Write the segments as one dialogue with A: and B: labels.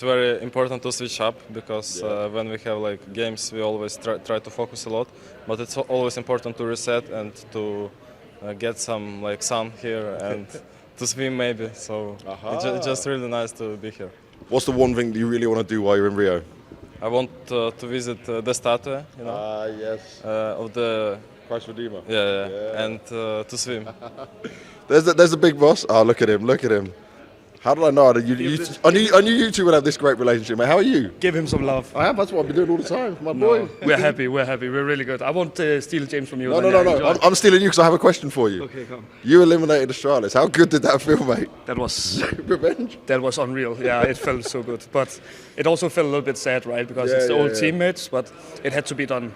A: It's very important to switch up because when we have like games, we always try to focus a lot. But it's always important to reset and to get some like sun here and to swim maybe. So it's just really nice to be here.
B: What's the one thing that you really want to do while you're in Rio?
A: I want to visit the statue, you know,
B: Yes.
A: of the
B: Christ Redeemer.
A: yeah. And to swim.
B: There's the big boss. Oh, look at him! Look at him! How did I know? I knew you two would have this great relationship, mate. How are you?
C: Give him some love.
B: I am. That's what I've been doing all the time, my boy.
C: We're happy. We're really good. I won't steal James from you.
B: No. I'm stealing you because I have a question for you.
C: Okay, come.
B: You eliminated the Charlottes. How good did that feel, mate?
C: That was
B: Revenge.
C: that was unreal. Yeah, it felt so good. But it also felt a little bit sad, right? Because it's the old teammates, but it had to be done.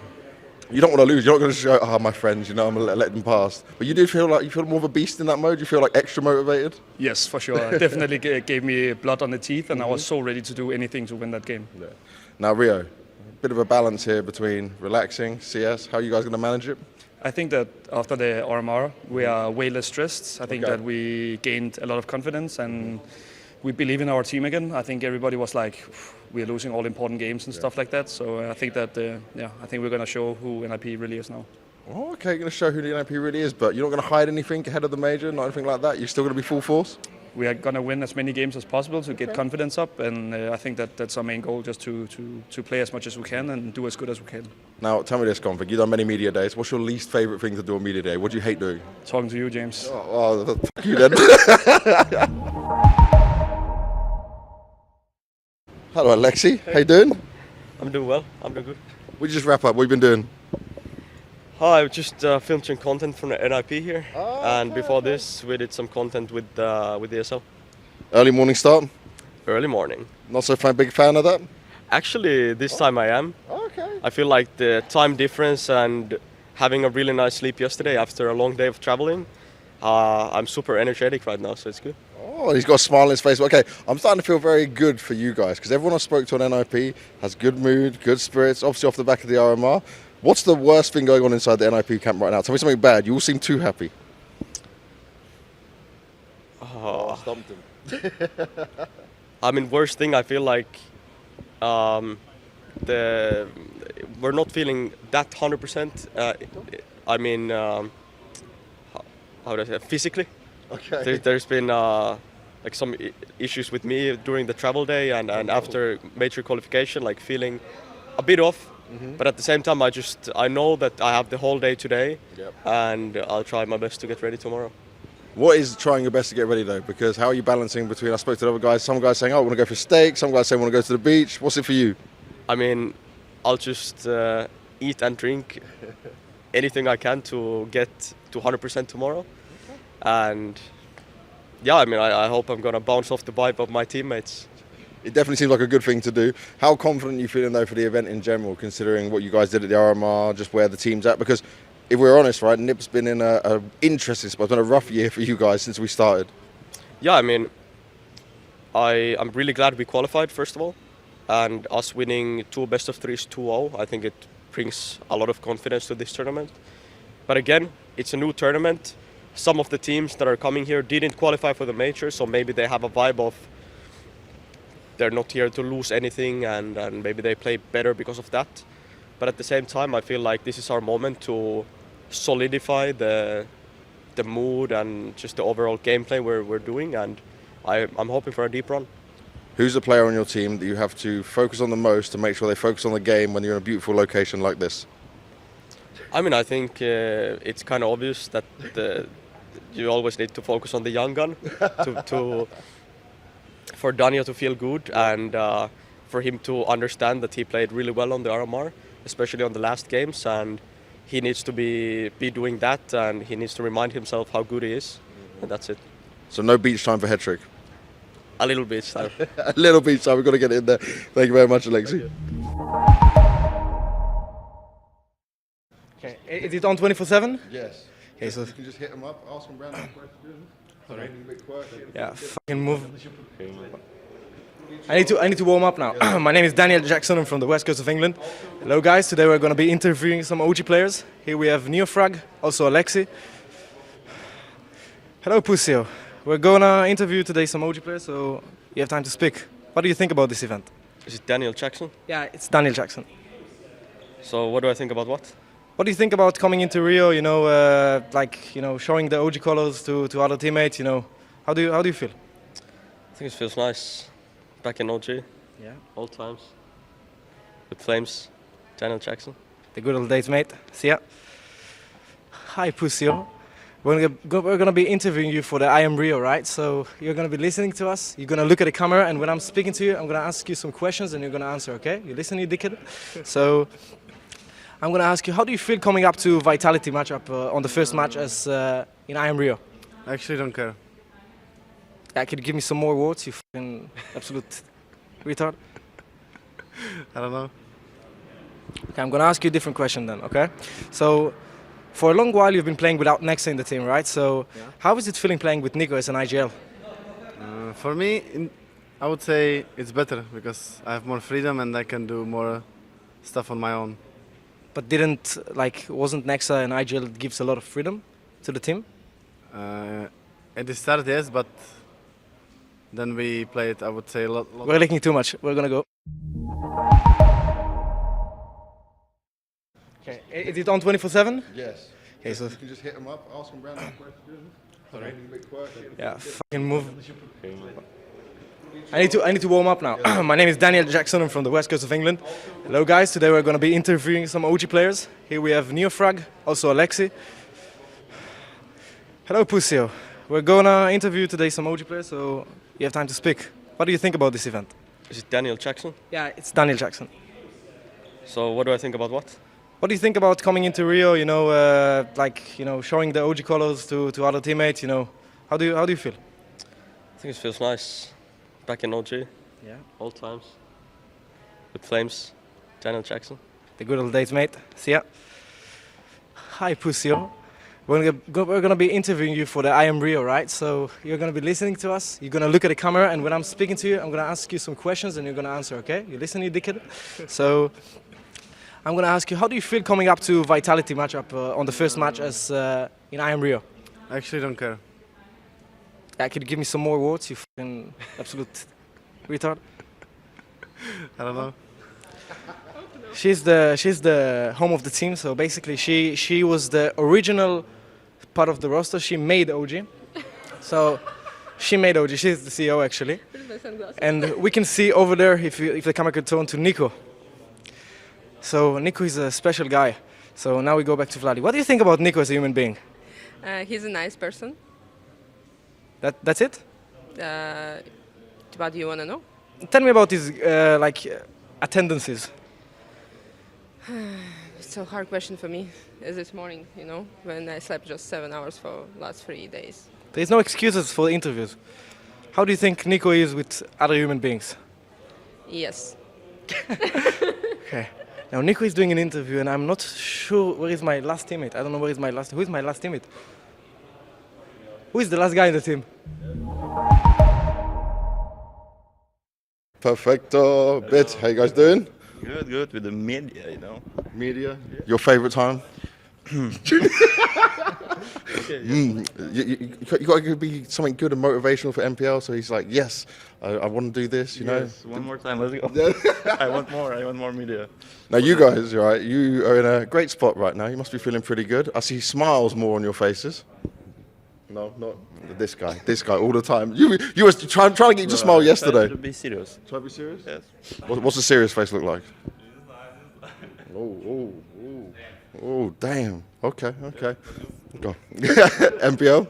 B: You don't want to lose. You're not going to show, my friends, you know, I'm going to let them pass. But you do feel like you feel more of a beast in that mode? You feel like extra motivated?
C: Yes, for sure. It definitely gave me blood on the teeth, and I was so ready to do anything to win that game.
B: Yeah. Now, Rio, bit of a balance here between relaxing, CS. How are you guys going to manage it?
C: I think that after the RMR, we are way less stressed. I think that we gained a lot of confidence, and we believe in our team again. I think everybody was like, we're losing all important games and stuff like that. So I think that, I think we're going to show who NIP really is now.
B: Oh, okay, you're going to show who the NIP really is, but you're not going to hide anything ahead of the major, not anything like that? You're still going to be full force?
C: We are going to win as many games as possible to get confidence up, and I think that that's our main goal, just to play as much as we can and do as good as we can.
B: Now, tell me this, Config, you've done many media days. What's your least favourite thing to do on media day? What do you hate doing?
C: Talking to you, James.
B: Oh, fuck you then. Hello, Alexi. How you doing?
D: I'm doing well. I'm doing good.
B: We just wrap up. What have you been doing?
D: Hi, I just filmed some content from the NIP here, and before this, we did some content with ESL.
B: Early morning start?
D: Early morning.
B: Not so big fan of that?
D: Actually, this time I am.
B: Okay.
D: I feel like the time difference and having a really nice sleep yesterday after a long day of traveling, I'm super energetic right now, so it's good.
B: Oh, he's got a smile on his face. Okay, I'm starting to feel very good for you guys because everyone I spoke to on NIP has good mood, good spirits, obviously off the back of the RMR. What's the worst thing going on inside the NIP camp right now? Tell me something bad. You all seem too happy.
D: Oh,
B: stumped him.
D: I mean, worst thing, I feel like we're not feeling that 100%. I mean, how do I say, physically.
B: Okay.
D: There's been like some issues with me during the travel day and after major qualification, like feeling a bit off. But at the same time, I know that I have the whole day today, and I'll try my best to get ready tomorrow.
B: What is trying your best to get ready though? Because how are you balancing between, I spoke to the other guys, some guys saying, oh, I want to go for steak, some guys saying I want to go to the beach. What's it for you?
D: I mean, I'll just eat and drink anything I can to get to 100% tomorrow. And yeah, I mean, I hope I'm going to bounce off the vibe of my teammates.
B: It definitely seems like a good thing to do. How confident are you feeling though for the event in general, considering what you guys did at the RMR, just where the team's at? Because if we're honest, right, NIP's been in a interesting spot. It's been a rough year for you guys since we started.
D: Yeah, I mean, I'm really glad we qualified, first of all. And us winning 2 best of 3s 2-0, I think it brings a lot of confidence to this tournament. But again, it's a new tournament. Some of the teams that are coming here didn't qualify for the major, so maybe they have a vibe of they're not here to lose anything, and maybe they play better because of that. But at the same time, I feel like this is our moment to solidify the mood and just the overall gameplay we're doing, and I'm hoping for a deep run.
B: Who's the player on your team that you have to focus on the most to make sure they focus on the game when you're in a beautiful location like this?
D: I mean, I think it's kind of obvious that you always need to focus on the young gun for Daniel to feel good and for him to understand that he played really well on the RMR, especially on the last games, and he needs to be doing that, and he needs to remind himself how good he is, and that's it.
B: So no beach time for Hetrick?
D: A little beach time.
B: A little beach time, we've got to get it in there. Thank you very much, Alexi.
E: Okay, is it on 24/7?
B: Yes.
E: Okay, so
B: you can just hit them up, ask them random questions. Sorry.
E: yeah, fucking move. I need to warm up now. My name is Daniel Jackson. I'm from the west coast of England. Hello, guys. Today we're going to be interviewing some OG players. Here we have Neofrag, also Alexi. Hello, Pusio. We're going to interview today some OG players, so you have time to speak. What do you think about this event?
D: Is it Daniel Jackson?
E: Yeah, it's Daniel Jackson.
D: So what do I think about what?
E: What do you think about coming into Rio? Showing the OG colors to other teammates. How do you feel?
D: I think it feels nice. Back in OG.
E: Yeah.
D: Old times. With Flames. Daniel Jackson.
E: The good old days, mate. See ya. Hi, Pusio. We're gonna be interviewing you for the IEM Rio, right? So you're gonna be listening to us. You're gonna look at the camera, and when I'm speaking to you, I'm gonna ask you some questions, and you're gonna answer. Okay? You listen, you dickhead. So I'm gonna ask you, how do you feel coming up to Vitality matchup on the first match as in IEM Rio?
F: I actually don't care.
E: Yeah, could you give me some more words, you fucking absolute retard?
F: I don't know.
E: Okay, I'm gonna ask you a different question then. Okay? So. For a long while, you've been playing without Nexa in the team, right? So, How is it feeling playing with Nico as an IGL?
F: For me, I would say it's better because I have more freedom and I can do more stuff on my own.
E: But wasn't Nexa an IGL that gives a lot of freedom to the team?
F: At the start, yes, but then we played, I would say, a lot.
E: We're leaking too much. We're gonna go. Okay, is it on 24/7?
B: Yes.
E: Okay, so
B: You can just hit them up, ask them random questions. Sorry.
E: yeah, fucking move. I need to warm up now. My name is Daniel Jackson. I'm from the west coast of England. Hello, guys. Today we're gonna be interviewing some OG players. Here we have Neofrag, also Alexi. Hello, Pusio. We're gonna interview today some OG players, so you have time to speak. What do you think about this event?
D: Is it Daniel Jackson?
E: Yeah, it's Daniel Jackson.
D: So what do I think about what?
E: What do you think about coming into Rio? Showing the OG colors to other teammates. How do you feel?
D: I think it feels nice. Back in OG.
E: Yeah.
D: Old times. With Flames. Daniel Jackson.
E: The good old days, mate. See ya. Hi, Pusio. We're gonna be interviewing you for the IEM Rio, right? So you're gonna be listening to us. You're gonna look at the camera, and when I'm speaking to you, I'm gonna ask you some questions, and you're gonna answer. Okay? You listen, you dickhead. So. I'm going to ask you, how do you feel coming up to Vitality matchup on the first match as in IEM Rio?
F: I actually don't care.
E: Yeah, could you give me some more words, you fucking absolute retard?
F: I don't know.
E: She's the home of the team, so basically she was the original part of the roster. She made OG. So she made OG. She's the CEO actually. And we can see over there, if the camera could turn to Nico. So Nico is a special guy. So now we go back to Vladi. What do you think about Nico as a human being?
G: He's a nice person.
E: That's it?
G: What do you want to know?
E: Tell me about his attendances.
G: It's a hard question for me. Is this morning, when I slept just 7 hours for last 3 days.
E: There's no excuses for the interviews. How do you think Nico is with other human beings?
G: Yes.
E: Okay. Now Nico is doing an interview, and I'm not sure where is my last teammate. I don't know who is my last teammate. Who is the last guy in the team?
B: Perfecto. Bit. How you guys doing?
H: Good, with the media,
B: Media. Your favorite time?
H: Okay,
B: You got to be something good and motivational for MPL. So he's like, yes, I want to do this. You know.
H: Yes, one more time, let's go. I want more media.
B: Now you guys, right? You are in a great spot right now. You must be feeling pretty good. I see smiles more on your faces. No, not this guy. This guy all the time. You were trying to get you to smile yesterday.
H: Try to be serious.
B: Try to be serious.
H: Yes.
B: What's the serious face look like? Oh, damn. Okay. Go. MPL,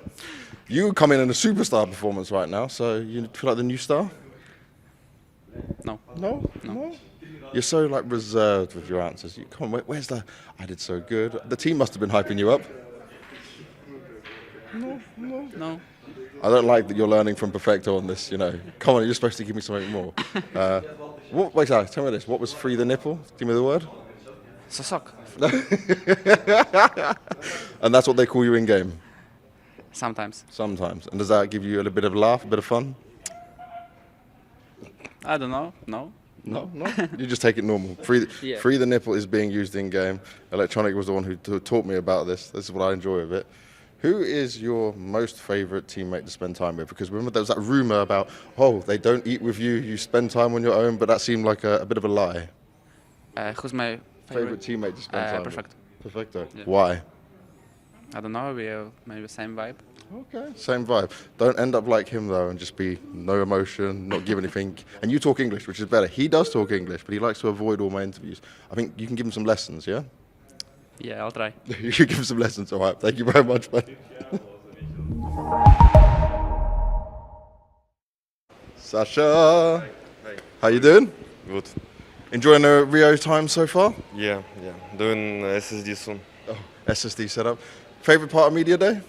B: you come in a superstar performance right now, so you feel like the new star?
I: No.
B: No? You're so reserved with your answers. Come on, where's the? I did so good. The team must have been hyping you up.
I: No.
B: I don't like that you're learning from Perfecto on this. Come on, you're supposed to give me something more. Wait, tell me this. What was free the nipple? Give me the word.
I: Sosok.
B: And that's what they call you in game.
I: Sometimes.
B: Sometimes. And does that give you a little bit of laugh, a bit of fun?
I: I don't know. No.
B: No. You just take it normal. Free the nipple is being used in game. Electronic was the one who taught me about this. This is what I enjoy of it. Who is your most favourite teammate to spend time with? Because remember there was that rumour about, oh, they don't eat with you, you spend time on your own, but that seemed like a bit of a lie.
I: Who's my
B: Favourite teammate to spend time
I: Perfect.
B: with? Perfecto.
I: Yeah.
B: Why?
I: I don't know, we have maybe the same vibe.
B: Okay, same vibe. Don't end up like him though and just be no emotion, not give anything. And you talk English, which is better. He does talk English, but he likes to avoid all my interviews. I think you can give him some lessons, yeah?
I: Yeah, I'll try.
B: You should give him some lessons, all right. Thank you very much, buddy. Sasha, how you doing?
J: Good.
B: Enjoying the Rio time so far?
J: Yeah. Doing SSD soon.
B: Oh, SSD setup. Favorite part of media day?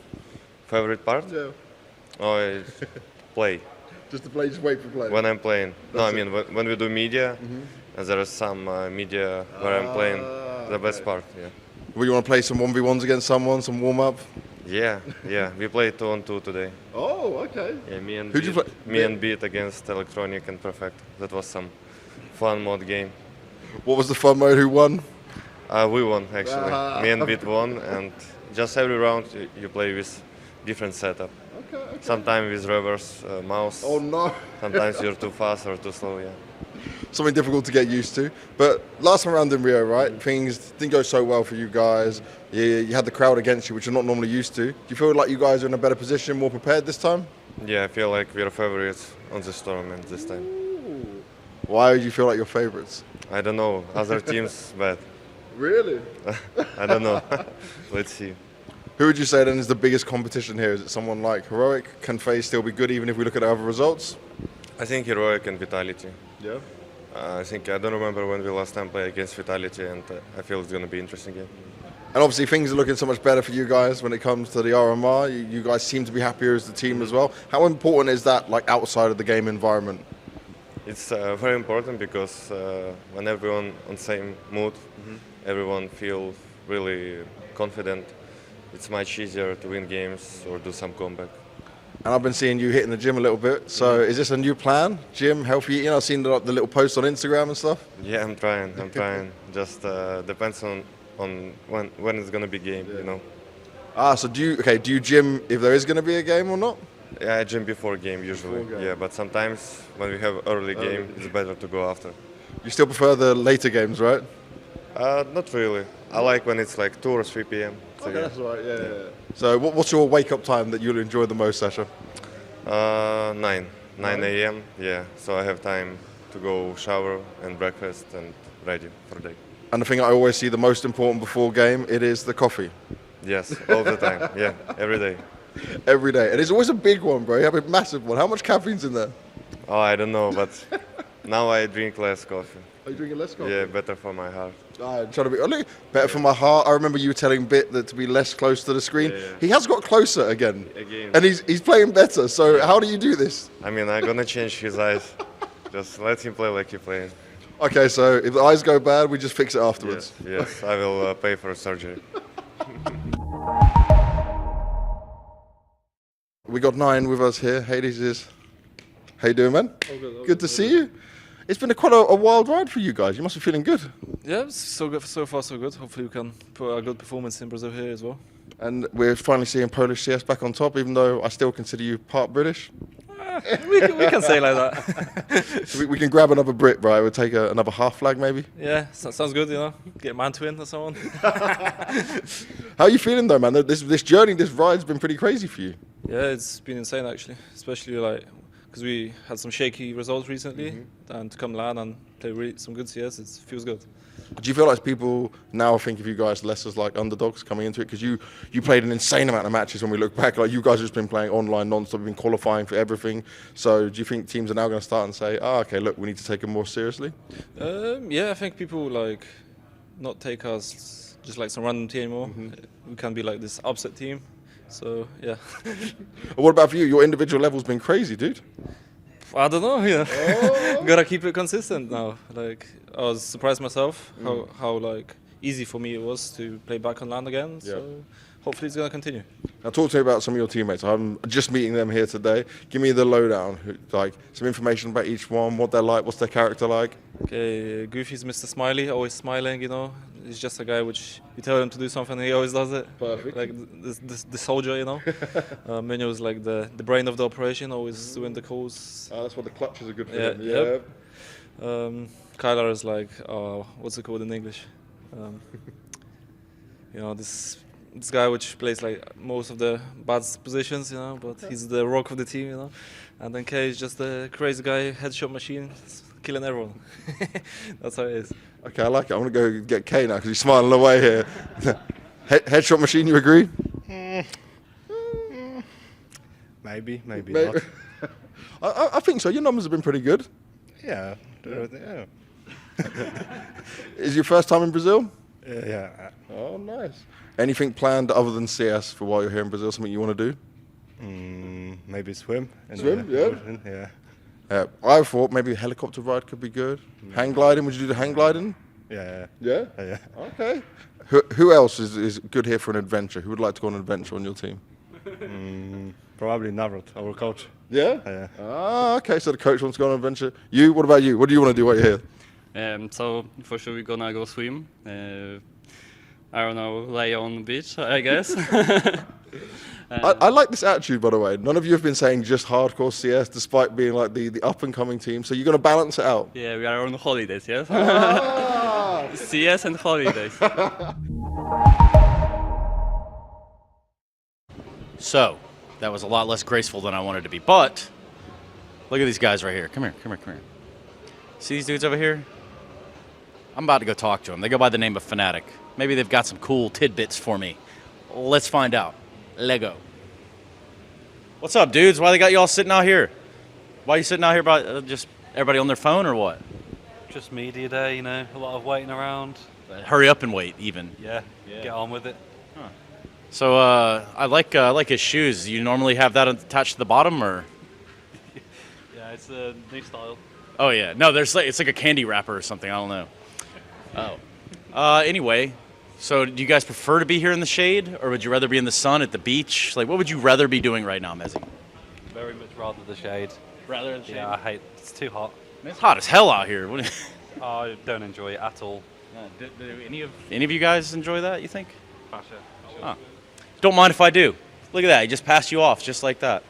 J: Favorite part?
B: Yeah.
J: Oh, it's play.
B: Just to play, just wait for play.
J: When I'm playing.
B: That's
J: I mean, when we do media, and there is some media where I'm playing. The best part, yeah.
B: Well, you want to play some 1v1s against someone, some warm-up?
J: Yeah. We played 2-on-2 today.
B: Oh, okay.
J: Yeah, me and
B: Who'd you
J: Beat,
B: play?
J: me and Beat against Electronic and Perfect. That was some fun mod game.
B: What was the fun mode? Who won?
J: We won actually. Me and Beat won, and just every round you play with different setup.
B: Okay.
J: Sometimes with reverse mouse.
B: Oh no.
J: Sometimes you're too fast or too slow. Yeah.
B: Something difficult to get used to. But last time around in Rio, right, things didn't go so well for you guys. You had the crowd against you, which you're not normally used to. Do you feel like you guys are in a better position, more prepared this time?
J: Yeah, I feel like we're favorites on this tournament this time.
B: Why do you feel like you're favourites?
J: I don't know. Other teams bad.
B: Really?
J: I don't know. Let's see.
B: Who would you say then is the biggest competition here? Is it someone like Heroic? Can FaZe still be good even if we look at other results?
J: I think Heroic and Vitality.
B: Yeah.
J: I don't remember when we last time played against Vitality, and I feel it's going to be interesting game.
B: And obviously things are looking so much better for you guys when it comes to the RMR. You guys seem to be happier as the team as well. How important is that, like outside of the game environment?
J: It's very important because when everyone on same mood, everyone feels really confident. It's much easier to win games or do some comeback.
B: And I've been seeing you hitting the gym a little bit. So is this a new plan? Gym, healthy eating? I've seen the little posts on Instagram and stuff.
J: Yeah, I'm trying. Just depends on when it's gonna be game, you know.
B: So do you gym if there is going to be a game or not?
J: Yeah, I gym before game usually.
B: Before game.
J: Yeah, but sometimes when we have early game, it's better to go after.
B: You still prefer the later games, right?
J: Not really. I like when it's like 2 or 3 p.m. So yeah.
B: That's right, yeah. So what's your wake-up time that you'll enjoy the most, Sasha?
J: 9 a.m. Yeah, so I have time to go shower and breakfast and ready for the day.
B: And the thing I always see the most important before game, it is the coffee.
J: Yes, all the time. Yeah, every day.
B: Every day. And it's always a big one, bro. You have a massive one. How much caffeine's in there?
J: Oh, I don't know, but now I drink less coffee.
B: Are you drinking less coffee?
J: Yeah, better for my heart.
B: I'm trying to be better for my heart. I remember you telling Bit that to be less close to the screen.
J: Yeah.
B: He has got closer again.
J: Again.
B: And he's playing better. So how do you do this?
J: I mean, I'm gonna change his eyes. Just let him play like he's playing.
B: Okay, so if the eyes go bad, we just fix it afterwards.
J: Yes, I will pay for surgery.
B: We got 9 with us here. Hades is. How you doing, man? Good to see you. It's been quite a wild ride for you guys. You must be feeling good.
K: Yeah, it's so good. So far, so good. Hopefully, we can put a good performance in Brazil here as well.
B: And we're finally seeing Polish CS back on top, even though I still consider you part British.
K: We can say like that.
B: So we can grab another Brit, right? We'll take another half flag, maybe.
K: Yeah, sounds good. You know, get a man to win or someone.
B: How are you feeling though, man? This journey, this ride's been pretty crazy for you.
K: Yeah, it's been insane actually, especially like because we had some shaky results recently, and to come land and play some good CS, it feels good.
B: Do you feel like people now think of you guys less as like underdogs coming into it? Because you played an insane amount of matches when we look back. Like you guys have just been playing online non-stop, been qualifying for everything. So do you think teams are now going to start and say, okay, look, we need to take it more seriously?
K: Yeah, I think people like not take us just like some random team anymore. We can be like this upset team. So yeah.
B: What about for you? Your individual level's been crazy, dude.
K: I don't know, you know. Gotta keep it consistent now. Like I was surprised myself how like easy for me it was to play back on land again. Yeah. So hopefully it's gonna continue.
B: Now talk to me about some of your teammates. I'm just meeting them here today. Give me the lowdown, like some information about each one, what they're like, what's their character like.
K: Okay, Goofy's Mr. Smiley, always smiling, you know. He's just a guy which you tell him to do something, he always does it.
B: Perfect.
K: Like the soldier, you know. Minho is like the brain of the operation, always doing the calls.
B: Oh, that's what the clutches are good for
K: Yeah,
B: him.
K: yep. Kyler is like, what's it called in English? You know, this guy which plays like most of the bad positions, you know, but he's the rock of the team, you know. And then K is just a crazy guy, headshot machine, killing everyone. That's how it is.
B: Okay, I like it. I'm going to go get Kay now because he's smiling away here. Headshot machine, you agree?
L: Maybe
B: Maybe.
L: not.
B: I think so. Your numbers have been pretty good.
L: Yeah.
B: Is your first time in Brazil?
L: Yeah.
B: Oh, nice. Anything planned other than CS for while you're here in Brazil? Something you want to do?
L: Maybe swim.
B: Swim, yeah.
L: Ocean, yeah.
B: I thought maybe a helicopter ride could be good. Hang gliding, would you do the hang gliding?
L: Yeah.
B: Yeah?
L: Yeah.
B: Okay. Who else is good here for an adventure? Who would like to go on an adventure on your team?
L: Probably Navrat, our coach.
B: Yeah?
L: Yeah.
B: Ah, okay, so the coach wants to go on an adventure. You, what about you? What do you want to do while you're here?
M: So for sure we're gonna go swim. I don't know, lay on the beach, I guess.
B: I like this attitude, by the way. None of you have been saying just hardcore CS, despite being like the up-and-coming team. So you're going to balance it out.
M: Yeah, we are on holidays, yes?
B: Ah!
M: CS and holidays.
N: So, that was a lot less graceful than I wanted to be. But, look at these guys right here. Come here. See these dudes over here? I'm about to go talk to them. They go by the name of Fnatic. Maybe they've got some cool tidbits for me. Let's find out. Lego. What's up, dudes? Why they got y'all sitting out here? Why are you sitting out here by just everybody on their phone or what?
O: Just media day, you know, a lot of waiting around.
N: Hurry up and wait, even.
O: Yeah. Get on with it.
N: Huh. So I like his shoes. You normally have that attached to the bottom, or?
O: Yeah, it's a new style.
N: Oh yeah, no, it's like a candy wrapper or something. I don't know. Oh. Anyway, so do you guys prefer to be here in the shade, or would you rather be in the sun at the beach? Like, what would you rather be doing right now, Mezzy?
O: Very much rather the shade.
N: Rather the shade?
O: Yeah, I hate it's too hot.
N: It's hot as hell out here.
O: I don't enjoy it at all.
N: Do any of you guys enjoy that, you think?
O: Sure.
N: Huh. Don't mind if I do. Look at that, he just passed you off just like that.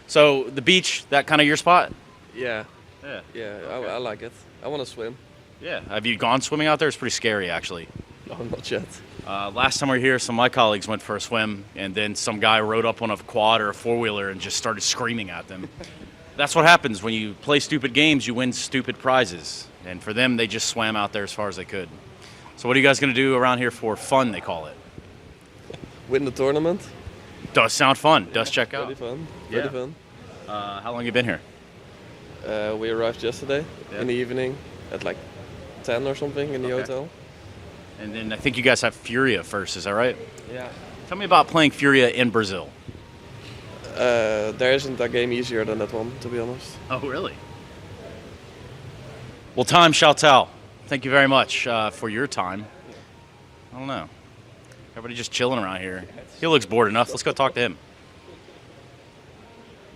N: So the beach, that kind of your spot?
D: Yeah.
N: Yeah.
D: Okay. I like it. I want to swim.
N: Yeah. Have you gone swimming out there? It's pretty scary, actually.
D: No, not yet.
N: Last time we were here, some of my colleagues went for a swim, and then some guy rode up on a quad or a four-wheeler and just started screaming at them. That's what happens when you play stupid games, you win stupid prizes. And for them, they just swam out there as far as they could. So what are you guys going to do around here for fun, they call it?
D: Win the tournament.
N: Does sound fun. Does check out.
D: Pretty fun.
N: Yeah.
D: Pretty fun.
N: How long have you been here?
D: We arrived yesterday in the evening at like 10 or something in the hotel.
N: And then I think you guys have FURIA first, is that right?
D: Yeah.
N: Tell me about playing FURIA in Brazil.
D: There isn't a game easier than that one, to be honest.
N: Oh, really? Well, time shall tell. Thank you very much for your time. I don't know. Everybody just chilling around here. He looks bored enough. Let's go talk to him.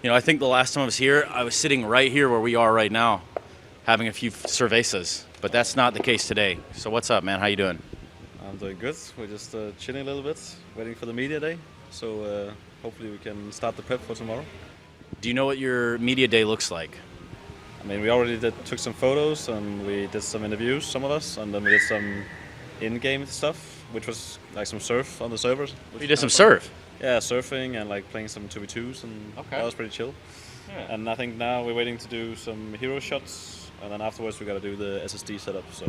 N: You know, I think the last time I was here, I was sitting right here where we are right now, having a few cervezas. But that's not the case today. So what's up, man? How you doing?
K: I'm doing good. We're just chilling a little bit, waiting for the media day. So hopefully we can start the prep for tomorrow.
N: Do you know what your media day looks like?
K: I mean, we already took some photos and we did some interviews, some of us, and then we did some in-game stuff, which was like some surf on the servers.
N: You did some surf?
K: Yeah, surfing and like playing some 2v2s, and that was pretty chill. Yeah. And I think now we're waiting to do some hero shots, and then afterwards we got to do the SSD setup. So.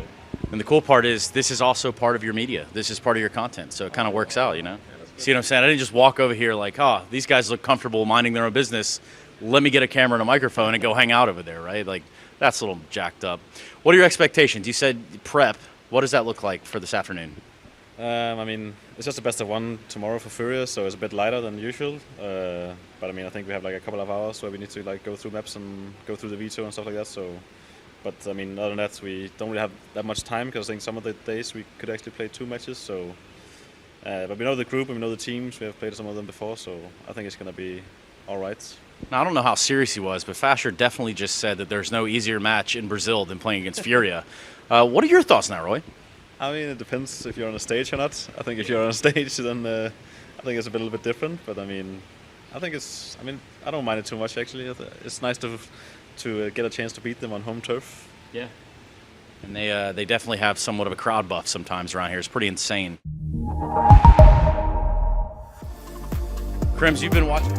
N: And the cool part is this is also part of your media. This is part of your content, so it kind of works out, you know? See what I'm saying? I didn't just walk over here like, oh, these guys look comfortable minding their own business. Let me get a camera and a microphone and go hang out over there, right? Like, that's a little jacked up. What are your expectations? You said prep. What does that look like for this afternoon?
K: I mean, it's just the best of one tomorrow for FURIA, so it's a bit lighter than usual. But I mean, I think we have like a couple of hours where we need to like go through maps and go through the veto and stuff like that. So, but I mean, other than that, we don't really have that much time because I think some of the days we could actually play 2 matches. So, but we know the group and we know the teams. We have played some of them before, so I think it's gonna be all right.
N: Now, I don't know how serious he was, but Fasher definitely just said that there's no easier match in Brazil than playing against FURIA. What are your thoughts now, Roy?
K: I mean, it depends if you're on a stage or not. I think if you're on a stage, then I think it's a little bit different. But I mean, I don't mind it too much actually. It's nice to get a chance to beat them on home turf.
N: Yeah. And they definitely have somewhat of a crowd buff sometimes around here. It's pretty insane. Crims, you've been watching.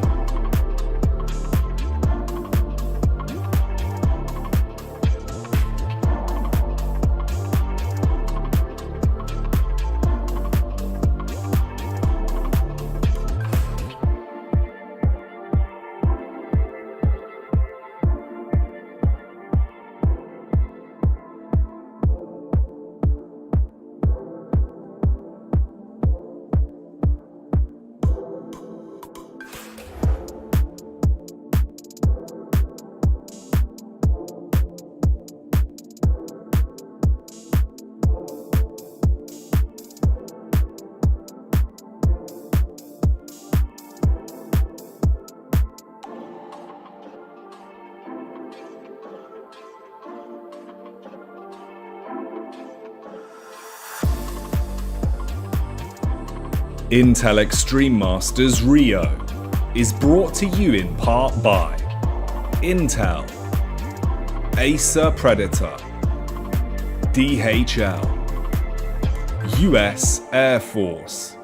P: Intel Extreme Masters Rio is brought to you in part by Intel, Acer Predator, DHL, US Air Force,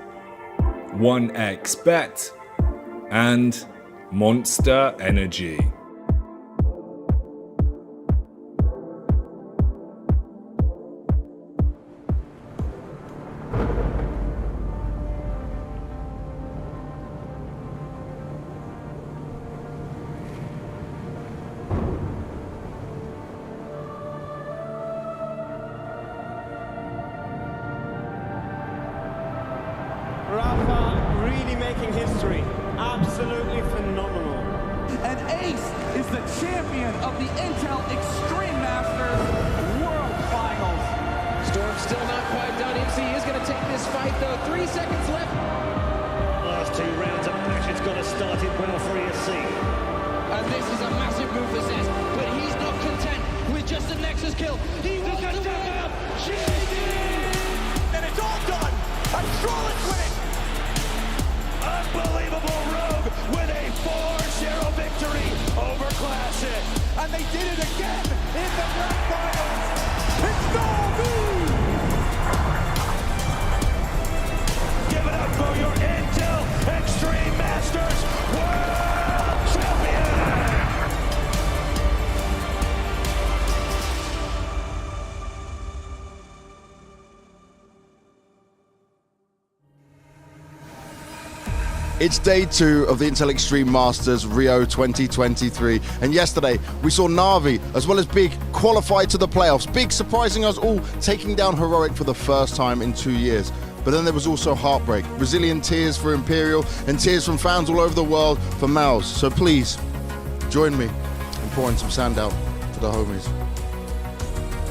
P: 1xBet, and Monster Energy.
Q: Rafa really making history. Absolutely phenomenal.
R: And Ace is the champion of the Intel Extreme Masters World Finals.
S: Storm's still not quite done. MC is going to take this fight, though. 3 seconds left.
Q: Last 2 rounds of action's got to start it well for ESC.
S: And this is a massive move for CEST, but he's not content with just a Nexus kill. He wants to win.
R: And it's all done. And Charlotte's winning.
Q: Unbelievable Rogue with a 4-0 victory over Classic.
R: And they did it again in the grand finals. It's Norby!
Q: Give it up for your Intel Extreme Masters World Champion!
B: It's day 2 of the Intel Extreme Masters Rio 2023, and yesterday we saw Na'Vi as well as Big qualify to the playoffs. Big surprising us all, taking down Heroic for the first time in 2 years. But then there was also heartbreak, Brazilian tears for Imperial, and tears from fans all over the world for Mouse. So please, join me in pouring some sand out for the homies.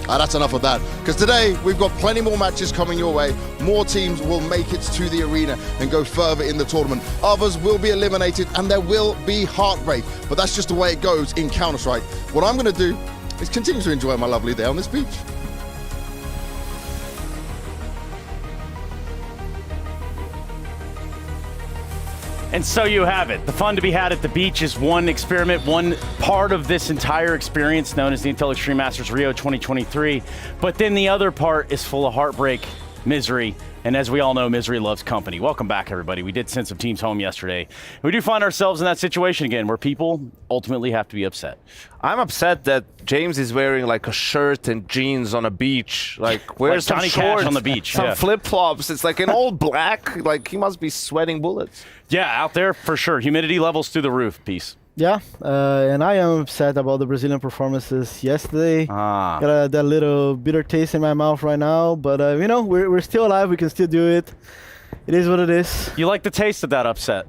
B: That's enough of that, because today we've got plenty more matches coming your way. More teams will make it to the arena and go further in the tournament. Others will be eliminated and there will be heartbreak, but that's just the way it goes in Counter-Strike. What I'm going to do is continue to enjoy my lovely day on this beach.
N: And so you have it. The fun to be had at the beach is one experiment, one part of this entire experience known as the Intel Extreme Masters Rio 2023. But then the other part is full of heartbreak, misery, and as we all know, misery loves company. Welcome back, everybody. We did send some teams home yesterday. We do find ourselves in that situation again where people ultimately have to be upset.
T: I'm upset that James is wearing like a shirt and jeans on a beach. Like, where's
N: like
T: some
N: Johnny Cash
T: shorts
N: on the beach,
T: some
N: yeah.
T: flip-flops. It's like an all black. Like, he must be sweating bullets.
N: Yeah, out there for sure. Humidity levels through the roof. Peace.
U: Yeah, and I am upset about the Brazilian performances yesterday. Got that little bitter taste in my mouth right now, but you know, we're still alive. We can still do it. It is what it is.
N: You like the taste of that upset?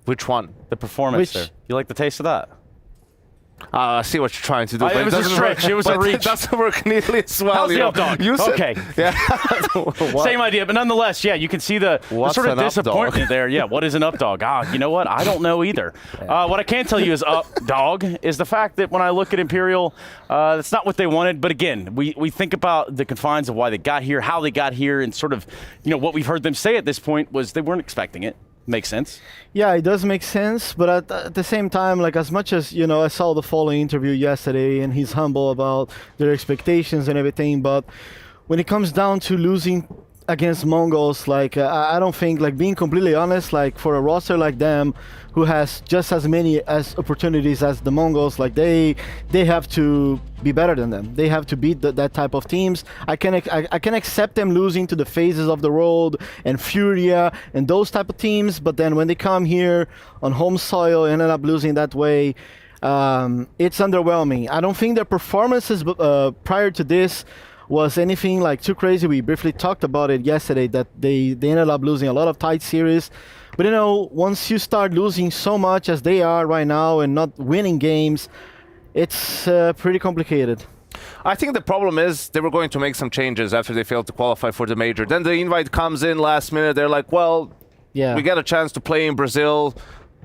T: Which one?
N: The performance there. You like the taste of that?
T: I see what you're trying to do.
N: It was a stretch. It was a reach.
T: It doesn't work nearly as well.
N: How's the up dog?
T: You said,
N: okay.
T: Yeah.
N: Same idea, but nonetheless, yeah, you can see the sort of disappointment there. Yeah, what is an up dog? You know what? I don't know either. What I can tell you is up dog is the fact that when I look at Imperial, that's not what they wanted. But again, we think about the confines of why they got here, how they got here, and sort of, what we've heard them say at this point was they weren't expecting it. Makes sense.
U: Yeah, it does make sense, but at the same time, like as much as, I saw the following interview yesterday and he's humble about their expectations and everything, but when it comes down to losing against Mongols, like I don't think, like being completely honest, like for a roster like them who has just as many as opportunities as the Mongols, like they have to be better than them. They have to beat that type of teams. I can accept them losing to the FaZes of the world and FURIA and those type of teams, but then when they come here on home soil and end up losing that way, it's underwhelming. I don't think their performances prior to this was anything like too crazy. We briefly talked about it yesterday that they ended up losing a lot of tight series. But once you start losing so much as they are right now and not winning games, it's pretty complicated.
T: I think the problem is they were going to make some changes after they failed to qualify for the major. Then the invite comes in last minute. They're like, well, we got a chance to play in Brazil.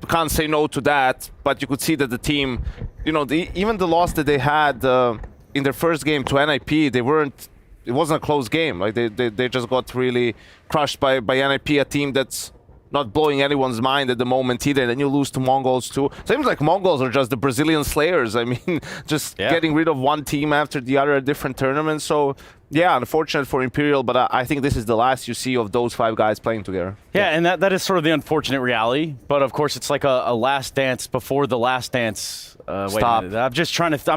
T: We can't say no to that. But you could see that the team, even the loss that they had in their first game to NIP, it wasn't a close game. Like they just got really crushed by NIP, a team that's not blowing anyone's mind at the moment either. And then you lose to Mongols too. Seems like Mongols are just the Brazilian slayers. I mean, just getting rid of one team after the other at different tournaments. So yeah, unfortunate for Imperial, but I think this is the last you see of those 5 guys playing together.
N: Yeah, and that is sort of the unfortunate reality. But of course, it's like a last dance before the last dance.
T: Stop.
N: Wait a minute. I'm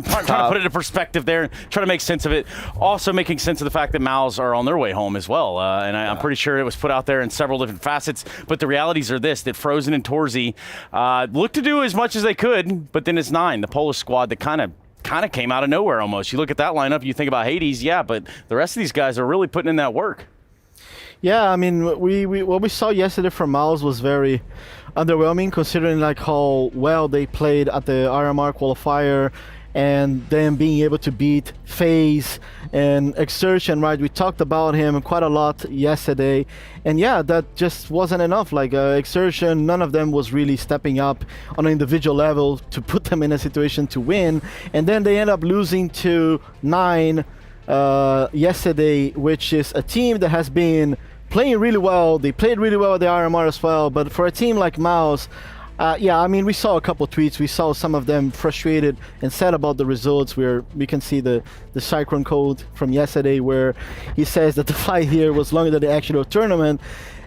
N: trying to put it in perspective there and try to make sense of it. Also making sense of the fact that Maus are on their way home as well. And I'm pretty sure it was put out there in several different facets. But the realities are this, that Frozen and Torzi looked to do as much as they could, but then it's 9, the Polish squad that kind of came out of nowhere almost. You look at that lineup, you think about Hades, but the rest of these guys are really putting in that work.
U: Yeah, I mean, what we saw yesterday from Maus was very underwhelming, considering like how well they played at the RMR qualifier, and then being able to beat FaZe and Exertion, right? We talked about him quite a lot yesterday, and yeah, that just wasn't enough. Like Exertion, none of them was really stepping up on an individual level to put them in a situation to win, and then they end up losing to 9 yesterday, which is a team that has been playing really well. They played really well at the RMR as well, but for a team like Maus, I mean, we saw a couple tweets. We saw some of them frustrated and sad about the results, where we can see the Cyclone code from yesterday where he says that the flight here was longer than the actual tournament.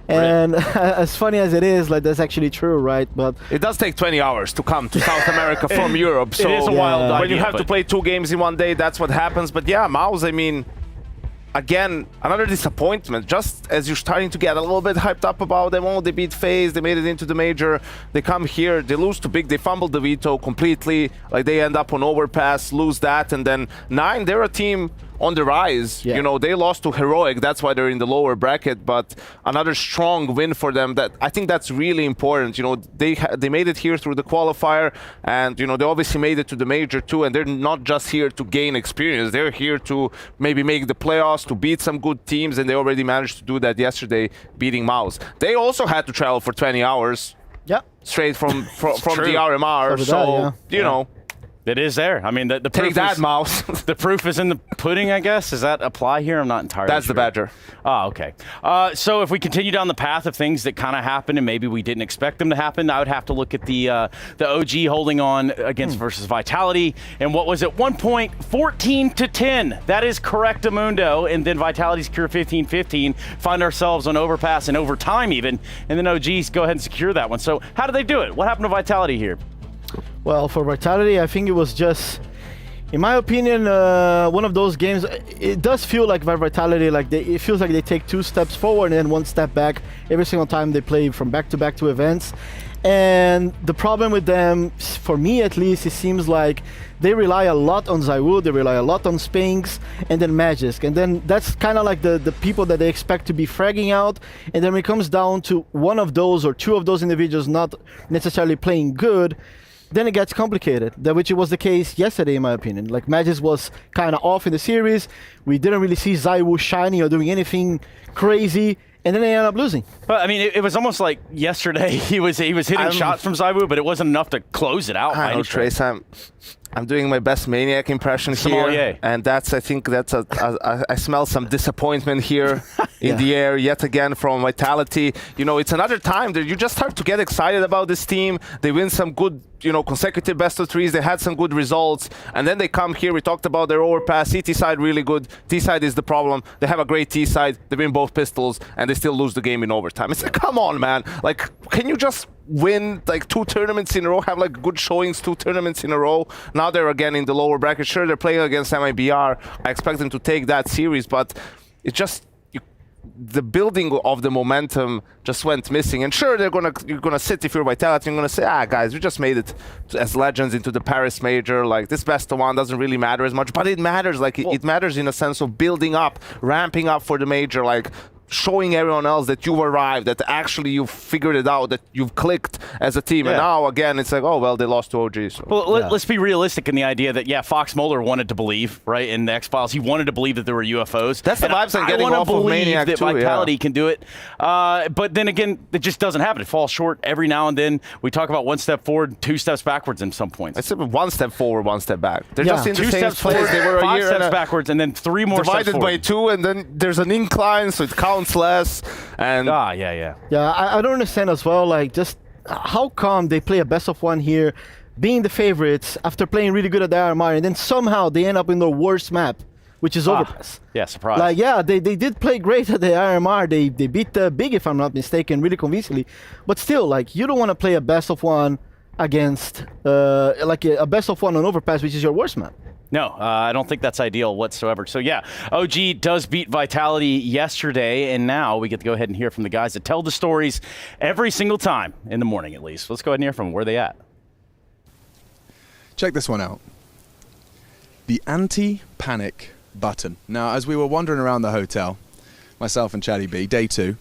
U: And as funny as it is, like that's actually true, right? But
T: it does take 20 hours to come to South America from Europe. So
N: it is a wild idea,
T: when you have to play 2 games in one day, that's what happens. But yeah, Maus, I mean, again, another disappointment. Just as you're starting to get a little bit hyped up about them, they beat FaZe, they made it into the major, they come here, they lose to Big, they fumbled the veto completely, like they end up on overpass, lose that, and then 9, they're a team on the rise. They lost to Heroic, that's why they're in the lower bracket, but another strong win for them. That I think that's really important. They made it here through the qualifier, and they obviously made it to the major too, and they're not just here to gain experience, they're here to maybe make the playoffs, to beat some good teams, and they already managed to do that yesterday, beating Maus. They also had to travel for 20 hours straight from the RMR, so you know.
N: It is there. I mean, the proof
T: Take that, Maus.
N: The proof is in the pudding, I guess. Does that apply here? I'm not entirely
T: That's
N: sure.
T: the Badger.
N: Oh, okay. So if we continue down the path of things that kind of happened and maybe we didn't expect them to happen, I would have to look at the OG holding on against versus Vitality. And what was at one point 14-10. That is correct, Amundo. And then Vitality's Cure 15-15. Find ourselves on overpass and overtime even. And then OGs go ahead and secure that one. So how did they do it? What happened to Vitality here?
U: Well, for Vitality, I think it was just, in my opinion, one of those games. It does feel like Vitality, like it feels like they take 2 steps forward and then 1 step back every single time they play from back-to-back to events. And the problem with them, for me at least, it seems like they rely a lot on ZywOo, they rely a lot on Spinks, and then Magisk. And then that's kind of like the people that they expect to be fragging out. And then when it comes down to one of those or 2 of those individuals not necessarily playing good, then it gets complicated, which was the case yesterday, in my opinion. Like, Magis was kind of off in the series. We didn't really see ZywOo shining or doing anything crazy, and then they ended up losing.
N: But I mean, it was almost like yesterday he was hitting shots from ZywOo, but it wasn't enough to close it out.
T: I know, Trace. I'm doing my best Maniac impression here, and I think I smell some disappointment here in the air yet again from Vitality. You know, it's another time that you just start to get excited about this team. They win some good, consecutive best of threes. They had some good results, and then they come here. We talked about their overpass. CT side really good. T side is the problem. They have a great T side. They win both pistols, and they still lose the game in overtime. It's like, come on, man. Like, can you just win like 2 tournaments in a row, have like good showings 2 tournaments in a row? Now they're again in the lower bracket. Sure, they're playing against MIBR. I expect them to take that series, but it's just the building of the momentum just went missing. And sure, you're gonna sit if you're Vitality, you're gonna say, guys, we just made it as legends into the Paris major. Like, this best of 1 doesn't really matter as much, but it matters. Like, it matters in a sense of building up, ramping up for the major, like showing everyone else that you've arrived, that actually you've figured it out, that you've clicked as a team. And now again, it's like, oh well, they lost to OG. So.
N: Well, let's be realistic in the idea that Fox Mulder wanted to believe, right, in the X-Files. He wanted to believe that there were UFOs.
T: That's the vibes I'm getting off of Maniac
N: that
T: too,
N: Vitality can do it. But then again, it just doesn't happen. It falls short every now and then. We talk about 1 step forward, 2 steps backwards in some points.
T: I said 1 step forward, 1 step back. They're just in the
N: 2
T: same
N: steps
T: place.
N: Forward,
T: they were
N: 5
T: a year
N: steps backwards, and then 3 more steps
T: divided by 2, and then there's an incline, so it counts less. And
U: Yeah, I don't understand as well, like, just how come they play a best of 1 here, being the favorites after playing really good at the RMR, and then somehow they end up in the worst map, which is Overpass.
N: Yeah, surprise.
U: Like, they did play great at the RMR. They beat the Big, if I'm not mistaken, really convincingly. But still, like, you don't want to play a best of 1 against, like, a best of 1 on Overpass, which is your worst map.
N: No, I don't think that's ideal whatsoever. So, yeah, OG does beat Vitality yesterday, and now we get to go ahead and hear from the guys that tell the stories every single time, in the morning at least. Let's go ahead and hear from them. Where are they at?
A: Check this one out. The anti-panic button. Now, as we were wandering around the hotel, myself and Chatty B, day 2,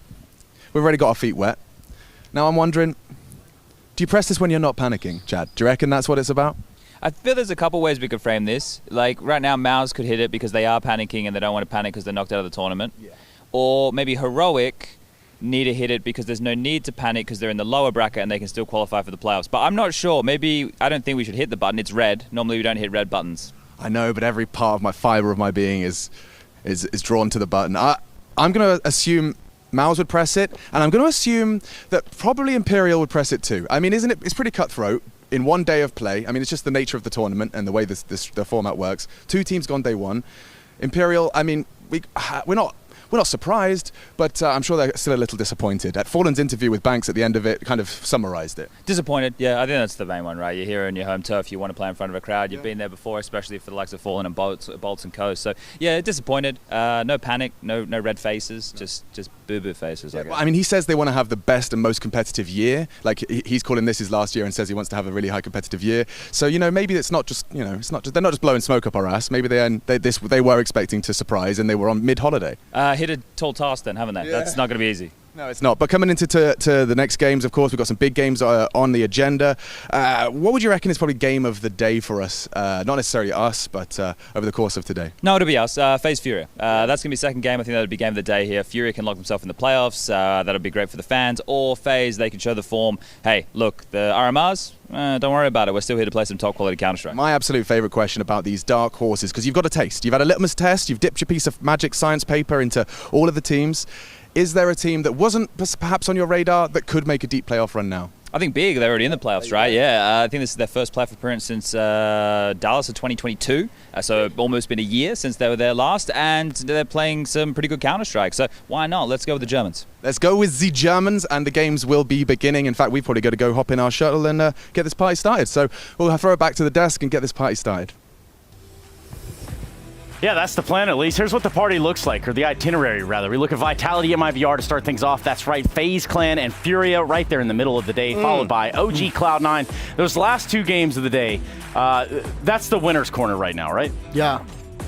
A: we've already got our feet wet. Now I'm wondering, do you press this when you're not panicking, Chad? Do you reckon that's what it's about?
V: I feel there's a couple ways we could frame this. Like, right now, Mouse could hit it because they are panicking and they don't want to panic because they're knocked out of the tournament. Yeah. Or maybe Heroic need to hit it because there's no need to panic because they're in the lower bracket and they can still qualify for the playoffs. But I'm not sure. Maybe I don't think we should hit the button. It's red. Normally we don't hit red buttons.
A: I know, but every part of my fiber of my being is drawn to the button. I'm going to assume Mouse would press it, and I'm going to assume that probably Imperial would press it too. I mean, isn't it? It's pretty cutthroat. In 1 day of play, I mean, it's just the nature of the tournament and the way the format works. 2 teams gone day 1. Imperial, I mean, we're not surprised, but I'm sure they're still a little disappointed. At Fallen's interview with Banks at the end of it kind of summarized it.
V: Disappointed, yeah. I think that's the main one, right? You're here on your home turf. You want to play in front of a crowd. You've been there before, especially for the likes of Fallen and Bolts and Co. So, yeah, disappointed. No panic, no red faces, just boo-boo faces, I guess.
A: Well, I mean, he says they want to have the best and most competitive year. Like, he's calling this his last year and says he wants to have a really high competitive year. So, maybe it's not just, they're not just blowing smoke up our ass. Maybe they were expecting to surprise and they were on mid-holiday.
V: Hit a tall task then, haven't they? Yeah. That's not going to be easy.
A: No, it's not. But coming into the next games, of course, we've got some big games on the agenda. What would you reckon is probably game of the day for us? Not necessarily us, but over the course of today.
V: No, it'll be us. FaZe FURIA. That's going to be second game. I think that'll be game of the day here. FURIA can lock themselves in the playoffs. That'll be great for the fans. Or FaZe, they can show the form. Hey, look, the RMRs, don't worry about it. We're still here to play some top-quality Counter-Strike.
A: My absolute favourite question about these dark horses, because you've got a taste. You've had a litmus test. You've dipped your piece of magic science paper into all of the teams. Is there a team that wasn't perhaps on your radar that could make a deep playoff run now?
V: I think Big, they're already in the playoffs, right? Yeah, I think this is their first playoff appearance since Dallas of 2022. So almost been a year since they were there last, and they're playing some pretty good Counter-Strike. So why not? Let's go with the Germans.
A: Let's go with the Germans, and the games will be beginning. In fact, we've probably got to go hop in our shuttle and get this party started. So we'll throw it back to the desk and get this party started.
N: Yeah, that's the plan at least. Here's what the party looks like, or the itinerary rather. We look at Vitality at MIBR to start things off. That's right, FaZe Clan and FURIA right there in the middle of the day, followed by OG Cloud9. Those last 2 games of the day, that's the winner's corner right now, right?
U: Yeah,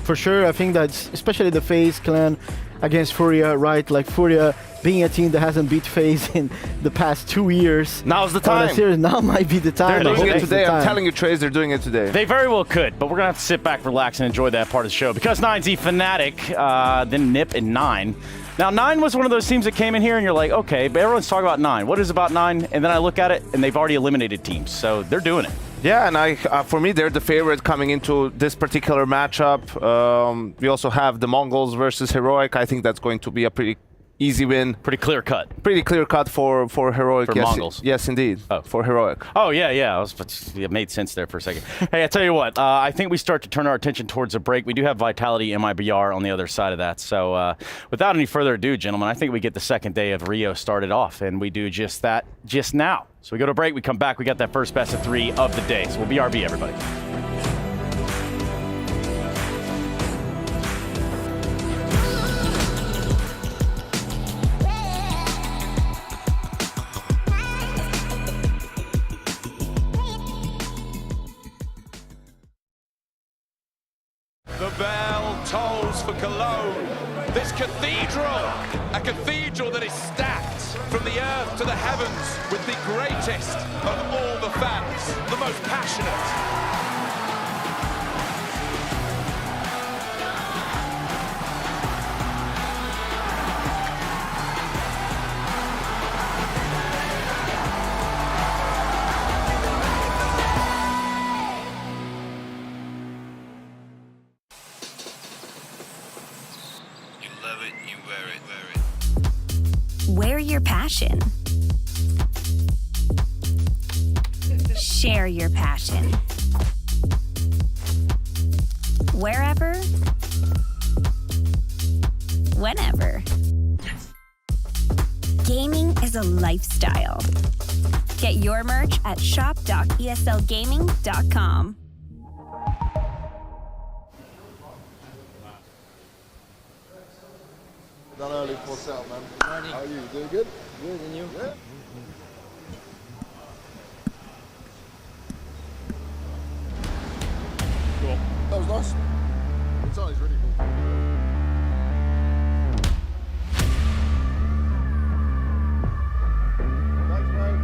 U: for sure. I think that's especially the FaZe Clan against FURIA, right? Like FURIA being a team that hasn't beat FaZe in the past 2 years.
T: Now's the time.
U: Series, now might be the time.
T: They're doing it today. I'm telling you, Trace, they're doing it today.
N: They very well could, but we're going to have to sit back, relax, and enjoy that part of the show. Because 9Z Fnatic, then Nip and 9. Now, 9 was one of those teams that came in here and you're like, okay, but everyone's talking about 9. What is about 9? And then I look at it and they've already eliminated teams. So they're doing it.
T: Yeah, and for me, they're the favorite coming into this particular matchup. We also have the Mongols versus Heroic. I think that's going to be a pretty easy win.
N: Pretty clear cut.
T: Pretty clear cut for Heroic.
N: For
T: yes,
N: Mongols.
T: Yes, indeed.
N: Oh.
T: For Heroic.
N: Oh, yeah. It made sense there for a second. Hey, I tell you what, I think we start to turn our attention towards a break. We do have Vitality MIBR on the other side of that. So without any further ado, gentlemen, I think we get the second day of Rio started off, and we do just that just now. So we go to break, we come back, we got that first best of 3 of the day. So we'll BRB, everybody.
Q: The bell tolls for Cologne. This cathedral, a cathedral that is stacked from the earth to the heavens with the greatest of all the fans, the most passionate.
C: Wear your passion. Share your passion. Wherever, whenever. Gaming is a lifestyle. Get your merch at shop.eslgaming.com.
B: Done early for setup, man. Good morning. How are you? Doing good?
F: Good, and you?
B: Yeah.
F: Cool.
B: That was nice. The design is really cool. Thanks, mate.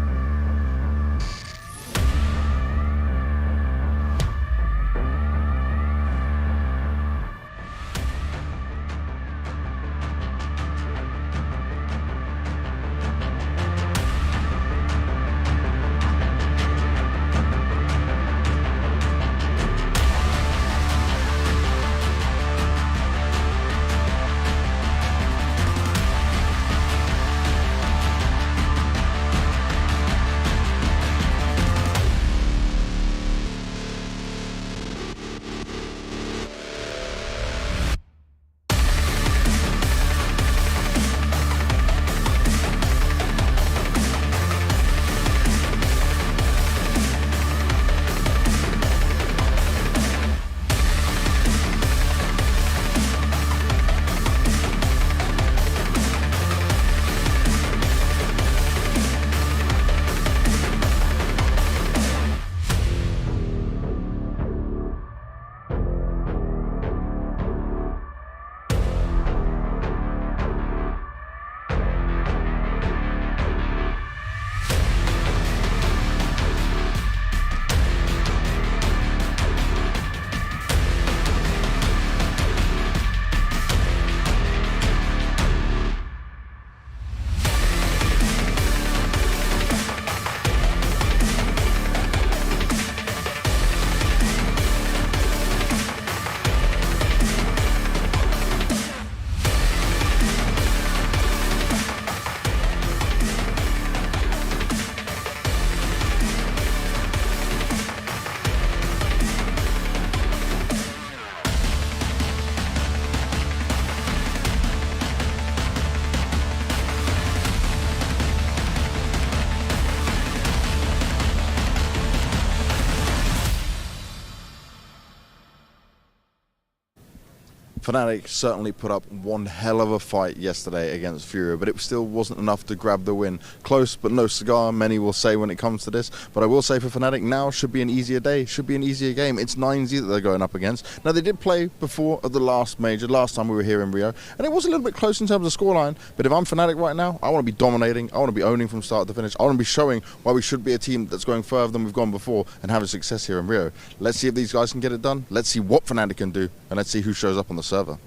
B: Fnatic certainly put up one hell of a fight yesterday against FURIA, but it still wasn't enough to grab the win. Close, but no cigar, many will say when it comes to this. But I will say for Fnatic, now should be an easier day, should be an easier game. It's 9Z that they're going up against. Now, they did play before at the last major, last time we were here in Rio, and it was a little bit close in terms of scoreline. But if I'm Fnatic right now, I want to be dominating, I want to be owning from start to finish. I want to be showing why we should be a team that's going further than we've gone before and having success here in Rio. Let's see if these guys can get it done. Let's see what Fnatic can do, and let's see who shows up on the server.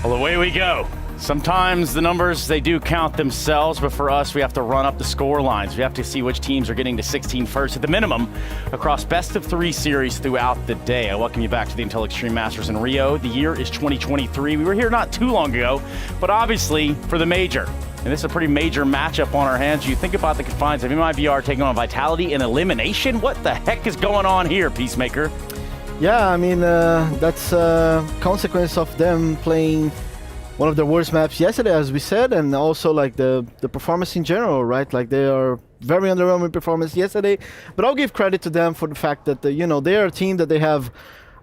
N: Well, away we go. Sometimes the numbers, they do count themselves, but for us, we have to run up the score lines. We have to see which teams are getting to 16 first at the minimum across best-of-3 series throughout the day. I welcome you back to the Intel Extreme Masters in Rio. The year is 2023. We were here not too long ago, but obviously for the major. And this is a pretty major matchup on our hands. You think about the confines of MIBR taking on Vitality in elimination. What the heck is going on here, Peacemaker?
U: Yeah, I mean, that's a consequence of them playing one of their worst maps yesterday, as we said, and also like the performance in general, right? Like they are very underwhelming performance yesterday, but I'll give credit to them for the fact that, you know, they are a team that they have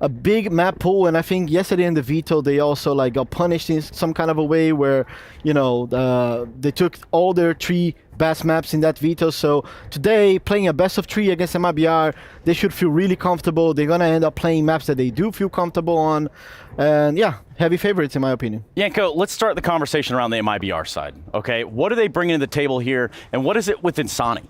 U: a big map pool, and I think yesterday in the veto they also like got punished in some kind of a way where, you know, they took all their 3 best maps in that veto. So today, playing a best of 3 against MIBR, they should feel really comfortable. They're gonna end up playing maps that they do feel comfortable on, and yeah, heavy favorites in my opinion.
N: Yanko, let's start the conversation around the MIBR side. Okay, what are they bringing to the table here, and what is it with Insani?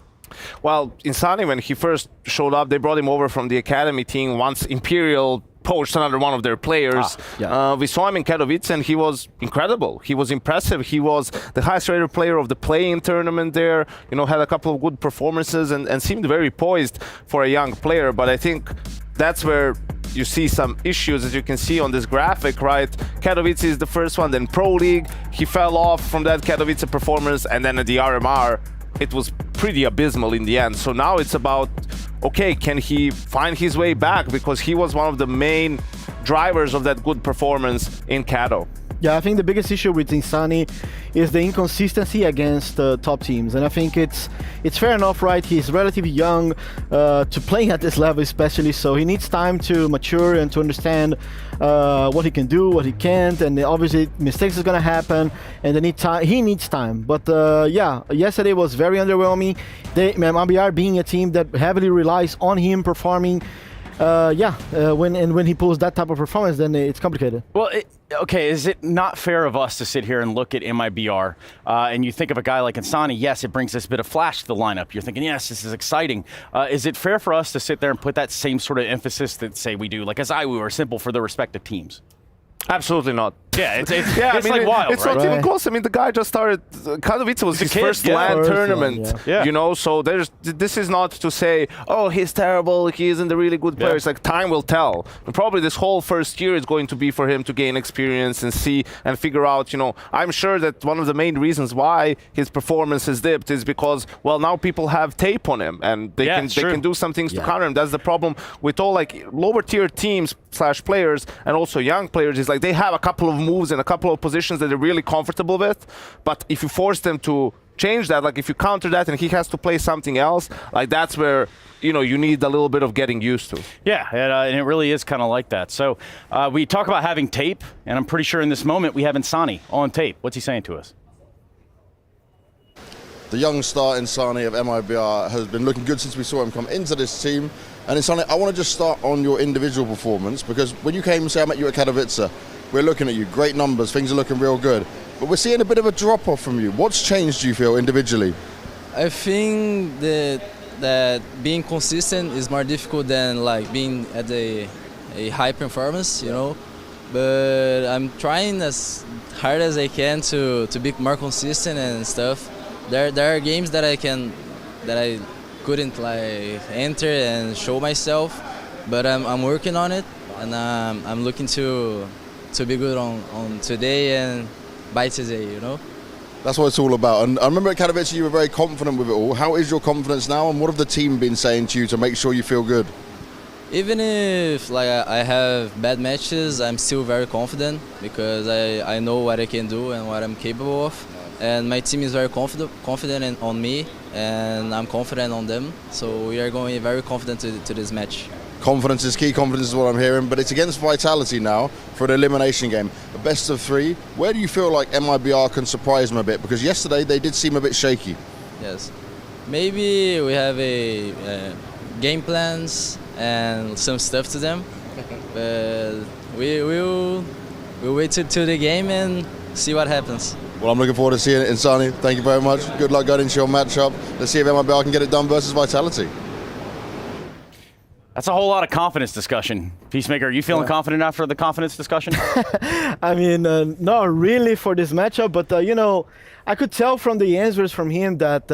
T: Well, Insani, when he first showed up, they brought him over from the academy team once Imperial poached another one of their players. We saw him in Katowice and he was incredible. He was impressive. He was the highest rated player of the play-in tournament there, you know, had a couple of good performances and seemed very poised for a young player. But I think that's where you see some issues, as you can see on this graphic, right? Katowice is the first one, then Pro League. He fell off from that Katowice performance, and then at the RMR, it was pretty abysmal in the end. So now it's about, okay, can he find his way back? Because he was one of the main drivers of that good performance in Kato.
U: Yeah, I think the biggest issue with Insani is the inconsistency against top teams, and I think it's fair enough, right? He's relatively young to playing at this level especially, so he needs time to mature and to understand what he can do, what he can't, and obviously mistakes is gonna happen, and he needs time. But yeah, yesterday was very underwhelming. MIBR being a team that heavily relies on him performing, when he pulls that type of performance, then it's complicated.
N: Well, okay, is it not fair of us to sit here and look at MIBR and you think of a guy like Insani? Yes, it brings this bit of flash to the lineup. You're thinking, yes, this is exciting. Is it fair for us to sit there and put that same sort of emphasis that, say, we do like Azaiwu or Simple for their respective teams?
T: Absolutely not.
N: Yeah, it's
T: I mean,
N: like wild,
T: it's
N: right?
T: not even close. I mean, the guy just started. Katowice was his first LAN tournament, you know. So this is not to say, oh, he's terrible. He isn't a really good player. It's like time will tell. And probably this whole first year is going to be for him to gain experience and see and figure out. You know, I'm sure that one of the main reasons why his performance has dipped is because, well, now people have tape on him and they can do some things to counter him. That's the problem with all like lower tier teams / players and also young players. Is like they have a couple of moves and a couple of positions that they're really comfortable with, but if you force them to change that, like if you counter that and he has to play something else, like that's where, you know, you need a little bit of getting used to.
N: Yeah, and it really is kind of like that. So we talk about having tape, and I'm pretty sure in this moment we have Insani on tape. What's he saying to us?
B: The young star Insani of MIBR has been looking good since we saw him come into this team. And Insani, I want to just start on your individual performance, because when you came and say I met you at Katowice, we're looking at you, great numbers, things are looking real good. But we're seeing a bit of a drop-off from you. What's changed, do you feel, individually?
F: I think that being consistent is more difficult than like being at a high performance, you know. But I'm trying as hard as I can to be more consistent and stuff. There are games that I couldn't like enter and show myself, but I'm working on it, and I'm looking to be good on today and by today, you know.
B: That's what it's all about. And I remember at Katowice you were very confident with it all. How is your confidence now, and what have the team been saying to you to make sure you feel good?
F: Even if like I have bad matches, I'm still very confident because I know what I can do and what I'm capable of. And my team is very confident on me, and I'm confident on them. So we are going very confident to this match.
B: Confidence is key, confidence is what I'm hearing, but it's against Vitality now for an elimination game. A best of 3. Where do you feel like MIBR can surprise them a bit? Because yesterday they did seem a bit shaky.
F: Yes. Maybe we have a game plans and some stuff to them, but we'll wait till the game and see what happens.
B: Well, I'm looking forward to seeing it in Sunny. Thank you very much. Good luck going into your matchup. Let's see if MIBR can get it done versus Vitality.
N: That's a whole lot of confidence discussion. Peacemaker, are you feeling confident after the confidence discussion?
U: I mean, not really for this matchup, but you know, I could tell from the answers from him that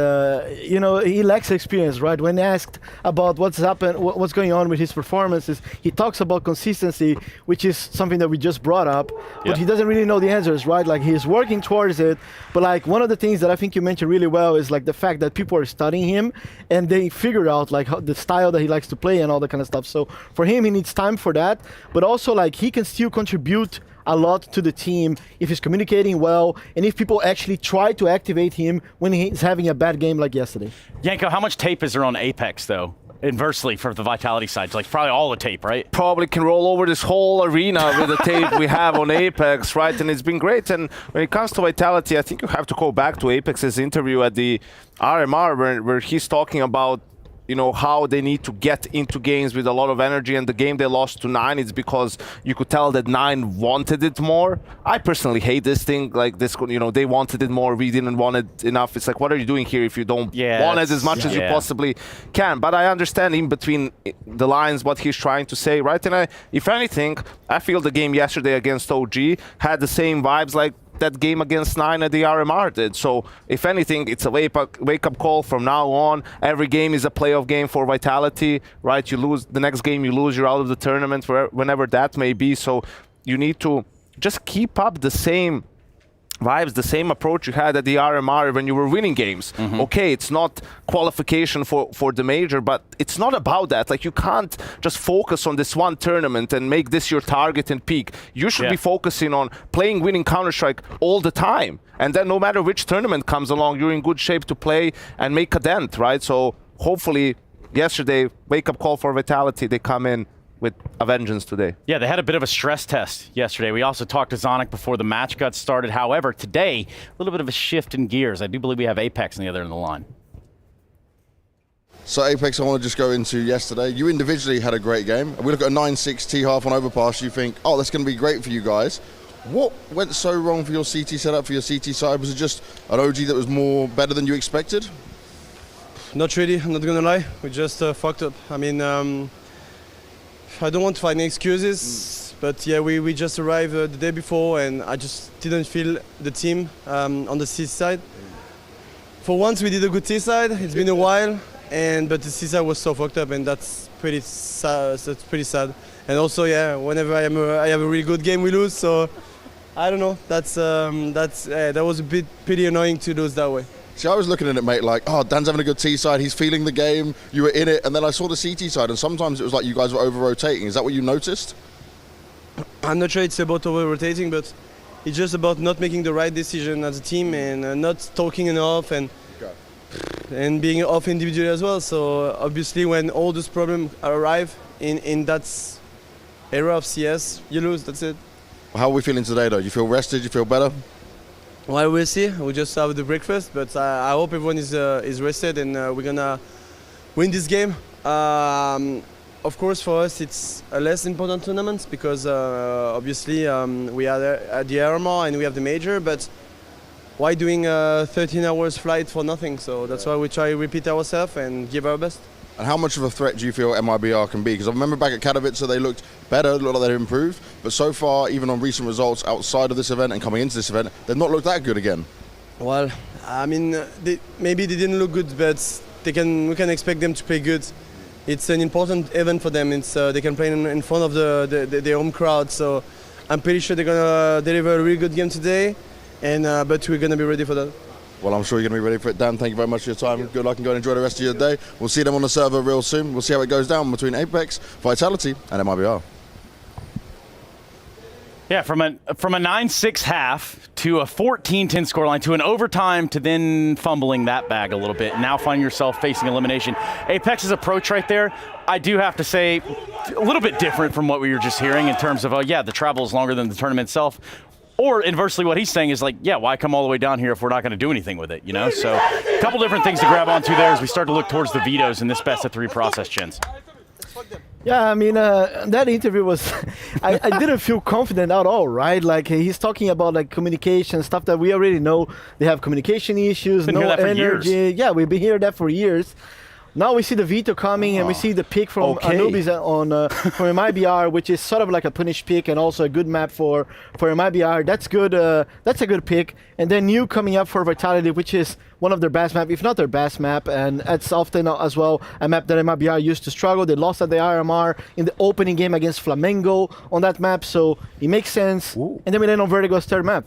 U: you know, he lacks experience, right? When asked about what's going on with his performances, he talks about consistency, which is something that we just brought up, but he doesn't really know the answers, right? Like, he's working towards it, but like one of the things that I think you mentioned really well is like the fact that people are studying him and they figured out like the style that he likes to play and all that kind of stuff. So for him, he needs time for that, but also like he can still contribute a lot to the team if he's communicating well and if people actually try to activate him when he's having a bad game like yesterday.
N: Yanko, how much tape is there on Apex though? Inversely for the Vitality side, like probably all the tape, right?
T: Probably can roll over this whole arena with the tape we have on Apex, right? And it's been great. And when it comes to Vitality, I think you have to go back to Apex's interview at the RMR where he's talking about, you know, how they need to get into games with a lot of energy, and the game they lost to 9 is because you could tell that 9 wanted it more. I personally hate this thing, like this, you know, they wanted it more, we didn't want it enough. It's like, what are you doing here if you don't want it as much as you possibly can? But I understand in between the lines what he's trying to say, right? And if anything, I feel the game yesterday against OG had the same vibes like that game against 9 at the RMR did. So if anything, it's a wake-up call from now on. Every game is a playoff game for Vitality, right? You lose the next game, you lose, you're out of the tournament, whenever that may be. So you need to just keep up the same vibes, the same approach you had at the RMR when you were winning games. Okay, it's not qualification for the major, but it's not about that. Like, you can't just focus on this one tournament and make this your target and peak. You should be focusing on playing winning Counter-Strike all the time. And then no matter which tournament comes along, you're in good shape to play and make a dent, right? So hopefully yesterday, wake-up call for Vitality, they come in with a vengeance today.
N: Yeah, they had a bit of a stress test yesterday. We also talked to Zonic before the match got started. However, today, a little bit of a shift in gears. I do believe we have Apex on the other end of the line.
B: So Apex, I want to just go into yesterday. You individually had a great game. We look at a 9-6 T-half on Overpass, you think, oh, that's going to be great for you guys. What went so wrong for your CT setup, for your CT side? Was it just an OG that was better than you expected?
E: Not really, I'm not going to lie. We just fucked up. I mean, I don't want to find excuses, but yeah, we just arrived the day before and I just didn't feel the team on the C side. For once, we did a good C side. It's been a while, but the C side was so fucked up, and that's pretty sad. That's pretty sad. And also, yeah, whenever I have a really good game, we lose. So I don't know. That was a bit pretty annoying to lose that way.
B: See, I was looking at it, mate, like, oh, Dan's having a good T side, he's feeling the game, you were in it, and then I saw the CT side, and sometimes it was like you guys were over-rotating. Is that what you noticed?
E: I'm not sure it's about over-rotating, but it's just about not making the right decision as a team and not talking enough and being off individually as well. So obviously when all those problems arrive in that era of CS, you lose, that's it.
B: How are we feeling today, though? You feel rested, you feel better?
E: Well, we'll see. We'll just have the breakfast, but I hope everyone is rested and we're gonna win this game. Of course, for us, it's a less important tournament because obviously we are at the RMR and we have the major, but why doing a 13 hours flight for nothing? So that's why we try to repeat ourselves and give our best.
B: And how much of a threat do you feel MIBR can be? Because I remember back at Katowice, they looked better, looked like they'd improved. But so far, even on recent results outside of this event and coming into this event, they've not looked that good again.
E: Well, I mean, maybe they didn't look good, but we can expect them to play good. It's an important event for them. It's they can play in front of their home crowd. So I'm pretty sure they're gonna deliver a really good game today, and but we're gonna be ready for that.
B: Well, I'm sure you're going to be ready for it, Dan. Thank you very much for your time. Good luck and go and enjoy the rest of your day. We'll see them on the server real soon. We'll see how it goes down between Apex, Vitality, and MIBR.
N: Yeah, from a 9-6 half to a 14-10 scoreline to an overtime to then fumbling that bag a little bit. Now finding yourself facing elimination. Apex's approach right there, I do have to say, a little bit different from what we were just hearing in terms of, yeah, the travel is longer than the tournament itself. Or inversely, what he's saying is like, yeah, why come all the way down here if we're not going to do anything with it, you know? So a couple different things to grab onto there as we start to look towards the vetoes in this best-of-3 process, Chins.
U: Yeah, I mean, that interview was, I didn't feel confident at all, right? Like, he's talking about, like, communication, stuff that we already know. They have communication issues, no energy.
N: Years.
U: Yeah, we've been hearing that for years. Now we see the veto coming, and we see the pick from Anubis from MIBR, which is sort of like a punish pick and also a good map for MIBR. That's good. That's a good pick. And then you coming up for Vitality, which is one of their best map, if not their best map, and it's often as well a map that MIBR used to struggle. They lost at the RMR in the opening game against Flamengo on that map, so it makes sense. Ooh. And then we land on Vertigo's third map.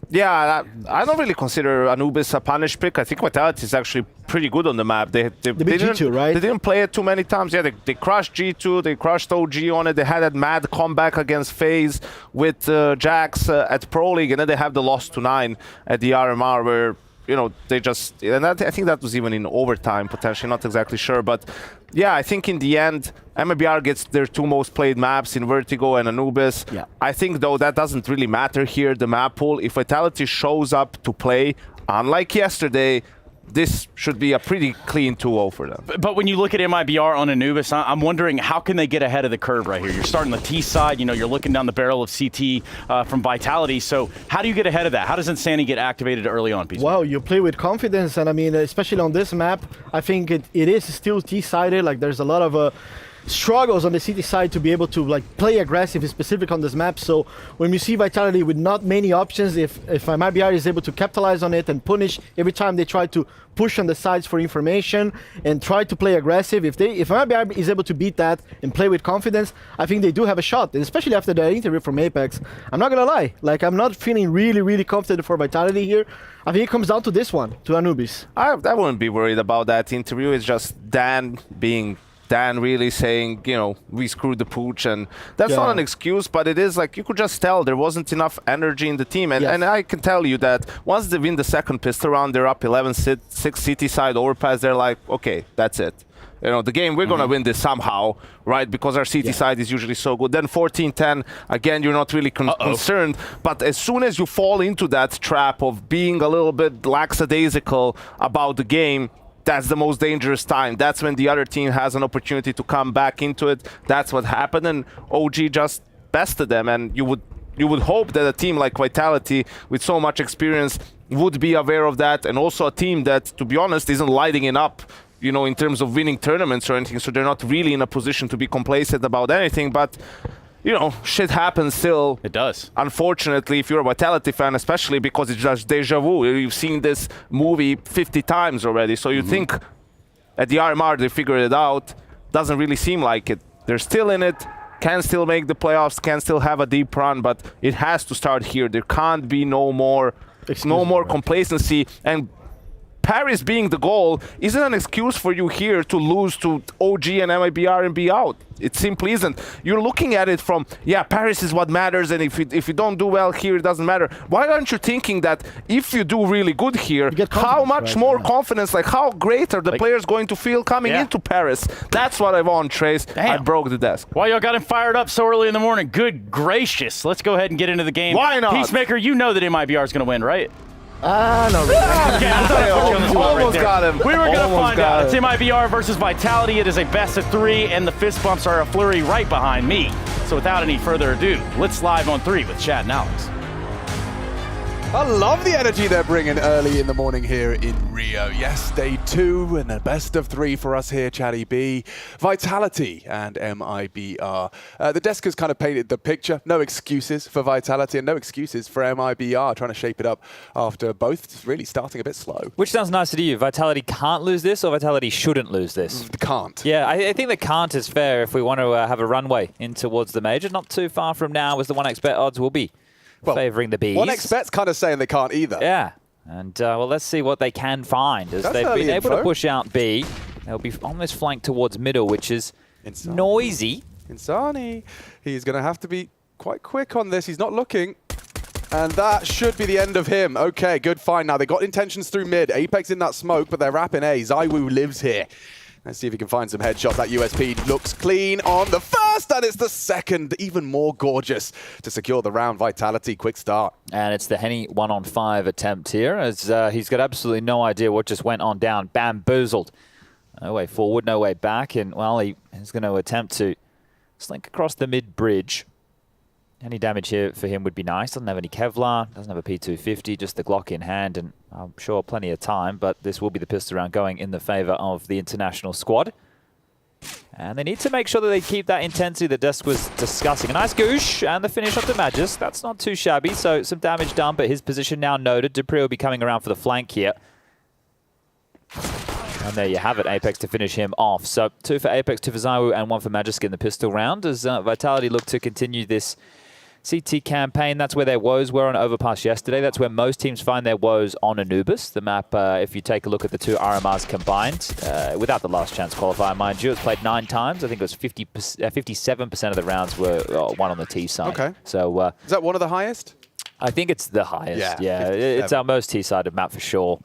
T: Yeah, I don't really consider Anubis a punish pick. I think Vitality is actually pretty good on the map. They
U: beat G2, right?
T: They didn't play it too many times. Yeah, they crushed G2, they crushed OG on it. They had that mad comeback against FaZe with Jax at Pro League, and then they have the loss to 9 at the RMR where, you know, they just, and I think that was even in overtime, potentially, not exactly sure. But yeah, I think in the end, MIBR gets their 2 most played maps in Vertigo and Anubis.
U: Yeah.
T: I think, though, that doesn't really matter here, the map pool. If Vitality shows up to play, unlike yesterday, this should be a pretty clean 2-0 for them.
N: But when you look at MIBR on Anubis, I'm wondering how can they get ahead of the curve right here? You're starting the T side, you know, you're looking down the barrel of CT from Vitality. So how do you get ahead of that? How does Insanity get activated early on, Peace?
U: Well, you play with confidence, and I mean, especially on this map, I think it is still T-sided. Like, there's a lot of struggles on the CT side to be able to like play aggressive, specific on this map. So when you see Vitality with not many options, if MIBR is able to capitalize on it and punish every time they try to push on the sides for information and try to play aggressive, if MIBR is able to beat that and play with confidence, I think they do have a shot. And especially after the interview from Apex, I'm not gonna lie, like, I'm not feeling really confident for Vitality here. I think it comes down to this one, to Anubis.
T: I wouldn't be worried about that interview. It's just Dan really saying, you know, we screwed the pooch, and that's not an excuse, but it is like, you could just tell there wasn't enough energy in the team, and I can tell you that once they win the second pistol round, they're up 11-6 city side overpass, they're like, okay, that's it. You know, the game, we're gonna win this somehow, right? Because our CT side is usually so good. Then 14-10, again, you're not really concerned, but as soon as you fall into that trap of being a little bit lackadaisical about the game, that's the most dangerous time. That's when the other team has an opportunity to come back into it. That's what happened, and OG just bested them. And you would hope that a team like Vitality, with so much experience, would be aware of that, and also a team that, to be honest, isn't lighting it up, you know, in terms of winning tournaments or anything. So they're not really in a position to be complacent about anything. But you know, shit happens still.
N: It does.
T: Unfortunately, if you're a Vitality fan, especially because it's just deja vu. You've seen this movie 50 times already. So you think at the RMR they figured it out. Doesn't really seem like it. They're still in it, can still make the playoffs, can still have a deep run, but it has to start here. There can't be no more complacency. And Paris being the goal isn't an excuse for you here to lose to OG and MIBR and be out. It simply isn't. You're looking at it from, yeah, Paris is what matters, and if you don't do well here, it doesn't matter. Why aren't you thinking that if you do really good here, how much more confidence, like how great are the players going to feel coming into Paris? That's what I want, Trace.
N: Damn.
T: I broke the desk.
N: Why y'all got him fired up so early in the morning? Good gracious. Let's go ahead and get into the game.
T: Why not?
N: Peacemaker, you know that MIBR is going to win, right?
U: No, really.
N: Almost
T: got him.
N: We were going to find out. It's MIBR versus Vitality. It is a best of 3, and the fist bumps are a flurry right behind me. So without any further ado, let's live on 3 with Chad and Alex.
A: I love the energy they're bringing early in the morning here in Rio. Yes, day 2 and a best of 3 for us here, Chatty B. Vitality and MIBR. The desk has kind of painted the picture. No excuses for Vitality and no excuses for MIBR, trying to shape it up after both really starting a bit slow.
V: Which sounds nicer to you? Vitality can't lose this, or Vitality shouldn't lose this?
A: Can't.
V: Yeah, I think the can't is fair if we want to have a runway in towards the major. Not too far from now as the 1x bet odds will be. Well, favouring the bees.
A: 1x bet's kind of saying they can't either.
V: Yeah.
G: And, well, let's see what they can find. As
A: That's
G: they've been
A: early
G: able to
A: info.
G: push out B, they'll be almost flanked towards middle, which is noisy.
A: Insani, he's going to have to be quite quick on this. He's not looking. And that should be the end of him. Okay, good find now. They got intentions through mid. Apex in that smoke, but they're wrapping A. ZywOo lives here. Let's see if he can find some headshots. That USP looks clean on the first, and it's the second, even more gorgeous to secure the round. Vitality, quick start.
G: And it's the Henny 1-on-5 attempt here, as he's got absolutely no idea what just went on down. Bamboozled. No way forward, no way back, and, well, he's going to attempt to slink across the mid-bridge. Any damage here for him would be nice. Doesn't have any Kevlar, doesn't have a P250, just the Glock in hand, and I'm sure plenty of time, but this will be the pistol round going in the favor of the international squad. And they need to make sure that they keep that intensity that Desk was discussing. A nice goosh, and the finish off the Magus. That's not too shabby, so some damage done, but his position now noted. dupreeh will be coming around for the flank here. And there you have it, Apex to finish him off. So 2 for Apex, 2 for ZywOo, and 1 for Magisk in the pistol round, as Vitality look to continue this CT campaign. That's where their woes were on Overpass yesterday. That's where most teams find their woes on Anubis. The map, if you take a look at the 2 RMRs combined, without the last chance qualifier, mind you, it's played 9 times. I think it was 57% of the rounds were won on the T side.
A: Okay.
G: So
A: is that one of the highest?
G: I think it's the highest. Yeah,
A: 57.
G: it's our most T-sided map for sure.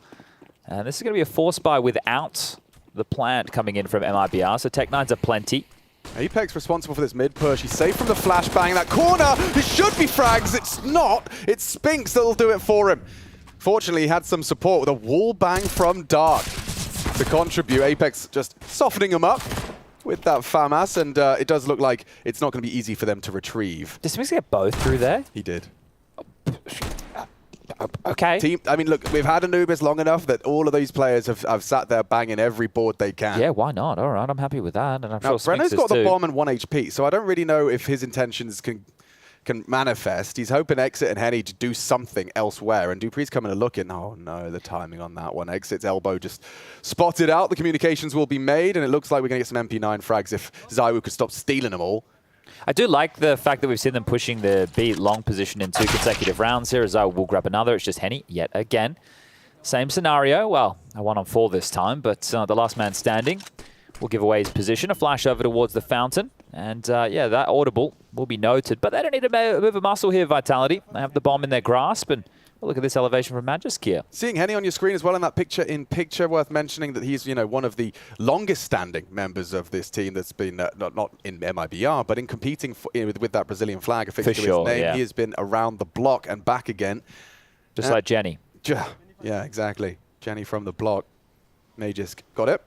G: And this is going to be a force buy without the plant coming in from MIBR. So Tech-9s are plenty.
A: Apex responsible for this mid push. He's safe from the flashbang. That corner, it should be frags. It's not. It's Spinks that'll do it for him. Fortunately, he had some support with a wall bang from Dark to contribute. Apex just softening him up with that FAMAS, and it does look like it's not going to be easy for them to retrieve.
G: Did Spinks get both through there?
A: He did.
G: Okay.
A: I mean, look, we've had Anubis long enough that all of these players have sat there banging every board they can.
G: Yeah, why not? All right, I'm happy with that. And I'm
A: Now,
G: sure
A: Brenner's
G: Spinks is
A: got the
G: too.
A: bomb and 1 HP, so I don't really know if his intentions can manifest. He's hoping Exit and Henny to do something elsewhere, and dupreeh's coming to look in. Oh no, the timing on that one. Exit's elbow just spotted out. The communications will be made, and it looks like we're going to get some MP9 frags if ZywOo could stop stealing them all.
G: I do like the fact that we've seen them pushing the B long position in 2 consecutive rounds here, as I will grab another. It's just Henny yet again. Same scenario. Well, a 1-on-4 this time, but the last man standing will give away his position. A flash over towards the fountain. And yeah, that audible will be noted. But they don't need to move a muscle here, Vitality. They have the bomb in their grasp, and look at this elevation from Magisk here.
A: Seeing Henny on your screen as well in that picture, worth mentioning that he's, one of the longest standing members of this team that's been not in MIBR, but in competing with that Brazilian flag affixed to his name.
G: Yeah.
A: He has been around the block and back again.
G: Just like Jenny.
A: Yeah, exactly. Jenny from the block. Magisk got it.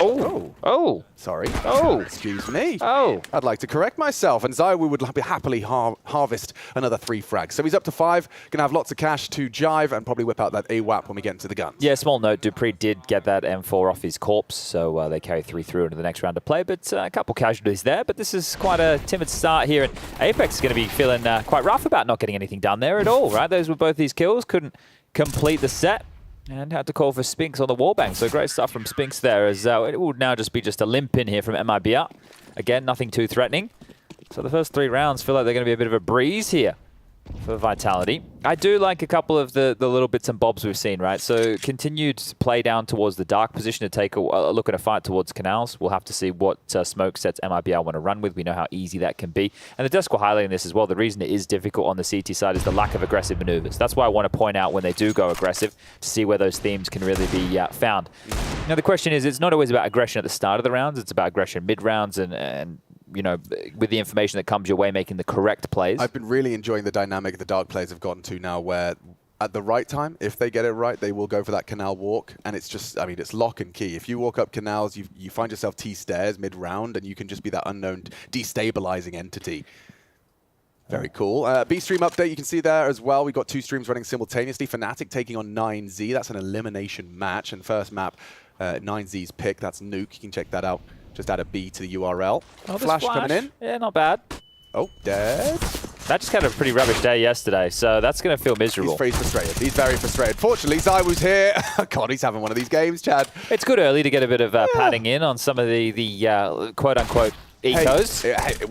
G: Oh.
A: Sorry.
G: Oh.
A: Excuse me.
G: Oh.
A: I'd like to correct myself. And ZywOo would happily harvest another 3 frags. So he's up to 5. Going to have lots of cash to jive and probably whip out that AWAP when we get into the guns.
G: Yeah, small note. dupreeh did get that M4 off his corpse, so they carry 3 through into the next round of play. But a couple casualties there. But this is quite a timid start here. And Apex is going to be feeling quite rough about not getting anything done there at all, right? Those were both these kills. Couldn't complete the set. And had to call for Spinks on the wallbang. So great stuff from Spinks there, as it would now just be a limp in here from MIBR. Again, nothing too threatening. So the first 3 rounds feel like they're going to be a bit of a breeze here for Vitality. I do like a couple of the little bits and bobs we've seen, right? So continued play down towards the dark position to take a look at a fight towards canals. We'll have to see what smoke sets MIBR want to run with. We know how easy that can be. And the desk were highlighting this as well. The reason it is difficult on the CT side is the lack of aggressive maneuvers. That's why I want to point out when they do go aggressive to see where those themes can really be found. Now the question is, it's not always about aggression at the start of the rounds. It's about aggression mid-rounds and with the information that comes your way, making the correct plays.
A: I've been really enjoying the dynamic the Dark players have gotten to now, where at the right time, if they get it right, they will go for that canal walk. And it's just, it's lock and key. If you walk up canals, you find yourself T-stairs mid-round, and you can just be that unknown destabilizing entity. Very cool. B-stream update, you can see there as well. We've got 2 streams running simultaneously. Fnatic taking on 9Z. That's an elimination match. And first map, 9Z's pick. That's Nuke. You can check that out. Just add a B to the URL.
G: Oh,
A: Flash coming in.
G: Yeah, not bad.
A: Oh, dead.
G: That just had a pretty rubbish day yesterday, so that's going to feel miserable.
A: He's very frustrated. He's very frustrated. Fortunately, ZywOo's here. God, he's having one of these games, Chad.
G: It's good early to get a bit of padding in on some of the quote-unquote ecos.
A: Hey, it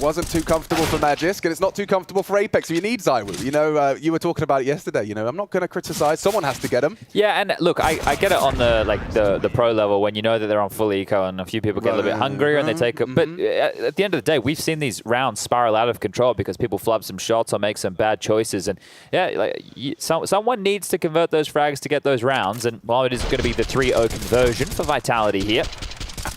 A: wasn't too comfortable for Magisk, and it's not too comfortable for Apex. You need ZywOo. You know, you were talking about it yesterday. You know, I'm not going to criticize. Someone has to get him.
G: Yeah, and look, I get it on the pro level when you know that they're on full eco and a few people get a little bit hungrier and they take it. But at the end of the day, we've seen these rounds spiral out of control because people flub some shots or make some bad choices. And yeah, like someone needs to convert those frags to get those rounds. And while it is going to be the 3-0 conversion for Vitality here.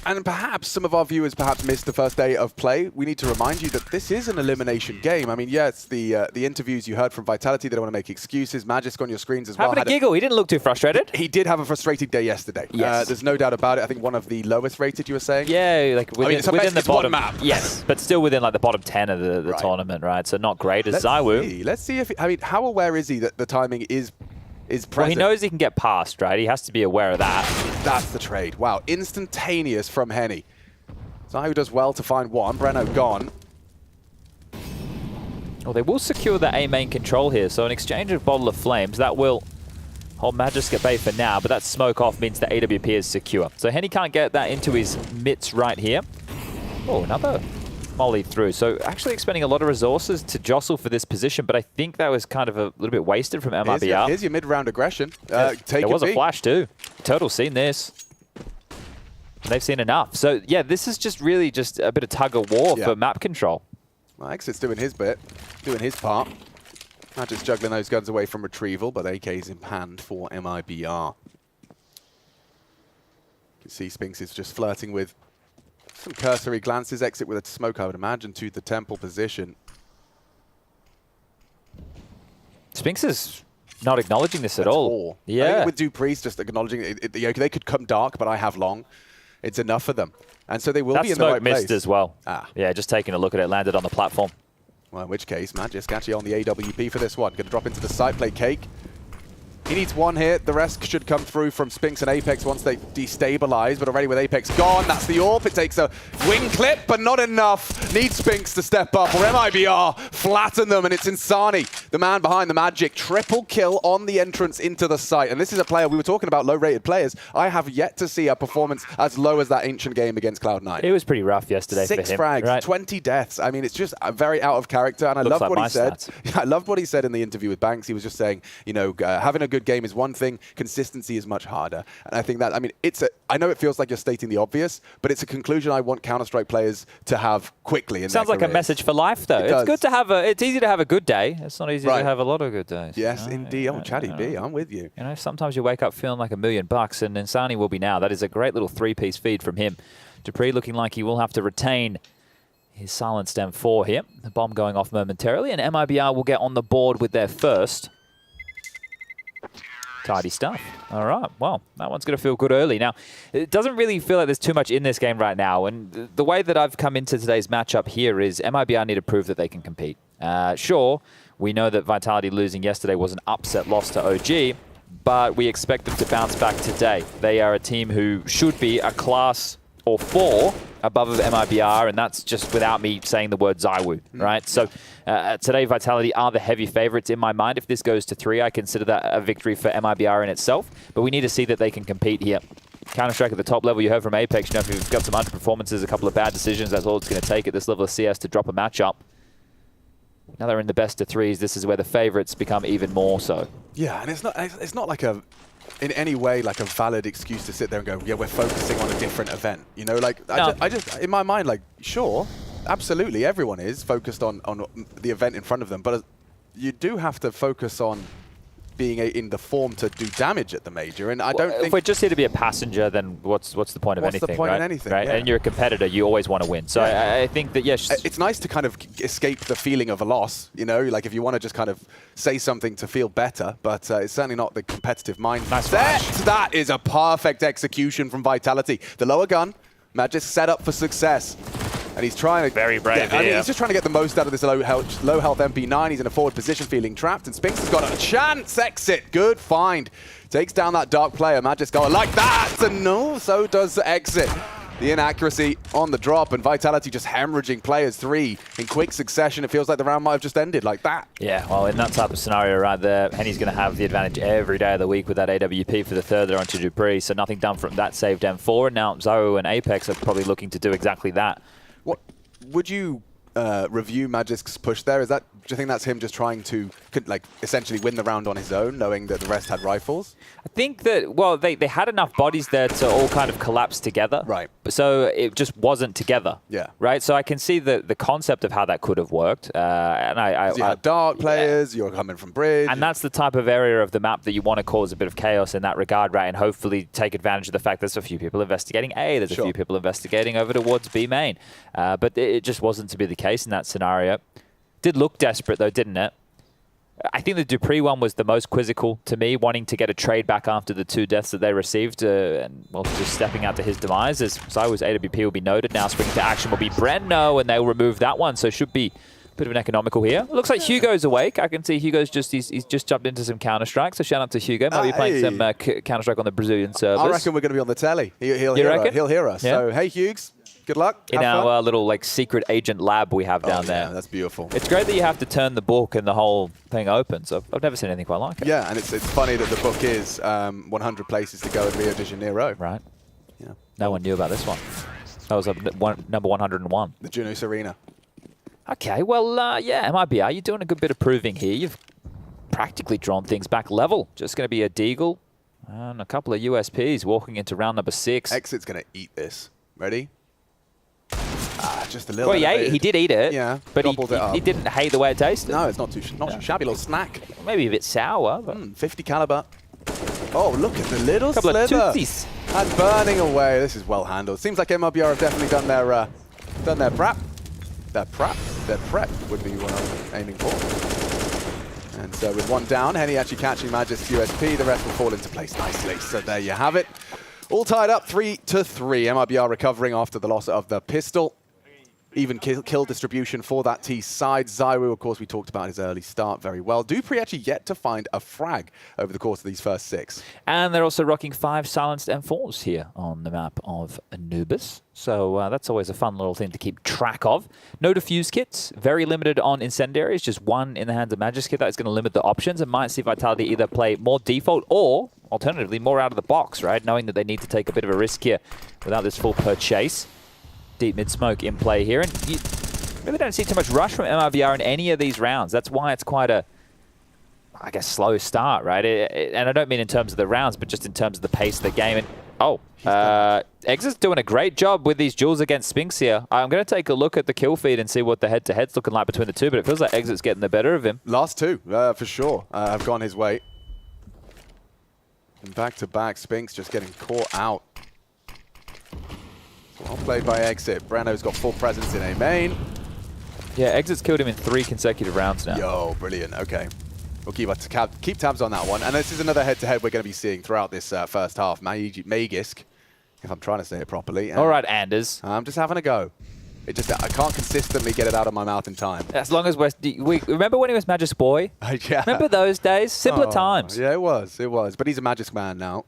A: And perhaps some of our viewers missed the first day of play. We need to remind you that this is an elimination game. I mean, yes, the interviews you heard from Vitality, they don't want to make excuses. Magisk on your screens as well.
G: Having a giggle. He didn't look too frustrated.
A: He did have a frustrating day yesterday.
G: Yes.
A: There's no doubt about it. I think one of the lowest rated, you were saying?
G: Yeah, like within the bottom
A: map.
G: Yes, but still within like the bottom 10 of the tournament, right? So not great as ZywOo.
A: Let's see if, I mean, how aware is he that the timing is present?
G: Well, he knows he can get past, right? He has to be aware of that.
A: That's the trade. Wow, instantaneous from Henny. ZywOo does well to find one. Breno gone.
G: Well, they will secure the A main control here. So an exchange of Bottle of Flames, that will hold Magisk at bay for now, but that smoke off means the AWP is secure. So Henny can't get that into his mitts right here. Oh, another molly through. So actually expending a lot of resources to jostle for this position, but I think that was kind of a little bit wasted from MIBR.
A: Here's your mid-round aggression.
G: There was a flash too. Turtle's seen this. They've seen enough. So yeah, this is just really just a bit of tug of war for map control.
A: Well, Exit's doing his bit, doing his part. Not just juggling those guns away from retrieval, but AK's in hand for MIBR. You can see Spinks is just flirting with some cursory glances. Exit with a smoke, I would imagine, to the temple position.
G: Spinks is not acknowledging this at all. Yeah.
A: I think with Dupree's just acknowledging it, they could come dark, but I have long. It's enough for them. And so they will be in the right place.
G: That smoke missed as well. Yeah, just taking a look at it, landed on the platform.
A: Well, in which case, Magisk actually on the AWP for this one. Going to drop into the site, play Cake. He needs one hit. The rest should come through from Spinks and Apex once they destabilize, but already with Apex gone, that's the AWP. It takes a wing clip, but not enough. Needs Spinks to step up, or MIBR flatten them, and it's Insani, the man behind the magic. Triple kill on the entrance into the site. And this is a player, we were talking about low-rated players. I have yet to see a performance as low as that Ancient game against Cloud9.
G: It was pretty rough yesterday for him.
A: 6 frags, right? 20 deaths. I mean, it's just very out of character, and I loved what he said. I loved what he said in the interview with Banks. He was just saying, you know, having a good game is one thing, consistency is much harder. And I think that, I mean, I know it feels like you're stating the obvious, but it's a conclusion I want Counter-Strike players to have quickly in
G: Sounds like a message for life, though. It's good to have it's easy to have a good day. It's not easy to have a lot of good days.
A: Yes, indeed. Oh, Chatty B, I'm with you.
G: You know, sometimes you wake up feeling like $1 million, and Insani will be now. That is a great little 3-piece feed from him. Dupree looking like he will have to retain his silenced M4 here. The bomb going off momentarily, and MIBR will get on the board with their first. Tidy stuff. All right. Well, that one's going to feel good early. Now, it doesn't really feel like there's too much in this game right now. And the way that I've come into today's matchup here is MIBR need to prove that they can compete. Sure, we know that Vitality losing yesterday was an upset loss to OG, but we expect them to bounce back today. They are a team who should be a class or 4 above of MIBR, and that's just without me saying the word ZywOo, right? So today, Vitality are the heavy favorites in my mind. If this goes to 3, I consider that a victory for MIBR in itself, but we need to see that they can compete here. Counter-Strike at the top level, you heard from Apex, you know, if you've got some underperformances, a couple of bad decisions, that's all it's going to take at this level of CS to drop a matchup. Now they're in the best of 3s, this is where the favorites become even more so.
A: Yeah, and it's not like in any way like a valid excuse to sit there and go, yeah, we're focusing on a different event. You know, like I just in my mind, like, sure, absolutely, everyone is focused on the event in front of them, but you do have to focus on being in the form to do damage at the major, and I don't think...
G: If we're just here to be a passenger, then what's the point of anything,
A: What's the point
G: right?
A: in anything,
G: right?
A: Yeah.
G: And you're a competitor, you always want to win. So I think that, yes...
A: It's nice to kind of escape the feeling of a loss, you know, like if you want to just kind of say something to feel better, but it's certainly not the competitive mindset.
G: Nice flash.
A: That is a perfect execution from Vitality. The lower gun, Magisk set up for success. And he's trying to...
G: Very brave,
A: I mean, he's just trying to get the most out of this low health MP9. He's in a forward position, feeling trapped, and Spinks has got a chance. Exit. Good find. Takes down that dark player. Magisk going like that. And no, so does Exit. The inaccuracy on the drop, and Vitality just hemorrhaging players 3 in quick succession. It feels like the round might have just ended like that.
G: Yeah, well, in that type of scenario right there, Henny's going to have the advantage every day of the week with that AWP for the third there onto Dupree, so nothing done from that saved M4, and now ZywOo and Apex are probably looking to do exactly that
A: What would you review Magic's push there? Do you think that's him just trying to like essentially win the round on his own, knowing that the rest had rifles?
G: I think that, well, they had enough bodies there to all kind of collapse together.
A: Right.
G: So it just wasn't together.
A: Yeah.
G: Right? So I can see the concept of how that could have worked. And
A: you had dark players, you're coming from bridge.
G: And that's the type of area of the map that you want to cause a bit of chaos in that regard, right? And hopefully take advantage of the fact there's a few people investigating A, there's a few people investigating over towards B main. But it just wasn't to be the case in that scenario. Did look desperate though, didn't it? I think the Dupree one was the most quizzical to me, wanting to get a trade back after the 2 deaths that they received, and well, just stepping out to his demise. As Cywoo's AWP will be noted. Now springing to action will be Brenno, and they'll remove that one, so should be a bit of an economical here. Looks like Hugo's awake. I can see Hugo's he's just jumped into some Counter-Strike, so shout out to Hugo. Might be playing some Counter-Strike on the Brazilian servers.
A: I reckon we're going to be on the telly. He'll hear us. Yeah. So, hey, Hughes. Good luck.
G: In our little like secret agent lab we have down there.
A: That's beautiful.
G: It's great that you have to turn the book and the whole thing opens. I've never seen anything quite like it.
A: Yeah, and it's funny that the book is 100 places to go in Rio de Janeiro.
G: Right.
A: Yeah.
G: No one knew about this one. That was number 101.
A: The Junos Arena.
G: Okay, well, yeah, MIBR, you're doing a good bit of proving here. You've practically drawn things back level. Just going to be a Deagle and a couple of USPs walking into round number 6.
A: Exit's going to eat this. Ready? Just a little.
G: Well, yeah, he did eat it.
A: Yeah,
G: but he didn't hate the way it tasted.
A: No, it's not too shabby. Little snack.
G: Maybe a bit sour. But
A: 50 caliber. Oh, look at the little
G: couple
A: slither.
G: Of tootsies.
A: And burning away. This is well handled. Seems like MIBR have definitely done their prep. Their prep would be what I'm aiming for. And so with one down, Henny actually catching Magic's USP. The rest will fall into place nicely. So there you have it. All tied up 3-3. MIBR recovering after the loss of the pistol. Even kill distribution for that T side. Cywoo, of course, we talked about his early start very well. Dupree actually yet to find a frag over the course of these first 6.
G: And they're also rocking 5 silenced M4s here on the map of Anubis. So that's always a fun little thing to keep track of. No defuse kits, very limited on incendiaries, just 1 in the hands of Magic's kit. That is going to limit the options and might see Vitality either play more default or, alternatively, more out of the box, right? Knowing that they need to take a bit of a risk here without this full purchase. Deep mid-smoke in play here, and you really don't see too much rush from MIBR in any of these rounds. That's why it's quite a, I guess, slow start, right? And I don't mean in terms of the rounds, but just in terms of the pace of the game. And Exit's doing a great job with these duels against Spinks here. I'm going to take a look at the kill feed and see what the head-to-head's looking like between the two, but it feels like Exit's getting the better of him.
A: Last 2, for sure, have gone his way. And back-to-back, Spinks just getting caught out. Well played by Exit. Brenno's got full presence in A main.
G: Yeah, Exit's killed him in 3 consecutive rounds now.
A: Yo, brilliant. Okay. We'll keep tabs on that one. And this is another head-to-head we're going to be seeing throughout this first half. Magisk, if I'm trying to say it properly.
G: All right, Anders.
A: I'm just having a go. I can't consistently get it out of my mouth in time.
G: As long as we remember when he was Magisk Boy?
A: Yeah.
G: Remember those days? Simpler times.
A: Yeah, it was. It was. But he's a Magisk man now.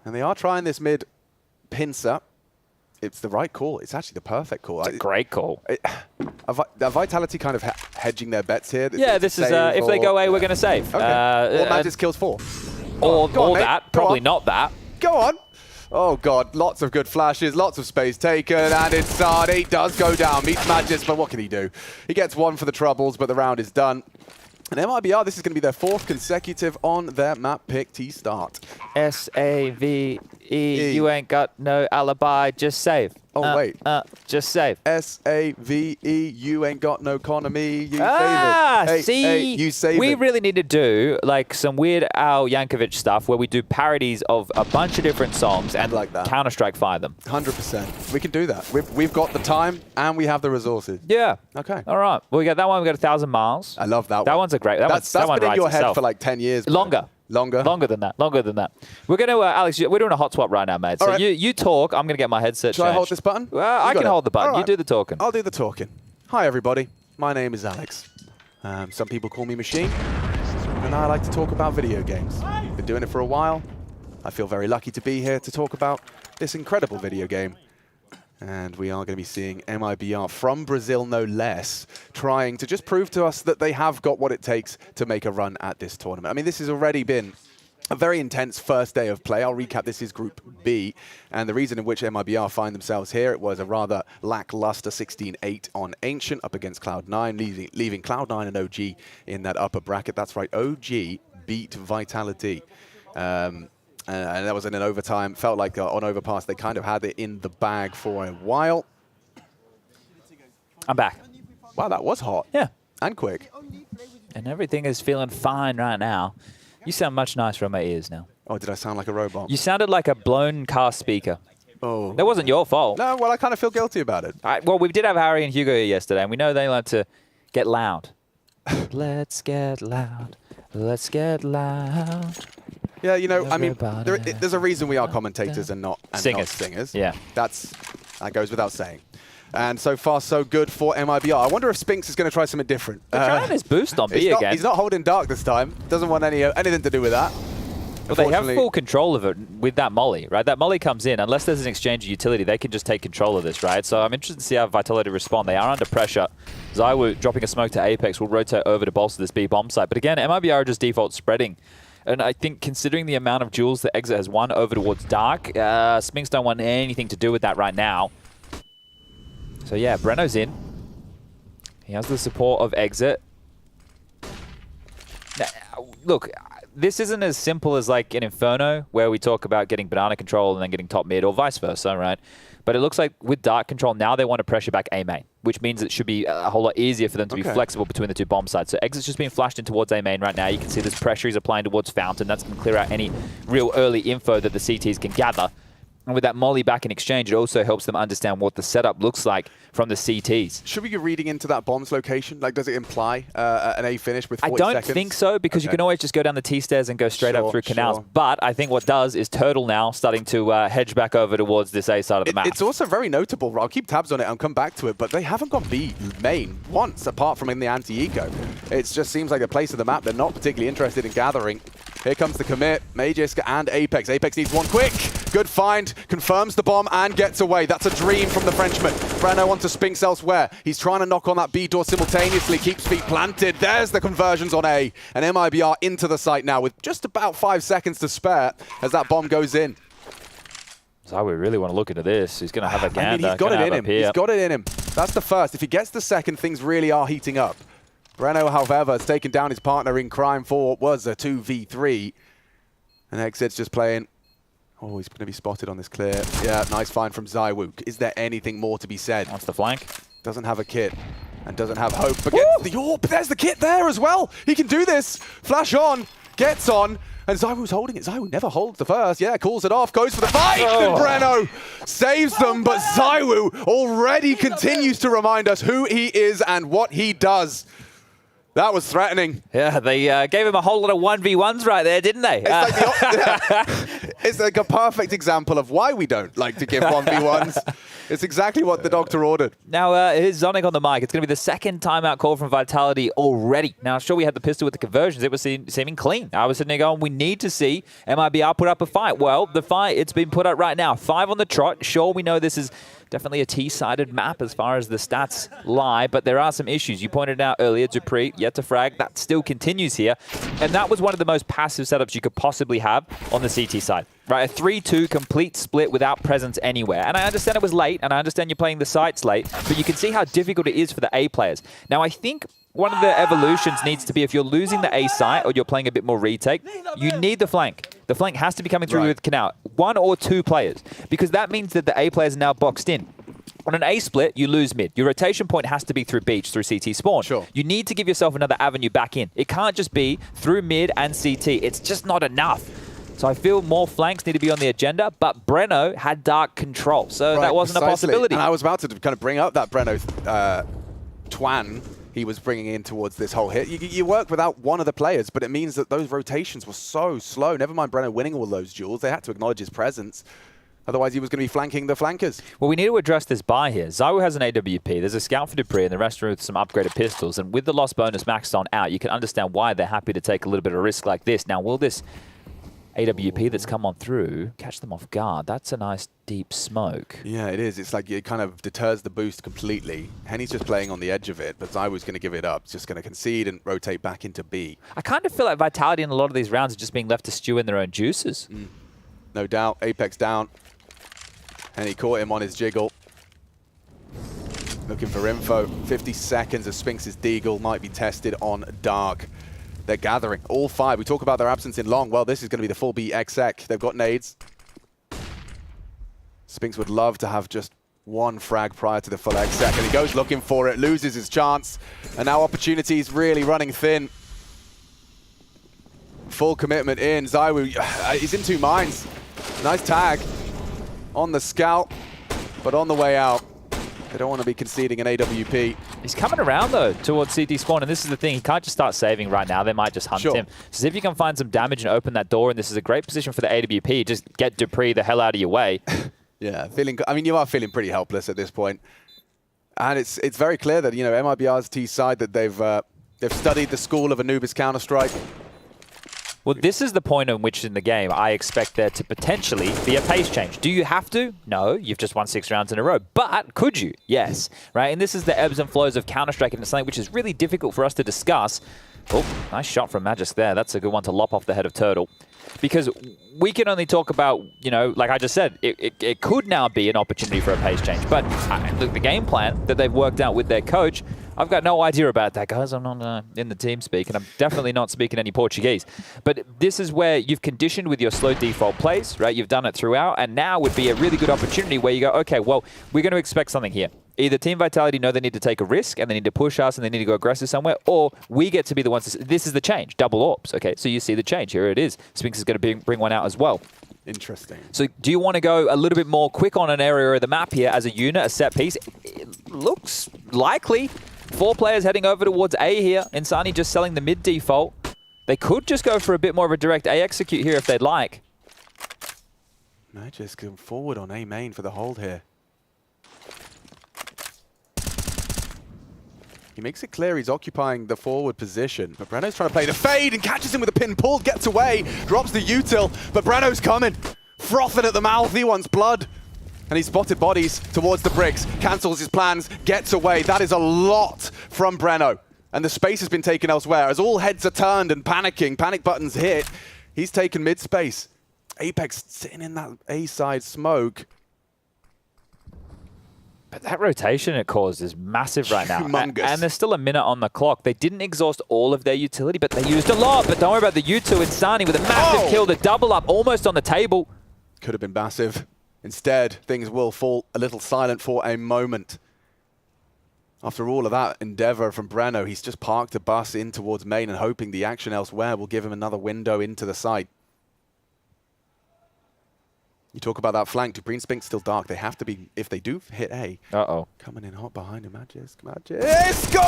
A: And they are trying this mid pincer. It's the right call. It's actually the perfect call.
G: It's a great call.
A: Are Vitality kind of hedging their bets here?
G: Yeah, this is if they go A, we're going to save.
A: Okay. Or Magic's kills 4.
G: Or that. Probably not that.
A: Go on. Oh, God. Lots of good flashes. Lots of space taken. And inside, he does go down. Meets Magis, but what can he do? He gets 1 for the troubles, but the round is done. And MIBR, this is going to be their 4th consecutive on their map pick T-start.
G: SAVE, you ain't got no alibi, just save.
A: Oh, wait.
G: Just save.
A: SAVE, you ain't got no economy, you save it. Hey,
G: see,
A: hey, you save
G: we
A: it.
G: really need to do like some Weird Al Yankovic stuff where we do parodies of a bunch of different songs and
A: like that.
G: Counter-Strike fire them.
A: 100%. We can do that. We've got the time and we have the resources.
G: Yeah.
A: Okay.
G: All right. Well, we got that one. We got 1,000 miles.
A: I love that one.
G: That one's a great.
A: That's
G: one
A: been in your head
G: itself.
A: for like 10 years.
G: Longer. Longer than that. We're going to, Alex, we're doing a hot swap right now, mate. So you talk. I'm going to get my headset
A: Should I hold this button?
G: Well, I can hold the button.
A: Right.
G: You do the talking.
A: I'll do the talking. Hi, everybody. My name is Alex. Some people call me Machine. And I like to talk about video games. Been doing it for a while. I feel very lucky to be here to talk about this incredible video game. And we are going to be seeing MIBR from Brazil, no less, trying to just prove to us that they have got what it takes to make a run at this tournament. I mean, this has already been a very intense first day of play. I'll recap. This is Group B, and the reason in which MIBR find themselves here, it was a rather lackluster 16-8 on Ancient up against Cloud9, leaving Cloud9 and OG in that upper bracket. That's right, OG beat Vitality. And that was in an overtime. Felt like on Overpass, they kind of had it in the bag for a while.
G: I'm back.
A: Wow, that was hot.
G: Yeah.
A: And quick.
G: And everything is feeling fine right now. You sound much nicer on my ears now.
A: Oh, did I sound like a robot?
G: You sounded like a blown car speaker.
A: Oh.
G: That wasn't your fault.
A: No, well, I kind of feel guilty about it.
G: Well, we did have Harry and Hugo here yesterday, and we know they like to get loud. Let's get loud. Let's get loud.
A: Yeah, you know, I mean, there's a reason we are commentators and not singers.
G: Yeah.
A: That goes without saying. And so far, so good for MIBR. I wonder if Spinks is going to try something different.
G: They're trying his boost on B again.
A: He's not holding Dark this time. Doesn't want anything to do with that.
G: Well, they have full control of it with that molly, right? That molly comes in. Unless there's an exchange of utility, they can just take control of this, right? So I'm interested to see how Vitality respond. They are under pressure. ZywOo dropping a smoke to Apex will rotate over to bolster this B bomb site. But again, MIBR are just default spreading. And I think considering the amount of duels that Exit has won over towards Dark, Spinks don't want anything to do with that right now. So yeah, Breno's in. He has the support of Exit. Now, look, this isn't as simple as like an Inferno where we talk about getting banana control and then getting top mid or vice versa, right? But it looks like with Dark control, now they want to pressure back A main, which means it should be a whole lot easier for them to be flexible between the two bomb sites. So Exit's just being flashed in towards A main right now. You can see this pressure he's applying towards Fountain. That's going to clear out any real early info that the CTs can gather. And with that molly back in exchange, it also helps them understand what the setup looks like from the CTs.
A: Should we be reading into that bomb's location? Like, does it imply an A finish with 40 seconds?
G: I don't think so, because you can always just go down the T stairs and go straight up through canals. But I think what does is Turtle now starting to hedge back over towards this A side of the map.
A: It's also very notable. I'll keep tabs on it and come back to it, but they haven't gone B main once, apart from in the anti-eco. It just seems like a place of the map they're not particularly interested in gathering. Here comes the commit, Magisk and Apex. Apex needs one quick. Good find, confirms the bomb and gets away. That's a dream from the Frenchman. Breno onto Spinks elsewhere. He's trying to knock on that B door simultaneously, keeps feet planted. There's the conversions on A. And MIBR into the site now with just about 5 seconds to spare as that bomb goes in.
G: So we really want to look into this. He's going to have a gander.
A: I mean, he's got it in him. He's got it in him. That's the first. If he gets the second, things really are heating up. Breno, however, has taken down his partner in crime for what was a 2v3. And Exit's just playing. Oh, he's going to be spotted on this clear. Yeah, nice find from ZywOo. Is there anything more to be said?
G: Wants the flank.
A: Doesn't have a kit and doesn't have hope. But gets the AWP. There's the kit there as well. He can do this. Flash on. Gets on. And ZywOo's holding it. ZywOo never holds the first. Yeah, calls it off. Goes for the fight. And Breno saves them. But ZywOo already continues to remind us who he is and what he does. That was threatening.
G: Yeah, they gave him a whole lot of 1v1s right there, didn't they?
A: It's like a perfect example of why we don't like to give 1v1s. It's exactly what the doctor ordered.
G: Now, here's Zonic on the mic. It's going to be the second timeout call from Vitality already. Now, sure, we had the pistol with the conversions. It was seeming clean. I was sitting there going, we need to see MIBR put up a fight. Well, the fight, it's been put up right now. 5 on the trot. Sure, we know this is definitely a T-sided map as far as the stats lie, but there are some issues. You pointed out earlier, Dupree, yet to frag. That still continues here. And that was one of the most passive setups you could possibly have on the CT side. Right, a 3-2 complete split without presence anywhere. And I understand it was late, and I understand you're playing the sites late, but you can see how difficult it is for the A players. Now, I think one of the evolutions needs to be if you're losing the A site or you're playing a bit more retake, you need the flank. The flank has to be coming through with Canal. 1 or 2 players, because that means that the A players are now boxed in. On an A split, you lose mid. Your rotation point has to be through beach, through CT spawn.
A: Sure.
G: You need to give yourself another avenue back in. It can't just be through mid and CT. It's just not enough. So I feel more flanks need to be on the agenda, but Breno had dark control, so that wasn't a possibility.
A: And I was about to kind of bring up that Breno Twan he was bringing in towards this whole hit. You work without one of the players, but it means that those rotations were so slow. Never mind Breno winning all those duels. They had to acknowledge his presence. Otherwise, he was going to be flanking the flankers.
G: Well, we need to address this buy here. ZywOo has an AWP. There's a scout for Dupree, and the rest are with some upgraded pistols. And with the loss bonus maxed on out, you can understand why they're happy to take a little bit of risk like this. Now, will this AWP that's come on through, catch them off guard. That's a nice deep smoke.
A: Yeah, it is. It's like it kind of deters the boost completely. Henny's just playing on the edge of it, but Zywoo's going to give it up. It's just going to concede and rotate back into B.
G: I kind of feel like Vitality in a lot of these rounds are just being left to stew in their own juices.
A: No doubt. Apex down. Henny caught him on his jiggle. Looking for info. 50 seconds of Spinx's Deagle might be tested on Dark. They're gathering. All 5. We talk about their absence in long. Well, this is going to be the full B exec. They've got nades. Spinx would love to have just one frag prior to the full exec, and he goes looking for it, loses his chance, and now opportunities really running thin. Full commitment in. Zywoo, he's in 2 minds. Nice tag on the scout, but on the way out. They don't want to be conceding an AWP.
G: He's coming around, though, towards CT spawn, and this is the thing. He can't just start saving right now. They might just hunt him. So see if you can find some damage and open that door, and this is a great position for the AWP. Just get Dupree the hell out of your way.
A: Yeah, I mean, you are feeling pretty helpless at this point. And it's very clear that, you know, MIBR's T side, that they've studied the school of Anubis Counter-Strike.
G: Well, this is the point in which in the game I expect there to potentially be a pace change. Do you have to? No, you've just won 6 rounds in a row. But could you? Yes. Right? And this is the ebbs and flows of Counter-Strike, and it's something which is really difficult for us to discuss. Oh, nice shot from Magisk there. That's a good one to lop off the head of Turtle. Because we can only talk about, you know, like I just said, it could now be an opportunity for a pace change. But look, the game plan that they've worked out with their coach, I've got no idea about that, guys. I'm not in the team speak, and I'm definitely not speaking any Portuguese. But this is where you've conditioned with your slow default plays, right? You've done it throughout, and now would be a really good opportunity where you go, okay, well, we're going to expect something here. Either Team Vitality know they need to take a risk and they need to push us and they need to go aggressive somewhere, or we get to be the ones to... This is the change. Double orbs, okay? So you see the change. Here it is. Spinx is going to bring one out as well.
A: Interesting.
G: So do you want to go a little bit more quick on an area of the map here as a unit, a set piece? It looks likely. 4 players heading over towards A here. Insani just selling the mid default. They could just go for a bit more of a direct A execute here if they'd like.
A: Magisk going forward on A main for the hold here. He makes it clear he's occupying the forward position, but Breno's trying to play the fade and catches him with a pin pull, gets away, drops the util, but Breno's coming. Frothing at the mouth, he wants blood. And he spotted bodies towards the bricks, cancels his plans, gets away. That is a lot from Breno. And the space has been taken elsewhere. As all heads are turned and panicking, panic buttons hit, he's taken mid space. Apex sitting in that A side smoke.
G: But that rotation it caused is massive right now.
A: Humongous.
G: And there's still a minute on the clock. They didn't exhaust all of their utility, but they used a lot. But don't worry about the U2. Insani with a massive kill, the double up almost on the table.
A: Could have been massive. Instead, things will fall a little silent for a moment. After all of that endeavor from Breno, he's just parked a bus in towards main and hoping the action elsewhere will give him another window into the site. You talk about that flank. Dupree and Spinx still dark. They have to be, if they do hit A. Coming in hot behind him. Magisk.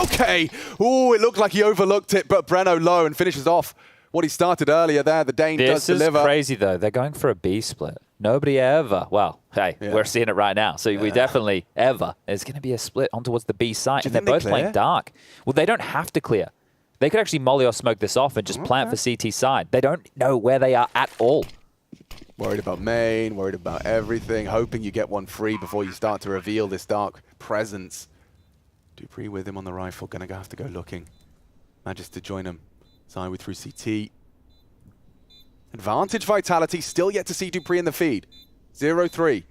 A: Okay. Ooh, it looked like he overlooked it, but Breno low and finishes off what he started earlier there. The Dane does deliver.
G: This is crazy, though. They're going for a B split. Nobody ever, well, hey, we're seeing it right now. So we definitely there's going to be a split on towards the B site, and they're both playing dark. Well, they don't have to clear. They could actually molly or smoke this off and just plant for CT side. They don't know where they are at all.
A: Worried about main, worried about everything, hoping you get one free before you start to reveal this dark presence. Dupree with him on the rifle, gonna have to go looking. Magisk to join him. Zywoo through CT. Advantage Vitality, still yet to see Dupree in the feed. 0-3.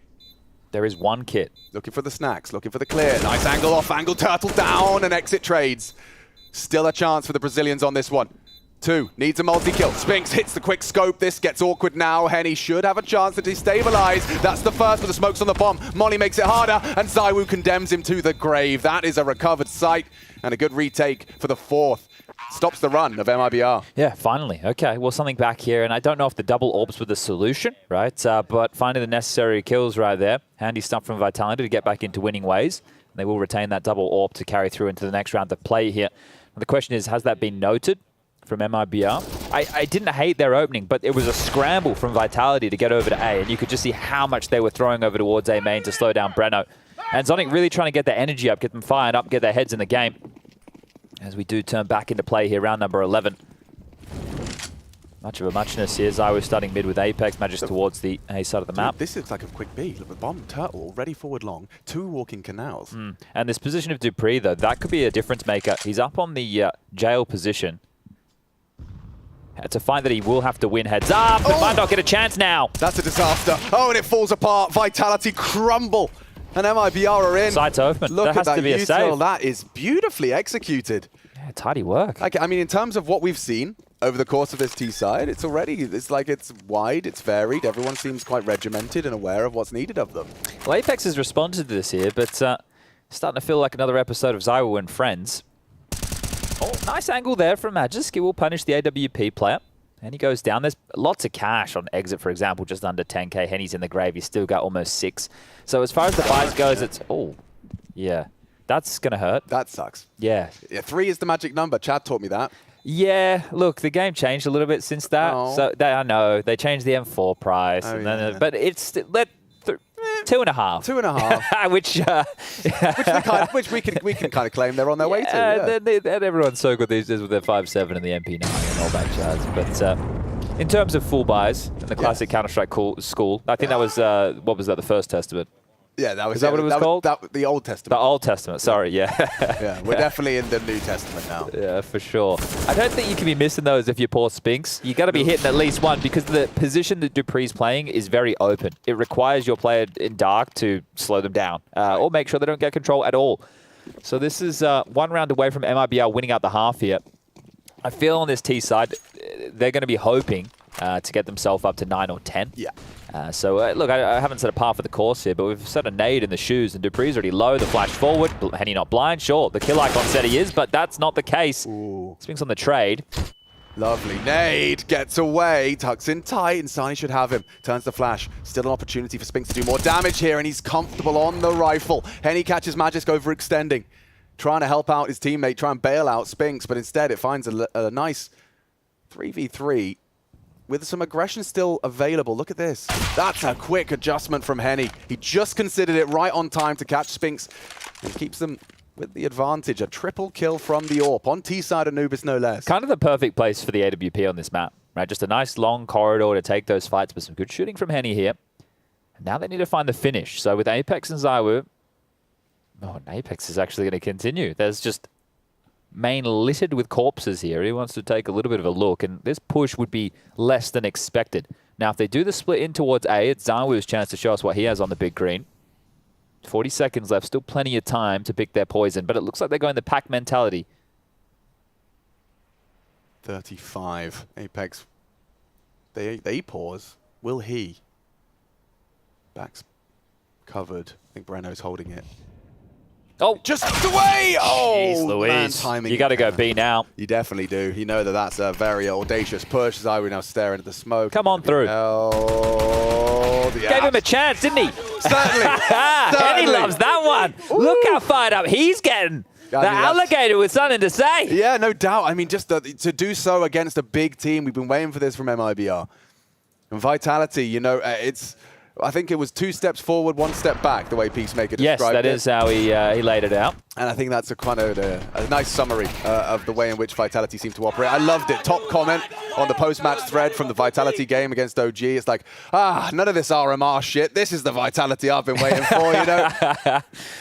G: There is one kit.
A: Looking for the snacks, looking for the clear. Nice angle off, angle turtle down, and exit trades. Still a chance for the Brazilians on this one. 2, needs a multi-kill. Spinx hits the quick scope. This gets awkward now. Henny should have a chance to destabilize. That's the first, but the smoke's on the bomb. Molly makes it harder, and Zywoo condemns him to the grave. That is a recovered sight, and a good retake for the 4th. Stops the run of MIBR.
G: Yeah, finally. Okay, well, something back here, and I don't know if the double orbs were the solution, right? But finding the necessary kills right there. Handy stuff from Vitality to get back into winning ways. And they will retain that double orb to carry through into the next round of play here. And the question is, has that been noted from MIBR? I didn't hate their opening, but it was a scramble from Vitality to get over to A, and you could just see how much they were throwing over towards A main to slow down Breno. And Zonic really trying to get their energy up, get them fired up, get their heads in the game. As we do turn back into play here, round number 11. Much of a muchness here. Zywo starting mid with Apex, Magic's towards the A side of the map.
A: This looks like a quick B. Look, the bomb, turtle, ready forward long, 2 walking canals.
G: And this position of Dupree, though, that could be a difference maker. He's up on the jail position. It's a fight that he will have to win heads up, but might not get a chance now.
A: That's a disaster. Oh, and it falls apart. Vitality crumble. And MIBR are in.
G: Sight open.
A: Look
G: That
A: at
G: has
A: that
G: to be a
A: util.
G: save.
A: That is beautifully executed.
G: Yeah, tidy work.
A: Okay, I mean, in terms of what we've seen over the course of this T side, it's like it's wide, it's varied. Everyone seems quite regimented and aware of what's needed of them.
G: Well, Apex has responded to this here, but starting to feel like another episode of Zywo and Friends. Oh, nice angle there from Magisk. He will punish the AWP player. And he goes down. There's lots of cash on exit, for example, just under 10k. Henny's in the grave. He's still got almost 6. So as far as the buys goes, it's... Oh, yeah. That's going to hurt.
A: That sucks.
G: Yeah.
A: 3 is the magic number. Chad taught me that.
G: Yeah, look, the game changed a little bit since that.
A: Oh.
G: So I know they changed the M4 price, and then, but it's 2.5.
A: 2.5.
G: which
A: we can kind of claim they're on their way to. Yeah.
G: And everyone's so good these days with their 5.7 and the MP9 and all that jazz. But in terms of full buys in the classic Counter-Strike school, I think that was what was that? The First Testament.
A: Yeah, that was.
G: Is that what it was called?
A: The Old Testament.
G: The Old Testament. Sorry, yeah.
A: Yeah, we're definitely in the New Testament now.
G: Yeah, for sure. I don't think you can be missing those if you're poor Spinks. You got to be hitting at least one because the position that Dupree's playing is very open. It requires your player in dark to slow them down or make sure they don't get control at all. So this is 1 round away from MIBR winning out the half here. I feel on this T side, they're going to be hoping to get themselves up to 9 or 10.
A: Yeah.
G: Look, I haven't set a par for the course here, but we've set a nade in the shoes, and Dupree's already low. The flash forward. Henny not blind. Sure, the kill icon said he is, but that's not the case.
A: Ooh.
G: Spinks on the trade.
A: Lovely. Nade gets away, tucks in tight, and Sani should have him. Turns the flash. Still an opportunity for Spinks to do more damage here, and he's comfortable on the rifle. Henny catches Magisk overextending. Trying to help out his teammate, try and bail out Spinks, but instead it finds a nice 3v3 with some aggression still available. Look at this. That's a quick adjustment from Henny. He just considered it right on time to catch Spinks and keeps them with the advantage. A triple kill from the AWP on T-side Anubis, no less.
G: Kind of the perfect place for the AWP on this map, right? Just a nice long corridor to take those fights, but some good shooting from Henny here. And now they need to find the finish. So with Apex and Zywo, and Apex is actually going to continue. There's just main littered with corpses here. He wants to take a little bit of a look, and this push would be less than expected. Now, if they do the split in towards A, it's Zywo's chance to show us what he has on the big green. 40 seconds left, still plenty of time to pick their poison, but it looks like they're going the pack mentality.
A: 35. Apex. They pause. Will he? Back's covered. I think Breno's holding it.
G: Oh,
A: just away! Oh,
G: jeez, Louise.
A: Man, timing.
G: You got to go B now.
A: You definitely do. You know that that's a very audacious push. Zywo now staring at the smoke.
G: Come on through.
A: Oh,
G: Gave him a chance, didn't he?
A: Certainly.
G: Henny loves that one. Ooh. Look how fired up he's getting. The alligator with something to say.
A: Yeah, no doubt. I mean, just to do so against a big team, we've been waiting for this from MIBR. And Vitality, you know, I think it was 2 steps forward, 1 step back, the way Peacemaker described it.
G: Yes, that is how he laid it out.
A: And I think that's a kind of a nice summary of the way in which Vitality seem to operate. I loved it. Top comment on the post-match thread from the Vitality game against OG. It's like, none of this RMR shit. This is the Vitality I've been waiting for, you know?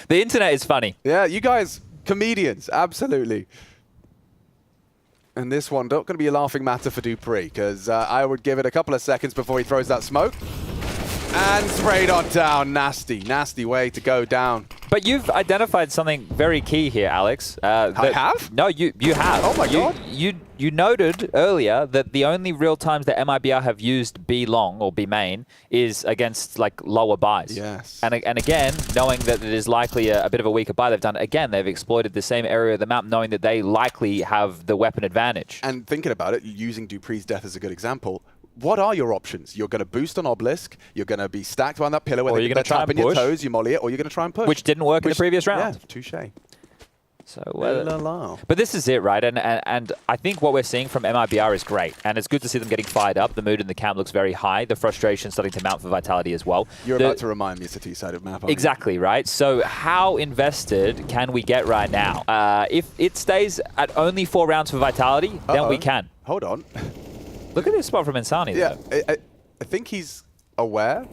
G: The internet is funny.
A: Yeah, you guys, comedians, absolutely. And this one, not going to be a laughing matter for Dupree, because I would give it a couple of seconds before he throws that smoke. And sprayed on down. Nasty, nasty way to go down.
G: But you've identified something very key here, Alex.
A: I have?
G: No, you have.
A: Oh my God.
G: You noted earlier that the only real times that MIBR have used B long or B main is against like lower buys.
A: Yes.
G: And again, knowing that it is likely a bit of a weaker buy, they've exploited the same area of the map, knowing that they likely have the weapon advantage.
A: And thinking about it, using Dupree's death as a good example, what are your options? You're going to boost on Obelisk, you're going to be stacked behind that pillar where you're going to tap in your toes, you molly it, or you're going to try and push.
G: Which didn't work in the previous round.
A: Yeah, touche.
G: So, but this is it, right? And I think what we're seeing from MIBR is great. And it's good to see them getting fired up. The mood in the camp looks very high. The frustration starting to mount for Vitality as well.
A: You're about to remind me it's a T-sided map.
G: Exactly, right? So how invested can we get right now? If it stays at only 4 rounds for Vitality, then we can.
A: Hold on.
G: Look at this spot from Insani,
A: Yeah,
G: though.
A: I think he's aware.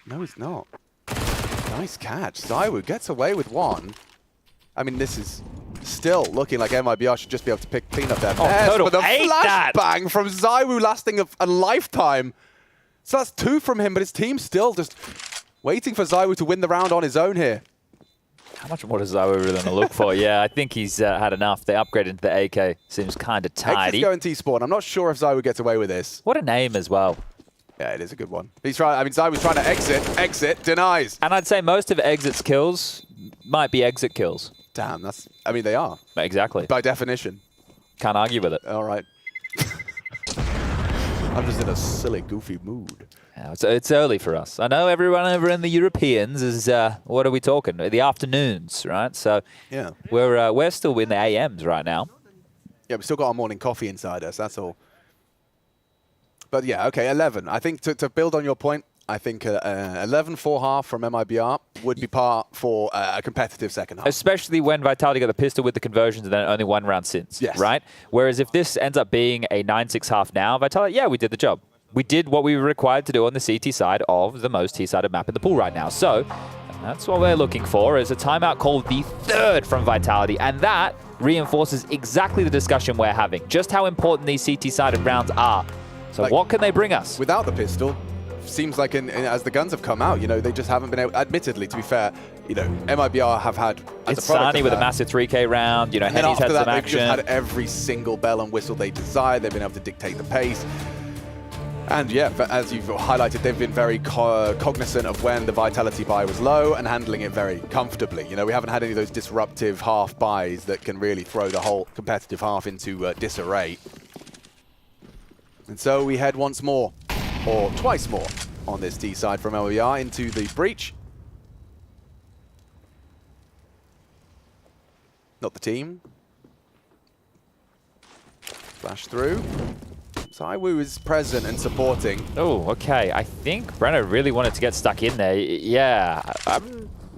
A: No, he's not. Nice catch. ZywOo gets away with one. I mean, this is still looking like MIBR should just be able to clean up their mess.
G: Total
A: But a
G: ate that.
A: flashbang from ZywOo lasting a lifetime. So that's 2 from him, but his team's still just waiting for ZywOo to win the round on his own here.
G: How much more does ZywOo really going to look for? Yeah, I think he's had enough. They upgraded into the AK. Seems kind of tidy.
A: Exit's going T-spawn. I'm not sure if ZywOo gets away with this.
G: What a name as well.
A: Yeah, it is a good one. He's trying. I mean, ZywOo's trying to exit, denies.
G: And I'd say most of Exit's kills might be exit kills.
A: Damn, that's. I mean, they are.
G: Exactly.
A: By definition.
G: Can't argue with it.
A: All right. I'm just in a silly, goofy mood.
G: Yeah, it's early for us. I know everyone over in the Europeans is, what are we talking? The afternoons, right? So
A: yeah,
G: we're still in the AMs right now.
A: Yeah, we still got our morning coffee inside us, that's all. But yeah, okay, 11. I think to build on your point, I think 11 for half from MIBR would be par for a competitive second half.
G: Especially when Vitality got the pistol with the conversions and then only 1 round since, right? Whereas if this ends up being a 9-6 half now, Vitality, yeah, we did the job. We did what we were required to do on the CT side of the most T-sided map in the pool right now. So that's what we're looking for, is a timeout called the 3rd from Vitality, and that reinforces exactly the discussion we're having, just how important these CT-sided rounds are. So like, what can they bring us?
A: Without the pistol, seems like as the guns have come out, you know, they just haven't been able, admittedly, to be fair, you know, MIBR have had,
G: it's Sunny with a massive 3K round, you know, Henny's had some action.
A: They've just had every single bell and whistle they desire. They've been able to dictate the pace. And yeah, as you've highlighted, they've been very cognizant of when the Vitality buy was low and handling it very comfortably. You know, we haven't had any of those disruptive half buys that can really throw the whole competitive half into disarray. And so we head once more, or twice more, on this D side from MIBR into the breach. Not the team. Flash through. ZywOo is present and supporting.
G: Oh, okay. I think Breno really wanted to get stuck in there. Yeah.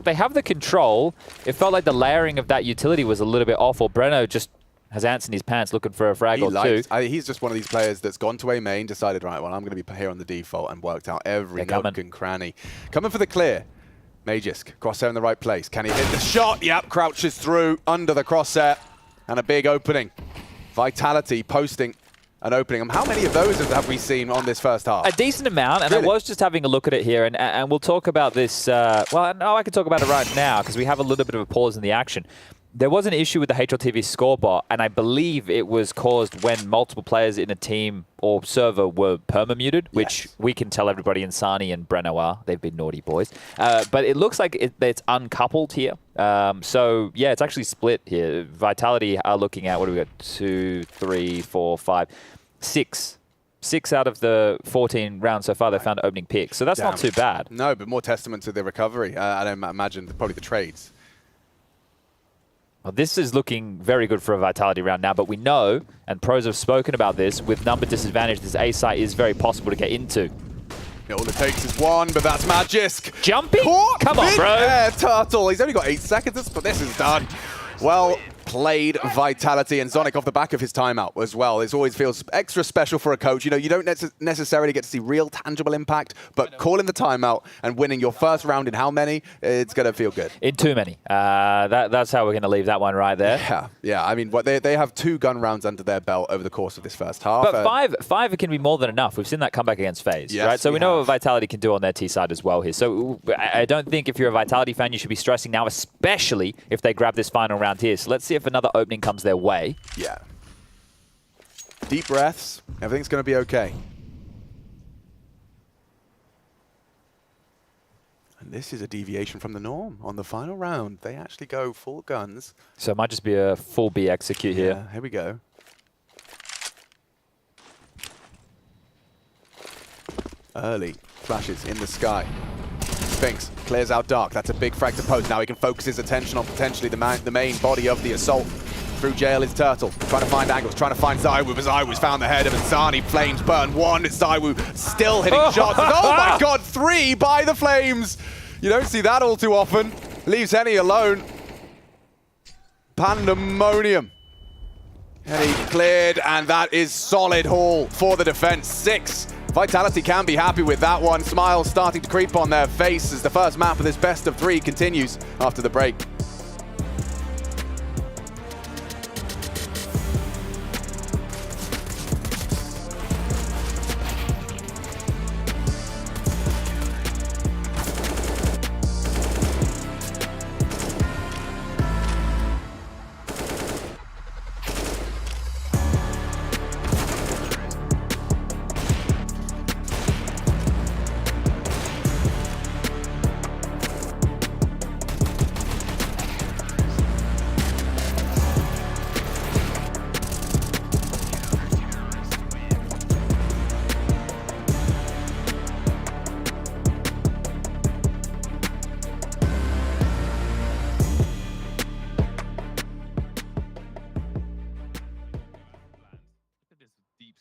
G: They have the control. It felt like the layering of that utility was a little bit off, or Breno just has ants in his pants looking for a frag or two.
A: He's just one of these players that's gone to A main, decided, right, well, I'm going to be here on the default, and worked out every nook and cranny. Coming for the clear. Magisk, crosshair in the right place. Can he hit the shot? Yep, crouches through under the crosshair. And a big opening. Vitality posting an opening. How many of those have we seen on this first half?
G: A decent amount, and really? I was just having a look at it here, and we'll talk about this. Well, no, I can talk about it right now, because we have a little bit of a pause in the action. There was an issue with the HLTV scoreboard, and I believe it was caused when multiple players in a team or server were perma-muted, which we can tell everybody Insani and Breno are. They've been naughty boys. But it looks like it's uncoupled here. So, yeah, it's actually split here. Vitality are looking at, what do we got? 2, 3, 4, 5, 6. 6 out of the 14 rounds so far, they found opening picks. So that's not too bad.
A: No, but more testament to the recovery. I don't imagine probably the trades.
G: Well, this is looking very good for a Vitality round now, but we know, and pros have spoken about this, with number disadvantage, this A site is very possible to get into.
A: All it takes is one, but that's Magisk.
G: Jumping? Come on, bro.
A: Yeah, Turtle. He's only got 8 seconds, but this is done. Well played, Vitality, and Zonic off the back of his timeout as well. It always feels extra special for a coach. You know, you don't necessarily get to see real tangible impact, but calling the timeout and winning your first round in how many, it's going to feel good.
G: In too many. That's how we're going to leave that one right there.
A: Yeah. I mean, they have 2 gun rounds under their belt over the course of this first half.
G: But five can be more than enough. We've seen that come back against FaZe,
A: yes,
G: right? So we know what Vitality can do on their T side as well here. So I don't think if you're a Vitality fan, you should be stressing now, especially if they grab this final round here. So let's see if another opening comes their way.
A: Yeah. Deep breaths. Everything's going to be okay. And this is a deviation from the norm. On the final round, they actually go full guns.
G: So it might just be a full B execute here.
A: Here we go. Early flashes in the sky. Sphinx clears out Dark. That's a big frag to post. Now he can focus his attention on potentially the main body of the assault. Through jail is Turtle. Trying to find angles, trying to find ZywOo, but ZywOo's found the head of Insani. Flames burn 1. It's ZywOo still hitting shots. Oh my god, 3 by the Flames. You don't see that all too often. Leaves Henny alone. Pandemonium. And he cleared, and that is solid haul for the defense. 6. Vitality can be happy with that one. Smiles starting to creep on their face as the first map of this best of 3 continues after the break.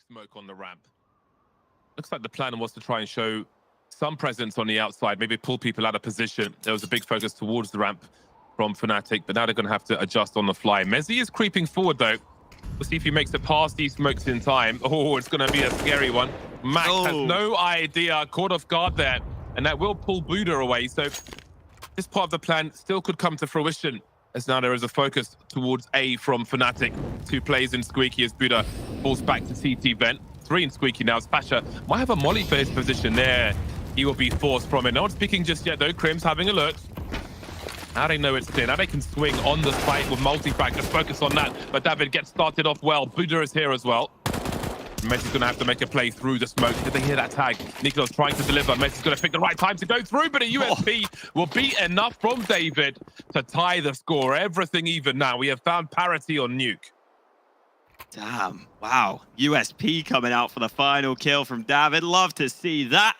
H: Smoke on the ramp. Looks like the plan was to try and show some presence on the outside, maybe pull people out of position. There was a big focus towards the ramp from Fnatic, but now they're going to have to adjust on the fly. Mezzi is creeping forward, though. We'll see if he makes it past these smokes in time. Oh, it's going to be a scary one. Max has no idea, caught off guard there, and that will pull Buddha away. So this part of the plan still could come to fruition, as now there is a focus towards A from Fnatic. 2 plays in Squeaky as Buddha falls back to CT vent. 3 in Squeaky now. Spasher might have a molly for his position there. He will be forced from it. No one's speaking just yet, though. Crim's having a look. Now they know it's clear. Now they can swing on the site with multi-frag. Just focus on that. But David gets started off well. Buddha is here as well. Messi's going to have to make a play through the smoke. Did they hear that tag? Nico's trying to deliver. Messi's going to pick the right time to go through, but a USP will be enough from David to tie the score. Everything even now. We have found parity on Nuke.
I: Damn. Wow. USP coming out for the final kill from David. Love to see that.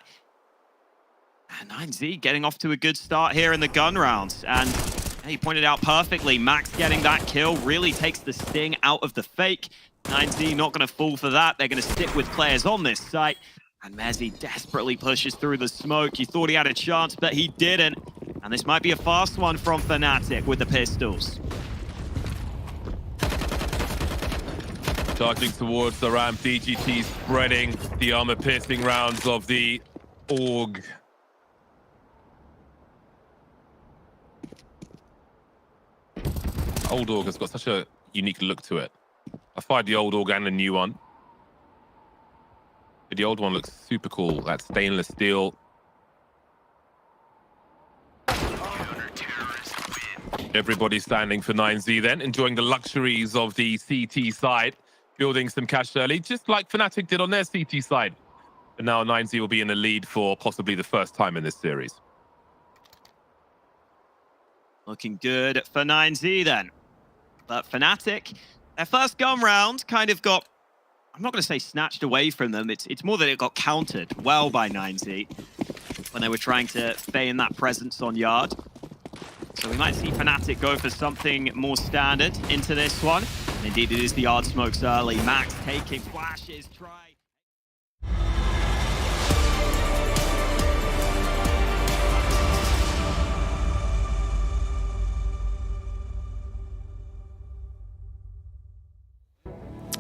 I: And 9Z getting off to a good start here in the gun rounds. And he pointed out perfectly, Max getting that kill really takes the sting out of the fake. 9Z not going to fall for that. They're going to stick with players on this site. And Mezzi desperately pushes through the smoke. You thought he had a chance, but he didn't. And this might be a fast one from Fnatic with the pistols.
H: Charging towards the ramp, DGT spreading the armor-piercing rounds of the AUG. Old AUG has got such a unique look to it. I fired the old AUG and the new one. But the old one looks super cool. That stainless steel. Everybody's standing for 9Z then, enjoying the luxuries of the CT side, building some cash early, just like Fnatic did on their CT side. But now 9Z will be in the lead for possibly the first time in this series.
I: Looking good for 9Z then. But Fnatic, their first gun round kind of got, I'm not going to say snatched away from them. It's more that it got countered well by 9Z when they were trying to feign that presence on yard. So we might see Fnatic go for something more standard into this one. And indeed, it is the yard smokes early. Max taking flashes, try.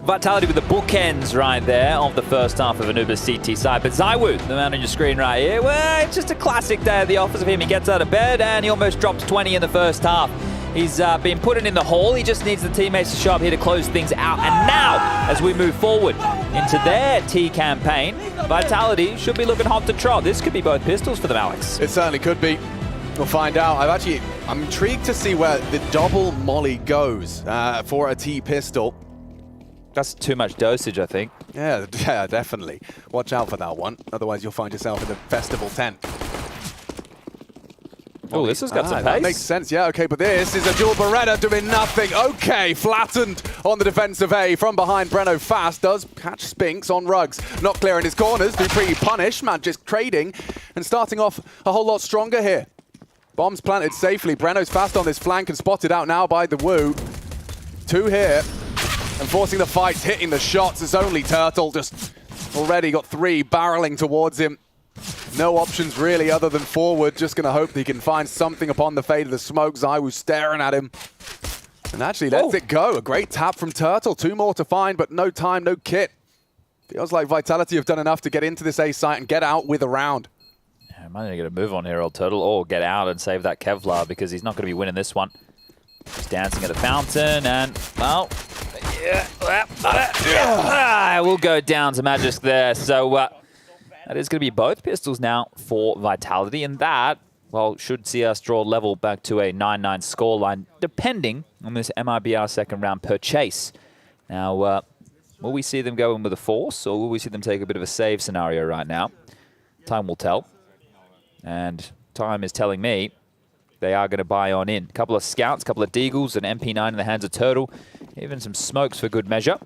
G: Vitality with the bookends right there of the first half of Anuba's CT side. But ZywOo, the man on your screen right here, well, it's just a classic day at the office of him. He gets out of bed and he almost drops 20 in the first half. He's been put in the hole. He just needs the teammates to show up here to close things out. And now, as we move forward into their T campaign, Vitality should be looking hot to trot. This could be both pistols for them, Alex.
A: It certainly could be. We'll find out. I'm intrigued to see where the double molly goes for a T pistol.
G: That's too much dosage, I think.
A: Yeah, definitely. Watch out for that one. Otherwise, you'll find yourself in the festival tent.
G: Oh, this has got some pace.
A: That makes sense, yeah, okay, but this is a dual Beretta doing nothing. Okay, flattened on the defensive A from behind. Breno fast does catch Spinks on Rugs. Not clearing his corners, Dupree punished, man just trading and starting off a whole lot stronger here. Bombs planted safely. Breno's fast on this flank and spotted out now by the Woo. 2 here. And forcing the fights, hitting the shots. It's only Turtle, just already got 3 barreling towards him. No options really other than forward. Just going to hope that he can find something upon the fade of the smoke. ZywOo staring at him.
J: And actually lets it go. A great tap from Turtle. 2 more to find, but no time, no kit. Feels like Vitality have done enough to get into this A site and get out with a round.
G: Yeah, might need to get a move on here, old Turtle, or get out and save that Kevlar because he's not going to be winning this one. He's dancing at the fountain and, well, we'll go down to Magisk there. So that is going to be both pistols now for Vitality, and that, well, should see us draw level back to a 9-9 scoreline, depending on this MIBR second round purchase. Now, will we see them go in with a force, or will we see them take a bit of a save scenario right now? Time will tell. And time is telling me they are going to buy on in. A couple of scouts, a couple of deagles, an MP9 in the hands of Turtle, even some smokes for good measure.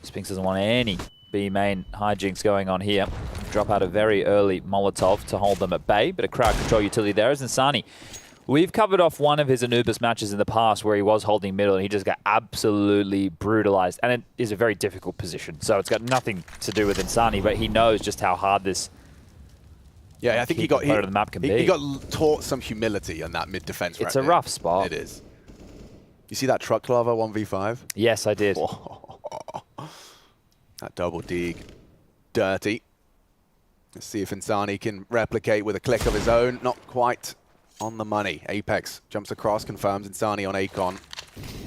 G: Spinks doesn't want any B main hijinks going on here. Drop out a very early Molotov to hold them at bay, but a crowd control utility there is Insani. We've covered off one of his Anubis matches in the past where he was holding middle and he just got absolutely brutalized. And it is a very difficult position, so it's got nothing to do with Insani, but he knows just how hard this
J: I think he got
G: the map can be.
J: He got taught some humility on that mid defense.
G: It's a rough spot.
J: It is. You see that truck clava 1v5?
G: Yes, I did.
J: That double dig, dirty. Let's see if Insani can replicate with a click of his own. Not quite on the money. Apex jumps across, confirms Insani on Akon.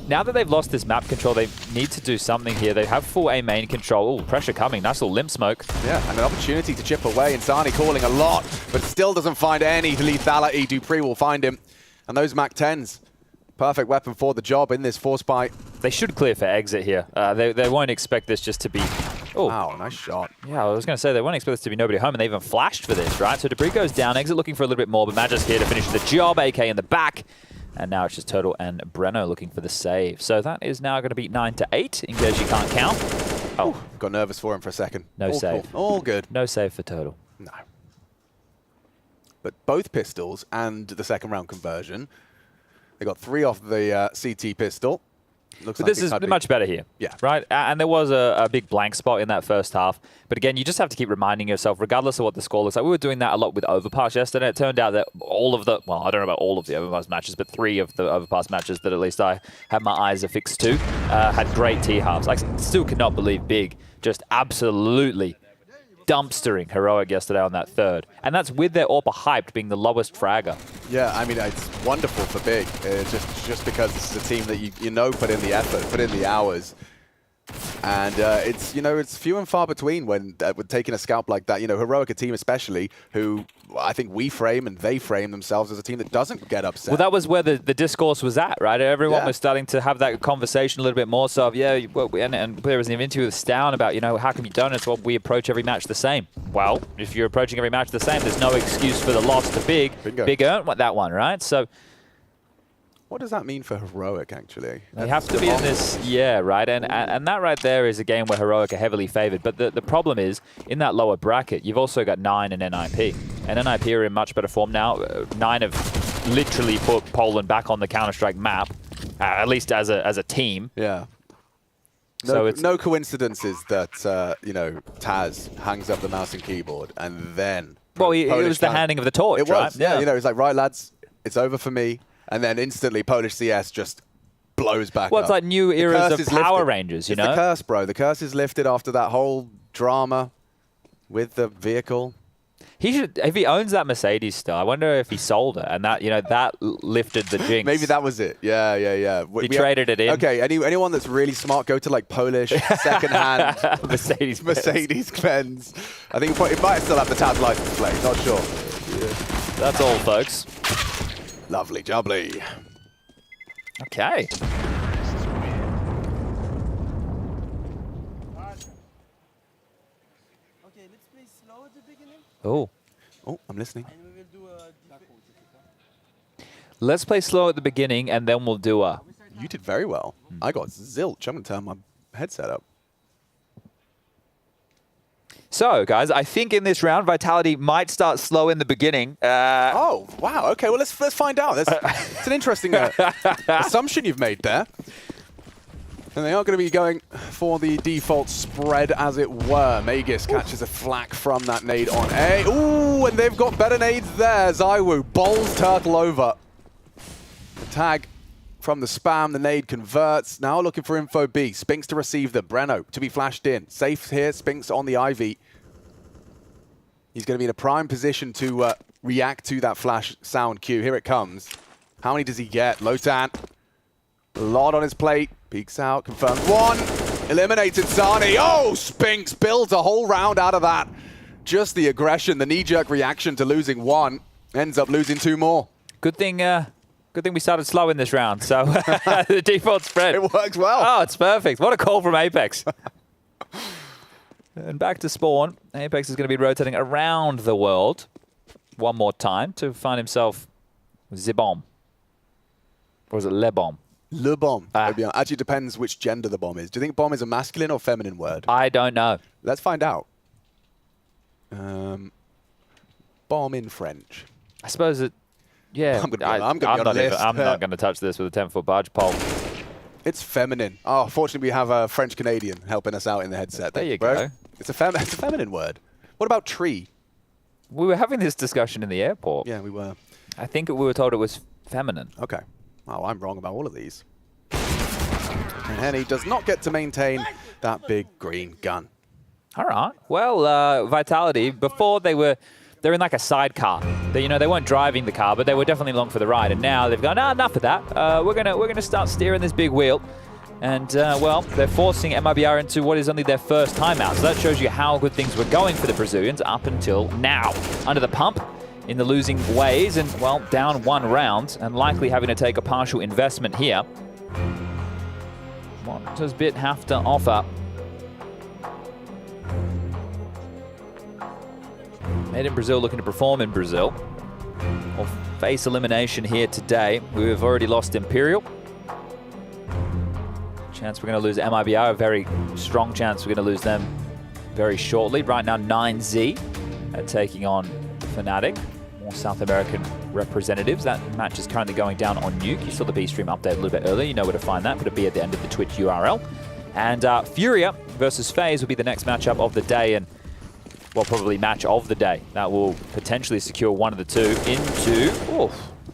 G: Now that they've lost this map control, they need to do something here. They have full A main control. Ooh, pressure coming. Nice little limb smoke.
J: Yeah, and an opportunity to chip away. Insani calling a lot, but still doesn't find any lethality. Dupree will find him. And those Mac 10s, perfect weapon for the job in this force bite.
G: They should clear for exit here. They won't expect this just to be... Oh,
J: wow, nice shot.
G: Yeah, I was going to say, they won't expect this to be nobody home, and they even flashed for this, right? So Dupree goes down, exit looking for a little bit more, but Magisk here to finish the job. AK in the back. And now it's just Turtle and Breno looking for the save. So that is now going to be 9-8, in case you can't count. Oh,
J: got nervous for him for a second.
G: No save.
J: Cool. All good.
G: No save for Turtle.
J: No. But both pistols and the second round conversion, they got 3 off the CT pistol. Looks
G: but
J: like
G: this is much better here, right? And there was a big blank spot in that first half. But again, you just have to keep reminding yourself, regardless of what the score looks like. We were doing that a lot with Overpass yesterday. It turned out that all of the, well, I don't know about all of the Overpass matches, but 3 of the Overpass matches that at least I had my eyes affixed to had great T-halves. I still cannot believe Big just absolutely dumpstering Heroic yesterday on that third. And that's with their AWPA hyped being the lowest fragger.
J: Yeah, I mean, it's wonderful for Big. Just because this is a team that you know put in the effort, put in the hours. And it's, it's few and far between when taking a scalp like that. Heroic, a team especially, who I think we frame and they frame themselves as a team that doesn't get upset.
G: Well, that was where the discourse was at, right? Everyone was starting to have that conversation a little bit more. So, and there was an interview with Stown about, how come you don't? It's what we approach every match the same. Well, if you're approaching every match the same, there's no excuse for the loss to Big.
J: Bingo.
G: Big earned that one, right? So,
J: what does that mean for Heroic, actually?
G: They have to be in this, right? And that right there is a game where Heroic are heavily favored. But the problem is, in that lower bracket, you've also got 9 and NIP. And NIP are in much better form now. 9 have literally put Poland back on the Counter-Strike map, at least as a team.
J: Yeah.
G: So it's
J: no coincidences that, Taz hangs up the mouse and keyboard and then...
G: Well, it was the handing of the torch,
J: It was, yeah. It's like, right, lads, it's over for me. And then instantly Polish CS just blows back
G: Well,
J: up.
G: it's like new eras of Power Rangers,
J: It's the curse, bro. The curse is lifted after that whole drama with the vehicle.
G: He should, if he owns that Mercedes still, I wonder if he sold it and that, that lifted the jinx.
J: Maybe that was it. Yeah.
G: He traded it in.
J: Okay, anyone that's really smart, go to like Polish secondhand
G: Mercedes
J: Benz. I think it might still have the Taz license plate. Not sure.
G: Yeah. That's all, folks.
J: Lovely jubbly.
G: Okay. Oh.
J: Oh, I'm listening.
G: Let's play slow at the beginning, and then we'll do a...
J: You did very well. I got zilch. I'm going to turn my headset up.
G: So, guys, I think in this round, Vitality might start slow in the beginning.
J: Oh, wow. Okay, well, let's find out. It's an interesting assumption you've made there. And they are going to be going for the default spread, as it were. Magus catches a flak from that nade on A. Ooh, and they've got better nades there. Zywoo bowls Turtle over. Tag from the spam, the nade converts. Now looking for info B. Spinks to receive them. Breno to be flashed in. Safe here, Spinks on the Ivy. He's going to be in a prime position to react to that flash sound cue. Here it comes. How many does he get? Lotan, a lot on his plate. Peeks out, confirms one. Eliminated Sani. Oh, Spinks builds a whole round out of that. Just the aggression, the knee-jerk reaction to losing one. Ends up losing 2 more.
G: Good thing we started slow in this round, so the default spread.
J: It works well.
G: Oh, it's perfect. What a call from Apex. And back to spawn. Apex is going to be rotating around the world one more time to find himself Zibom. Or is it Le Bomb?
J: Le Bomb. Actually depends which gender the bomb is. Do you think bomb is a masculine or feminine word?
G: I don't know.
J: Let's find out. Bomb in French.
G: I suppose it... Yeah,
J: I'm
G: not going to touch this with a 10-foot barge pole.
J: It's feminine. Oh, fortunately we have a French-Canadian helping us out in the headset.
G: There you
J: bro.
G: go.
J: It's a feminine word. What about tree?
G: We were having this discussion in the airport.
J: Yeah, we were.
G: I think we were told it was feminine.
J: Okay. Oh, I'm wrong about all of these. And Henny does not get to maintain that big green gun.
G: All right. Well, Vitality, before they're in like a sidecar. They weren't driving the car, but they were definitely along for the ride. And now they've gone, enough of that. We're gonna start steering this big wheel. And well, they're forcing MIBR into what is only their first timeout. So that shows you how good things were going for the Brazilians up until now. Under the pump, in the losing ways, and well, down 1 round, and likely having to take a partial investment here. What does BIT have to offer? Made in Brazil, looking to perform in Brazil. We'll face elimination here today. We've already lost Imperial. Chance we're going to lose MIBR, a very strong chance we're going to lose them very shortly. Right now, 9Z taking on Fnatic. More South American representatives. That match is currently going down on Nuke. You saw the B-Stream update a little bit earlier. You know where to find that. It'll be at the end of the Twitch URL. And FURIA versus FaZe will be the next matchup of the day, and well, probably match of the day. That will potentially secure one of the two into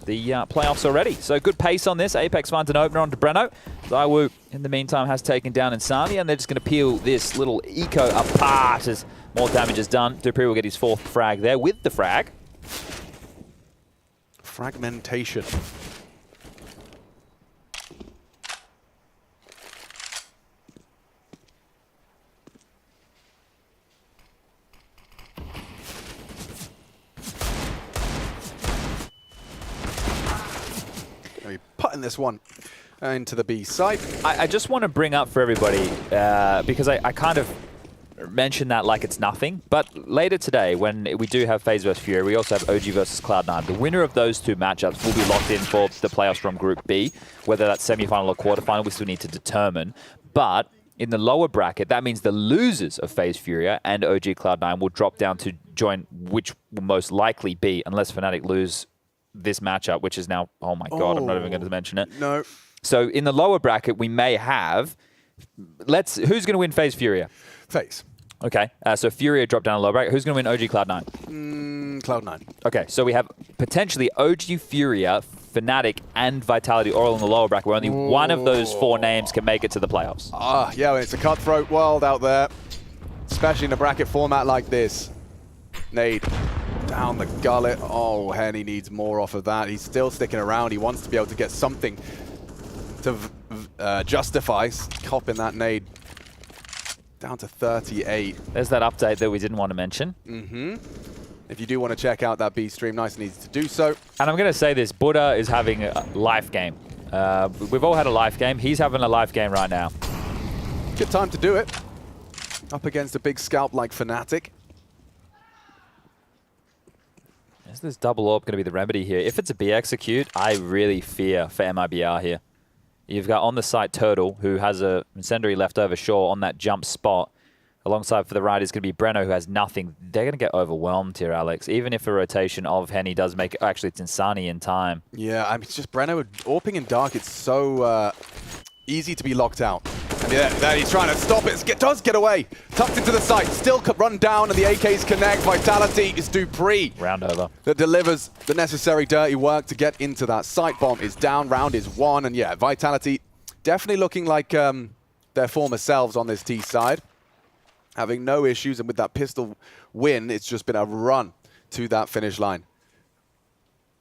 G: the playoffs already. So good pace on this. Apex finds an opener onto Breno. Zaiwu, in the meantime, has taken down Insani, and they're just going to peel this little eco apart as more damage is done. Dupree will get his 4th frag there with the frag.
J: Fragmentation. Putting this one into the B side.
G: I just want to bring up for everybody, because I kind of mention that like it's nothing, but later today when we do have FaZe vs FURIA, we also have OG versus Cloud9. The winner of those 2 matchups will be locked in for the playoffs from Group B. Whether that's semi-final or quarterfinal, we still need to determine. But in the lower bracket, that means the losers of FaZe FURIA and OG Cloud9 will drop down to join, which will most likely be, unless Fnatic lose this matchup, which is now, oh my god, I'm not even going to mention it.
J: No.
G: So in the lower bracket, we may have, who's going to win FaZe FURIA?
J: FaZe.
G: Okay, so FURIA dropped down a lower bracket. Who's going to win OG
J: Cloud9? Cloud9.
G: Okay, so we have potentially OG FURIA, Fnatic, and Vitality all in the lower bracket, where only one of those 4 names can make it to the playoffs.
J: Yeah, well, it's a cutthroat world out there, especially in a bracket format like this. Nade down the gullet. Oh, Henny needs more off of that. He's still sticking around. He wants to be able to get something to justify copping that nade. Down to 38.
G: There's that update that we didn't want to mention.
J: If you do want to check out that B stream, nice and easy to do so.
G: And I'm going to say this, Buddha is having a life game. We've all had a life game. He's having a life game right now.
J: Good time to do it. Up against a big scalp like Fnatic.
G: Is this double orb going to be the remedy here? If it's a B execute, I really fear for MIBR here. You've got on the site Turtle, who has a incendiary left over shore on that jump spot. Alongside for the right is going to be Breno, who has nothing. They're going to get overwhelmed here, Alex. Even if a rotation of Henny does make it. Actually, it's Insani in time.
J: Yeah, I mean, it's just Breno AWPing in dark. It's so easy to be locked out. And Yeah, there he's trying to stop it. Does get away. Tucked into the site. Still run down, and the AKs connect. Vitality is Dupree.
G: Round over.
J: That delivers the necessary dirty work to get into that site. Bomb is down. Round is won. And yeah, Vitality definitely looking like their former selves on this T side. Having no issues, and with that pistol win, it's just been a run to that finish line.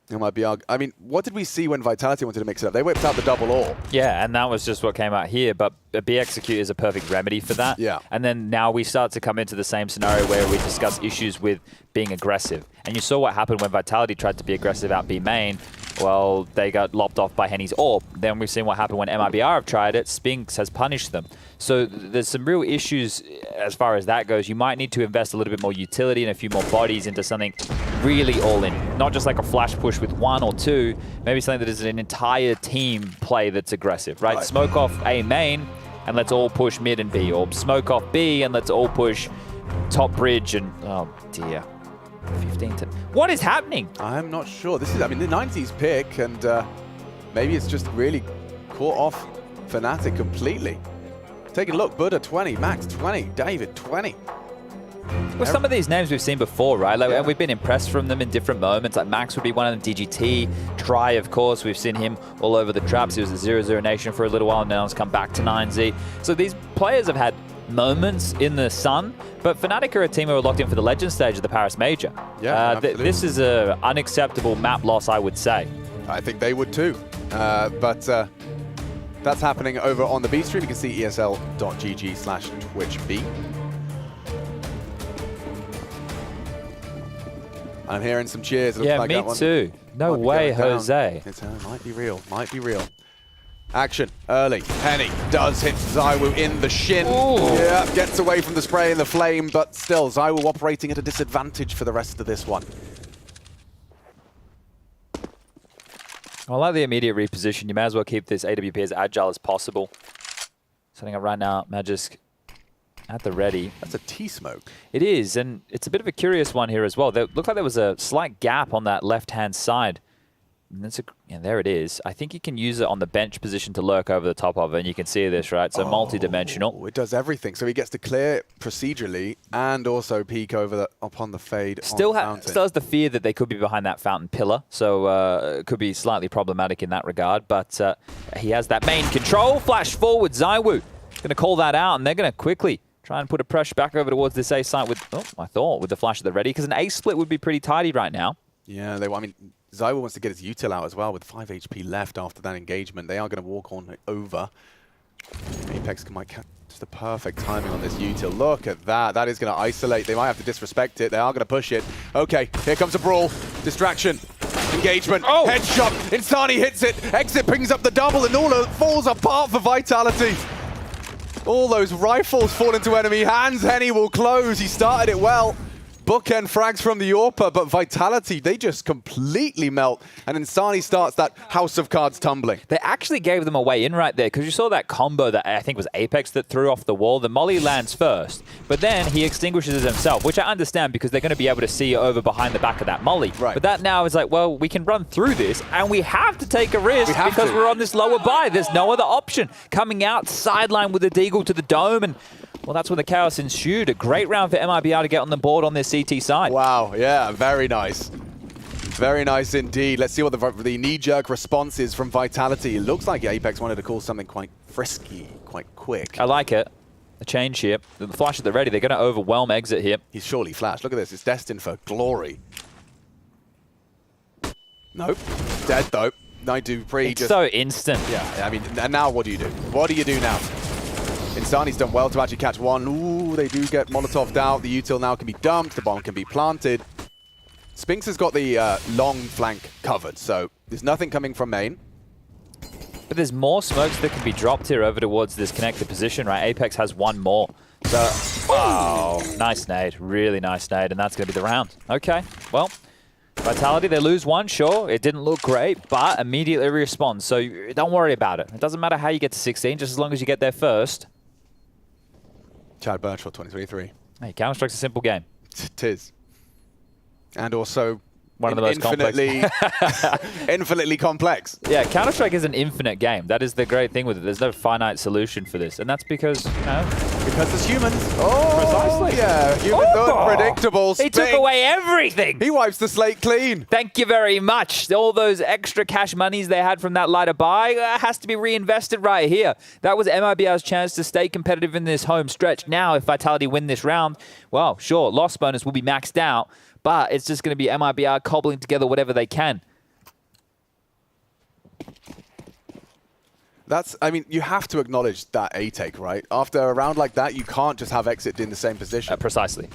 J: MIBR, I mean, what did we see when Vitality wanted to mix it up? They whipped out the double ore.
G: Yeah, and that was just what came out here, but B Execute is a perfect remedy for that.
J: Yeah.
G: And then now we start to come into the same scenario where we discuss issues with being aggressive. And you saw what happened when Vitality tried to be aggressive out B main. Well, they got lopped off by Henny's AWP. Then we've seen what happened when MIBR have tried it. Spinks has punished them. So there's some real issues as far as that goes. You might need to invest a little bit more utility and a few more bodies into something really all in. Not just like a flash push with 1 or 2, maybe something that is an entire team play that's aggressive, right? Smoke off A main and let's all push mid and B, or smoke off B and let's all push top bridge and, oh dear. 15 to... What is happening?
J: I'm not sure. This is, I mean, the 90s pick, and maybe it's just really caught off Fnatic completely. Taking a look, Buddha 20, Max 20, David 20.
G: Well, some of these names we've seen before, right? Like, and we've been impressed from them in different moments. Like Max would be one of them, DGT, Try, of course. We've seen him all over the traps. He was a 0-0 nation for a little while, and now he's come back to 9Z. So these players have had moments in the sun, but Fnatic are a team who are locked in for the Legend stage of the Paris Major.
J: Yeah,
G: this is an unacceptable map loss, I would say.
J: I think they would too. But that's happening over on the B stream. You can see esl.gg/twitchb. I'm hearing some cheers. It
G: yeah,
J: like
G: me
J: that one
G: too. No way, Jose.
J: It might be real. Might be real. Action early. Henny does hit ZywOo in the shin.
G: Ooh.
J: Yeah, gets away from the spray and the flame, but still ZywOo operating at a disadvantage for the rest of this one.
G: I like the immediate reposition. You may as well keep this AWP as agile as possible. Setting up right now, Magisk at the ready.
J: That's a T-smoke.
G: It is, and it's a bit of a curious one here as well. There looked like there was a slight gap on that left-hand side. And that's there it is. I think you can use it on the bench position to lurk over the top of it, and you can see this, right? So multi-dimensional.
J: It does everything. So he gets to clear procedurally and also peek over upon the fade.
G: Still has the fear that they could be behind that fountain pillar, so it could be slightly problematic in that regard. But he has that main control. Flash forward, ZywOo going to call that out, and they're going to quickly try and put a pressure back over towards this A site with, with the flash at the ready, because an A split would be pretty tidy right now.
J: Yeah, I mean, ZywOo wants to get his util out as well with 5 HP left after that engagement. They are going to walk on over. Apex might catch just the perfect timing on this util. Look at that. That is going to isolate. They might have to disrespect it. They are going to push it. Okay, here comes a brawl. Distraction. Engagement. Oh! Headshot. Insani hits it. Exit brings up the double, and all falls apart for Vitality. All those rifles fall into enemy hands. Henny will close. He started it well. Bookend frags from the AWP, but Vitality, they just completely melt. And Insani starts that house of cards tumbling.
G: They actually gave them a way in right there, because you saw that combo that I think was Apex that threw off the wall. The molly lands first, but then he extinguishes it himself, which I understand because they're going to be able to see over behind the back of that molly.
J: Right.
G: But that now is like, well, we can run through this, and we have to take a risk because we're on this lower buy. There's no other option. Coming out, sideline with the deagle to the dome, and well, that's when the chaos ensued. A great round for MIBR to get on the board on their CT side.
J: Wow, yeah, very nice. Very nice indeed. Let's see what the knee-jerk response is from Vitality. It looks like Apex wanted to call something quite frisky, quite quick.
G: I like it. A change here. The flash at the ready. They're going to overwhelm exit here.
J: He's surely flashed. Look at this. It's destined for glory. Nope. Dead, though. Dupree
G: it's so instant.
J: Yeah, I mean, and now what do you do? What do you do now? Insani's done well to actually catch one. Ooh, they do get Molotov'd out. The util now can be dumped. The bomb can be planted. Spinks has got the long flank covered, so there's nothing coming from main.
G: But there's more smokes that can be dropped here over towards this connected position, right? Apex has one more. So, oh, nice nade. Really nice nade, and that's going to be the round. Okay, well, Vitality, they lose one, sure. It didn't look great, but immediately respond. So don't worry about it. It doesn't matter how you get to 16, just as long as you get there first.
J: Chad Birchall, 2023.
G: Hey, Counter-Strike's a simple game.
J: It is. And also
G: One of the most
J: infinitely complex.
G: Yeah, Counter-Strike is an infinite game. That is the great thing with it. There's no finite solution for this. And that's because, you know...
J: Because it's humans. Oh,
G: precisely.
J: Yeah, humans are unpredictable.
G: He took away everything.
J: He wipes the slate clean.
G: Thank you very much. All those extra cash monies they had from that lighter buy has to be reinvested right here. That was MIBR's chance to stay competitive in this home stretch. Now, if Vitality win this round, well, sure, loss bonus will be maxed out, but it's just going to be MIBR cobbling together whatever they can.
J: I mean, you have to acknowledge that A take, right? After a round like that, you can't just have Exit in the same position.
G: Precisely.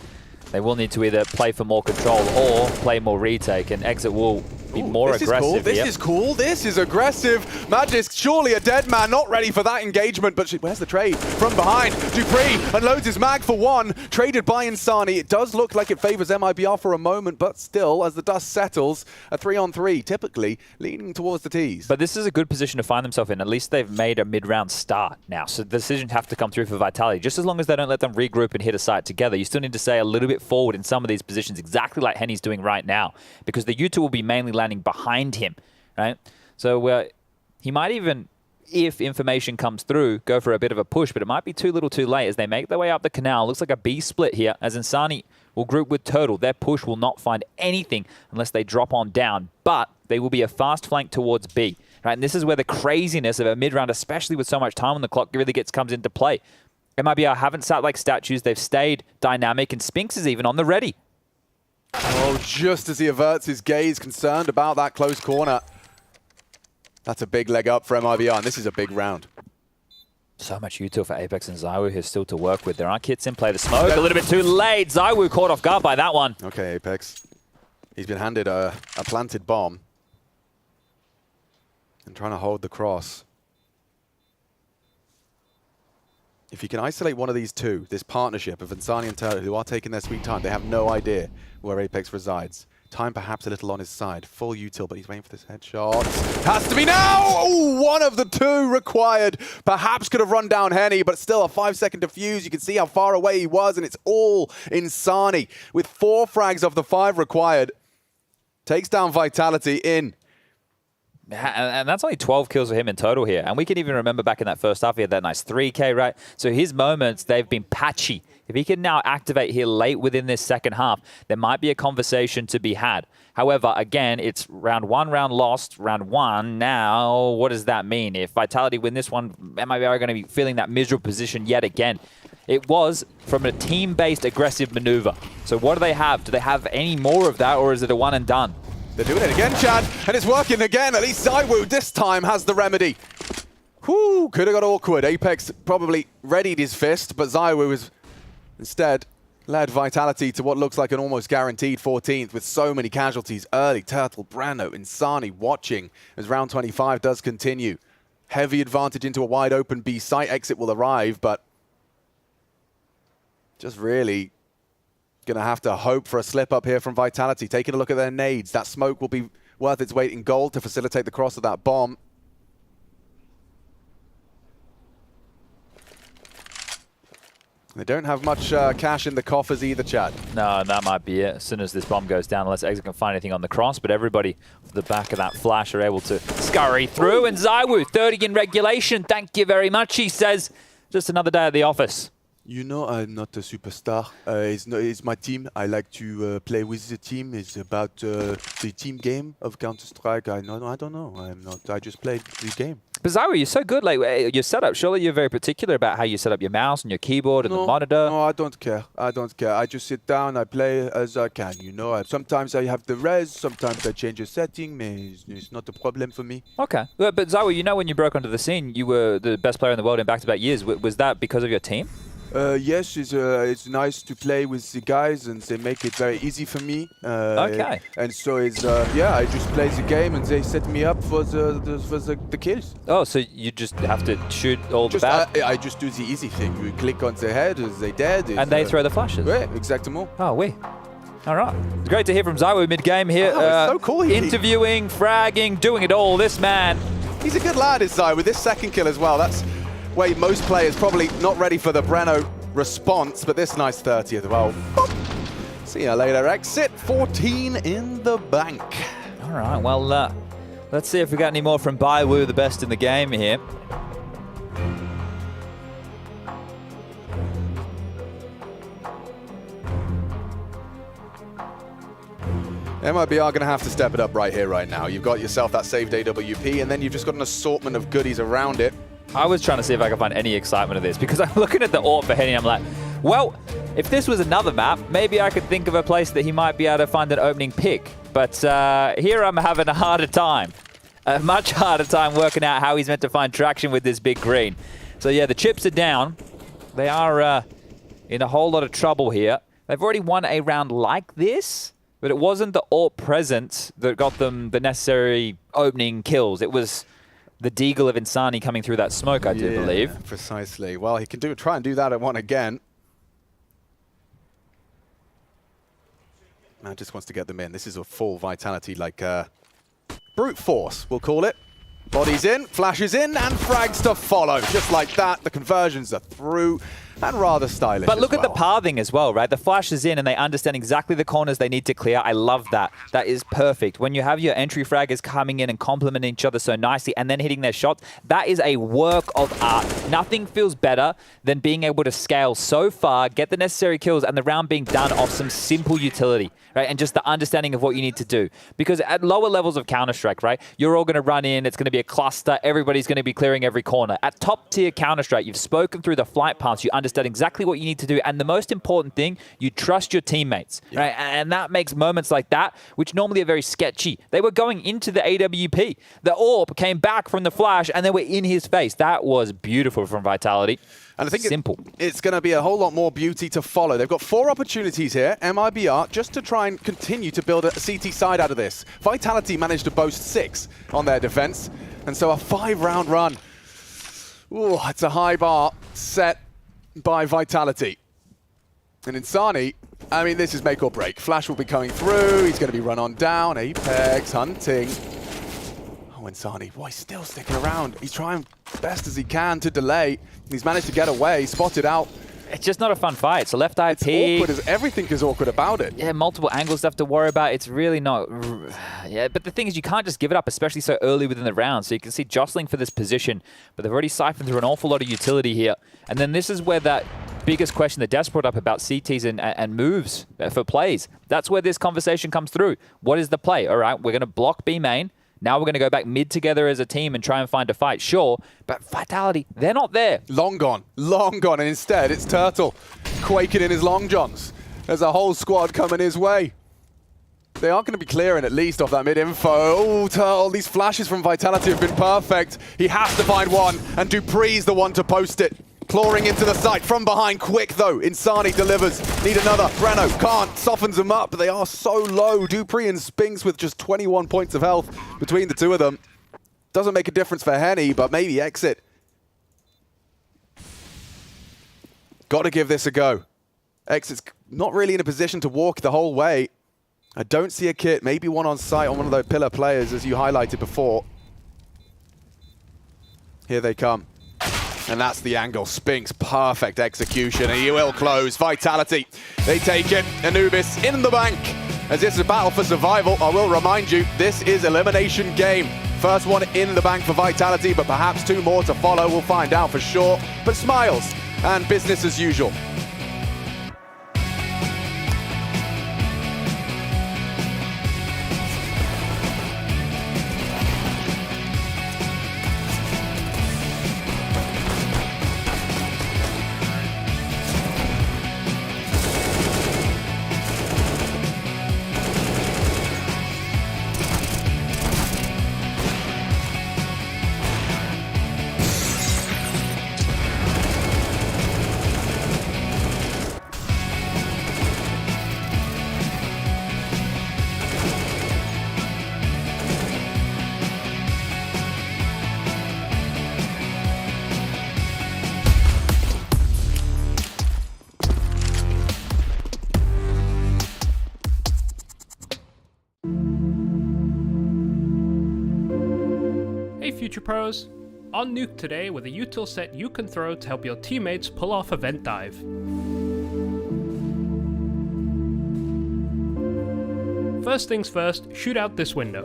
G: They will need to either play for more control or play more retake, and Exit will be more aggressive.
J: This is cool. This is aggressive. Magisk, surely a dead man, not ready for that engagement, but where's the trade? From behind, Dupree unloads his mag for one, traded by Insani. It does look like it favors MIBR for a moment, but still, as the dust settles, a 3-on-3, typically leaning towards the T's.
G: But this is a good position to find themselves in. At least they've made a mid-round start now, so the decisions have to come through for Vitality. Just as long as they don't let them regroup and hit a site together, you still need to stay a little bit forward in some of these positions, exactly like Henny's doing right now, because the U2 will be mainly landing behind him, right? So he might even, if information comes through, go for a bit of a push, but it might be too little too late as they make their way up the canal. Looks like a B split here, as Insani will group with Turtle. Their push will not find anything unless they drop on down, but they will be a fast flank towards B, right? And this is where the craziness of a mid-round, especially with so much time on the clock, really comes into play. MIBR haven't sat like statues. They've stayed dynamic, and Spinks is even on the ready.
J: Oh, just as he averts his gaze, concerned about that close corner. That's a big leg up for MIBR, and this is a big round.
G: So much util for Apex and ZywOo here still to work with. There are kits in play. The smoke a little bit too late. ZywOo caught off guard by that one.
J: Okay, Apex. He's been handed a planted bomb. And trying to hold the cross. If you can isolate one of these two, this partnership of Insani and Turtle, who are taking their sweet time, they have no idea where Apex resides. Time perhaps a little on his side. Full util, but he's waiting for this headshot. Has to be now! Ooh, one of the two required. Perhaps could have run down Henny, but still a 5-second defuse. You can see how far away he was, and it's all Insani. With 4 frags of the 5 required. Takes down Vitality in.
G: And that's only 12 kills for him in total here. And we can even remember back in that first half, he had that nice 3K, right? So his moments, they've been patchy. If he can now activate here late within this second half, there might be a conversation to be had. However, again, it's round 1, round lost, round 1. Now, what does that mean? If Vitality win this one, MIBR are going to be feeling that miserable position yet again. It was from a team-based aggressive maneuver. So what do they have? Do they have any more of that, or is it a one and done?
J: They're doing it again, Chad, and it's working again. At least ZywOo this time has the remedy. Whew, could have got awkward. Apex probably readied his fist, but ZywOo has instead led Vitality to what looks like an almost guaranteed 14th with so many casualties early. Turtle, Brando, Insani watching as round 25 does continue. Heavy advantage into a wide open B site. Exit will arrive, but just really going to have to hope for a slip up here from Vitality. Taking a look at their nades. That smoke will be worth its weight in gold to facilitate the cross of that bomb. They don't have much cash in the coffers either, Chad.
G: No, that might be it. As soon as this bomb goes down, unless Exit can find anything on the cross, but everybody off the back of that flash are able to scurry through. And ZywOo, 30 in regulation. Thank you very much, he says. Just another day at the office.
J: You know, I'm not a superstar. It's my team. I like to play with the team. It's about the team game of Counter-Strike. I don't know. I'm not. I just play the game.
G: But ZywOo, you're so good. Like your setup, surely you're very particular about how you set up your mouse and your keyboard and the monitor.
J: No, I don't care. I don't care. I just sit down. I play as I can. You know, sometimes I have the res. Sometimes I change a setting. It's not a problem for me.
G: Okay. But ZywOo, you know, when you broke onto the scene, you were the best player in the world in back-to-back years. Was that because of your team?
J: Yes, it's nice to play with the guys, and they make it very easy for me.
G: Okay.
J: And so it's yeah, I just play the game, and they set me up for the kills.
G: Oh, so you just have to shoot all the bad?
J: I just do the easy thing. You click on the head, they dead.
G: And they throw the flashes?
J: Ouais, exactement.
G: Oh, oui. All right. It's great to hear from ZywOo mid-game here.
J: Oh, so cool.
G: Interviewing, fragging, doing it all. This man.
J: He's a good lad, is ZywOo, with this second kill as well. That's way most players probably not ready for the Breno response, but this nice 30 as well. See you later, Exit. 14 in the bank.
G: All right, well, let's see if we got any more from Baiwu, the best in the game here.
J: MIBR are going to have to step it up right here, right now. You've got yourself that saved AWP, and then you've just got an assortment of goodies around it.
G: I was trying to see if I could find any excitement of this, because I'm looking at the AWP for Henny, I'm like, well, if this was another map, maybe I could think of a place that he might be able to find an opening pick. But here I'm having a harder time. A much harder time working out how he's meant to find traction with this big green. So yeah, the chips are down. They are in a whole lot of trouble here. They've already won a round like this, but it wasn't the AWP presence that got them the necessary opening kills. It was the Deagle of Insani coming through that smoke, I do believe.
J: Precisely. Well, he can try and do that at one again. Man just wants to get them in. This is a full Vitality, like brute force, we'll call it. Bodies in, flashes in, and frags to follow. Just like that, the conversions are through. And rather stylish.
G: But look at the pathing as well, right? The flash is in and they understand exactly the corners they need to clear. I love that. That is perfect. When you have your entry fraggers coming in and complementing each other so nicely and then hitting their shots, that is a work of art. Nothing feels better than being able to scale so far, get the necessary kills, and the round being done off some simple utility, right? And just the understanding of what you need to do. Because at lower levels of Counter-Strike, right, you're all going to run in, it's going to be a cluster, everybody's going to be clearing every corner. At top tier Counter-Strike, you've spoken through the flight paths, you understand exactly what you need to do, and the most important thing, you trust your teammates, right? And that makes moments like that, which normally are very sketchy. They were going into the AWP. The AWP came back from the flash, and they were in his face. That was beautiful from Vitality.
J: And I think
G: simple.
J: It's going to be a whole lot more beauty to follow. They've got 4 opportunities here, MIBR, just to try and continue to build a CT side out of this. Vitality managed to boast 6 on their defense, and so a 5-round run. Ooh, it's a high bar set by Vitality. And Insani, I mean, this is make or break. Flash will be coming through. He's going to be run on down. Apex, hunting. Oh, Insani, boy, he's still sticking around. He's trying best as he can to delay. He's managed to get away, spotted out.
G: It's just not a fun fight. It's a left eye
J: peek. Awkward as everything is awkward about it.
G: Yeah, multiple angles to have to worry about. It's really not. Yeah, but the thing is, you can't just give it up, especially so early within the round. So you can see jostling for this position, but they've already siphoned through an awful lot of utility here. And then this is where that biggest question that Des brought up about CTs and moves for plays. That's where this conversation comes through. What is the play? All right, we're going to block B main. Now we're going to go back mid together as a team and try and find a fight, sure. But Vitality, they're not there.
J: Long gone. Long gone. And instead, it's Turtle quaking in his long johns. There's a whole squad coming his way. They are going to be clearing at least off that mid-info. Oh, Turtle, these flashes from Vitality have been perfect. He has to find one, and Dupree's the one to post it. Clawing into the site from behind, quick though. Insani delivers. Need another. Breno can't. Softens them up, but they are so low. Dupree and Spinks with just 21 points of health between the two of them. Doesn't make a difference for Henny, but maybe Exit. Got to give this a go. Exit's not really in a position to walk the whole way. I don't see a kit. Maybe one on site on one of those pillar players, as you highlighted before. Here they come. And that's the angle. Spinks, perfect execution. And he will close. Vitality, they take it. Anubis in the bank. As this is a battle for survival, I will remind you, this is elimination game. First one in the bank for Vitality, but perhaps 2 more to follow. We'll find out for sure. But smiles and business as usual.
L: Future Pros, on Nuke today with a util set you can throw to help your teammates pull off a vent dive. first things first, shoot out this window.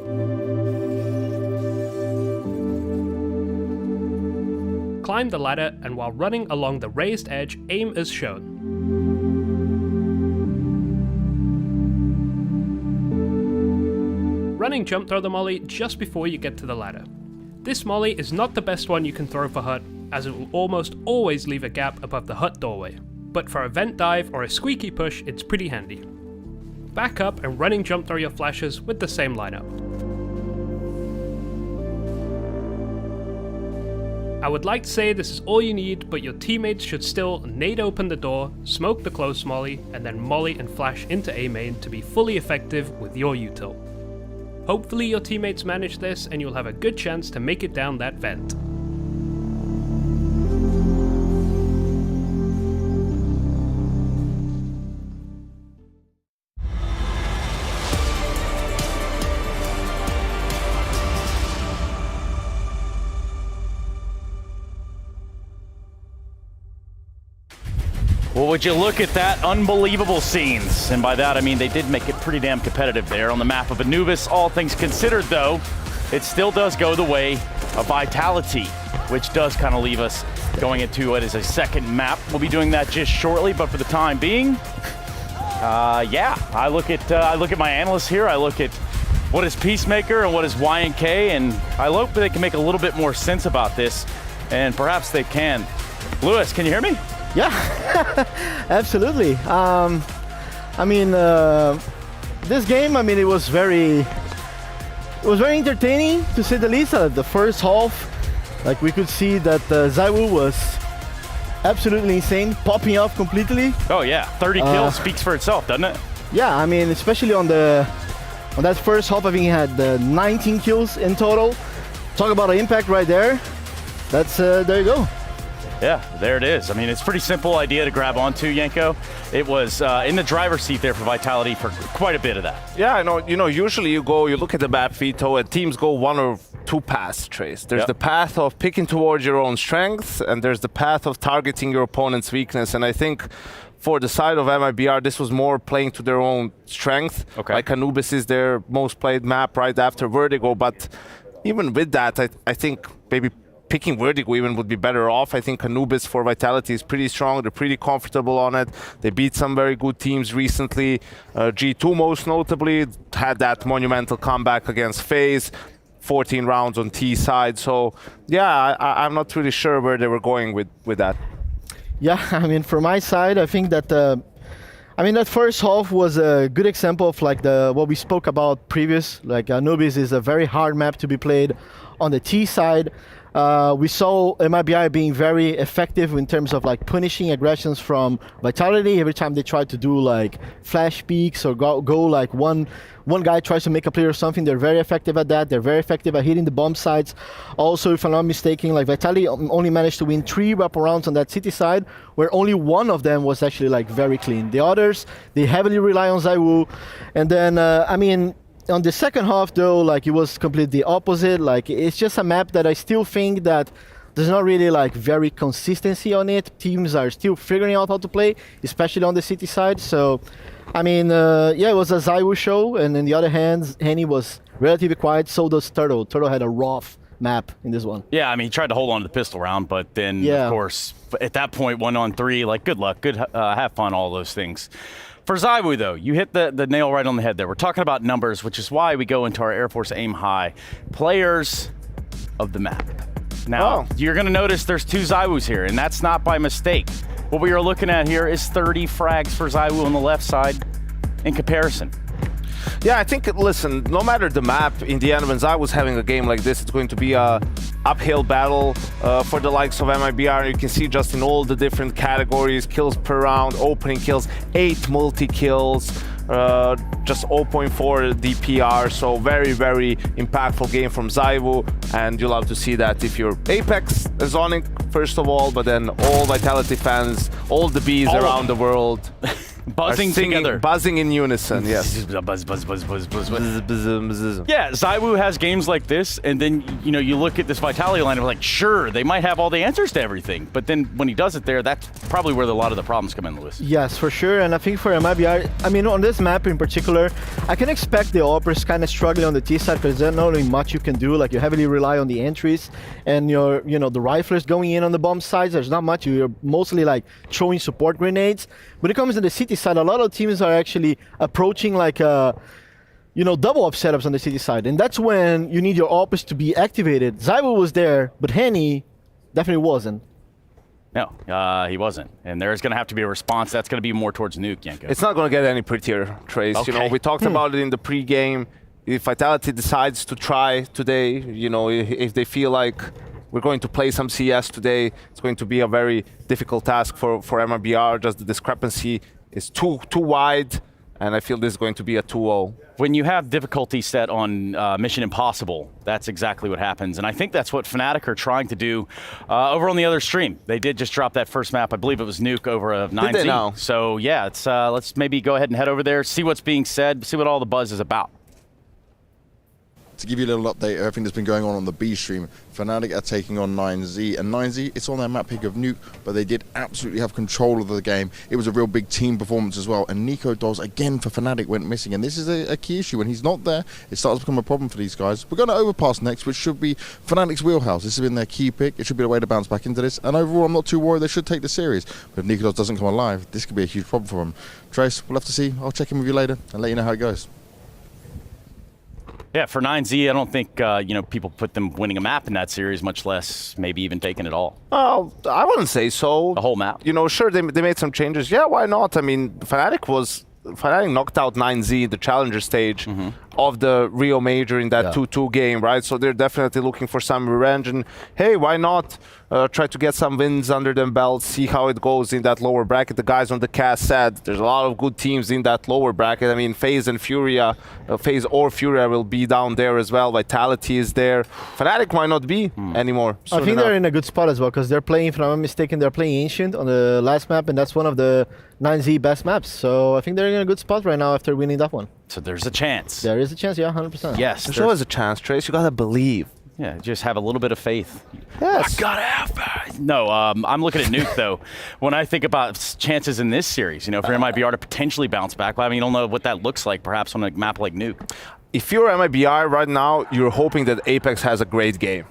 L: Climb the ladder, and while running along the raised edge, aim as shown. Running jump throw the molly just before you get to the ladder. This molly is not the best one you can throw for hut, as it will almost always leave a gap above the hut doorway, but for a vent dive or a squeaky push it's pretty handy. Back up and running jump throw your flashes with the same lineup. I would like to say this is all you need, but your teammates should still nade open the door, smoke the close molly, and then molly and flash into A main to be fully effective with your util. Hopefully your teammates manage this and you'll have a good chance to make it down that vent.
N: Well, would you look at that, unbelievable scenes. And by that, I mean they did make it pretty damn competitive there on the map of Anubis. All things considered, though, it still does go the way of Vitality, which does kind of leave us going into what is a second map. We'll be doing that just shortly, but for the time being, yeah, I look at my analysts here. I look at what is Peacemaker and what is YNK, and I hope they can make a little bit more sense about this, and perhaps they can. Lewis, can you hear me?
U: Yeah, absolutely. I mean, this game, I mean, it was very entertaining to say the least. The first half, like we could see that ZywOo was absolutely insane, popping off completely.
N: Oh yeah, 30 kills speaks for itself, doesn't it?
U: Yeah, I mean, especially on that first half, I think he had 19 kills in total. Talk about an impact right there. That's there you go.
N: Yeah, there it is. I mean, it's a pretty simple idea to grab onto, Yanko. It was in the driver's seat there for Vitality for quite a bit of that.
T: Yeah, I know. You know, usually you look at the map, Vito, and teams go one or two paths, Trace. There's the path of picking towards your own strengths, and there's the path of targeting your opponent's weakness. And I think for the side of MIBR, this was more playing to their own strength. Okay. Like Anubis is their most played map right after Vertigo, but even with that, I think maybe picking Vertigo even would be better off. I think Anubis for Vitality is pretty strong. They're pretty comfortable on it. They beat some very good teams recently. G2 most notably had that monumental comeback against FaZe. 14 rounds on T side. So yeah, I'm not really sure where they were going with that.
U: Yeah, I mean, from my side, I think that that first half was a good example of like what we spoke about previous. Like Anubis is a very hard map to be played on the T side. We saw MIBR being very effective in terms of like punishing aggressions from Vitality. Every time they try to do like flash peeks or go like one guy tries to make a play or something, they're very effective at that. They're very effective at hitting the bomb sites. Also, if I'm not mistaken, like Vitality only managed to win 3 wraparounds on that city side, where only one of them was actually like very clean. The others, they heavily rely on ZywOo. And then, on the second half, though, like it was completely opposite. Like it's just a map that I still think that there's not really like very consistency on it. Teams are still figuring out how to play, especially on the city side. So, I mean, yeah, it was a ZywOo show, and on the other hand, Henny was relatively quiet. So does Turtle. Turtle had a rough map in this one.
N: Yeah, I mean, he tried to hold on to the pistol round, but then, of course, at that point, 1-on-3, like good luck, have fun, all those things. For ZywOo, though, you hit the nail right on the head there. We're talking about numbers, which is why we go into our Air Force Aim High. Players of the map. Now, you're going to notice there's 2 ZywOos here, and that's not by mistake. What we are looking at here is 30 frags for ZywOo on the left side in comparison.
T: Yeah, I think, listen, no matter the map, in the end, when ZywOo's having a game like this, it's going to be a uphill battle for the likes of MIBR. You can see just in all the different categories, kills per round, opening kills, 8 multi-kills, just 0.4 DPR, so very, very impactful game from ZywOo, and you'll have to see that if you're Apex, Zonic, first of all, but then all Vitality fans, all the Bs around the world.
N: buzzing together.
T: Buzzing in unison, yes.
N: Buzz, buzz, buzz, buzz, buzz, buzz. Yeah, ZywOo has games like this, and then, you know, you look at this Vitality line and we're like, sure, they might have all the answers to everything. But then when he does it there, that's probably where a lot of the problems come in, Lewis.
U: Yes, for sure. And I think for MIBR, I mean, on this map in particular, I can expect the Operas kind of struggling on the T side because there's not really much you can do. Like, you heavily rely on the entries and your, you know, the riflers going in on the bomb sides. There's not much. You're mostly like throwing support grenades. When it comes to the city side, a lot of teams are actually approaching like you know, double up setups on the city side, and that's when you need your Operas to be activated. ZywOo was there, but Henny definitely wasn't.
N: No, he wasn't. And there's going to have to be a response. That's going to be more towards Nuke, Yenko.
T: It's not going to get any prettier, Trace.
N: Okay.
T: You know, we talked about it in the pre-game. If Vitality decides to try today, you know, if they feel like we're going to play some CS today, it's going to be a very difficult task for MIBR. Just the discrepancy is too wide, and I feel this is going to be a 2-0.
N: When you have difficulty set on Mission Impossible, that's exactly what happens. And I think that's what Fnatic are trying to do over on the other stream. They did just drop that first map. I believe it was Nuke over of 9Z.
T: Did they now?
N: So yeah, it's, let's maybe go ahead and head over there, see what's being said, see what all the buzz is about.
B: To give you a little update of everything that's been going on the B stream, Fnatic are taking on 9Z, and 9Z, it's on their map pick of Nuke, but they did absolutely have control of the game. It was a real big team performance as well, and Nico Dolls, again for Fnatic, went missing, and this is a key issue. When he's not there, it starts to become a problem for these guys. We're going to Overpass next, which should be Fnatic's wheelhouse. This has been their key pick. It should be a way to bounce back into this, and overall, I'm not too worried. They should take the series, but if Nico Dolls doesn't come alive, this could be a huge problem for them. Trace, we'll have to see. I'll check in with you later and let you know how it goes.
N: Yeah, for 9Z, I don't think you know, people put them winning a map in that series, much less maybe even taking it all.
T: Oh, I wouldn't say so.
N: The whole map.
T: You know, sure, they made some changes. Yeah, why not? I mean, Fnatic knocked out 9Z, the challenger stage of the Rio Major in that 2-2 game, right? So they're definitely looking for some revenge. And hey, why not try to get some wins under them belts, see how it goes in that lower bracket. The guys on the cast said there's a lot of good teams in that lower bracket. I mean, FaZe and FURIA, FaZe or FURIA will be down there as well. Vitality is there. Fnatic might not be anymore.
U: I think they're in a good spot as well because they're playing, if I'm not mistaken, they're playing Ancient on the last map, and that's one of the 9Z best maps. So I think they're in a good spot right now after winning that one.
N: So there's a chance.
U: There is a chance, yeah, 100%.
N: Yes.
T: There's always a chance, Trace. You gotta believe.
N: Yeah, just have a little bit of faith.
T: Yes.
N: I gotta have faith. No, I'm looking at Nuke, though. When I think about chances in this series, you know, for MIBR to potentially bounce back, I mean, you don't know what that looks like, perhaps on a map like Nuke.
T: If you're MIBR right now, you're hoping that Apex has a great game.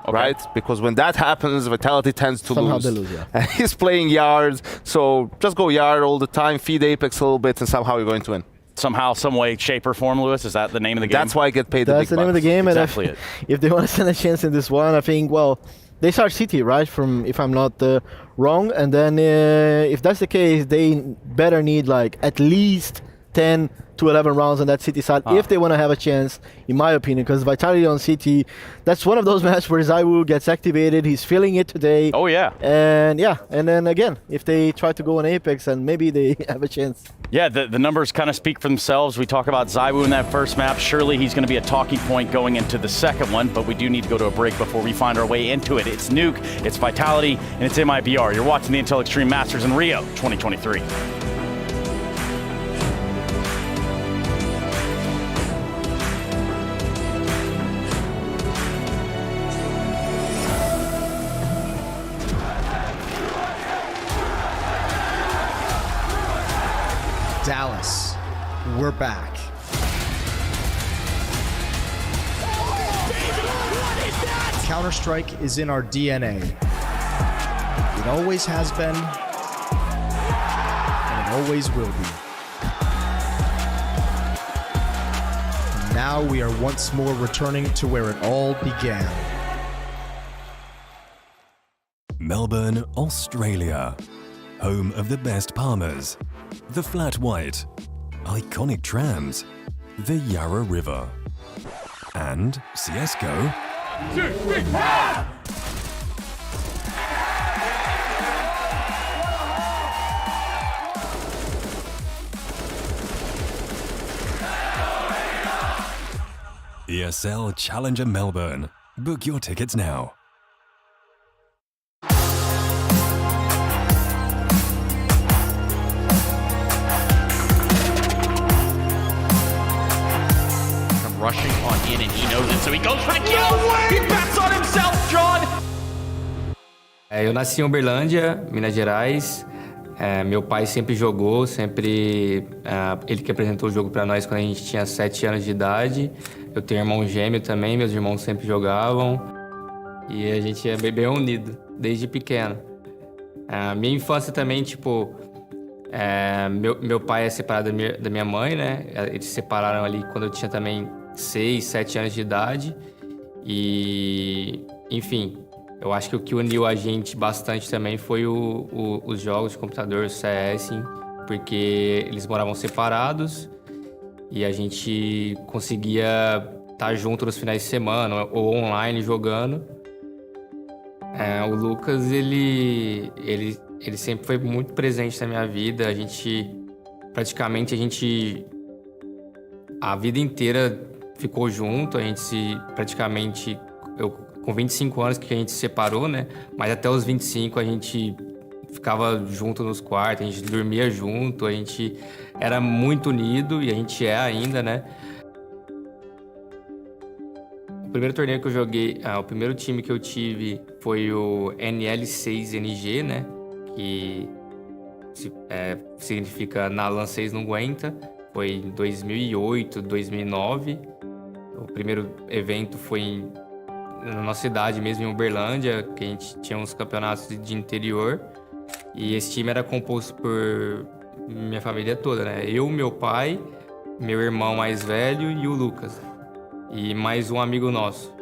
T: Okay. Right? Because when that happens, Vitality tends to
U: somehow
T: lose.
U: They lose, yeah.
T: And he's playing Yard, so just go Yard all the time, feed Apex a little bit, and somehow you're going to win.
N: Somehow, some way, shape, or form, Lewis? Is that the name of the game?
T: That's why I get paid the big bucks.
U: That's the name of the game,
N: exactly
U: and if they want to stand a chance in this one, I think, well, they start City, right, from, if I'm not wrong, and then if that's the case, they better need, like, at least 10 to 11 rounds on that City side if they want to have a chance, in my opinion, because Vitality on City, that's one of those matches where ZywOo gets activated. He's feeling it today.
N: Oh, yeah.
U: And yeah, and then again, if they try to go on Apex, and maybe they have a chance.
N: Yeah, the numbers kind of speak for themselves. We talk about ZywOo in that first map. Surely he's going to be a talking point going into the second one, but we do need to go to a break before we find our way into it. It's Nuke, it's Vitality, and it's MIBR. You're watching the Intel Extreme Masters in Rio 2023.
M: Dallas, we're back. Counter-Strike is in our DNA. It always has been, and it always will be. And now we are once more returning to where it all began.
O: Melbourne, Australia. Home of the best Palmers, the Flat White, iconic trams, the Yarra River, and CSGO.
Q: 2, 3,
O: ESL Challenger Melbourne. Book your tickets now.
I: knows it, so he goes for the kill. He bets on himself, John.
D: Eu nasci em Uberlândia, Minas Gerais. Meu pai sempre jogou, ele que apresentou o jogo para nós quando a gente tinha 7 anos de idade. Eu tenho irmão gêmeo também, meus irmãos sempre jogavam. E a gente é bem unido, desde pequeno. Minha infância também, tipo... meu pai é separado da minha mãe, né? Eles se separaram ali quando eu tinha também 6, 7 anos de idade. E... enfim... Eu acho que o que uniu a gente bastante também foi os jogos de computador, o CS, porque eles moravam separados e a gente conseguia estar junto nos finais de semana ou online jogando. O Lucas, ele sempre foi muito presente na minha vida. A vida inteira ficou junto, com 25 anos que a gente se separou, né? Mas até os 25 a gente ficava junto nos quartos, a gente dormia junto, a gente era muito unido e a gente é ainda, né? O primeiro torneio que eu joguei, o primeiro time que eu tive foi o NL6NG, né? Que significa na LAN 6 não aguenta. Foi em 2008, 2009. O primeiro evento foi na nossa cidade mesmo, em Uberlândia, que a gente tinha uns campeonatos de interior. E esse time era composto por minha família toda, né? Eu, meu pai, meu irmão mais velho e o Lucas. E mais um amigo nosso.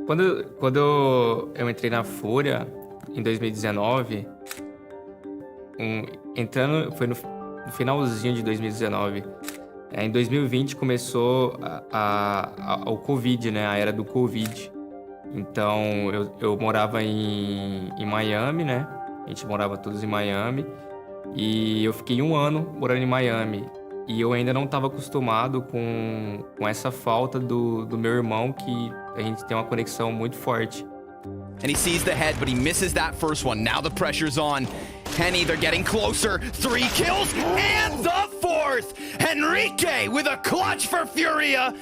D: Quando eu entrei na FURIA, em 2019, foi no finalzinho de 2019. Em 2020 começou o Covid, né? A era do Covid. Então eu morava em Miami, né? A gente morava todos em Miami. E eu fiquei 1 ano morando em Miami. E eu ainda não estava acostumado com essa falta do meu irmão, que a gente tem uma conexão muito forte.
K: And he sees the head, but he misses that first one. Now the pressure's on. Henny, they're getting closer. 3 kills and the 4th. Henrique with a clutch for FURIA.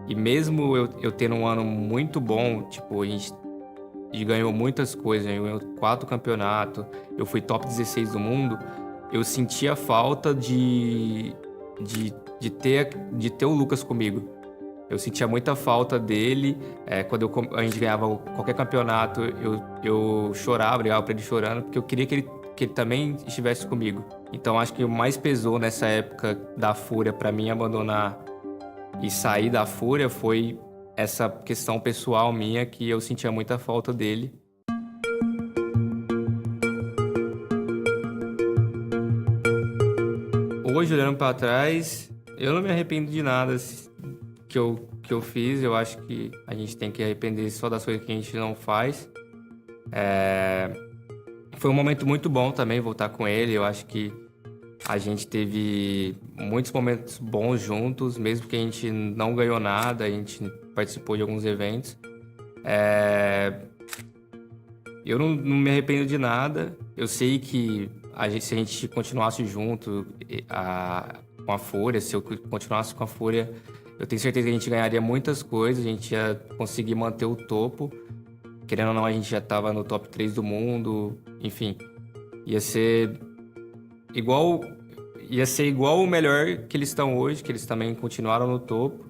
D: E mesmo eu tendo um ano muito bom, tipo, a gente ganhou muitas coisas, a gente ganhou 4 campeonatos, eu fui top 16 do mundo, eu sentia falta de ter o Lucas comigo. Eu sentia muita falta dele. Quando a gente ganhava qualquer campeonato, eu chorava, brigava pra ele chorando, porque eu queria que ele também estivesse comigo. Então acho que o mais pesou nessa época da FURIA para mim abandonar e sair da FURIA foi essa questão pessoal minha, que eu sentia muita falta dele. Hoje, olhando para trás, eu não me arrependo de nada que eu fiz. Eu acho que a gente tem que arrepender só das coisas que a gente não faz. Foi um momento muito bom também voltar com ele. Eu acho que a gente teve muitos momentos bons juntos, mesmo que a gente não ganhou nada, a gente participou de alguns eventos. Eu não me arrependo de nada. Eu sei que se a gente continuasse junto com a FURIA, se eu continuasse com a FURIA, eu tenho certeza que a gente ganharia muitas coisas, a gente ia conseguir manter o topo. Querendo ou não, a gente já estava no top 3 do mundo, enfim. Ia ser igual o melhor que eles estão hoje, que eles também continuaram no topo.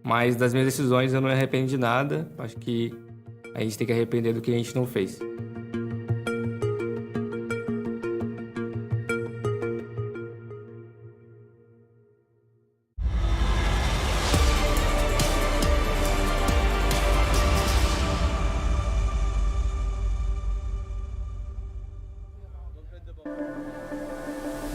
D: Mas das minhas decisões eu não me arrependo de nada. Acho que a gente tem que arrepender do que a gente não fez.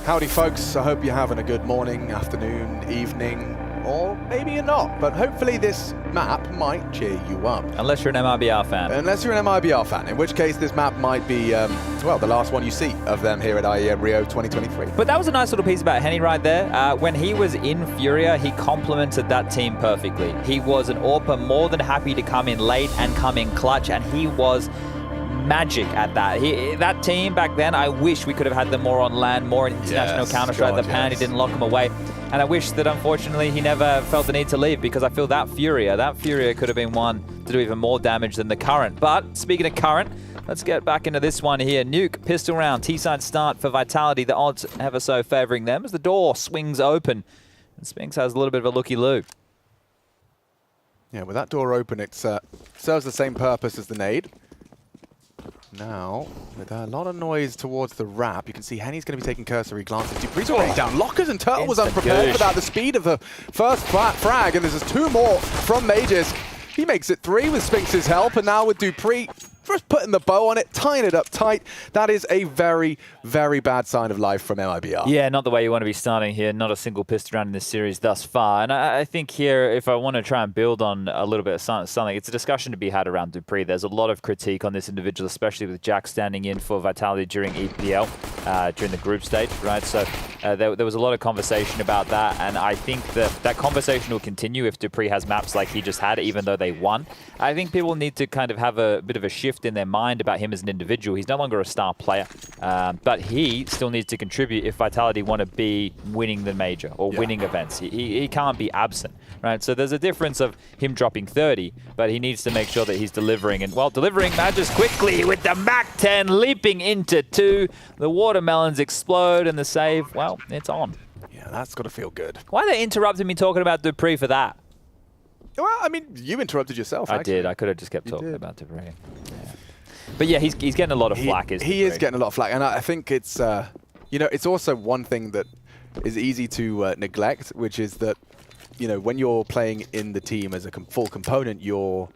J: Howdy folks, I hope you're having a good morning, afternoon, evening, or maybe you're not, but hopefully this map might cheer you up.
G: Unless you're an MIBR fan.
J: Unless you're an MIBR fan, in which case this map might be, well, the last one you see of them here at IEM Rio 2023.
G: But that was a nice little piece about Henny right there. When he was in FURIA, he complemented that team perfectly. He was an AWPer, more than happy to come in late and come in clutch, and he was magic at that. That team back then, I wish we could have had them more on land, more in international Counter-Strike. The pan, he didn't lock them away. And I wish that, unfortunately, he never felt the need to leave, because I feel that FURIA could have been one to do even more damage than the Current. But speaking of Current, let's get back into this one here. Nuke, pistol round, T-side start for Vitality. The odds ever so favoring them as the door swings open. And Spinks has a little bit of a looky-loo.
J: Yeah, with that door open, it serves the same purpose as the nade. Now, with a lot of noise towards the wrap, you can see Henny's going to be taking cursory glances. Dupree's already down. Lockers and Turtle was unprepared for that. The speed of the first frag, and there's just 2 more from Magisk. He makes it 3 with Spinks' help, and now with Dupree just putting the bow on it, tying it up tight. That is a very, very bad sign of life from MIBR.
G: Yeah, not the way you want to be starting here. Not a single pistol round in this series thus far. And I think here, if I want to try and build on a little bit of something, it's a discussion to be had around Dupree. There's a lot of critique on this individual, especially with Jack standing in for Vitality during EPL, during the group stage, right? So there was a lot of conversation about that, and I think that conversation will continue if Dupree has maps like he just had, even though they won. I think people need to kind of have a bit of a shift in their mind about him as an individual. He's no longer a star player, but he still needs to contribute if Vitality want to be winning the major or winning events. He can't be absent, right? So there's a difference of him dropping 30, but he needs to make sure that he's delivering. And while delivering, Magisk quickly with the Mac-10 leaping into 2. The watermelons explode and the save, well, it's on.
J: Yeah, that's got to feel good.
G: Why are they interrupting me talking about Dupree for that?
J: Well, I mean, you interrupted yourself,
G: I did. I could have just kept talking about Dupree. Yeah. But yeah, he's getting a lot of flack.
J: He is getting a lot of flack, and I think it's, you know, it's also one thing that is easy to neglect, which is that, you know, when you're playing in the team as a full component, you're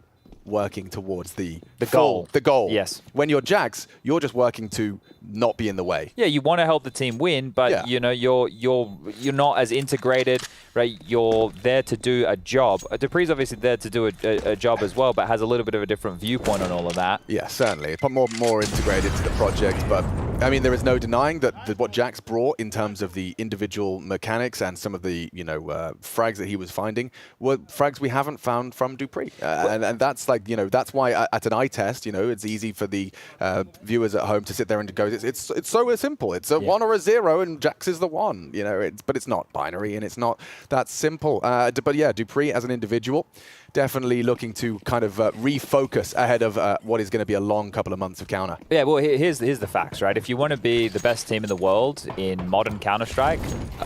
J: working towards the goal. The goal.
G: Yes.
J: When you're Jax, you're just working to not be in the way.
G: Yeah, you want to help the team win, but you know, you're not as integrated, right? You're there to do a job. Dupree's obviously there to do a job as well, but has a little bit of a different viewpoint on all of that.
J: Yeah, certainly. More integrated to the project, but I mean, there is no denying that what Jax brought in terms of the individual mechanics and some of the, you know, frags that he was finding were frags we haven't found from Dupree. And that's like, you know, that's why at an eye test, you know, it's easy for the viewers at home to sit there and to go, it's so simple. It's a 1 or a 0 and Jax is the 1, you know, but it's not binary and it's not that simple. But yeah, Dupree as an individual, definitely looking to kind of refocus ahead of what is going to be a long couple of months of counter.
G: Yeah, well, here's the facts, right? If you want to be the best team in the world in modern Counter-Strike,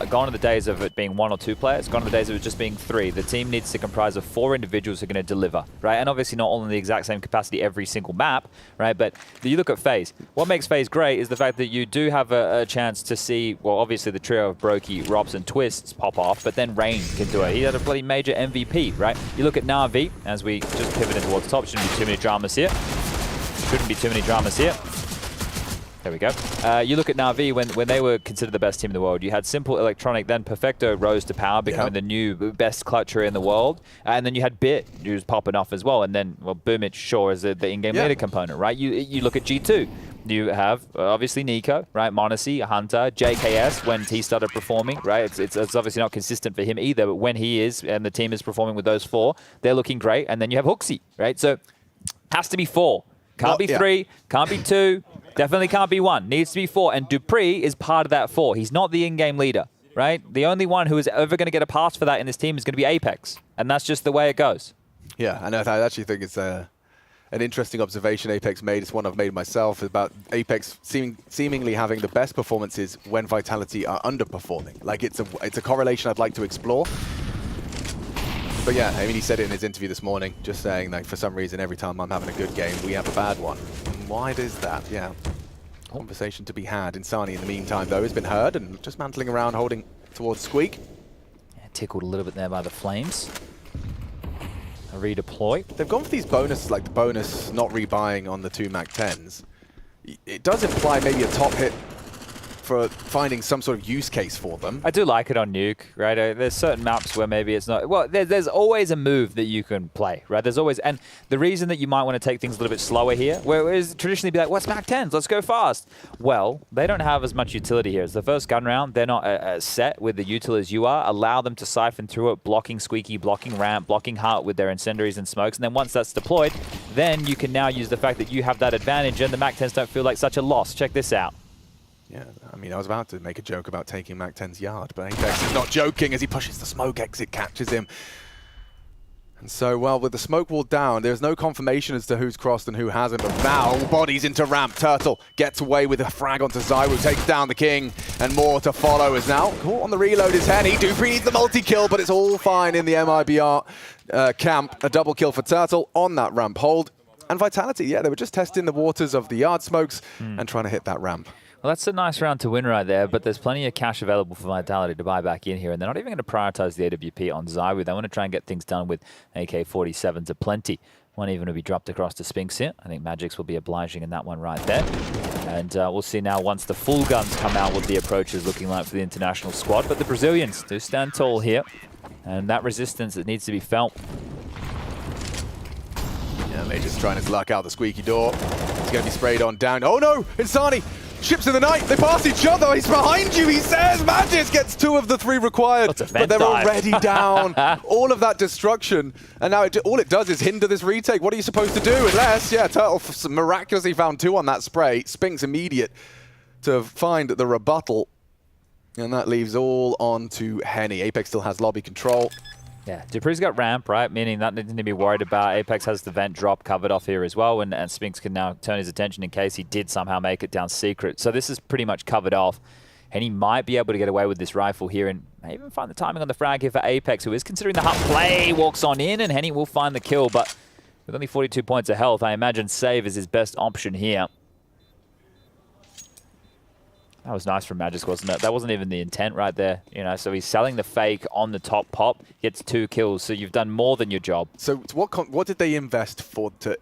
G: gone are the days of it being 1 or 2 players, gone are the days of it just being 3. The team needs to comprise of 4 individuals who are going to deliver, right? And obviously not all in the exact same capacity every single map, right? But you look at FaZe. What makes FaZe great is the fact that you do have a chance to see, well, obviously the trio of Brokey, Robs, and Twists pop off, but then Rain can do it. He had a bloody major MVP, right? You look at Na'Vi, as we just pivoted towards the top. Shouldn't be too many dramas here. Shouldn't be too many dramas here. There we go. You look at Na'Vi when they were considered the best team in the world. You had Simple, Electronic, then Perfecto rose to power, becoming the new best clutcher in the world. And then you had Bit, who was popping off as well. And then, well, Boomich, sure, is the in-game leader component, right? You look at G2. You have, obviously, Nico, right? Monacy, Hunter, JKS, when he started performing, right? It's obviously not consistent for him either, but when he is, and the team is performing with those 4, they're looking great. And then you have Hooksy, right? So, has to be 4. Can't be 3, can't be 2, definitely can't be 1. Needs to be 4. And Dupree is part of that 4. He's not the in-game leader, right? The only one who is ever going to get a pass for that in this team is going to be Apex. And that's just the way it goes.
J: Yeah, I actually think it's an interesting observation Apex made. It's one I've made myself about Apex seemingly having the best performances when Vitality are underperforming. Like it's a correlation I'd like to explore. But yeah, I mean, he said it in his interview this morning, just saying like for some reason every time I'm having a good game, we have a bad one. Why is that? Yeah. Conversation to be had. Insani in the meantime though has been heard and just mantling around, holding towards Squeak.
G: Yeah, tickled a little bit there by the flames. A redeploy.
J: They've gone for these bonuses, like the bonus not rebuying on the 2 Mac-10s. It does imply maybe a top hit for finding some sort of use case for them.
G: I do like it on Nuke, right? There's certain maps where maybe it's not... Well, there's always a move that you can play, right? There's always... And the reason that you might want to take things a little bit slower here, whereas traditionally be like, what's Mac-10s? Let's go fast. Well, they don't have as much utility here. It's the first gun round. They're not as set with the util as you are. Allow them to siphon through it, blocking Squeaky, blocking Ramp, blocking Heart with their incendiaries and smokes. And then once that's deployed, then you can now use the fact that you have that advantage and the MAC-10s don't feel like such a loss. Check this out.
A: Yeah, I mean, I was about to make a joke about taking MAC-10's yard, but Apex is not joking as he pushes the smoke exit, catches him. And so, well, with the smoke wall down, there's no confirmation as to who's crossed and who hasn't, but now bodies into ramp. Turtle gets away with a frag onto Zywoo, takes down the King, and more to follow as now caught on the reload is Henny. Dupree needs the multi-kill, but it's all fine in the MIBR camp. A double kill for Turtle on that ramp hold. And Vitality, yeah, they were just testing the waters of the yard smokes and trying to hit that ramp.
G: Well, that's a nice round to win right there, but there's plenty of cash available for Vitality to buy back in here, and they're not even going to prioritize the AWP on Zywoo. They want to try and get things done with AK-47s aplenty. One even to be dropped across to Spinks here. I think Magix will be obliging in that one right there. And we'll see now once the full guns come out what the approach is looking like for the international squad. But the Brazilians do stand tall here, and that resistance that needs to be felt.
A: Yeah, they're just trying his luck out the squeaky door. He's going to be sprayed on down. Oh no, Insani! Ships in the night, they pass each other, he's behind you, he says! Magix gets 2 of the 3 required, but they're already down. All of that destruction, and now all it does is hinder this retake. What are you supposed to do? Unless, yeah, Turtle miraculously found 2 on that spray. Spinks immediate to find the rebuttal, and that leaves all on to Henny. Apex still has lobby control.
G: Yeah, Dupree's got ramp, right? Meaning that nothing to be worried about. Apex has the vent drop covered off here as well, and Spinks can now turn his attention in case he did somehow make it down secret. So this is pretty much covered off. And he might be able to get away with this rifle here and may even find the timing on the frag here for Apex, who is considering the hut play. Walks on in, and Henny will find the kill, but with only 42 points of health, I imagine save is his best option here. That was nice from Magix, wasn't it? That wasn't even the intent right there, you know. So he's selling the fake on the top pop, gets 2 kills. So you've done more than your job.
A: So what did they invest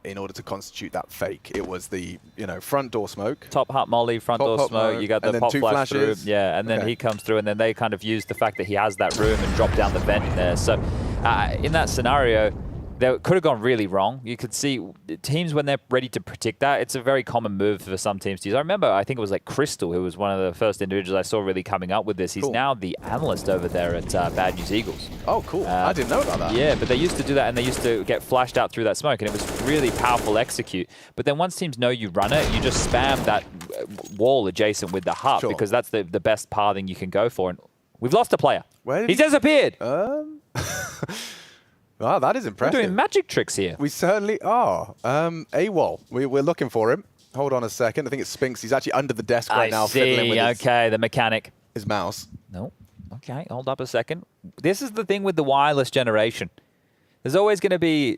A: in order to constitute that fake? It was the front door smoke,
G: top hut molly, front door smoke. You got the pop flash through, yeah, and then he comes through, and then they kind of use the fact that he has that room and drop down the vent there. So in that scenario, that could have gone really wrong. You could see teams when they're ready to predict that. It's a very common move for some teams to use. I remember, I think it was like Crystal, who was one of the first individuals I saw really coming up with this. He's now the analyst over there at Bad News Eagles.
A: Oh, cool. I didn't know about that.
G: Yeah, but they used to do that, and they used to get flashed out through that smoke, and it was really powerful execute. But then once teams know you run it, you just spam that wall adjacent with the hut, because that's the best pathing you can go for. And we've lost a player. He's disappeared.
A: Wow, that is impressive.
G: We're doing magic tricks here.
A: We certainly are. AWOL, we're looking for him. Hold on a second. I think it's Spinks. He's actually under the desk right now.
G: Fiddling with okay, the mechanic.
A: His mouse.
G: No. Okay, hold up a second. This is the thing with the wireless generation. There's always going to be...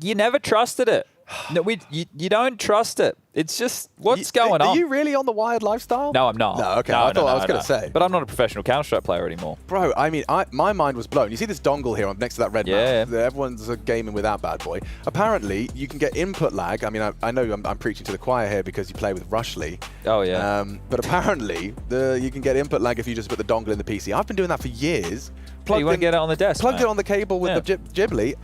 G: you never trusted it. No, you don't trust it. It's just, what's going on?
A: Are you really on the wired lifestyle?
G: No, I'm not.
A: No, okay. I thought I was going to say.
G: But I'm not a professional Counter-Strike player anymore.
A: Bro, I mean, my mind was blown. You see this dongle here next to that red mouse? Everyone's gaming with that bad boy. Apparently, you can get input lag. I mean, I know I'm preaching to the choir here because you play with Rushley.
G: Oh, yeah.
A: But apparently, you can get input lag if you just put the dongle in the PC. I've been doing that for years.
G: You want to get it on the desk,
A: Plugged it on the cable with the Ghibli.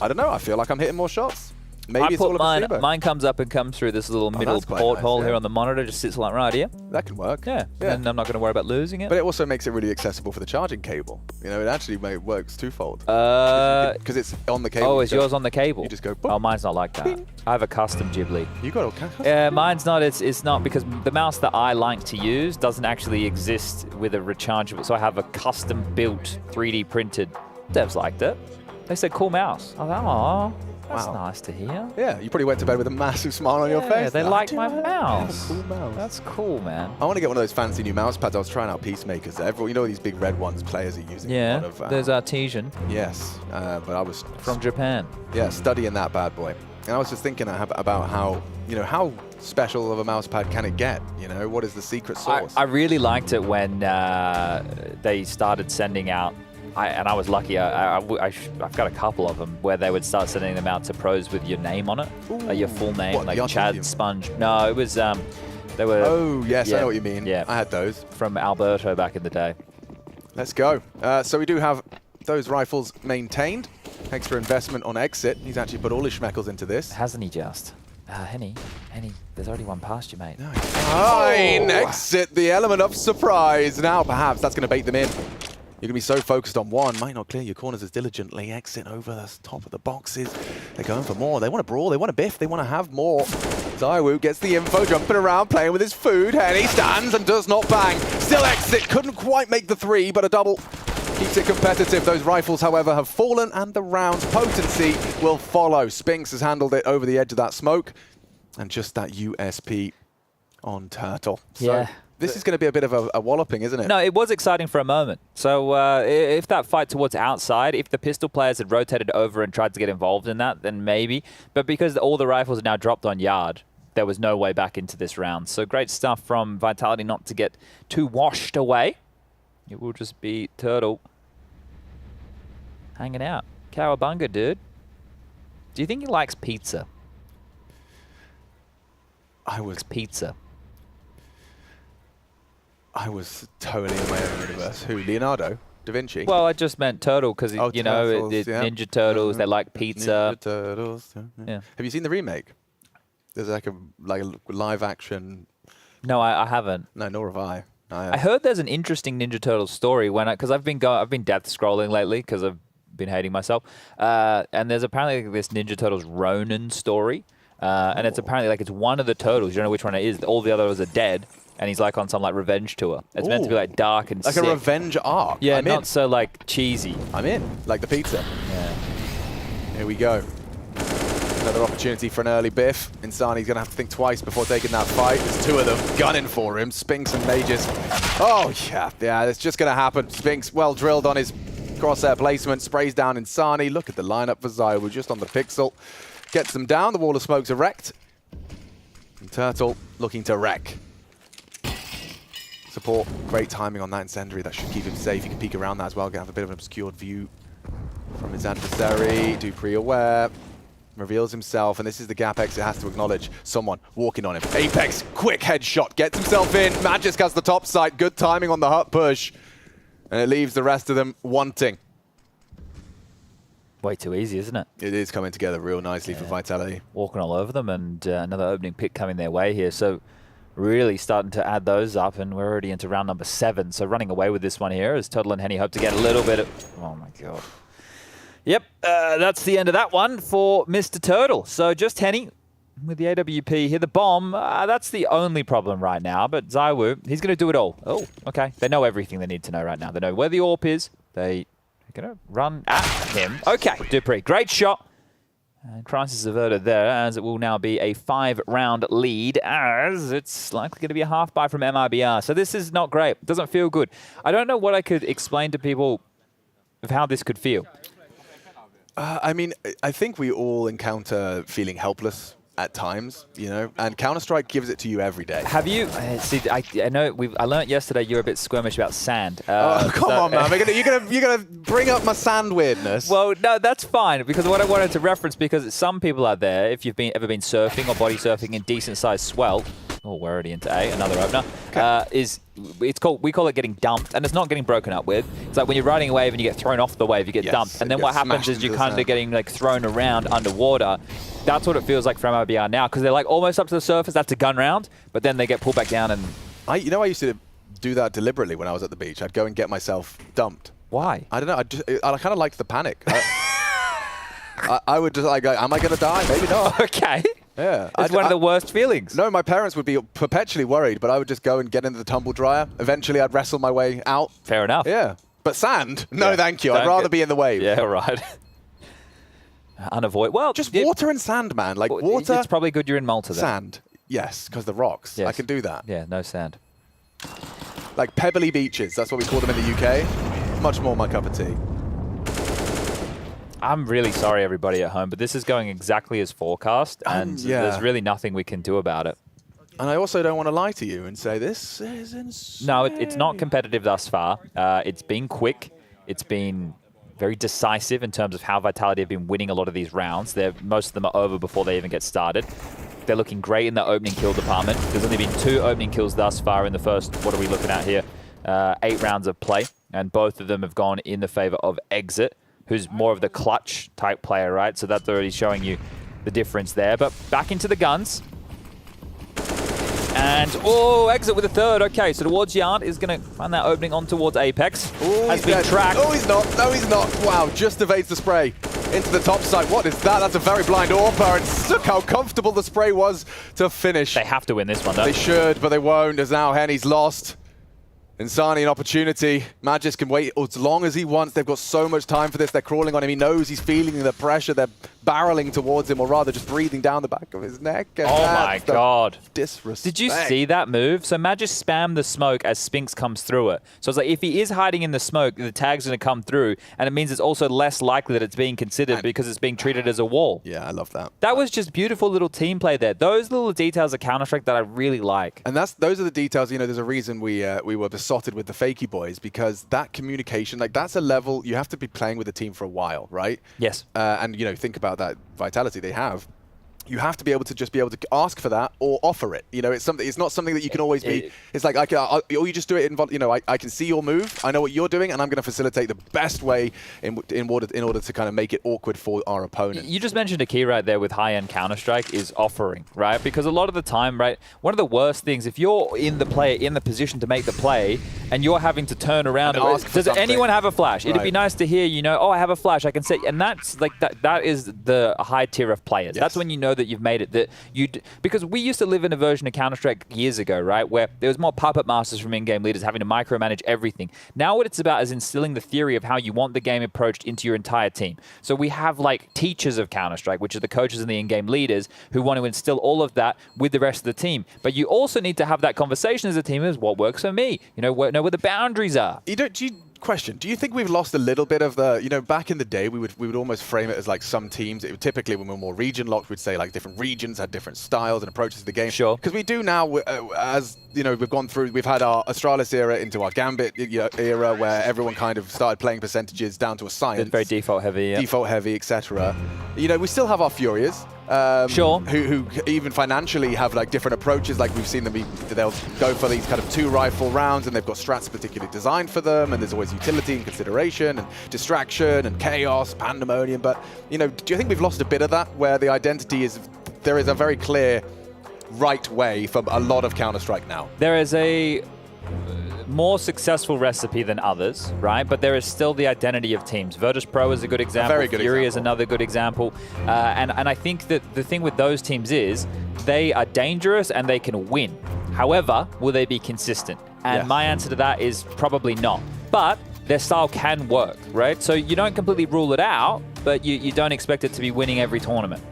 A: I don't know. I feel like I'm hitting more shots. Maybe it's all of
G: mine comes up and comes through this little middle porthole here on the monitor, just sits like right here.
A: That can work.
G: Yeah. And I'm not going to worry about losing it.
A: But it also makes it really accessible for the charging cable. You know, it actually works twofold. Because it's on the cable.
G: Oh, is yours on the cable?
A: You just go,
G: boom. Oh, mine's not like that. Bing. I have a custom Ghibli.
A: You got a custom?
G: Yeah, mine's not. It's not, because the mouse that I like to use doesn't actually exist with a rechargeable. So I have a custom built 3D printed. Devs liked it. They said, cool mouse. I was like, oh. That's nice to hear.
A: Yeah, you probably went to bed with a massive smile on your face.
G: Yeah, they like my mouse.
A: Cool mouse.
G: That's cool, man.
A: I want to get one of those fancy new mouse pads. I was trying out Peacemakers. You know these big red ones players are using.
G: Yeah, there's Artesian.
A: Yes, but I was...
G: From Japan.
A: Yeah, studying that bad boy. And I was just thinking about how, how special of a mouse pad can it get? You know, what is the secret sauce?
G: I really liked it when they started sending out, and I was lucky, I've got a couple of them where they would start sending them out to pros with your name on it, your full name,
A: what,
G: like Chad Sponge. No, it was, they were...
A: Oh, yes, I know what you mean.
G: Yeah.
A: I had those.
G: From Alberto back in the day.
A: Let's go. So we do have those rifles maintained. Extra investment on exit. He's actually put all his schmeckles into this.
G: Hasn't he just? Henny, there's already one past you, mate.
A: Fine, exit, the element of surprise. Now, perhaps, that's going to bait them in.
J: You're going to be so focused on one, might not clear your corners as diligently. Exit over the top of the boxes. They're going for more. They want to brawl. They want to biff. They want to have more. ZywOo gets the info, jumping around, playing with his food. Henny stands and does not bang. Still Exit. Couldn't quite make the 3, but a double keeps it competitive. Those rifles, however, have fallen, and the round's potency will follow. Spinks has handled it over the edge of that smoke. And just that USP on Turtle. So this is going to be a bit of a walloping, isn't it?
G: No, it was exciting for a moment. So if that fight towards outside, if the pistol players had rotated over and tried to get involved in that, then maybe. But because all the rifles are now dropped on yard, there was no way back into this round. So great stuff from Vitality not to get too washed away. It will just be Turtle hanging out. Cowabunga, dude. Do you think he likes pizza? Pizza.
J: I was totally in my own universe. Who? Leonardo da Vinci?
G: Well, I just meant Turtle because, you know,
J: Turtles, yeah.
G: Ninja Turtles, they like pizza.
J: Ninja Turtles.
G: Yeah.
J: Have you seen the remake? There's like a live action.
G: No, I haven't.
J: No, nor have I.
G: I heard there's an interesting Ninja Turtles story because I've been death scrolling lately because I've been hating myself. And there's apparently this Ninja Turtles Ronin story. And it's apparently like it's one of the turtles. You don't know which one it is. All the others are dead. And he's like on some like revenge tour. It's meant to be like dark and
J: like
G: sick.
J: a revenge arc.
G: Yeah,
J: I'm
G: not
J: in.
G: so like cheesy.
J: I'm in. Like the pizza.
G: Yeah.
J: Here we go. Another opportunity for an early biff. Insani's going to have to think twice before taking that fight. There's 2 of them gunning for him. Spinks and Mages. Oh, yeah, it's just going to happen. Spinks well drilled on his crosshair placement. Sprays down Insani. Look at the lineup for ZywOo just on the pixel. Gets them down. The wall of smoke's erect. And Turtle looking to wreck. Support. Great timing on that incendiary. That should keep him safe. He can peek around that as well. Have a bit of an obscured view from his adversary. Dupree aware. Reveals himself. And this is the gap Exit has to acknowledge. Someone walking on him. Apex. Quick headshot. Gets himself in. Magisk has the top sight. Good timing on the hut push. And it leaves the rest of them wanting.
G: Way too easy, isn't it?
J: It is coming together real nicely for Vitality.
G: Walking all over them, and another opening pick coming their way here. So really starting to add those up, and we're already into round number 7. So running away with this one here as Turtle and Henny hope to get a little bit of... Oh, my God. Yep, that's the end of that one for Mr. Turtle. So just Henny with the AWP here. The bomb, that's the only problem right now. But ZywOo, he's going to do it all. Oh, okay. They know everything they need to know right now. They know where the AWP is. They're going to run at him. Okay, Dupree, great shot. And crisis averted there, as it will now be a 5-round lead, as it's likely going to be a half buy from MIBR. So this is not great. Doesn't feel good. I don't know what I could explain to people of how this could feel.
J: I mean, I think we all encounter feeling helpless at times, you know, and Counter-Strike gives it to you every day.
G: Have you? See, I know I learned yesterday you were a bit squirmish about sand.
J: Oh, come on, man! You're gonna bring up my sand weirdness.
G: Well, no, that's fine because what I wanted to reference, because some people out there, if you've ever been surfing or body surfing in decent-sized swell. Oh, we're already into A, another opener. We call it getting dumped, and it's not getting broken up with. It's like when you're riding a wave and you get thrown off the wave, you get dumped, and then what happens is you're kind of getting like thrown around underwater. That's what it feels like for MIBR now, because they're like almost up to the surface. That's a gun round, but then they get pulled back down. And
J: I used to do that deliberately when I was at the beach. I'd go and get myself dumped.
G: Why?
J: I don't know. I kind of liked the panic. I would just like, am I going to die? Maybe not.
G: Okay.
J: Yeah.
G: It's one of the worst feelings.
J: No, my parents would be perpetually worried, but I would just go and get into the tumble dryer. Eventually, I'd wrestle my way out.
G: Fair enough.
J: Yeah. But sand? No, thank you. I'd rather be in the wave.
G: Yeah, right. Unavoid. Well,
J: just water and sand, man. Like water.
G: It's probably good you're in Malta then.
J: Sand. Yes, because the rocks.
G: Yes.
J: I can do that.
G: Yeah, no sand.
J: Like pebbly beaches. That's what we call them in the UK. Much more my cup of tea.
G: I'm really sorry, everybody at home, but this is going exactly as forecast, and there's really nothing we can do about it.
J: And I also don't want to lie to you and say this is insane.
G: No, it's not competitive thus far. It's been quick. It's been very decisive in terms of how Vitality have been winning a lot of these rounds. Most of them are over before they even get started. They're looking great in the opening kill department. There's only been 2 opening kills thus far in the first, what are we looking at here? 8 rounds of play, and both of them have gone in the favor of Exit, who's more of the clutch type player, right? So that's already showing you the difference there. But back into the guns. And, oh, exit with a third. Okay, so towards Yard is going to find that opening on towards Apex.
J: Oh,
G: has been tracked.
J: Oh, he's not. No, he's not. Wow, just evades the spray into the top side. What is that? That's a very blind AWPer. And look how comfortable the spray was to finish.
G: They have to win this one, though.
J: They should, but they won't, as now Henny's lost. Insani an opportunity. Magis can wait as long as he wants. They've got so much time for this. They're crawling on him. He knows he's feeling the pressure. They're barreling towards him, or rather just breathing down the back of his neck. And
G: oh my God.
J: Disrespect.
G: Did you see that move? So Magis spammed the smoke as Spinks comes through it. So it's like, if he is hiding in the smoke, the tag's going to come through, and it means it's also less likely that it's being considered because it's being treated as a wall.
J: Yeah, I love that.
G: That was just beautiful little team play there. Those little details of Counter-Strike that I really like.
J: And those are the details, you know, there's a reason we were besotted with the Fakey boys, because that communication, like that's a level, you have to be playing with the team for a while, right?
G: Yes.
J: And, you know, think about that vitality they have. You have to be able to just be able to ask for that or offer it. You know, it's something. It's not something that you can always be. It's like, or you just do it. You know, I can see your move. I know what you're doing, and I'm going to facilitate the best way in order to kind of make it awkward for our opponent.
G: You just mentioned a key right there with high-end Counter-Strike is offering, right? Because a lot of the time, right, one of the worst things, if you're in the position to make the play, and you're having to turn around and ask, does anyone have a flash? Right. It'd be nice to hear, you know, oh, I have a flash, I can say, and that's like that is the high tier of players. Yes. That's when you know that you've made it. Because we used to live in a version of Counter-Strike years ago, right, where there was more puppet masters from in-game leaders having to micromanage everything. Now what it's about is instilling the theory of how you want the game approached into your entire team. So we have like teachers of Counter-Strike, which are the coaches and the in-game leaders who want to instill all of that with the rest of the team. But you also need to have that conversation as a team as what works for me. You know where the boundaries are.
J: Question: do you think we've lost a little bit of the, you know, back in the day we would almost frame it as like some teams, it would typically when we were more region locked, we'd say like different regions had different styles and approaches to the game.
G: Sure.
J: Because we do now, as you know, we've had our Astralis era into our Gambit era where everyone kind of started playing percentages down to a science.
G: It's very default heavy, yeah.
J: Default heavy, etc. You know, we still have our Furias.
G: Sure.
J: Who even financially have like different approaches. Like we've seen them, they'll go for these kind of 2 rifle rounds, and they've got strats particularly designed for them. And there's always utility and consideration and distraction and chaos, pandemonium. But you know, do you think we've lost a bit of that, where the identity is there is a very clear right way for a lot of Counter-Strike now?
G: There is a more successful recipe than others, right? But there is still the identity of teams. Virtus Pro is a good example.
J: Very good
G: FURIA
J: example.
G: is another good example. And I think that the thing with those teams is they are dangerous and they can win. However, will they be consistent? And my answer to that is probably not. But their style can work, right? So you don't completely rule it out, but you don't expect it to be winning every tournament.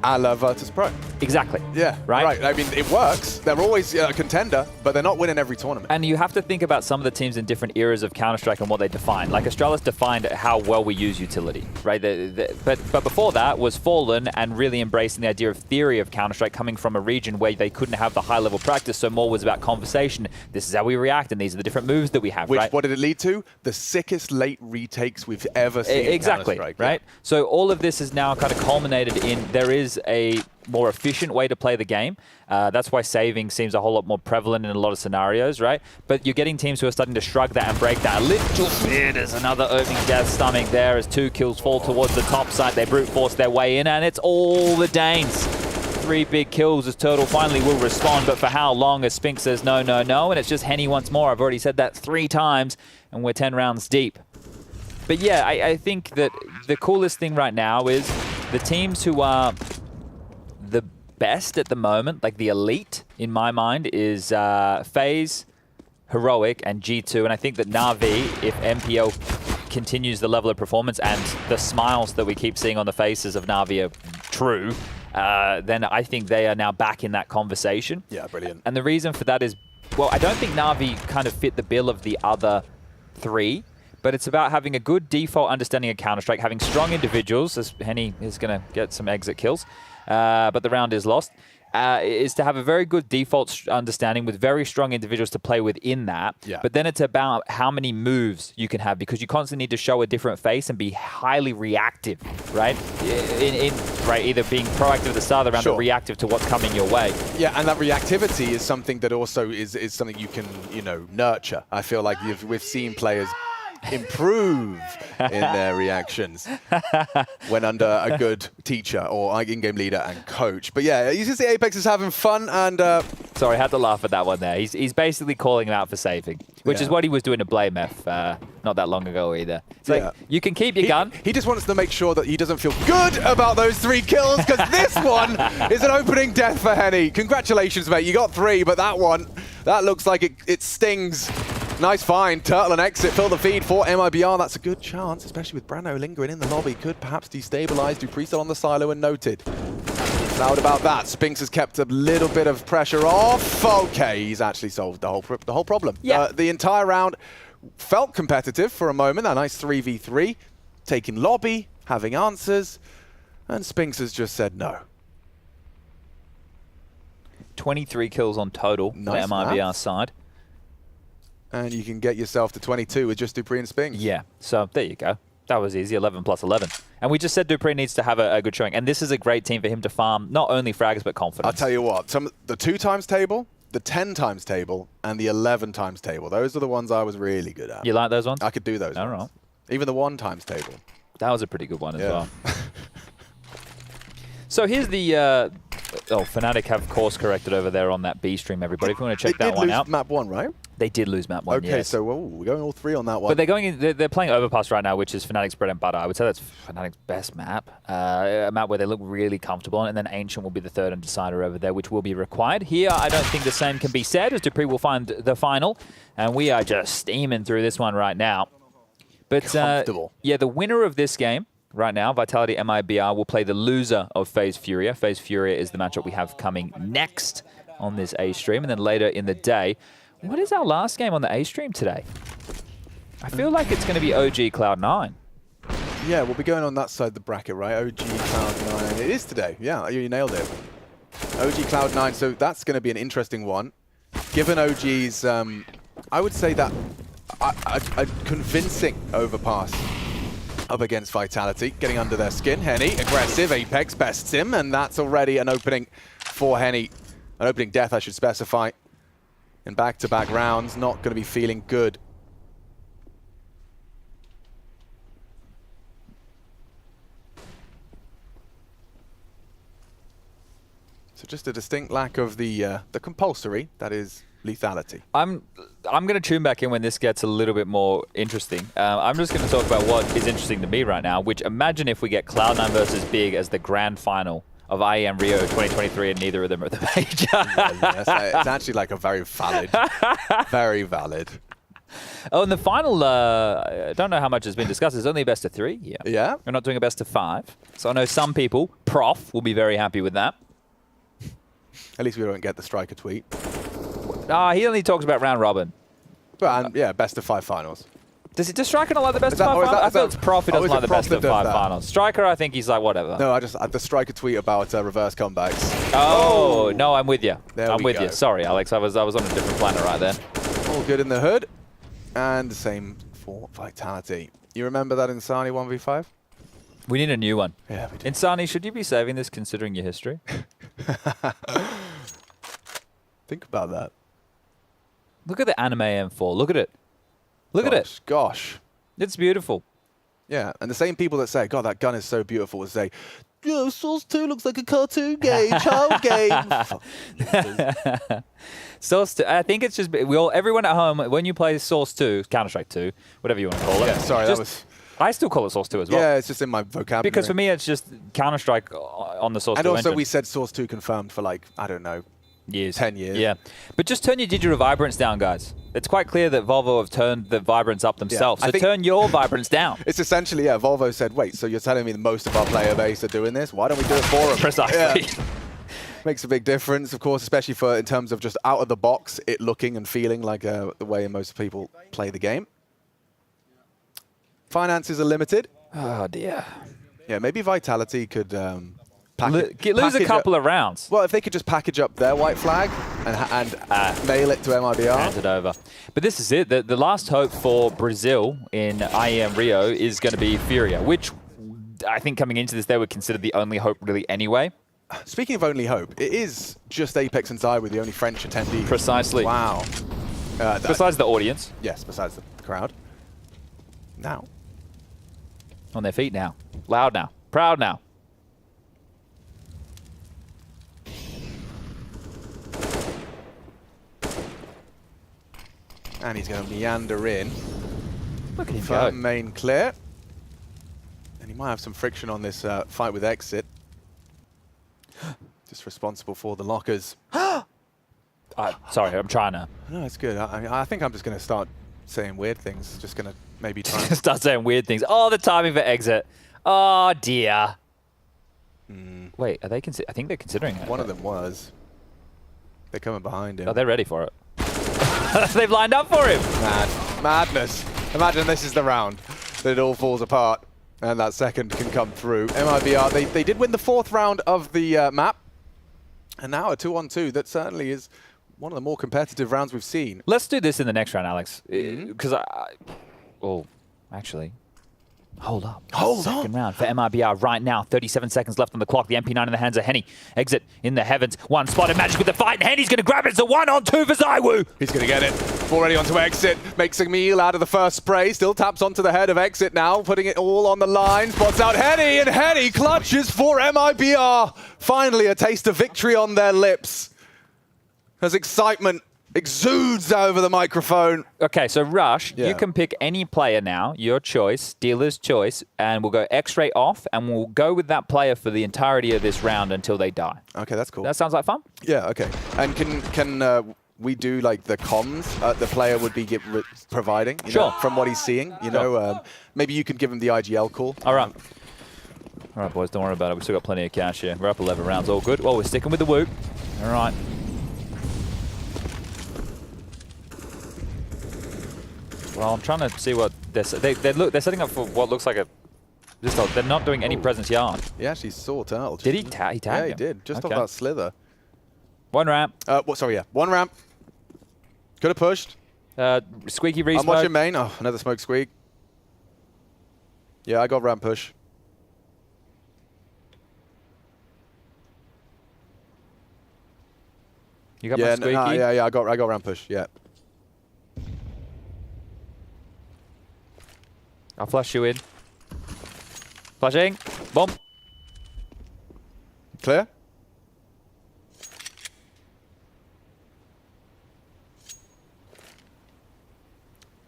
J: A la Virtus Pro.
G: Exactly.
J: Yeah, right. I mean, it works. They're always a contender, but they're not winning every tournament.
G: And you have to think about some of the teams in different eras of Counter-Strike and what they define. Like Astralis defined how well we use utility, right? But before that was Fallen and really embracing the idea of theory of Counter-Strike, coming from a region where they couldn't have the high-level practice, so more was about conversation. This is how we react, and these are the different moves that we have, right?
J: What did it lead to? The sickest late retakes we've ever seen.
G: Exactly, right? So all of this is now kind of culminated in there is a more efficient way to play the game. That's why saving seems a whole lot more prevalent in a lot of scenarios, right? But you're getting teams who are starting to shrug that and break that a little bit. There's another opening death stomach there as 2 kills fall towards the top side. They brute force their way in, and it's all the Danes. 3 big kills as Turtle finally will respond, but for how long as Spink says no, no, no, and it's just Henny once more. I've already said that 3 times, and we're 10 rounds deep. But yeah, I think that the coolest thing right now is the teams who are the best at the moment, like the elite in my mind, is FaZe, Heroic, and G2. And I think that Na'Vi, if MPL continues the level of performance and the smiles that we keep seeing on the faces of Na'Vi are true, then I think they are now back in that conversation.
J: Yeah, brilliant.
G: And the reason for that is, well, I don't think Na'Vi kind of fit the bill of the other 3. But it's about having a good default understanding of Counter-Strike, having strong individuals, as Henny is going to get some exit kills, but the round is lost, is to have a very good default understanding with very strong individuals to play within that.
J: Yeah.
G: But then it's about how many moves you can have, because you constantly need to show a different face and be highly reactive, right? Right, either being proactive at the start of the round or reactive to what's coming your way.
J: Yeah, and that reactivity is something that also is something you can, you know, nurture. I feel like we've seen players improve in their reactions when under a good teacher or in-game leader and coach. But yeah, you can see Apex is having fun, and
G: Sorry, I had to laugh at that one there. He's basically calling him out for saving, which is what he was doing to Blame F not that long ago either. It's like, you can keep your gun.
A: He just wants to make sure that he doesn't feel good about those 3 kills, because this one is an opening death for Henny. Congratulations, mate. You got 3, but that one, that looks like it stings. Nice find. Turtle and exit. Fill the feed for MIBR. That's a good chance, especially with Brando lingering in the lobby. Could perhaps destabilize. Dupree still on the silo and noted. Loud about that. Spinks has kept a little bit of pressure off. Okay, he's actually solved the whole problem.
G: Yeah.
A: The entire round felt competitive for a moment. A nice 3v3. Taking lobby, having answers, and Spinks has just said no.
G: 23 kills on total on the MIBR side.
A: And you can get yourself to 22 with just Dupree and Spinks.
G: Yeah, so there you go. That was easy, 11 plus 11. And we just said Dupree needs to have a good showing. And this is a great team for him to farm not only frags, but confidence.
A: I'll tell you what, the 2 times table, the 10 times table, and the 11 times table, those are the ones I was really good at.
G: You like those ones?
A: I could do those
G: All
A: ones.
G: right.
A: Even the 1 times table.
G: That was a pretty good one as well. So here's the... Fnatic have course corrected over there on that B stream, everybody. If you want to check that one out.
A: Map 1, right?
G: They did lose map 1,
A: okay,
G: yes.
A: so we're going all 3 on that one.
G: But they're going in, they're playing Overpass right now, which is Fnatic's bread and butter. I would say that's Fnatic's best map. A map where they look really comfortable, and then Ancient will be the third and decider over there, which will be required. Here, I don't think the same can be said, as Dupree will find the final, and we are just steaming through this one right now. But
A: comfortable.
G: Yeah, the winner of this game right now, Vitality MIBR, will play the loser of FaZe FURIA. FaZe FURIA is the matchup we have coming next on this A stream, and then later in the day. What is our last game on the A stream today? I feel like it's going to be OG Cloud9.
A: Yeah, we'll be going on that side of the bracket, right? OG Cloud9. It is today. Yeah, you nailed it. OG Cloud9. So that's going to be an interesting one. Given OG's, I would say that a convincing overpass up against Vitality, getting under their skin. Henny, aggressive, Apex bests him, and that's already an opening for Henny. An opening death, I should specify. In back-to-back rounds, not going to be feeling good. So just a distinct lack of the compulsory, that is lethality.
G: I'm going to tune back in when this gets a little bit more interesting. I'm just going to talk about what is interesting to me right now, which imagine if we get Cloud9 versus Big as the grand final of IEM Rio 2023, and neither of them are the major.
A: Yes, it's actually like a very valid, very valid.
G: Oh, and the final, I don't know how much has been discussed. It's only a best of 3. Yeah.
A: Yeah.
G: We're not doing a best of 5. So I know some people, Prof, will be very happy with that.
A: At least we don't get the Striker tweet.
G: He only talks about round robin.
A: But yeah, best of 5 finals.
G: Does Striker not like the best of 5 finals? I feel it's Prof who doesn't like the best of 5 finals. Striker, I think he's like, whatever.
A: No, I just the Striker tweet about reverse comebacks.
G: Oh, no, I'm with you.
A: I'm
G: with you. Sorry, Alex. I was on a different planet right there.
A: All good in the hood. And the same for Vitality. You remember that Insani 1v5?
G: We need a new one.
A: Yeah, we do.
G: Insani, should you be saving this considering your history?
A: Think about that.
G: Look at the anime M4. Look at it. Look at it.
A: Gosh.
G: It's beautiful.
A: Yeah, and the same people that say, God, that gun is so beautiful, will say, yo, Source 2 looks like a cartoon game, child game.
G: Source 2, I think it's just, everyone at home, when you play Source 2, Counter-Strike 2, whatever you want to call it.
A: Yeah, sorry, that was...
G: I still call it Source 2 as well.
A: Yeah, it's just in my vocabulary.
G: Because for me, it's just Counter-Strike on the Source 2
A: And also,
G: engine.
A: we said Source 2 confirmed for like, I don't know, 10 years.
G: Yeah. But just turn your digital vibrance down, guys. It's quite clear that Volvo have turned the vibrance up themselves.
A: Yeah,
G: so turn your vibrance down.
A: It's essentially, yeah, Volvo said, wait, so you're telling me that most of our player base are doing this? Why don't we do it for them?
G: Precisely.
A: Yeah. Makes a big difference, of course, especially for in terms of just out of the box, it looking and feeling like the way most people play the game. Finances are limited.
G: Oh, dear.
A: Yeah, maybe Vitality could...
G: lose a couple of rounds.
A: Well, if they could just package up their white flag and mail it to MIBR.
G: Hand it over. But this is it. The last hope for Brazil in IEM Rio is going to be FURIA, which I think coming into this, they would consider the only hope really anyway.
A: Speaking of only hope, it is just Apex and Zai with the only French attendee.
G: Precisely.
A: Wow.
G: Besides the audience.
A: Yes, besides the crowd. Now.
G: On their feet now. Loud now. Proud now.
J: And he's going to meander in.
G: Look at him
J: Firm
G: go.
J: main clear. And he might have some friction on this fight with Exit. Just responsible for the lockers.
G: Sorry, I'm trying to.
J: No, it's good. I think I'm just going to start saying weird things. Just going to maybe try and
G: Start saying weird things. Oh, the timing for Exit. Oh, dear. Wait, are they I think they're considering it.
J: One of them was. They're coming behind him.
G: Oh, they're ready for it. They've lined up for him.
J: Madness. Imagine this is the round that it all falls apart and that second can come through. MIBR, they did win the 4th round of the map. And now a 2-on-2 that certainly is one of the more competitive rounds we've seen.
G: Let's do this in the next round, Alex. Because oh, actually. Hold up. Second round for MIBR right now. 37 seconds left on the clock. The MP9 in the hands of Henny. Exit in the heavens. One spotted Magic with the fight. And Henny's going to grab it. It's a 1-on-2 for Zywoo.
J: He's going to get it. Already onto Exit. Makes a meal out of the first spray. Still taps onto the head of Exit now. Putting it all on the line. Spots out Henny. And Henny clutches for MIBR. Finally a taste of victory on their lips. As excitement exudes over the microphone.
G: Okay, so Rush, you can pick any player now, your choice, dealer's choice, and we'll go X-ray off, and we'll go with that player for the entirety of this round until they die.
J: Okay, that's cool.
G: That sounds like fun?
J: Yeah, okay. And can we do like the comms the player would be providing, you know, from what he's seeing? You know, maybe you can give him the IGL call.
G: All right. All right, boys, don't worry about it. We've still got plenty of cash here. We're up 11 rounds, all good. Well, we're sticking with the whoop. All right. Well, I'm trying to see what they're setting up for what looks like a. They're not doing any presence yard.
J: He actually saw Turtle.
G: Did he tag?
J: Yeah, he did. Just off that slither.
G: One ramp.
J: One ramp. Could have pushed.
G: Squeaky re-smoke.
J: I'm watching main. Oh, another smoke squeak. Yeah, I got ramp push.
G: You got my squeaky?
J: Yeah, I got ramp push. Yeah.
G: I'll flash you in. Flashing. Bomb.
J: Clear.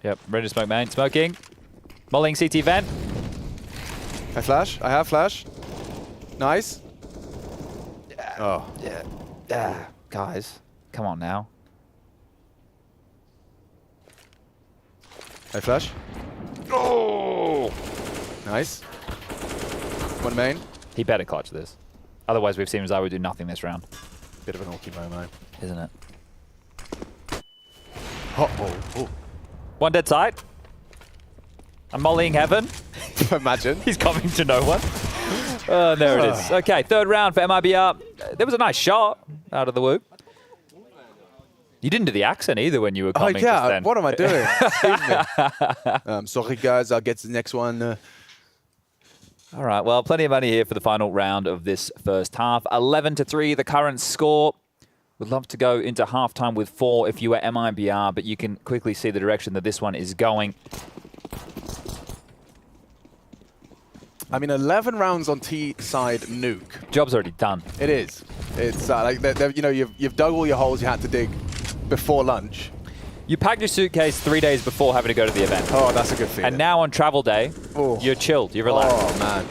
G: Yep, ready to smoke main. Smoking. Mulling CT vent.
J: I flash. I have flash. Nice. Oh.
G: Yeah. Guys, come on now.
J: I flash. Oh! Nice. One main.
G: He better clutch this. Otherwise, we've seen Zywoo do nothing this round.
J: Bit of an Orky Momo.
G: Isn't it?
J: Oh.
G: One dead side. I'm mollying heaven.
J: Imagine.
G: He's coming to no one. There it is. Okay, 3rd round for MIBR. There was a nice shot out of the whoop. You didn't do the accent either when you were coming just then.
J: What am I doing? Excuse me. Sorry, guys. I'll get to the next one.
G: All right, well, plenty of money here for the final round of this first half. 11-3, the current score. Would love to go into halftime with 4 if you were MIBR, but you can quickly see the direction that this one is going.
J: I mean, 11 rounds on T-side nuke.
G: Job's already done.
J: It is. It's like, you know, you've dug all your holes you had to dig before lunch.
G: You packed your suitcase 3 days before having to go to the event.
J: Oh, that's a good feeling.
G: And now on travel day, you're chilled, you're relaxed.
J: Oh, man.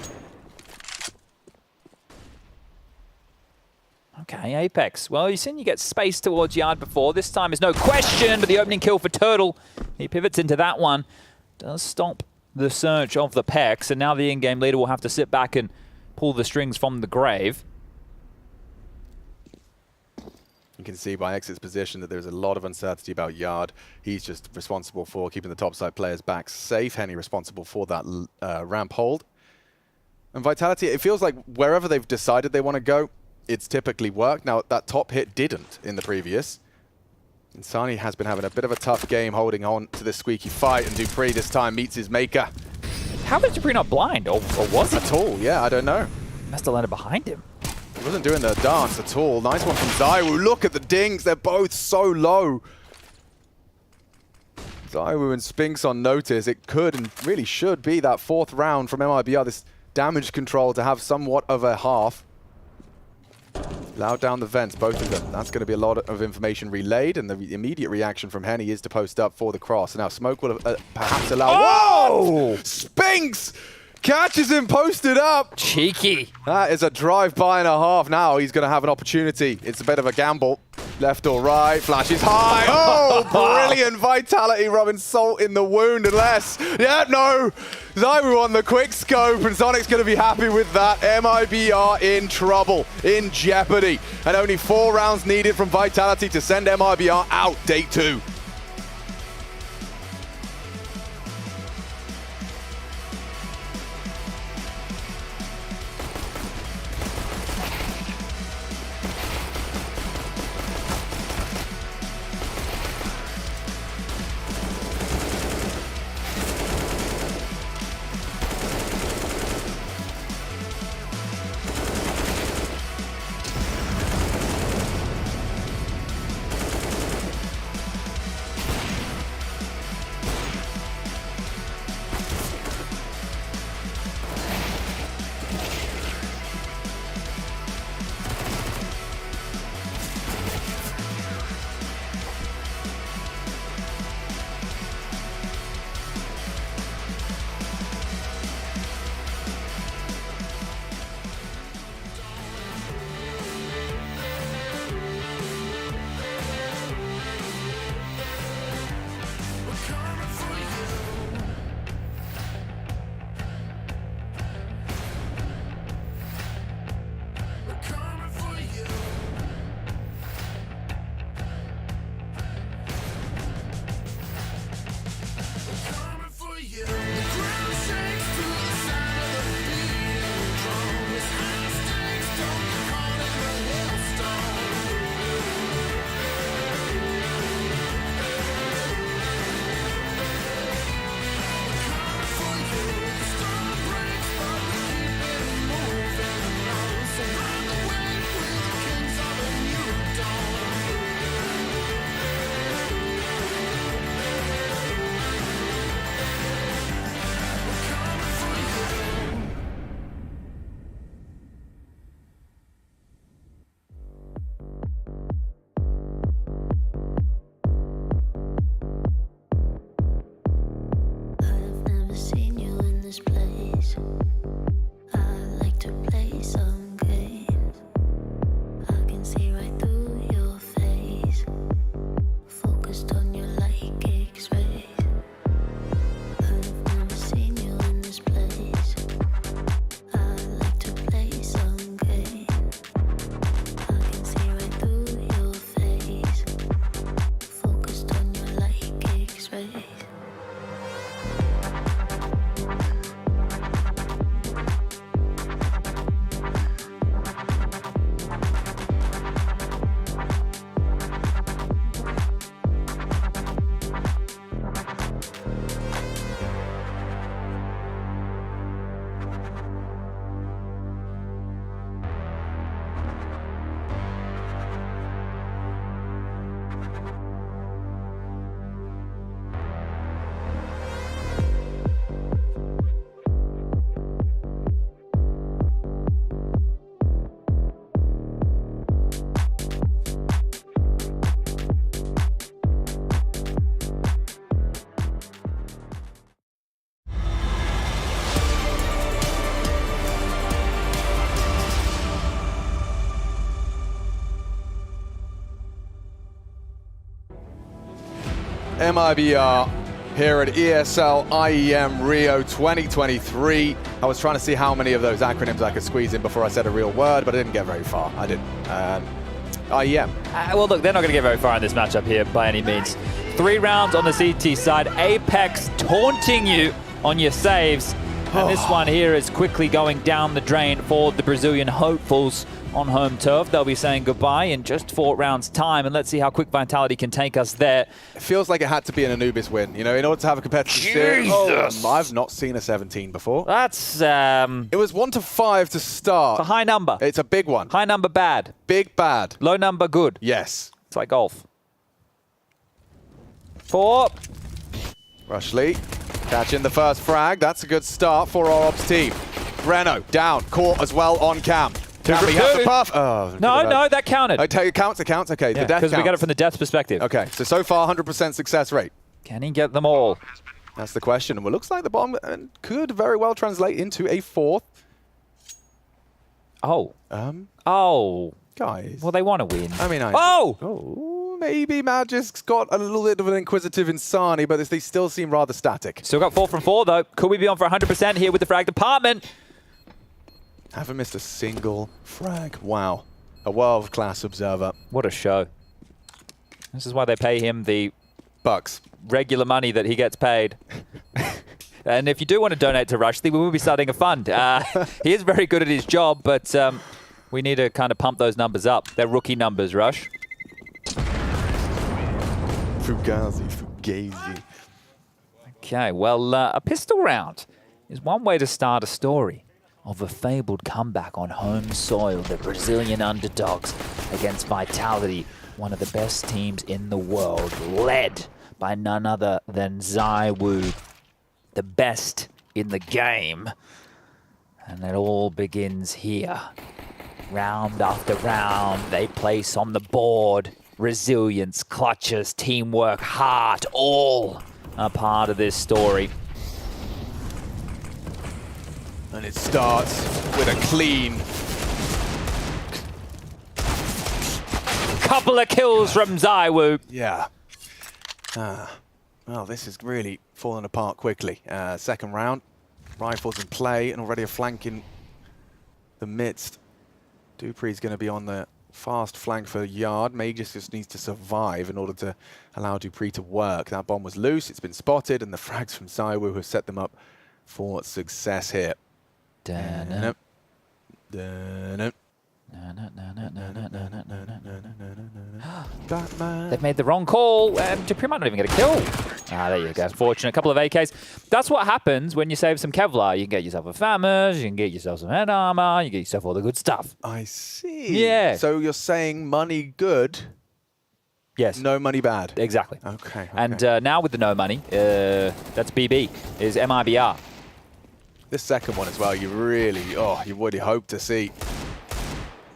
G: Okay, Apex. Well, you've seen you get space towards yard before. This time is no question, but the opening kill for Turtle. He pivots into that one. Does stop the search of the Pex, and now the in-game leader will have to sit back and pull the strings from the grave.
J: You can see by Exit's position that there's a lot of uncertainty about Yard. He's just responsible for keeping the topside players back safe. Henny responsible for that ramp hold. And Vitality, it feels like wherever they've decided they want to go, it's typically worked. Now, that top hit didn't in the previous. And Sani has been having a bit of a tough game holding on to this squeaky fight, and Dupree this time meets his maker.
G: How was Dupree not blind, or was he?
J: At all, yeah, I don't know.
G: Must have landed behind him.
J: He wasn't doing the dance at all. Nice one from Zywoo. Look at the dings. They're both so low. Zywoo and Spinks on notice. It could and really should be that 4th round from MIBR. This damage control to have somewhat of a half. Loud down the vents, both of them. That's going to be a lot of information relayed, and the immediate reaction from Henny is to post up for the cross. Now, Smoke will perhaps allow...
T: Oh!
J: Spinks! Catches him posted up.
V: Cheeky.
J: That is a drive-by and a half. Now he's going to have an opportunity. It's a bit of a gamble. Left or right, flashes high. Oh, brilliant vitality, rubbing salt in the wound. Unless, yeah, no. Zyru on the quick scope, and Sonic's going to be happy with that. MIBR in trouble, in jeopardy. And only 4 rounds needed from Vitality to send MIBR out day 2. MIBR here at ESL IEM Rio 2023. I was trying to see how many of those acronyms I could squeeze in before I said a real word, but I didn't get very far. I didn't. IEM.
G: Well, look, they're not going to get very far in this matchup here by any means. 3 rounds on the CT side. Apex taunting you on your saves. And this one here is quickly going down the drain for the Brazilian hopefuls on home turf. They'll be saying goodbye in just 4 rounds' time, and let's see how quick Vitality can take us there.
J: It feels like it had to be an Anubis win, you know, in order to have a competitive series. Oh, I've not seen a 17 before.
G: That's...
J: It was 1 to 5 to start.
G: It's a high number.
J: It's a big one.
G: High number bad.
J: Big bad.
G: Low number good.
J: Yes.
G: It's like golf. 4.
J: Rushley catching the first frag. That's a good start for our ops team. Reno down, caught as well on cam. Can we have the puff? Oh,
V: No, that counted.
J: It counts. Okay, the death
V: because we got it
J: counts.
V: from the death's perspective.
J: Okay, so far 100% success rate.
V: Can he get them all?
J: That's the question. And it looks like the bomb could very well translate into a 4th.
V: Oh. Oh.
J: Guys.
V: Well, they want to win.
J: I mean,
V: Oh!
J: Maybe Magic's got a little bit of an inquisitive Insani, but they still seem rather static.
V: Still got 4 from 4, though. Could we be on for 100% here with the frag department?
J: Haven't missed a single frag. Wow. A world-class observer.
V: What a show. This is why they pay him the
J: bucks,
V: regular money that he gets paid. And if you do want to donate to Rush, we will be starting a fund. He is very good at his job, but we need to kind of pump those numbers up. They're rookie numbers, Rush.
J: Fugazi.
V: Okay, well, a pistol round is one way to start a story of a fabled comeback on home soil. The Brazilian underdogs against Vitality, one of the best teams in the world, led by none other than ZywOo, the best in the game. And it all begins here. Round after round, they place on the board. Resilience, clutches, teamwork, heart, all a part of this story.
J: And it starts with a clean.
V: Couple of kills from ZywOo.
J: Yeah. Well, this is really falling apart quickly. Second round, rifles in play, and already a flank in the midst. Dupree's going to be on the fast flank for Yard. Magus just needs to survive in order to allow Dupree to work. That bomb was loose, it's been spotted, and the frags from ZywOo have set them up for success here.
V: They've made the wrong call, and Dupree might not even get a kill. There you go. Fortunate. A couple of AKs. That's what happens when you save some Kevlar. You can get yourself a FAMAS, you can get yourself some head armor, you get yourself all the good stuff.
J: I see.
V: Yeah.
J: So you're saying money good?
V: Yes.
J: No money bad?
V: Exactly.
J: Okay.
V: And now with the no money, that's BB, is MIBR.
J: This second one as well, you really, you would hope to see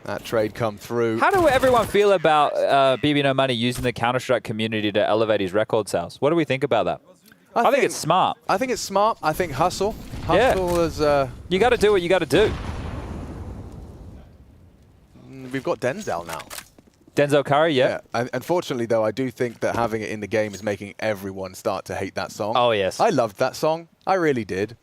J: that trade come through.
V: How do everyone feel about BB No Money using the Counter-Strike community to elevate his record sales? What do we think about that? I think it's smart.
J: I think it's smart. I think hustle. Hustle is...
V: you got to do what you got to do.
J: We've got Denzel now.
V: Denzel Curry, yeah.
J: Unfortunately, though, I do think that having it in the game is making everyone start to hate that song.
V: Oh, yes.
J: I loved that song. I really did.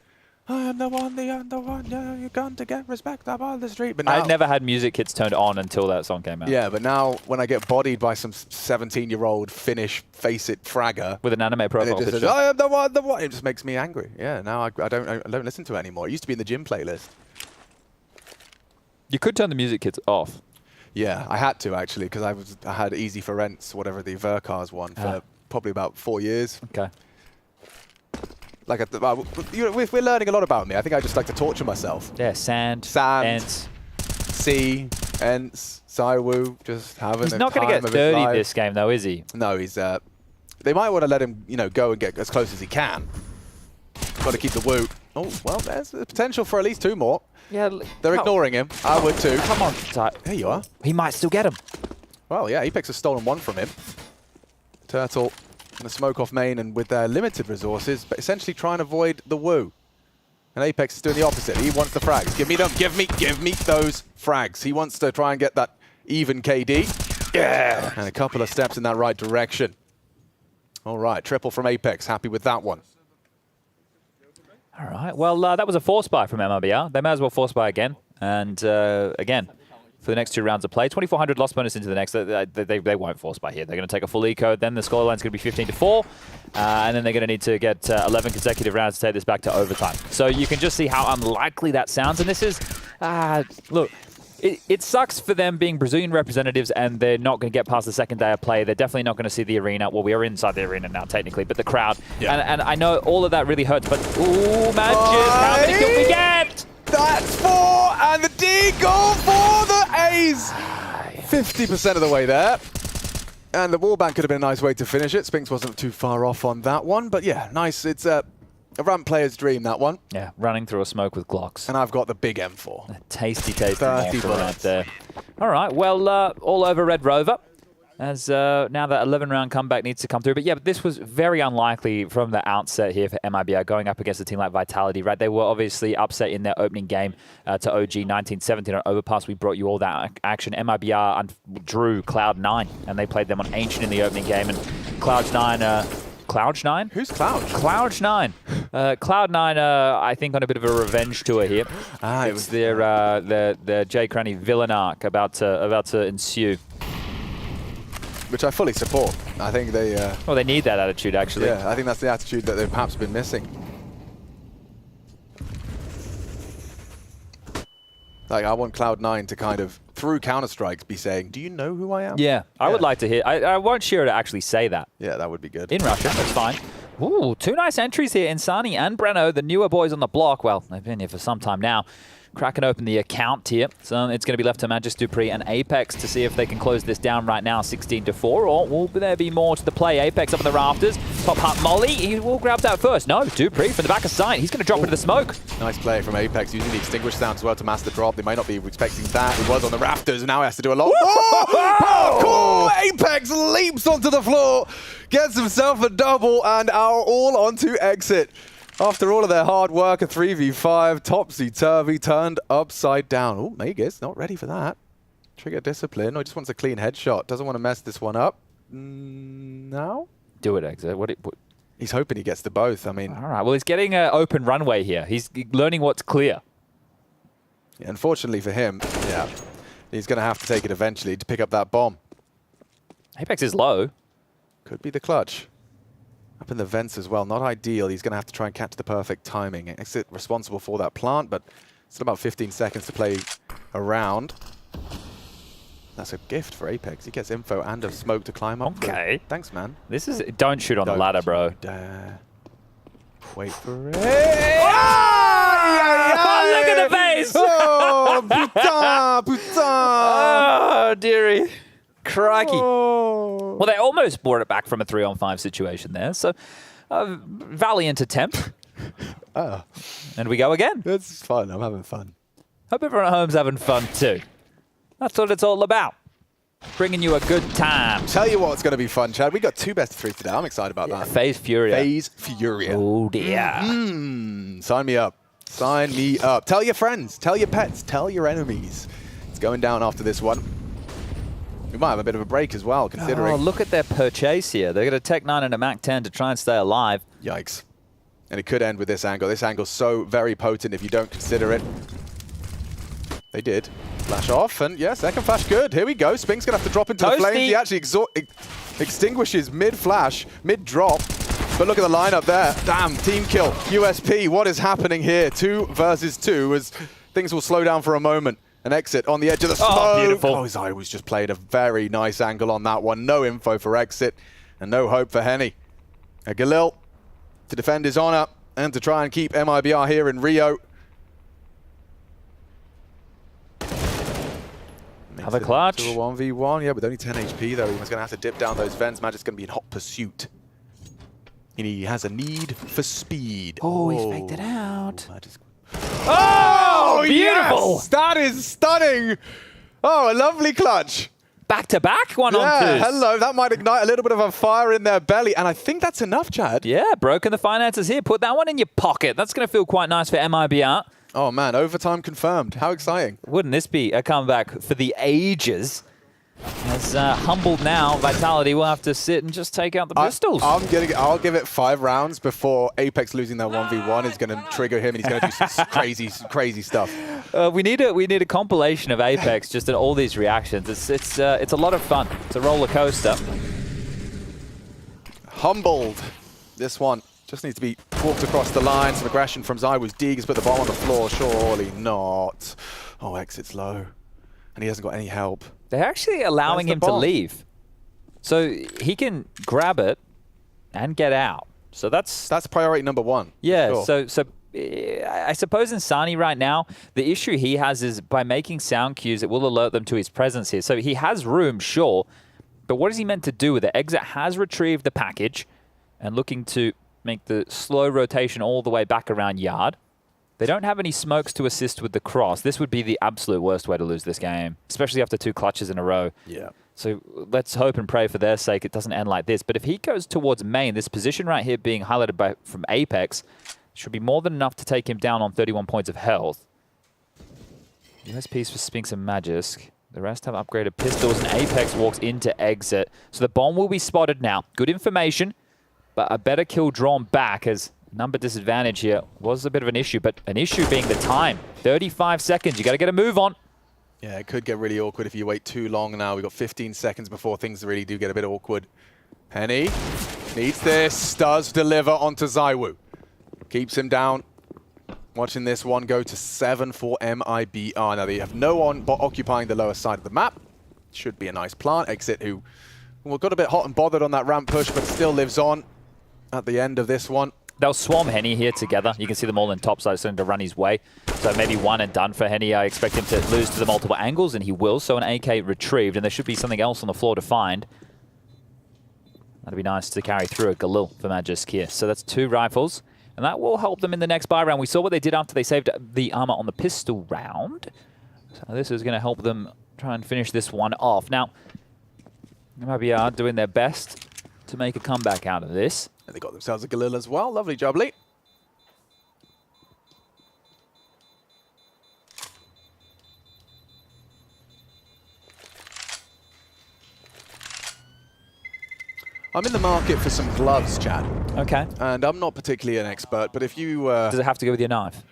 J: I am the one, yeah, you're going to get respect up on the street. But now,
V: I'd never had music kits turned on until that song came out.
J: Yeah, but now when I get bodied by some 17-year-old Finnish face-it fragger
V: with an anime profile
J: picture,
V: says,
J: I am the one, it just makes me angry. Yeah, now I don't listen to it anymore. It used to be in the gym playlist.
V: You could turn the music kits off.
J: Yeah, I had to actually because I had Easy for Rents, whatever the Vercars one, for probably about 4 years.
V: Okay.
J: Like we're learning a lot about me. I think I just like to torture myself.
V: Yeah, sand,
J: Ents, sea, Ents, ZywOo, just having.
V: He's not going to get dirty this game, though, is he?
J: No, he's. They might want to let him, go and get as close as he can. Got to keep the woo. Oh well, there's the potential for at least 2 more.
V: Yeah,
J: they're ignoring him. I would too.
V: Come on,
J: there you are.
V: He might still get him.
J: Well, yeah, Apex has stolen 1 from him. Turtle. And the smoke off main, and with their limited resources, but essentially try and avoid the woo. And Apex is doing the opposite. He wants the frags. Give me them. Give me those frags. He wants to try and get that even KD. Yeah. And a couple of steps in that right direction. All right, triple from Apex. Happy with that one.
V: All right. Well, that was a force buy from MIBR. They may as well force buy again. And again, for the next 2 rounds of play, 2,400 loss bonus into the next. They won't force buy here. They're going to take a full eco. Then the scoreline's going to be 15-4. And then they're going to need to get 11 consecutive rounds to take this back to overtime. So you can just see how unlikely that sounds. And this is, look, it sucks for them being Brazilian representatives and they're not going to get past the second day of play. They're definitely not going to see the arena. Well, we are inside the arena now, technically, but the crowd. Yeah. And I know all of that really hurts, but, ooh, Matches, how many can we get?
J: That's 4, and the Deagle for the A's. 50% of the way there. And the wallbang could have been a nice way to finish it. Spinks wasn't too far off on that one, but yeah, nice. It's A ramp player's dream, that one.
G: Yeah, running through a smoke with Glocks.
J: And I've got the big M4.
G: A tasty, tasty
J: 30
G: morsel right
J: bullets.
G: there. All right, well, all over Red Rover. As now that 11-round comeback needs to come through. But yeah, but this was very unlikely from the outset here for MIBR going up against a team like Vitality, right? They were obviously upset in their opening game to OG 1917 on Overpass. We brought you all that action. MIBR drew Cloud9, and they played them on Ancient in the opening game. And Cloud9... Cloud9?
J: Who's Cloud?
G: Cloud9. Cloud9, I think, on a bit of a revenge tour here.
J: It
G: was their Jay Cranny villain arc about to ensue.
J: Which I fully support. I think they...
G: well, they need that attitude, actually.
J: Yeah, I think that's the attitude that they've perhaps been missing. Like, I want Cloud9 to kind of, through Counter-Strikes, be saying, do you know who I am?
G: Yeah, I would like to hear... I want Shiro to actually say that.
J: Yeah, that would be good.
G: In Russian, that's fine. Ooh, 2 nice entries here. Insani and Breno, the newer boys on the block. Well, they've been here for some time now. Cracking open the account here. So it's going to be left to Magis Dupree and Apex to see if they can close this down right now, 16-4, or will there be more to the play? Apex up in the rafters. Pop Heart Molly, he will grab that first. No, Dupree from the back of sight. He's going to drop into the smoke.
J: Nice play from Apex, using the Extinguish sound as well to mask the drop. They might not be expecting that. He was on the rafters, and now he has to do a lot more. Apex leaps onto the floor, gets himself a double, and are all onto exit. After all of their hard work, a 3v5, topsy-turvy, turned upside down. Oh, Magus, not ready for that. Trigger discipline, or he just wants a clean headshot. Doesn't want to mess this one up. No?
G: Do it, Exit. What?
J: He's hoping he gets to both. I mean...
G: All right, well, he's getting an open runway here. He's learning what's clear.
J: Yeah, unfortunately for him, yeah, he's going to have to take it eventually to pick up that bomb.
G: Apex is low.
J: Could be the clutch. Up in the vents as well, not ideal. He's going to have to try and catch the perfect timing. Exit responsible for that plant, but still about 15 seconds to play around. That's a gift for Apex. He gets info and a smoke to climb up.
G: Okay.
J: Thanks, man.
G: This is... Don't shoot on the ladder, bro.
J: Wait for it.
G: Oh, look at the face!
J: Oh, putain!
G: Oh, dearie. Crikey. Well, they almost brought it back from a 3-on-5 situation there, so valiant attempt. And we go again.
J: It's fun. I'm having fun.
G: Hope everyone at home's having fun too. That's what it's all about. Bringing you a good time.
J: Tell you what's going to be fun, Chad. We got 2 best of 3 today. I'm excited about that.
G: FaZe FURIA.
J: FaZe FURIA.
G: Oh, dear.
J: Sign me up. Sign me up. Tell your friends. Tell your pets. Tell your enemies. It's going down after this one. We might have a bit of a break as well, considering...
G: Oh, look at their purchase here. They're going to Tech 9 and a Mac 10 to try and stay alive.
J: Yikes. And it could end with this angle. This angle's so very potent if you don't consider it. They did. Flash off, and yeah, second flash good. Here we go. Sping's going to have to drop into the flames. He actually extinguishes mid-flash, mid-drop. But look at the lineup there. Damn, team kill. USP, what is happening here? 2 versus 2 as things will slow down for a moment. An exit on the edge of the smoke.
G: Oh, beautiful.
J: Oh, his eye was just played a very nice angle on that one. No info for exit and no hope for Henny. Galil to defend his honor and to try and keep MIBR here in Rio.
G: Have a clutch.
J: To a 1v1, yeah, with only 10 HP though. He was going to have to dip down those vents. Magic's going to be in hot pursuit. And he has a need for speed.
G: Oh, he's faked it out.
J: Oh,
G: beautiful!
J: Yes! That is stunning! Oh, a lovely clutch.
G: Back-to-back one on two.
J: Hello. That might ignite a little bit of a fire in their belly, and I think that's enough, Chad.
G: Yeah, broken the finances here. Put that one in your pocket. That's going to feel quite nice for MIBR.
J: Oh, man, overtime confirmed. How exciting.
G: Wouldn't this be a comeback for the ages? As humbled now, Vitality will have to sit and just take out the pistols.
J: I'll give it 5 rounds before Apex losing their 1v1 is going to trigger him, and he's going to do some crazy stuff.
G: We need a compilation of Apex just in all these reactions. It's a lot of fun. It's a roller coaster.
J: Humbled. This one just needs to be walked across the line. Some aggression from Zywoo's Deeg has put the bomb on the floor. Surely not. Oh, exit's low, and he hasn't got any help.
G: They're actually allowing him to leave. So he can grab it and get out. So that's
J: priority number 1.
G: Yeah,
J: sure.
G: so I suppose in Sani right now, the issue he has is by making sound cues, it will alert them to his presence here. So he has room, sure, but what is he meant to do with it? Exit has retrieved the package and looking to make the slow rotation all the way back around yard. They don't have any smokes to assist with the cross. This would be the absolute worst way to lose this game, especially after 2 clutches in a row.
J: Yeah.
G: So let's hope and pray for their sake it doesn't end like this. But if he goes towards main, this position right here being highlighted from Apex should be more than enough to take him down on 31 points of health. USPs for Spinks and Magisk. The rest have upgraded pistols, and Apex walks into exit. So the bomb will be spotted now. Good information, but a better kill drawn back as number disadvantage here was a bit of an issue, but an issue being the time. 35 seconds, you got to get a move on.
J: Yeah, it could get really awkward if you wait too long now. We've got 15 seconds before things really do get a bit awkward. Penny needs this, does deliver onto Zywoo. Keeps him down. Watching this one go to 7 for MIBR. Now they have no one but occupying the lower side of the map. Should be a nice plant. Exit who got a bit hot and bothered on that ramp push, but still lives on at the end of this one.
G: They'll swarm Henny here together. You can see them all in top side starting to run his way. So maybe one and done for Henny. I expect him to lose to the multiple angles, and he will. So an AK retrieved, and there should be something else on the floor to find. That'd be nice to carry through a Galil for Magisk here. So that's 2 rifles, and that will help them in the next buy round. We saw what they did after they saved the armor on the pistol round. So this is going to help them try and finish this one off. Now, MIBR doing their best to make a comeback out of this.
J: And they got themselves a Galil as well. Lovely job, Lee. I'm in the market for some gloves, Chad.
G: Okay.
J: And I'm not particularly an expert, but if you...
G: Does it have to go with your knife?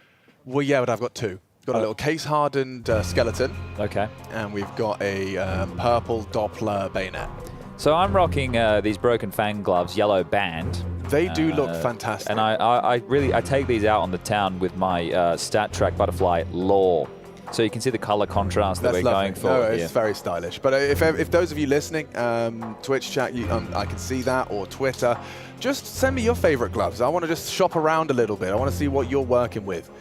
J: Well, yeah, but I've got 2. Got a little case-hardened skeleton.
G: Okay.
J: And we've got a purple Doppler bayonet.
G: So I'm rocking these Broken Fang gloves, yellow band.
J: They do look fantastic.
G: And I take these out on the town with my Stat Track Butterfly Lore. So you can see the color contrast that we're going for.
J: No, it's very stylish. But if those of you listening, Twitch chat, I can see that, or Twitter, just send me your favorite gloves. I want to just shop around a little bit. I want to see what you're working with.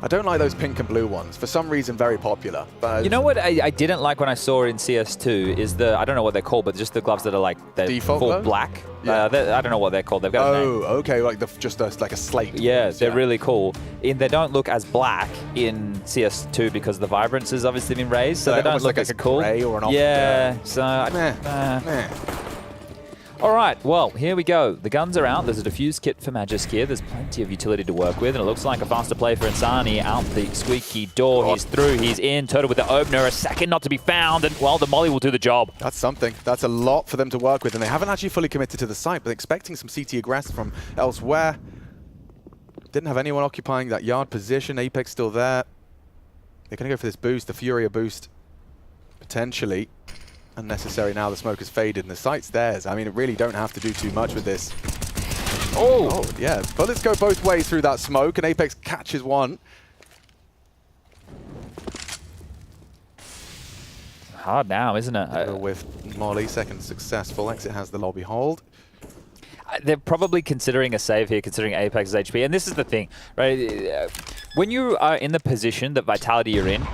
J: I don't like those pink and blue ones. For some reason, very popular. But
G: you know what I didn't like when I saw in CS2 is I don't know what they're called, but just the gloves that are like
J: default
G: full
J: gloves?
G: black.
J: Yeah.
G: I don't know what they're called. They've got a name.
J: Oh, okay, like like a slate.
G: Yeah, they're really cool. They don't look as black in CS2 because the vibrance has obviously been raised, so they don't look as cool.
J: Gray or an off.
G: Yeah, so all right, well, here we go. The guns are out. There's a defuse kit for Magisk here. There's plenty of utility to work with, and it looks like a faster play for Insani out the squeaky door. He's through, he's in. Turtle with the opener, a second not to be found, and, well, the molly will do the job.
J: That's something. That's a lot for them to work with, and they haven't actually fully committed to the site, but expecting some CT aggress from elsewhere. Didn't have anyone occupying that yard position. Apex still there. They're going to go for this boost, the Furia boost, potentially. Unnecessary now. The smoke has faded and the site's theirs. I mean, it really don't have to do too much with this. Oh, yeah. Bullets go both ways through that smoke, and Apex catches one.
G: Hard now, isn't it?
J: With Molly, second successful. Exit has the lobby hold.
G: They're probably considering a save here, considering Apex's HP. And this is the thing, right? When you are in the position that Vitality are in,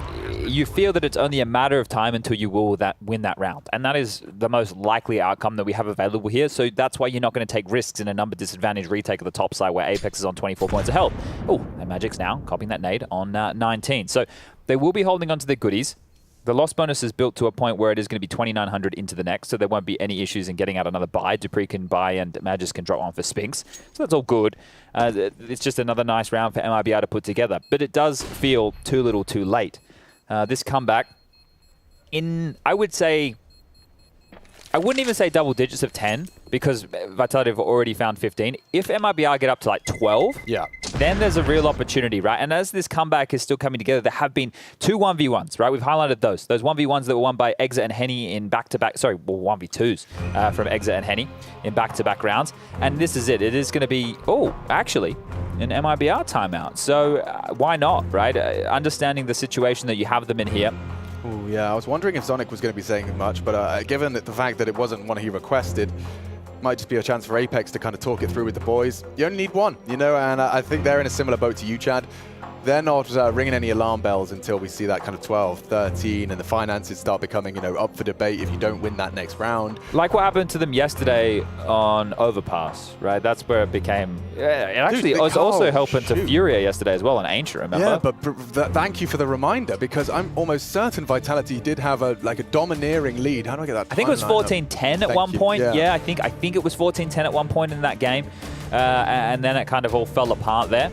G: you feel that it's only a matter of time until you will win that round. And that is the most likely outcome that we have available here. So that's why you're not going to take risks in a number disadvantage retake of the top side where Apex is on 24 points of health. Oh, and Magic's now copying that nade on 19. So they will be holding on to their goodies. The loss bonus is built to a point where it is going to be 2,900 into the next, so there won't be any issues in getting out another buy. Dupree can buy and Magisk can drop one for Spinks. So that's all good. It's just another nice round for MIBR to put together. But it does feel too little too late. This comeback, I would say, I wouldn't even say double digits of 10, because Vitality have already found 15. If MIBR get up to like 12, then there's a real opportunity, right? And as this comeback is still coming together, there have been 2 1v1s, right? We've highlighted those 1v1s that were won by Exit and Henny in back-to-back, 1v2s from Exit and Henny in back-to-back rounds. And this is it. It is going to be, actually, an MIBR timeout. So why not, right? Understanding the situation that you have them in here.
J: Ooh, yeah, I was wondering if Zonic was going to be saying much, but given that the fact that it wasn't one he requested, might just be a chance for Apex to kind of talk it through with the boys. You only need one, you know, and I think they're in a similar boat to you, Chad. they're not ringing any alarm bells until we see that kind of 12, 13, and the finances start becoming, you know, up for debate if you don't win that next round.
G: Like what happened to them yesterday on Overpass, right? That's where it became... Yeah, it actually was also helping to FURIA yesterday as well on Ancient, remember?
J: Yeah, but thank you for the reminder, because I'm almost certain Vitality did have a domineering lead. How do I get that?
G: I think it was 14-10 at one point. Yeah, I think it was 14-10 at one point in that game. And then it kind of all fell apart there.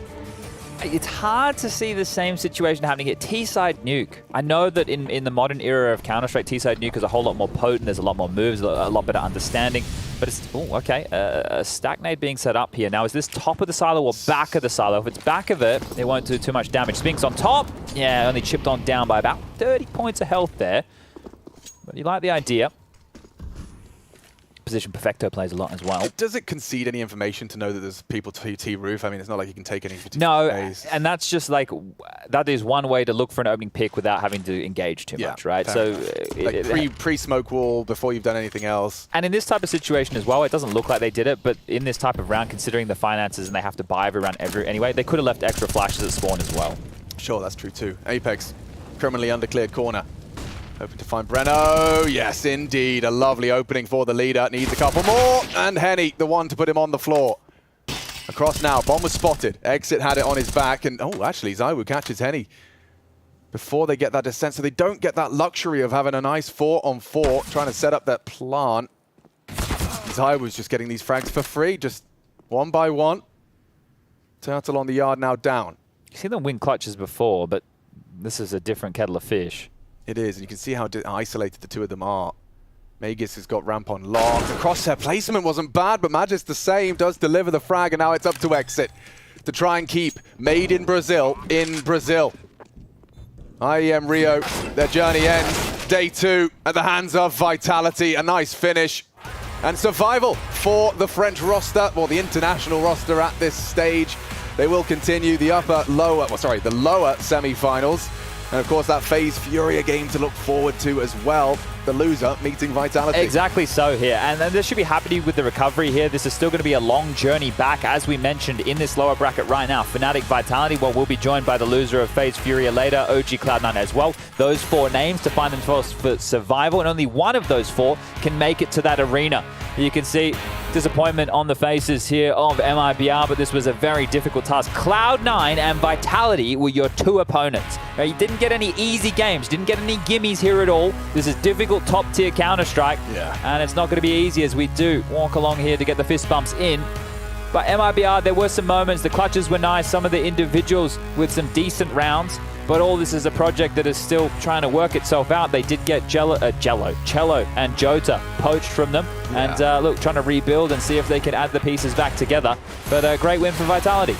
G: It's hard to see the same situation happening here. T-side nuke. I know that in the modern era of Counter-Strike, T-side nuke is a whole lot more potent. There's a lot more moves, a lot better understanding. But it's, okay, a stack nade being set up here. Now, is this top of the silo or back of the silo? If it's back of it, it won't do too much damage. Spinks on top. Yeah, only chipped on down by about 30 points of health there. But you like the idea. Position Perfecto plays a lot as well.
J: Does it concede any information to know that there's people to T roof? I mean, it's not like you can take any.
G: No, and that's just like, that is one way to look for an opening pick without having to engage too much, right? So
J: like pre-smoke wall before you've done anything else.
G: And in this type of situation as well, it doesn't look like they did it, but in this type of round, considering the finances and they have to buy every round anyway, they could have left extra flashes at spawn as well.
J: Sure, that's true too. Apex, criminally undercleared corner. Hoping to find Breno. Yes, indeed. A lovely opening for the leader. Needs a couple more. And Henny, the one to put him on the floor. Across now. Bomb was spotted. Exit had it on his back. And, oh, actually, Zywoo catches Henny before they get that descent. So they don't get that luxury of having a nice 4-on-4, trying to set up that plant. Zywoo's just getting these frags for free, just one by one. Turtle on the yard now down.
G: You've seen them win clutches before, but this is a different kettle of fish.
J: It is, and you can see how isolated the two of them are. Magus has got ramp on locked. The crosshair placement wasn't bad, but Magis the same, does deliver the frag, and now it's up to Exit to try and keep Made in Brazil in Brazil. IEM Rio, their journey ends. Day 2 at the hands of Vitality. A nice finish and survival for the French roster, or the international roster at this stage. They will continue the the lower semi-finals. And of course, that FaZe FURIA game to look forward to as well. The loser meeting Vitality.
G: Exactly so here. And they should be happy with the recovery here. This is still going to be a long journey back, as we mentioned, in this lower bracket right now. Fnatic, Vitality, well, we'll be joined by the loser of FaZe FURIA later, OG Cloud9 as well. Those 4 names to find themselves for survival, and only one of those 4 can make it to that arena. You can see disappointment on the faces here of MIBR, but this was a very difficult task. Cloud9 and Vitality were your 2 opponents. Now, you didn't get any easy games, didn't get any gimmies here at all. This is difficult top-tier Counter-Strike, and it's not going to be easy as we do walk along here to get the fist bumps in. But MIBR, there were some moments. The clutches were nice, some of the individuals with some decent rounds, but all this is a project that is still trying to work itself out. They did get Cello and Jota poached from them, and look, trying to rebuild and see if they can add the pieces back together. But a great win for Vitality.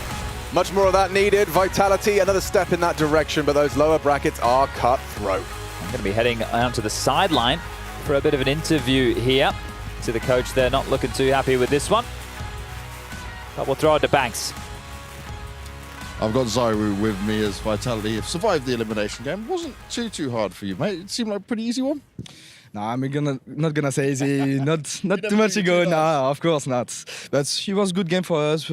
J: Much more of that needed. Vitality, another step in that direction, but those lower brackets are cutthroat.
G: I'm going to be heading onto the sideline for a bit of an interview here. See the coach there not looking too happy with this one. But we'll throw it to Banks.
B: I've got Zywoo with me as Vitality. You've survived the elimination game. It wasn't too hard for you, mate. It seemed like a pretty easy one.
P: No, I'm not gonna say easy. not too much ago. No, of course not. But it was a good game for us.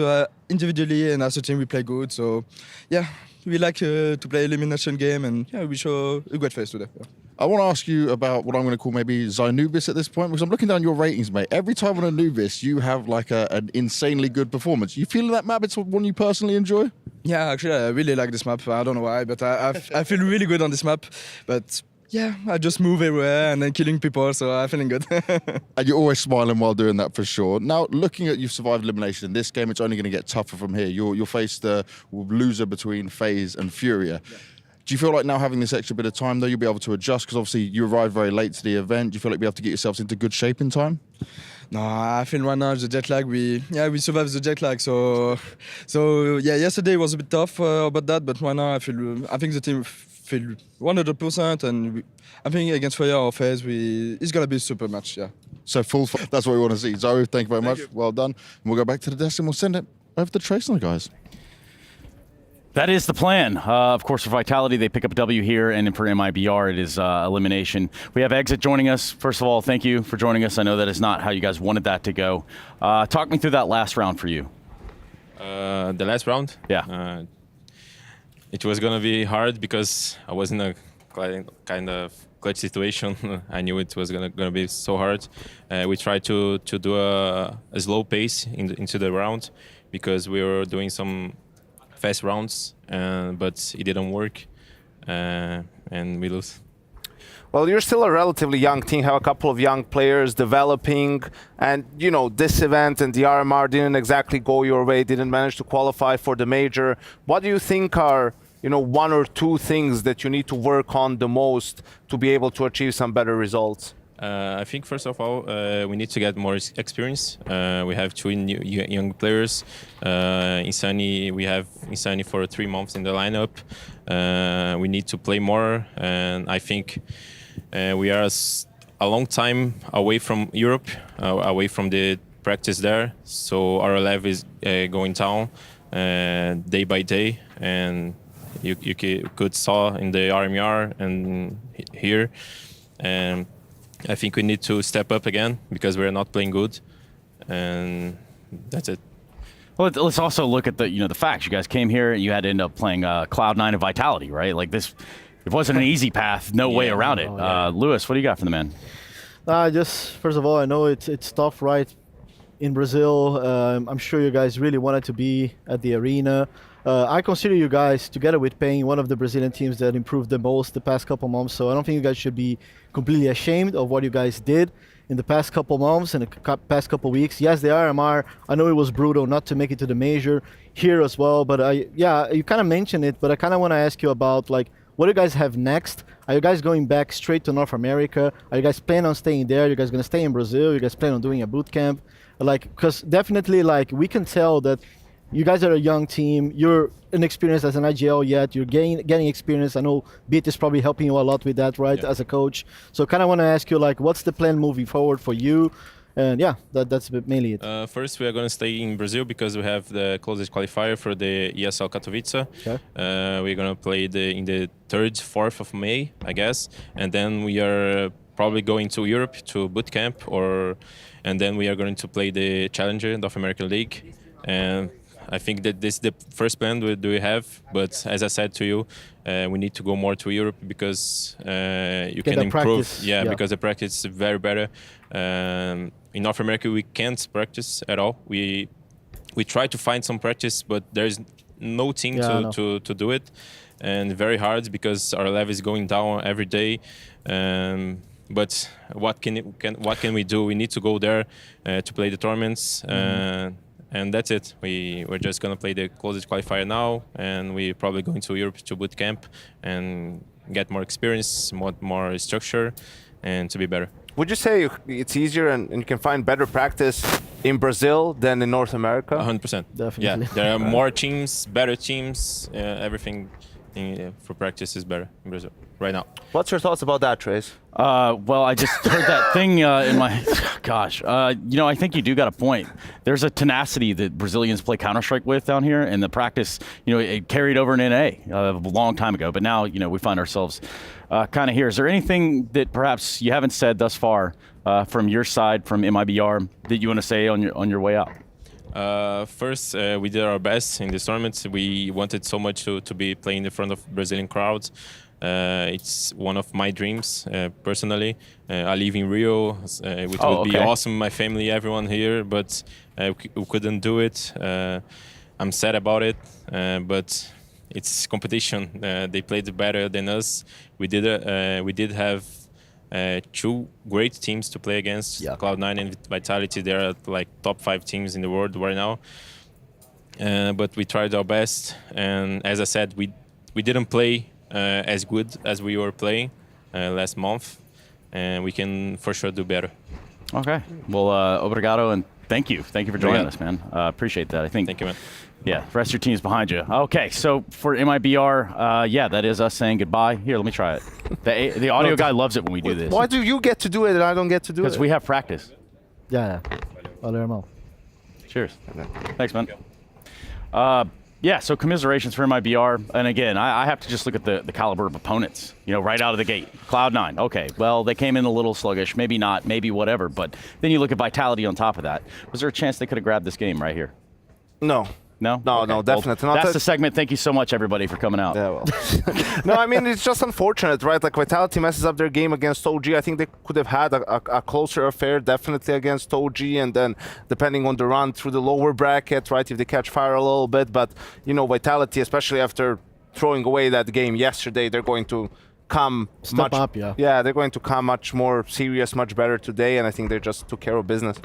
P: Individually and as a team, we play good. So, yeah, we like to play elimination game, and yeah, we show a great face today. Yeah.
B: I want to ask you about what I'm going to call maybe Zynubis at this point, because I'm looking down your ratings, mate. Every time on Anubis, you have like an insanely good performance. You feel that map? It's one you personally enjoy?
P: Yeah, actually, I really like this map. I don't know why, but I feel really good on this map. But yeah, I just move everywhere and then killing people, so I'm feeling good.
B: And you're always smiling while doing that, for sure. Now, looking at you've survived elimination in this game, it's only going to get tougher from here. You'll face the loser between FaZe and FURIA. Yeah. Do you feel like now having this extra bit of time, though, you'll be able to adjust? Because obviously you arrived very late to the event. Do you feel like you'll be able to get yourselves into good shape in time?
P: No, I feel right now the jet lag. We survived the jet lag. So yeah, yesterday was a bit tough about that, but right now I think the team feel 100%, and I think against FURIA or FaZe, it's gonna be a super match. Yeah.
B: So that's what we want to see. Zoe, thank you very much. Well done. And we'll go back to the desk and we'll send it over to Trace and the guys.
N: That is the plan. Of course, for Vitality, they pick up a W here, and for MIBR, it is elimination. We have Exit joining us. First of all, thank you for joining us. I know that is not how you guys wanted that to go. Talk me through that last round for you.
S: The last round?
N: Yeah.
R: it was gonna be hard because I was in a kind of clutch situation. I knew it was gonna be so hard. We tried to do a slow pace into the round because we were doing some fast rounds, but it didn't work, and we lose.
T: Well, you're still a relatively young team, have a couple of young players developing, and you know, this event and the RMR didn't exactly go your way, didn't manage to qualify for the major. What do you think are, you know, 1 or 2 things that you need to work on the most to be able to achieve some better results?
R: I think first of all, we need to get more experience. We have 2 young players. Insani, we have Insani for 3 months in the lineup. We need to play more, and I think we are a long time away from Europe, away from the practice there. So our level is going down day by day, and you could saw in the RMR and here. And I think we need to step up again because we're not playing good, and that's it.
S: Well, let's also look at the facts. You guys came here and you had to end up playing Cloud9 and Vitality, right? Like this, it wasn't an easy path, no way around it. Lewis, what do you got for the man?
U: Just first of all, I know it's tough, right? In Brazil, I'm sure you guys really wanted to be at the arena. I consider you guys, together with Pain, one of the Brazilian teams that improved the most the past couple months. So I don't think you guys should be completely ashamed of what you guys did in the past couple months and the past couple weeks. Yes, the RMR, I know it was brutal not to make it to the major here as well. But you kind of mentioned it, but I kind of want to ask you about like, what do you guys have next? Are you guys going back straight to North America? Are you guys planning on staying there? Are you guys going to stay in Brazil? Are you guys planning on doing a boot camp? Like, because definitely, like, we can tell that you guys are a young team. You're inexperienced as an IGL yet. You're getting experience. I know Beat is probably helping you a lot with that, right, as a coach. So kind of want to ask you, like, what's the plan moving forward for you? And yeah, that's mainly it.
R: First, we are going to stay in Brazil because we have the closest qualifier for the ESL Katowice. Okay. We're going to play in the 3rd, 4th of May, I guess. And then we are probably going to Europe to boot camp, and then we are going to play the Challenger, North American League. And I think that this is the first plan we have. But as I said to you, we need to go more to Europe because you can improve. Practice. Yeah, because the practice is very better. In North America, we can't practice at all. We try to find some practice, but there's no team to do it, and very hard because our level is going down every day. But what can we do? We need to go there to play the tournaments, and that's it. We're just gonna play the closest qualifier now, and we're probably going to Europe to boot camp and get more experience, more structure, and to be better.
T: Would you say it's easier and you can find better practice in Brazil than in North America?
R: 100%.
U: Definitely.
R: Yeah, there are more teams, better teams. Everything for practice is better in Brazil right now.
T: What's your thoughts about that, Trace?
S: Well, I just heard that thing in my... Gosh. I think you do got a point. There's a tenacity that Brazilians play Counter-Strike with down here, and the practice, it carried over in NA a long time ago. But now, we find ourselves kind of here. Is there anything that perhaps you haven't said thus far from your side, from MIBR, that you want to say on your way out?
R: First, we did our best in this tournament. We wanted so much to be playing in front of Brazilian crowds. It's one of my dreams, personally. I live in Rio. It would be awesome, my family, everyone here, but we couldn't do it. I'm sad about it, but it's competition. They played better than us. We did have 2 great teams to play against, Cloud9 and Vitality. They're like top 5 teams in the world right now. But we tried our best, and as I said, we didn't play as good as we were playing last month, and we can for sure do better. Okay.
S: Well, obrigado, and thank you. Thank you for joining us, man. Appreciate that. I think.
R: Thank you, man.
S: Yeah, the rest of your team's behind you. Okay, so for MIBR, that is us saying goodbye. Here, let me try it. The audio guy loves it when we do this.
T: Why do you get to do it and I don't get to do it?
S: Because we have practice.
U: Yeah.
S: Cheers. Thanks, man. So commiserations for MIBR. And again, I have to just look at the caliber of opponents, right out of the gate. Cloud9, okay, well, they came in a little sluggish, maybe not, maybe whatever, but then you look at Vitality on top of that. Was there a chance they could have grabbed this game right here?
T: No.
S: No?
T: No,
S: Okay.
T: definitely
S: well,
T: not.
S: That's the segment. Thank you so much, everybody, for coming out.
T: Yeah, well. No, I mean, it's just unfortunate, right? Like, Vitality messes up their game against OG. I think they could have had a closer affair, definitely, against OG, and then depending on the run through the lower bracket, right, if they catch fire a little bit. But, you know, Vitality, especially after throwing away that game yesterday, they're going to come
U: Step up, yeah.
T: Yeah, they're going to come much more serious, much better today, and I think they just took care of business.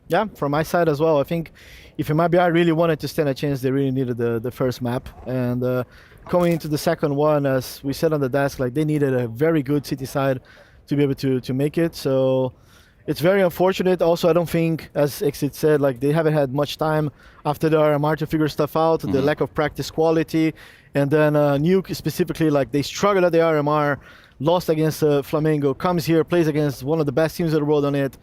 U: Yeah, from my side as well. I think if MIBR really wanted to stand a chance, they really needed the first map. And coming into the second one, as we said on the desk, like they needed a very good city side to be able to make it. So it's very unfortunate. Also, I don't think, as Exit said, like they haven't had much time after the RMR to figure stuff out, the lack of practice quality. And then Nuke specifically, like they struggled at the RMR, lost against Flamengo, comes here, plays against one of the best teams in the world on it.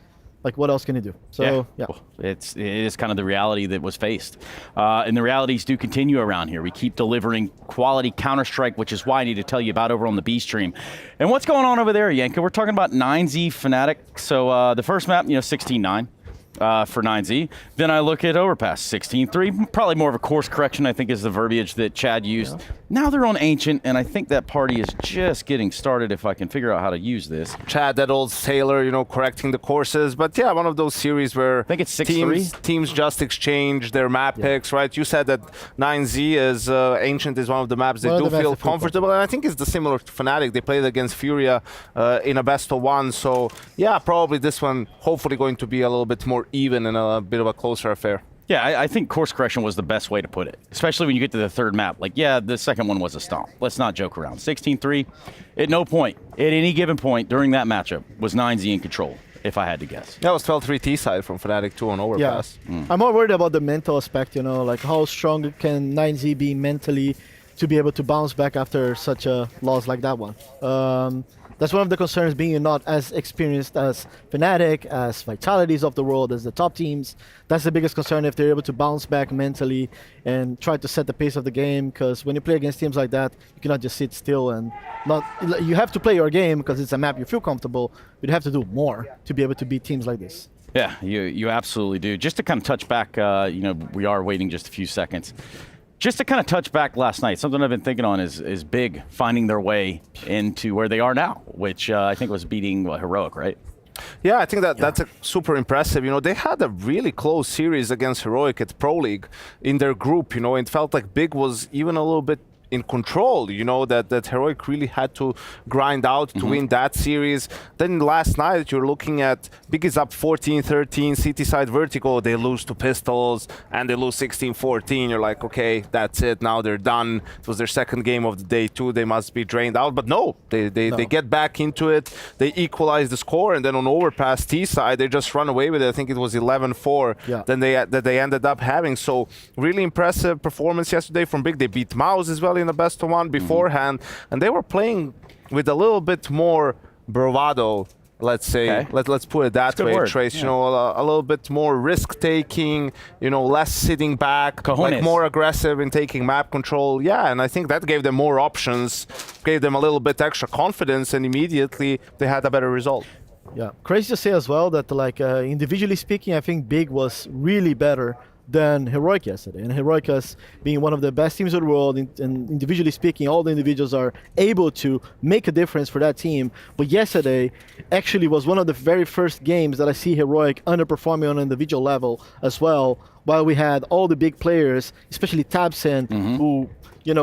U: Like, what else can you do? So, yeah.
S: It is kind of the reality that was faced. And the realities do continue around here. We keep delivering quality Counter-Strike, which is why I need to tell you about over on the B stream. And what's going on over there, Yanka? We're talking about 9Z Fnatic. So the first map, 16-9. For 9Z. Then I look at Overpass 16-3. Probably more of a course correction, I think, is the verbiage that Chad used. Yeah. Now they're on Ancient, and I think that party is just getting started if I can figure out how to use this.
T: Chad, that old sailor, correcting the courses. But yeah, one of those series where I
S: think it's 6-3.
T: Teams just exchange their map picks, right? You said that 9Z is Ancient is one of the maps they do feel comfortable, and I think it's the similar to Fnatic. They played against FURIA in a best of one, so yeah, probably this one hopefully going to be a little bit more even and a bit of a closer affair.
S: Yeah, I think course correction was the best way to put it, especially when you get to the third map. Like, yeah, the second one was a stomp. Let's not joke around. 16-3, at no point, at any given point during that matchup, was 9Z in control, if I had to guess.
T: That was 12-3 T-side from Fnatic 2 on Overpass.
U: Yeah. I'm more worried about the mental aspect, like how strong can 9Z be mentally to be able to bounce back after such a loss like that one. That's one of the concerns, being not as experienced as Fnatic, as Vitalities of the world, as the top teams. That's the biggest concern, if they're able to bounce back mentally and try to set the pace of the game, because when you play against teams like that, you cannot just sit still and you have to play your game because it's a map you feel comfortable, but you have to do more to be able to beat teams like this.
S: Yeah, you absolutely do. Just to kind of touch back, we are waiting just a few seconds. Just to kind of touch back last night, something I've been thinking on is Big finding their way into where they are now, which I think was beating Heroic, right?
T: Yeah, I think that's super impressive. They had a really close series against Heroic at Pro League in their group, and it felt like Big was even a little bit in control, that Heroic really had to grind out to win that series. Then last night, you're looking at Big is up 14-13, City side vertical, they lose to Pistols, and they lose 16-14. You're like, okay, that's it, now they're done. It was their second game of the day too, they must be drained out. But no, they get back into it, they equalize the score, and then on Overpass T side, they just run away with it. I think it was 11-4 that they ended up having. So really impressive performance yesterday from Big. They beat Mouse as well in the best of one beforehand, and they were playing with a little bit more bravado, let's say.
S: Okay.
T: Let's put it that way, Trace. A little bit more risk taking, less sitting back, like more aggressive in taking map control. Yeah, and I think that gave them more options, gave them a little bit extra confidence, and immediately they had a better result.
U: Yeah, crazy to say as well that individually speaking, I think Big was really better than Heroic yesterday. And Heroic, as being one of the best teams in the world, and individually speaking, all the individuals are able to make a difference for that team. But yesterday actually was one of the very first games that I see Heroic underperforming on an individual level as well, while we had all the big players, especially Tabsen, who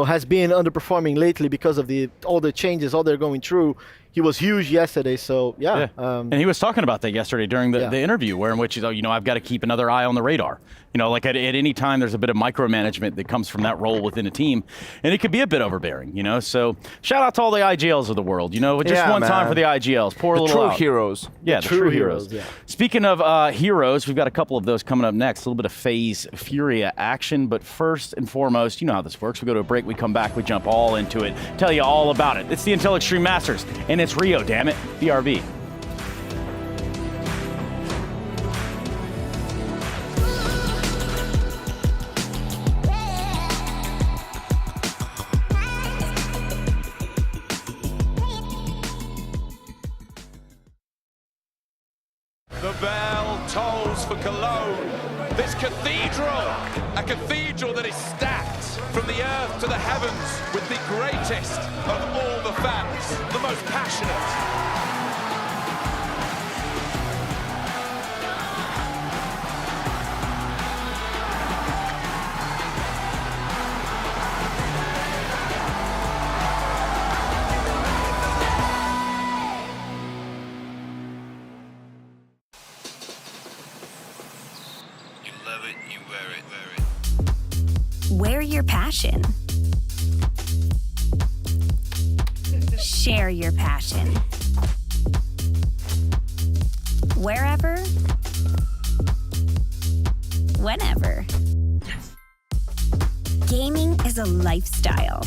U: has been underperforming lately because of all the changes, all they're going through. He was huge yesterday, so yeah.
S: And he was talking about that yesterday during the interview, in which I've got to keep another eye on the radar. Like at any time, there's a bit of micromanagement that comes from that role within a team, and it could be a bit overbearing. So shout out to all the IGLs of the world. Just one time for the IGLs. Pour a little out.
T: Heroes.
S: Yeah, the true heroes. Yeah. Speaking of heroes, we've got a couple of those coming up next. A little bit of FaZe FURIA action, but first and foremost, you know how this works. We go to a break, we come back, we jump all into it, tell you all about it. It's the Untitled Extreme Masters, and it's Rio, damn it, BRB.
Q: The bell tolls for Cologne. This a cathedral that is stacked from the earth to the heavens with the greatest of all the fans, the most passionate.
C: Wear your passion. Share your passion. Wherever, whenever. Gaming is a lifestyle.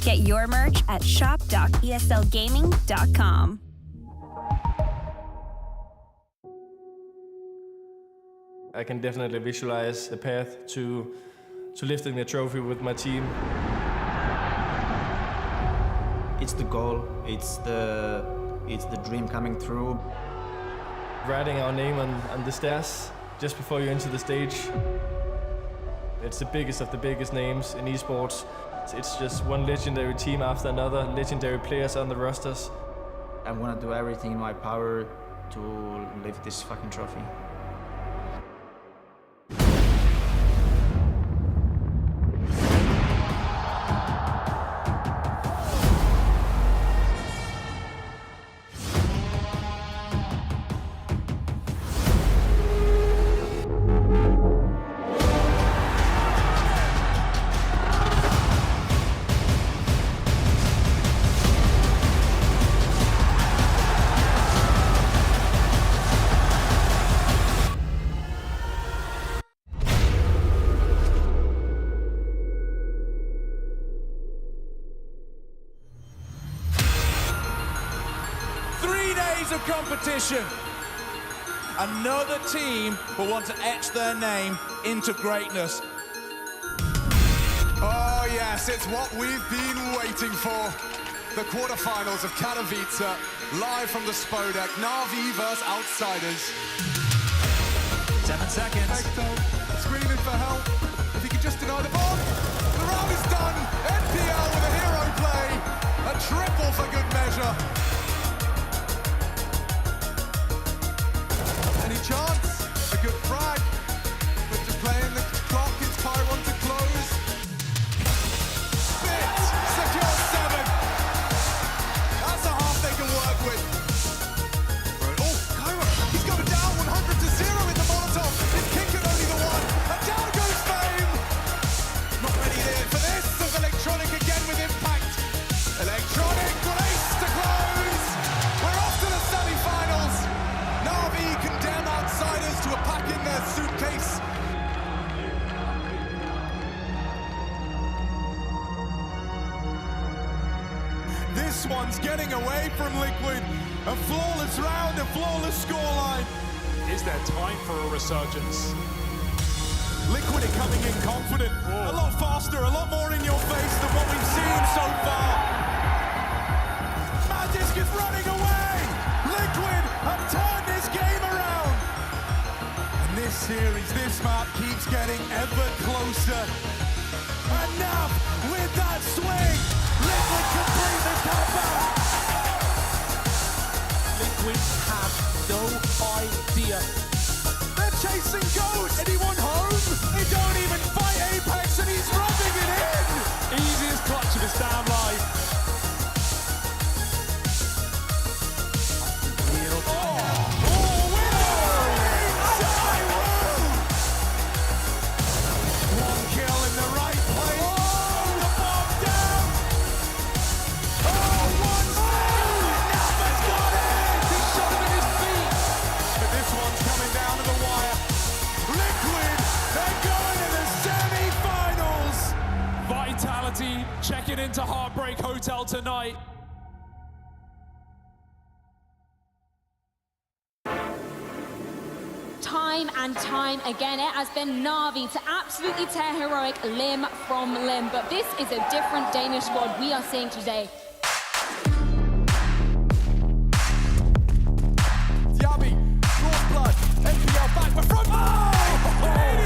C: Get your merch at shop.eslgaming.com.
F: I can definitely visualize the path to lifting the trophy with my team.
W: It's the goal. It's the dream coming through.
F: Writing our name on the stairs just before you enter the stage. It's the biggest of the biggest names in esports. It's just one legendary team after another, legendary players on the rosters.
W: I want to do everything in my power to lift this fucking trophy.
Q: Of competition. Another team will want to etch their name into greatness.
X: Oh yes, it's what we've been waiting for. The quarterfinals of Katowice, live from the Spodek, Na'Vi vs Outsiders.
Q: 7 seconds.
X: Hector, screaming for help. If he could just deny the bomb. The round is done. NPL with a hero play. A triple for good measure. Any chance? A good frag. But just playing the clock, it's Pyron to close. Bit! Secure 7. That's a half they can work with. Oh, Kyra, he's going down 100-0 in the Molotov. It's Kinkin only the one. And down goes Fame. Not ready there for this. There's Electronic again with impact. Electronic, race to close. We're off to the semi-finals. Na'Vi condemn outsiders to a pack in their suitcase. This one's getting away from Liquid. A flawless round, a flawless scoreline.
Q: Is there time for a resurgence?
X: Liquid are coming in confident. A lot faster, a lot more in your face than what we've seen so far. Magisk is running away. Liquid have turned this game around. And this series, this map keeps getting ever closer. And now, with that swing, Liquid complete the comeback.
Q: Liquid have no idea.
X: They're chasing Ghost. Anyone home? They don't even fight Apex and he's rubbing it in.
Q: Easiest clutch of his damn life.
X: One kill in the right place. The bomb down. One save. Nappa's got it. He shot him in his feet. But this one's coming down to the wire. Liquid, they're going to the semi-finals.
Q: Vitality checking into Heartbreak Hotel tonight.
Y: Time and time again, it has been Na'Vi to absolutely tear Heroic limb from limb. But this is a different Danish squad we are seeing today.
X: Yabi, draws blood. NPL back, but from... Oh!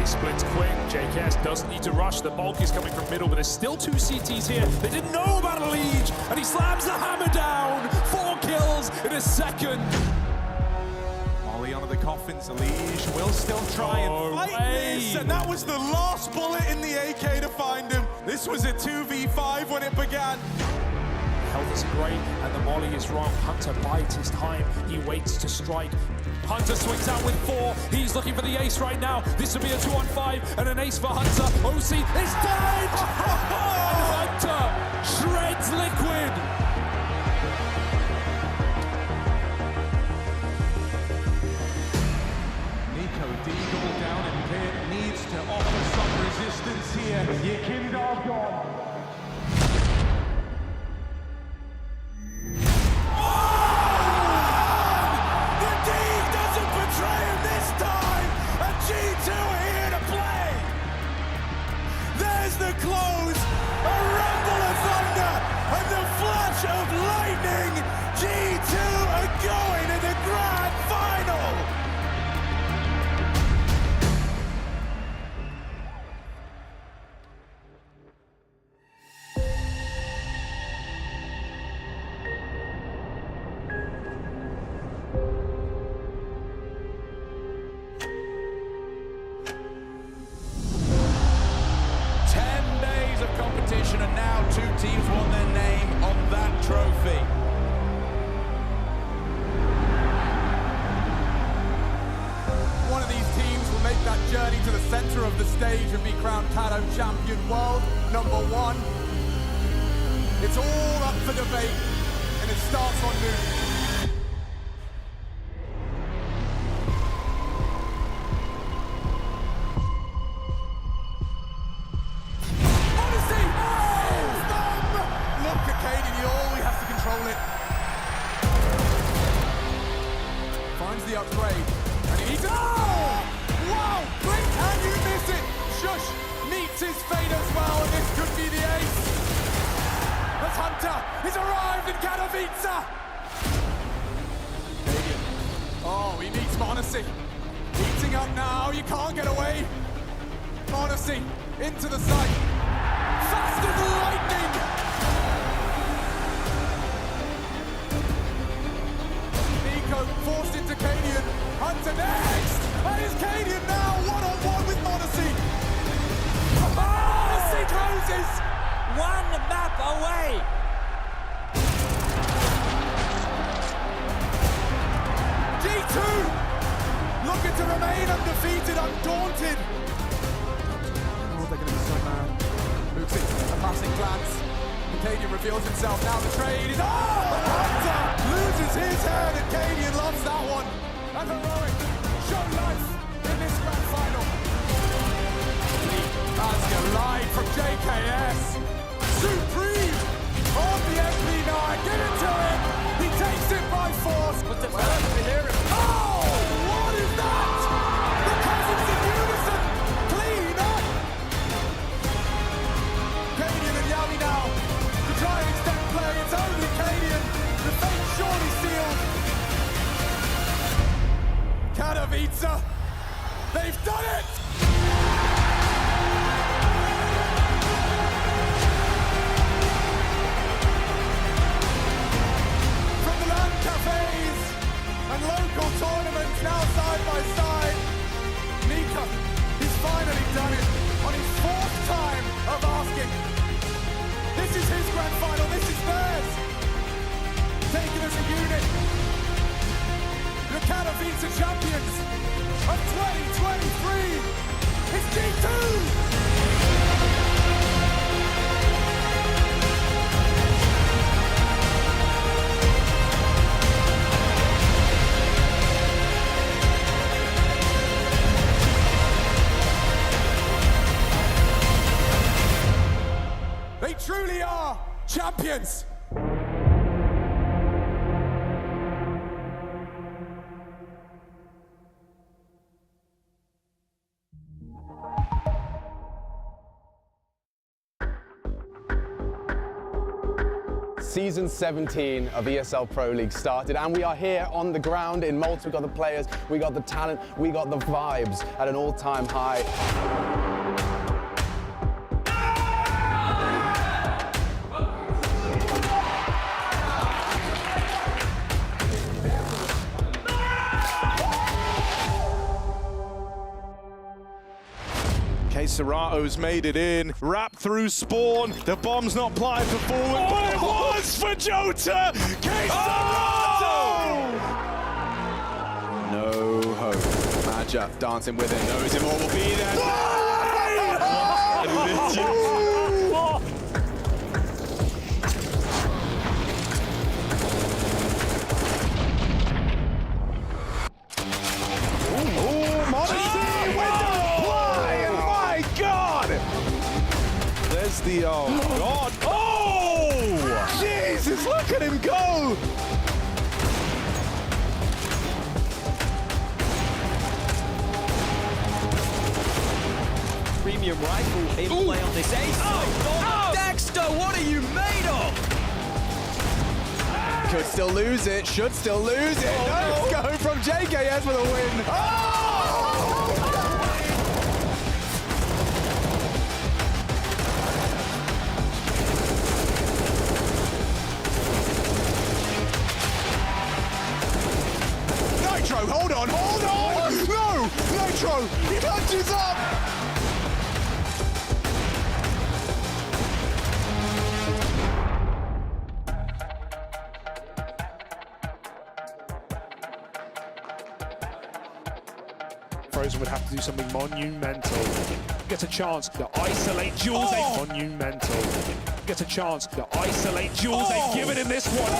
E: splits quick. JKS doesn't need to rush. The bulk is coming from middle, but there's still 2 CTs here. They didn't know about a Liege, and he slams the hammer down. 4 kills in a second.
Q: Molly under the coffins. Liege will still try and fight this, and that was the last bullet in the AK to find him. This was a 2v5 when it began.
E: Health is great, and the molly is wrong. Hunter bides his time. He waits to strike. Hunter swings out with 4. He's looking for the ace right now. This will be a 2-on-5 and an ace for Hunter. OC is dead! And Hunter shreds Liquid.
Q: Nico Deagle down in pit needs to offer some resistance here. Yekindar gone.
X: G2 here to play! There's the close, a rumble of thunder, and the flash of lightning! G2 are going to the grand final!
Q: And now 2 teams want their name on that trophy. One of these teams will make that journey to the center of the stage and be crowned Cato Champion World #1. It's all up for debate, and it starts on noon. The upgrade, and he's wow! Blink and you miss it. Shush meets his fate as well, and this could be the ace. As Hunter is arrived in Katowice. Oh, he meets Monacy. Heating up now. You can't get away. Monacy into the site. Fast as lightning. Forced into Cadian. Hunter next! And it's Cadian now, one-on-one with Monacy. Monacy closes!
H: 1 map away!
Q: G2 looking to remain undefeated, undaunted. Oh, they're going to be so mad. Moves it, a passing glance. Cadian reveals himself, now the trade is... Hunter loses his head, and Cadian loves that one. And Heroic show life in this grand final. As you lied from JKS. Supreme on the MP9, give it to him. He takes it by force. But the oh, what is that? The cousins in unison. Clean up. Cadian and Yami now. Try and extend play, it's only Cadian. The fate surely sealed. Katowice, they've done it! From the land cafes and local tournaments now side by side, Nico, he's finally done it on his 4th time of asking. This is his grand final, this is theirs. Taken as a unit. The Katowice champions of 2023. It's G2! They truly are champions!
I: Season 17 of ESL Pro League started, and we are here on the ground in Malta. We got the players, we got the talent, we got the vibes at an all-time high.
K: Serato's made it in, wrapped through Spawn, the bomb's not plied for forward, but it was for Jota! Serato!
A: No hope. Madja dancing with it, knows him all will be there.
K: There's the, oh God. Oh! Jesus, look at him go!
H: Premium rifle in play on this ace. Oh, Dexter, what are you made of?
A: Could still lose it, should still lose it. No, it's going from JKS with a win. Oh! Nitro, hold on, hold on! No! Nitro, he punches up!
E: FaZe would have to do something monumental. Get a chance to isolate Jules. Monumental. Get a chance to isolate Jules. They've given him this one.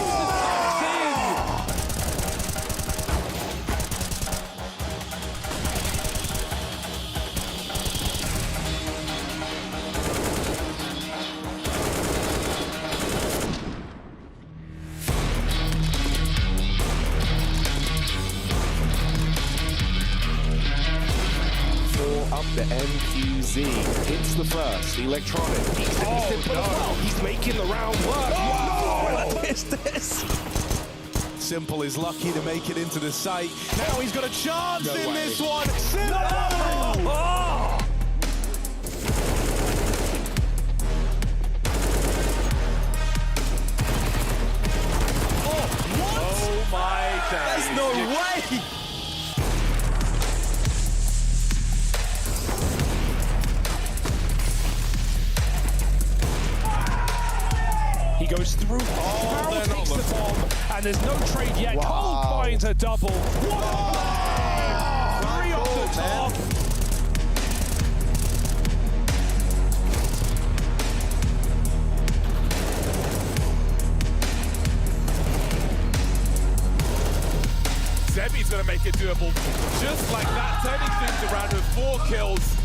E: Up the MQZ, hits the first, electronic. He's simple as well. He's making the round work. Wow! What is this?
K: Simple is lucky to make it into the site. Now he's got a chance in this one. Simple!
E: What? Oh my days.
H: There's no way!
E: He goes through. Apparel takes the bomb, and there's no trade yet.
K: Wow.
E: Cold finds a double. What a play! 3 off the top.
K: Zebi's going to make it doable. Just like that, turning things around with 4 kills.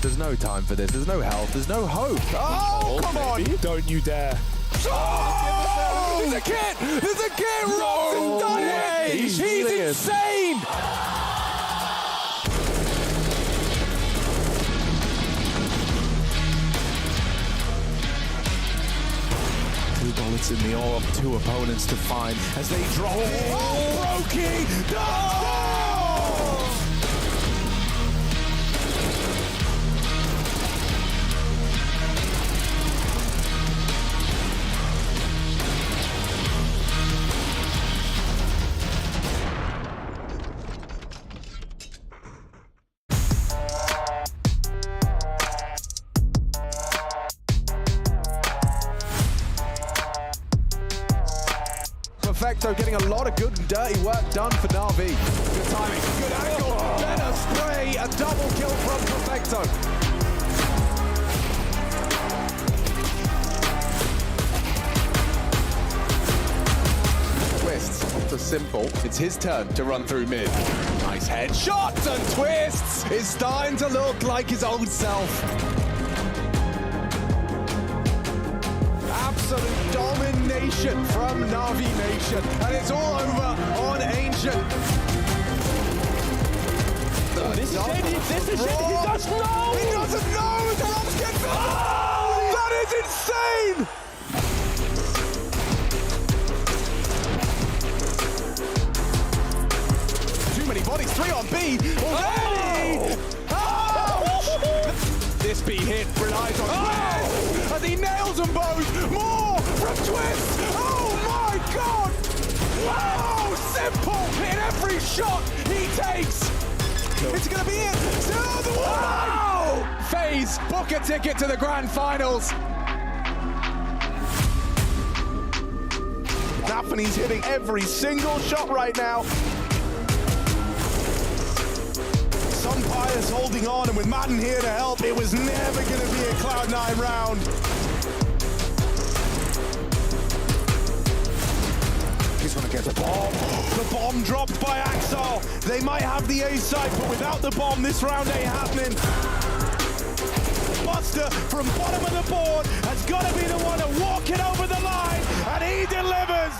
A: There's no time for this. There's no health. There's no hope. Oh, come on!
E: Don't you dare.
A: Oh! There's a kid! There's a kid! Robson done it! He's insane!
K: 2 bullets in the ore, 2 opponents to find as they drop in.
A: Oh, Brokey! No! Perfecto getting a lot of good and dirty work done for Na'Vi. Good timing, good angle, then a spray, a double kill from Perfecto. Twists to Simple. It's his turn to run through mid. Nice headshots and twists. It's starting to look like his old self. Absolute domination from Na'Vi Nation, and it's all over on Ancient. This is it, this is it, he doesn't know! He doesn't know! Drops gets that is insane!
K: He's 3 on B already. Oh! This B hit relies on Twist, and he nails them both. More from Twist. Oh my God! Wow! Simple in every shot he takes. It's gonna be it. Still the wall. Wow! FaZe book a ticket to the grand finals. Daphne's hitting every single shot right now. Sunfire's holding on, and with Madden here to help, it was never going to be a Cloud9 round. He's going to get the bomb. The bomb dropped by Axel. They might have the A side, but without the bomb, this round ain't happening. Buster from bottom of the board has got to be the one to walk it over the line, and he delivers.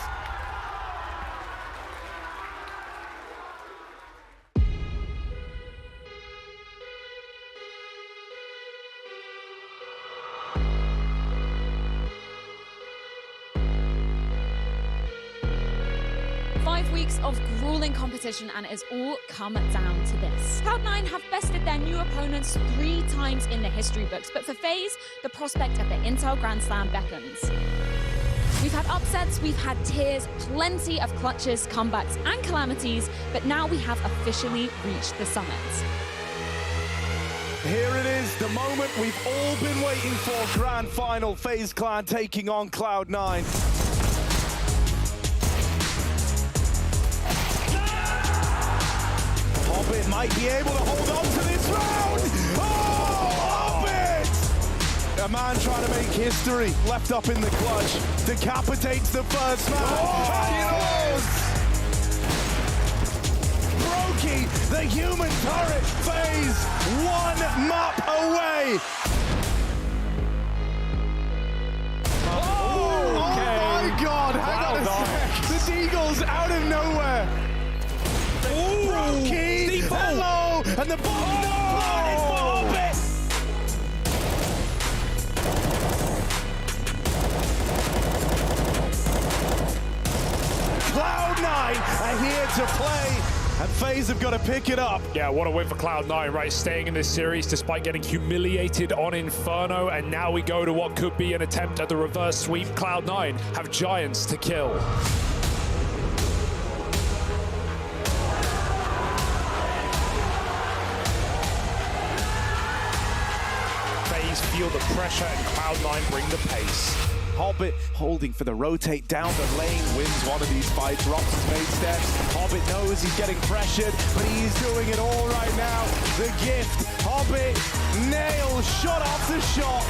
Y: Weeks of grueling competition, and it has all come down to this. Cloud9 have bested their new opponents 3 times in the history books, but for FaZe, the prospect of the Intel Grand Slam beckons. We've had upsets, we've had tears, plenty of clutches, comebacks, and calamities, but now we have officially reached the summit.
K: Here it is, the moment we've all been waiting for. Grand final, FaZe Clan taking on Cloud9. Hobbit might be able to hold on to this round. Oh, Hobbit! A man trying to make history, left up in the clutch, decapitates the first man. Brokey, the human turret, FaZe, 1 map away. Oh my God, hang on a sec. The Deagles out of nowhere. Brokey, hello, and the bomb not blown, it's for Hobbit. Cloud9 are here to play, and FaZe have got to pick it up.
E: Yeah, what a win for Cloud9, right? Staying in this series despite getting humiliated on Inferno, and now we go to what could be an attempt at the reverse sweep. Cloud9 have giants to kill. Feel the pressure, and Cloud9 bring the pace.
K: Hobbit holding for the rotate down the lane, wins one of these fights, drops his main steps. Hobbit knows he's getting pressured, but he's doing it all right now. The gift, Hobbit nails shot after shot.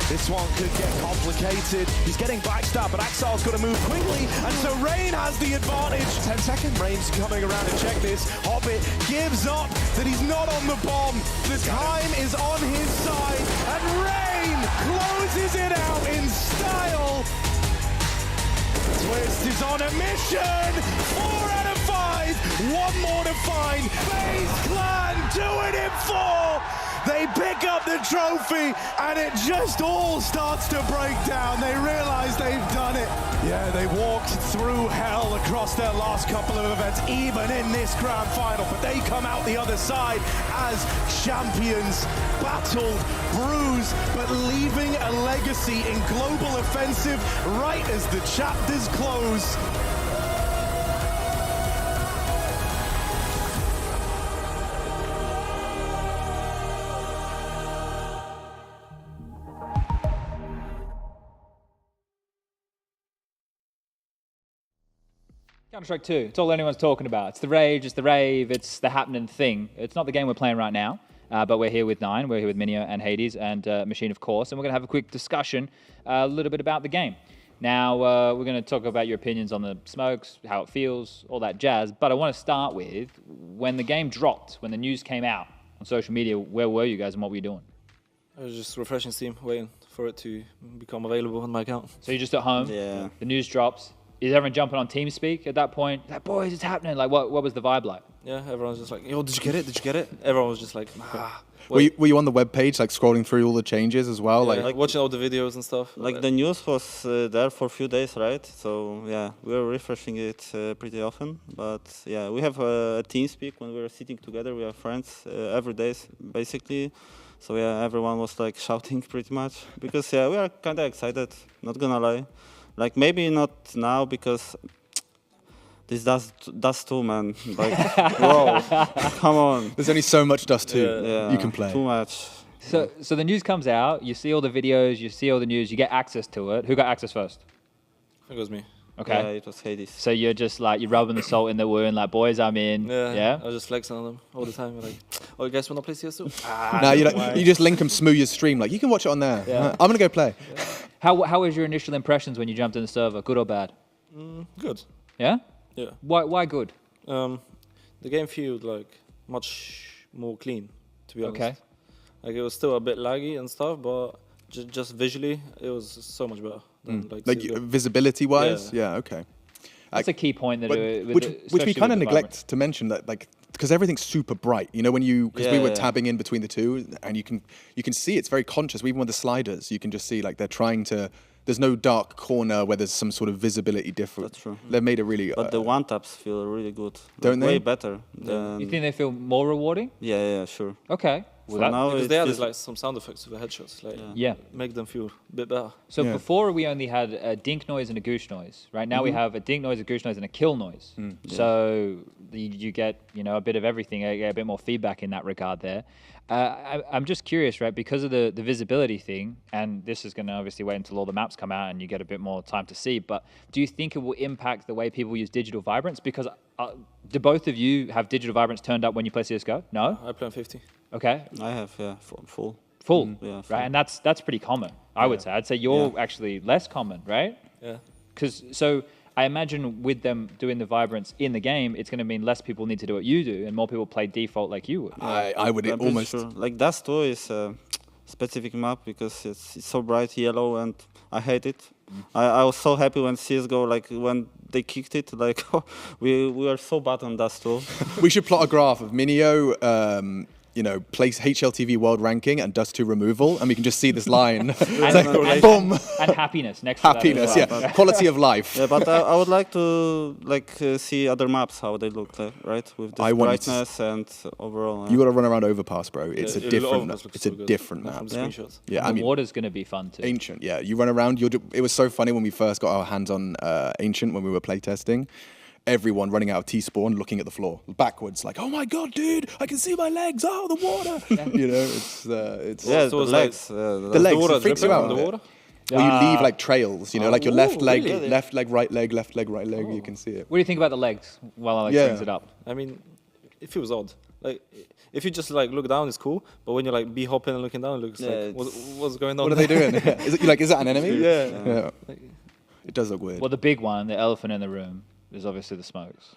K: This one could get complicated. He's getting backstabbed, but Axel's got to move quickly, and so Rain has the advantage. 10 seconds, Rain's coming around to check this. Hobbit gives up that he's not on the bomb. The time is on his side, and Rain closes it out in style. Twist is on a mission. 4 out of 5. 1 more to find. FaZe Clan doing it 4. They pick up the trophy, and it just all starts to break down. They realize they've done it. Yeah, they walked through hell across their last couple of events, even in this grand final, but they come out the other side as champions, battled, bruised, but leaving a legacy in global offensive right as the chapters close.
D: Counter-Strike 2, it's all anyone's talking about. It's the rage, it's the rave, it's the happening thing. It's not the game we're playing right now, but we're here with Nine, we're here with Minio and Hades and Machine, of course, and we're going to have a quick discussion a little bit about the game. Now, we're going to talk about your opinions on the smokes, how it feels, all that jazz, but I want to start with, when the game dropped, when the news came out on social media, where were you guys and what were you doing?
L: I was just refreshing Steam, waiting for it to become available on my account.
D: So you're just at home?
L: Yeah.
D: The news drops. Is everyone jumping on TeamSpeak at that point? Like, boys, it's happening. Like, what was the vibe like?
J: Yeah, everyone's just like, yo, did you get it? Did you get it? Everyone was just like, nah.
A: Were you on the webpage, like scrolling through all the changes as well?
J: Yeah, like watching all the videos and stuff.
L: Like the news was there for a few days, right? So yeah, we were refreshing it pretty often. But yeah, we have a TeamSpeak when we were sitting together. We have friends every day, basically. So yeah, everyone was like shouting pretty much because yeah, we are kind of excited. Not gonna lie, like maybe not now because. This Dust 2, man. Like, whoa, come on.
A: There's only so much Dust 2
L: you
A: can play.
L: Too much.
D: So the news comes out, you see all the videos, you see all the news, you get access to it. Who got access first?
J: I think it was me.
D: Okay.
L: Yeah, it was Hades.
D: So you're just like, you're rubbing the salt in the wound, like, boys, I'm in. Yeah?
J: I was just flexing on them all the time. Like, oh, you guys want to play CS2?
A: No, you just link them, smooth your stream. Like, you can watch it on there.
D: Yeah.
A: I'm going to go play.
D: Yeah. How was your initial impressions when you jumped in the server? Good or bad?
J: Good.
D: Yeah?
J: Yeah.
D: Why good?
J: The game felt like much more clean, to be honest.
D: Okay.
J: Like it was still a bit laggy and stuff, but just visually, it was so much better. Than
A: Like visibility-wise? Yeah, okay.
D: That's a key point that
A: which we kind of neglect to mention that, like, because everything's super bright. You know, when because we were tabbing in between the two, and you can see it's very conscious. Even with the sliders, you can just see like they're trying to. There's no dark corner where there's some sort of visibility difference.
L: That's true.
A: They've made it really.
L: But the one taps feel really good.
A: Don't they?
L: Way better. Than
D: You think they feel more rewarding?
L: Yeah, sure.
D: Okay.
J: Well, now because they added like some sound effects to the headshots, like make them feel a bit better.
D: So before we only had a dink noise and a goosh noise. Right now we have a dink noise, a goosh noise, and a kill noise. So you get a bit of everything, a bit more feedback in that regard there. I'm just curious, right? Because of the visibility thing, and this is going to obviously wait until all the maps come out and you get a bit more time to see. But do you think it will impact the way people use digital vibrance? Because do both of you have digital vibrance turned up when you play CS:GO? No.
J: I play on 50.
D: Okay.
L: I have full.
D: Full.
L: Yeah.
D: Right, and that's pretty common. I would say. I'd say you're actually less common, right?
J: Yeah.
D: So I imagine with them doing the vibrance in the game, it's going to mean less people need to do what you do, and more people play default like you would.
A: I would almost
L: like Dust 2 is a specific map because it's so bright yellow, and I hate it. I was so happy when CS:GO, like when they kicked it, like we are so bad on Dust 2.
A: We should plot a graph of Minio. Place HLTV world ranking and Dust 2 removal, and we can just see this line. Boom.
D: And happiness next
A: happiness,
D: to that. Happiness,
A: quality of life.
L: Yeah, but I would like to see other maps how they look like, right? With this brightness and overall.
A: You got to run around Overpass, bro. It's a different. It's a different map.
D: Yeah, I mean, the water's going to be fun too.
A: Ancient, yeah. You run around. It was so funny when we first got our hands on Ancient when we were playtesting. Everyone running out of T-spawn, looking at the floor backwards, like, "Oh my god, dude! I can see my legs! Oh, the water!" It's
L: the legs.
A: The legs
J: water
A: freaks you out.
J: The water?
A: Or you leave like trails, like your left leg, left leg, right leg, left leg, right leg. You can see it.
D: What do you think about the legs? While Alex brings it up,
J: I mean, it feels odd. Like if you just like look down, it's cool. But when you're like hopping and looking down, it looks like what's going on?
A: What are they doing? Is that an enemy?
J: Yeah.
A: It does look weird.
D: Well, the big one, the elephant in the room, is obviously the smokes.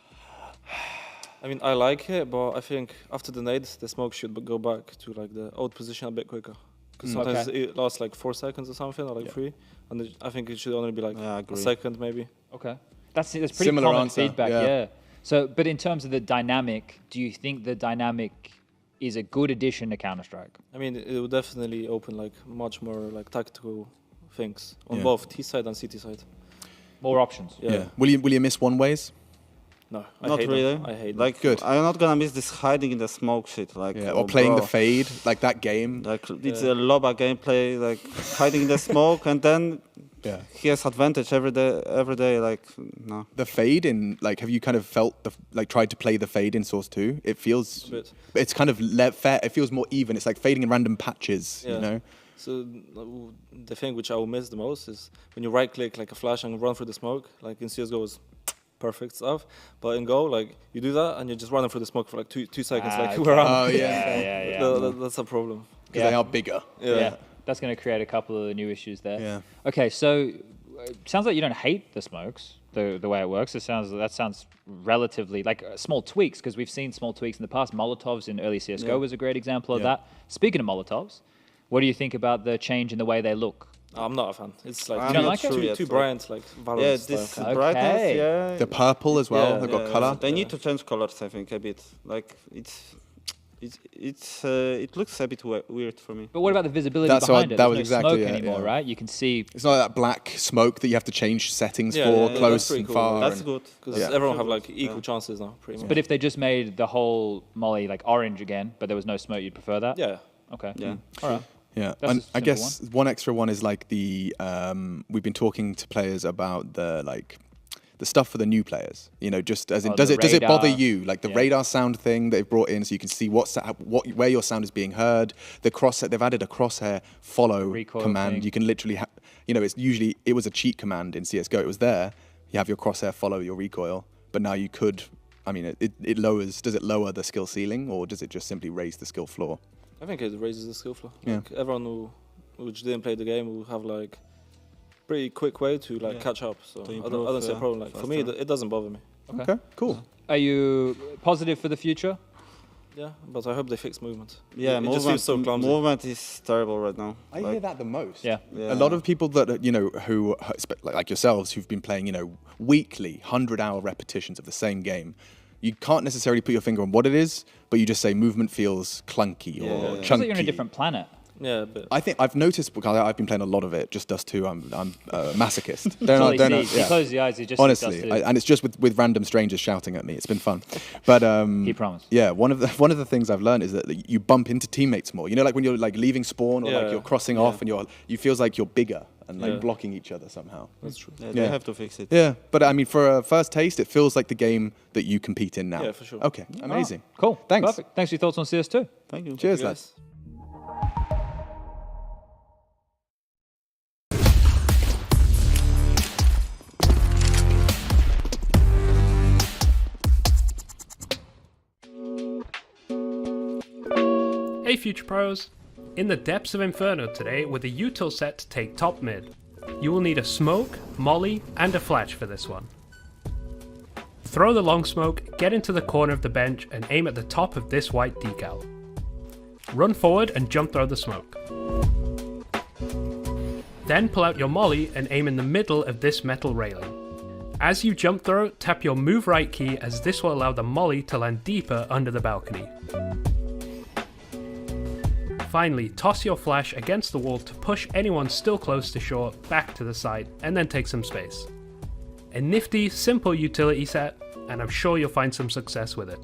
J: I mean, I like it, but I think after the nades, the smoke should go back to like the old position a bit quicker. Because sometimes it lasts like 4 seconds or something, or like 3. And I think it should only be like a second, maybe.
D: Okay. That's pretty
A: Similar
D: common
A: answer.
D: feedback, yeah. So, but in terms of the dynamic, do you think the dynamic is a good addition to Counter-Strike?
J: I mean, it will definitely open like much more like tactical things on both T side and CT side.
D: More options.
A: Yeah. Will you miss one ways?
J: No,
L: not really.
J: I hate
L: like
A: good.
L: I'm not gonna miss this hiding in the smoke shit, like
A: or playing the fade, like that game.
L: Like it's a LoBa gameplay, like hiding in the smoke, and then he has advantage every day. Like no.
A: The fade in have you kind of felt tried to play the fade in Source 2? It feels it's kind of fair. It feels more even. It's like fading in random patches, you know.
J: So the thing which I will miss the most is when you right click like a flash and run through the smoke. Like in CS:GO is perfect stuff, but in Go you do that and you're just running through the smoke for like 2 seconds,
A: Oh yeah.
J: That's a problem.
A: Because they are bigger.
J: Yeah.
D: That's going to create a couple of new issues there.
A: Yeah.
D: Okay, so it sounds like you don't hate the smokes, the way it works. That sounds relatively like small tweaks, because we've seen small tweaks in the past. Molotovs in early CS:GO was a great example of that. Speaking of Molotovs, what do you think about the change in the way they look?
J: I'm not a fan. It's like
D: you don't like it?
J: Too bright, like Valorant
L: Yeah,
J: style.
L: this brightness, yeah.
A: The purple as well.
L: Yeah,
A: They've got color.
L: They need to change colors, I think, a bit. Like it looks a bit weird for me.
D: But what about the visibility
A: That's
D: behind it?
A: that
D: There's
A: was
D: no
A: exactly
D: smoke
A: it,
D: anymore,
A: yeah.
D: right? You can see.
A: It's not that black smoke that you have to change settings
J: Yeah,
A: for
J: yeah,
A: close
J: that's pretty
A: and
J: cool.
A: far.
L: That's
A: and-
L: good.
J: Because
A: Yeah.
J: everyone have like equal chances now, pretty much.
D: But if they just made the whole molly like orange again, but there was no smoke, you'd prefer that?
J: Yeah.
D: Okay.
L: Yeah.
D: All right.
A: Yeah,
D: That's
A: and
D: a
A: I
D: simple
A: guess one extra one is like the we've been talking to players about the stuff for the new players. You know, just as in,
D: Oh,
A: does
D: the
A: it bother
D: radar.
A: you? Like the radar sound thing they've brought in, so you can see where your sound is being heard. The crosshair, they've added a crosshair follow
D: Recoil
A: command.
D: thing.
A: You can literally, it was a cheat command in CS:GO. It was there. You have your crosshair follow your recoil, but now you could. I mean, it lowers. Does it lower the skill ceiling, or does it just simply raise the skill floor?
J: I think it raises the skill floor.
A: Yeah.
J: Like everyone who didn't play the game will have like pretty quick way to like catch up. So I don't see a problem. Like for me, it doesn't bother me.
A: Okay, cool.
D: Are you positive for the future?
J: Yeah, but I hope they fix movement.
L: Yeah,
J: it just feels so clumsy.
L: Movement is terrible right now.
A: I hear that the most.
D: Yeah.
A: A lot of people that who like yourselves who've been playing weekly 100-hour repetitions of the same game, you can't necessarily put your finger on what it is, but you just say movement feels clunky or
D: Sounds like
A: chunky.
D: you're in a different planet.
J: Yeah, but
A: I think I've noticed because I've been playing a lot of it. Just Dust 2. I'm a masochist.
D: That's all he sees. You close your eyes, he just sees
A: honestly,
D: Dust 2.
A: and it's just with random strangers shouting at me. It's been fun, but
D: He promised.
A: Yeah, one of the things I've learned is that you bump into teammates more. You know, like when you're like leaving spawn or like you're crossing off, and you feels like you're bigger and like blocking each other somehow.
J: That's true.
L: Yeah, they have to fix it.
A: Yeah, but I mean, for a first taste, it feels like the game that you compete in now.
J: Yeah, for sure.
A: Okay, amazing.
D: Oh, cool.
A: Thanks.
D: Perfect. Thanks for your thoughts on CS2.
L: Thank you.
A: Cheers,
J: you
A: lads.
G: Hey Future Pros! In the depths of Inferno today with a util set to take top mid. You will need a smoke, molly, and a flash for this one. Throw the long smoke, get into the corner of the bench and aim at the top of this white decal. Run forward and jump throw the smoke. Then pull out your molly and aim in the middle of this metal railing. As you jump throw, tap your move right key as this will allow the molly to land deeper under the balcony. Finally, toss your flash against the wall to push anyone still close to shore back to the side and then take some space. A nifty, simple utility set, and I'm sure you'll find some success with it.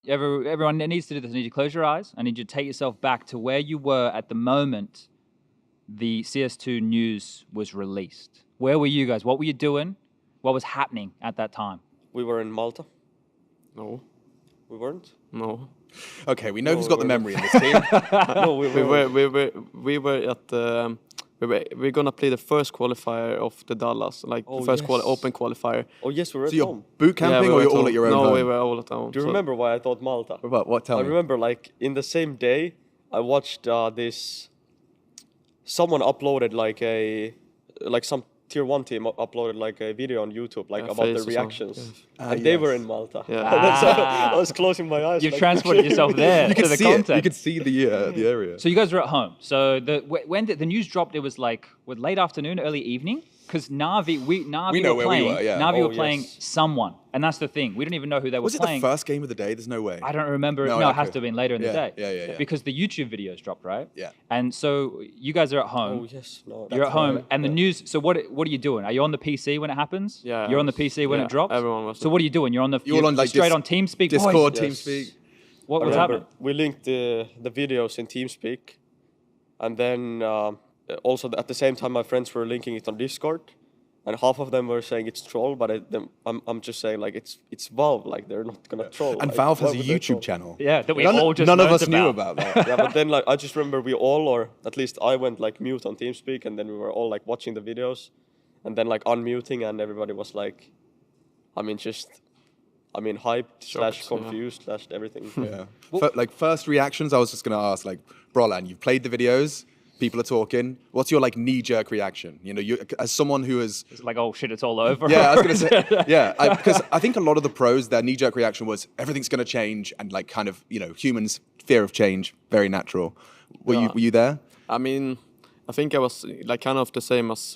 D: Everyone needs to do this. I need you to close your eyes. I need you to take yourself back to where you were at the moment the CS2 news was released. Where were you guys? What were you doing? What was happening at that time?
M: We were in Malta.
F: No.
M: We weren't?
F: No.
A: Okay, we know who's got the memory in this team.
M: No, we
F: were at we're gonna play the first qualifier of the Dallas, like the first open qualifier.
M: Oh yes, we were at
A: So you're
M: home.
A: boot camping or you're all at your own
F: No,
A: home?
F: we were all at home.
M: Do you remember why I thought Malta?
A: What? Tell
M: I
A: me.
M: remember like in the same day I watched this. Someone uploaded like some tier 1 team uploaded like a video on YouTube like about
F: FaZe
M: the
F: or
M: reactions,
F: something.
M: and they were in Malta.
F: Yeah.
M: That's how I was closing my eyes.
D: You've
M: like,
D: transported yourself there
A: You
D: to
A: can
D: the
A: see
D: content.
A: it. You can see the area.
D: So you guys were at home. So when did the news dropped? It was like late afternoon, early evening. Because Na'Vi
A: know
D: were
A: where
D: playing.
A: we were, yeah.
D: Na'Vi
M: Oh,
D: were playing
M: yes.
D: someone, and that's the thing. We don't even know who they were
A: Was it
D: playing.
A: the first game of the day? There's no way.
D: I don't remember.
A: No,
D: No, it
A: okay.
D: has to have been later in the day.
A: Yeah.
D: Because the YouTube videos dropped, right?
A: Yeah.
D: And so you guys are at home.
M: Oh yes, no.
D: You're at
M: that's
D: home,
M: right.
D: and the news. So what are you doing? Are you on the PC when it happens?
F: Yeah.
D: You're on the PC when
F: Yeah,
D: it drops.
F: everyone was
D: So what are you doing? You're on the.
A: You're on, like,
D: straight on TeamSpeak.
A: Discord,
D: Boys.
A: TeamSpeak.
D: What
M: I
D: was
M: remember
D: happening?
M: we linked the videos in TeamSpeak, and then also at the same time my friends were linking it on Discord, and half of them were saying it's troll, but I'm just saying like it's Valve, like they're not gonna troll.
A: And
M: like,
A: Valve has
M: why
A: a
M: would they
A: YouTube
M: troll?
A: channel.
D: Yeah, that we
A: None,
D: all just
A: none of
D: learned
A: us knew about that.
M: Yeah, but then like I just remember we all, or at least I went like mute on TeamSpeak, and then we were all like watching the videos, and then like unmuting, and everybody was like, hyped slash confused slash everything.
A: Yeah. Like first reactions, I was just gonna ask, like, Brolan, you've played the videos. people are talking, what's your like knee-jerk reaction? You know, you as someone who is
D: it's like, oh shit, it's all over.
A: Yeah, I was gonna say, yeah, because I think a lot of the pros, their knee-jerk reaction was everything's gonna change, and like kind of, you know, humans' fear of change, very natural. Were you there?
M: I mean, I think I was like kind of the same as.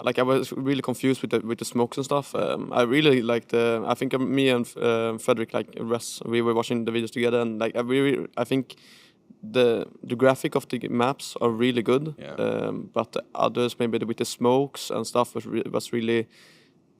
M: Like I was really confused with the smokes and stuff. I really liked. I think me and Frederick, like Russ, we were watching the videos together, and like I think the graphic of the maps are really good.
A: Yeah.
M: But the others, maybe with the smokes and stuff, was really.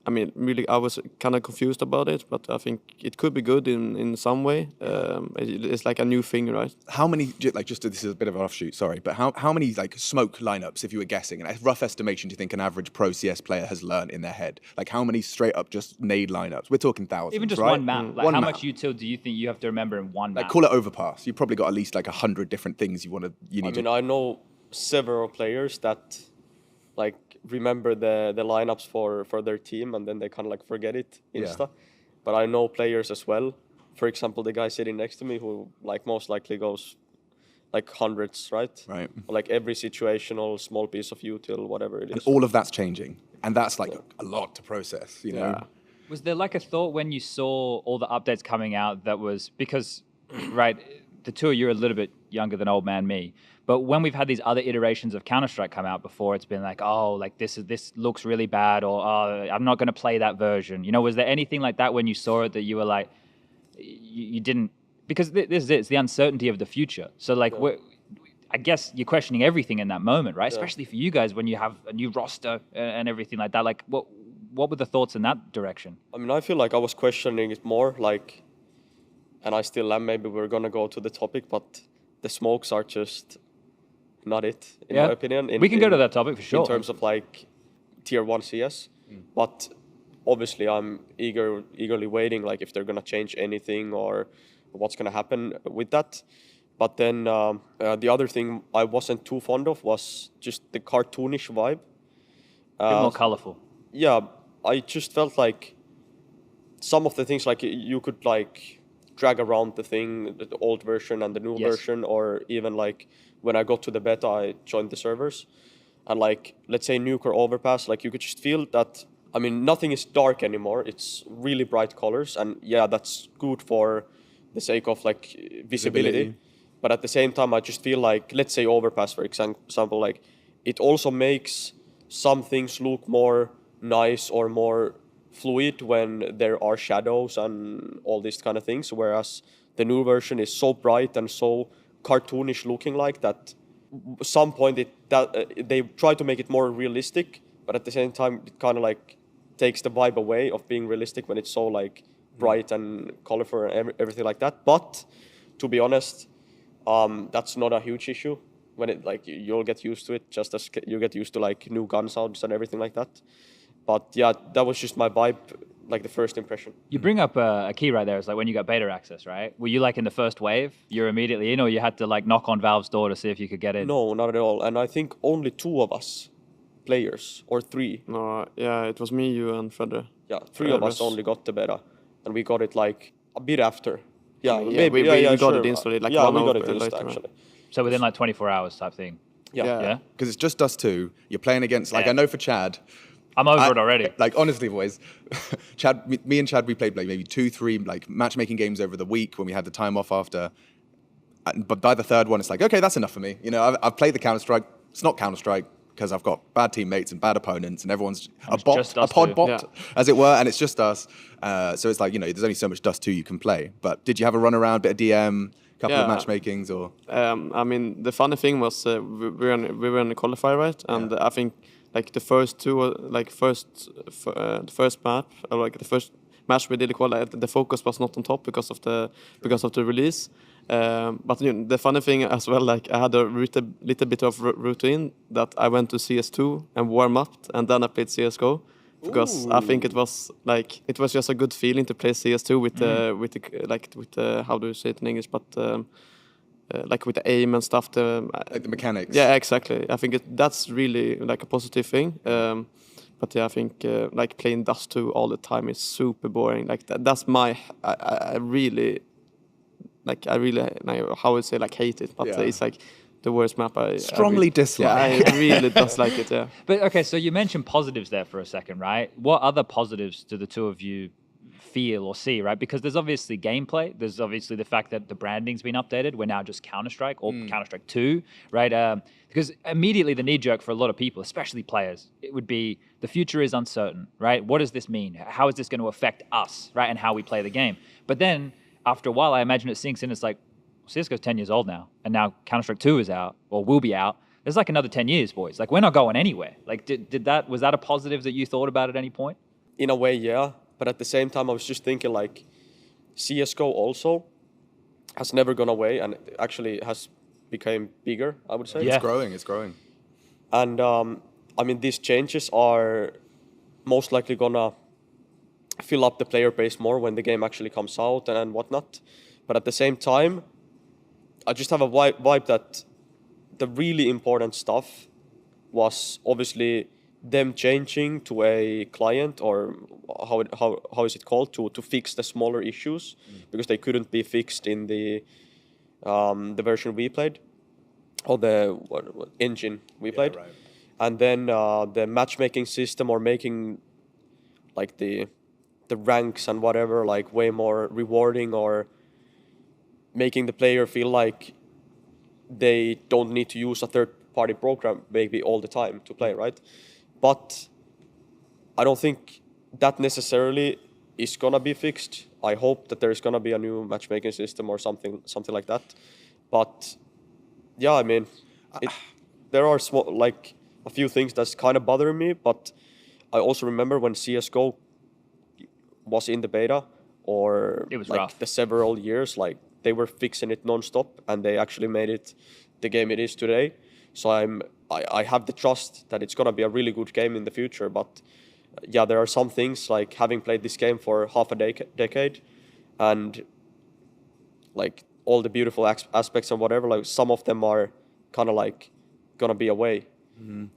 M: I mean, really, I was kind of confused about it, but I think it could be good in some way. It's like a new thing, right?
A: How many, like, just this is a bit of an offshoot, sorry, but how many like smoke lineups, if you were guessing, and a rough estimation, do you think an average pro CS player has learned in their head? Like, how many straight up just nade lineups? We're talking thousands,
D: Even just
A: right?
D: one map. Like,
A: One
D: how
A: map.
D: much util do you think you have to remember in one map?
A: Like, call it overpass. You've probably got at least like 100 different things you need to.
M: I know several players that like remember the lineups for their team, and then they kind of like forget it insta.
A: Yeah.
M: But I know players as well. For example, the guy sitting next to me who like most likely goes like hundreds, right?
A: Right.
M: Like every situational small piece of util, whatever it is.
A: And all of that's changing, and that's like a lot to process. You know.
D: Was there like a thought when you saw all the updates coming out that was because, right, the two of you are a little bit younger than old man me, but when we've had these other iterations of Counter-Strike come out before, it's been like, oh, like this looks really bad, or oh, I'm not going to play that version. You know, was there anything like that when you saw it that you were like, you didn't, because this is it, it's the uncertainty of the future. So like, I guess you're questioning everything in that moment, right? Especially for you guys when you have a new roster and everything like that. Like, what were the thoughts in that direction?
M: I mean, I feel like I was questioning it more, like, and I still am. Maybe we're gonna go to the topic, but the smokes are just not it, in my opinion.
D: We can go to that topic for sure.
M: In terms of like tier 1 CS, but obviously I'm eagerly waiting, like if they're gonna change anything or what's gonna happen with that. But then the other thing I wasn't too fond of was just the cartoonish vibe.
D: A bit more colorful.
M: Yeah, I just felt like some of the things, like you could like drag around the thing, the old version and the new version, or even like when I got to the beta, I joined the servers, and like let's say nuke or overpass, like you could just feel that. I mean, nothing is dark anymore. It's really bright colors, and yeah, that's good for the sake of like visibility. But at the same time, I just feel like, let's say overpass, for example, like it also makes some things look more nice or more fluid when there are shadows and all these kind of things, whereas the new version is so bright and so cartoonish looking, like that some point they try to make it more realistic, but at the same time it kind of like takes the vibe away of being realistic when it's so like bright and colorful and everything like that. But to be honest, that's not a huge issue when it like you'll get used to it, just as you get used to like new gun sounds and everything like that. But yeah, that was just my vibe, like the first impression.
D: You bring up a key right there. It's like when you got beta access, right? Were you like in the first wave, you're immediately in, or you had to like knock on Valve's door to see if you could get in?
M: No, not at all. And I think only 2 of us players, or 3.
B: No, yeah, it was me, you, and Fredder.
M: Yeah, 3 of us only got the beta, and we got it like a bit after. Yeah,
B: maybe we got it instantly, like
M: yeah,
B: 1
M: we
B: hour
M: got it
B: later,
M: actually.
D: So within like 24 hours type thing.
A: Yeah. Because it's just us two. You're playing against, like, I know for Chad.
D: I'm over it already.
A: Like, honestly, boys, me and Chad, we played like maybe 2-3 like matchmaking games over the week when we had the time off after. But by the third one, it's like, okay, that's enough for me. You know, I've played the Counter-Strike. It's not Counter-Strike because I've got bad teammates and bad opponents, and everyone's a pod bot, as it were, and it's just us. So it's like, you know, there's only so much Dust 2 you can play. But did you have a run around, bit of DM, couple of matchmakings, or?
B: I mean, the funny thing was we were in the qualifier, right? And I think like the first 2, like the first map, or like the first match we did the qualifier, the focus was not on top because of the release. But you know, the funny thing as well, like I had a little bit of routine that I went to CS2 and warm up, and then I played CSGO. Because I think it was just a good feeling to play CS2 with the how do you say it in English, but like with the aim and stuff,
A: like the mechanics.
B: Yeah, exactly. I think that's really like a positive thing. But yeah, I think like playing Dust 2 all the time is super boring. Like that's my I really how would say, like hate it. But it's like the worst map I
A: strongly dislike.
B: Yeah, I really dislike it. Yeah.
D: But okay, so you mentioned positives there for a second, right? What other positives do the two of you feel or see, right? Because there's obviously gameplay. There's obviously the fact that the branding's been updated. We're now just Counter-Strike or Counter-Strike 2, right? Because immediately the knee jerk for a lot of people, especially players, it would be the future is uncertain, right? What does this mean? How is this going to affect us, right? And how we play the game. But then after a while, I imagine it sinks in. It's like, CSGO's 10 years old now, and now Counter-Strike 2 is out or will be out. There's like another 10 years, boys. Like, we're not going anywhere. Like, was that a positive that you thought about at any point?
M: In a way, yeah. But at the same time, I was just thinking, like, CSGO also has never gone away and actually has become bigger, I would say.
A: Yeah. It's growing.
M: And, I mean, these changes are most likely gonna fill up the player base more when the game actually comes out and whatnot. But at the same time, I just have a vibe that the really important stuff was obviously them changing to a client, or how is it called, to fix the smaller issues, because they couldn't be fixed in the version we played, or the engine we played. Right. And then the matchmaking system, or making like the ranks and whatever like way more rewarding, or making the player feel like they don't need to use a third-party program maybe all the time to play, right? But I don't think that necessarily is gonna be fixed. I hope that there's gonna be a new matchmaking system or something like that. But yeah, I mean, there are like a few things that's kind of bothering me. But I also remember when CS:GO was in the beta, or
D: it was
M: like
D: rough.
M: The several years, like they were fixing it non-stop, and they actually made it the game it is today. So I have the trust that it's gonna be a really good game in the future. But yeah, there are some things, like having played this game for half a decade, and like all the beautiful aspects and whatever, like some of them are kind of like gonna be away.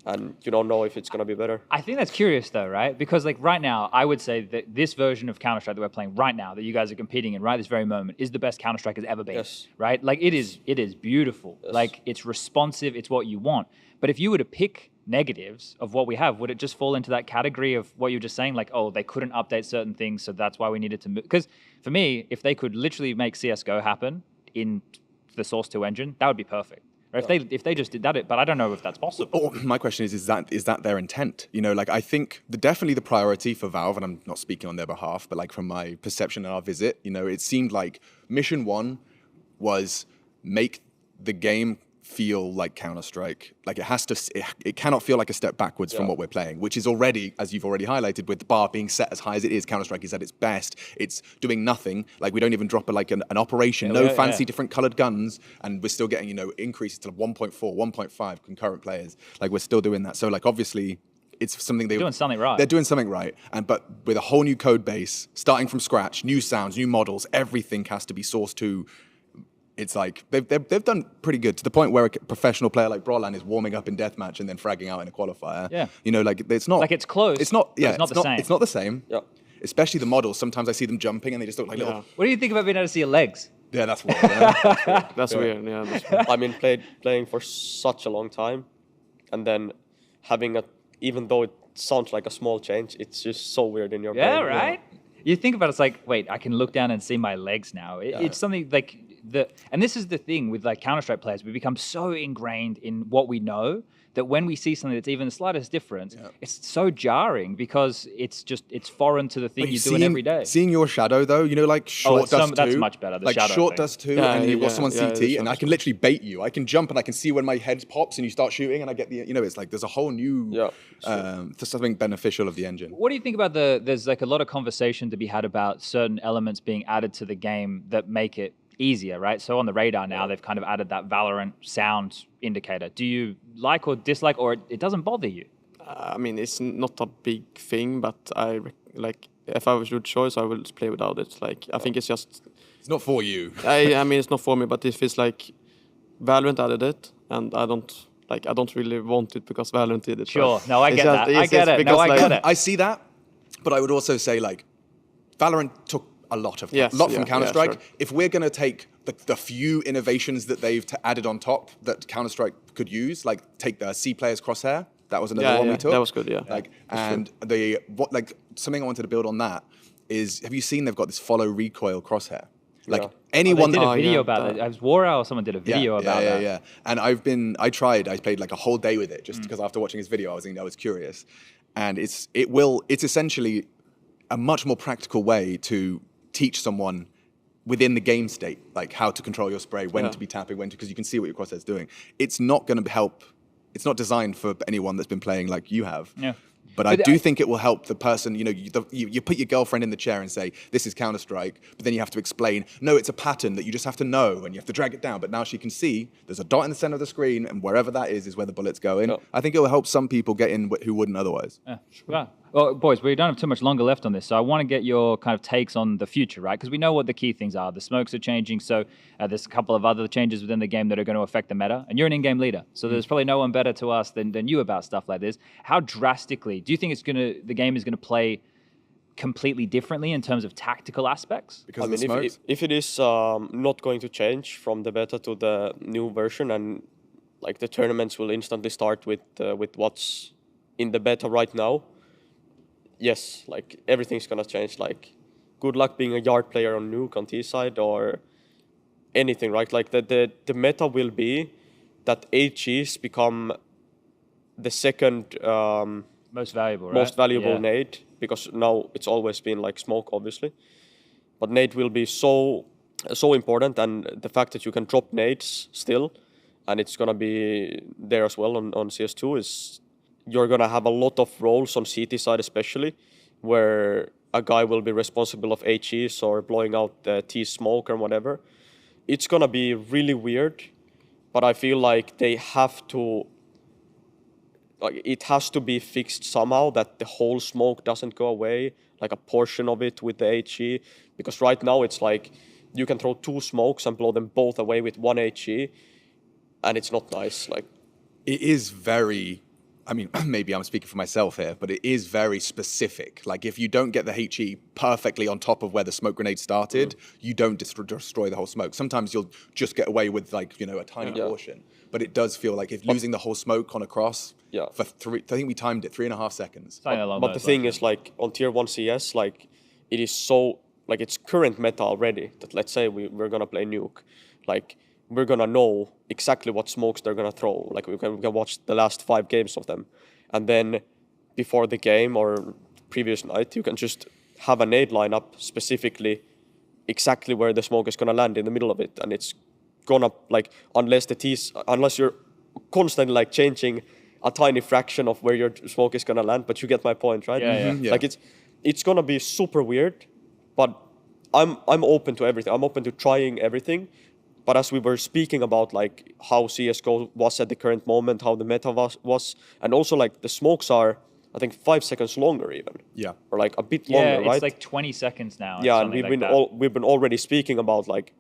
M: And you don't know if it's going to be better.
D: I think that's curious though, right? Because like right now, I would say that this version of Counter-Strike that we're playing right now, that you guys are competing in right this very moment, is the best Counter-Strike has ever been.
M: Yes.
D: Right? Like it is beautiful. Yes. Like it's responsive, it's what you want. But if you were to pick negatives of what we have, would it just fall into that category of what you were just saying? Like, oh, they couldn't update certain things, so that's why we needed to move. Because for me, if they could literally make CSGO happen in the Source 2 engine, that would be perfect. Or if they just did that, but I don't know if that's possible.
A: My question is that their intent? You know, like I think definitely the priority for Valve, and I'm not speaking on their behalf, but like from my perception and our visit, you know, it seemed like mission one was make the game feel like Counter-Strike. Like it cannot feel like a step backwards from what we're playing, which is already, as you've already highlighted, with the bar being set as high as it is, Counter-Strike is at its best. It's doing nothing. Like we don't even drop an operation, no fancy different colored guns, and we're still getting, you know, increases to 1.4, 1.5 concurrent players. Like we're still doing that. So like obviously it's something they're
D: doing something right.
A: They're doing something right. But with a whole new code base, starting from scratch, new sounds, new models, everything has to be Source 2. It's like they've done pretty good, to the point where a professional player like Brolan is warming up in deathmatch and then fragging out in a qualifier.
D: Yeah.
A: You know, like it's not...
D: Like it's close.
A: It's not, yeah,
D: it's not the same.
A: It's not the same.
M: Yeah.
A: Especially the models. Sometimes I see them jumping and they just look like little...
D: What do you think about being able to see your legs?
A: Yeah, that's weird. Yeah.
M: That's weird, yeah. I mean, playing for such a long time, and then having even though it sounds like a small change, it's just so weird in your brain.
D: Yeah, right? You think about it, it's like, wait, I can look down and see my legs now. It's something like... And this is the thing with like Counter-Strike players, we become so ingrained in what we know that when we see something that's even the slightest difference, it's so jarring because it's foreign to the thing you're doing every day.
A: Seeing your shadow though, you know, like Short does too.
D: That's much better. The
A: like
D: shadow
A: Short
D: thing.
A: does too, and you watch someone CT, and I can literally bait you. I can jump and I can see when my head pops and you start shooting, and I get the, you know, it's like there's a whole new something beneficial of the engine.
D: What do you think about there's like a lot of conversation to be had about certain elements being added to the game that make it easier, right? So on the radar now, they've kind of added that Valorant sound indicator. Do you like or dislike, or it doesn't bother you?
B: I mean, it's not a big thing, but like if I was your choice, I would play without it. Like I think it's just...
A: It's not for you.
B: I mean, it's not for me, but if it's like Valorant added it, and I don't really want it because Valorant did it.
D: Sure, no, I get that. I get it. No, I get it.
A: I see that, but I would also say like Valorant took a lot from
B: Yeah,
A: Counter-Strike.
B: sure.
A: If we're going to take the few innovations that they've added on top that Counter-Strike could use, like take the C players crosshair, that was another one we took.
B: That was good, yeah.
A: Like, and something I wanted to build on that is, have you seen they've got this follow recoil crosshair? Like anyone
D: they did a video about it. It was Wara or someone did a video about that.
A: Yeah. And I played like a whole day with it just because after watching his video, I was curious. And it's essentially a much more practical way to teach someone within the game state, like how to control your spray, when to be tapping, because you can see what your crosshair's doing. It's not going to help. It's not designed for anyone that's been playing like you have.
D: Yeah.
A: But I do think it will help the person, you put your girlfriend in the chair and say, this is Counter-Strike, but then you have to explain, no, it's a pattern that you just have to know and you have to drag it down. But now she can see there's a dot in the center of the screen and wherever that is where the bullet's going. Oh. I think it will help some people get in who wouldn't otherwise.
D: Yeah, sure. Well, boys, we don't have too much longer left on this, so I want to get your kind of takes on the future, right? Because we know what the key things are. The smokes are changing, so there's a couple of other changes within the game that are going to affect the meta, and you're an in-game leader, so there's probably no one better to us than you about stuff like this. How drastically do you think the game is going to play completely differently in terms of tactical aspects?
A: Because
B: if it is not going to change from the beta to the new version, and like the tournaments will instantly start with what's in the beta right now, yes, like everything's gonna change. Like, good luck being a yard player on Nuke on T side or anything, right? Like the meta will be that HEs become the second
D: most valuable
B: nade, because now it's always been like smoke, obviously, but nade will be so important, and the fact that you can drop nades still, and it's gonna be there as well on CS2 is. You're going to have a lot of roles on CT side especially, where a guy will be responsible of HEs or blowing out the T smoke or whatever. It's going to be really weird, but I feel like they have to... Like, it has to be fixed somehow, that the whole smoke doesn't go away, like a portion of it with the HE. Because right now it's like, you can throw 2 smokes and blow them both away with 1 HE, and it's not nice. Like,
A: it is very... I mean, maybe I'm speaking for myself here, but it is very specific. Like, if you don't get the HE perfectly on top of where the smoke grenade started, you don't destroy the whole smoke. Sometimes you'll just get away with, like, a tiny portion. But it does feel like if losing the whole smoke on a cross for I think we timed it 3.5 seconds.
B: But the thing is, like, on Tier 1 CS, like, it is so, like, it's current meta already that, let's say we're going to play Nuke. Like, we're going to know exactly what smokes they're going to throw. Like, we can watch the last 5 games of them. And then before the game or previous night, you can just have a nade lineup specifically exactly where the smoke is going to land in the middle of it. And it's going to, like, unless you're constantly, like, changing a tiny fraction of where your smoke is going to land, but you get my point, right?
D: Yeah.
B: Like, it's going to be super weird, but I'm open to everything. I'm open to trying everything. But as we were speaking about, like, how CSGO was at the current moment, how the meta was, and also, like, the smokes are, I think, 5 seconds longer even.
A: Yeah.
B: Or, like, a bit longer, right?
D: Yeah, it's like 20 seconds now.
B: Yeah, and we've been already speaking about, like,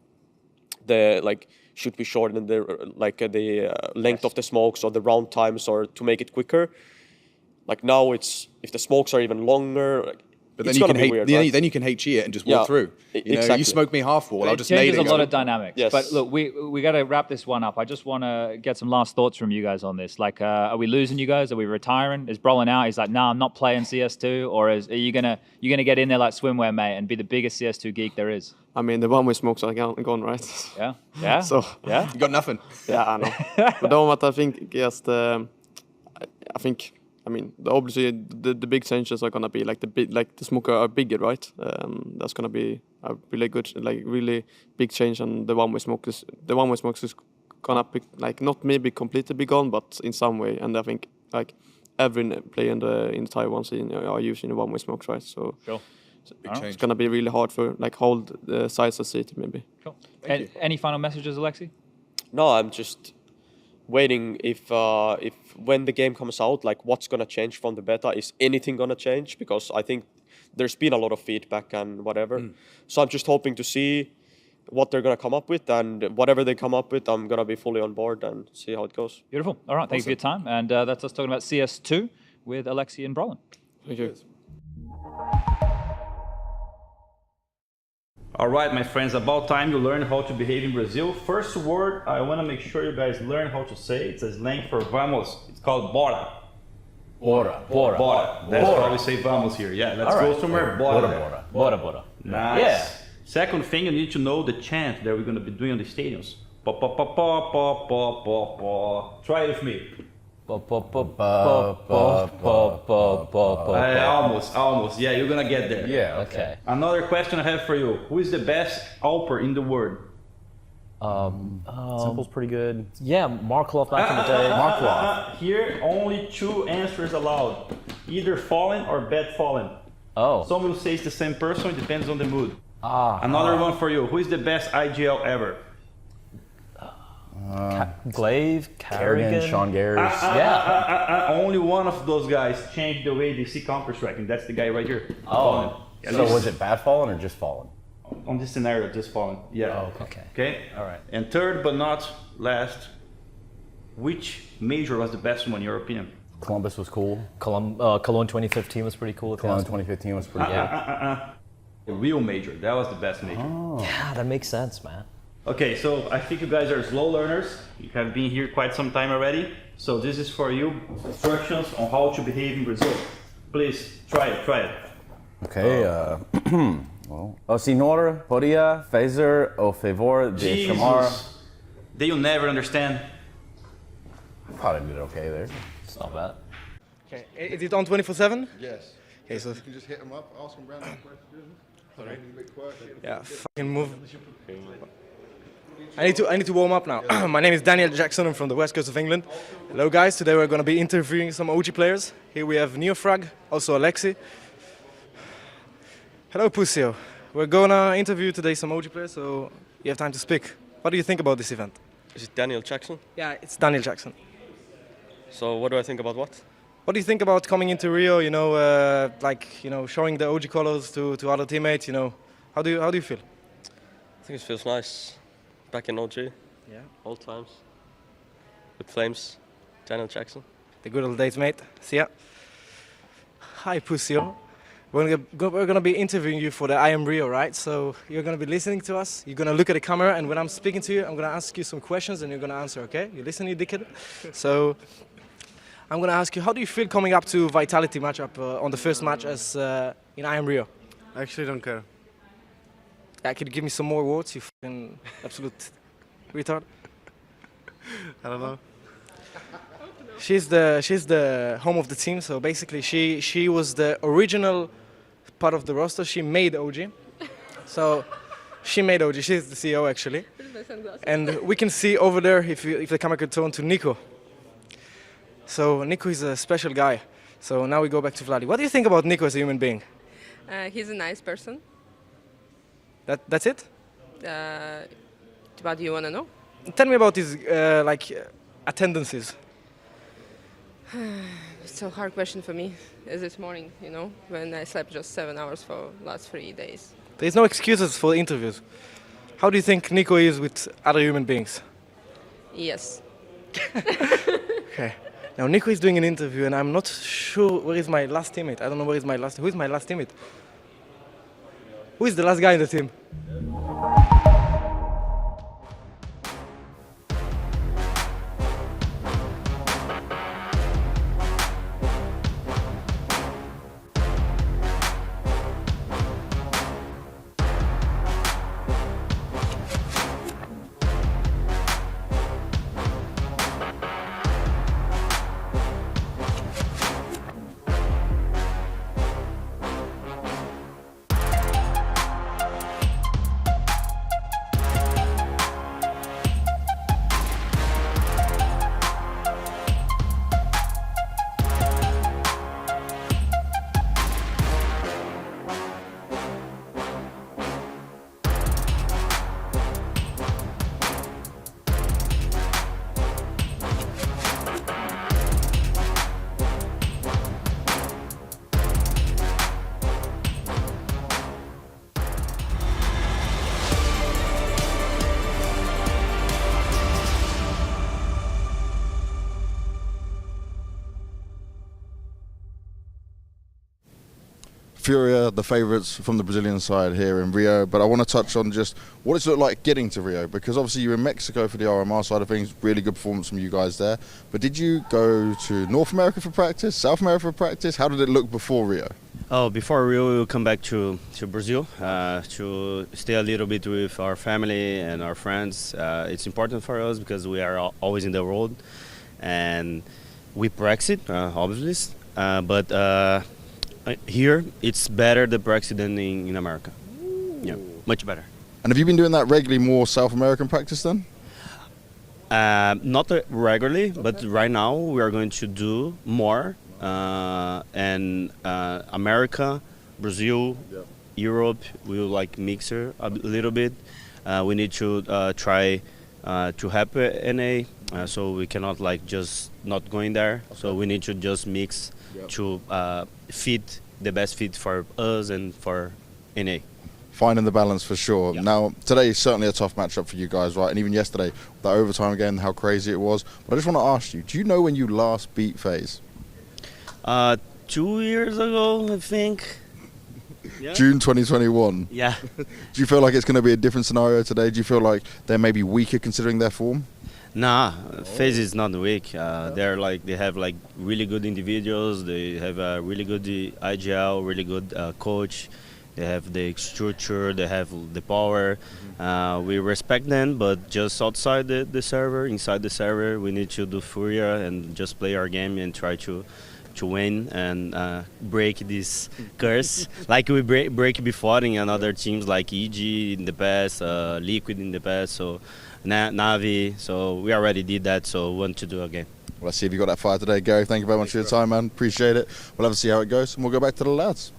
B: should we shorten the length of the smokes or the round times or to make it quicker? Like, now if the smokes are even longer, like,
A: but then you can HE it and just walk through. You smoke me half wall, I'll just nade it.
D: It changes a lot of dynamics.
B: Yes.
D: But look, we got to wrap this one up. I just want to get some last thoughts from you guys on this. Like, are we losing you guys? Are we retiring? Is Brolin out? He's like, nah, I'm not playing CS2. Or are you gonna get in there like swimwear, mate, and be the biggest CS2 geek there is?
B: I mean, the one with smokes are gone, right?
D: Yeah.
B: So
D: yeah,
A: you got nothing.
B: Yeah, I know. But no, what I think I mean, obviously the big changes are gonna be like the smoke are bigger, right? That's gonna be a really good, like, really big change. And the one-way smokes is gonna be, like, not maybe completely be gone, but in some way. And I think, like, every player in the Taiwan scene are using the one-way smokes, right? So
D: sure.
B: It's gonna be really hard for, like, hold the size of city maybe.
D: Cool. Any final messages, Alexi?
B: No, I'm just waiting if when the game comes out, like, what's gonna change from the beta. Is anything gonna change? Because I think there's been a lot of feedback and whatever. So I'm just hoping to see what they're gonna come up with, and whatever they come up with, I'm gonna be fully on board and see how it goes.
D: Beautiful. All right, thank you for your time, and that's us talking about CS2 with Alexi and Brolin.
B: Thank you.
N: All right, my friends, about time you learn how to behave in Brazil. First word, I want to make sure you guys learn how to say. It's a slang for vamos. It's called bora.
O: Bora. Bora.
N: Bora. That's
O: Bora.
N: why we say vamos here. Yeah, let's
O: All
N: go
O: right.
N: somewhere.
O: Bora.
N: Bora.
O: Bora. Bora.
N: Nice.
O: Yeah.
N: Second thing, you need to know the chant that we're going to be doing on the stadiums. Pa pa pa pa pa pa pa pa. Try it with me. Almost. Yeah, you're gonna get there.
O: Yeah. Okay.
N: Another question I have for you: who is the best Alper in the world?
O: Simple's pretty good. Yeah, Markov back in the day. Markov.
N: Here, only 2 answers allowed: either fallen or bad fallen.
O: Oh.
N: Some will say it's the same person. It depends on the mood. Another one for you: who is the best IGL ever?
O: Glaive, Kerrigan, Sean Garris.
N: Only one of those guys changed the way they see Counter-Strike, and that's the guy right here. Fallen.
O: So was it bad fallen or just fallen?
N: On this scenario, just fallen. Yeah.
O: Oh, okay.
N: Okay.
O: All right.
N: And third but not last, which major was the best one in your opinion?
O: Columbus was cool. Cologne 2015 was pretty cool. Cologne 2015 was pretty good.
N: The real major. That was the best major.
O: Oh. Yeah, that makes sense, man.
N: Okay, so I think you guys are slow learners. You have been here quite some time already. So this is for you, instructions on how to behave in Brazil. Please, try it.
S: Okay, well, o senhor podia fazer o favor de chamar...
N: They will never understand.
S: Probably did okay there.
O: It's not bad.
P: Okay, is it on 24/7?
R: Yes.
P: Okay, so...
R: You can just hit them up, ask them random questions.
P: Alright.
R: Right.
P: Yeah, fucking move. I need to warm up now. My name is Daniel Jackson. I'm from the west coast of England. Hello guys, today we're going to be interviewing some OG players. Here we have Neofrag, also Alexi. Hello Pusio. We're going to interview today some OG players, so you have time to speak. What do you think about this event?
M: Is it Daniel Jackson?
P: Yeah, it's Daniel Jackson.
M: So what do I think about what?
P: What do you think about coming into Rio, showing the OG colors to other teammates, How do you feel?
M: I think it feels nice. Back in OG.
P: Yeah.
M: Old times. With Flames. Daniel Jackson.
P: The good old days, mate. See ya. Hi, Pusio. We're going to be interviewing you for the IEM Rio, right? So you're going to be listening to us. You're going to look at the camera, and when I'm speaking to you, I'm going to ask you some questions, and you're going to answer, okay? You listen, you dickhead? So I'm going to ask you, how do you feel coming up to Vitality matchup on the first match as in IEM Rio?
V: I actually don't care.
P: Yeah, could you give me some more words, you fucking absolute retard?
V: I don't know.
P: She's the home of the team, so basically she was the original part of the roster. She made OG. So she made OG. She's the CEO actually. And we can see over there, if the camera could turn to Nico. So Nico is a special guy. So now we go back to Vladi. What do you think about Nico as a human being?
Z: He's a nice person.
P: That's it?
Z: What do you want to know?
P: Tell me about his attendances.
Z: It's a hard question for me. As this morning, when I slept just 7 hours for last 3 days.
P: There's no excuses for interviews. How do you think Nico is with other human beings?
Z: Yes.
P: Okay. Now Nico is doing an interview, and I'm not sure where is my last teammate. I don't know where is my last. Who is my last teammate? Who is the last guy in the team?
R: FURIA, the favourites from the Brazilian side here in Rio, but I want to touch on just what does it look like getting to Rio, because obviously you're in Mexico for the RMR side of things, really good performance from you guys there, but did you go to North America for practice, South America for practice? How did it look before Rio?
C: Oh, before Rio, we will come back to Brazil to stay a little bit with our family and our friends. It's important for us because we are always in the road, and we practice, obviously, but here it's better the practice than in America. Yeah, much better.
R: And have you been doing that regularly, more South American practice then?
C: Not regularly, but right now we are going to do more. And America, Brazil, Europe, we will like mix it a little bit. We need to try to have NA, so we cannot like just not going there. Okay. So we need to just mix to fit the best fit for us and for NA.
R: Finding the balance for sure. Yeah. Now, today is certainly a tough matchup for you guys, right? And even yesterday, that overtime again, how crazy it was. But I just want to ask you, do you know when you last beat FaZe?
C: 2 years ago, I think. Yeah.
R: June 2021.
C: Yeah.
R: Do you feel like it's going to be a different scenario today? Do you feel like they're maybe weaker considering their form?
C: Nah, FaZe is not weak. They're like they have like really good individuals. They have a really good IGL, really good coach. They have the structure. They have the power. We respect them, but just outside the server, inside the server, we need to do FURIA and just play our game and try to win and break this curse like we break before in another teams like EG in the past, Liquid in the past, so Navi, so we already did that, so we want to do again.
R: Well, let's see if you got that fire today, Gary. Thank you very much for your time, man. Appreciate it. We'll have to see how it goes, and we'll go back to the lads.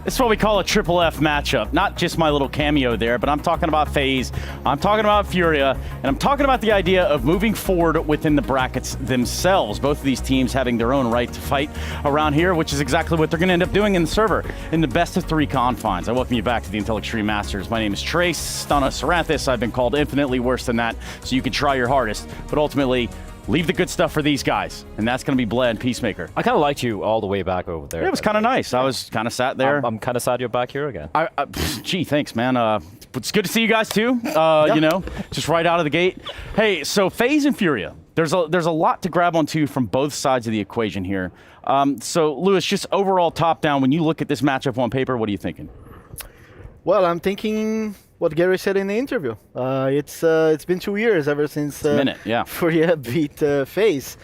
S: This is what we call a triple F matchup. Not just my little cameo there, but I'm talking about FaZe, I'm talking about FURIA, and I'm talking about the idea of moving forward within the brackets themselves. Both of these teams having their own right to fight around here, which is exactly what they're going to end up doing in the server, in the best of three confines. I welcome you back to the Untitled Extreme Masters. My name is Trace Stunna Saranthus. I've been called infinitely worse than that, so you can try your hardest, but ultimately, leave the good stuff for these guys, and that's going to be Bled and Peacemaker.
O: I kind of liked you all the way back over there.
S: Yeah, it was kind of nice. I was kind of sat there.
O: I'm kind of sad you're back here again.
S: Gee, thanks, man. It's good to see you guys too. You know, just right out of the gate. Hey, so FaZe and FURIA. There's a lot to grab onto from both sides of the equation here. So, Lewis, just overall top down, when you look at this matchup on paper, what are you thinking?
Q: Well, I'm thinking what Gary said in the interview. It's been 2 years ever since FURIA beat FaZe.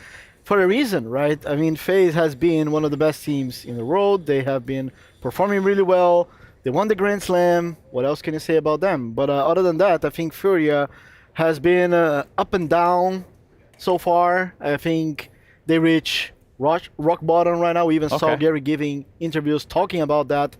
Q: For a reason, right? I mean, FaZe has been one of the best teams in the world. They have been performing really well. They won the Grand Slam. What else can you say about them? But other than that, I think FURIA has been up and down so far. I think they reach rock bottom right now. We even saw Gary giving interviews talking about that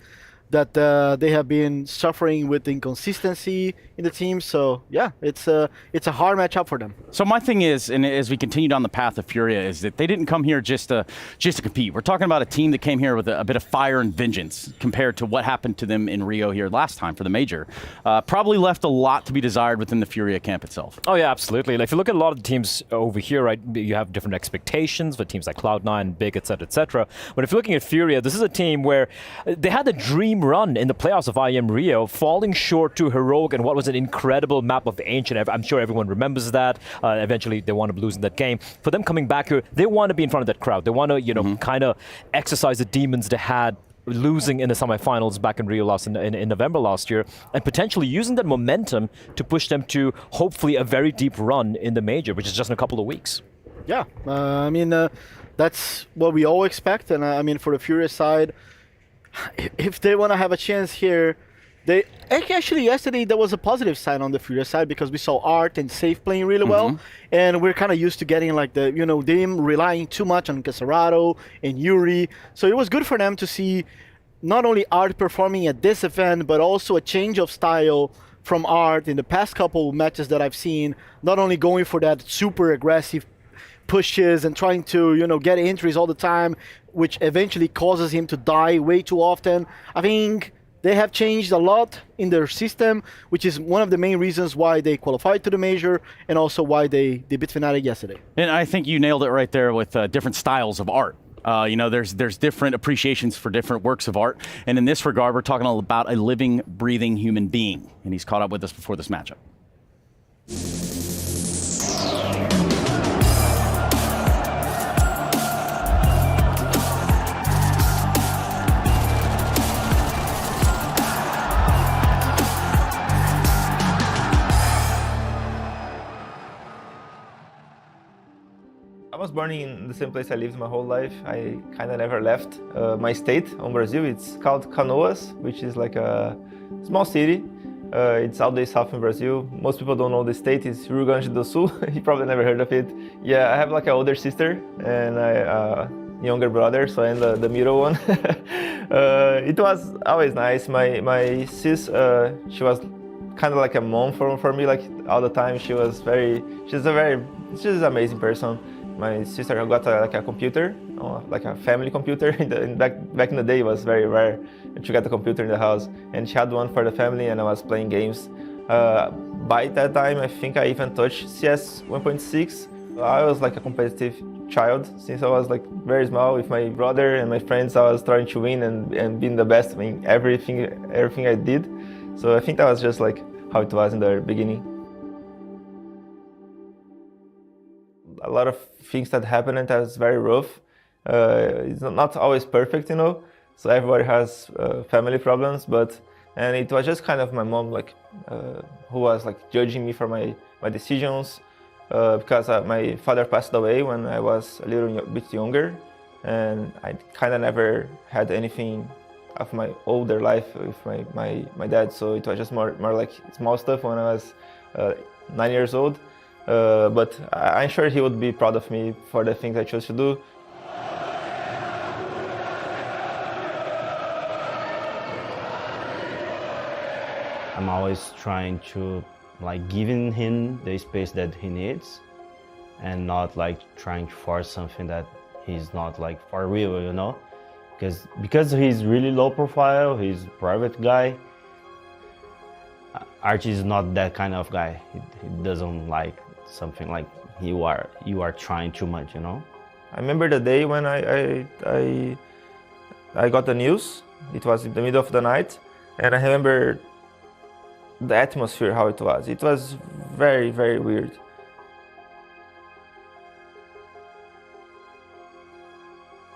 Q: they have been suffering with inconsistency in the team. So yeah, it's a hard matchup for them.
S: So my thing is, and as we continue down the path of FURIA, is that they didn't come here just to compete. We're talking about a team that came here with a bit of fire and vengeance compared to what happened to them in Rio here last time for the major. Probably left a lot to be desired within the FURIA camp itself.
O: Oh yeah, absolutely. Like, if you look at a lot of the teams over here, right, you have different expectations for teams like Cloud9, Big, etc., etc. But if you're looking at FURIA, this is a team where they had a dream run in the playoffs of IEM Rio, falling short to Heroic and what was an incredible map of Ancient. I'm sure everyone remembers that. Eventually, they wound up losing that game. For them coming back here, they want to be in front of that crowd. They want to, kind of exercise the demons they had losing in the semifinals back in Rio in November last year, and potentially using that momentum to push them to hopefully a very deep run in the major, which is just in a couple of weeks.
Q: Yeah, I mean, that's what we all expect. And I mean, for the FURIA side, if they want to have a chance here, actually yesterday there was a positive sign on the FURIA side because we saw Art and Safe playing really well, and we're kind of used to getting like them relying too much on Casarado and Yuri. So it was good for them to see not only Art performing at this event, but also a change of style from Art in the past couple matches that I've seen, not only going for that super aggressive pushes and trying to get entries all the time, which eventually causes him to die way too often. I think They have changed a lot in their system, which is one of the main reasons why they qualified to the major and also why they beat Fnatic yesterday.
S: And I think you nailed it right there with different styles of art. You know, there's different appreciations for different works of art. And in this regard, we're talking about a living, breathing human being. And he's caught up with us before this matchup.
H: I was born in the same place I lived my whole life. I kind of never left my state on Brazil. It's called Canoas, which is like a small city. It's all the south in Brazil. Most people don't know the state. It's Rio Grande do Sul. You probably never heard of it. Yeah, I have like an older sister and a younger brother, so I'm the middle one. It was always nice. My sis, she was kind of like a mom for me, like all the time. She's an amazing person. My sister got like a computer, like a family computer. Back in the day, it was very rare to get a computer in the house, and she had one for the family, and I was playing games. By that time, I think I even touched CS 1.6. I was like a competitive child since I was like very small. With my brother and my friends, I was trying to win and being the best in everything I did. So I think that was just like how it was in the beginning. A lot of things that happened and that was very rough. It's not always perfect, you know. So everybody has family problems, and it was just kind of my mom, like, who was like judging me for my decisions, because my father passed away when I was a little bit younger, and I kind of never had anything of my older life with my dad. So it was just more like small stuff when I was 9 years old. But I'm sure he would be proud of me for the things I chose to do.
C: I'm always trying to like giving him the space that he needs and not like trying to force something that he's not like for real, you know? Because he's really low profile, he's a private guy. Archie is not that kind of guy. He doesn't like something like you are trying too much, you know?
H: I remember the day when I got the news. It was in the middle of the night, and I remember the atmosphere, how it was. It was very, very weird.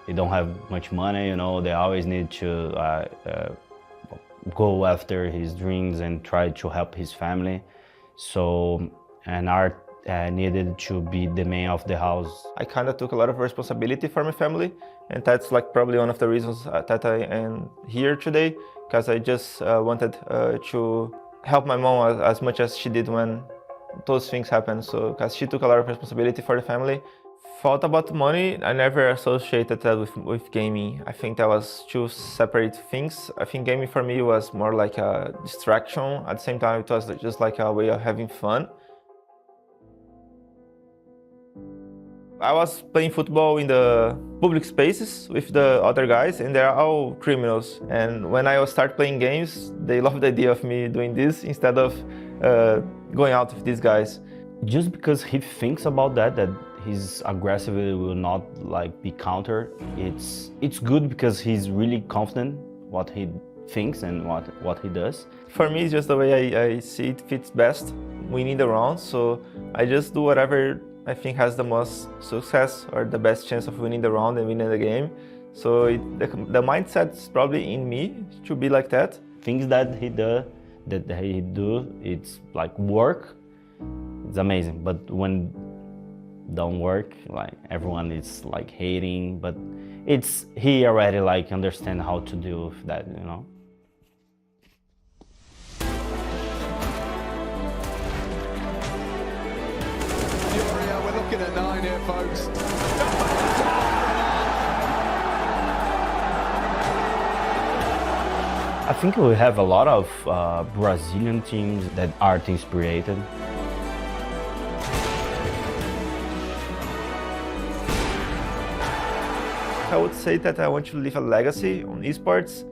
C: They don't have much money, you know, they always need to go after his dreams and try to help his family. So, and Art needed to be the man of the house.
H: I kind of took a lot of responsibility for my family, and that's like probably one of the reasons that I am here today, because I just wanted to help my mom as much as she did when those things happened. So, because she took a lot of responsibility for the family. Thought about money, I never associated that with gaming. I think that was two separate things. I think gaming for me was more like a distraction. At the same time, it was just like a way of having fun. I was playing football in the public spaces with the other guys, and they're all criminals. And when I start playing games, they love the idea of me doing this instead of going out with these guys.
C: Just because he thinks about that his aggressivity will not like be countered, it's good because he's really confident what he thinks and what he does.
H: For me, it's just the way I see it fits best, winning the round. So I just do whatever I think has the most success or the best chance of winning the round and winning the game. So the mindset's probably in me to be like that.
C: Things that he do, it's like work. It's amazing, but when don't work, like everyone is like hating, but he already like understand how to deal with that, you know.
A: FURIA, we're looking at 9 here, folks.
C: I think we have a lot of Brazilian teams that are inspired.
H: I would say that I want to leave a legacy on esports.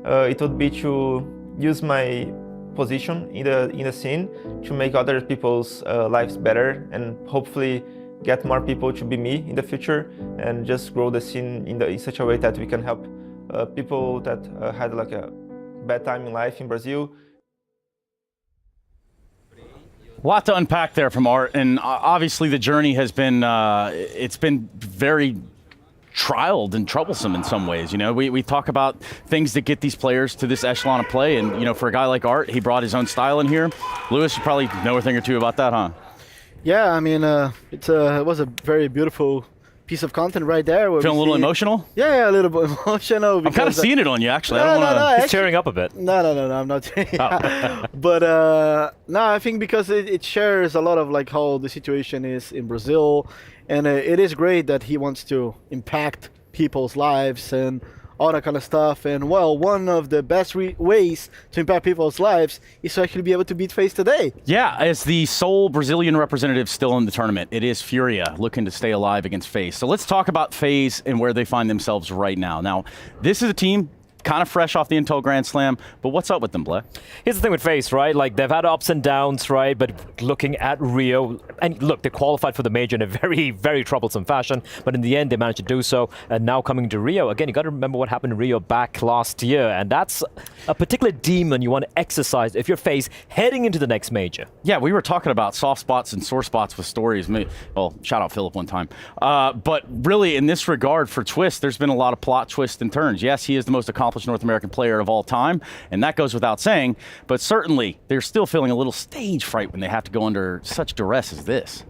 H: it would be to use my position in the scene to make other people's lives better and hopefully get more people to be me in the future and just grow the scene in such a way that we can help people that had like a bad time in life in Brazil.
S: A lot to unpack there from Art, and obviously the journey has been it's been very trialed and troublesome in some ways. You know, we talk about things that get these players to this echelon of play, and you know, for a guy like Art, he brought his own style in here. Lewis, you probably know a thing or two about that, huh?
Q: Yeah, I mean, it was a very beautiful piece of content right there.
S: Feeling a little emotional?
Q: Yeah, a little bit emotional.
S: I'm kind of seeing it on you, actually.
O: He's tearing up a bit.
Q: No, I'm not. But no, I think because it shares a lot of like how the situation is in Brazil, and it is great that he wants to impact people's lives and all that kind of stuff. And well, one of the best ways to impact people's lives is to actually be able to beat FaZe today.
S: Yeah, as the sole Brazilian representative still in the tournament, it is FURIA looking to stay alive against FaZe. So let's talk about FaZe and where they find themselves right now. Now, this is a team kind of fresh off the Intel Grand Slam, but what's up with them, Blair?
O: Here's the thing with FaZe, right? Like, they've had ups and downs, right? But looking at Rio, and look, they qualified for the major in a very, very troublesome fashion, but in the end, they managed to do so. And now coming to Rio, again, you got to remember what happened in Rio back last year, and that's a particular demon you want to exercise if you're FaZe heading into the next major.
S: Yeah, we were talking about soft spots and sore spots with stories. Well, shout out Philip one time. But really, in this regard for Twist, there's been a lot of plot twists and turns. Yes, he is the most accomplished North American player of all time, and that goes without saying, but certainly they're still feeling a little stage fright when they have to go under such duress as this.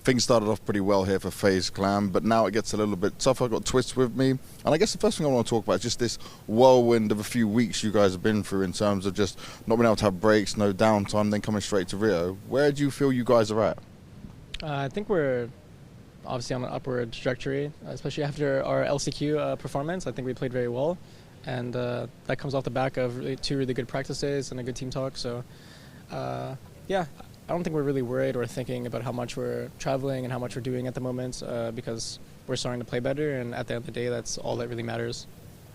R: Things started off pretty well here for FaZe Clan, but now it gets a little bit tough. I've got Twist with me, and I guess the first thing I want to talk about is just this whirlwind of a few weeks you guys have been through in terms of just not being able to have breaks, no downtime, then coming straight to Rio. Where do you feel you guys are at?
P: I think we're obviously on an upward trajectory, especially after our LCQ performance. I think we played very well, and that comes off the back of two really good practices and a good team talk. So yeah, I don't think we're really worried or thinking about how much we're traveling and how much we're doing at the moment, because we're starting to play better, and at the end of the day, that's all that really matters.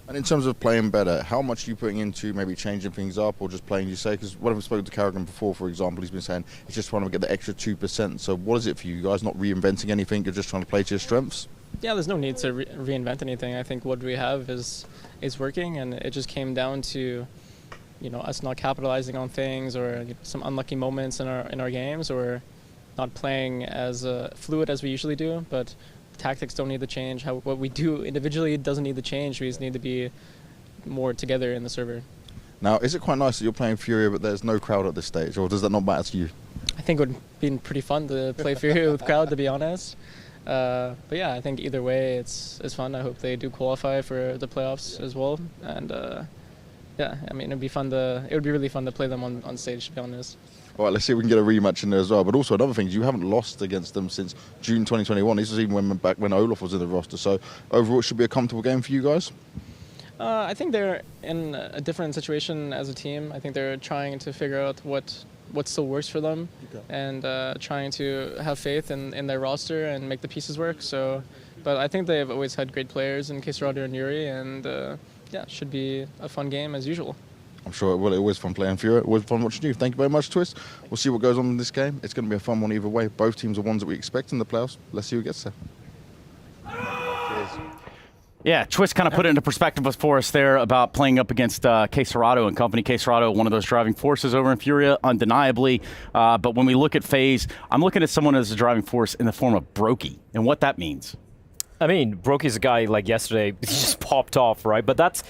R: And in terms of playing better, how much are you putting into maybe changing things up or just playing, you say? Because when I've spoken to Carrigan before, for example, he's been saying he's just trying to get the extra 2%. So what is it for you? You guys not reinventing anything? You're just trying to play to your strengths?
P: Yeah, there's no need to reinvent anything. I think what we have is working, and it just came down to, you know, us not capitalizing on things, or some unlucky moments in our games, or not playing as fluid as we usually do. But tactics don't need to change. What we do individually doesn't need to change. We just need to be more together in the server.
R: Now, is it quite nice that you're playing FURIA but there's no crowd at this stage, or does that not matter to you?
P: I think it would have been pretty fun to play FURIA with crowd, to be honest. But yeah, I think either way it's fun. I hope they do qualify for the playoffs as well. And yeah, I mean, it would be really fun to play them on stage, to be honest.
R: All right, let's see if we can get a rematch in there as well. But also another thing, you haven't lost against them since June 2021. This was even back when Olaf was in the roster. So overall, it should be a comfortable game for you guys?
P: I think they're in a different situation as a team. I think they're trying to figure out what still works for them, and trying to have faith in their roster and make the pieces work. So, but I think they've always had great players in Kesrado and Yuri, and yeah, it should be a fun game as usual.
R: I'm sure it will. It was fun playing FURIA. It was fun watching you. Thank you very much, Twist. We'll see what goes on in this game. It's going to be a fun one either way. Both teams are ones that we expect in the playoffs. Let's see who gets there.
S: Yeah, Twist kind of put it into perspective for us there about playing up against Kesrado and company. Kesrado, one of those driving forces over in FURIA, undeniably. But when we look at FaZe, I'm looking at someone as a driving force in the form of Brokey and what that means.
O: I mean, Brokey's a guy like yesterday, he just popped off, right? But that's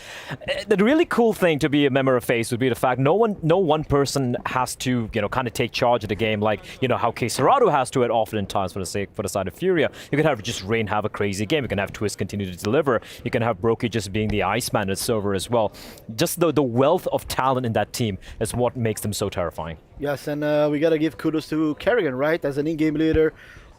O: the really cool thing to be a member of FaZe would be the fact no one person has to, you know, kind of take charge of the game like, you know, how Kesrado has to it often times for the side of FURIA. You can have just Rain have a crazy game. You can have Twist continue to deliver. You can have Brokey just being the Iceman at the server as well. Just the wealth of talent in that team is what makes them so terrifying.
Q: Yes, and we got to give kudos to Carrigan, right? As an in-game leader,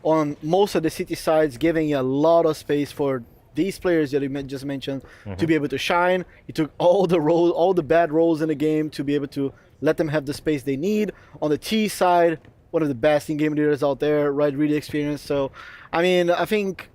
Q: on most of the city sides, giving a lot of space for these players that you just mentioned to be able to shine. He took all the bad roles in the game to be able to let them have the space they need. On the T side, one of the best in-game leaders out there, right? Really experienced. So, I mean, I think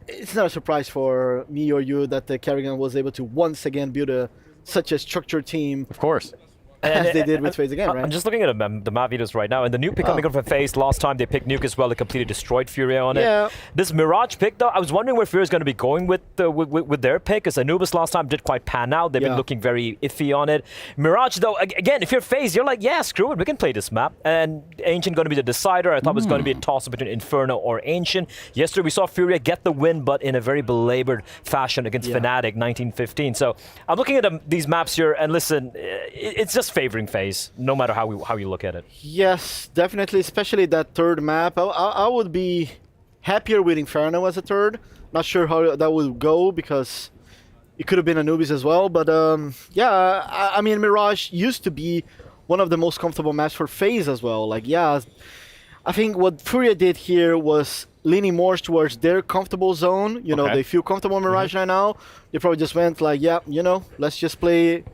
Q: it's not a surprise for me or you that the Kerrigan was able to once again build such a structured team.
S: Of course.
Q: As they did with FaZe again, right?
O: I'm just looking at the map videos right now, and the new pick coming from FaZe. Last time they picked Nuke as well, they completely destroyed FURIA on it. This Mirage pick, though, I was wondering where FURIA is going to be going with their pick, because Anubis last time did quite pan out. They've been looking very iffy on it. Mirage, though, again, if you're FaZe, you're like, yeah, screw it, we can play this map. And Ancient going to be the decider. I thought it was going to be a toss-up between Inferno or Ancient. Yesterday we saw FURIA get the win, but in a very belabored fashion against Fnatic 1915. So I'm looking at these maps here, and listen, it's just favoring FaZe. No matter how you look at it.
Q: Yes, definitely, especially that third map. I would be happier with Inferno as a third. Not sure how that would go, because it could have been Anubis as well. But yeah, I mean, Mirage used to be one of the most comfortable maps for FaZe as well. Like, yeah, I think what FURIA did here was leaning more towards their comfortable zone. You know, they feel comfortable in Mirage right now. They probably just went like, yeah, you know, let's just play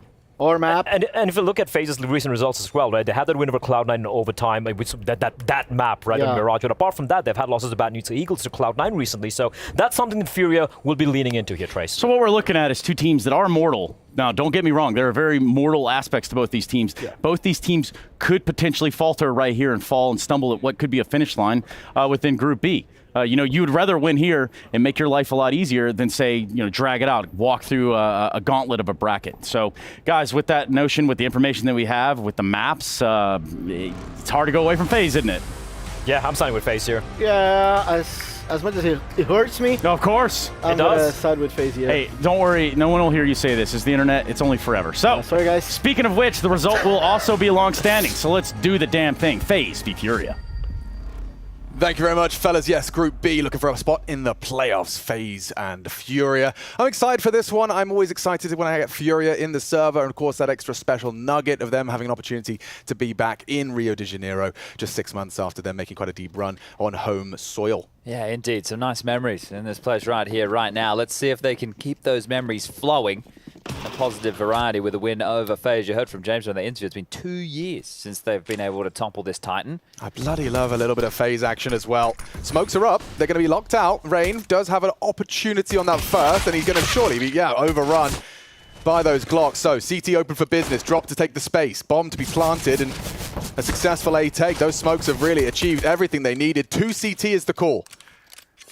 Q: our map.
O: And if you look at FaZe's recent results as well, right? They had that win over Cloud9 in overtime, which that map, right, on Mirage. But apart from that, they've had losses to Bad News to Eagles to Cloud9 recently. So that's something that FURIA will be leaning into here, Trace.
S: So what we're looking at is two teams that are mortal. Now, don't get me wrong, there are very mortal aspects to both these teams. Both these teams could potentially falter right here and fall and stumble at what could be a finish line within Group B. You know, you would rather win here and make your life a lot easier than, say, you know, drag it out, walk through a gauntlet of a bracket. So, guys, with that notion, with the information that we have, with the maps, it's hard to go away from FaZe, isn't it?
O: Yeah, I'm siding with FaZe here.
Q: Yeah, as much as it hurts me.
S: Of course.
Q: I'm gonna side with FaZe here.
S: Hey, don't worry. No one will hear you say this. It's the internet. It's only forever. So,
Q: sorry, guys.
S: Speaking of which, the result will also be long-standing. So let's do the damn thing. FaZe v FURIA.
A: Thank you very much, fellas. Yes, Group B looking for a spot in the playoffs, FaZe and FURIA. I'm excited for this one. I'm always excited when I get FURIA in the server, and of course that extra special nugget of them having an opportunity to be back in Rio de Janeiro just 6 months after them making quite a deep run on home soil.
D: Yeah, indeed. Some nice memories in this place right here, right now. Let's see if they can keep those memories flowing. A positive variety with a win over FaZe. You heard from James on the interview. It's been 2 years since they've been able to topple this Titan.
A: I bloody love a little bit of FaZe action as well. Smokes are up. They're going to be locked out. Rain does have an opportunity on that first, and he's going to surely be, overrun by those Glocks. So CT open for business. Drop to take the space. Bomb to be planted, and a successful A take. Those smokes have really achieved everything they needed. 2 CT is the call.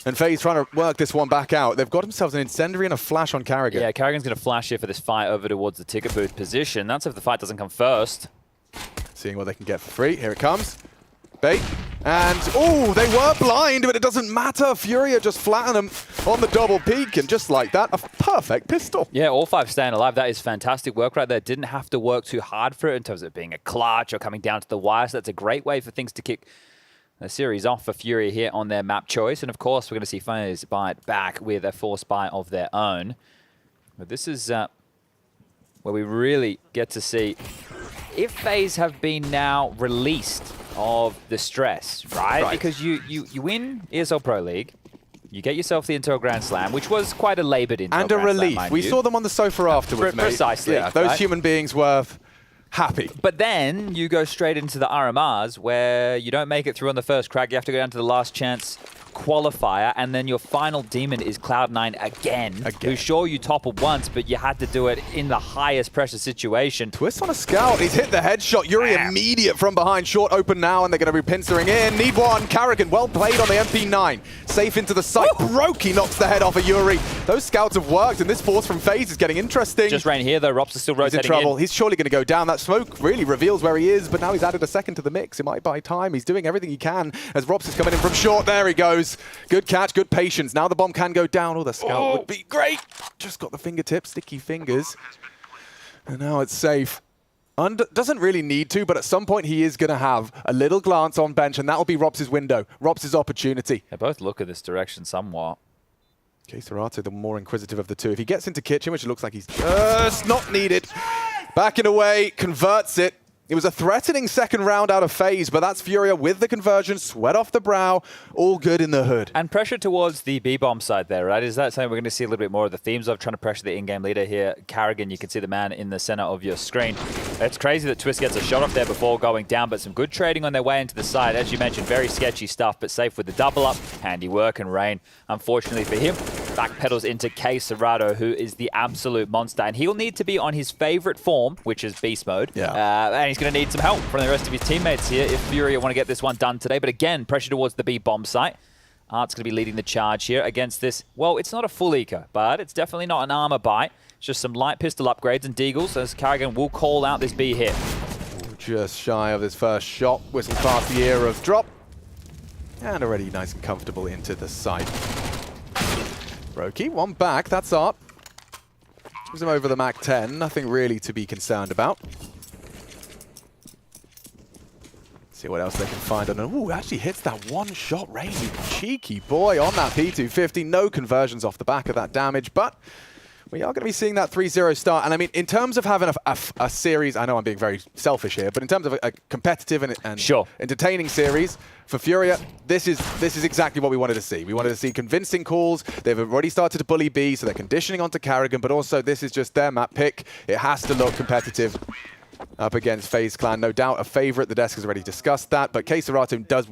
A: And FaZe trying to work this one back out. They've got themselves an incendiary and a flash on Carrigan.
D: Yeah, Carrigan's going to flash here for this fight over towards the ticket booth position. That's if the fight doesn't come first.
A: Seeing what they can get for free. Here it comes. Bait. And, oh, they were blind, but it doesn't matter. FURIA just flatten them on the double peak. And just like that, a perfect pistol.
D: Yeah, all 5 staying alive. That is fantastic work right there. Didn't have to work too hard for it in terms of being a clutch or coming down to the wire. So that's a great way for things to kick the series off for FURIA here on their map choice. And of course, we're going to see FaZe bite back with a force buy of their own. But this is where we really get to see if FaZe have been now released of the stress, right? Because you win ESL Pro League, you get yourself the Intel Grand Slam, which was quite a labored Intel
A: and a
D: Grand
A: relief.
D: Slam,
A: We saw them on the sofa afterwards, mate.
D: Precisely.
A: Yeah, those human beings were happy.
D: But then you go straight into the RMRs where you don't make it through on the first crack. You have to go down to the last chance qualifier, and then your final demon is Cloud9 again. Who sure you toppled once, but you had to do it in the highest pressure situation.
A: Twist on a scout. He's hit the headshot. Yuri immediate from behind. Short open now, and they're going to be pincering in. Need one. Carrigan well played on the MP9. Safe into the site. Broke. He knocks the head off of Yuri. Those scouts have worked, and this force from FaZe is getting interesting.
D: Just Rain here, though. Rops is still rotating
A: in. He's in trouble. He's surely going to go down. That smoke really reveals where he is, but now he's added a second to the mix. It might buy time. He's doing everything he can as Rops is coming in from short. There he goes. Good catch, good patience. Now the bomb can go down. Oh, the scout would be great. Just got the fingertips, sticky fingers. And now it's safe. Doesn't really need to, but at some point he is going to have a little glance on bench, and that'll be Rops' window, Rops' opportunity.
D: They both look at this direction somewhat.
A: Okay, Serato, the more inquisitive of the two. If he gets into kitchen, which it looks like he's just not needed, backing away, converts it It was a threatening second round out of FaZe, but that's FURIA with the conversion, sweat off the brow, all good in the hood.
D: And pressure towards the B-bomb side there, right? Is that something we're going to see a little bit more of the themes of, trying to pressure the in-game leader here? Karrigan, you can see the man in the center of your screen. It's crazy that Twist gets a shot off there before going down, but some good trading on their way into the side. As you mentioned, very sketchy stuff, but safe with the double up. Handy work, and Rain, unfortunately for him, backpedals into K Serato, who is the absolute monster. And he'll need to be on his favorite form, which is beast mode.
A: Yeah.
D: And he's going to need some help from the rest of his teammates here if FURIA want to get this one done today. But again, pressure towards the B bomb site. Art's going to be leading the charge here against this. Well, it's not a full eco, but it's definitely not an armor buy. It's just some light pistol upgrades and deagles, as Karrigan will call out this B hit.
A: Just shy of his first shot. Whistle past the ear of drop. And already nice and comfortable into the site. Brokey, one back. That's Art. Moves him over the Mach 10. Nothing really to be concerned about. See what else they can find on him. Ooh, actually hits that one shot range. Cheeky boy on that P250. No conversions off the back of that damage, but we are going to be seeing that 3-0 start. And I mean, in terms of having a series, I know I'm being very selfish here, but in terms of a competitive and
D: sure,
A: entertaining series, for FURIA, this is exactly what we wanted to see. We wanted to see convincing calls. They've already started to bully B, so they're conditioning onto Karrigan, but also this is just their map pick. It has to look competitive up against FaZe Clan. No doubt a favorite. The desk has already discussed that, but K Serato does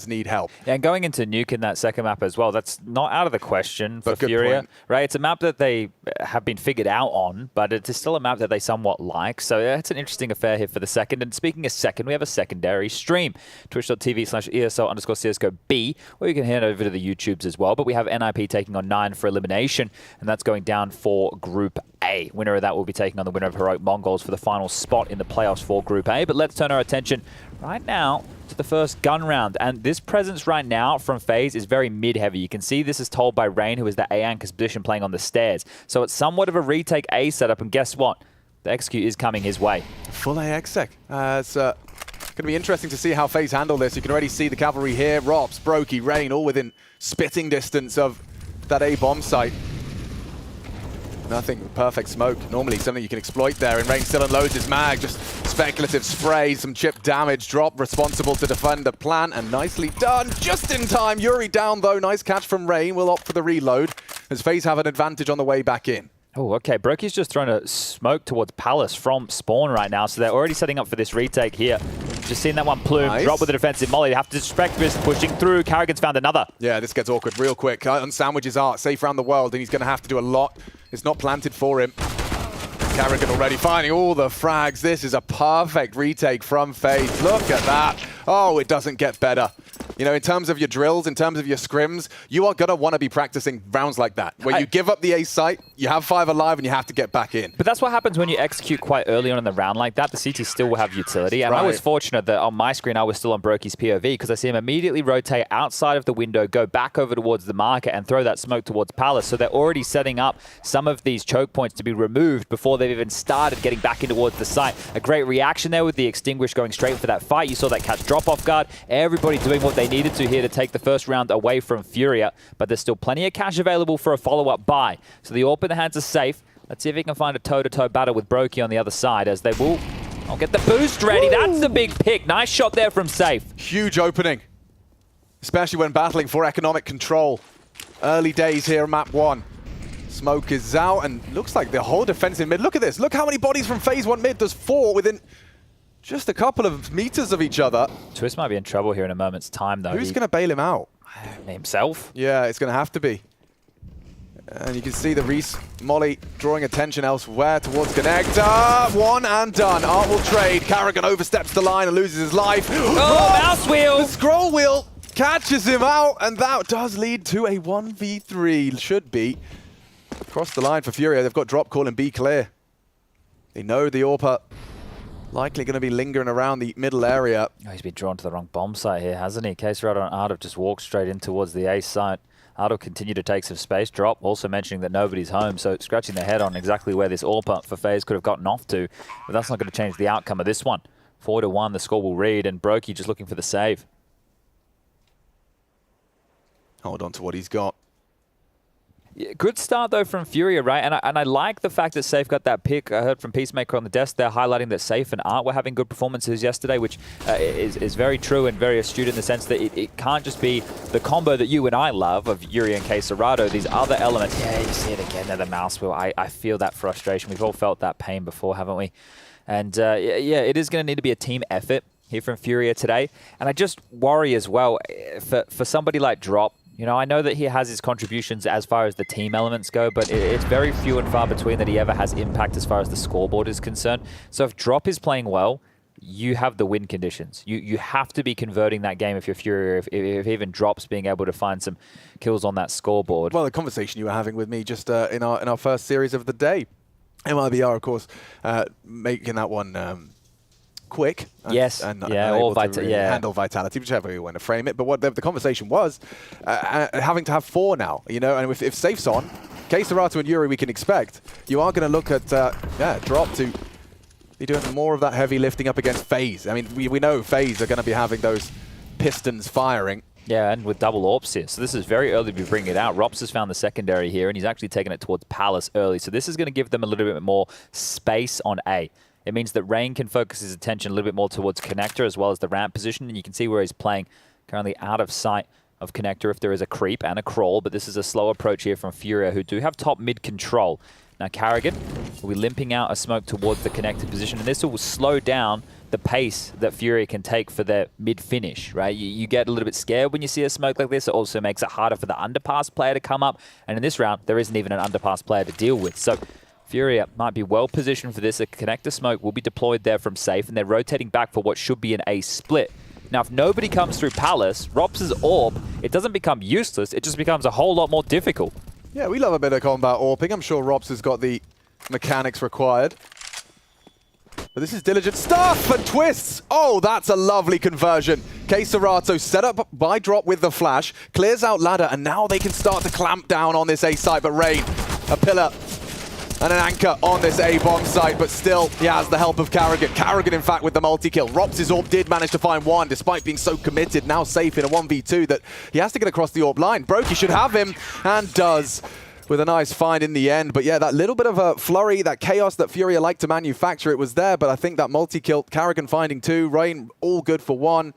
A: need help.
D: Yeah, and going into Nuke in that second map as well, that's not out of the question for FURIA, right? It's a map that they have been figured out on, but it is still a map that they somewhat like. So yeah, it's an interesting affair here for the second. And speaking of second, we have a secondary stream. Twitch.tv/ESL_CSGO-B, where you can head over to the YouTubes as well. But we have NIP taking on 9 for elimination, and that's going down for Group A. Winner of that will be taking on the winner of Heroic Mongols for the final spot in the playoffs for Group A. But let's turn our attention right now to the first gun round. And this presence right now from FaZe is very mid-heavy. You can see this is told by Rain, who is the A anchor's position playing on the stairs. So it's somewhat of a retake A setup, and guess what? The execute is coming his way.
A: Full AX sec. It's going to be interesting to see how FaZe handle this. You can already see the cavalry here. Robs, Brokey, Rain, all within spitting distance of that A bomb site. Nothing perfect smoke. Normally something you can exploit there. And Rain still unloads his mag. Just speculative spray, some chip damage. Drop responsible to defend the plant, and nicely done. Just in time. Yuri down though. Nice catch from Rain. Will opt for the reload as FaZe have an advantage on the way back in.
D: Oh, okay. Brokey's just thrown a smoke towards Palace from spawn right now, so they're already setting up for this retake here. Just seeing that one plume. Nice. Drop with the defensive molly. They have to disrespect this, pushing through. Karrigan's found another.
A: Yeah, this gets awkward real quick. Unsandwiches Art, safe around the world, and he's going to have to do a lot. It's not planted for him. Karrigan already finding all the frags. This is a perfect retake from FaZe. Look at that. Oh, it doesn't get better. You know, in terms of your drills, in terms of your scrims, you are going to want to be practicing rounds like that, where you give up the A site, you have 5 alive, and you have to get back in.
D: But that's what happens when you execute quite early on in the round like that. The CT still will have utility. And I was fortunate that on my screen, I was still on Brokey's POV, because I see him immediately rotate outside of the window, go back over towards the market, and throw that smoke towards Palace. So they're already setting up some of these choke points to be removed before they've even started getting back in towards the site. A great reaction there with the Extinguish going straight for that fight. You saw that catch drop off guard. Everybody doing what they needed to here to take the first round away from FURIA, but there's still plenty of cash available for a follow-up buy. So the AWP in the hands are safe. Let's see if he can find a toe-to-toe battle with Brokey on the other side, as they will. I'll get the boost ready. That's the big pick. Nice shot there from Safe.
A: Huge opening, especially when battling for economic control. Early days here in map 1. Smoke is out, and looks like the whole defense in mid. Look at this. Look how many bodies from FaZe 1 mid. There's 4 within just a couple of meters of each other.
D: Twist might be in trouble here in a moment's time, though.
A: Who's going to bail him out?
D: Himself?
A: Yeah, it's going to have to be. And you can see the Reese Molly drawing attention elsewhere towards Connector. 1 and done. Art will trade. Karrigan oversteps the line and loses his life.
D: Oh, mouse wheel!
A: The scroll wheel catches him out, and that does lead to a 1v3. Should be. Across the line for FURIA. They've got drop call and be clear. They know the AWP likely going to be lingering around the middle area.
D: Oh, he's been drawn to the wrong bomb site here, hasn't he? K-Serato and Art have just walked straight in towards the A site. Art will continue to take some space. Drop also mentioning that nobody's home, so scratching their head on exactly where this AWP for FaZe could have gotten off to. But that's not going to change the outcome of this one. 4-1, the score will read, and Brokey just looking for the save.
A: Hold on to what he's got.
D: Yeah, good start, though, from FURIA, right? And I like the fact that Safe got that pick. I heard from Peacemaker on the desk there highlighting that Safe and Art were having good performances yesterday, which is very true and very astute in the sense that it can't just be the combo that you and I love of Yuri and K-Serrato. These other elements, yeah, you see it again there, the mouse wheel. I feel that frustration. We've all felt that pain before, haven't we? And yeah, it is going to need to be a team effort here from FURIA today. And I just worry as well for somebody like Drop. You know, I know that he has his contributions as far as the team elements go, but it's very few and far between that he ever has impact as far as the scoreboard is concerned. So if Drop is playing well, you have the win conditions. You have to be converting that game if you're FURIA, if even Drop's being able to find some kills on that scoreboard.
A: Well, the conversation you were having with me just in our first series of the day, MIBR, of course, making that one quick.
D: Yes.
A: And
D: or
A: handle Vitality, whichever you want to frame it. But what the conversation was, having to have 4 now, you know, and if Safe's on, K-Serrato and Yuri we can expect, you are going to look at Drop to be doing more of that heavy lifting up against FaZe. I mean, we know FaZe are going to be having those pistons firing.
D: Yeah, and with double AWPs here. So this is very early to be bringing it out. Rops has found the secondary here, and he's actually taken it towards Palace early. So this is going to give them a little bit more space on A. It means that Rain can focus his attention a little bit more towards Connector as well as the ramp position, and you can see where he's playing currently out of sight of Connector if there is a creep and a crawl, but this is a slow approach here from FURIA, who do have top mid control. Now Carrigan will be limping out a smoke towards the Connector position, and this will slow down the pace that FURIA can take for their mid-finish, right? You get a little bit scared when you see a smoke like this. It also makes it harder for the underpass player to come up, and in this round, there isn't even an underpass player to deal with. So FURIA might be well positioned for this. A Connector smoke will be deployed there from Safe, and they're rotating back for what should be an A split. Now, if nobody comes through Palace, Rops' AWP, it doesn't become useless, it just becomes a whole lot more difficult.
A: Yeah, we love a bit of combat AWPing. I'm sure Rops has got the mechanics required. But this is diligent stuff and twists. Oh, that's a lovely conversion. K-Serrato set up by Drop with the flash, clears out ladder, and now they can start to clamp down on this A site. But Rain, a pillar and an anchor on this A bomb site, but still he has the help of Carrigan. Carrigan, in fact, with the multi-kill. Rops' AWP did manage to find one, despite being so committed, now safe in a 1v2 that he has to get across the AWP line. Brokey should have him, and does, with a nice find in the end. But yeah, that little bit of a flurry, that chaos that FURIA like to manufacture, it was there, but I think that multi-kill, Carrigan finding 2, Rain all good for 1.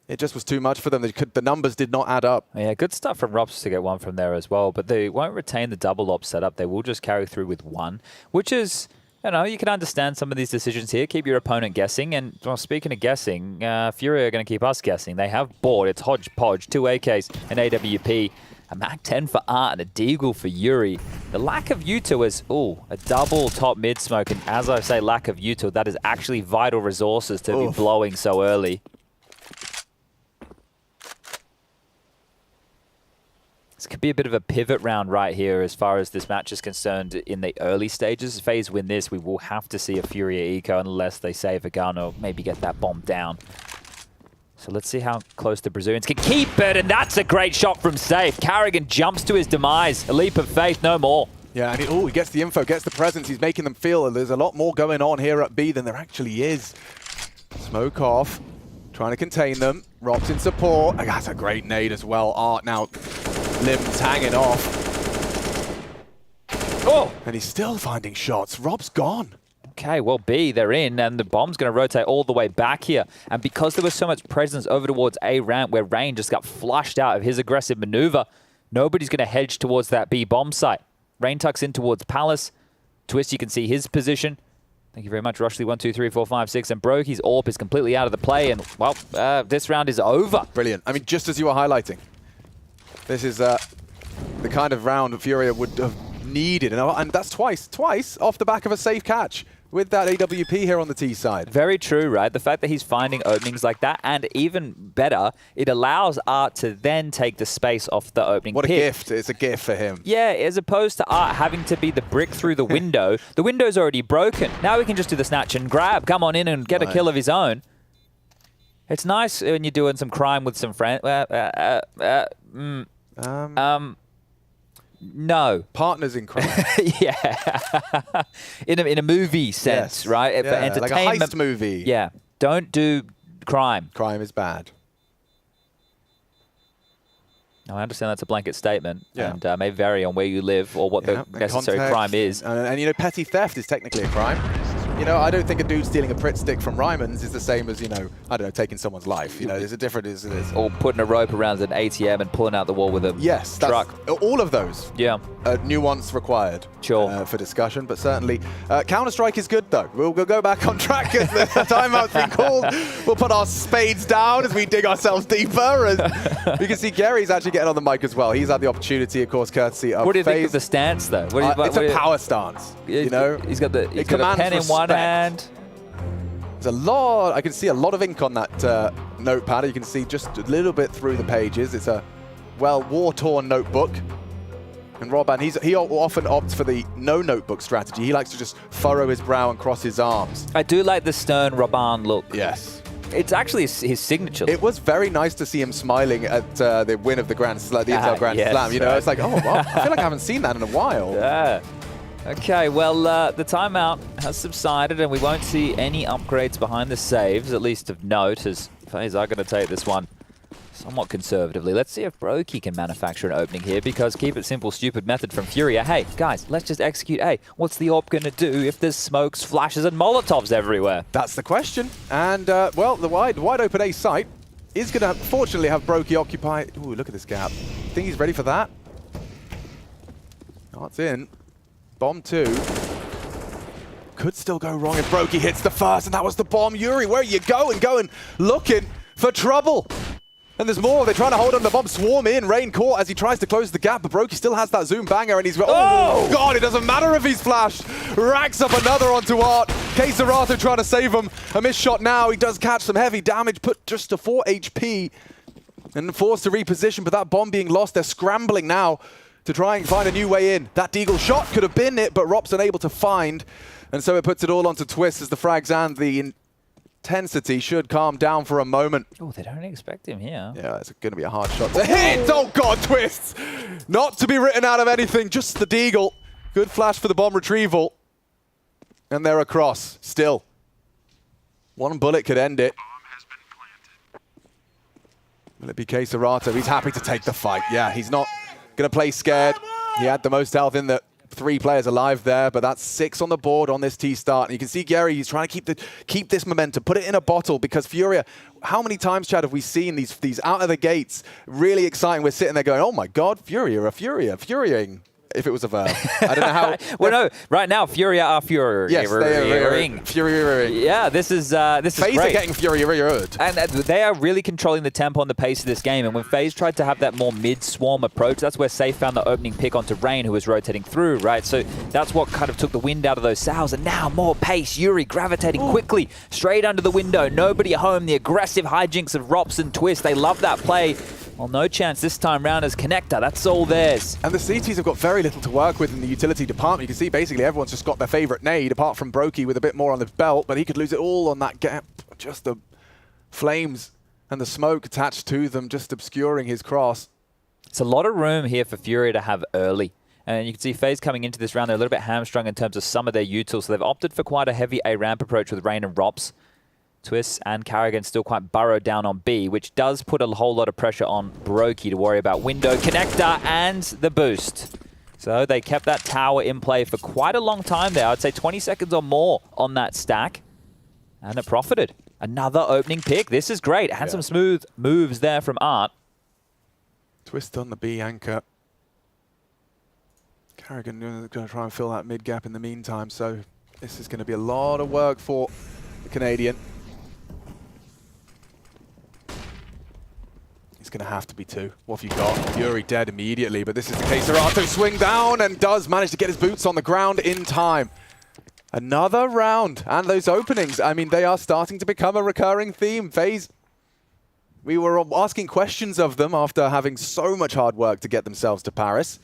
A: It just was too much for them. The numbers did not add up.
D: Yeah, good stuff from Rops to get 1 from there as well, but they won't retain the double AWP setup. They will just carry through with 1, which is, you know, you can understand some of these decisions here. Keep your opponent guessing, and well, speaking of guessing, FURIA are going to keep us guessing. They have board. It's hodgepodge, 2 AKs, an AWP, a MAC-10 for Art, and a Deagle for Yuri. The lack of util is, a double top mid smoke, and as I say, lack of util, that is actually vital resources to be blowing so early. This could be a bit of a pivot round right here as far as this match is concerned in the early stages. If FaZe win this, we will have to see a FURIA eco unless they save a gun or maybe get that bomb down. So let's see how close the Brazilians can keep it, and that's a great shot from Safe. Carrigan jumps to his demise. A leap of faith, no more.
A: Yeah, and he gets the info, gets the presence. He's making them feel there's a lot more going on here at B than there actually is. Smoke off, trying to contain them. Rops in support. Oh, that's a great nade as well. Art now, limbs hanging off. Oh! And he's still finding shots. Rob's gone.
D: Okay, well, B, they're in, and the bomb's going to rotate all the way back here. And because there was so much presence over towards A ramp where Rain just got flushed out of his aggressive maneuver, nobody's going to hedge towards that B bomb site. Rain tucks in towards Palace. Twist, you can see his position. Thank you very much, Rushley. 1, 2, 3, 4, 5, 6. And Brokey's AWP is completely out of the play, and, well, this round is over.
A: Brilliant. I mean, just as you were highlighting, this is the kind of round FURIA would have needed. And that's twice off the back of a safe catch with that AWP here on the T side.
D: Very true, right? The fact that he's finding openings like that, and even better, it allows Art to then take the space off the opening
A: What a
D: pick.
A: gift. It's a gift for him.
D: Yeah, as opposed to Art having to be the brick through the window. The window's already broken. Now we can just do the snatch and grab, come on in and get a kill of his own. It's nice when you're doing some crime with some friends. No.
A: Partners in crime.
D: Yeah. in a movie sense, right?
A: Yeah,
D: For entertainment.
A: like a heist movie.
D: Yeah. Don't do crime.
A: Crime is bad.
D: Now, I understand that's a blanket statement and may vary on where you live or what the necessary crime is.
A: And, you know, petty theft is technically a crime. You know, I don't think a dude stealing a Pritt stick from Ryman's is the same as, you know, I don't know, taking someone's life. You know, there's a difference.
D: Or putting a rope around an ATM and pulling out the wall with a truck.
A: All of those.
D: Yeah.
A: Nuance required.
D: Sure.
A: For discussion, but certainly Counter-Strike is good though. We'll go back on track as the timeout's been called. We'll put our spades down as we dig ourselves deeper. And we can see Gary's actually getting on the mic as well. He's had the opportunity, of course, courtesy of
D: What do you think
A: FaZe.
D: of the stance though?
A: It's a power stance. You know,
D: he's got a pen in one hand.
A: There's a lot. I can see a lot of ink on that notepad. You can see just a little bit through the pages. It's a war-torn notebook. And Robban, he often opts for the no notebook strategy. He likes to just furrow his brow and cross his arms.
D: I do like the stern Robban look.
A: Yes.
D: It's actually his signature.
A: It was very nice to see him smiling at the win of the Grand Slam, the Intel Grand Slam. You know, it's like, oh, wow, I feel like I haven't seen that in a while.
D: Yeah. Okay, well, the timeout has subsided, and we won't see any upgrades behind the saves, at least of note, as FaZe are going to take this one somewhat conservatively. Let's see if Brokey can manufacture an opening here, because keep it simple, stupid method from FURIA. Hey, guys, let's just execute A. What's the AWP going to do if there's smokes, flashes, and Molotovs everywhere?
A: That's the question. And, well, the wide open A site is going to, fortunately, have Brokey occupy. Ooh, look at this gap. Think he's ready for that? Oh, it's in. Bomb 2. Could still go wrong if Brokey hits the first, and that was the bomb. Yuri, where are you going? Looking for trouble. And there's more. They're trying to hold on the bomb. Swarm in. Rain caught as he tries to close the gap, but Brokey still has that zoom banger, and he's... Oh, God, it doesn't matter if he's flashed. Racks up another onto Art. Queserato trying to save him. A missed shot now. He does catch some heavy damage, put just to 4 HP, and forced to reposition, but that bomb being lost, they're scrambling now to try and find a new way in. That Deagle shot could have been it, but Rop's unable to find, and so it puts it all onto Twist as the frags and the intensity should calm down for a moment.
D: Oh, they don't expect him here.
A: Yeah, it's going to be a hard shot to hit. Oh, God, Twist. Not to be written out of anything, just the Deagle. Good flash for the bomb retrieval. And they're across, still. One bullet could end it. Will it be Queserato? He's happy to take the fight. Yeah, he's not going to play scared. He had the most health in the 3 players alive there, but that's 6 on the board on this T-start. And you can see Gary, he's trying to keep this momentum, put it in a bottle, because FURIA, how many times, Chad, have we seen these out of the gates, really exciting? We're sitting there going, oh my God, Furiaing. If it was a verb. I don't know how.
D: Well, no, right now, FURIA are Furiaing.
A: Yes, they are Furiaing.
D: Yeah, this is
A: FaZe
D: great.
A: are getting Furiaed.
D: And they are really controlling the tempo and the pace of this game. And when FaZe tried to have that more mid-swarm approach, that's where Safe found the opening pick onto Rain, who was rotating through, right? So that's what kind of took the wind out of those sails. And now more pace. Yuri gravitating quickly straight under the window. Nobody home. The aggressive hijinks of Rops and Twist. They love that play. Well, no chance this time round as Connector. That's all theirs.
A: And the CTs have got very little to work with in the utility department. You can see basically everyone's just got their favorite nade, apart from Brokey with a bit more on the belt, but he could lose it all on that gap. Just the flames and the smoke attached to them, just obscuring his cross.
D: It's a lot of room here for FURIA to have early. And you can see FaZe coming into this round, they're a little bit hamstrung in terms of some of their utils, so they've opted for quite a heavy A-ramp approach with Rain and Rops. Twist and Carrigan still quite burrowed down on B, which does put a whole lot of pressure on Brokey to worry about window, Connector, and the boost. So they kept that tower in play for quite a long time there. I'd say 20 seconds or more on that stack. And it profited. Another opening pick. This is great. Had some smooth moves there from Art.
A: Twist on the B anchor. Carrigan going to try and fill that mid gap in the meantime. So this is going to be a lot of work for the Canadian. It's going to have to be 2. What have you got? Yuri dead immediately, but this is the case. Queserato swing down and does manage to get his boots on the ground in time. Another round, and those openings, I mean, they are starting to become a recurring theme. FaZe, we were asking questions of them after having so much hard work to get themselves to Paris,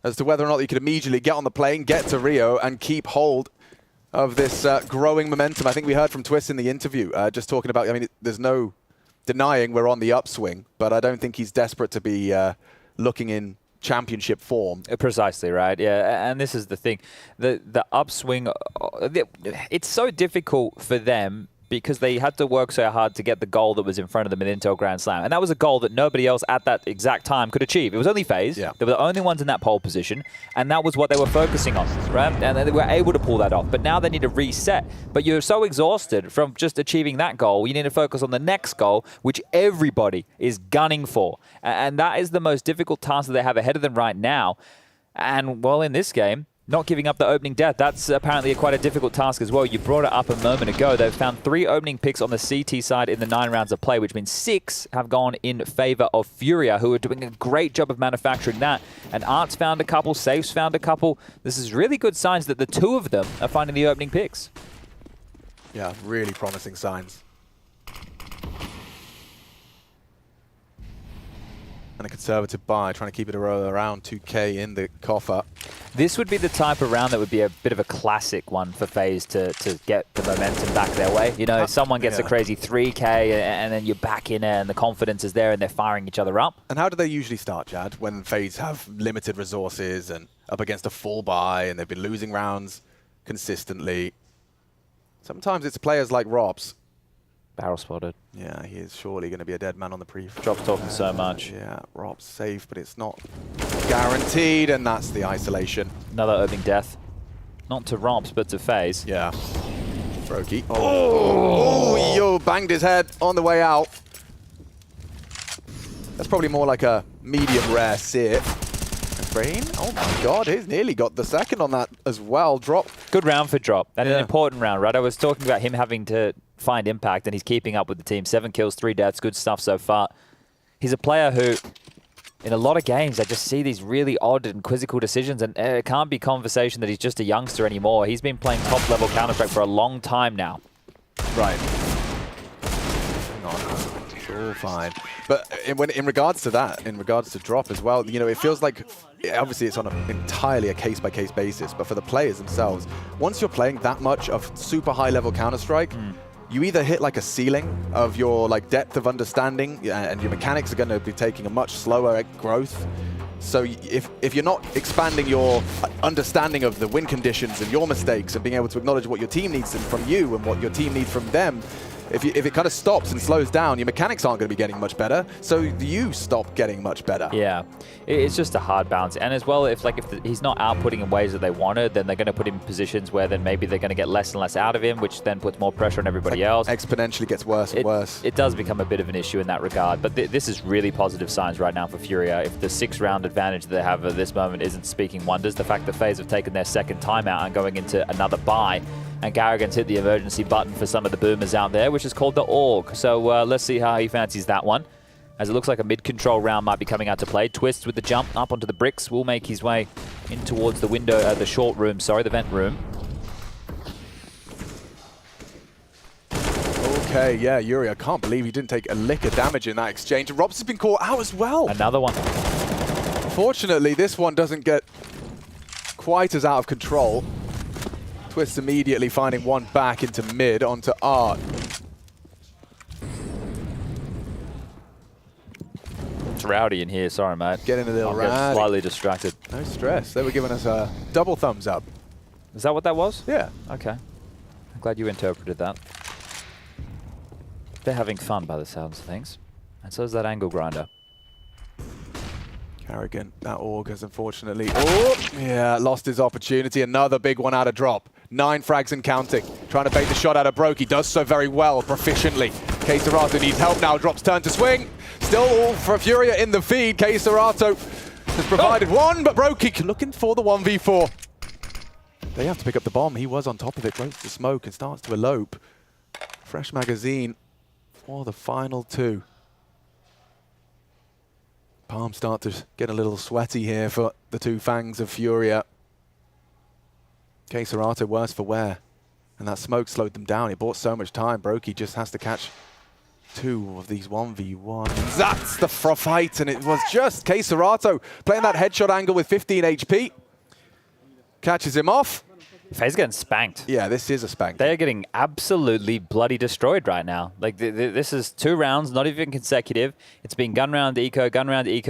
A: as to whether or not they could immediately get on the plane, get to Rio, and keep hold of this growing momentum. I think we heard from Twist in the interview, just talking about, I mean, there's no denying we're on the upswing, but I don't think he's desperate to be looking in championship form.
D: Precisely, right? Yeah, and this is the thing. The upswing, it's so difficult for them because they had to work so hard to get the goal that was in front of them in Intel Grand Slam. And that was a goal that nobody else at that exact time could achieve. It was only FaZe. Yeah. They were the only ones in that pole position, and that was what they were focusing on, right? And they were able to pull that off. But now they need to reset. But you're so exhausted from just achieving that goal, you need to focus on the next goal, which everybody is gunning for. And that is the most difficult task that they have ahead of them right now. And, well, in this game, not giving up the opening death, that's apparently quite a difficult task as well. You brought it up a moment ago. They've found 3 opening picks on the CT side in the 9 rounds of play, which means 6 have gone in favor of FURIA, who are doing a great job of manufacturing that. And Art's found a couple, Safe's found a couple. This is really good signs that the 2 of them are finding the opening picks.
A: Yeah, really promising signs. And a conservative buy, trying to keep it around 2K in the coffer.
D: This would be the type of round that would be a bit of a classic one for FaZe to get the momentum back their way. You know, someone gets a crazy 3K and then you're back in there and the confidence is there and they're firing each other up.
A: And how do they usually start, Jad, when FaZe have limited resources and up against a full buy and they've been losing rounds consistently? Sometimes it's players like Robs.
D: Barrel spotted.
A: Yeah, he is surely going to be a dead man on the prefire.
D: Drop's talking so much.
A: Yeah, Rob's safe, but it's not guaranteed, and that's the isolation.
D: Another opening death. Not to Robs, but to FaZe.
A: Yeah. Brokey. Oh, yo, banged his head on the way out. That's probably more like a medium rare sit. Brain. Oh my god, he's nearly got the second on that as well. Drop.
D: Good round for Drop. And an important round, right? I was talking about him having to find impact, and he's keeping up with the team. 7 kills, 3 deaths, good stuff so far. He's a player who, in a lot of games, I just see these really odd and quizzical decisions, and it can't be conversation that he's just a youngster anymore. He's been playing top-level Counter-Strike for a long time now.
A: Right. Hang on. It's all fine. But in regards to that, in regards to Drop as well, you know, it feels like, obviously it's on entirely a case-by-case basis, but for the players themselves, once you're playing that much of super high-level Counter-Strike, you either hit like a ceiling of your like depth of understanding, and your mechanics are going to be taking a much slower growth. So if you're not expanding your understanding of the win conditions and your mistakes and being able to acknowledge what your team needs from you and what your team needs from them, if it kind of stops and slows down, your mechanics aren't going to be getting much better, so you stop getting much better.
D: Yeah, it's just a hard balance. And as well, if he's not outputting in ways that they wanted, then they're going to put him in positions where then maybe they're going to get less and less out of him, which then puts more pressure on everybody else.
A: Exponentially gets worse and worse.
D: It does become a bit of an issue in that regard, but this is really positive signs right now for FURIA. If the 6-round advantage that they have at this moment isn't speaking wonders, the fact that FaZe have taken their second timeout and going into another bye, and Garrigan's hit the emergency button for some of the boomers out there, which is called the AUG. So let's see how he fancies that one, as it looks like a mid-control round might be coming out to play. Twist with the jump up onto the bricks will make his way in towards the window, the short room, sorry, the vent room.
A: Okay, yeah, Yuri, I can't believe he didn't take a lick of damage in that exchange. And Robson's been caught out as well.
D: Another one.
A: Fortunately, this one doesn't get quite as out of control. Twist immediately finding one back into mid onto Art.
D: It's rowdy in here, sorry mate.
A: Getting a little rowdy.
D: Slightly distracted.
A: No stress, they were giving us a double thumbs up.
D: Is that what that was?
A: Yeah.
D: Okay. I'm glad you interpreted that. They're having fun by the sounds of things. And so is that angle grinder.
A: Carrigan, that AUG has unfortunately, yeah, lost his opportunity. Another big one out of Drop. 9 frags and counting. Trying to bait the shot out of Brokey. Does so very well, proficiently. K-Serato needs help now. Drop's turn to swing. Still all for FURIA in the feed. K-Serato has provided one, but Brokey looking for the 1v4. They have to pick up the bomb. He was on top of it. Goes to smoke and starts to elope. Fresh magazine for the final 2. Palms start to get a little sweaty here for the 2 fangs of FURIA. K-Serato worse for wear. And that smoke slowed them down. It bought so much time. Brokey just has to catch 2 of these 1v1s. That's the fight, and it was just K-Serato playing that headshot angle with 15 HP. Catches him off.
D: FaZe getting spanked.
A: Yeah, this is a spank.
D: They are getting absolutely bloody destroyed right now. Like, this is 2 rounds, not even consecutive. It's been gun round eco.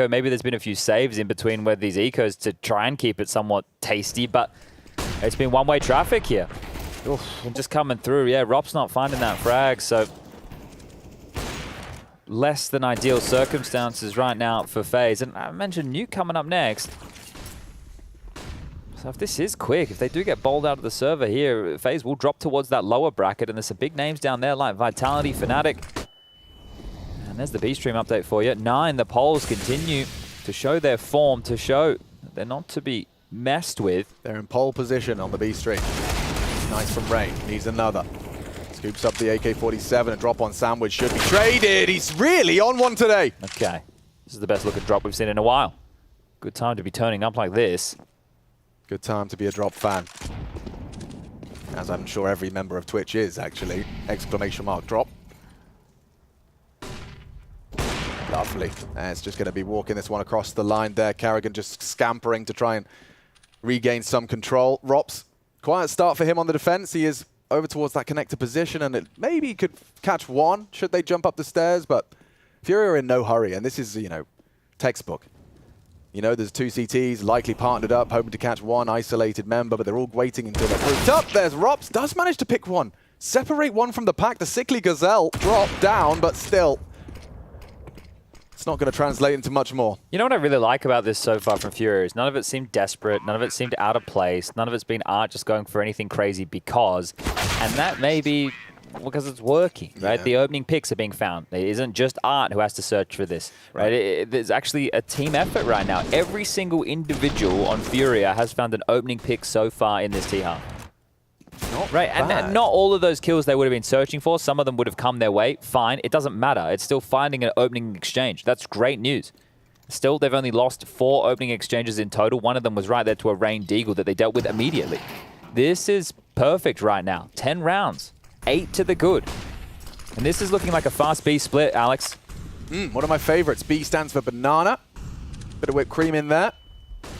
D: Maybe there's been a few saves in between where these ecos to try and keep it somewhat tasty, but it's been one-way traffic here. Just coming through. Yeah, Rob's not finding that frag, so less than ideal circumstances right now for FaZe. And I mentioned Nuke coming up next. So if this is quick, if they do get bowled out of the server here, FaZe will drop towards that lower bracket, and there's some big names down there like Vitality, Fnatic. And there's the B-Stream update for you. 9, the polls continue to show their form, to show that they're not to be messed with.
A: They're in pole position on the B-Stream. Nice from Rain, needs another. Scoops up the AK-47, a drop on Sandwich should be traded. He's really on one today.
D: Okay, this is the best looking drop we've seen in a while. Good time to be turning up like this.
A: Good time to be a drop fan. As I'm sure every member of Twitch is, actually. Exclamation mark drop. Lovely. And it's just going to be walking this one across the line there. Karrigan just scampering to try and regain some control. Rops, quiet start for him on the defense. He is over towards that connector position, and it maybe could catch one should they jump up the stairs, but FURIA are in no hurry, and this is, you know, textbook. You know, there's 2 CTs likely partnered up, hoping to catch one isolated member, but they're all waiting until they're grouped up. There's Rops, does manage to pick one. Separate one from the pack. The sickly Gazelle dropped down, but still, it's not going to translate into much more.
D: You know what I really like about this so far from FURIA is none of it seemed desperate, none of it seemed out of place, none of it's been Art just going for anything crazy because, and that may be because it's working, right? Yeah. The opening picks are being found. It isn't just Art who has to search for this, right? There's actually a team effort right now. Every single individual on FURIA has found an opening pick so far in this T-half. Right, and not all of those kills they would have been searching for. Some of them would have come their way. Fine, it doesn't matter. It's still finding an opening exchange. That's great news. Still, they've only lost 4 opening exchanges in total. One of them was right there to a Rain Deagle that they dealt with immediately. This is perfect right now. 10 rounds, 8 to the good. And this is looking like a fast B split, Alex.
A: One of my favorites. B stands for banana. Bit of whipped cream in there.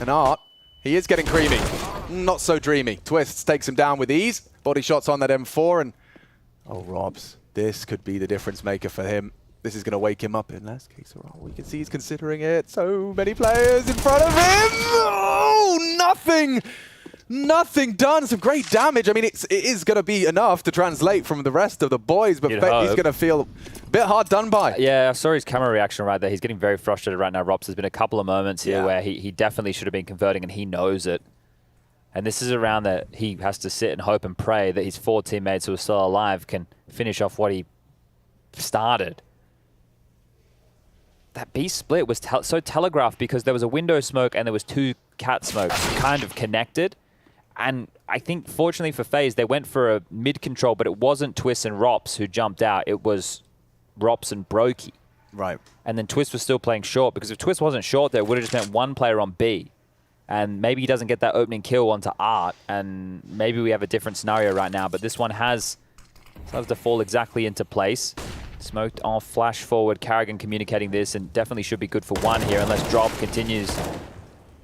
A: And Art, he is getting creamy. Not so dreamy. Twists takes him down with ease. Body shots on that M4, and oh, Robs, this could be the difference maker for him. This is going to wake him up in last case. We can see he's considering it. So many players in front of him. Oh, nothing. Nothing done. Some great damage. I mean, it is going to be enough to translate from the rest of the boys, but he's going to feel a bit hard done by.
D: Yeah, I saw his camera reaction right there. He's getting very frustrated right now, Robs. There's been a couple of moments here where he definitely should have been converting, and he knows it. And this is a round that he has to sit and hope and pray that his 4 teammates who are still alive can finish off what he started. That B split was so telegraphed because there was a window smoke and there was 2 cat smokes kind of connected. And I think, fortunately for FaZe, they went for a mid-control, but it wasn't Twist and Rops who jumped out. It was Rops and Brokey.
A: Right.
D: And then Twist was still playing short, because if Twist wasn't short there, it would have just meant 1 player on B. And maybe he doesn't get that opening kill onto Art, and maybe we have a different scenario right now, but this one starts to fall exactly into place. Smoked off, flash forward, Karrigan communicating this, and definitely should be good for 1 here, unless Drop continues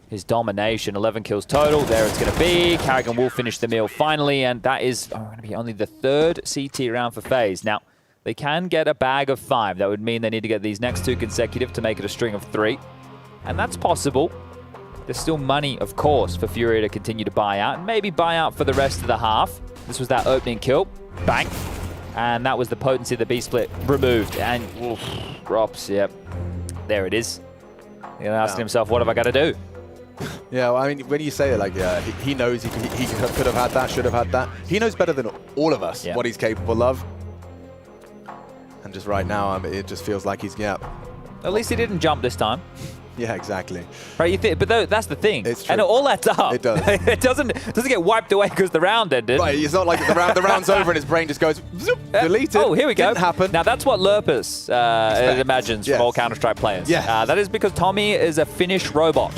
D: his domination. 11 kills total, there it's going to be. Karrigan will finish the meal finally, and that is going to be only the 3rd CT round for FaZe. Now, they can get a bag of 5. That would mean they need to get these next 2 consecutive to make it a string of 3, and that's possible. There's still money, of course, for FURIA to continue to buy out, and maybe buy out for the rest of the half. This was that opening kill. Bang. And that was the potency of the B-split removed. And oof, Rops, yep. There it is. He's asking himself, what have I got to do?
A: Yeah, well, I mean, when you say it like, he knows he could have had that, should have had that. He knows better than all of us what he's capable of. And just right now, it just feels like he's, At
D: least he didn't jump this time.
A: Yeah, exactly.
D: Right, but that's the thing.
A: It's true.
D: And it all adds up.
A: It does.
D: It doesn't get wiped away because the round ended.
A: Right, it's not like the round's over and his brain just goes, zoop, deleted.
D: Oh, here we go.
A: Didn't happen.
D: Now, that's what Lurpus imagines from all Counter-Strike players.
A: Yeah.
D: That is because Tommy is a Finnish robot.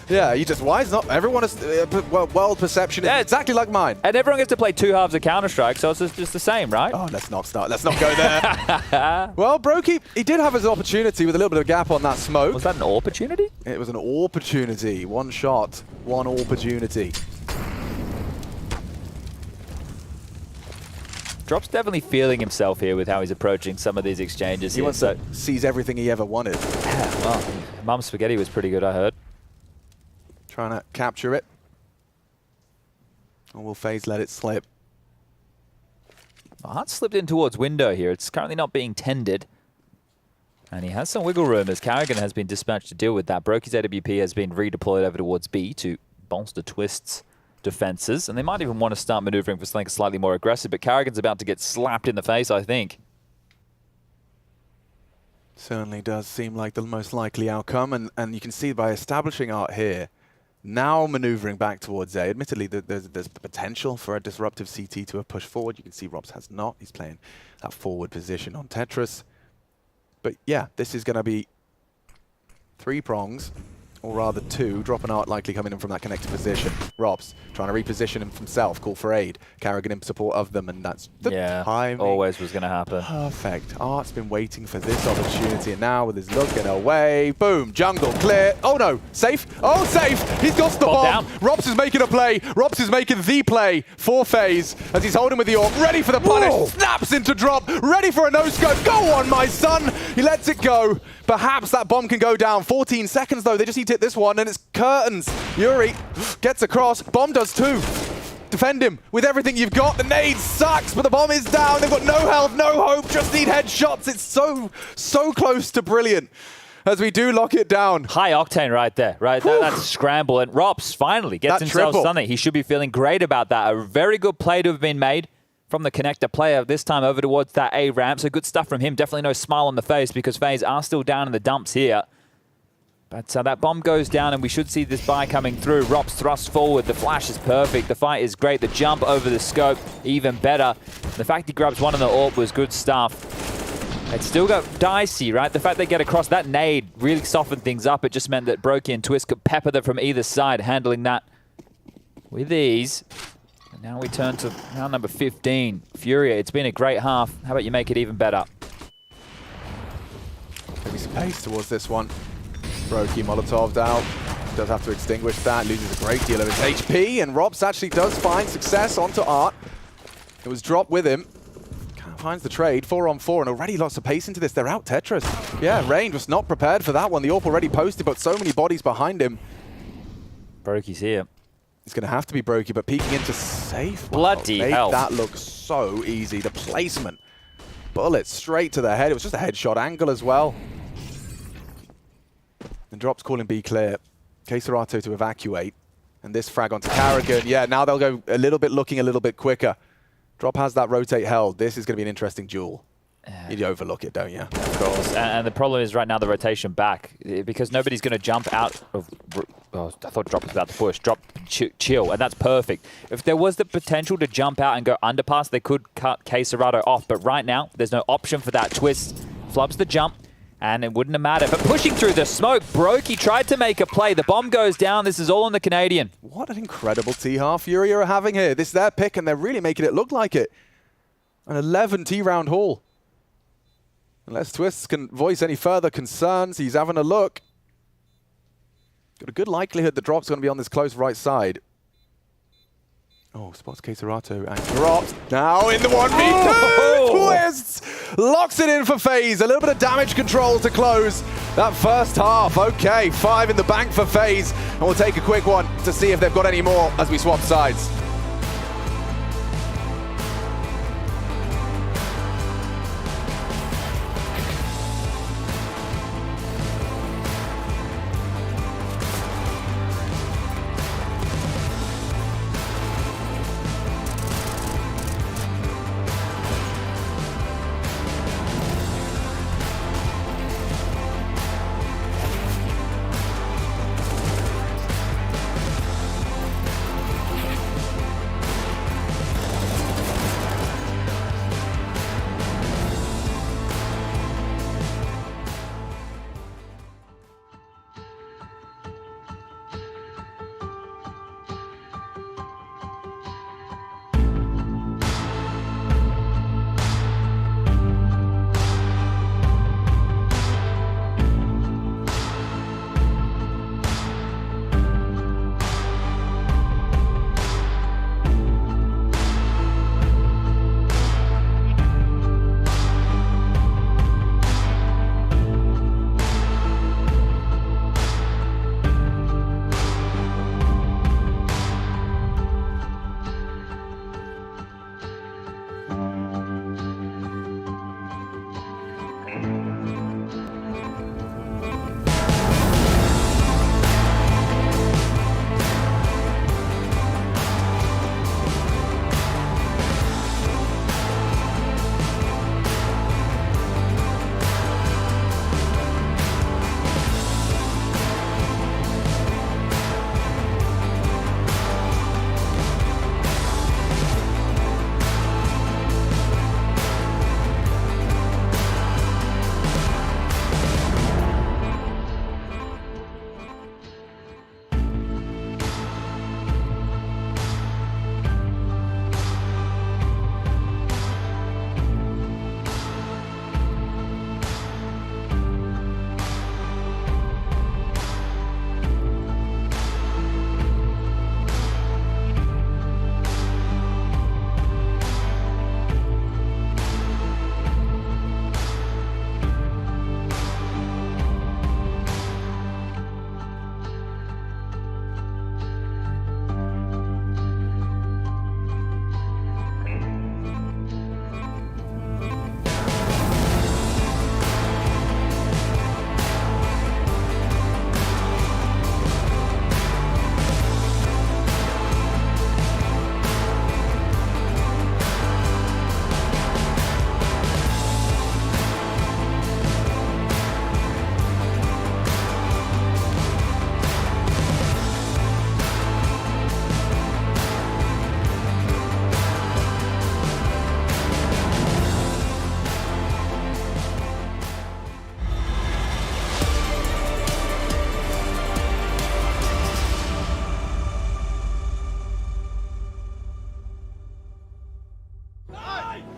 A: Yeah, why is not everyone has world perception is exactly like mine.
D: And everyone gets to play 2 halves of Counter-Strike, so it's just the same, right?
A: Oh, let's not start. Let's not go there. Well, Brokey, he did have his opportunity with a little bit of a gap on that smoke.
D: Was that an opportunity?
A: It was an opportunity. 1 shot, 1 opportunity.
D: Drop's definitely feeling himself here with how he's approaching some of these exchanges.
A: He wants to seize everything he ever wanted.
D: Yeah, well, Mum's Spaghetti was pretty good, I heard.
A: Trying to capture it. Or will FaZe let it slip?
D: Heart slipped in towards window here. It's currently not being tended. And he has some wiggle room as Carrigan has been dispatched to deal with that. Brokey's AWP has been redeployed over towards B to bolster Twist's defenses. And they might even want to start maneuvering for something slightly more aggressive, but Carrigan's about to get slapped in the face, I think.
A: Certainly does seem like the most likely outcome. And you can see by establishing Art here, now maneuvering back towards A. Admittedly, there's the potential for a disruptive CT to have pushed forward. You can see Robs has not. He's playing that forward position on Tetris. But yeah, this is going to be 3 prongs, or rather 2. Drop and Art likely coming in from that connected position. Robs trying to reposition himself, call for aid. Carrigan in support of them, and that's the timing.
D: Always was going to happen.
A: Perfect. Art's been waiting for this opportunity, and now with his looking away, boom, jungle clear. Oh no, safe. Oh, safe. He's got the bomb. Robs is making a play. Robs is making the play for FaZe as he's holding with the AWP, ready for the punish. Whoa. Snaps into drop, ready for a no-scope. Go on, my son. He lets it go. Perhaps that bomb can go down. 14 seconds though. They just need to hit this one, and it's curtains. Yuri gets across. Bomb does too. Defend him with everything you've got. The nade sucks, but the bomb is down. They've got no health, no hope, just need headshots. It's so close to brilliant as we do lock it down.
D: High octane right there, right? That's scramble. And Robs finally gets himself something. He should be feeling great about that. A very good play to have been made from the connector player, this time over towards that A ramp. So good stuff from him. Definitely no smile on the face because FaZe are still down in the dumps here. But that bomb goes down, and we should see this buy coming through. Robs thrust forward. The flash is perfect. The fight is great. The jump over the scope, even better. The fact he grabs one in the AWP was good stuff. It's still got dicey, right? The fact they get across that nade really softened things up. It just meant that Brokey and Twist could pepper them from either side, handling that with ease. And now we turn to round number 15. Furia, it's been a great half. How about you make it even better?
A: Maybe some pace towards this one. Brokey Molotov's out. Does have to extinguish that. Loses a great deal of his HP. And Robs actually does find success onto Art. It was dropped with him. Finds the trade. 4-on-4 and already lots of pace into this. They're out Tetris. Yeah, Range was not prepared for that one. The AWP already posted, but so many bodies behind him.
D: Brokey's here.
A: It's going to have to be Brokey, but peeking into safe.
D: Bloody hell.
A: That looks so easy. The placement. Bullet straight to the head. It was just a headshot angle as well. And Drop's calling B clear. Queserato to evacuate. And this frag onto Carrigan. Yeah, now they'll go a little bit looking a little bit quicker. Drop has that rotate held. This is going to be an interesting duel. You overlook it, don't you?
D: Of course. And the problem is right now the rotation back, because nobody's going to jump out of... Oh, I thought Drop was about to push. Drop, chill, and that's perfect. If there was the potential to jump out and go underpass, they could cut Queserato off. But right now, there's no option for that. Twist flubs the jump, and it wouldn't have mattered. But pushing through the smoke, Brokey tried to make a play. The bomb goes down. This is all on the Canadian.
A: What an incredible T-half Furia are having here. This is their pick, and they're really making it look like it. An 11 T-round haul. Unless Twist can voice any further concerns, he's having a look. Got a good likelihood the Drop's going to be on this close right side. Oh, spots Queserato and drops. Now in the 1v2! Twist locks it in for FaZe. A little bit of damage control to close that first half. Okay, 5 in the bank for FaZe. And we'll take a quick one to see if they've got any more as we swap sides.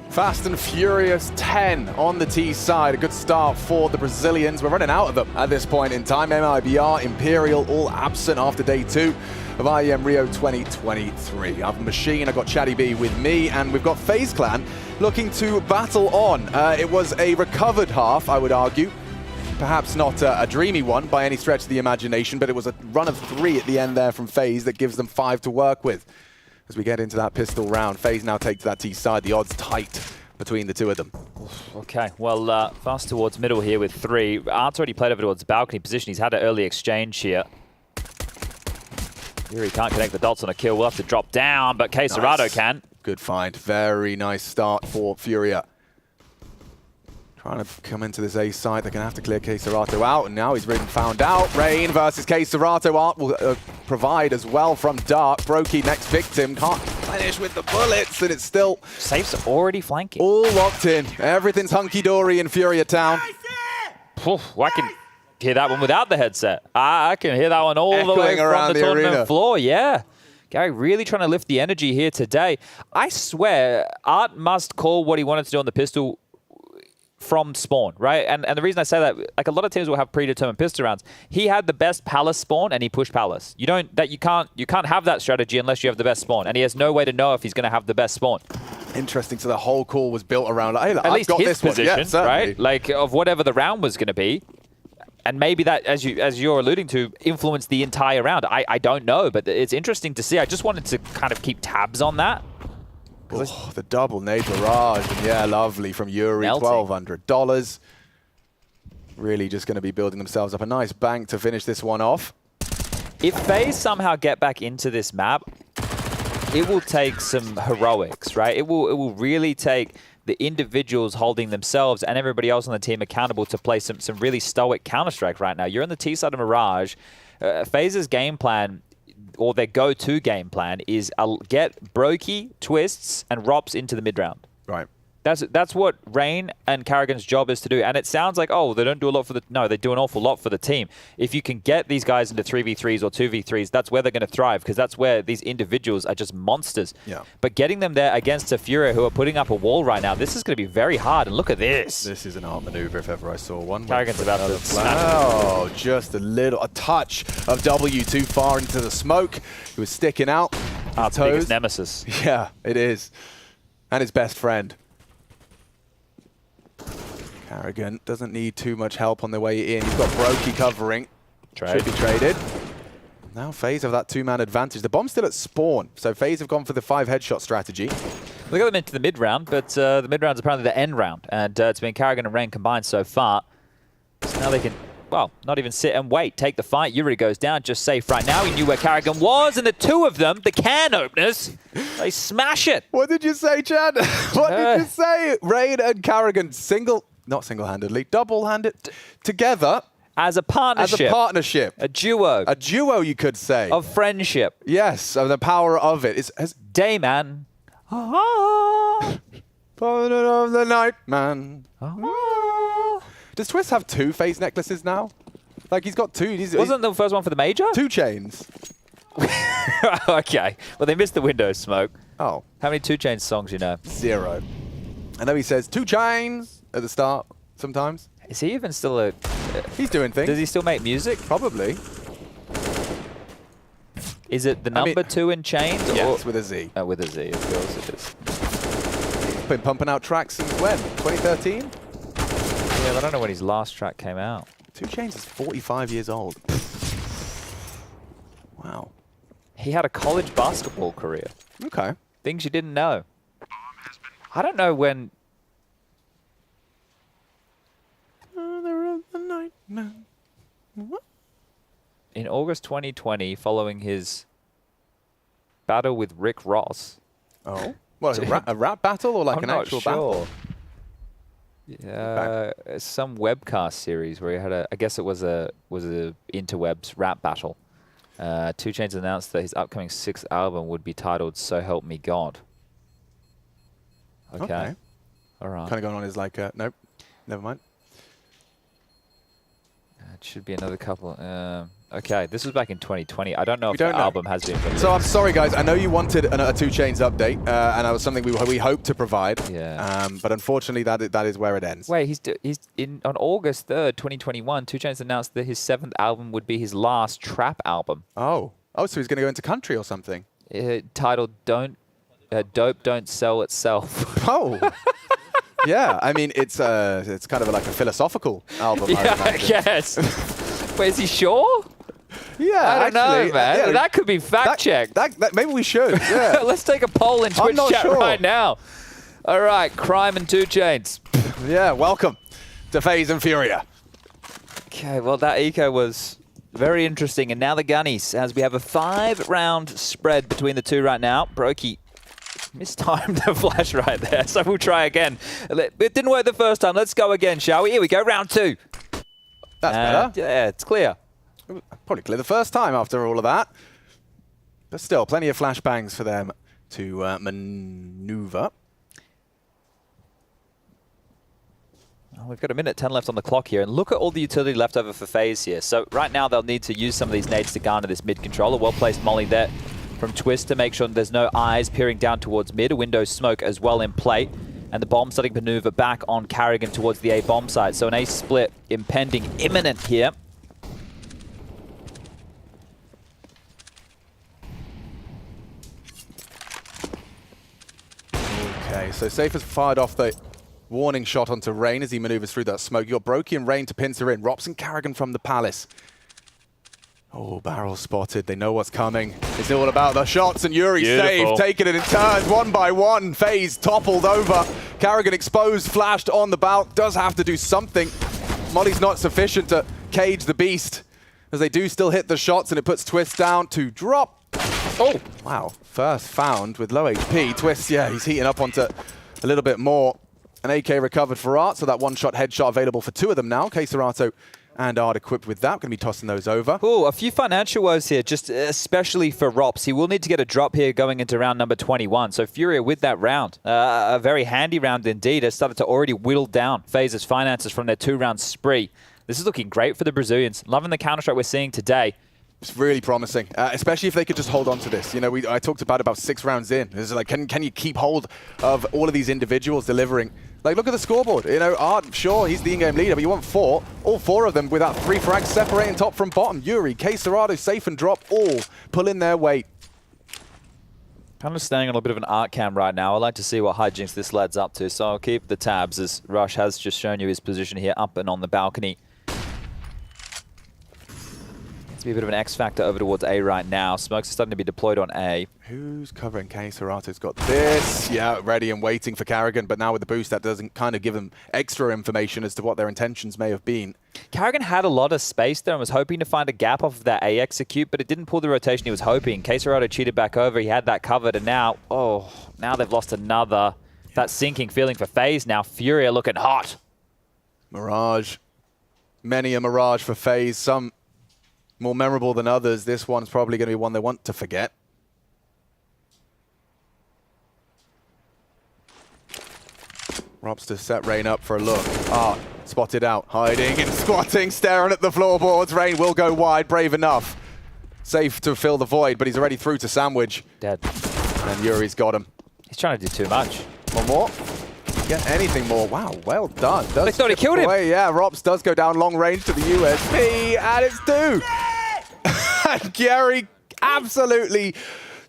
A: Fast and Furious 10 on the T side. A good start for the Brazilians. We're running out of them at this point in time. MIBR, Imperial, all absent after day 2 of IEM Rio 2023. I've Machine, I've got Chatty B with me, and we've got FaZe Clan looking to battle on. It was a recovered half, I would argue. Perhaps not a dreamy one by any stretch of the imagination, but it was a run of 3 at the end there from FaZe that gives them 5 to work with. As we get into that pistol round, FaZe now takes that T side. The odds tight between the two of them.
D: Okay, well, fast towards middle here with 3. Art's already played over towards balcony position. He's had an early exchange here. Here he can't connect the dots on a kill. We'll have to drop down, but CEST can.
A: Good find. Very nice start for FURIA. Trying to come into this A side. They're going to have to clear CEST out, and now he's been found out. Rain versus CEST. Art will provide as well from Dark. Brokey, next victim, can't finish with the bullets, and it's still...
D: Safe's already flanking.
A: All locked in. Everything's hunky-dory in FURIA Town.
D: I can hear that one without the headset. I can hear that one all the way
A: around
D: from the tournament
A: arena.
D: floor, yeah. Gary really trying to lift the energy here today. I swear, Art must call what he wanted to do on the pistol from spawn, right? And the reason I say that, like a lot of teams will have predetermined pistol rounds. He had the best Palace spawn and he pushed Palace. You can't have that strategy unless you have the best spawn, and he has no way to know if he's going to have the best spawn.
A: Interesting. So the whole call was built around, hey,
D: at least
A: got
D: his
A: this
D: position,
A: yeah,
D: right? Like of whatever the round was going to be. And maybe that, as you're alluding to, influenced the entire round. I don't know, but it's interesting to see. I just wanted to kind of keep tabs on that.
A: Oh, the double nade barrage. And yeah, lovely from Yuri. $1,200. Really just going to be building themselves up a nice bank to finish this one off.
D: If FaZe somehow get back into this map, it will take some heroics, right? It will really take the individuals holding themselves and everybody else on the team accountable to play some really stoic Counter-Strike right now. You're on the T side of Mirage. FaZe's game plan, or their go-to game plan, is get Brokey, Twists, and Rops into the mid-round.
A: Right.
D: That's what Rain and Carrigan's job is to do. And it sounds like, oh, they don't do a lot for the... No, they do an awful lot for the team. If you can get these guys into 3v3s or 2v3s, that's where they're going to thrive, because that's where these individuals are just monsters.
A: Yeah.
D: But getting them there against a FURIA who are putting up a wall right now, this is going to be very hard. And look at this.
A: This is an art maneuver if ever I saw one.
D: Carrigan's about to snap.
A: Oh, just a touch of W too far into the smoke. He was sticking out.
D: Art's biggest nemesis.
A: Yeah, it is. And his best friend. Carrigan doesn't need too much help on the way in. He's got Brokey covering. Should be traded. Now FaZe have that 2-man advantage. The bomb's still at spawn, so FaZe have gone for the 5 headshot strategy.
D: They got them into the mid-round, but the mid-round's apparently the end round, and it's been Carrigan and Rain combined so far. So now they can, well, not even sit and wait. Take the fight. Yuri goes down, just safe right now. He knew where Carrigan was, and the two of them, the can openers, they smash it.
A: What did you say, Chad? What did you say? Rain and Carrigan not single-handedly, double-handed, together.
D: As a partnership.
A: As a partnership.
D: A duo.
A: A duo, you could say.
D: Of friendship.
A: Yes, of the power of it.
D: Dayman.
A: Part of the night, man. Does Twist have 2 face necklaces now? Like, he's got 2.
D: Wasn't the first one for the major?
A: 2 chains.
D: Okay. Well, they missed the Windows smoke.
A: Oh.
D: How many 2 Chainz songs you know?
A: 0. I know he says 2 chains at the start sometimes.
D: Is he even still a...
A: He's doing things.
D: Does he still make music?
A: Probably.
D: Is it the number 2 in Chains?
A: Yes, with a Z.
D: With a Z, of course it is.
A: He's been pumping out tracks since when? 2013?
D: Yeah, I don't know when his last track came out.
A: 2 Chainz is 45 years old. Wow.
D: He had a college basketball career.
A: Okay.
D: Things you didn't know. I don't know when... In August 2020, following his battle with Rick Ross.
A: Oh? What, a rap battle or like an actual battle?
D: Yeah, some webcast series where he had I guess it was a interwebs rap battle. 2 Chainz announced that his upcoming 6th album would be titled "So Help Me God." Okay. All right.
A: Kind of going on is like, nope, never mind.
D: It should be another couple. Okay, this was back in 2020. I don't know if the album has been released.
A: So I'm sorry, guys. I know you wanted a 2 Chainz update, and that was something we hoped to provide.
D: Yeah.
A: But unfortunately, that is where it ends.
D: Wait, he's on August 3rd, 2021. 2 Chainz announced that his 7th album would be his last trap album.
A: Oh, so he's going to go into country or something.
D: Titled "Dope Don't Sell Itself."
A: Oh. Yeah, I mean it's kind of like a philosophical album.
D: Yeah, I guess. Wait, is he sure?
A: Yeah,
D: I don't know, man.
A: yeah,
D: that could be fact-checked.
A: Maybe we should. Yeah.
D: Let's take a poll in Twitch chat right now. All right, Crime and 2 Chainz.
A: Yeah, welcome to FaZe and FURIA.
D: Okay, well, that eco was very interesting. And now the Gunnies, as we have a 5-round spread between the two right now. Brokey mistimed the flash right there, so we'll try again. It didn't work the first time. Let's go again, shall we? Here we go, round 2.
A: That's better.
D: Yeah, it's clear.
A: Probably clear the first time after all of that. But still, plenty of flashbangs for them to maneuver.
D: Well, we've got 1:10 left on the clock here, and look at all the utility left over for FaZe here. So right now they'll need to use some of these nades to garner this mid control. A well-placed molly there from Twist to make sure there's no eyes peering down towards mid. A window smoke as well in play. And the bomb starting to maneuver back on Carrigan towards the A bomb site. So an A split impending, imminent here.
A: Okay, so Safe has fired off the warning shot onto Rain as he maneuvers through that smoke. You got Brokey and Rain to pincer in. Rops and Carrigan from the Palace. Oh, barrel spotted. They know what's coming. It's all about the shots, and Yuri saved, taking it in turns, one by one. FaZe toppled over. Carrigan exposed, flashed on the balk. Does have to do something. Molly's not sufficient to cage the beast, as they do still hit the shots, and it puts Twist down to drop. Oh, wow. First found with low HP. Twist, yeah, he's heating up onto a little bit more. An AK recovered for Art, so that one-shot headshot available for 2 of them now. Keserato and Art equipped with that. Going to be tossing those over.
D: Oh, a few financial woes here, just especially for Rops. He will need to get a drop here going into round number 21. So FURIA with that round. A very handy round indeed. Has started to already whittle down FaZe's finances from their 2-round spree. This is looking great for the Brazilians. Loving the counter-strike we're seeing today.
A: It's really promising, especially if they could just hold on to this. You know, I talked about 6 rounds in. It's like, can you keep hold of all of these individuals delivering? Like, look at the scoreboard. You know, Art, sure, he's the in-game leader, but you want 4. All 4 of them without 3 frags separating top from bottom. Yuri, Keserato, Safe and Drop, all pulling their weight.
D: Kind of staying on a bit of an art cam right now. I'd like to see what hijinks this lads up to, so I'll keep the tabs as Rush has just shown you his position here up and on the balcony. It's be a bit of an X factor over towards A right now. Smokes are starting to be deployed on A.
A: Who's covering? Keserato's got this. Yeah, ready and waiting for Carrigan, but now with the boost, that doesn't kind of give them extra information as to what their intentions may have been.
D: Carrigan had a lot of space there and was hoping to find a gap off of that A execute, but it didn't pull the rotation he was hoping. Keserato cheated back over. He had that covered, and now, now they've lost another. That sinking feeling for FaZe now. FURIA looking hot.
A: Mirage. Many a Mirage for FaZe. Some more memorable than others. This one's probably going to be one they want to forget. Robs to set Rain up for a look. Spotted out, hiding and squatting, staring at the floorboards. Rain will go wide, brave enough. Safe to fill the void, but he's already through to Sandwich.
D: Dead.
A: And Yuri's got him.
D: He's trying to do too much.
A: One more. Get anything more. Wow, well done.
D: They thought he killed him.
A: Yeah, Robs does go down long range to the USP, and it's 2. And Gary absolutely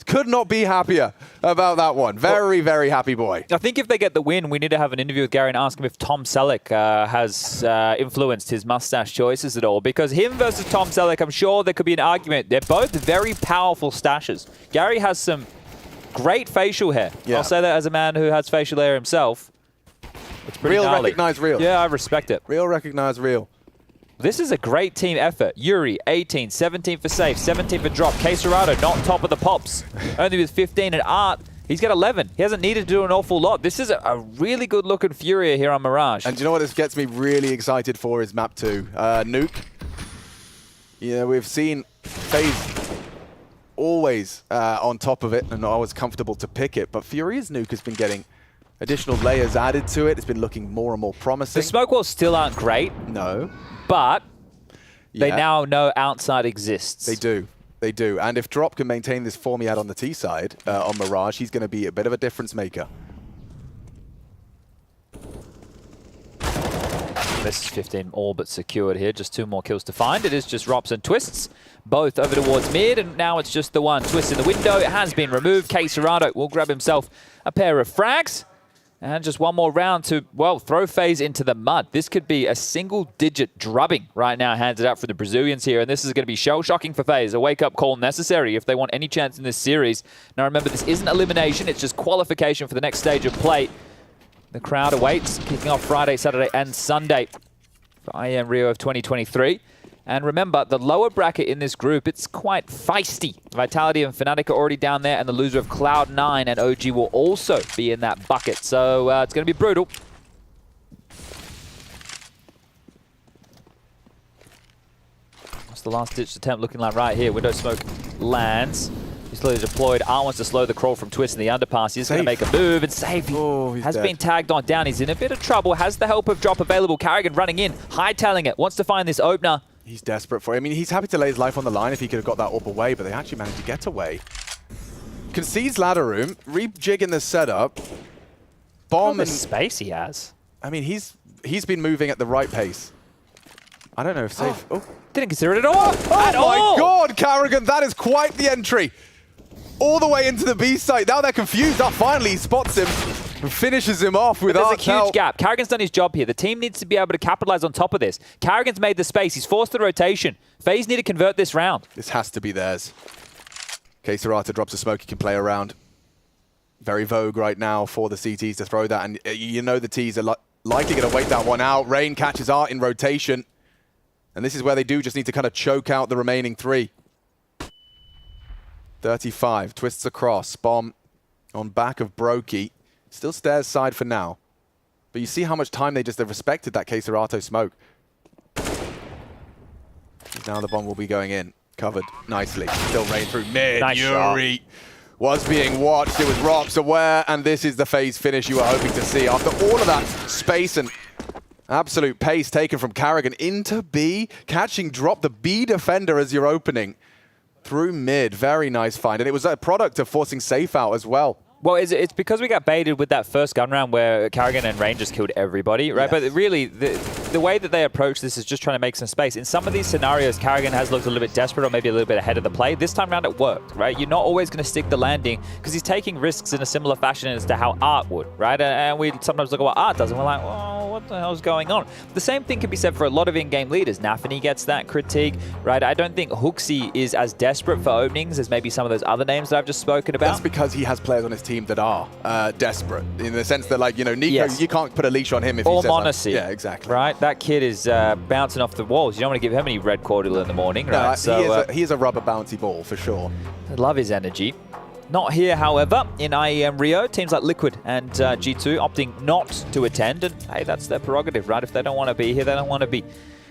A: could not be happier about that one. Very, very happy boy.
D: I think if they get the win, we need to have an interview with Gary and ask him if Tom Selleck has influenced his mustache choices at all. Because him versus Tom Selleck, I'm sure there could be an argument. They're both very powerful stashes. Gary has some great facial hair. Yeah. I'll say that as a man who has facial hair himself. It's pretty
A: real,
D: gnarly.
A: recognize real.
D: Yeah, I respect it.
A: Real, recognize real.
D: This is a great team effort. Yuri, 18, 17 for Safe, 17 for Drop. Keserato, not top of the pops, only with 15. And Art, he's got 11. He hasn't needed to do an awful lot. This is a really good-looking FURIA here on Mirage.
A: And do you know what this gets me really excited for is map 2. Nuke. Yeah, we've seen FaZe always on top of it and always comfortable to pick it. But FURIA's Nuke has been getting additional layers added to it. It's been looking more and more promising.
D: The smoke walls still aren't great.
A: No.
D: But They
A: Yeah.
D: now know outside exists.
A: They do. They do. And if Drop can maintain this form he had on the T side, on Mirage, he's going to be a bit of a difference maker.
D: This is 15 all but secured here. Just 2 more kills to find. It is just Rops and Twists, both over towards mid, and now it's just the one. Twist in the window. It has been removed. KScERATO will grab himself a pair of frags. And just one more round to, well, throw FaZe into the mud. This could be a single-digit drubbing right now handed out for the Brazilians here, and this is going to be shell-shocking for FaZe. A wake-up call necessary if they want any chance in this series. Now remember, this isn't elimination. It's just qualification for the next stage of play. The crowd awaits, kicking off Friday, Saturday, and Sunday for IEM Rio of 2023. And remember, the lower bracket in this group, it's quite feisty. Vitality and Fnatic are already down there, and the loser of Cloud9 and OG will also be in that bucket. So it's going to be brutal. What's the last-ditch attempt looking like right here? Window smoke lands. He's slowly deployed. Art wants to slow the crawl from Twist in the underpass. He's going to make a move, and Safe has been tagged on down. He's in a bit of trouble. Has the help of Drop available. Karrigan running in, hightailing it. Wants to find this opener.
A: He's desperate for it. I mean, he's happy to lay his life on the line if he could have got that up away, but they actually managed to get away. Concedes ladder room, rejigging the setup. Bomb
D: and space he has.
A: I mean, he's been moving at the right pace. I don't know if Safe.
D: Didn't consider it at all.
A: Oh my God, Karrigan, that is quite the entry. All the way into the B site. Now they're confused. Finally, he spots him and finishes him off with
D: There's a
A: Art's
D: huge gap. Karrigan's done his job here. The team needs to be able to capitalize on top of this. Karrigan's made the space. He's forced the rotation. FaZe need to convert this round.
A: This has to be theirs. KScERATO drops a smoke he can play around. Very vogue right now for the CTs to throw that. And you know the Ts are likely going to wait that one out. Rain catches Art in rotation. And this is where they do just need to kind of choke out the remaining 3. 35, twists across, bomb on back of Brokey. Still stairs side for now. But you see how much time they've respected that KScERATO smoke. Now the bomb will be going in. Covered nicely. Still Rain through mid.
D: Nice
A: Yuri
D: shot.
A: was being watched. It was Rops aware, and this is the FaZe finish you were hoping to see. After all of that space and absolute pace taken from Karrigan into B, catching Drop, the B defender as your opening. Through mid, very nice find. And it was a product of forcing Safe out as well.
D: Well, it's because we got baited with that first gun round where Karrigan and Rain just killed everybody, right? Yes. But really, the way that they approach this is just trying to make some space. In some of these scenarios, Karrigan has looked a little bit desperate or maybe a little bit ahead of the play. This time around, it worked, right? You're not always going to stick the landing because he's taking risks in a similar fashion as to how Art would, right? And we sometimes look at what Art does and we're like, oh, what the hell's going on? The same thing can be said for a lot of in-game leaders. Nafany gets that critique, right? I don't think Hooksy is as desperate for openings as maybe some of those other names that I've just spoken about.
A: That's because he has players on his team that are desperate in the sense that, like, you know, Nico,
D: Yes.
A: you can't put a leash on him if
D: Or
A: he says
D: Monacy.
A: yeah, exactly.
D: Right? That kid is bouncing off the walls. You don't want to give him any red cordial in the morning, right?
A: No, he is a rubber bouncy ball for sure.
D: I love his energy. Not here, however, in IEM Rio. Teams like Liquid and G2 opting not to attend. And hey, that's their prerogative, right? If they don't want to be here, they don't want to be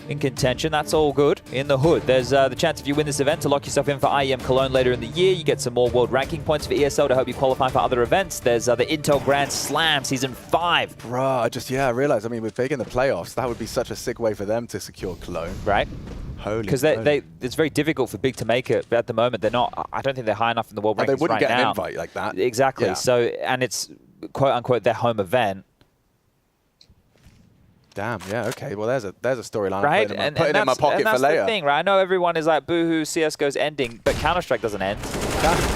D: in contention. That's all good. In the hood, there's the chance if you win this event to lock yourself in for IEM Cologne later in the year. You get some more world ranking points for ESL to help you qualify for other events. There's the Intel Grand Slam Season 5.
A: Bruh, I realized, I mean, with Big in the playoffs, that would be such a sick way for them to secure Cologne.
D: Right.
A: Holy
D: Because it's very difficult for Big to make it at the moment. They're not, I don't think they're high enough in the world rankings
A: They wouldn't
D: right
A: get
D: now.
A: an invite like that.
D: Exactly.
A: Yeah.
D: So, and it's quote unquote their home event.
A: Damn, yeah, okay. Well, there's a storyline.
D: Right?
A: Putting it in my pocket
D: and that's
A: for later.
D: the thing, right? I know everyone is like, boohoo, CSGO's ending, but Counter-Strike doesn't end.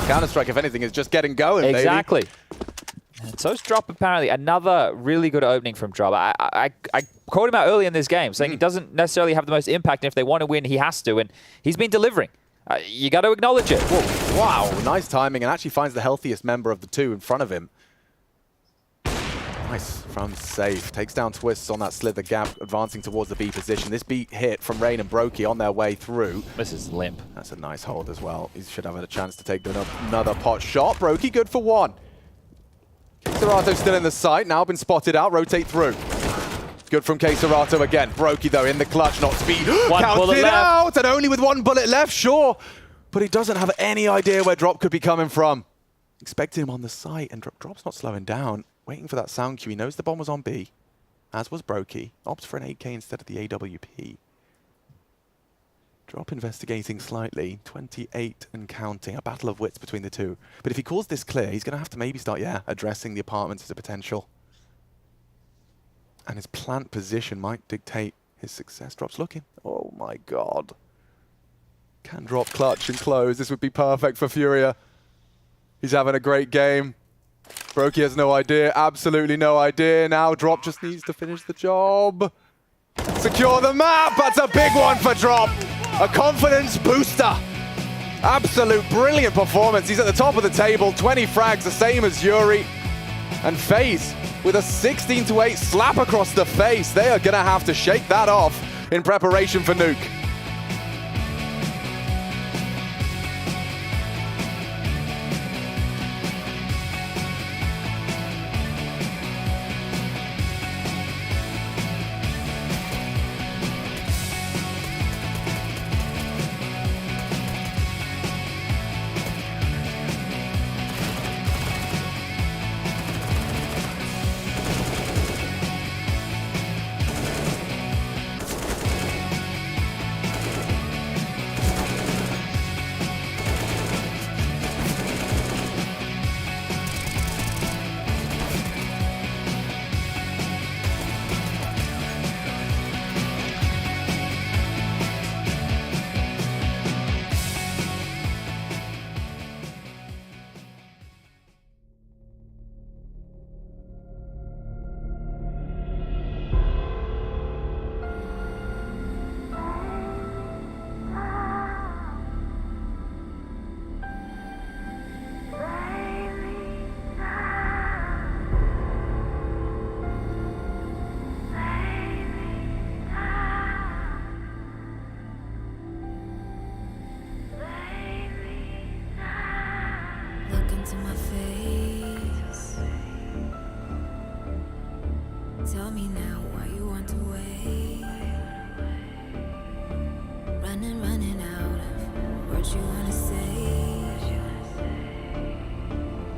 A: Counter-Strike, if anything, is just getting going,
D: Exactly.
A: baby.
D: And so's Drop, apparently. Another really good opening from Drop. I called him out early in this game, saying he doesn't necessarily have the most impact, and if they want to win, he has to, and he's been delivering. You got to acknowledge it.
A: Whoa, wow, nice timing, and actually finds the healthiest member of the two in front of him. Nice from Safe. Takes down Twists on that slither gap, advancing towards the B position. This B hit from Rain and Brokey on their way through.
D: This is limp.
A: That's a nice hold as well. He should have had a chance to take another pot shot. Brokey good for one. KScERATO still in the sight, now been spotted out, rotate through. Good from KScERATO again. Brokey though in the clutch, not speed. Counted out, and only with one bullet left, sure. But he doesn't have any idea where Drop could be coming from. Expected him on the site, and Drop's not slowing down. Waiting for that sound cue. He knows the bomb was on B, as was Brokey. Opts for an 8K instead of the AWP. Drop investigating slightly, 28 and counting, a battle of wits between the two. But if he calls this clear, he's going to have to maybe start, addressing the apartments as a potential. And his plant position might dictate his success. Drop's looking. Oh my god. Can drop clutch and close. This would be perfect for FURIA. He's having a great game. Brokey has no idea, absolutely no idea. Now Drop just needs to finish the job. Secure the map, that's a big one for Drop. A confidence booster. Absolute brilliant performance. He's at the top of the table, 20 frags, the same as Yuri. And FaZe with a 16-8 slap across the face. They are gonna have to shake that off in preparation for Nuke.
I: into my face. Tell me now why you want to wait. Running out of words you wanna say.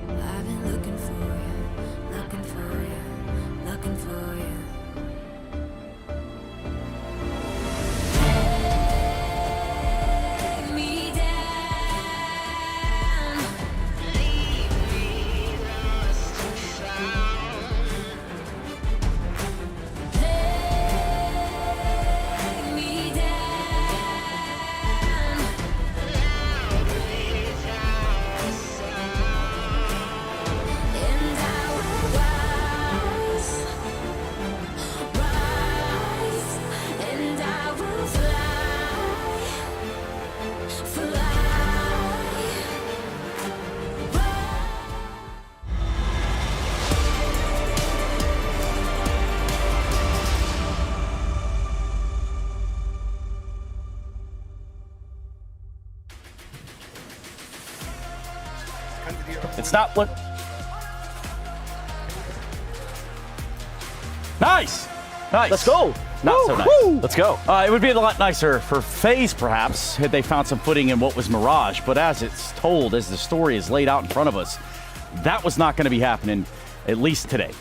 I: I've been looking for you, looking for you, looking for you.
S: It's not what... Nice! Nice.
O: Let's go.
S: Not so nice.
O: Woo. Let's go.
S: It would be a lot nicer for FaZe, perhaps, had they found some footing in what was Mirage. But as it's told, as the story is laid out in front of us, that was not going to be happening, at least today.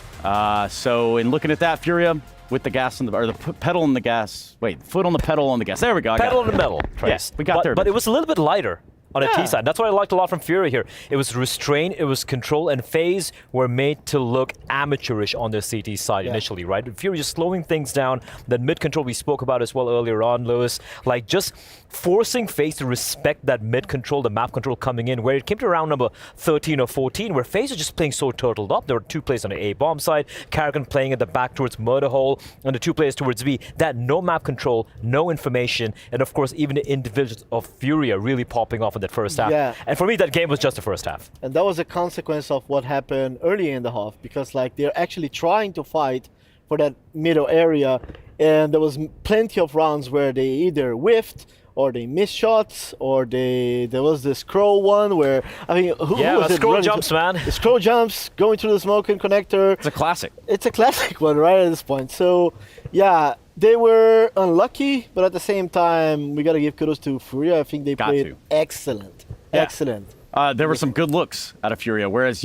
S: So in looking at that, FURIA with the gas on the, or the pedal on the gas. Wait, foot on the pedal on the gas. There we go.
O: Pedal on the metal.
S: Yes, we got there.
O: But it was a little bit lighter on a T side. That's what I liked a lot from FURIA here. It was restrained, it was control, and FaZe were made to look amateurish on their CT side initially, right? FURIA just slowing things down. That mid control we spoke about as well earlier on, Lewis. Like just forcing FaZe to respect that mid control, the map control coming in, where it came to round number 13 or 14, where FaZe was just playing so turtled up. There were two players on the A bomb side, Karrigan playing at the back towards Murder Hole, and the two players towards B. That no map control, no information, and of course even the individuals of FURIA really popping off in that first half.
Q: Yeah.
O: And for me, that game was just the first half.
Q: And that was a consequence of what happened early in the half, because like they're actually trying to fight for that middle area, and there was plenty of rounds where they either whiffed or they missed shots, or there was the scroll one where, I mean, who was it?
O: Scroll jumps, man.
Q: The scroll jumps, going through the smoking connector.
S: It's a classic.
Q: It's a classic one, right, at this point. So, yeah, they were unlucky, but at the same time, we got to give kudos to FURIA. I think they played excellent.
S: Yeah.
Q: Excellent.
S: there were some good looks out of FURIA, whereas,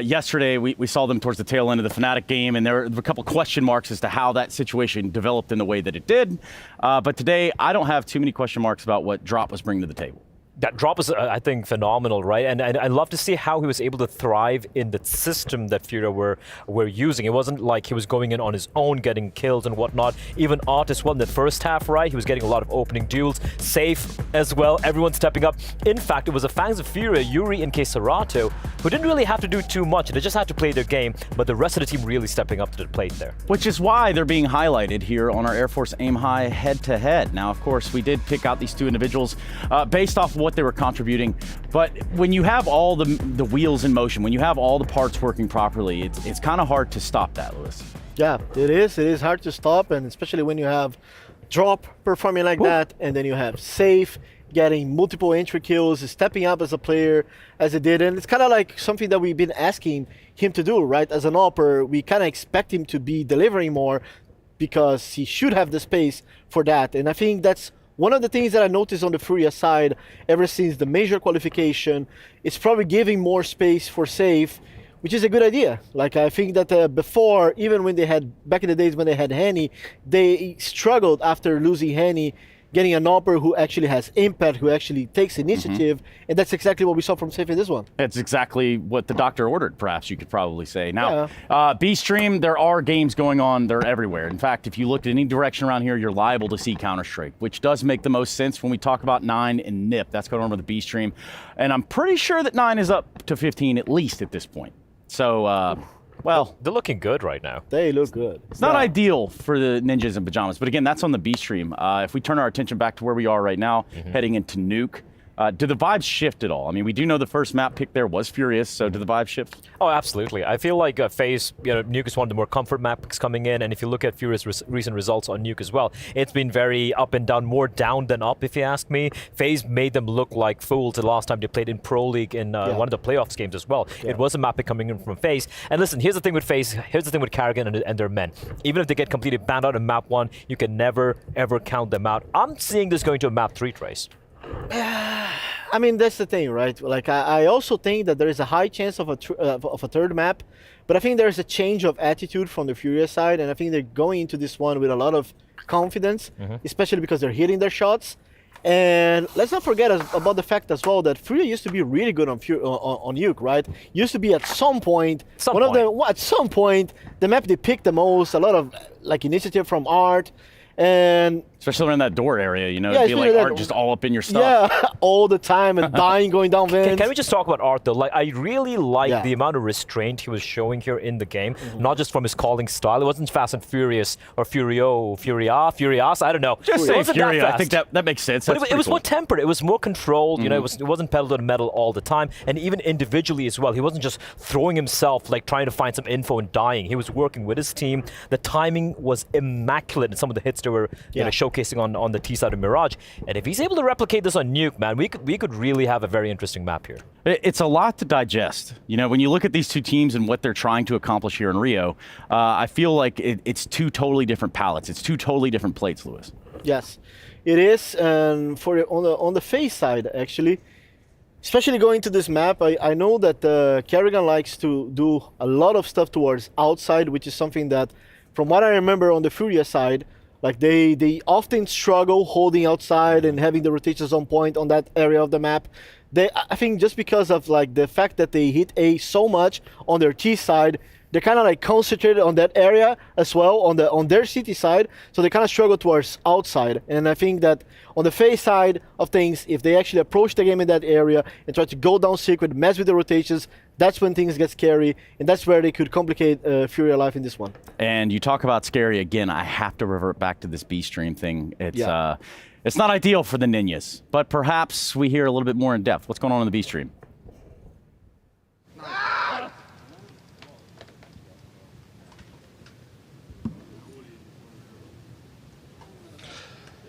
S: yesterday we saw them towards the tail end of the Fnatic game, and there were a couple question marks as to how that situation developed in the way that it did. But today, I don't have too many question marks about what Drop was bringing to the table.
O: That Drop was, I think, phenomenal, right? And I love to see how he was able to thrive in the system that FURIA were using. It wasn't like he was going in on his own, getting kills and whatnot. Even Art as well in the first half, right? He was getting a lot of opening duels, safe as well. Everyone stepping up. In fact, it was the fans of FURIA, Yuri and Keserato, who didn't really have to do too much. They just had to play their game, but the rest of the team really stepping up to the plate there.
S: Which is why they're being highlighted here on our Air Force Aim High head-to-head. Now, of course, we did pick out these two individuals based off of what they were contributing. But when you have all the wheels in motion, when you have all the parts working properly, it's kind of hard to stop that, Lewis.
Q: Yeah, it is. It is hard to stop, and especially when you have Drop performing like that, and then you have Safe getting multiple entry kills, stepping up as a player as he did. And it's kind of like something that we've been asking him to do, right? As an AWPer, we kind of expect him to be delivering more because he should have the space for that. And I think that's one of the things that I noticed on the FURIA side ever since the major qualification is probably giving more space for Safe, which is a good idea. Like, I think that before, even when they had, back in the days when they had Henny, they struggled after losing Henny, getting an AWPer who actually has impact, who actually takes initiative, and that's exactly what we saw from Safe in this one.
S: It's exactly what the doctor ordered, perhaps you could probably say. Now, B-Stream, there are games going on, they're everywhere. In fact, if you looked in any direction around here, you're liable to see Counter-Strike, which does make the most sense when we talk about 9 and NIP. That's going on with the B-Stream. And I'm pretty sure that 9 is up to 15 at least at this point. So, well,
O: they're looking good right now.
Q: They look good.
S: It's not ideal for the ninjas in pajamas, but again, that's on the B stream. If we turn our attention back to where we are right now, heading into Nuke, do the vibes shift at all? I mean, we do know the first map pick there was Furious, so do the vibes shift?
O: Oh, absolutely. I feel like FaZe, Nuke is one of the more comfort maps coming in, and if you look at Furious' recent results on Nuke as well, it's been very up and down, more down than up, if you ask me. FaZe made them look like fools the last time they played in Pro League in one of the playoffs games as well. It was a map pick coming in from FaZe. And listen, here's the thing with FaZe, here's the thing with Karrigan and their men. Even if they get completely banned out in map 1, you can never, ever count them out. I'm seeing this going to a map 3 trace.
Q: I mean, that's the thing, right? Like, I also think that there is a high chance of a third map, but I think there's a change of attitude from the FURIA side, and I think they're going into this one with a lot of confidence, especially because they're hitting their shots. And let's not forget about the fact as well that FURIA used to be really good on Nuke, right? Used to be at some point, at some point, the map they picked the most, a lot of like initiative from Art. And
S: especially around that door area, it'd be like Art just all up in your stuff.
Q: Yeah, all the time and dying, going down vents.
O: Can we just talk about Art though? Like, I really like the amount of restraint he was showing here in the game, not just from his calling style. It wasn't fast and furious or furious. I don't know.
S: Just say Furia. I think that makes sense.
O: But it was more tempered. It was more controlled. It wasn't pedal to the metal all the time, and even individually as well. He wasn't just throwing himself like trying to find some info and dying. He was working with his team. The timing was immaculate in some of the hits they were showcasing on the T side of Mirage. And if he's able to replicate this on Nuke, man, we could really have a very interesting map here.
S: It's a lot to digest. When you look at these two teams and what they're trying to accomplish here in Rio, I feel like it's two totally different palettes. It's two totally different plates, Lewis.
Q: Yes, it is. And on the FaZe side, actually, especially going to this map, I know that Karrigan likes to do a lot of stuff towards outside, which is something that, from what I remember on the FURIA side, like they often struggle holding outside and having the rotations on point on that area of the map. I think just because of like the fact that they hit A so much on their T side, they're kind of like concentrated on that area as well on their city side, so they kind of struggle towards outside. And I think that on the FaZe side of things, if they actually approach the game in that area and try to go down secret, mess with the rotations, that's when things get scary, and that's where they could complicate FURIA life in this one.
S: And you talk about scary again. I have to revert back to this B stream thing. It's not ideal for the ninjas, but perhaps we hear a little bit more in depth. What's going on in the B stream?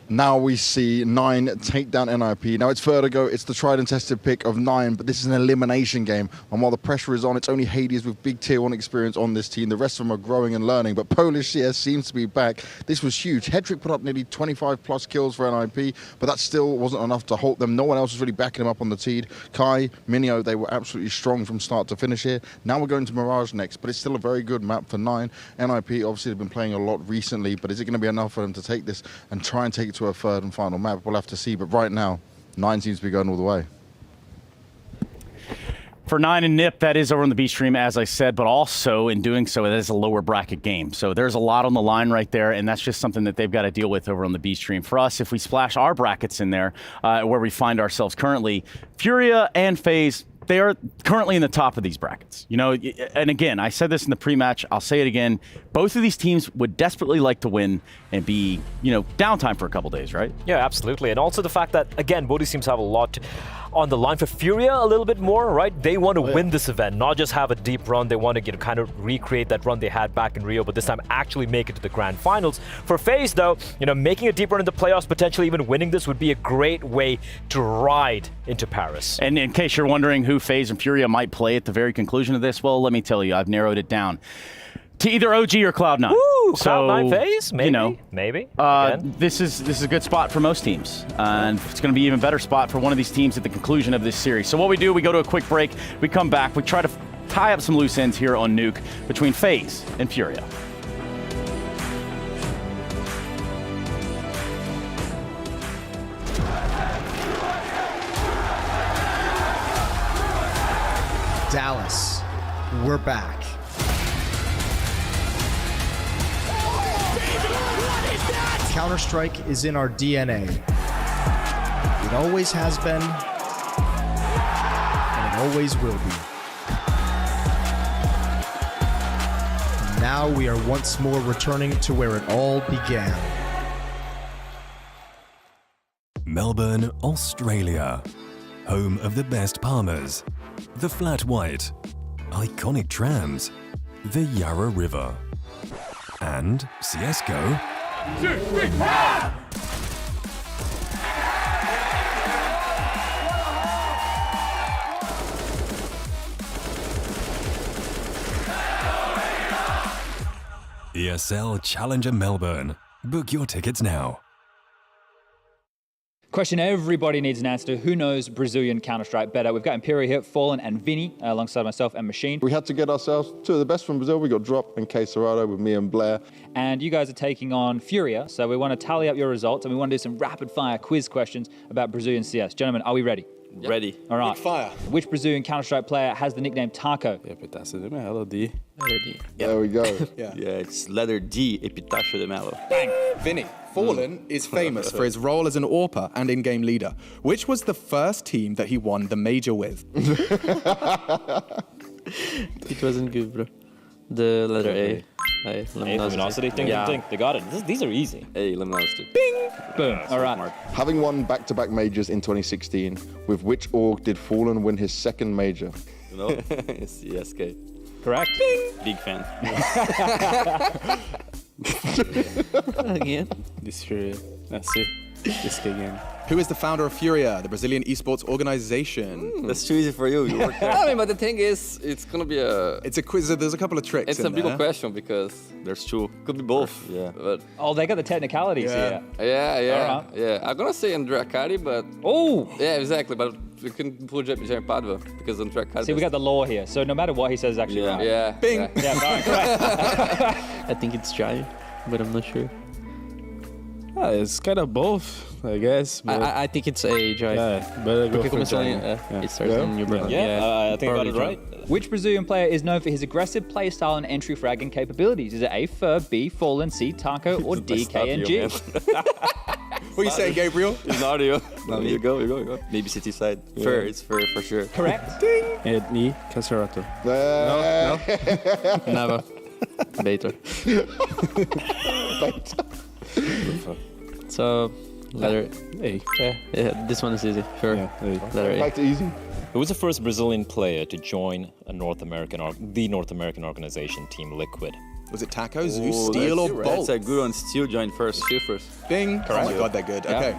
R: Now we see 9 take down NIP. Now it's Vertigo, it's the tried and tested pick of 9, but this is an elimination game. And while the pressure is on, it's only Hades with big tier 1 experience on this team. The rest of them are growing and learning, but Polish CS seems to be back. This was huge. Hedrick put up nearly 25 plus kills for NIP, but that still wasn't enough to halt them. No one else was really backing him up on the teed. Kai, Minio, they were absolutely strong from start to finish here. Now we're going to Mirage next, but it's still a very good map for 9. NIP obviously have been playing a lot recently, but is it going to be enough for them to take this and try and take it to a third and final map? We'll have to see, but right now 9 seems to be going all the way.
S: For 9 and NIP, that is over on the B stream, as I said, but also in doing so, it is a lower bracket game. So there's a lot on the line right there, and that's just something that they've got to deal with over on the B stream. For us, if we splash our brackets in there, where we find ourselves currently, FURIA and FaZe, they are currently in the top of these brackets. You know, and again, I said this in the pre-match, I'll say it again. Both of these teams would desperately like to win and be, you know, downtime for a couple days, right?
O: Yeah, absolutely. And also the fact that, again, both these teams have a lot on the line. For FURIA, a little bit more, right? They want to win this event, not just have a deep run. They want to kind of recreate that run they had back in Rio, but this time actually make it to the grand finals. For FaZe, though, you know, making a deep run in the playoffs, potentially even winning this would be a great way to ride into Paris.
S: And in case you're wondering who FaZe and FURIA might play at the very conclusion of this, well, let me tell you, I've narrowed it down to either OG or Cloud9.
O: Woo!
S: So,
O: Cloud9 FaZe? Maybe.
S: You know,
O: maybe.
S: This is a good spot for most teams, and it's going to be an even better spot for one of these teams at the conclusion of this series. So what we do, we go to a quick break, we come back, we try to tie up some loose ends here on Nuke between FaZe and FURIA.
E: Dallas, we're back. Counter-Strike is in our DNA. It always has been, and it always will be. And now we are once more returning to where it all began.
T: Melbourne, Australia. Home of the best Palmers, the Flat White, iconic trams, the Yarra River, and CSGO.
U: 2, 3, ha!
T: ESL Challenger Melbourne. Book your tickets now.
D: Question everybody needs an answer to: who knows Brazilian Counter-Strike better? We've got Imperial here, Fallen and Vinny, alongside myself and Machine.
R: We had to get ourselves two of the best from Brazil. We got Drop and Quesarado with me and Blair.
D: And you guys are taking on FURIA, so we want to tally up your results, and we want to do some rapid-fire quiz questions about Brazilian CS. Gentlemen, are we ready?
J: Yep. Ready.
D: All right.
J: Big fire.
D: Which Brazilian Counter-Strike player has the nickname Taco?
J: Epitácio de Melo, D. Letter D.
R: There we go.
J: Yeah, it's letter D, Epitácio de Melo.
A: Bang! Vinny, Fallen is famous for his role as an AWPer and in-game leader. Which was the first team that he won the major with?
B: It wasn't good, bro. The letter A.
O: Luminosity. Ding, ding, ding. They got it. These are easy.
J: A, Luminosity.
D: Bing! Boom. All right.
R: Having won back-to-back majors in 2016, with which org did Fallen win his second major?
J: You know? It's CSK.
D: Correct.
J: Bing! Big fan.
B: Again?
J: This FURIA. That's it. This again.
A: Who is the founder of FURIA, the Brazilian esports organization?
J: That's too easy for you. You work there.
B: I mean, but the thing is, it's gonna be a...
A: It's a quiz. There's a couple of tricks
B: It's a big question because...
J: There's two.
B: Could be both.
J: Yeah.
B: But
D: oh, they got the technicalities here.
B: Yeah. I'm gonna say Andrea Cari, but...
D: Oh!
B: Yeah, exactly, but we can pull Jean Padua because Andrea Cari...
D: See, we got the law here, so no matter what he says is actually right.
B: Yeah.
D: Bing! Yeah, correct.
B: I think it's Jai, but I'm not sure.
J: It's kind of both, I guess. But
B: I think it's A, Jai.
J: Yeah, but go for Jai.
B: It starts in New Britain.
O: I think I got it right.
D: Which Brazilian player is known for his aggressive play style and entry fragging capabilities? Is it A, Fur, B, Fallen, C, Taco, or D, KNG?
A: What are you saying, Gabriel?
J: It's not you. No, you go. Maybe City Side. Fur, it's Fur for sure.
D: Correct.
J: Ding! And me, Quesarado.
B: No. Never. Beta. So, letter
J: A.
B: Yeah, this one is easy. Sure.
J: Yeah,
B: letter A.
R: Back to easy.
O: Who was the first Brazilian player to join a the North American organization, Team Liquid?
A: Was it Taco, Zeus,
G: Oh,
A: Steel, or
G: that's
A: Bolt?
G: a good one. Steel joined first. Shoot first.
A: Bing. Oh my god, they're good.
G: Yeah.
A: Okay.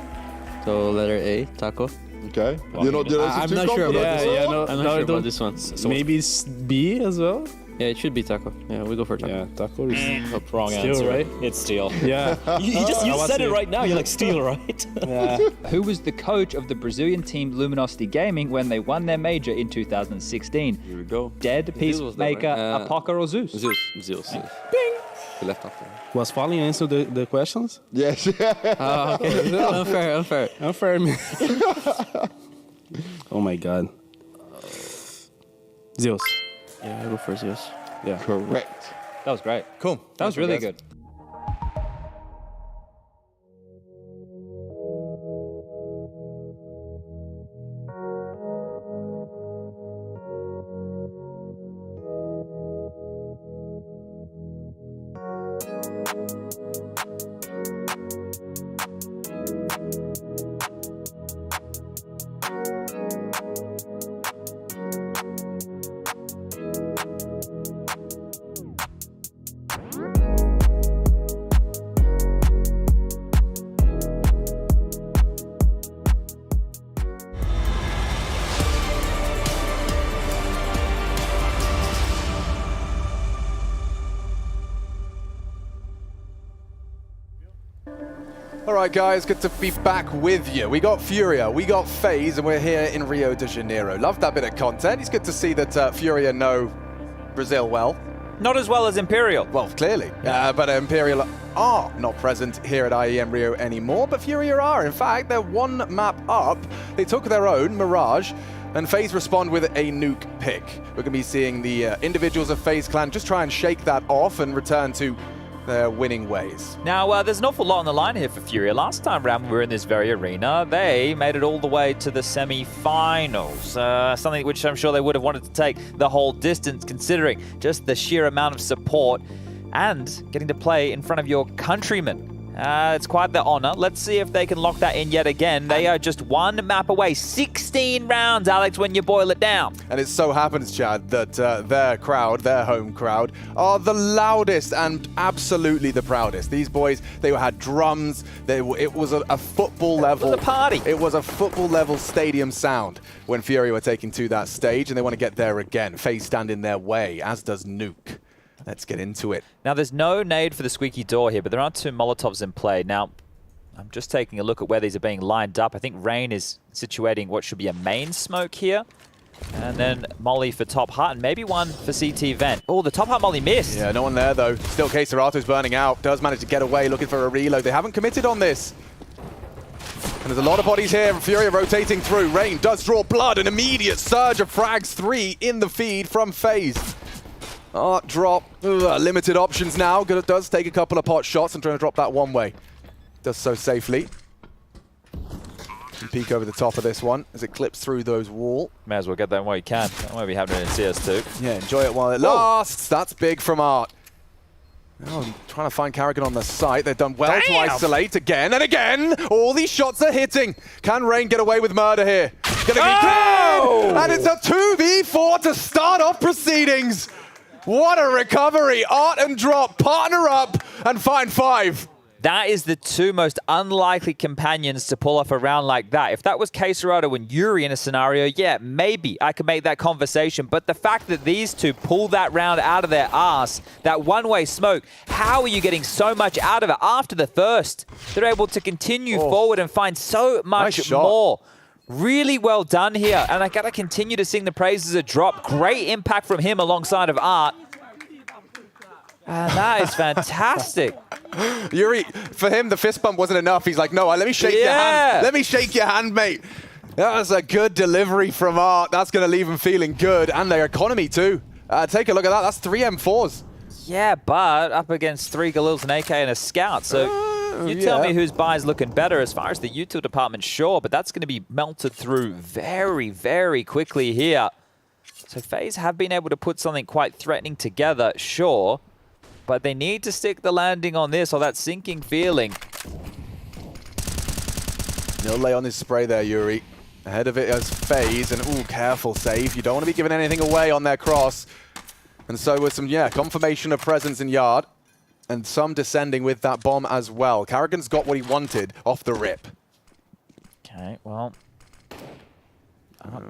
K: So letter A, Taco.
R: Okay.
K: I'm not sure about this one.
G: I'm not sure about this one.
K: Maybe it's B as well? Yeah, it should be Taco. Yeah, we go for Taco.
L: Yeah, Taco is a wrong
K: Steel,
L: answer.
K: right?
L: It's Steel.
K: Yeah.
L: you said it right now. You're like Steel, right?
K: Yeah.
D: Who was the coach of the Brazilian team Luminosity Gaming when they won their major in 2016?
G: Here we go.
D: Dead, Peacemaker, Apoca, or Zeus?
G: Zeus.
D: Bing!
G: He left after.
L: Was Fallen answer the questions?
R: Yes.
K: Okay. Unfair, man.
L: Oh my god.
K: Zeus. Yeah, I go for Zeus.
L: Yeah.
R: Correct.
D: That was great.
A: Cool.
D: That was really good.
A: All right, guys, good to be back with you. We got FURIA, we got FaZe, and we're here in Rio de Janeiro. Love that bit of content. It's good to see that FURIA know Brazil well.
D: Not as well as Imperial.
A: Well, clearly. But Imperial are not present here at IEM Rio anymore, but FURIA are. In fact, they're one map up. They took their own, Mirage, and FaZe respond with a nuke pick. We're going to be seeing the individuals of FaZe Clan just try and shake that off and return to their winning ways.
D: Now, there's an awful lot on the line here for FURIA. Last time round we were in this very arena, they made it all the way to the semi-finals. Something which I'm sure they would have wanted to take the whole distance, considering just the sheer amount of support and getting to play in front of your countrymen. It's quite the honor. Let's see if they can lock that in yet again. They are just one map away. 16 rounds, Alex, when you boil it down.
A: And it so happens, Chad, that their crowd, their home crowd, are the loudest and absolutely the proudest. These boys, they had drums. It was a football level.
D: It was a party.
A: It was a football level stadium sound when FURIA were taking to that stage, and they want to get there again. FaZe stand in their way, as does Nuke. Let's get into it.
D: Now, there's no nade for the squeaky door here, but there are two Molotovs in play. Now, I'm just taking a look at where these are being lined up. I think Rain is situating what should be a main smoke here. And then Molly for top hut, and maybe one for CT vent. Oh, the top hut Molly missed.
A: Yeah, no one there, though. Still, Caserato's burning out. Does manage to get away, looking for a reload. They haven't committed on this. And there's a lot of bodies here. FURIA rotating through. Rain does draw blood. An immediate surge of frags. 3 in the feed from FaZe. Art drop. Limited options now. Does take a couple of pot shots and trying to drop that one way. Does so safely. Can peek over the top of this one as it clips through those wall.
D: May as well get that while you can. That might be happening in CS2.
A: Yeah, enjoy it while it lasts. That's big from Art. Oh, trying to find Karrigan on the site. They've done well to isolate again and again. All these shots are hitting. Can Rain get away with murder here? Gonna be cleared! And it's a 2v4 to start off proceedings. What a recovery. Art and Drop partner up and find 5.
D: That is the two most unlikely companions to pull off a round like that. If that was Caserado and Yuri in a scenario, yeah, maybe I could make that conversation. But the fact that these two pull that round out of their ass, that one-way smoke, how are you getting so much out of it after the first? They're able to continue forward and find so much more. Really well done here, and I gotta continue to sing the praises of Drop. Great impact from him alongside of Art. And that is fantastic.
A: Yuri, for him, the fist bump wasn't enough. He's like, no, let me shake your hand. Let me shake your hand, mate. That was a good delivery from Art. That's gonna leave him feeling good, and their economy too. Take a look at that. That's 3 M4s.
D: Yeah, but up against 3 Galils, an AK, and a Scout. So you tell me whose buy is looking better as far as the util department, sure, but that's going to be melted through very, very quickly here. So FaZe have been able to put something quite threatening together, sure, but they need to stick the landing on this or that sinking feeling.
A: No lay on his spray there, Yuri. Ahead of it as FaZe, and ooh, careful save. You don't want to be giving anything away on their cross. And so with some, confirmation of presence in Yard, and some descending with that bomb as well. Carrigan's got what he wanted off the rip.
F: Okay, well,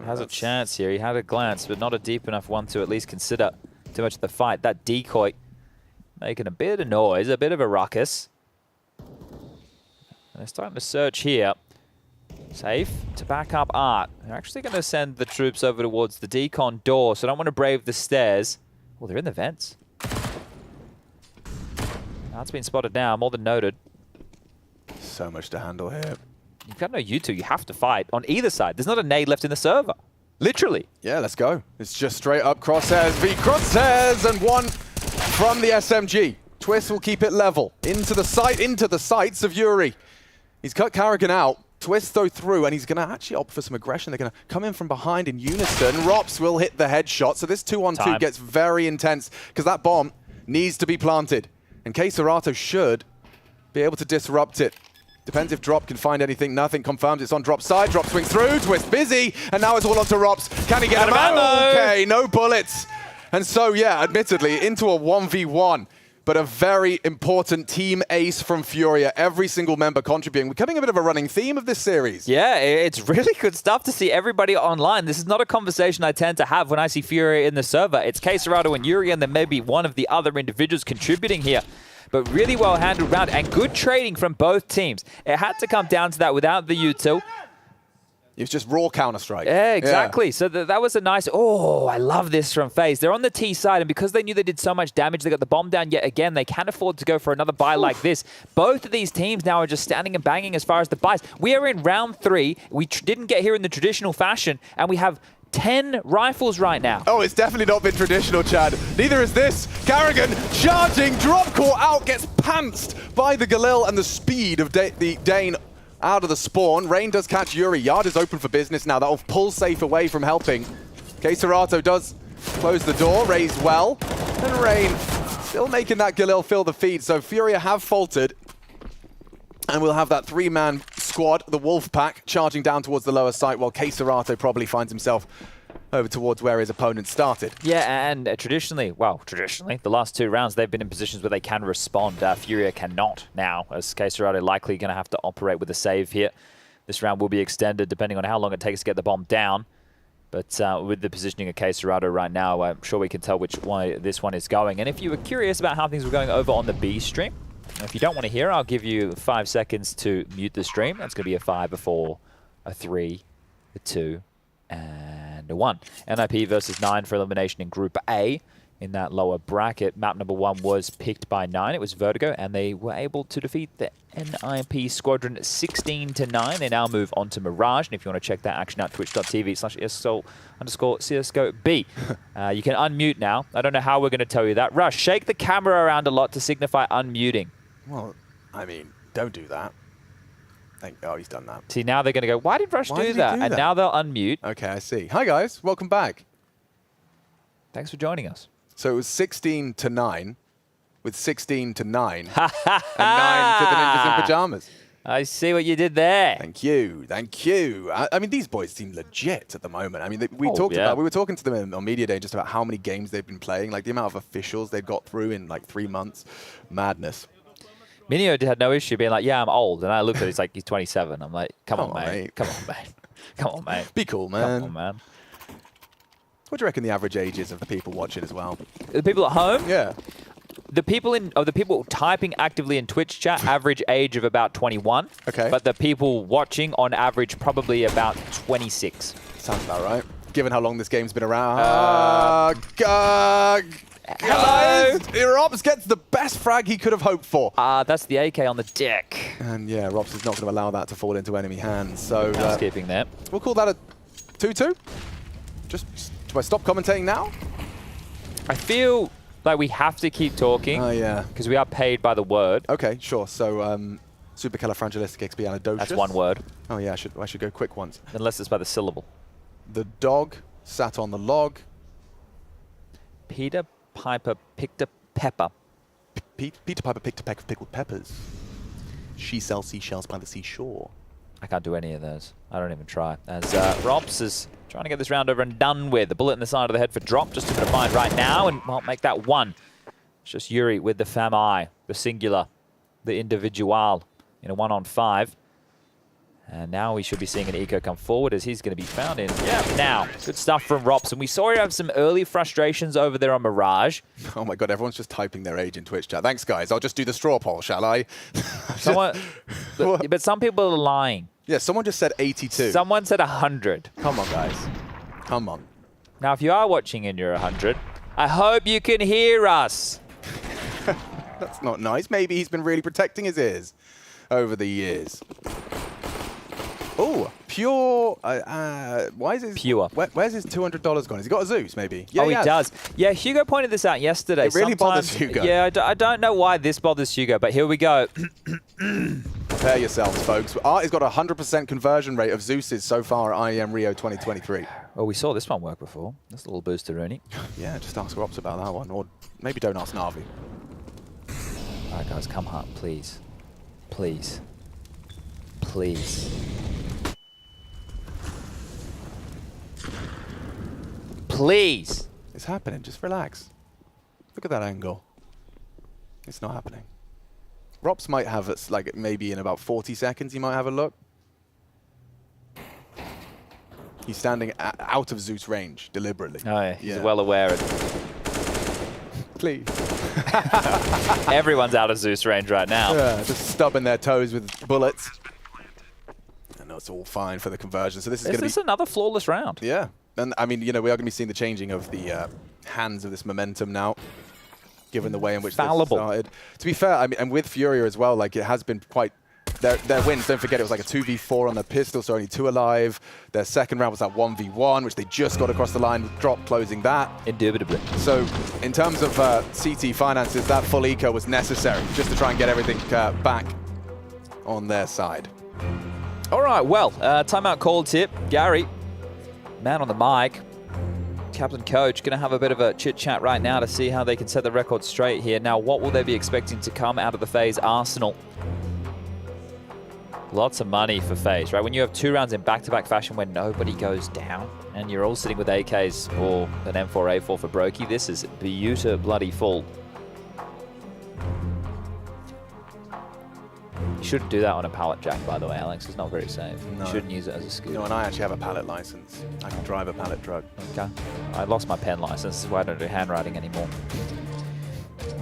F: has a chance here. He had a glance, but not a deep enough one to at least consider too much of the fight. That decoy making a bit of noise, a bit of a ruckus. And they're starting to search here. Safe to back up Art. They're actually going to send the troops over towards the decon door, so I don't want to brave the stairs. Oh, they're in the vents. Art's been spotted now, more than noted.
A: So much to handle here.
F: You've got no U2, you have to fight on either side. There's not a nade left in the server. Literally.
A: Yeah, let's go. It's just straight up crosshairs v crosshairs, and one from the SMG. Twist will keep it level. Into the sights of Yuri. He's cut Carrigan out. Twist though through, and he's going to actually opt for some aggression. They're going to come in from behind in unison. Rops will hit the headshot, so this 2-on-2 gets very intense because that bomb needs to be planted. And K-Serato should be able to disrupt it. Depends if Drop can find anything. Nothing confirms it's on Drop's side. Drop swings through, Twist busy, and now it's all onto Rops. Can he get him out? Okay, no bullets. And so, yeah, admittedly, into a 1v1. But a very important team ace from FURIA. Every single member contributing. We're becoming a bit of a running theme of this series.
F: Yeah, it's really good stuff to see everybody online. This is not a conversation I tend to have when I see FURIA in the server. It's K-Serato and Yuri, and then maybe one of the other individuals contributing here. But really well handled round, and good trading from both teams. It had to come down to that without the U2.
A: It was just raw Counter-Strike.
F: Yeah, exactly. Yeah. So that was a nice... Oh, I love this from FaZe. They're on the T side, and because they knew they did so much damage, they got the bomb down yet again. They can't afford to go for another buy like this. Both of these teams now are just standing and banging as far as the buys. We are in round 3. We didn't get here in the traditional fashion, and we have 10 rifles right now.
A: Oh, it's definitely not been traditional, Chad. Neither is this. Carrigan charging, drop core out, gets pantsed by the Galil and the speed of the Dane out of the spawn. Rain does catch Yuri. Yard is open for business now. That'll pull Safe away from helping. K-Serato does close the door, raised well. And Rain still making that Galil fill the feed. So FURIA have faltered. And we'll have that 3-man squad, the Wolf Pack, charging down towards the lower site, while K-Serato probably finds himself over towards where his opponent started.
F: Yeah, and traditionally, the last 2 rounds, they've been in positions where they can respond. FURIA cannot now, as K-Serato likely going to have to operate with a save here. This round will be extended depending on how long it takes to get the bomb down. But with the positioning of K-Serato right now, I'm sure we can tell which way this one is going. And if you were curious about how things were going over on the B stream, if you don't want to hear, I'll give you 5 seconds to mute the stream. That's going to be a 5, a 4, a 3, a 2, and a 1. NIP versus 9 for elimination in Group A. In that lower bracket, map number 1 was picked by 9. It was Vertigo, and they were able to defeat the NIP squadron 16-9. They now move on to Mirage, and if you want to check that action out, twitch.tv/ESL_CSGO_B. You can unmute now. I don't know how we're going to tell you that. Rush, shake the camera around a lot to signify unmuting.
A: Well, I mean, don't do that. Oh, he's done that.
F: See, now they're going to go, why did Rush do that? And now they'll unmute.
A: Okay, I see. Hi, guys. Welcome back.
F: Thanks for joining us.
A: So it was 16-9, with 16-9, and 9 to the Ninjas in Pajamas.
F: I see what you did there.
A: Thank you, thank you. I mean, these boys seem legit at the moment. I mean, we were talking to them on Media Day just about how many games they've been playing, like the amount of officials they've got through in like 3 months. Madness.
F: Minio had no issue being like, yeah, I'm old. And I looked at it, he's like, he's 27. I'm like, come on, mate. Come on, mate. Come on, mate.
A: Be cool, man.
F: Come on, man.
A: What do you reckon the average age is of the people watching as well?
F: The people at home?
A: Yeah.
F: The people typing actively in Twitch chat, average age of about 21.
A: Okay.
F: But the people watching on average probably about 26.
A: Sounds about right. Given how long this game's been around.
F: Hello.
A: Robs gets the best frag he could have hoped for.
F: That's the AK on the deck.
A: And yeah, Robs is not going to allow that to fall into enemy hands. So
F: housekeeping there.
A: We'll call that a 2-2. Do I stop commentating now?
F: I feel like we have to keep talking.
A: Oh, yeah.
F: Because we are paid by the word.
A: Okay, sure. So, supercalifragilisticexpialidocious.
F: That's one word.
A: Oh, yeah, I should go quick ones.
F: Unless it's by the syllable.
A: The dog sat on the log.
F: Peter Piper picked a pepper.
A: Peter Piper picked a peck of pickled peppers. She sells seashells by the seashore.
F: I can't do any of those. I don't even try. As Rops is trying to get this round over and done with. The bullet in the side of the head for Drop. Just 2 to find right now and won't make that 1. It's just Yuri with the FAMI, the singular, the individual in a 1-on-5. And now we should be seeing an eco come forward as he's going to be found in. Yeah, now. Good stuff from Rops. And we saw you have some early frustrations over there on Mirage.
A: Oh my God, everyone's just typing their age in Twitch chat. Thanks, guys. I'll just do the straw poll, shall I?
F: But some people are lying.
A: Yeah, someone just said 82.
F: Someone said 100.
A: Come on, guys. Come on.
F: Now, if you are watching and you're 100, I hope you can hear us.
A: That's not nice. Maybe he's been really protecting his ears over the years. Oh, pure. Why is his
F: pure?
A: Where's his $200 gone? Has he got a Zeus? Maybe. Yeah,
F: he does. Yeah, Hugo pointed this out yesterday.
A: It really bothers Hugo.
F: Yeah, I don't know why this bothers Hugo, but here we go.
A: Prepare yourselves, folks. Art has got a 100% conversion rate of Zeus's so far at IEM Rio 2023.
F: Well, we saw this one work before. That's a little booster, Rooney.
A: Yeah, just ask Rops about that one, or maybe don't ask Navi.
F: All right, guys, come hard, please. Please. Please. Please.
A: It's happening. Just relax. Look at that angle. It's not happening. Rops might have it, like maybe in about 40 seconds, he might have a look. He's standing out of Zeus range deliberately.
F: Oh, yeah. He's well aware of it.
A: Please.
F: Everyone's out of Zeus range right now.
A: Yeah, just stubbing their toes with bullets. I know it's all fine for the conversion. So this is going to be...
F: Is this another flawless round?
A: Yeah. And I mean, you know, we are going to be seeing the changing of the hands of this momentum now, given the way in which this started. To be fair, I mean, and with FURIA as well, like it has been quite... Their wins, don't forget, it was like a 2v4 on the pistol, so only 2 alive. Their second round was that 1v1, which they just got across the line with Drop closing that.
F: Indubitably.
A: So in terms of CT finances, that full eco was necessary just to try and get everything back on their side.
F: All right, well, timeout called here. Gary, man on the mic, captain coach, going to have a bit of a chit-chat right now to see how they can set the record straight here. Now, what will they be expecting to come out of the FaZe arsenal? Lots of money for FaZe, right? When you have 2 rounds in back-to-back fashion where nobody goes down and you're all sitting with AKs or an M4A4 for Brokey, this is beautiful. You shouldn't do that on a pallet jack, by the way, Alex. It's not very safe.
A: No.
F: You shouldn't use it as a scooter.
A: No, and I actually have a pallet license. I can drive a pallet truck.
F: Okay. I lost my pen license. This is why I don't do handwriting anymore.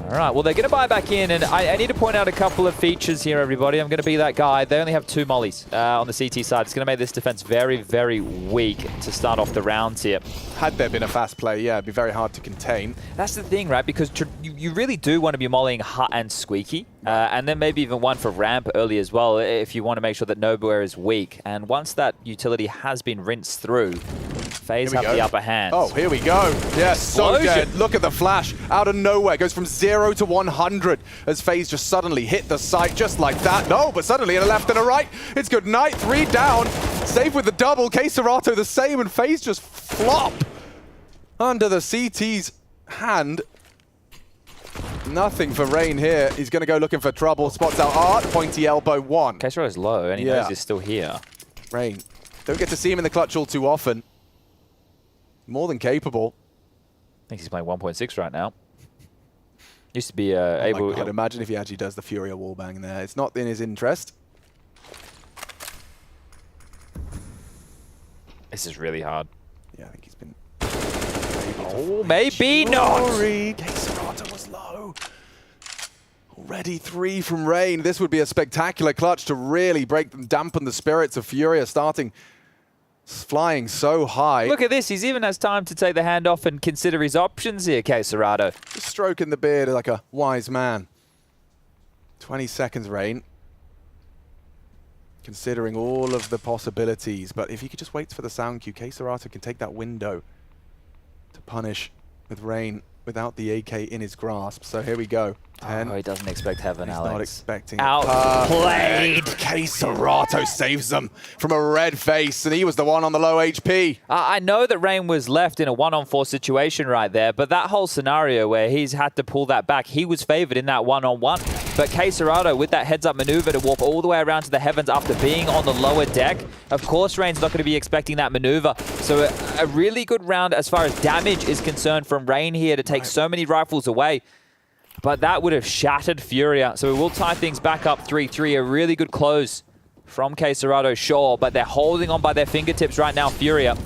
F: All right, well, they're going to buy back in, and I need to point out a couple of features here, everybody. I'm going to be that guy. They only have 2 mollies on the CT side. It's going to make this defense very, very weak to start off the rounds here.
A: Had there been a fast play, yeah, it'd be very hard to contain.
F: That's the thing, right? Because you really do want to be mollying Hut and Squeaky, and then maybe even one for Ramp early as well, if you want to make sure that nowhere is weak. And once that utility has been rinsed through, FaZe have the upper hand.
A: Oh, here we go. Yes, so dead. Look at the flash. Out of nowhere. Goes from 0 to 100 as FaZe just suddenly hit the site just like that. No, but suddenly in a left and a right. It's good night. 3 down. Save with the double. CEST the same, and FaZe just flop under the CT's hand. Nothing for Rain here. He's going to go looking for trouble. Spots out Art. Pointy elbow 1.
F: CEST low, and he knows he's still here.
A: Rain. Don't get to see him in the clutch all too often. More than capable.
F: I think he's playing 1.6 right now. Used to be able...
A: I'd imagine if he actually does the FURIA wallbang there. It's not in his interest.
F: This is really hard.
A: Yeah, I think he's been...
F: Oh, maybe not!
A: CEST was low. Already 3 from Rain. This would be a spectacular clutch to really dampen the spirits of FURIA, starting... flying so high.
F: Look at this. He's even has time to take the hand off and consider his options here, CEST.
A: Just stroking the beard like a wise man. 20 seconds, Rain. Considering all of the possibilities. But if he could just wait for the sound cue, CEST can take that window to punish with Rain without the AK in his grasp. So here we go. 10.
F: Oh, he doesn't expect heaven,
A: He's
F: Alex.
A: not expecting
F: Outplayed.
A: CEST saves them from a red face, and he was the one on the low HP.
F: I know that Rain was left in a 1-on-4 situation right there, but that whole scenario where he's had to pull that back, he was favored in that 1-on-1. But KSCERATO with that heads-up maneuver to walk all the way around to the heavens after being on the lower deck. Of course, Rain's not going to be expecting that maneuver. So a really good round as far as damage is concerned from Rain here to take so many rifles away. But that would have shattered FURIA. So we will tie things back up 3-3. A really good close from KSCERATO, sure, but they're holding on by their fingertips right now, FURIA.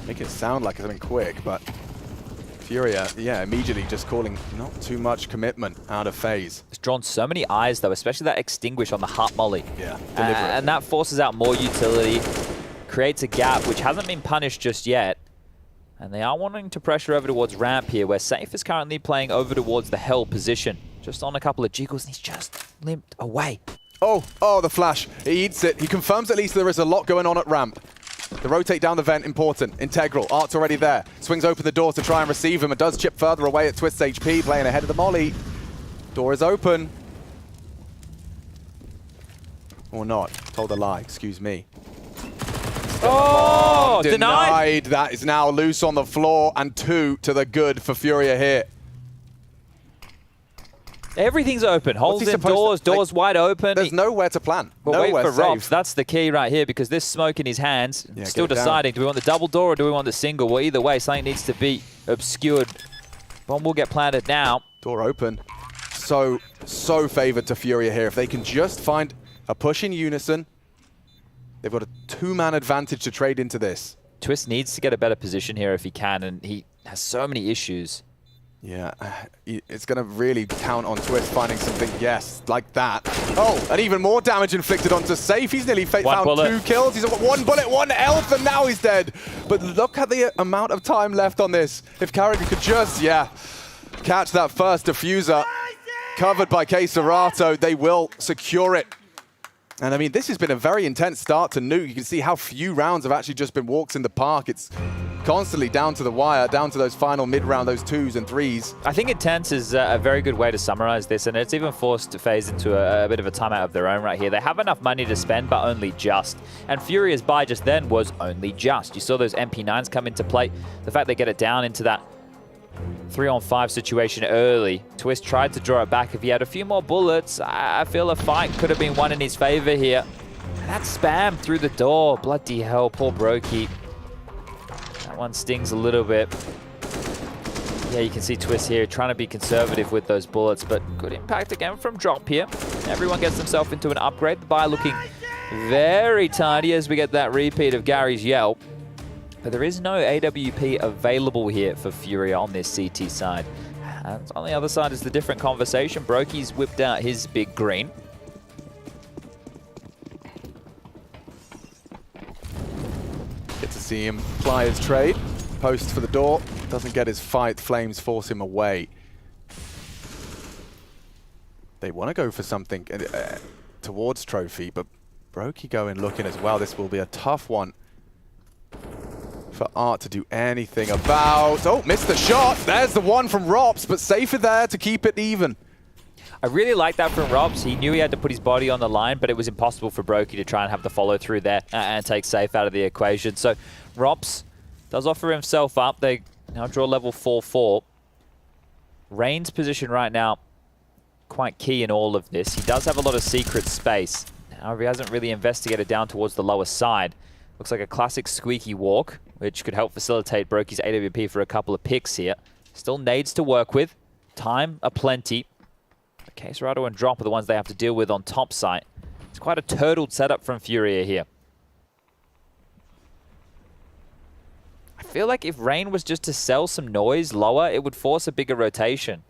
A: Make it sound like something quick, but FURIA, yeah, immediately just calling not too much commitment out of FaZe.
F: It's drawn so many eyes, though, especially that extinguish on the heart molly.
A: Yeah,
F: and that forces out more utility, creates a gap, which hasn't been punished just yet. And they are wanting to pressure over towards ramp here, where Safe is currently playing over towards the hell position. Just on a couple of jiggles, and he's just limped away.
A: Oh, the flash. He eats it. He confirms at least there is a lot going on at ramp. The rotate down the vent, important, integral. Art's already there. Swings open the door to try and receive him and does chip further away at Twist's HP, playing ahead of the molly. Door is open. Or not. Told a lie, excuse me.
F: Oh, denied.
A: That is now loose on the floor, and 2 to the good for FURIA here.
F: Everything's open. Holes in doors wide open.
A: There's nowhere to plan.
F: But
A: nowhere
F: wait for Robs. That's the key right here, because this smoke in his hands, still deciding, do we want the double door or do we want the single? Well, either way, something needs to be obscured. Bomb will get planted now.
A: Door open. So favored to FURIA here. If they can just find a push in unison, they've got a 2-man advantage to trade into this.
F: Twist needs to get a better position here if he can, and he has so many issues.
A: Yeah, it's going to really count on Twist finding something, yes, like that. Oh, and even more damage inflicted onto Safe. He's nearly found 2 kills. He's got 1 bullet, 1 health, and now he's dead. But look at the amount of time left on this. If Carragher could just, catch that first diffuser, covered by KSCERATO, they will secure it. And I mean, this has been a very intense start to Nuke. You can see how few rounds have actually just been walks in the park. It's constantly down to the wire, down to those final mid-round, those 2s and 3s.
F: I think intense is a very good way to summarize this, and it's even forced FaZe into a bit of a timeout of their own right here. They have enough money to spend, but only just. And FURIA's buy just then was only just. You saw those MP9s come into play. The fact they get it down into that 3-on-5 situation early. Twist tried to draw it back. If he had a few more bullets, I feel a fight could have been won in his favor here. And that spam through the door. Bloody hell, poor Brokey. That one stings a little bit. Yeah, you can see Twist here trying to be conservative with those bullets, but good impact again from Drop here. Everyone gets themselves into an upgrade. The buy looking very tidy as we get that repeat of Gary's yelp. But there is no AWP available here for FURIA on this CT side. And on the other side is the different conversation. Brokey's whipped out his big green.
A: Get to see him ply his trade. Post for the door. Doesn't get his fight. Flames force him away. They want to go for something towards Trophy, but Brokey going looking as well. This will be a tough one for Art to do anything about. Oh, missed the shot. There's the one from Robs, but safer there to keep it even.
F: I really like that from Robs. He knew he had to put his body on the line, but it was impossible for Brokey to try and have the follow through there and take Safe out of the equation. So Robs does offer himself up. They now draw level 4-4. Rain's position right now, quite key in all of this. He does have a lot of secret space. However, he hasn't really investigated down towards the lower side. Looks like a classic squeaky walk, which could help facilitate Brokey's AWP for a couple of picks here. Still nades to work with. Time aplenty. KSCERATO and Drop are the ones they have to deal with on top site. It's quite a turtled setup from FURIA here. I feel like if Rain was just to sell some noise lower, it would force a bigger rotation.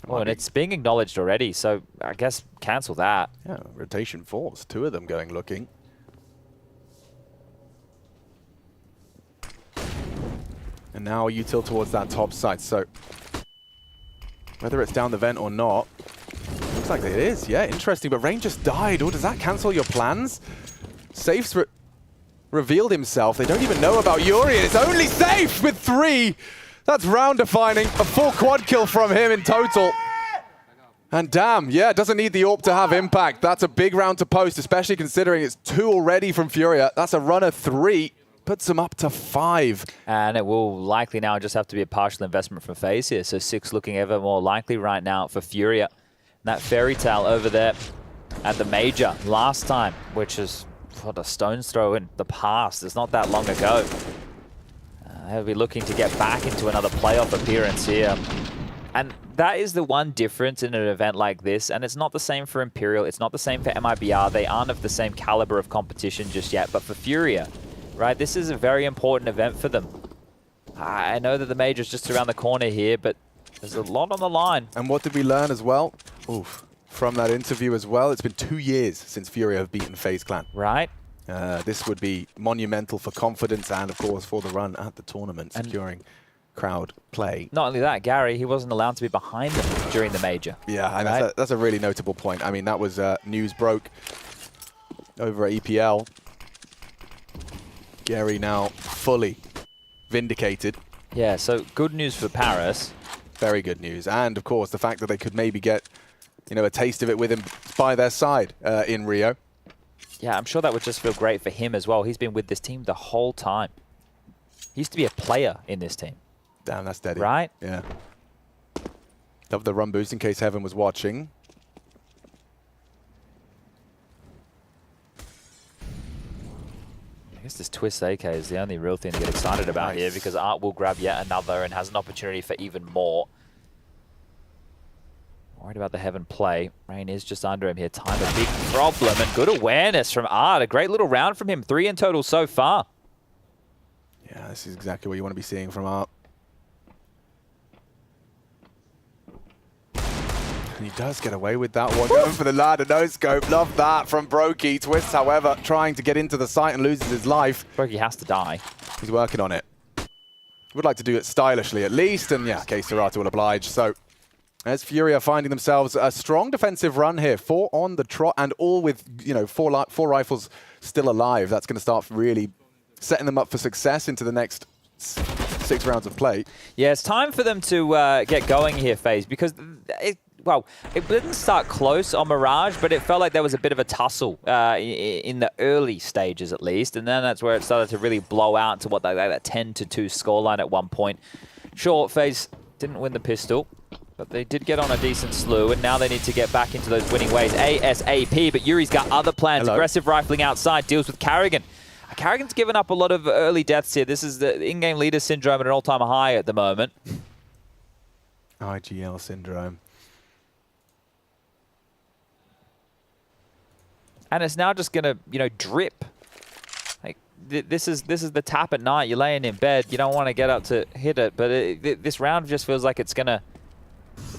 F: Oh, and it's being acknowledged already, so I guess cancel that.
A: Yeah, rotation force. 2 of them going looking. And now you tilt towards that top side, so whether it's down the vent or not, looks like it is. Yeah, interesting, but Rain just died. Oh, does that cancel your plans? Safe's revealed himself. They don't even know about Yuri, and it's only Safe with 3. That's round defining. A full quad kill from him in total. And damn, yeah, doesn't need the AWP to have impact. That's a big round to post, especially considering it's 2 already from FURIA. That's a run of 3. puts them up to 5.
F: And it will likely now just have to be a partial investment from FaZe here. So 6 looking ever more likely right now for FURIA. And that fairy tale over there at the major last time, which is what a stone's throw in the past. It's not that long ago. They'll be looking to get back into another playoff appearance here. And that is the one difference in an event like this. And it's not the same for Imperial. It's not the same for MIBR. They aren't of the same caliber of competition just yet. But for FURIA, right, this is a very important event for them. I know that the major is just around the corner here, but there's a lot on the line.
A: And what did we learn as well? Oof. From that interview as well, it's been 2 years since FURIA have beaten FaZe Clan.
F: Right.
A: This would be monumental for confidence and, of course, for the run at the tournament, securing crowd play.
F: Not only that, Gary, he wasn't allowed to be behind them during the major.
A: Yeah, and that's a really notable point. I mean, that was news broke over at EPL. Gary now fully vindicated.
F: Yeah, so good news for Paris.
A: Very good news. And, of course, the fact that they could maybe get, you know, a taste of it with him by their side in Rio.
F: Yeah, I'm sure that would just feel great for him as well. He's been with this team the whole time. He used to be a player in this team.
A: Damn, that's steady.
F: Right?
A: Yeah. Love the run boost in case Heaven was watching.
F: I guess this Twist AK is the only real thing to get excited about here, because Art will grab yet another and has an opportunity for even more. Worried about the Heaven play. Rain is just under him here. Time a big problem, and good awareness from Art. A great little round from him. 3 in total so far.
A: Yeah, this is exactly what you want to be seeing from Art. And he does get away with that one. Going for the ladder, no scope. Love that from Brokey. Twist, however, trying to get into the site and loses his life.
F: Brokey has to die.
A: He's working on it. Would like to do it stylishly at least, and yeah, K-Serata will oblige. So, as FURIA finding themselves a strong defensive run here, 4 on the trot, and all with, you know, four rifles still alive. That's going to start really setting them up for success into the next 6 rounds of play.
F: Yeah, it's time for them to get going here, FaZe, because it didn't start close on Mirage, but it felt like there was a bit of a tussle in the early stages at least, and then that's where it started to really blow out to what like that 10-2 scoreline at one point. Sure, FaZe didn't win the pistol, but they did get on a decent slew, and now they need to get back into those winning ways ASAP. But Yuri's got other plans.
A: Hello.
F: Aggressive rifling outside, deals with Carrigan. Carrigan's given up a lot of early deaths here. This is the in-game leader syndrome at an all-time high at the moment.
A: IGL syndrome.
F: And it's now just gonna, you know, drip. Like this is the tap at night. You're laying in bed. You don't want to get up to hit it, but this round just feels like it's gonna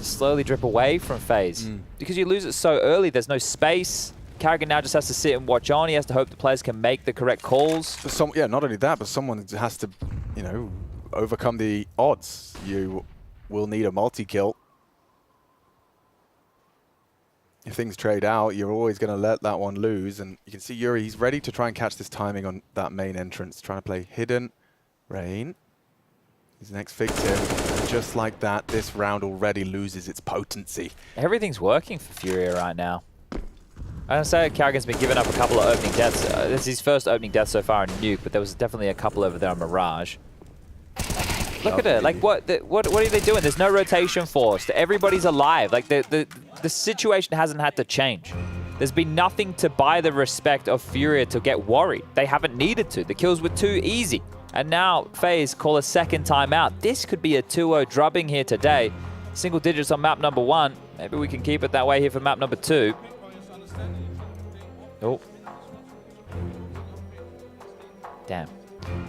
F: slowly drip away from FaZe because you lose it so early. There's no space. Carrigan now just has to sit and watch on. He has to hope the players can make the correct calls.
A: But yeah, not only that, but someone has to, you know, overcome the odds. You will need a multi-kill. If things trade out, you're always going to let that one lose. And you can see Yuri, he's ready to try and catch this timing on that main entrance, trying to play hidden. Rain, his next victim. And just like that, this round already loses its potency.
F: Everything's working for FURIA right now. I say Carrigan's been giving up a couple of opening deaths. This is his first opening death so far in Nuke, but there was definitely a couple over there on Mirage. Look at it. Like, what are they doing? There's no rotation forced. Everybody's alive. Like, the situation hasn't had to change. There's been nothing to buy the respect of FURIA to get worried. They haven't needed to. The kills were too easy. And now FaZe call a second timeout. This could be a 2-0 drubbing here today. Single digits on map number 1. Maybe we can keep it that way here for map number 2. Oh. Damn.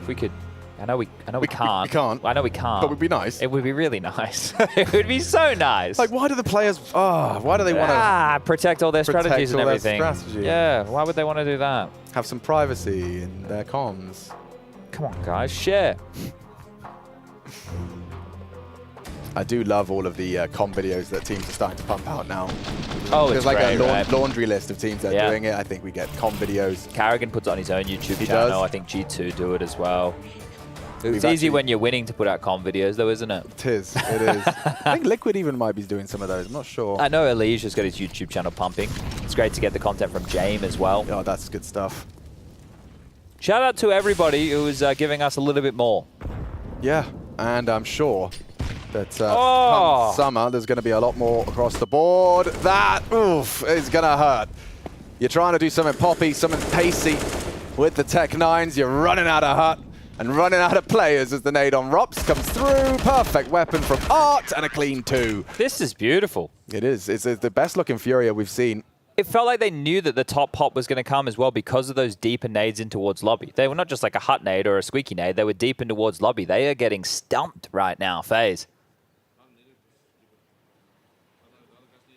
F: If we could... I know we can't.
A: We can't.
F: I know we can't.
A: But it would be nice.
F: It would be really nice. It would be so nice.
A: Like, why do the players... why do they want to...
F: protect all their strategies and everything.
A: Strategy.
F: Yeah, why would they want to do that?
A: Have some privacy in their comms.
F: Come on, guys, share.
A: I do love all of the comm videos that teams are starting to pump out now.
F: Oh,
A: There's
F: it's
A: like
F: great,
A: a laundry list of teams that are doing it. I think we get comm videos.
F: Carrigan puts on his own YouTube
A: He
F: channel.
A: does.
F: I think G2 do it as well. It's
A: We've
F: easy when you're winning to put out comm videos, though, isn't it?
A: It is. It is. I think Liquid even might be doing some of those. I'm not sure.
F: I know Elige has got his YouTube channel pumping. It's great to get the content from Jame as well.
A: Oh, that's good stuff.
F: Shout out to everybody who is giving us a little bit more.
A: Yeah, and I'm sure that come summer, there's going to be a lot more across the board. That, oof, is going to hurt. You're trying to do something poppy, something pacey with the Tech 9s. You're running out of hut and running out of players as the nade on Rops comes through. Perfect weapon from Art and a clean 2.
F: This is beautiful.
A: It is. It's the best looking Furia we've seen.
F: It felt like they knew that the top pop was going to come as well because of those deeper nades in towards lobby. They were not just like a hut nade or a squeaky nade. They were deep in towards lobby. They are getting stumped right now, FaZe.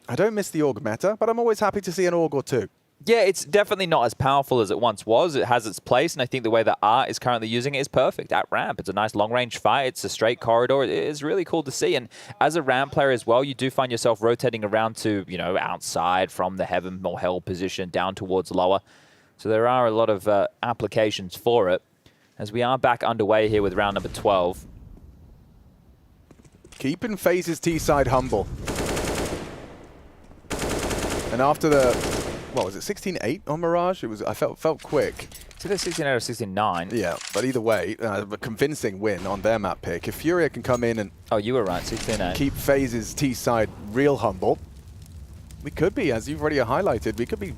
A: I don't miss the Org meta, but I'm always happy to see an Org or two.
F: Yeah, it's definitely not as powerful as it once was. It has its place, and I think the way that Art is currently using it is perfect. At ramp, it's a nice long-range fight. It's a straight corridor. It is really cool to see. And as a ramp player as well, you do find yourself rotating around to, you know, outside from the heaven or hell position down towards lower. So there are a lot of applications for it. As we are back underway here with round number 12.
A: Keeping FaZe's T-side humble. And after the, what was it, 16-8 on Mirage? It was. I felt quick.
F: It's either 16-8 or 16-9.
A: Yeah, but either way, a convincing win on their map pick. If Furia can come in and
F: you were right, 16-8.
A: Keep FaZe's T-side real humble, we could be, as you've already highlighted, we could be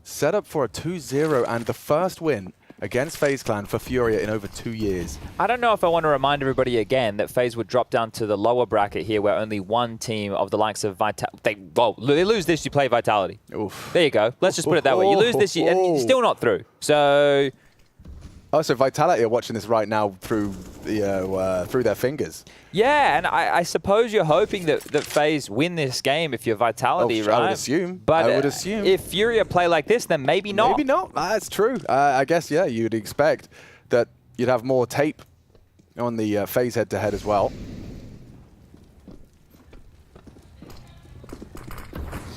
A: set up for a 2-0 and the first win against FaZe Clan for Furia in over 2 years.
F: I don't know if I want to remind everybody again that FaZe would drop down to the lower bracket here where only one team of the likes of Vitality... They lose this, you play Vitality.
A: Oof.
F: There you go. Let's just put it that way. You lose this, and you're still not through. So...
A: Oh, so Vitality are watching this right now through their fingers.
F: Yeah, and I suppose you're hoping that FaZe win this game if you're Vitality, right?
A: I would assume.
F: But
A: I would assume.
F: If Furia play like this, then maybe not.
A: Maybe not. That's true. I guess, yeah, you'd expect that you'd have more tape on the FaZe head-to-head as well.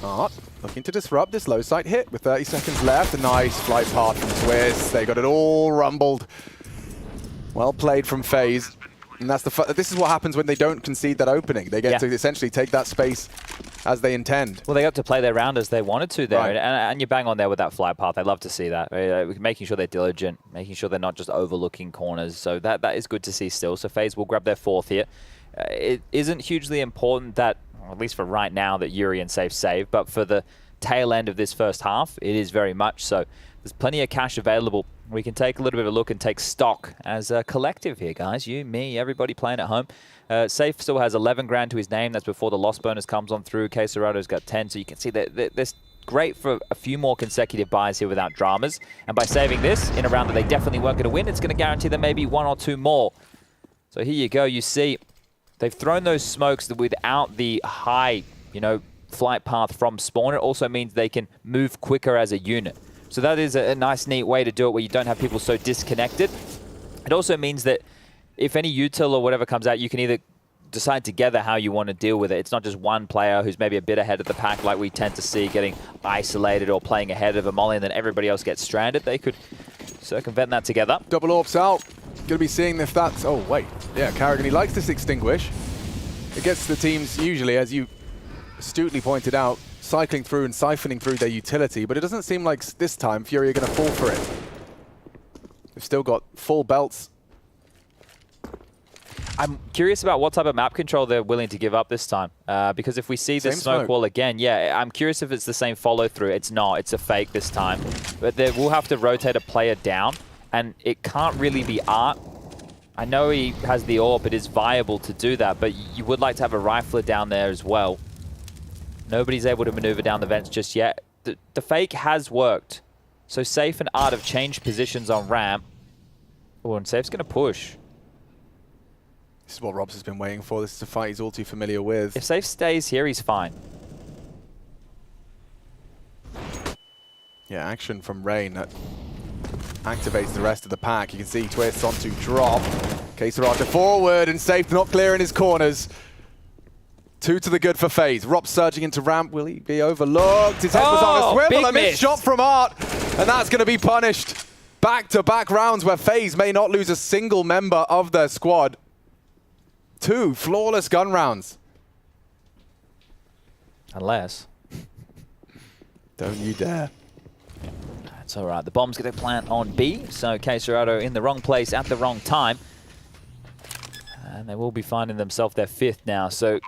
A: Art looking to disrupt this low site hit with 30 seconds left. A nice flight path from Twist. They got it all rumbled. Well played from FaZe. And that's this is what happens when they don't concede that opening. They get to essentially take that space as they intend.
F: Well, they got to play their round as they wanted to there.
A: Right.
F: And you bang on there with that flight path. I love to see that. Making sure they're diligent, making sure they're not just overlooking corners. So that is good to see still. So FaZe will grab their fourth here. It isn't hugely important that, at least for right now, that Yuri and Safe save, but for the tail end of this first half, it is very much so. There's plenty of cash available. We can take a little bit of a look and take stock as a collective here, guys. You, me, everybody playing at home. Safe still has 11 grand to his name. That's before the loss bonus comes on through. Queserado's got 10, so you can see that this great for a few more consecutive buys here without dramas. And by saving this in a round that they definitely weren't going to win, it's going to guarantee them maybe one or two more. So here you go. You see they've thrown those smokes without the high, flight path from spawn. It also means they can move quicker as a unit. So that is a nice, neat way to do it where you don't have people so disconnected. It also means that if any util or whatever comes out, you can either decide together how you want to deal with it. It's not just one player who's maybe a bit ahead of the pack like we tend to see getting isolated or playing ahead of a molly and then everybody else gets stranded. They could circumvent that together.
A: Double orbs out. Going to be seeing if that's... Oh, wait. Yeah, Carrigan, he likes this extinguish. It gets the teams usually, as you astutely pointed out, cycling through and siphoning through their utility, but it doesn't seem like this time Fury are going to fall for it. They've still got full belts.
F: I'm curious about what type of map control they're willing to give up this time, because if we see this smoke wall again, yeah, I'm curious if it's the same follow-through. It's not. It's a fake this time. But they will have to rotate a player down, and it can't really be Art. I know he has the AWP. It is viable to do that, but you would like to have a rifler down there as well. Nobody's able to maneuver down the vents just yet. The fake has worked. So Safe and Art have changed positions on ramp. Oh, and Safe's going to push.
A: This is what Robs has been waiting for. This is a fight he's all too familiar with.
F: If Safe stays here, he's fine.
A: Yeah, action from Rain that activates the rest of the pack. You can see Twist onto drop. Queserato forward and Safe not clearing his corners. 2 to the good for FaZe. Rob surging into ramp. Will he be overlooked? His head was on a swivel. A missed shot from Art. And that's going to be punished. Back-to-back rounds where FaZe may not lose a single member of their squad. 2 flawless gun rounds.
F: Unless.
A: Don't you dare.
F: That's all right. The bomb's going to plant on B, so CEST in the wrong place at the wrong time. And they will be finding themselves their 5th now. So,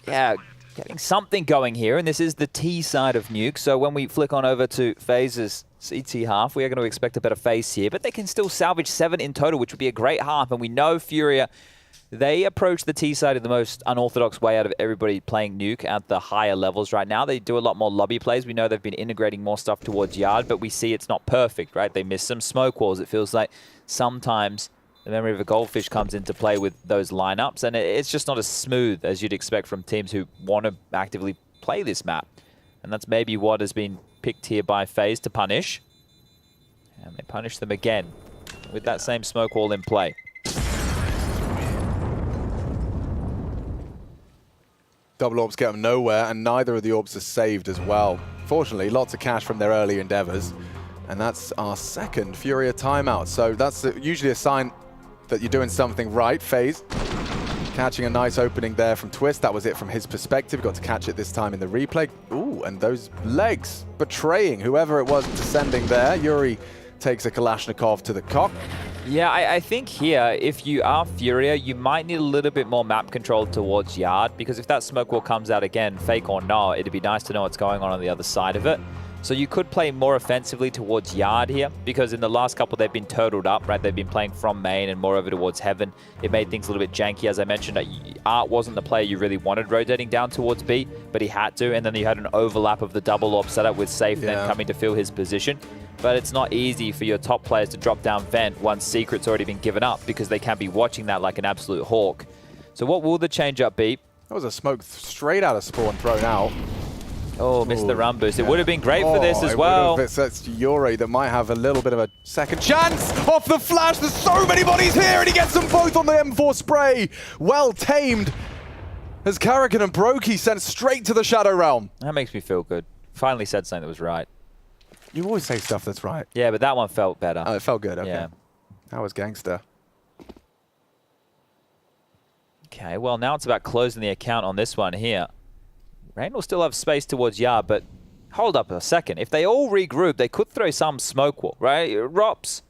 F: yeah, getting something going here. And this is the T side of Nuke. So when we flick on over to FaZe's CT half, we are going to expect a better FaZe here. But they can still salvage 7 in total, which would be a great half. And we know FURIA, they approach the T side in the most unorthodox way out of everybody playing Nuke at the higher levels right now. They do a lot more lobby plays. We know they've been integrating more stuff towards Yard, but we see it's not perfect, right? They miss some smoke walls. It feels like sometimes the memory of a goldfish comes into play with those lineups, and it's just not as smooth as you'd expect from teams who want to actively play this map. And that's maybe what has been picked here by FaZe to punish. And they punish them again with that same smoke wall in play.
A: Double orbs get them nowhere, and neither of the orbs are saved as well. Fortunately, lots of cash from their early endeavors. And that's our 2nd FURIA timeout. So that's usually a sign that you're doing something right. FaZe catching a nice opening there from Twist. That was it from his perspective. Got to catch it this time in the replay. Ooh, and those legs betraying whoever it was descending there. Yuri takes a Kalashnikov to the cock.
F: Yeah, I think here, if you are FURIA, you might need a little bit more map control towards Yard, because if that smoke wall comes out again, fake or not, it'd be nice to know what's going on the other side of it. So you could play more offensively towards Yard here, because in the last couple they've been turtled up, right? They've been playing from main and more over towards Heaven. It made things a little bit janky. As I mentioned, Art wasn't the player you really wanted rotating down towards B, but he had to, and then you had an overlap of the double orb setup with Safe then coming to fill his position. But it's not easy for your top players to drop down Vent once Secret's already been given up, because they can be watching that like an absolute hawk. So what will the change up be?
A: That was a smoke straight out of spawn thrown out.
F: Oh, missed the run boost. It would have been great for this as well.
A: That's Yuri that might have a little bit of a second chance off the flash. There's so many bodies here, and he gets them both on the M4 spray. Well tamed as Karrigan and Brokey sent straight to the Shadow Realm.
F: That makes me feel good. Finally said something that was right.
A: You always say stuff that's right.
F: Yeah, but that one felt better.
A: Oh, it felt good. Okay.
F: Yeah.
A: That was gangster.
F: Okay, well, now it's about closing the account on this one here. Rain will still have space towards Yard, but hold up a second. If they all regroup, they could throw some smoke wall, right? Rops,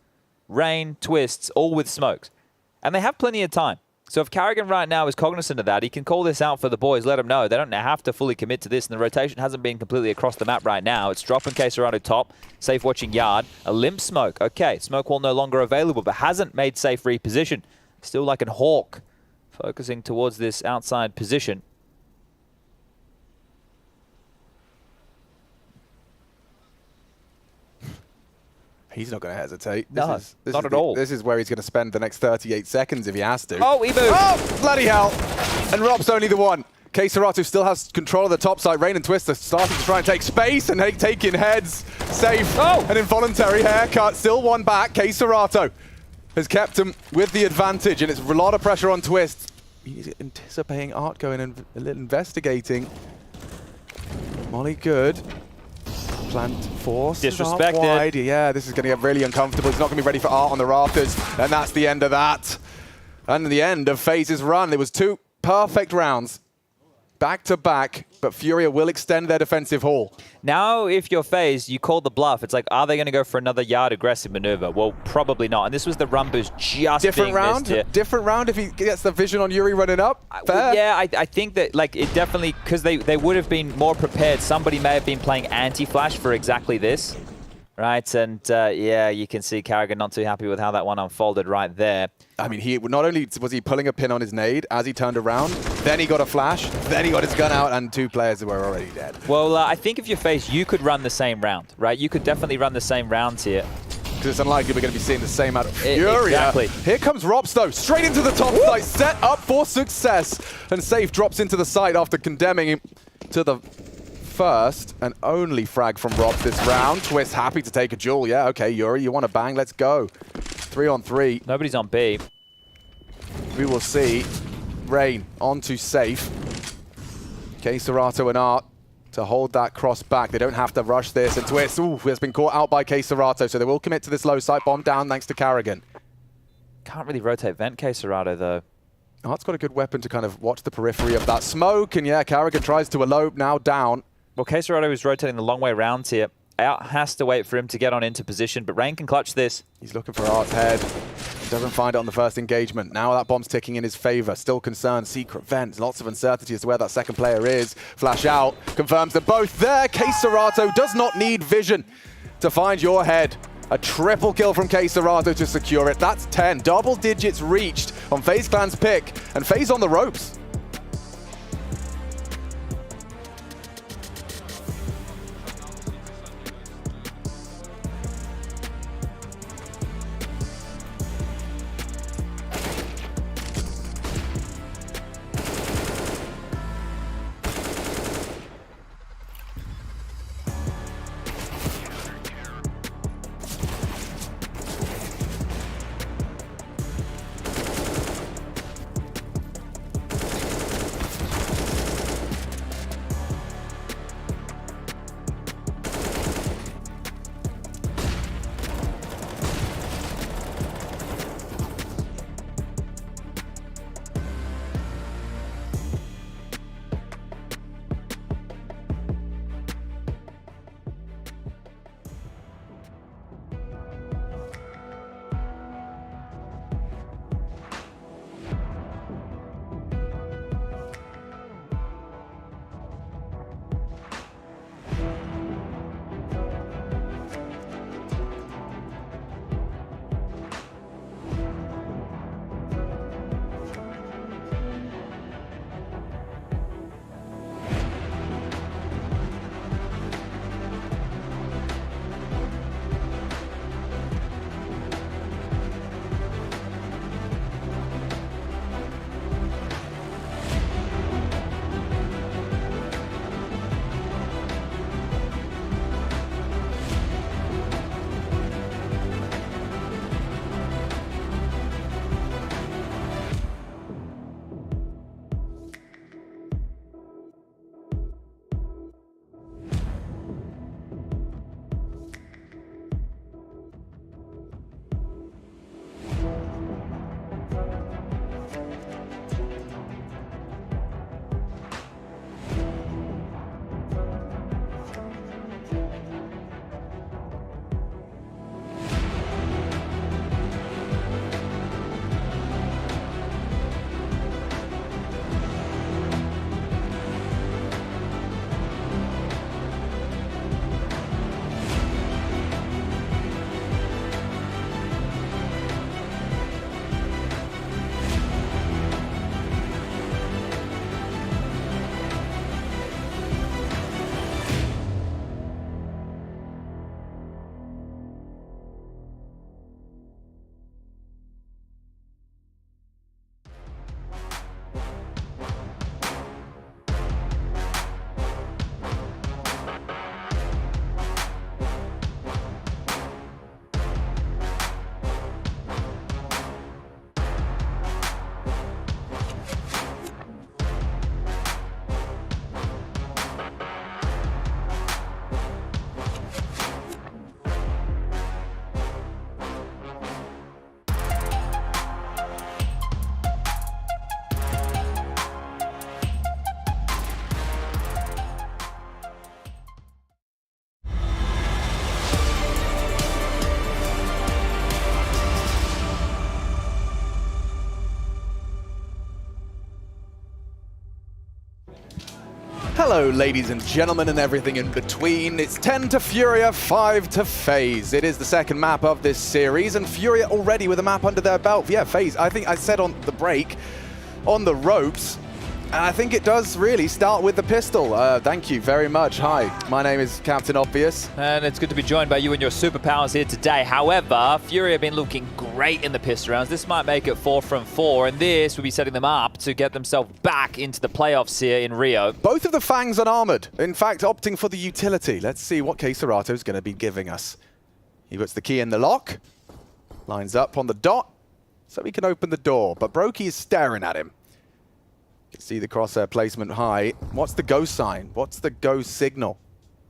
F: Rain, Twists, all with smokes. And they have plenty of time. So if Karrigan right now is cognizant of that, he can call this out for the boys, let them know. They don't have to fully commit to this, and the rotation hasn't been completely across the map right now. It's dropping CEST top, Safe watching Yard. A limp smoke. Okay, smoke wall no longer available, but hasn't made Safe reposition. Still like a hawk, focusing towards this outside position.
A: He's not going to hesitate.
F: No, not at all.
A: This is where he's going to spend the next 38 seconds if he has to.
F: Oh, he moved.
A: Oh, bloody hell. And Rob's only the one. CEST still has control of the top side. Rain and Twist are starting to try and take space and taking heads. Safe.
F: Oh.
A: An involuntary haircut. Still one back. CEST has kept him with the advantage, and it's a lot of pressure on Twist. He's anticipating Art going and investigating. Molly good. Plant force.
F: Disrespected.
A: Wide. Yeah, this is going to get really uncomfortable. He's not going to be ready for Art on the rafters. And that's the end of that. And the end of FaZe's run. It was 2 perfect rounds. Back to back. But FURIA will extend their defensive haul.
F: Now, if you're FaZe, you call the bluff. It's like, are they going to go for another Yard aggressive maneuver? Well, probably not. And this was the run boost just
A: different
F: being
A: round.
F: missed here.
A: Different round if he gets the vision on Yuri running up. Fair.
F: Yeah, I think that like it definitely, because they would have been more prepared. Somebody may have been playing anti-flash for exactly this, right? And yeah, you can see Karrigan not too happy with how that one unfolded right there.
A: I mean, he not only was he pulling a pin on his nade as he turned around, then he got a flash, then he got his gun out, and 2 players were already dead.
F: Well, I think if you're FaZe, you could run the same round, right? You could definitely run the same rounds here.
A: Because it's unlikely we're going to be seeing the same out of FURIA.
F: Exactly.
A: Here comes Robsto, straight into the top side, set up for success. And Safe drops into the site after condemning him to the first and only frag from Rob this round. Twist happy to take a duel. Yeah, okay, Yuri, you want to bang? Let's go. 3 on 3.
F: Nobody's on B.
A: We will see. Rain onto Safe. CEST and Art to hold that cross back. They don't have to rush this. And Twist, ooh, has been caught out by CEST, so they will commit to this low site bomb down thanks to Karrigan.
F: Can't really rotate Vent CEST though.
A: Art's got a good weapon to kind of watch the periphery of that smoke. And yeah, Karrigan tries to elope, now down.
F: Well, CEST is rotating the long way round here. Out has to wait for him to get on into position, but Rain can clutch this.
A: He's looking for Art's head. He doesn't find it on the first engagement. Now that bomb's ticking in his favor. Still concerned, secret vents, lots of uncertainty as to where that second player is. Flash out, confirms they're both there. CEST does not need vision to find your head. A triple kill from CEST to secure it. That's 10, double digits reached on FaZe Clan's pick, and FaZe on the ropes. Hello, ladies and gentlemen, and everything in between. It's 10 to FURIA, 5 to FaZe. It is the second map of this series, and FURIA already with a map under their belt. Yeah, FaZe, I think I said on the break, on the ropes, and I think it does really start with the pistol. Thank you very much. Hi, my name is Captain Obvious.
F: And it's good to be joined by you and your superpowers here today. However, FURIA have been looking great in the pistol rounds. This might make it 4 from 4, and this will be setting them up to get themselves back into the playoffs here in Rio.
A: Both of the Fangs unarmored. In fact, opting for the utility. Let's see what CEST is going to be giving us. He puts the key in the lock, lines up on the dot, so he can open the door. But Brokey is staring at him. You can see the crosshair placement high. What's the go sign? What's the go signal?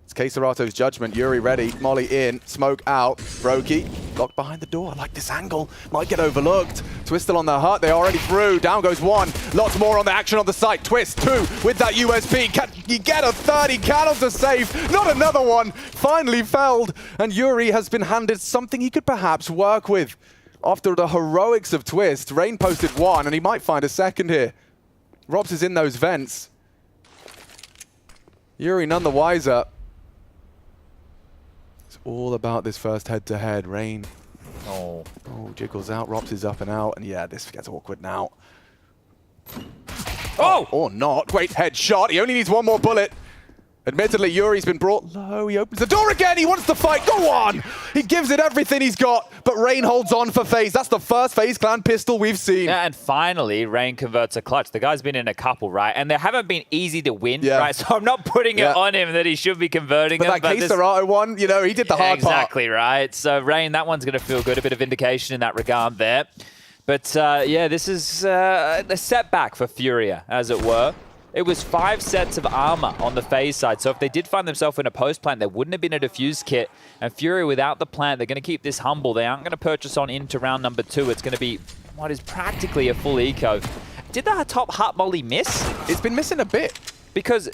A: It's Caserato's judgment. Yuri ready. Molly in. Smoke out. Brokey locked behind the door. I like this angle. Might get overlooked. Twist still on the hut. They already through. Down goes one. Lots more on the action on the site. Twist two with that USP. Can you get a third? He cannot to save. Not another one. Finally felled. And Yuri has been handed something he could perhaps work with. After the heroics of Twist, Rain posted one, and he might find a second here. Robs is in those vents. Yuri none the wiser. It's all about this first head-to-head. Rain. Oh, jiggles out. Robs is up and out. And yeah, this gets awkward now. Oh! Or not. Great headshot. He only needs one more bullet. Admittedly, Yuri's been brought low. He opens the door again. He wants to fight. Go on! He gives it everything he's got. But Rain holds on for FaZe. That's the first FaZe Clan pistol we've seen.
F: Yeah, and finally, Rain converts a clutch. The guy's been in a couple, right? And they haven't been easy to win, right? So I'm not putting it on him that he should be converting them.
A: But that Caserado one, you know, he did the hard part.
F: Exactly, right? So Rain, that one's going to feel good. A bit of indication in that regard there. But yeah, this is a setback for FURIA, as it were. It was 5 sets of armor on the FaZe side, so if they did find themselves in a post plant, there wouldn't have been a defuse kit. And FURIA, without the plant, they're going to keep this humble. They aren't going to purchase on into round number 2. It's going to be what is practically a full eco. Did that top hut molly miss?
A: It's been missing a bit.
F: Because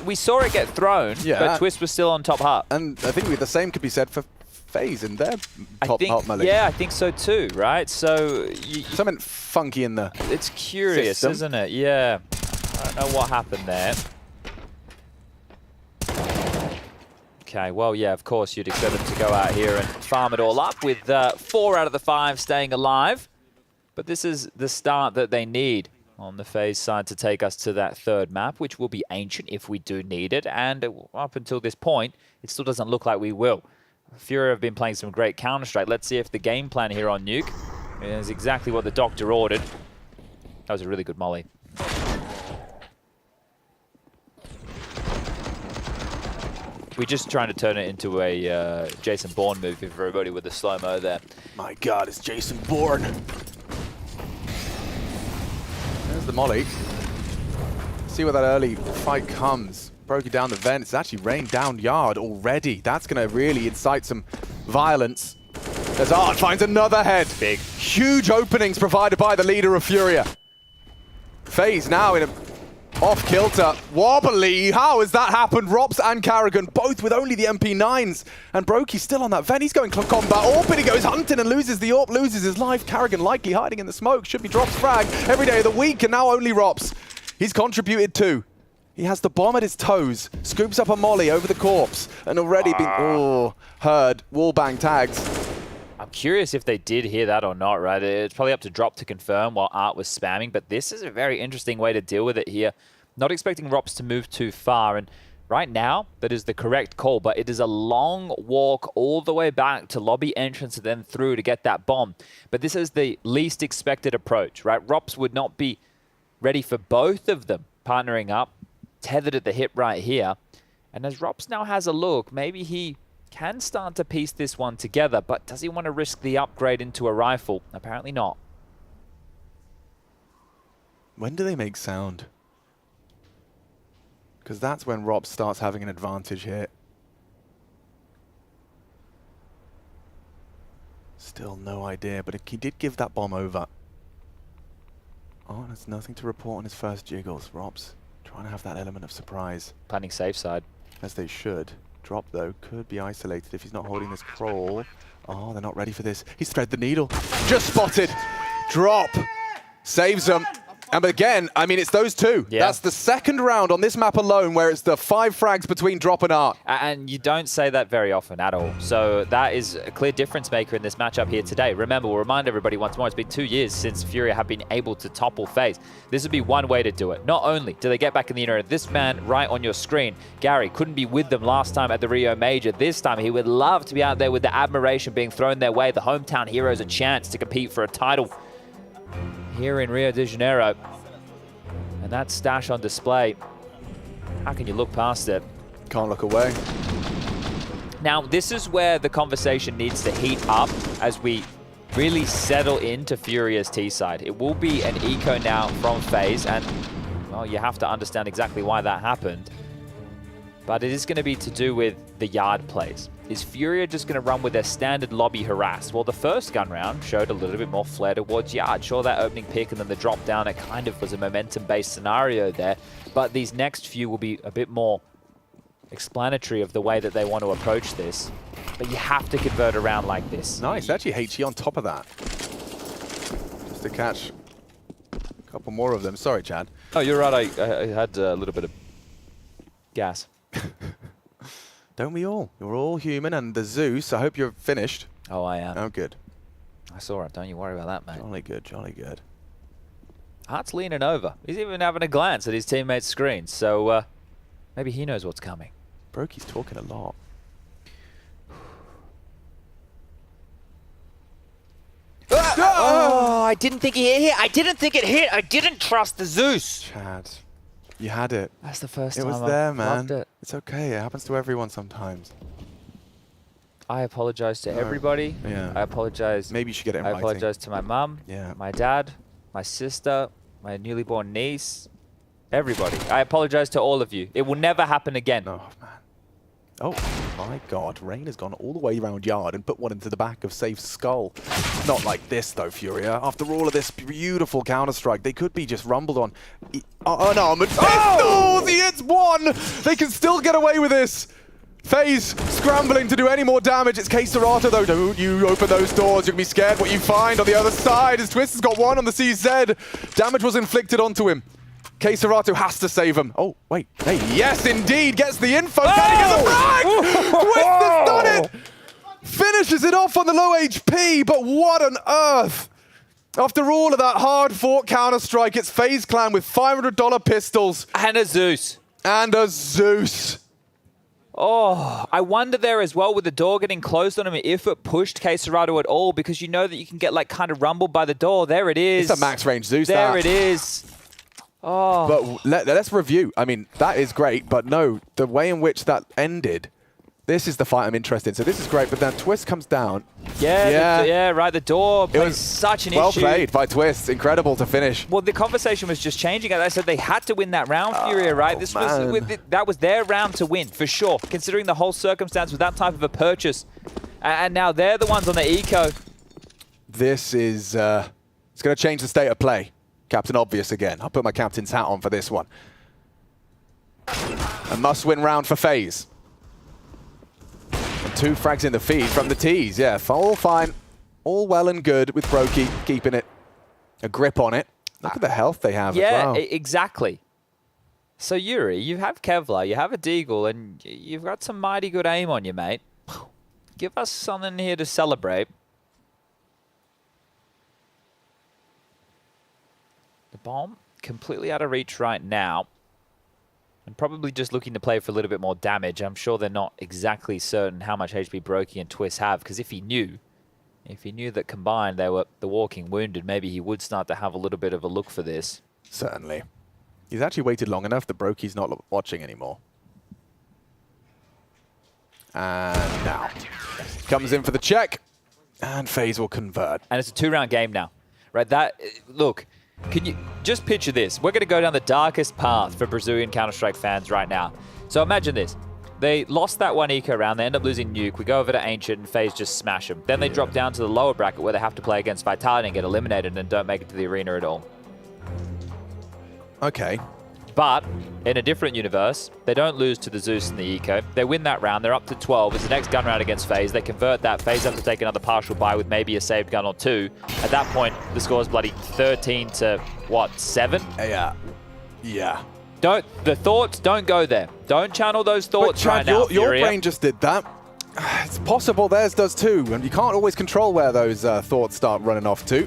F: we saw it get thrown, but Twist was still on top hut.
A: And I think the same could be said for FaZe in their top hut molly.
F: Yeah, I think so too, right? So
A: something funky in the
F: It's curious,
A: system.
F: isn't it? Yeah. I don't know what happened there. Okay, well, yeah, of course, you'd expect them to go out here and farm it all up with 4 out of the 5 staying alive. But this is the start that they need on the FaZe side to take us to that 3rd map, which will be Ancient if we do need it. And up until this point, it still doesn't look like we will. FURIA have been playing some great Counter-Strike. Let's see if the game plan here on Nuke is exactly what the doctor ordered. That was a really good molly. We're just trying to turn it into a Jason Bourne movie for everybody with the slow-mo there.
A: My God, it's Jason Bourne. There's the molly. See where that early fight comes. Broke it down the vent. It's actually rained down yard already. That's going to really incite some violence. As Art finds another head.
F: Big.
A: Huge openings provided by the leader of FURIA. FaZe now in a off-kilter. Wobbly. How has that happened? Rops and Carrigan, both with only the MP9s. And Brokey still on that vent. He's going combat AWP, and he goes hunting and loses the AWP, loses his life. Carrigan likely hiding in the smoke. Should be Drops frag every day of the week, and now only Rops. He's contributed too. He has the bomb at his toes, scoops up a molly over the corpse, and already been heard. Wallbang tags.
F: I'm curious if they did hear that or not, right? It's probably up to Drop to confirm while Art was spamming, but this is a very interesting way to deal with it here. Not expecting Rops to move too far, and right now, that is the correct call, but it is a long walk all the way back to lobby entrance and then through to get that bomb. But this is the least expected approach, right? Rops would not be ready for both of them partnering up, tethered at the hip right here. And as Rops now has a look, maybe he can start to piece this one together, but does he want to risk the upgrade into a rifle? Apparently not.
A: When do they make sound? Because that's when Rob starts having an advantage here. Still no idea, but he did give that bomb over. Oh, there's nothing to report on his first jiggles. Rob's trying to have that element of surprise.
F: Planning safe side.
A: As they should. Drop, though, could be isolated if he's not holding this crawl. Oh, they're not ready for this. He's thread the needle. Just spotted. Drop. Saves them. And again, I mean, it's those two.
F: Yeah.
A: That's the second round on this map alone where it's the 5 frags between Drop and Art.
F: And you don't say that very often at all. So that is a clear difference maker in this matchup here today. Remember, we'll remind everybody once more, it's been 2 years since FURIA have been able to topple FaZe. This would be one way to do it. Not only do they get back in the arena, this man right on your screen, Gary, couldn't be with them last time at the Rio Major. This time, he would love to be out there with the admiration being thrown their way. The hometown heroes a chance to compete for a title here in Rio de Janeiro. And that stash on display, how can you look past it?
A: Can't look away.
F: Now, this is where the conversation needs to heat up as we really settle into FURIA's T-side. It will be an eco now from FaZe, and, well, you have to understand exactly why that happened. but it is going to be to do with the yard plays. Is FURIA just going to run with their standard lobby harass? Well, the first gun round showed a little bit more flair towards yard. Sure, that opening pick and then the drop down, it kind of was a momentum-based scenario there, but these next few will be a bit more explanatory of the way that they want to approach this. But you have to convert around like this.
A: Nice, actually HE on top of that. Just to catch a couple more of them. Sorry, Chad.
F: Oh, you're right, I had a little bit of gas.
A: Don't we all? You're all human, and the Zeus, I hope you're finished.
F: Oh, I am.
A: Oh, good.
F: I saw it, don't you worry about that, mate.
A: Jolly good, jolly good.
F: Hart's leaning over. He's even having a glance at his teammate's screen, so maybe he knows what's coming.
A: Brokey's talking a lot.
F: Oh, I didn't think he hit. I didn't think it hit. I didn't trust the Zeus.
A: Chad, you had it.
F: That's the first
A: time.
F: It
A: was there, man.
F: Loved it.
A: It's okay. It happens to everyone sometimes.
F: I apologize to everybody.
A: Yeah.
F: I apologize.
A: Maybe you should get it in
F: I
A: writing.
F: apologize to my mum, my dad, my sister, my newly born niece, everybody. I apologize to all of you. It will never happen again.
A: Oh, man. Oh, my God. Rain has gone all the way around yard and put one into the back of Safe's skull. Not like this, though, FURIA. After all of this beautiful counter-strike, they could be just rumbled on. Unarmored pistols! He hits one! They can still get away with this! FaZe scrambling to do any more damage. It's CEST, though. Don't you open those doors. You're going to be scared what you find on the other side. As Twist has got one on the CZ. Damage was inflicted onto him. CEST has to save him. Oh, wait. Hey, yes, indeed. Gets the info. Can he get the frag? Twist has done it. Finishes it off on the low HP. But what on earth? After all of that hard-fought Counter-Strike, it's FaZe Clan with $500 pistols.
F: And a Zeus.
A: And a Zeus.
F: Oh, I wonder there as well with the door getting closed on him if it pushed CEST at all, because you know that you can get like kind of rumbled by the door. There it is.
A: It's a max range Zeus.
F: There it is. Oh.
A: But let's review. I mean, that is great, but no, the way in which that ended, this is the fight I'm interested in. So this is great, but then Twist comes down.
F: Yeah, right. The door plays such an issue.
A: Well played by Twist. Incredible to finish.
F: Well, the conversation was just changing. As I said, they had to win that round, FURIA, right? That was their round to win, for sure, considering the whole circumstance with that type of a purchase. And now they're the ones on the eco.
A: This is it's going to change the state of play. Captain Obvious again. I'll put my captain's hat on for this one. A must-win round for FaZe. And 2 frags in the feed from the T's. Yeah, all fine. All well and good with Brokey keeping it a grip on it. Look at the health they have as well.
F: Yeah, exactly. So, Yuri, you have Kevlar, you have a Deagle, and you've got some mighty good aim on you, mate. Give us something here to celebrate. The bomb completely out of reach right now. And probably just looking to play for a little bit more damage. I'm sure they're not exactly certain how much HP Brokey and Twist have, because if he knew that combined they were the walking wounded, maybe he would start to have a little bit of a look for this.
A: Certainly. He's actually waited long enough that Brokey's not watching anymore. And now comes in for the check, and FaZe will convert.
F: And it's a 2-round game now, right? Look. Can you just picture this? We're going to go down the darkest path for Brazilian Counter-Strike fans right now. So imagine this. They lost that one eco round. They end up losing Nuke. We go over to Ancient and FaZe just smash them. Then they drop down to the lower bracket where they have to play against Vitality and get eliminated and don't make it to the arena at all.
A: Okay.
F: But in a different universe, they don't lose to the Zeus and the eco. They win that round. They're up to 12. It's the next gun round against FaZe. They convert that. FaZe have to take another partial buy with maybe a saved gun or 2. At that point, the score is bloody 13 to, what, 7?
A: Yeah. Yeah.
F: The thoughts don't go there. Don't channel those thoughts right now,
A: your brain just did that. It's possible theirs does too, and you can't always control where those thoughts start running off to.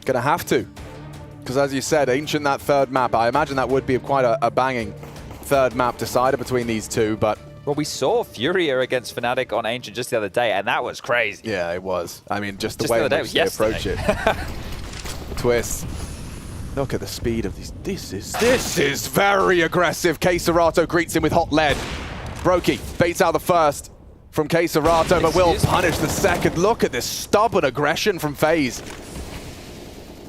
A: Gonna have to. Because as you said, Ancient, that third map, I imagine that would be quite a banging third map decider between these two, but...
F: Well, we saw FURIA against Fnatic on Ancient just the other day, and that was crazy.
A: Yeah, it was. I mean, just the way in which they approach it. Twist. Look at the speed of these. This is very aggressive. CEST greets him with hot lead. Brokey baits out the first from CEST, but will punish the second. Look at this stubborn aggression from FaZe.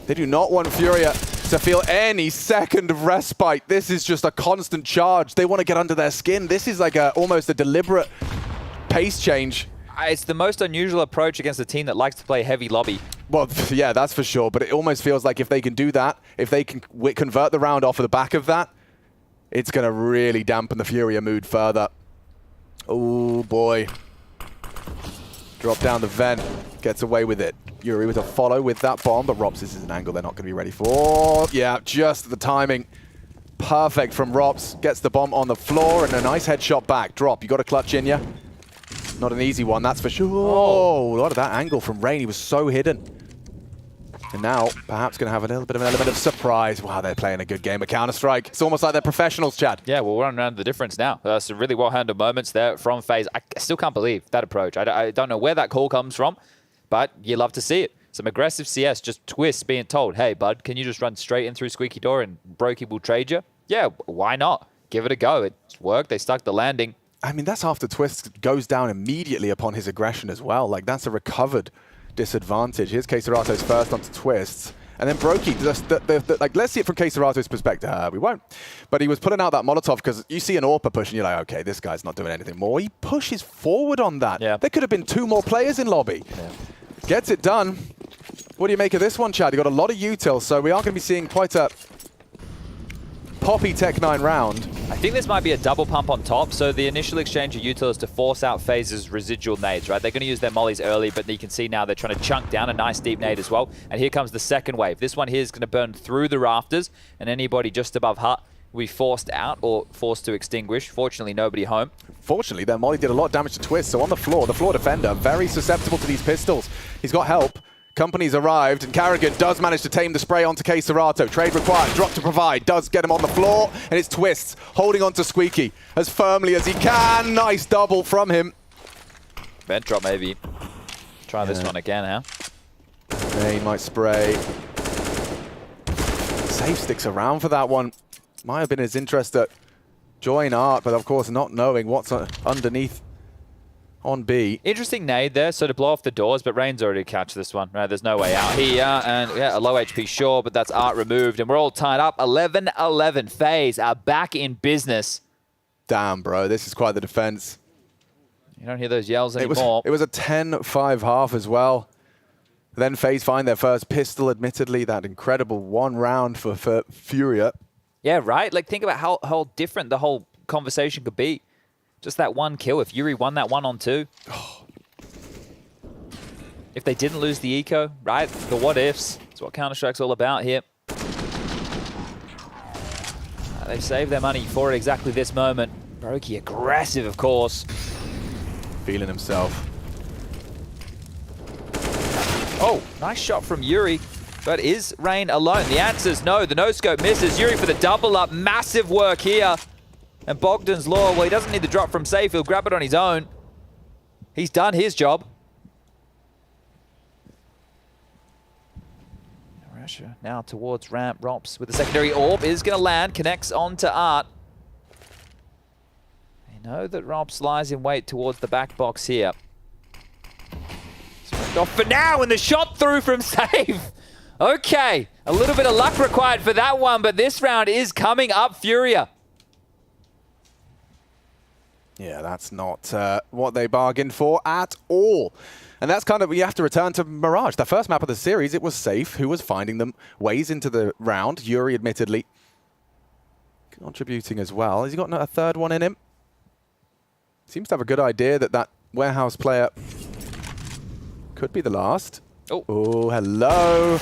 A: They do not want FURIA to feel any second of respite. This is just a constant charge. They want to get under their skin. This is like almost a deliberate pace change.
F: It's the most unusual approach against a team that likes to play heavy lobby.
A: Well, yeah, that's for sure. But it almost feels like if they can do that, if they can convert the round off of the back of that, it's going to really dampen the Furia mood further. Oh, boy. Drop down the vent. Gets away with it. Yuri with a follow with that bomb, but Rops, this is an angle they're not going to be ready for. Yeah, just the timing. Perfect from Rops. Gets the bomb on the floor and a nice headshot back. Drop, you got a clutch in ya. Not an easy one, that's for sure. Oh, a lot of that angle from Rain. He was so hidden. And now, perhaps going to have a little bit of an element of surprise. Wow, they're playing a good game of Counter-Strike. It's almost like they're professionals, Chad.
F: Yeah, well, we're running around the difference now. Some really well-handled moments there from FaZe. I still can't believe that approach. I don't know where that call comes from, but you love to see it. Some aggressive CS, just twists being told, hey, bud, can you just run straight in through Squeaky Door and Brokey will trade you? Yeah, why not? Give it a go. It's worked. They stuck the landing.
A: I mean, that's after Twist goes down immediately upon his aggression as well. Like, that's a recovered disadvantage. Here's KSCERATO's first onto Twists. And then Brokey, like, let's see it from KSCERATO's perspective. We won't. But he was putting out that Molotov because you see an AWP push and you're like, okay, this guy's not doing anything more. He pushes forward on that. Yeah. There could have been 2 more players in lobby. Yeah. Gets it done. What do you make of this one, Chad? You got a lot of utils, so we are going to be seeing quite a poppy Tech 9 round.
F: I think this might be a double pump on top. So the initial exchange of util is to force out FaZe's residual nades, right? They're going to use their mollies early, but you can see now they're trying to chunk down a nice deep nade as well. And here comes the second wave. This one here is going to burn through the rafters, and anybody just above hut will be forced out or forced to extinguish. Fortunately, nobody home.
A: Fortunately, their molly did a lot of damage to Twist. So on the floor defender, very susceptible to these pistols. He's got help. Company's arrived, and Carrigan does manage to tame the spray onto KSCERATO. Trade required, drop to provide, does get him on the floor, and it's Twists holding on to Squeaky as firmly as he can. Nice double from him.
F: Vent drop maybe. Try this one again, huh?
A: He might spray. Safe sticks around for that one. Might have been his interest at join Art, but of course not knowing what's underneath on B.
F: Interesting nade there, so to blow off the doors, but Rain's already catch this one. Right, there's no way out here, and yeah, a low HP sure, but that's Art removed, and we're all tied up. 11-11. FaZe are back in business.
A: Damn, bro, this is quite the defense.
F: You don't hear those yells anymore.
A: It was a 10-5 half as well. Then FaZe find their first pistol, admittedly. That incredible one round for Furia.
F: Yeah, right? Like, think about how different the whole conversation could be. Just that one kill. If Yuri won that 1-on-2. If they didn't lose the eco, right? The what ifs. That's what Counter-Strike's all about here. They've saved their money for exactly this moment. Brokey aggressive, of course.
A: Feeling himself.
F: Oh, nice shot from Yuri. But is Rain alone? The answer is no. The no-scope misses. Yuri for the double-up. Massive work here. And Bogdan's Law, well, he doesn't need the drop from safe. He'll grab it on his own. He's done his job. Russia now towards ramp. Rops with the secondary AWP is going to land. Connects onto Art. They know that Rops lies in wait towards the back box here. Off for now, and the shot through from safe. Okay, a little bit of luck required for that one, but this round is coming up Furia.
A: Yeah, that's not what they bargained for at all. And that's kind of, you have to return to Mirage. The first map of the series, it was Safe who was finding them ways into the round. Yuri, admittedly, contributing as well. Has he got a third one in him? Seems to have a good idea that that warehouse player could be the last. Oh, hello.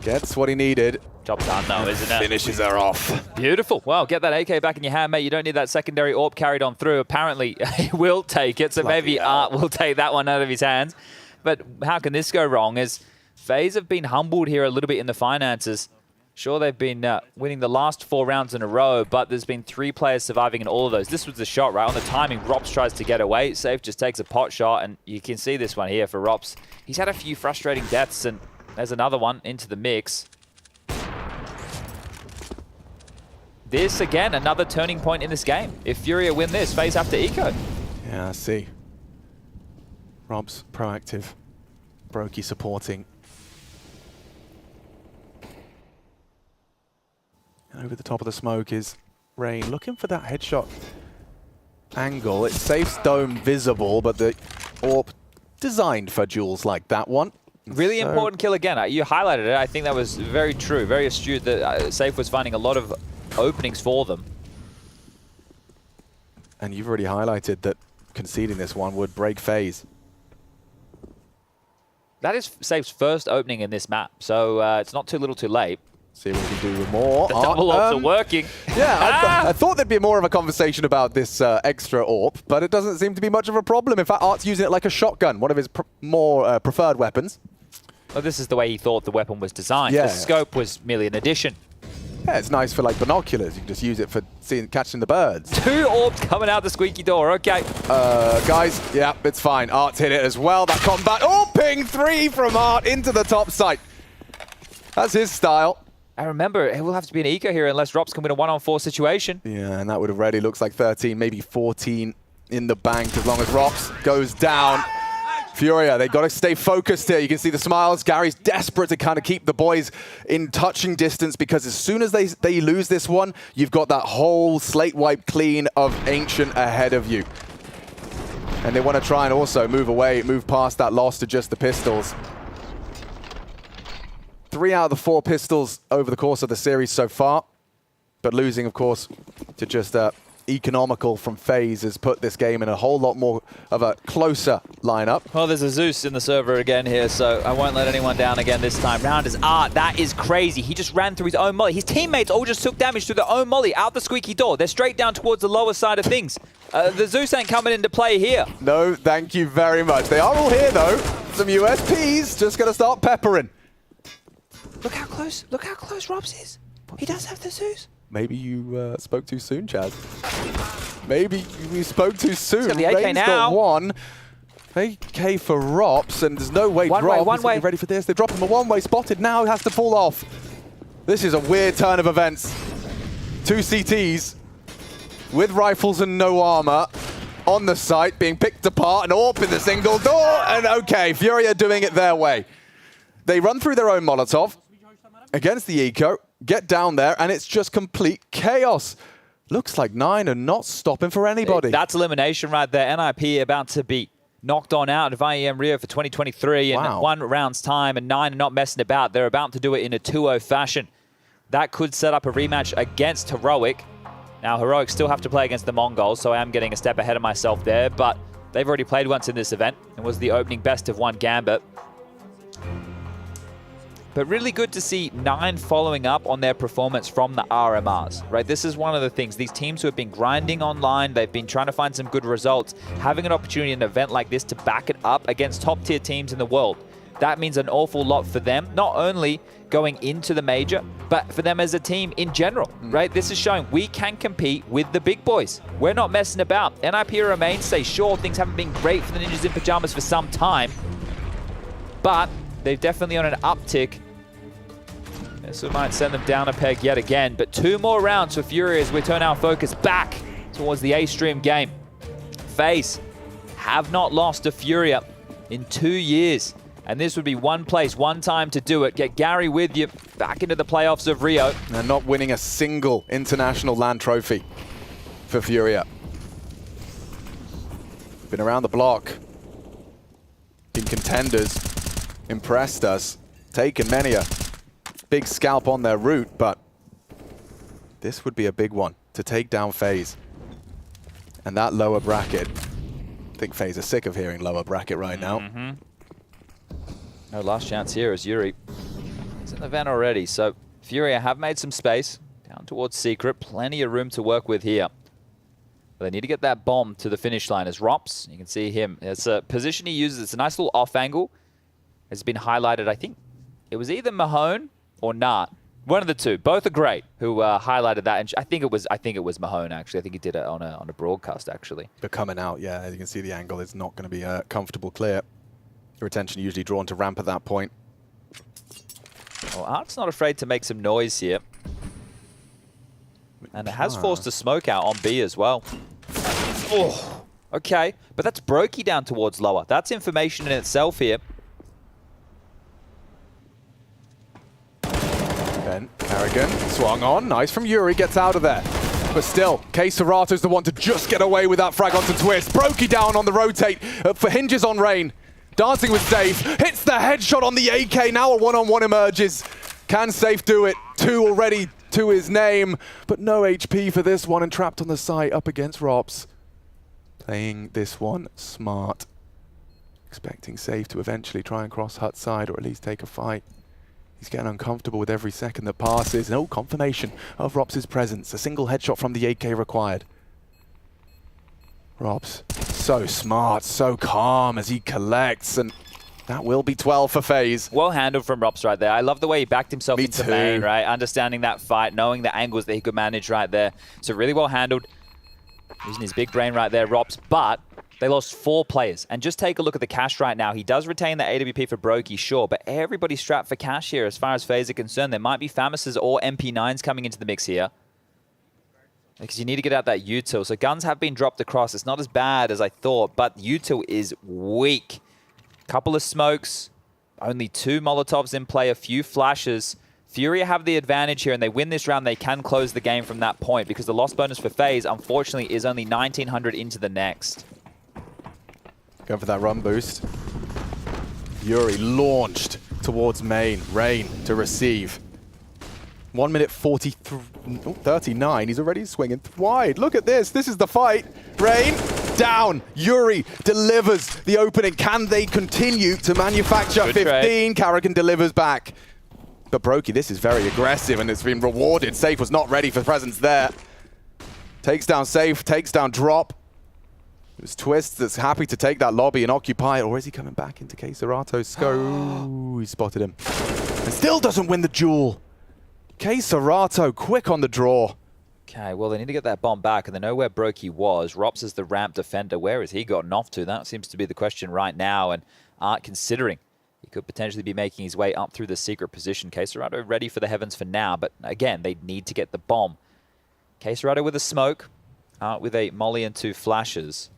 A: Gets what he needed.
F: Job done though, isn't it?
A: Finishes her off.
F: Beautiful. Well, get that AK back in your hand, mate. You don't need that secondary AWP carried on through. Apparently, he will take it, so maybe Art will take that one out of his hands. But how can this go wrong? As FaZe have been humbled here a little bit in the finances. Sure, they've been winning the last 4 rounds in a row, but there's been 3 players surviving in all of those. This was the shot, right? On the timing, Rops tries to get away. Safe just takes a pot shot, and you can see this one here for Rops. He's had a few frustrating deaths, and there's another one into the mix. This, again, another turning point in this game. If Furia win this, FaZe have to eco.
A: Yeah, I see. Rob's proactive. Brokey supporting. Over the top of the smoke is Rain, looking for that headshot angle. It's Safe's dome visible, but the AWP designed for duels like that one.
F: Really important kill again. You highlighted it. I think that was very true, very astute that Safe was finding a lot of openings for them.
A: And you've already highlighted that conceding this one would break FaZe.
F: That is Safe's first opening in this map, so it's not too little too late.
A: See what we can do with more.
F: The double AWPs are working.
A: Yeah, I thought there'd be more of a conversation about this extra AWP, but it doesn't seem to be much of a problem. In fact, Art's using it like a shotgun, one of his more preferred weapons.
F: Well, this is the way he thought the weapon was designed.
A: Yeah.
F: The scope was merely an addition.
A: Yeah, it's nice for like binoculars. You can just use it for catching the birds.
F: 2 AWPs coming out the squeaky door. Okay.
A: Guys, yeah, it's fine. Art's hit it as well. That combat. Oh, ping 3 from Art into the top site. That's his style.
F: I remember, it will have to be an eco here unless Drops can win a 1-on-4 situation.
A: Yeah, and that would already looks like 13, maybe 14 in the bank as long as Rops goes down. FURIA, they've got to stay focused here. You can see the smiles. Gary's desperate to kind of keep the boys in touching distance because as soon as they lose this one, you've got that whole slate wipe clean of Ancient ahead of you. And they want to try and also move past that loss to just the pistols. 3 out of the 4 pistols over the course of the series so far, but losing, of course, to just economical from FaZe has put this game in a whole lot more of a closer lineup.
F: Well, there's a Zeus in the server again here, so I won't let anyone down again this time round. Is Art. That is crazy. He just ran through his own molly. His teammates all just took damage through their own molly out the squeaky door. They're straight down towards the lower side of things. The Zeus ain't coming into play here.
A: No, thank you very much. They are all here, though. Some USPs just going to start peppering.
F: Look how close Robs is. He does have the Zeus.
A: Maybe you spoke too soon, Chaz. Maybe you spoke too soon.
F: Got the AK
A: Rain's
F: now.
A: got 1. AK for Rops, and there's no way Drop is ready for this. They drop him a one-way, spotted now, has to fall off. This is a weird turn of events. 2 CTs with rifles and no armor on the site, being picked apart and AWP in the single door. And okay, FURIA doing it their way. They run through their own Molotov against the eco, get down there, and it's just complete chaos. Looks like 9 are not stopping for anybody.
F: That's elimination right there. NIP about to be knocked on out of IEM Rio for 2023 in 1 round's time, and 9 are not messing about. They're about to do it in a 2-0 fashion. That could set up a rematch against Heroic. Now, Heroic still have to play against the Mongols, so I am getting a step ahead of myself there, but they've already played once in this event. It was the opening best of 1 gambit. But really good to see 9 following up on their performance from the RMRs, right? This is one of the things. These teams who have been grinding online, they've been trying to find some good results, having an opportunity in an event like this to back it up against top-tier teams in the world. That means an awful lot for them, not only going into the major, but for them as a team in general, right? This is showing we can compete with the big boys. We're not messing about. NIP are a mainstay. Sure, things haven't been great for the Ninjas in Pajamas for some time, but they're definitely on an uptick. This might send them down a peg yet again, but 2 more rounds for FURIA as we turn our focus back towards the A-Stream game. FaZe have not lost to FURIA in 2 years, and this would be one place, one time to do it. Get Gary with you back into the playoffs of Rio.
A: And not winning a single international LAN trophy for FURIA. Been around the block, been contenders, impressed us, taken many a big scalp on their route, but this would be a big one to take down FaZe. And that lower bracket, I think FaZe are sick of hearing lower bracket right now.
F: No last chance here as Yuri is in the vent already. So FURIA have made some space down towards Secret. Plenty of room to work with here. But they need to get that bomb to the finish line as Rops. You can see him. It's a position he uses. It's a nice little off angle. It's been highlighted, I think. It was either Mahone or Nart. One of the two. Both are great who highlighted that. And I think it was Mahone, actually. I think he did it on a broadcast, actually.
A: But coming out, yeah, as you can see, the angle is not going to be a comfortable clear. Your attention usually drawn to ramp at that point.
F: Well, Art's not afraid to make some noise here. And it has forced a smoke out on B as well. Oh, okay. But that's Brokey down towards lower. That's information in itself here.
A: Then Carrigan swung on. Nice from Yuri, gets out of there. But still, K-Serato's the one to just get away with that frag onto Twist. Brokey down on the rotate for hinges on Rain. Dancing with Safe, hits the headshot on the AK. Now a one-on-one emerges. Can Safe do it? 2 already to his name, but no HP for this one, and trapped on the site up against Rops. Playing this one smart. Expecting Safe to eventually try and cross Hut side, or at least take a fight. He's getting uncomfortable with every second that passes. No confirmation of Rops' presence. A single headshot from the AK required. Rops, so smart, so calm as he collects, and that will be 12 for FaZe.
F: Well handled from Rops right there. I love the way he backed himself into
A: too.
F: main, right? Understanding that fight, knowing the angles that he could manage right there. So really well handled. Using his big brain right there, Rops, but they lost 4 players. And just take a look at the cash right now. He does retain the AWP for Brokey, sure, but everybody's strapped for cash here as far as FaZe are concerned. There might be Famis's or MP9s coming into the mix here, because you need to get out that util. So guns have been dropped across. It's not as bad as I thought, but util is weak. Couple of smokes, only 2 Molotovs in play, a few flashes. FURIA have the advantage here, and they win this round. They can close the game from that point, because the loss bonus for FaZe, unfortunately, is only 1900 into the next.
A: Going for that run boost. Yuri launched towards main. Rain to receive. 1 minute 39. He's already swinging wide. Look at this. This is the fight. Rain down. Yuri delivers the opening. Can they continue to manufacture?
F: Good
A: 15.
F: trade.
A: Carrigan delivers back. But Brokey, this is very aggressive, and it's been rewarded. Safe was not ready for presence there. Takes down Safe. Takes down Drop. It was Twist that's happy to take that lobby and occupy it. Or is he coming back into K-Serato's scope? He spotted him. And still doesn't win the duel. K-Serato quick on the draw.
F: Okay, well, they need to get that bomb back, and they know where Brokey was. Rops is the ramp defender. Where has he gotten off to? That seems to be the question right now, and considering he could potentially be making his way up through the secret position. K-Serato ready for the heavens for now, but again, they need to get the bomb. K-Serato with a smoke, with a molly and 2 flashes.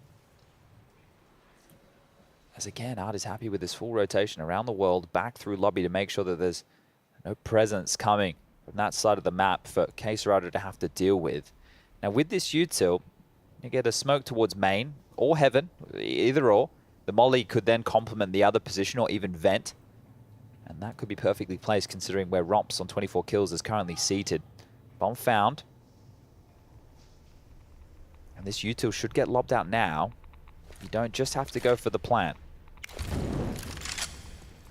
F: As again, Art is happy with this full rotation around the world, back through lobby to make sure that there's no presence coming from that side of the map for K-Serato to have to deal with. Now with this util, you get a smoke towards main or heaven, either or. The molly could then complement the other position or even vent. And that could be perfectly placed considering where Rops on 24 kills is currently seated. Bomb found. And this util should get lobbed out now. You don't just have to go for the plant.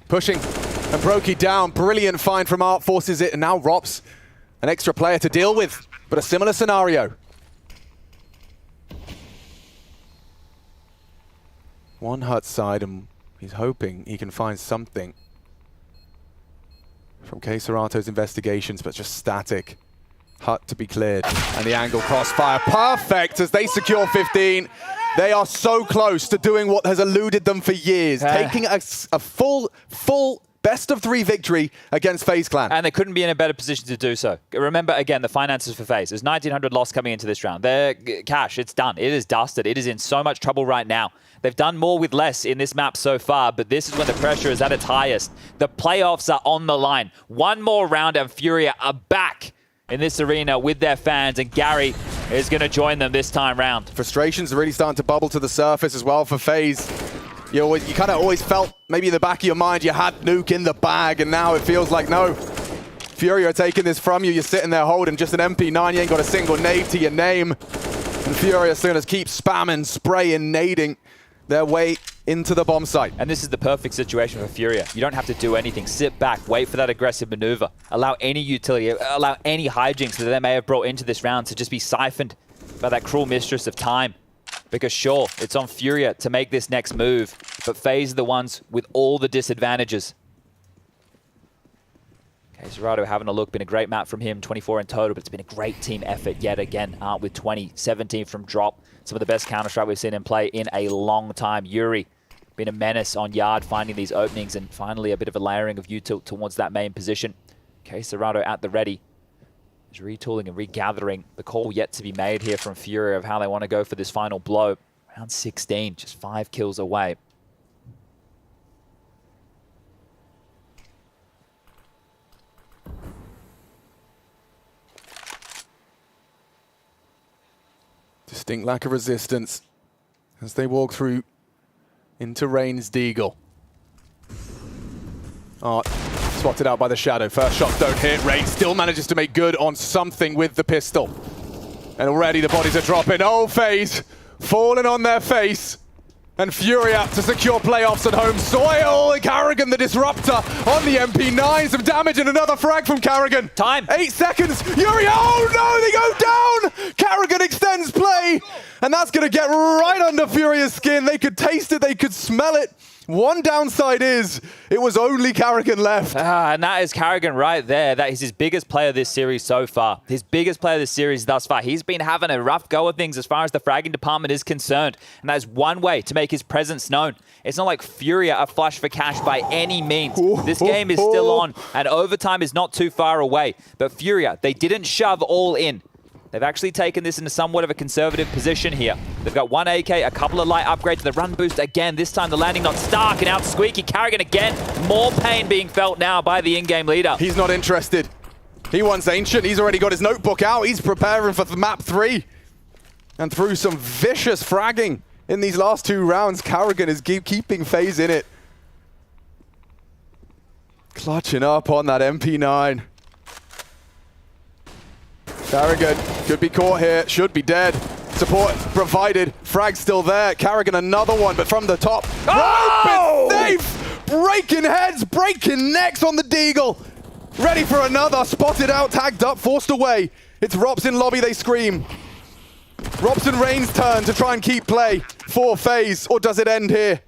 A: Pushing. And Brokey down. Brilliant find from Art, forces it. And now Rops, an extra player to deal with. But a similar scenario. One Hut side, and he's hoping he can find something from K-Serato's investigations, but just static. Hut to be cleared. And the angle crossfire. Perfect as they secure 15. They are so close to doing what has eluded them for years. Taking a full best of 3 victory against FaZe Clan.
F: And they couldn't be in a better position to do so. Remember, again, the finances for FaZe. There's 1,900 loss coming into this round. Their cash, it's done. It is dusted. It is in so much trouble right now. They've done more with less in this map so far, but this is when the pressure is at its highest. The playoffs are on the line. One more round and FURIA are back in this arena with their fans, and Gary is going to join them this time round.
A: Frustrations are really starting to bubble to the surface as well for FaZe. You kind of always felt, maybe in the back of your mind, you had Nuke in the bag, and now it feels like, no. FURIA are taking this from you. You're sitting there holding just an MP9. You ain't got a single nade to your name. And FURIA are going to keep spamming, spraying, nading their way into the bomb site.
F: And this is the perfect situation for FURIA. You don't have to do anything. Sit back, wait for that aggressive maneuver. Allow any utility, allow any hijinks that they may have brought into this round to just be siphoned by that cruel mistress of time. Because sure, it's on FURIA to make this next move, but FaZe are the ones with all the disadvantages. K-Serato having a look, been a great map from him, 24 in total, but it's been a great team effort yet again with 20, 17 from Drop. Some of the best Counter-Strike we've seen him play in a long time. Yuri, been a menace on Yard, finding these openings, and finally a bit of a layering of util towards that main position. K-Serato at the ready. Is retooling and regathering. The call yet to be made here from FURIA of how they want to go for this final blow. Round 16, just 5 kills away.
A: Distinct lack of resistance as they walk through into Rain's Deagle. Art spotted out by the shadow. First shots don't hit. Rain still manages to make good on something with the pistol. And already the bodies are dropping. Oh, FaZe falling on their face. And Furia to secure playoffs at home soil. Carrigan, the disruptor, on the MP9. Some damage and another frag from Carrigan.
F: Time.
A: 8 seconds. Furia, oh no, they go down. Carrigan extends play. And that's going to get right under Furia's skin. They could taste it, they could smell it. One downside is, it was only Carrigan left.
F: And that is Carrigan right there. That is his biggest player this series so far. His biggest player this series thus far. He's been having a rough go of things as far as the fragging department is concerned. And that is one way to make his presence known. It's not like Furia are flush for cash by any means. This game is still on, and overtime is not too far away. But Furia, they didn't shove all in. They've actually taken this into somewhat of a conservative position here. They've got one AK, a couple of light upgrades, the run boost again. This time the landing not Stark, and out Squeaky. Carrigan again. More pain being felt now by the in-game leader.
A: He's not interested. He wants Ancient. He's already got his notebook out. He's preparing for the map 3. And through some vicious fragging in these last 2 rounds, Carrigan is keeping FaZe in it. Clutching up on that MP9. Carrigan could be caught here, should be dead. Support provided, frag still there. Carrigan another one, but from the top.
F: Oh!
A: Rope is safe! Breaking heads, breaking necks on the Deagle. Ready for another, spotted out, tagged up, forced away. It's Rops in lobby, they scream. Rops and Rain's turn to try and keep play for FaZe, or does it end here?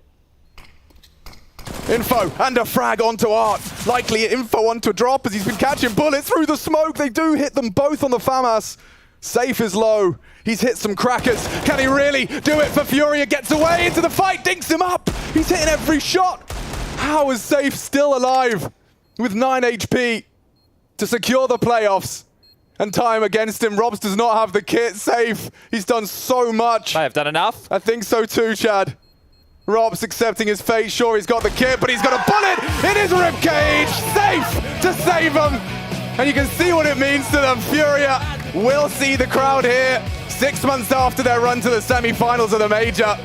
A: Info and a frag onto Art. Likely info onto drop as he's been catching bullets through the smoke. They do hit them both on the FAMAS. Safe is low. He's hit some crackers. Can he really do it for Furia? Gets away into the fight, dinks him up. He's hitting every shot. How is Safe still alive with 9 HP to secure the playoffs? And time against him. Robs does not have the kit. Safe. He's done so much.
F: I have done enough.
A: I think so too, Chad. Rob's accepting his fate. Sure, he's got the kit, but he's got a bullet in his ribcage. Safe to save him. And you can see what it means to them. Furia will see the crowd here 6 months after their run to the semi-finals of the major.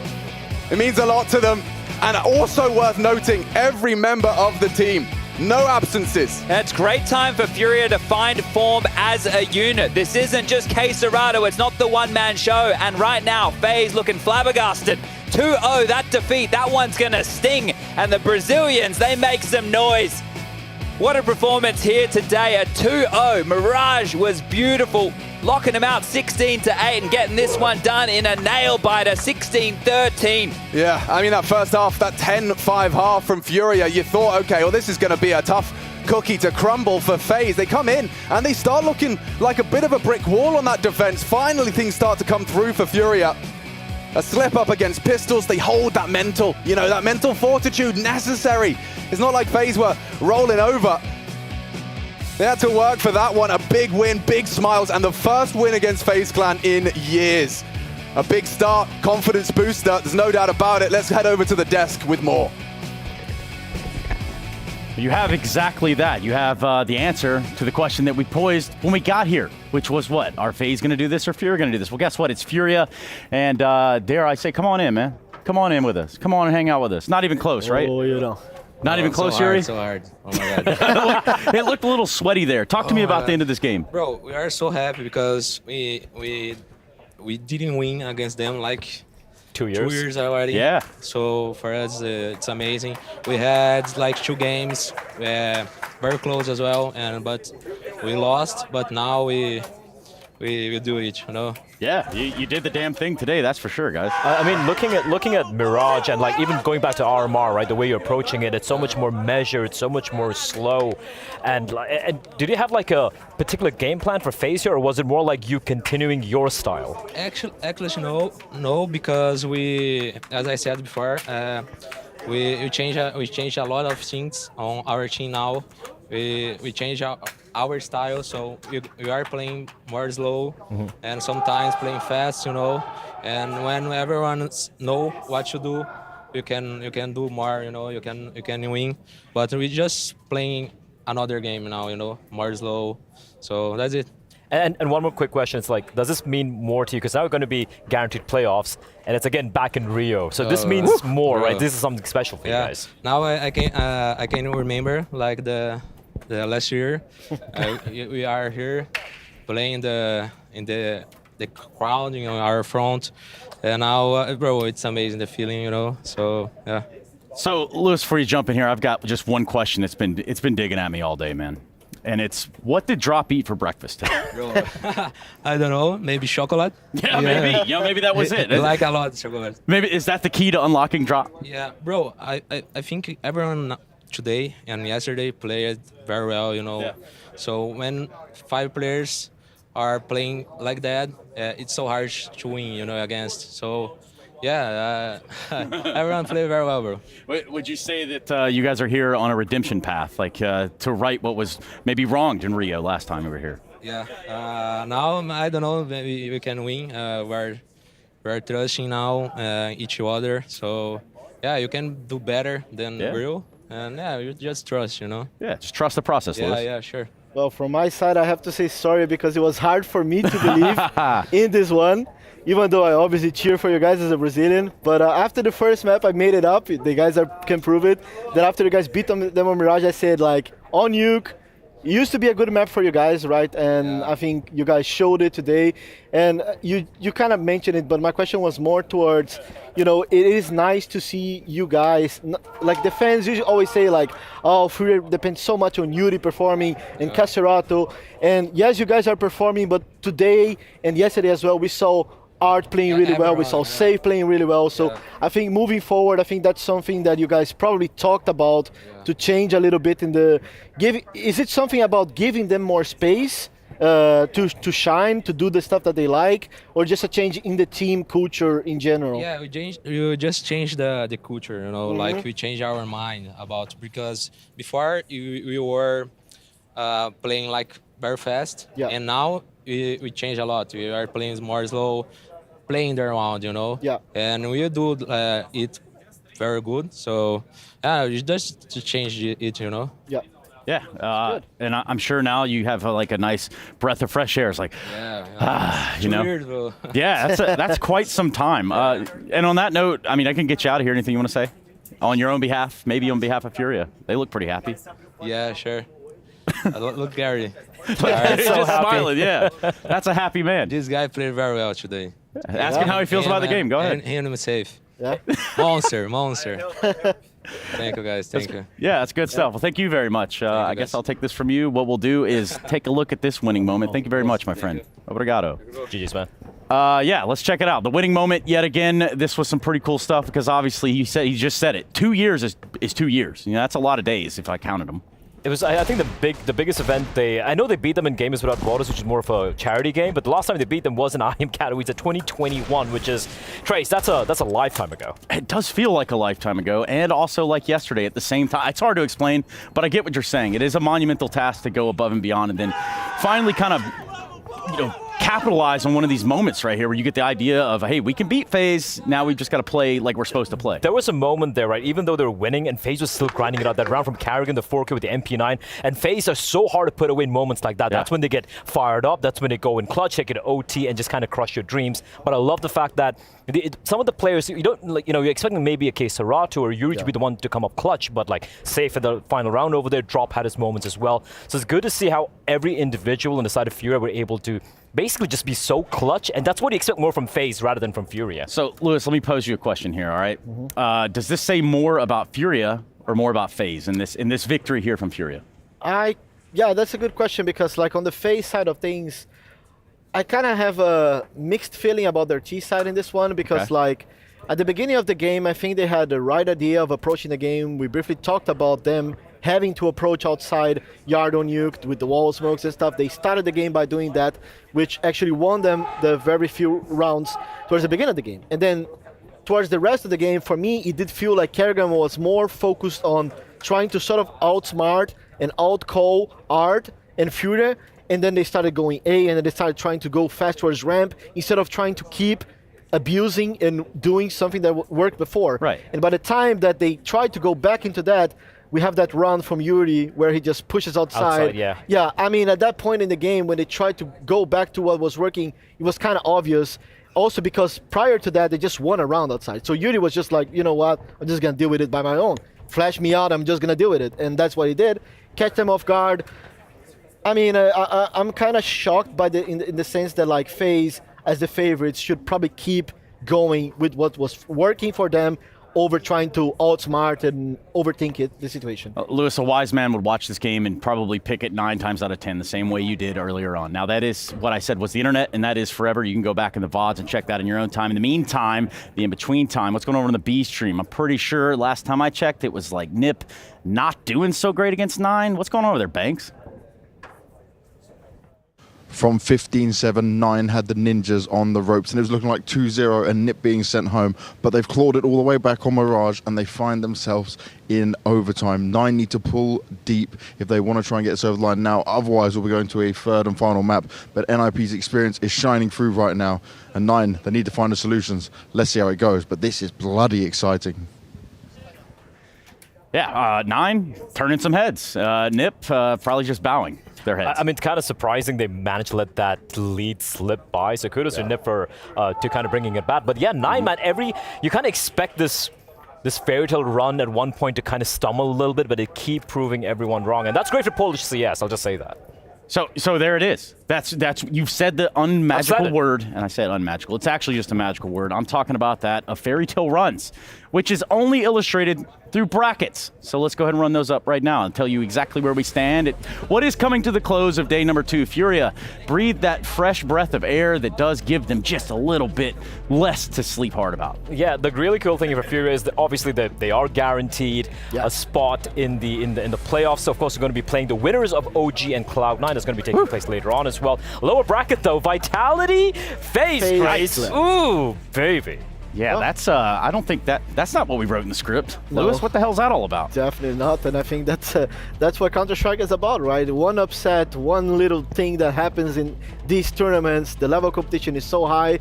A: It means a lot to them. And also worth noting, every member of the team, no absences.
F: It's great time for Furia to find form as a unit. This isn't just Quesarado, it's not the one-man show. And right now, FaZe looking flabbergasted. 2-0, that defeat, that one's gonna sting. And the Brazilians, they make some noise. What a performance here today, a 2-0. Mirage was beautiful, locking them out 16-8 and getting this one done in a nail-biter, 16-13.
A: Yeah, I mean, that first half, that 10-5 half from Furia, you thought, okay, well, this is gonna be a tough cookie to crumble for FaZe. They come in and they start looking like a bit of a brick wall on that defense. Finally, things start to come through for Furia. A slip up against pistols, they hold that mental, that mental fortitude necessary. It's not like FaZe were rolling over. They had to work for that one. A big win, big smiles, and the first win against FaZe Clan in years. A big start, confidence booster, there's no doubt about it. Let's head over to the desk with more.
S: You have exactly that. You have the answer to the question that we posed when we got here, which was what? Are FaZe going to do this or Furia going to do this? Well, guess what? It's Furia. And dare I say, come on in, man. Come on in with us. Come on and hang out with us. Not even close, right?
K: Oh, you know.
S: Not even close, Yuri?
K: So hard. Oh, my God.
S: It looked a little sweaty there. Talk to me about the end of this game.
K: Bro, we are so happy because we didn't win against them like
O: 2 years.
K: 2 years already.
S: Yeah.
K: So for us, it's amazing. We had like 2 games, very close as well, but we lost. But now we do it,
S: Yeah, you did the damn thing today. That's for sure, guys.
O: I mean, looking at Mirage and like even going back to RMR, right? The way you're approaching it, it's so much more measured, so much more slow. And did you have like a particular game plan for FaZe here, or was it more like you continuing your style?
K: Actually, no, because we, as I said before, we change a lot of things on our team now. We change our style, so we are playing more slow and sometimes playing fast, And when everyone know what to do, you can do more, You can win. But we just playing another game now, more slow. So that's it.
O: And one more quick question. It's like, does this mean more to you? Because now we're going to be guaranteed playoffs, and it's again back in Rio. So this means more, right? This is something special for you guys.
K: Now I can remember like the last year. We are here playing in the crowd, you know, our front, and now, bro, it's amazing the feeling, you know. So yeah.
S: So Lewis, before you jump in here, I've got just one question that's been digging at me all day, man. And it's, what did Drop eat for breakfast today?
K: I don't know, maybe chocolate?
S: Yeah, maybe. Yeah, maybe that was it.
K: I like a lot of chocolate.
S: Maybe, is that the key to unlocking Drop?
K: Yeah, bro, I think everyone today and yesterday played very well, you know. Yeah. So when 5 players are playing like that, it's so hard to win, you know, against. So yeah, everyone played very well, bro.
S: Would you say that you guys are here on a redemption path, like to right what was maybe wronged in Rio last time we were here?
K: Yeah. Now I don't know. Maybe we can win. We're trusting now each other. So yeah, you can do better than Rio, and yeah, you just trust, you know.
S: Yeah, just trust the process, Lewis.
K: Yeah, sure.
Q: Well, from my side, I have to say sorry because it was hard for me to believe in this one. Even though I obviously cheer for you guys as a Brazilian, but after the first map, I made it up. The guys can prove it. That after you guys beat them on Mirage, I said like, on Nuke, it used to be a good map for you guys, right? And I think you guys showed it today. And you kind of mentioned it, but my question was more towards, you know, it is nice to see you guys, like the fans usually always say like, oh, FURIA depends so much on Yuri performing and Caserato. And yes, you guys are performing, but today and yesterday as well, we saw Art playing really well, we saw Save playing really well, so I think moving forward, I think that's something that you guys probably talked about to change a little bit in the is it something about giving them more space to shine, to do the stuff that they like, or just a change in the team culture in general?
K: Yeah, we just changed the culture, you know, like we changed our mind about, because before we were playing like very fast, and now we changed a lot. We are playing more slow, playing the round, you know. Yeah. And we do it very good. So yeah, just to change it, you know.
Q: Yeah.
S: Yeah, and I'm sure now you have like a nice breath of fresh air. It's like, you know,
K: weird, bro.
S: Yeah, that's quite some time. And on that note, I mean, I can get you out of here. Anything you want to say on your own behalf, maybe on behalf of FURIA? They look pretty happy.
K: Yeah, sure. Look, Gary.
S: So just smiling, yeah. That's a happy man.
K: This guy played very well today.
S: Ask him how he feels about the game. Go ahead.
K: Him safe.
Q: Yeah.
K: Monster. Thank you, guys. Thank you.
S: Yeah, that's good stuff. Well, thank you very much. I guess I'll take this from you. What we'll do is take a look at this winning moment. Thank you very much, my friend. Obrigado.
O: GG's, man.
S: Yeah, let's check it out. The winning moment, yet again, this was some pretty cool stuff because obviously he just said it. 2 years is 2 years. You know, that's a lot of days if I counted them.
O: It was, I think, the biggest event. I know they beat them in Gamers Without Borders, which is more of a charity game, but the last time they beat them was in IEM Katowice 2021, which is, Trace, that's a lifetime ago.
S: It does feel like a lifetime ago, and also like yesterday at the same time. It's hard to explain, but I get what you're saying. It is a monumental task to go above and beyond, and then finally kind of, you know, capitalize on one of these moments right here where you get the idea of, hey, we can beat FaZe, now we've just got to play like we're supposed to play.
O: There was a moment there, right, even though they were winning and FaZe was still grinding it out, that round from Carrigan, the 4K with the MP9, and FaZe are so hard to put away in moments like that. Yeah. That's when they get fired up, that's when they go in clutch, take it to OT, and just kind of crush your dreams. But I love the fact that some of the players, you don't, like, you know, you're expecting maybe a Caserato or Yuri to be the one to come up clutch, but like, safe in the final round over there, Drop had his moments as well. So it's good to see how every individual on the side of FURIA were able to basically just be so clutch, and that's what you expect more from FaZe rather than from FURIA.
S: So, Lewis, let me pose you a question here, all right? Does this say more about FURIA or more about FaZe in this victory here from FURIA?
Q: Yeah, that's a good question, because like on the FaZe side of things, I kind of have a mixed feeling about their T side in this one, because like at the beginning of the game, I think they had the right idea of approaching the game. We briefly talked about them having to approach outside yard on Nuke with the wall smokes and stuff. They started the game by doing that, which actually won them the very few rounds towards the beginning of the game. And then towards the rest of the game, for me, it did feel like Kerrigan was more focused on trying to sort of outsmart and outcall Art and FURIA, and then they started going A, and then they started trying to go fast towards ramp instead of trying to keep abusing and doing something that worked before.
S: Right.
Q: And by the time that they tried to go back into that, We have that run from Yuri where he just pushes outside. Yeah, I mean, at that point in the game when they tried to go back to what was working, it was kind of obvious. Also because prior to that, they just won a round outside. So Yuri was just like, you know what, I'm just going to deal with it by my own. Flash me out, I'm just going to deal with it. And that's what he did. Catch them off guard. I mean, I'm kind of shocked by in the sense that like FaZe, as the favorites, should probably keep going with what was working for them over trying to outsmart and overthink the situation.
S: Lewis, a wise man would watch this game and probably pick it 9 times out of 10, the same way you did earlier on. Now, that is what I said was the internet, and that is forever. You can go back in the VODs and check that in your own time. In the meantime, the in-between time, what's going on in the B stream? I'm pretty sure last time I checked, it was like Nip not doing so great against 9. What's going on over there, Banks?
R: From 15-7, 9 had the Ninjas on the ropes, and it was looking like 2-0 and Nip being sent home. But they've clawed it all the way back on Mirage, and they find themselves in overtime. 9 need to pull deep if they want to try and get us over the line now. Otherwise, we'll be going to a third and final map. But NIP's experience is shining through right now. And 9, they need to find the solutions. Let's see how it goes. But this is bloody exciting.
S: Yeah, 9 turning some heads. Nip probably just bowing their heads.
O: I mean, it's kind of surprising they managed to let that lead slip by. So kudos to Nip for to kind of bringing it back. But yeah, 9 man, you kind of expect this fairy tale run at one point to kind of stumble a little bit, but they keep proving everyone wrong, and that's great for Polish CS. I'll just say that.
S: So there it is. That's you've said the unmagical word, and I said unmagical. It's actually just a magical word. I'm talking about that of fairy tale runs, which is only illustrated through brackets. So let's go ahead and run those up right now and tell you exactly where we stand. What is coming to the close of day number 2? FURIA breathed that fresh breath of air that does give them just a little bit less to sleep hard about.
O: Yeah, the really cool thing for FURIA is that obviously they are guaranteed a spot in the playoffs. So of course, we're going to be playing the winners of OG and Cloud9. That's going to be taking place later on as well. Lower bracket though, Vitality, FaZe, right? Ooh, baby.
S: Yeah, that's I don't think that's not what we wrote in the script. No. Lewis, what the hell's that all about?
Q: Definitely not, and I think that's what Counter-Strike is about, right? One upset, one little thing that happens in these tournaments, the level of competition is so high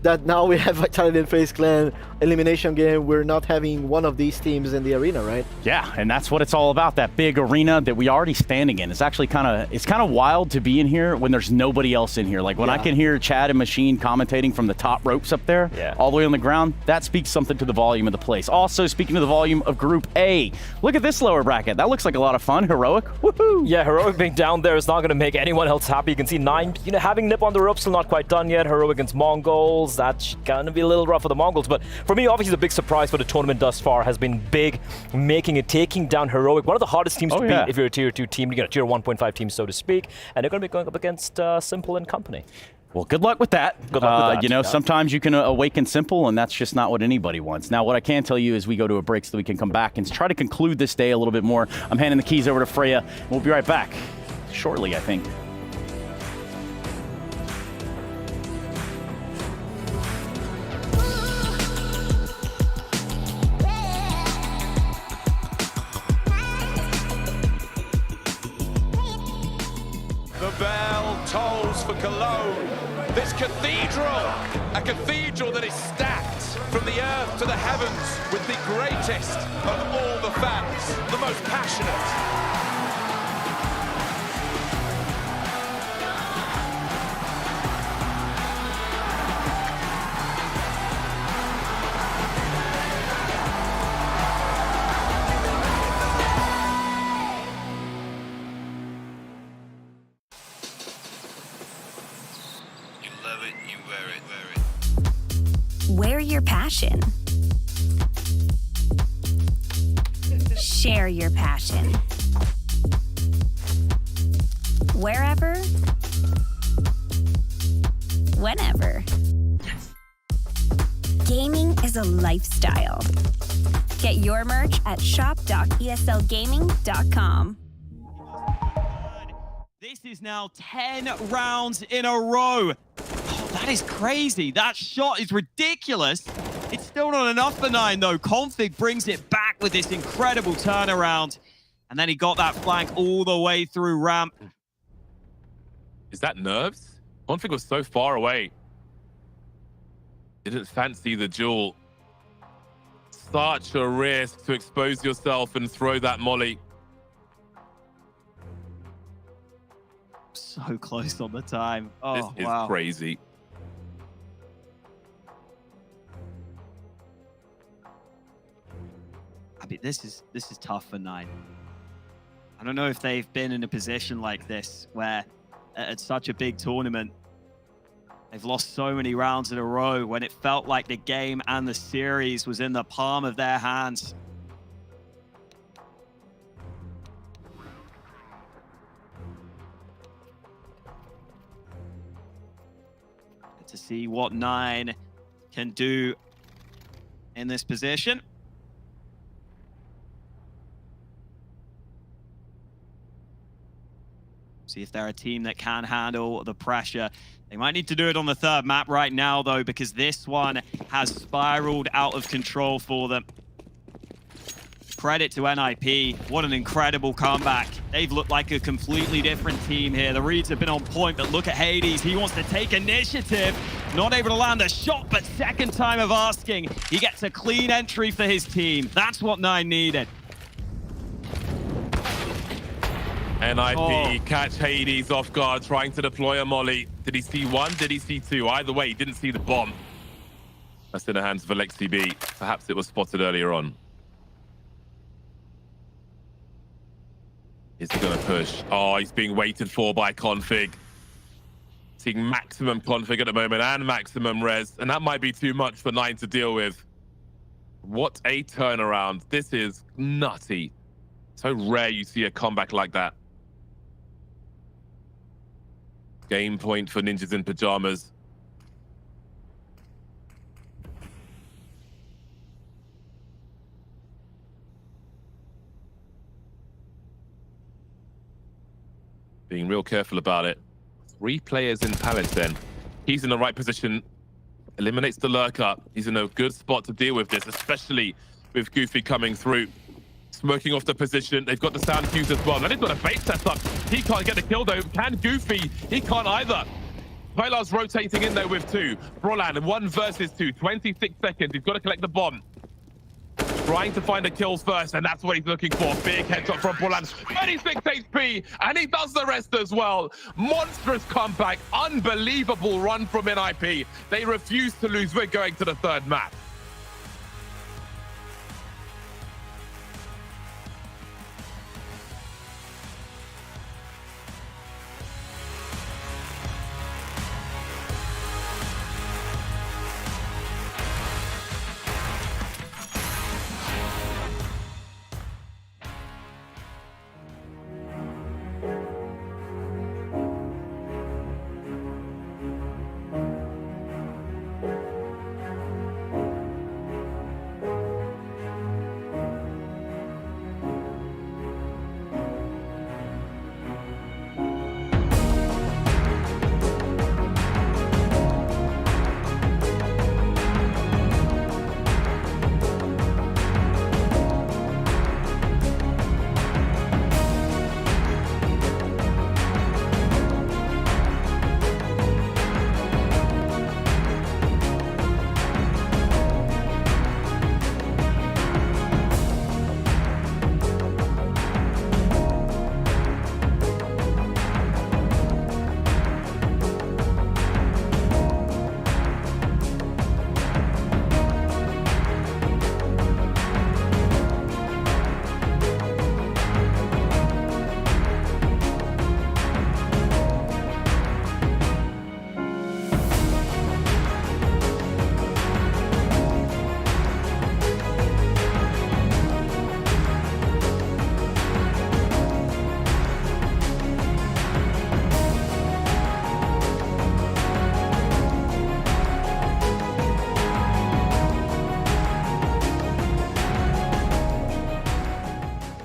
Q: that now we have Vitality and FaZe Clan elimination game. We're not having one of these teams in the arena, right?
S: Yeah, and that's what it's all about, that big arena that we already standing in. It's actually kind of wild to be in here when there's nobody else in here. Like when I can hear Chad and Machine commentating from the top ropes up there, all the way on the ground, that speaks something to the volume of the place. Also, speaking to the volume of Group A, look at this lower bracket. That looks like a lot of fun. Heroic, woohoo!
O: Yeah, Heroic being down there is not going to make anyone else happy. You can see 9, having Nip on the ropes, still not quite done yet. Heroic against Mongols. That's going to be a little rough for the Mongols, but for me, obviously the big surprise for the tournament thus far has been big, taking down Heroic, one of the hardest teams to beat if you're a tier 2 team, a tier 1.5 team, so to speak, and they're going to be going up against Simple and company.
S: Well, good luck with that.
O: Good luck with that.
S: Sometimes you can awaken Simple, and that's just not what anybody wants. Now, what I can tell you is we go to a break so that we can come back and try to conclude this day a little bit more. I'm handing the keys over to Freya. We'll be right back shortly, I think.
M: Bell tolls for Cologne. This cathedral, a cathedral that is stacked from the earth to the heavens with the greatest of all the fans, the most passionate.
N: Wear your passion. Share your passion. Wherever, whenever. Gaming is a lifestyle. Get your merch at shop.eslgaming.com.
V: This is now 10 rounds in a row. Oh, that is crazy. That shot is ridiculous. It's still not enough for 9, though. Config brings it back with this incredible turnaround. And then he got that flank all the way through ramp.
W: Is that nerves? Config was so far away. Didn't fancy the duel. such a risk to expose yourself and throw that molly.
V: So close on the time. Oh,
W: This is
V: wow.
W: crazy.
V: I mean, this is tough for Nine. I don't know if they've been in a position like this where at such a big tournament, they've lost so many rounds in a row when it felt like the game and the series was in the palm of their hands. To see what Nine can do in this position. See if they're a team that can handle the pressure. They might need to do it on the third map right now, though, because this one has spiraled out of control for them. Credit to NIP. What an incredible comeback. They've looked like a completely different team here. The reads have been on point, but look at Hades. He wants to take initiative. Not able to land a shot, but second time of asking. He gets a clean entry for his team. That's what Nine needed.
W: NIP catch Hades off guard, trying to deploy a molly. Did he see one? Did he see two? Either way, he didn't see the bomb. That's in the hands of Alexi B. Perhaps it was spotted earlier on. Is he going to push? Oh, he's being waited for by Config. Seeing maximum Config at the moment and maximum res. And that might be too much for Nine to deal with. What a turnaround. This is nutty. So rare you see a comeback like that. Game point for Ninjas in Pajamas. Being real careful about it. 3 players in Palace then. He's in the right position. Eliminates the lurker. He's in a good spot to deal with this, especially with Goofy coming through. Smoking off the position. They've got the sound cues as well. Now they've got a bait set up. He can't get the kill though. Can Goofy? He can't either. Pilar's rotating in there with 2. Brolan, 1 versus 2. 26 seconds. He's got to collect the bomb. Trying to find a kill first, and that's what he's looking for. Big headshot from Brolan. 36 HP, and he does the rest as well. Monstrous comeback. Unbelievable run from NIP. They refuse to lose. We're going to the third map.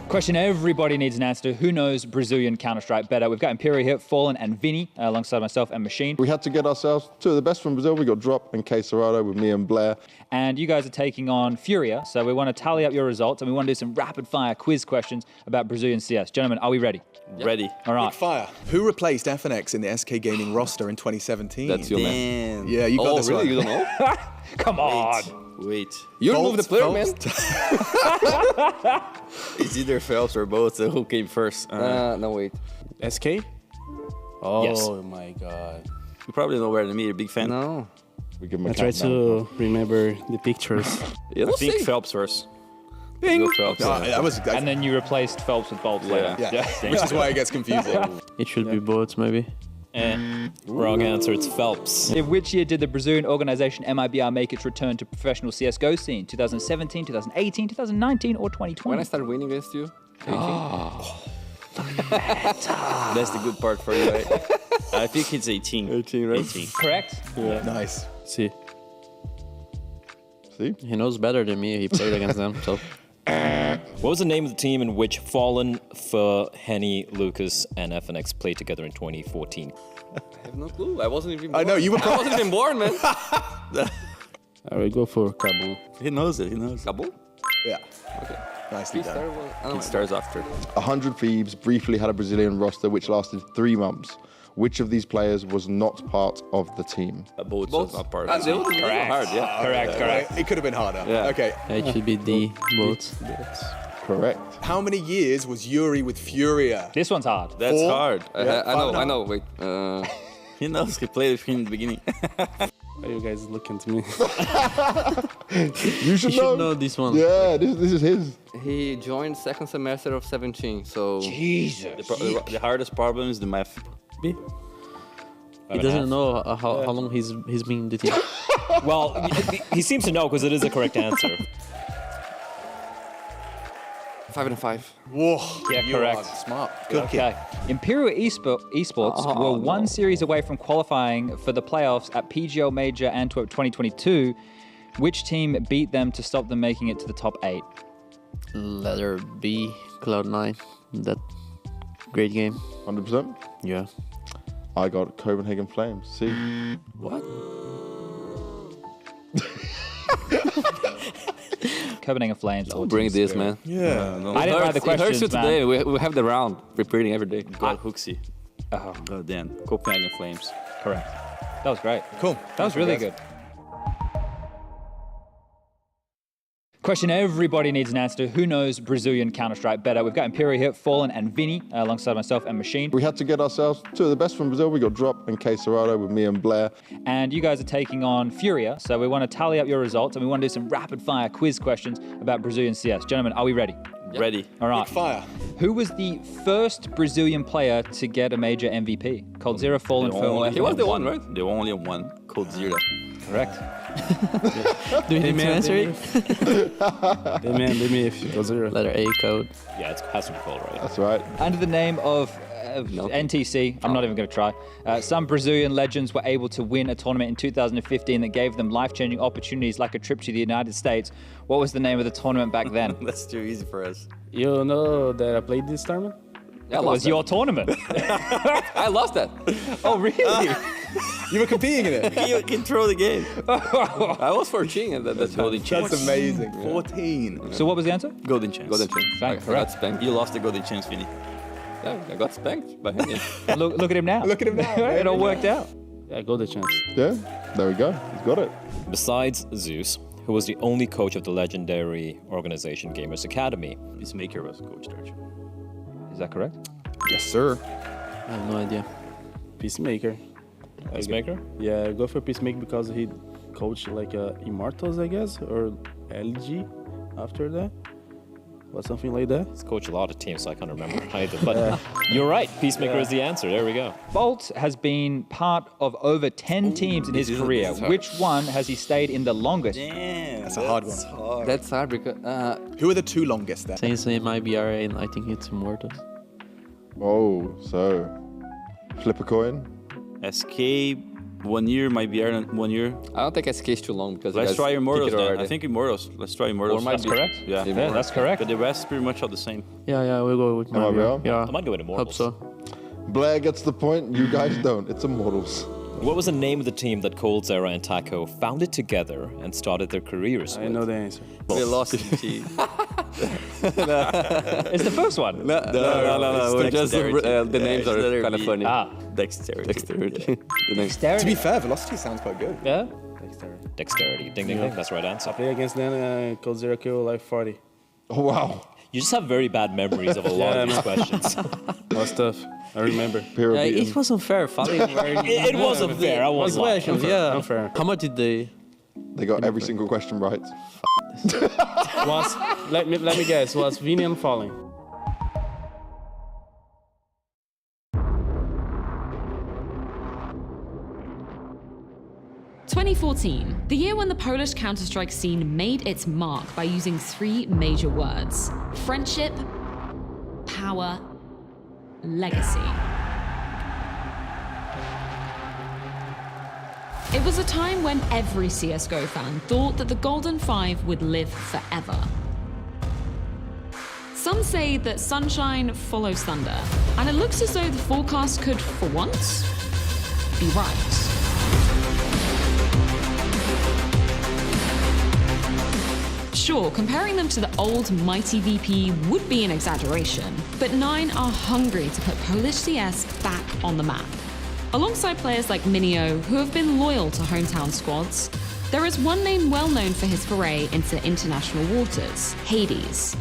D: Question everybody needs an answer to: who knows Brazilian Counter-Strike better? We've got Imperial here, Fallen and Vinny, alongside myself and Machine.
C: We had to get ourselves 2 of the best from Brazil. We got Drop and Quesarado with me and Blair.
D: And you guys are taking on Furia, so we want to tally up your results and we want to do some rapid-fire quiz questions about Brazilian CS. Gentlemen, are we ready?
G: Ready.
D: All right.
A: Quick fire. Who replaced FNX in the SK Gaming roster in 2017?
G: That's your man.
A: Yeah, you got this
G: really?
A: one.
G: You don't know?
D: Come on.
G: Wait. You remove the player, man.
H: Phelps.
G: It's either Phelps or both. So who came first?
H: No, wait.
L: SK? Oh
G: Yes.
L: my god.
G: You probably know where to meet. You're a big fan.
H: No.
C: We give him a
L: I try
C: countdown.
L: to remember the pictures.
G: I think Phelps first.
B: Bing.
G: Go Phelps.
D: And then you replaced Phelps with Bolts later.
A: Which is why it gets confusing.
H: It should be boats, maybe.
L: Wrong answer, it's Phelps.
D: In which year did the Brazilian organization MIBR make its return to professional CSGO scene? 2017, 2018, 2019, or 2020?
H: When I started winning against you.
G: That's the good part for you, right? I think it's 18.
H: 18, right?
G: 18.
D: Correct?
H: Yeah.
A: Nice.
L: See.
C: See?
H: He knows better than me. He played against them, so.
L: What was the name of the team in which Fallen, Fur, Henny, Lucas, and FNX played together in 2014?
H: I have no clue. I wasn't even born.
A: I know, you were
H: I wasn't even born, man.
L: I will go for Kabul.
G: He knows it. He knows.
H: Kabul?
A: Yeah.
H: Okay.
A: Nicely done.
G: It starts after.
R: 100 Thieves briefly had a Brazilian roster which lasted 3 months. Which of these players was not part of the team?
G: Both was not part of the team.
D: Correct.
G: Hard, yeah.
D: Correct.
A: It could have been harder.
G: Yeah.
A: Okay.
H: It should be D, boats.
R: Correct.
A: How many years was Yuri with Furia?
D: This one's hard.
G: That's
A: 4?
G: hard.
H: I know. Wait.
G: He knows. He played with him in the beginning.
L: Why are you guys looking to me?
R: You should know.
H: This one.
R: Yeah, this is his.
H: He joined second semester of 17, so.
D: Jesus.
G: The hardest problem is the math.
H: He doesn't know how long he's been in the team.
L: Well, he seems to know because it is the correct answer.
H: 5 and 5.
A: Whoa.
D: Yeah,
A: you
D: correct.
A: are smart. Good
D: Okay. Imperial Esports were one series away from qualifying for the playoffs at PGL Major Antwerp 2022. Which team beat them to stop them making it to the top 8?
H: Letter B, Cloud9. That great game.
R: 100%?
H: Yeah.
R: I got Copenhagen Flames. See?
H: What?
D: Copenhagen Flames.
H: Don't bring this, man.
A: Yeah.
D: I didn't write the questions,
H: It hurts you today. We have the round preparing every day.
G: God, Hooksy.
D: Oh,
G: God damn. Copenhagen Flames.
D: correct. That was great.
A: Cool.
D: That was really good. Question everybody needs an answer to. Who knows Brazilian Counter-Strike better? We've got Imperial here, Fallen, and Vinny, alongside myself and Machine.
C: We had to get ourselves 2 of the best from Brazil. We got Drop and Quesarado with me and Blair.
D: And you guys are taking on Furia, so we want to tally up your results, and we want to do some rapid-fire quiz questions about Brazilian CS. Gentlemen, are we ready?
G: Yep. Ready.
D: All right.
A: Big fire.
D: Who was the first Brazilian player to get a major MVP? Cold Zero, Fallen, Fur.
G: He was the one, right? The only one. Cold Zero.
D: Correct.
H: Do you need to answer it?
L: Let me if you go 0.
H: Letter A code.
L: Yeah, it has to be called right.
C: That's right.
D: Under the name of NTC, I'm not even going to try, some Brazilian legends were able to win a tournament in 2015 that gave them life-changing opportunities like a trip to the United States. What was the name of the tournament back then?
G: That's too easy for us.
L: You know that I played this tournament?
D: That was your tournament.
H: I lost that.
D: Oh, really?
A: You were competing in it?
G: You can throw the game.
H: I was 14 and that's golden chance.
A: That's amazing. 14.
D: So what was the answer?
G: Golden chance.
H: Golden chance.
D: Thanks,
H: I got spanked.
G: You lost the golden chance, Vinny.
H: Yeah, I got spanked by him.
D: Look at him now.
A: Look at him now.
D: It all worked out.
L: Yeah, golden chance.
C: Yeah, there we go. He's got it.
L: Besides Zeus, who was the only coach of the legendary organization Gamers Academy?
G: Peacemaker was coach there.
D: Is that correct?
A: Yes, sir.
H: I have no idea.
L: Peacemaker. Peacemaker? Yeah, go for Peacemaker because he coached like Immortals, I guess, or LG after that. Or something like that.
O: He's coached a lot of teams, so I can't remember either. But you're right. Peacemaker is the answer. There we go.
D: Bolt has been part of over 10 teams in his career. Which one has he stayed in the longest?
G: Damn,
A: that's a hard one.
H: That's hard because...
A: Who are the 2 longest then?
H: Saying MIBR and I think it's Immortals.
C: Oh, so flip a coin.
G: SK 1 year, MIBR 1 year.
H: I don't think SK is too long because
G: let's try Immortals then. I think Immortals. Let's try Immortals.
D: That's correct.
G: Yeah,
D: that's correct.
G: But the rest is pretty much all the same.
H: Yeah, we'll go with MIBR. Yeah,
O: I might go with Immortals.
H: Hope so.
C: Blair gets the point. You guys don't. It's Immortals.
O: What was the name of the team that Cold Zera and Taco founded together and started their careers with?
L: I know the answer.
G: We lost the team.
D: It's the first one.
H: No. We're just the names are kind of funny.
G: Dexterity.
A: To be fair, Velocity sounds quite good.
D: Yeah.
L: Dexterity.
E: Dexterity. Ding, ding, ding. That's the right answer.
L: I play against them, code 0 kill, like 40.
R: Oh, wow.
E: You just have very bad memories of a lot of these questions.
L: That's tough. I remember.
H: It was unfair.
E: It was unfair. I was like,
L: unfair.
H: How much did they?
R: They got every single question right.
L: Let me guess. Was Vinian falling?
I: "2014, the year when the Polish Counter-Strike scene made its mark by using 3 major words: friendship, power, legacy. It was a time when every CSGO fan thought that the Golden Five would live forever. Some say that sunshine follows thunder, and it looks as though the forecast could, for once, be right. Sure, comparing them to the old mighty VP would be an exaggeration, but Nine are hungry to put Polish CS back on the map. Alongside players like Minio, who have been loyal to hometown squads, there is one name well known for his foray into international waters: Hades.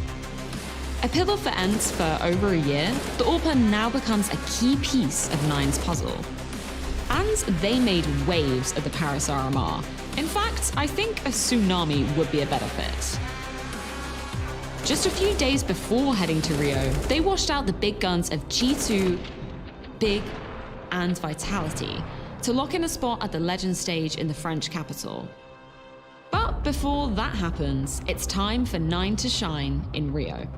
I: A pillar for Ents for over a year, the AWPer now becomes a key piece of Nine's puzzle. And they made waves at the Paris RMR. In fact, I think a tsunami would be a better fit. Just a few days before heading to Rio, they washed out the big guns of G2, Big, and Vitality to lock in a spot at the Legend stage in the French capital. But before that happens, it's time for Nine to shine in Rio.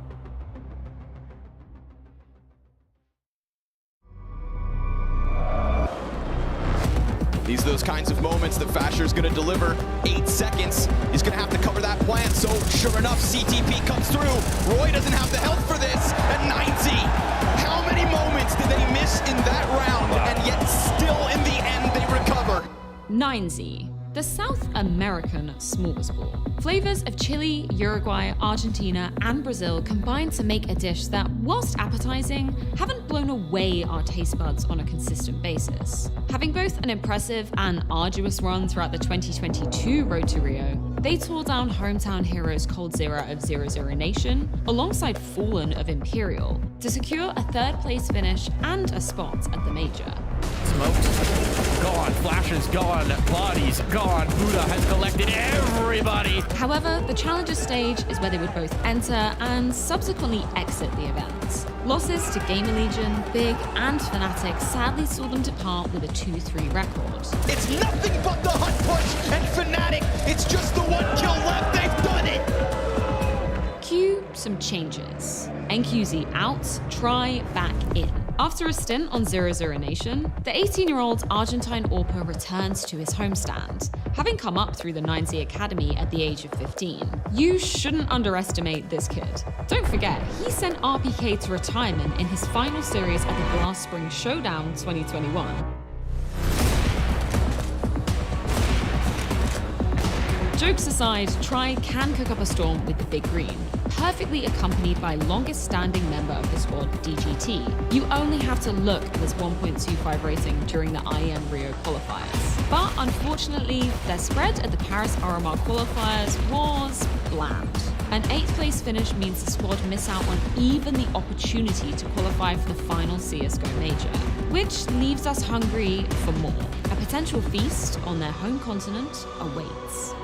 P: These are those kinds of moments that Fasher's going to deliver. 8 seconds. He's going to have to cover that plant. So sure enough, CTP comes through. Roy doesn't have the health for this. And 90. How many moments did they miss in that round? And yet still in the end they recover.
I: 9Z, the South American smorgasbord. Flavors of Chile, Uruguay, Argentina, and Brazil combine to make a dish that, whilst appetizing, haven't blown away our taste buds on a consistent basis. Having both an impressive and arduous run throughout the 2022 Road to Rio, they tore down hometown heroes Cold Zero of 00 Nation, alongside Fallen of Imperial, to secure a 3rd place finish and a spot at the major.
X: Smokes gone, flashes gone, bodies gone. Buddha has collected everybody.
I: However, the Challenger stage is where they would both enter and subsequently exit the event. Losses to Gamer Legion, Big, and Fnatic sadly saw them depart with a 2-3 record.
P: It's nothing but the hunt push, and Fnatic, it's just the 1 kill left. They've done it.
I: Cue some changes. NQZ out, try back in. After a stint on 00 Nation, the 18-year-old Argentine AWPer returns to his homestand, having come up through the 9Z Academy at the age of 15. You shouldn't underestimate this kid. Don't forget, he sent RPK to retirement in his final series at the Glass Spring Showdown 2021. Jokes aside, Try can cook up a storm with the Big Green, perfectly accompanied by longest-standing member of the squad, DGT. You only have to look at his 1.25 rating during the IEM Rio qualifiers. But unfortunately, their spread at the Paris RMR qualifiers was bland. An 8th place finish means the squad miss out on even the opportunity to qualify for the final CSGO major, which leaves us hungry for more. A potential feast on their home continent awaits.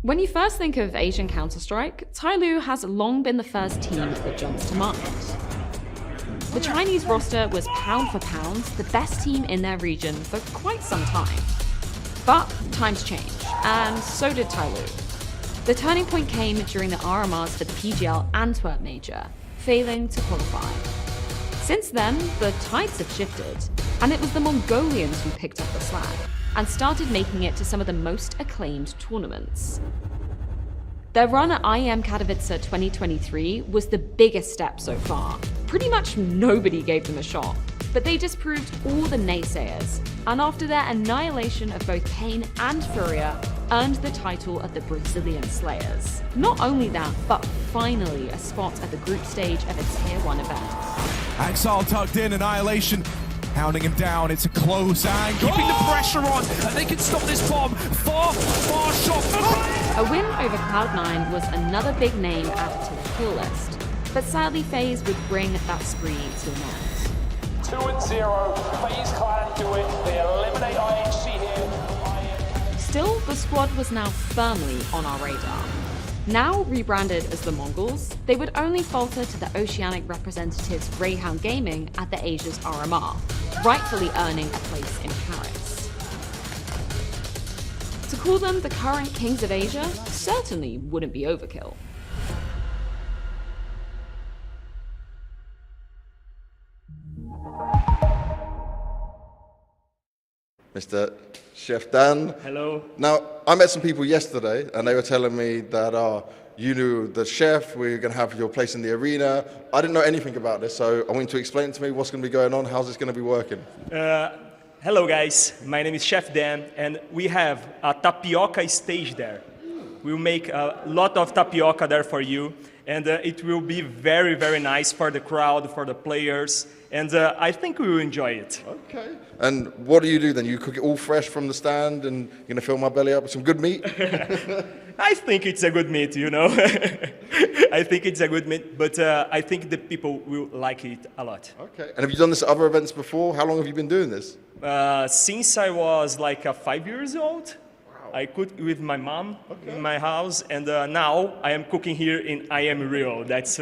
I: When you first think of Asian Counter-Strike, Tyloo has long been the first team that jumps to mind. The Chinese roster was pound for pound the best team in their region for quite some time. But times change, and so did Tyloo. The turning point came during the RMRs for the PGL Antwerp Major, failing to qualify. Since then, the tides have shifted, and it was the Mongolians who picked up the slack and started making it to some of the most acclaimed tournaments. Their run at IEM Katowice 2023 was the biggest step so far. Pretty much nobody gave them a shot, but they disproved all the naysayers, and after their annihilation of both Pain and FURIA, earned the title of the Brazilian Slayers. Not only that, but finally a spot at the group stage of a Tier 1 event.
F: Axel tucked in, Annihilation hounding him down. It's a close and keeping the pressure on, and they can stop this bomb. Far shot.
I: A win over Cloud9 was another big name added to the kill list, but sadly FaZe would bring that spree to an end.
J: 2-0, FaZe Clan do it, they eliminate IHC here.
I: Still, the squad was now firmly on our radar. Now rebranded as the Mongols, they would only falter to the Oceanic representatives Greyhound Gaming at the Asia's RMR, rightfully earning a place in Paris. To call them the current Kings of Asia certainly wouldn't be overkill.
C: Mr. Chef Dan.
T: Hello.
C: Now, I met some people yesterday, and they were telling me that you knew the chef, we were going to have your place in the arena. I didn't know anything about this, so I want you to explain to me what's going to be going on, how's this going to be working?
T: Hello, guys. My name is Chef Dan, and we have a tapioca stage there. We'll make a lot of tapioca there for you, and it will be very, very nice for the crowd, for the players, and I think we will enjoy it.
C: Okay. And what do you do then? You cook it all fresh from the stand, and you're going to fill my belly up with some good meat?
T: I think it's a good meat, you know. I think it's a good meat, but I think the people will like it a lot.
C: Okay. And have you done this at other events before? How long have you been doing this?
T: Since I was like 5 years old. I cooked with my mom in my house, and now I am cooking here in IEM Rio. That's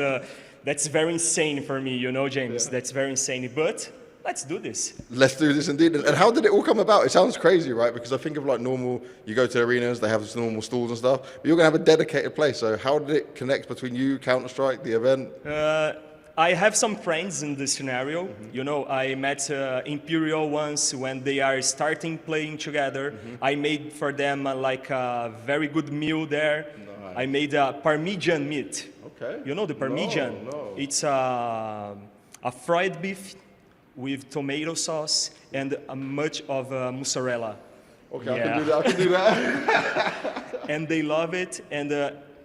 T: very insane for me, you know, James. Yeah. That's very insane, but let's do this.
C: Let's do this indeed. And how did it all come about? It sounds crazy, right? Because I think of like normal, you go to arenas, they have this normal stalls and stuff, but you're going to have a dedicated place. So how did it connect between you, Counter-Strike, the event?
T: I have some friends in this scenario. You know, I met Imperial once when they are starting playing together. I made for them like a very good meal there. Nice. I made a Parmesan meat. Okay. You know the Parmesan? No. It's a fried beef with tomato sauce and much of mozzarella.
C: Okay, yeah. I can do that.
T: And they love it, and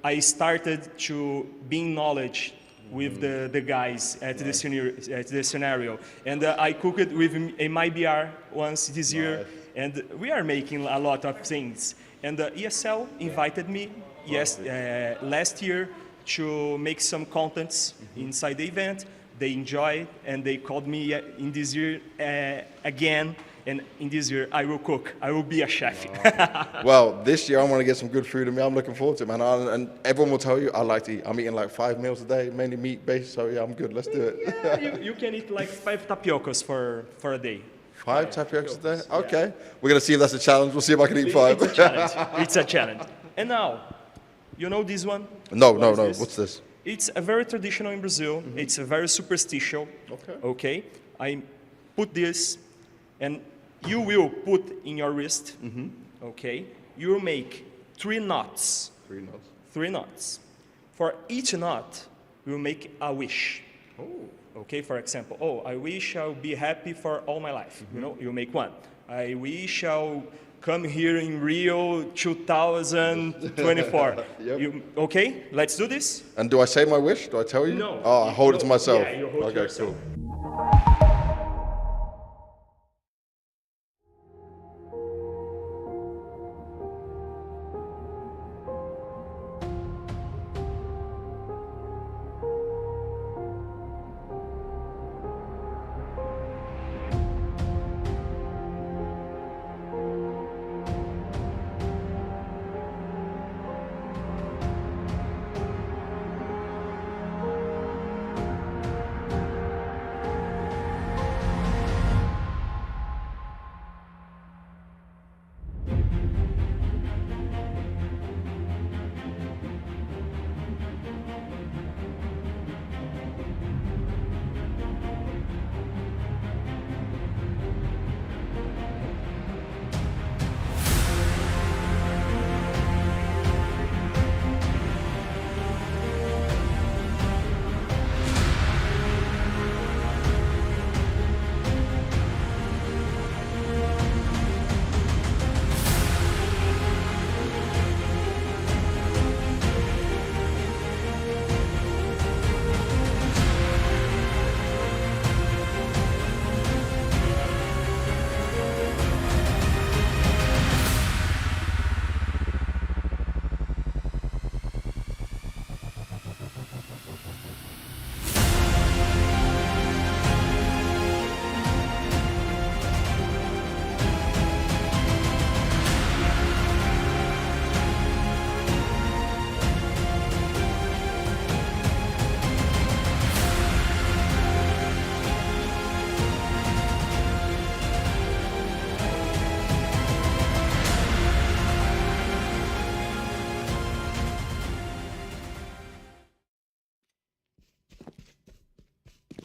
T: I started to being knowledge with the guys at the scenario. And I cooked it with a MIBR once this year, and we are making a lot of things. And ESL invited me last year to make some contents inside the event. They enjoyed, and they called me in this year again. And in this year, I will cook. I will be a chef.
C: Well, this year I want to get some good food in me. I'm looking forward to it, man. And everyone will tell you I like to eat. I'm eating like 5 meals a day, mainly meat-based. So yeah, I'm good. Let's do it.
T: Yeah, you can eat like 5 tapiocas for a day.
C: 5 tapiocas a day? Okay. Yeah. We're going to see if that's a challenge. We'll see if I can eat 5.
T: It's a challenge. It's a challenge. And now, you know this one?
C: No. What's this?
T: It's a very traditional in Brazil. It's a very superstitious. Okay. I put this, and you will put in your wrist, okay? You will make 3 knots.
C: 3 knots?
T: 3 knots. For each knot, you will make a wish.
C: Oh.
T: Okay, for example, I wish I'll be happy for all my life. You know, you make 1. I wish I'll come here in Rio 2024.
C: Yep.
T: Okay, let's do this.
C: And do I say my wish? Do I tell you?
T: No.
C: Oh, I hold it to myself.
T: Yeah, you hold it to yourself.
C: Cool.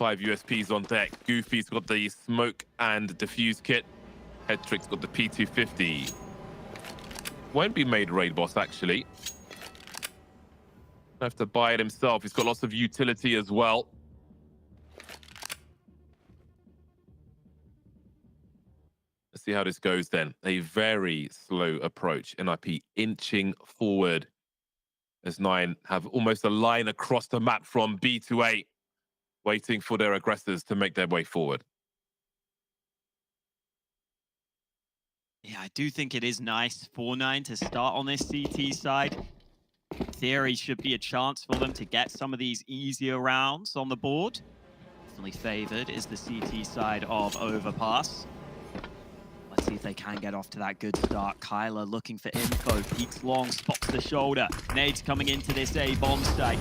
W: 5 USPs on deck. Goofy's got the smoke and diffuse kit. Headtrick's got the P250. Won't be made raid boss, actually. Have to buy it himself. He's got lots of utility as well. Let's see how this goes then. A very slow approach. NIP inching forward as 9 have almost a line across the map from B to A, waiting for their aggressors to make their way forward.
V: Yeah, I do think it is nice for 9 to start on this CT side. In theory, should be a chance for them to get some of these easier rounds on the board. Definitely favored is the CT side of Overpass. Let's see if they can get off to that good start. Kyler looking for info, peeks long, spots the shoulder. Nades coming into this A bomb site.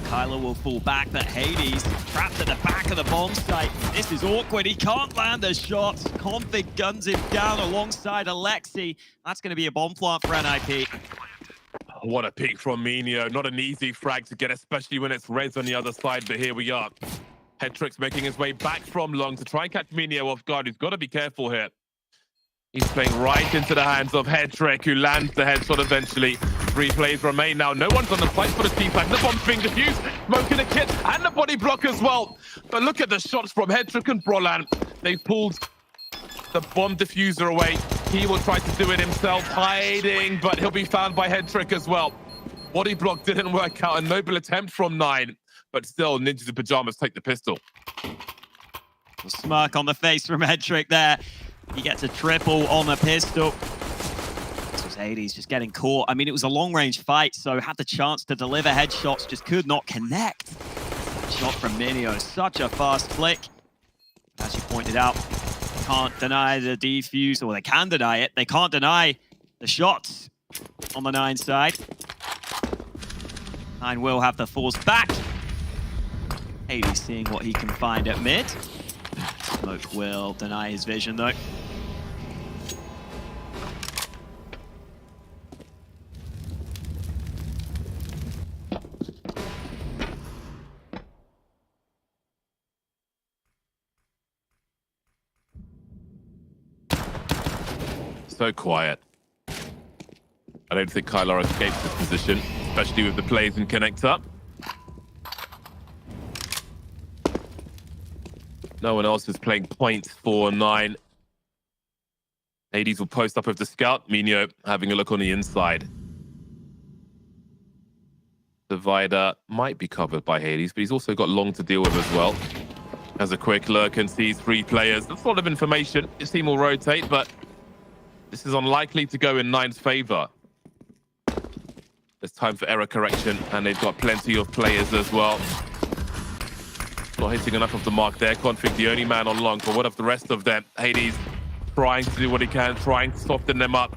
V: Kyler will fall back, but Hades trapped at the back of the bomb site. This is awkward. He can't land the shots. Config guns him down alongside Alexi. That's going to be a bomb plant for NIP.
W: What a pick from Minio. Not an easy frag to get, especially when it's Reds on the other side, but here we are. Headtrick's making his way back from long to try and catch Minio off guard. He's got to be careful here. He's playing right into the hands of Headtrick, who lands the headshot eventually. 3 plays remain now. No one's on the fight for the T-flag. The bomb's being defused. Smoking the kit and the body block as well. But look at the shots from Headtrick and Brolan. They pulled the bomb diffuser away. He will try to do it himself, hiding, but he'll be found by Headtrick as well. Body block didn't work out. A noble attempt from 9, but still, Ninjas in Pajamas take the pistol.
V: A smirk on the face from Headtrick there. He gets a triple on the pistol. This was Hades just getting caught. I mean, it was a long-range fight, so had the chance to deliver headshots, just could not connect. Shot from Minio, such a fast flick. As you pointed out, can't deny the defuse, or they can deny it. They can't deny the shots on the 9 side. 9 will have the force back. Hades seeing what he can find at mid. Smoke will deny his vision though.
W: So quiet. I don't think Kylar escapes this position, especially with the plays and connect up. No one else is playing points for 9. Hades will post up with the scout. Minio having a look on the inside. Divider might be covered by Hades, but he's also got long to deal with as well. Has a quick look and sees 3 players. That's a lot of information. His team will rotate, but this is unlikely to go in 9's favor. There's time for error correction, and they've got plenty of players as well. Not hitting enough of the mark there. Config the only man on long, but what of the rest of them? Hades trying to do what he can, trying to soften them up.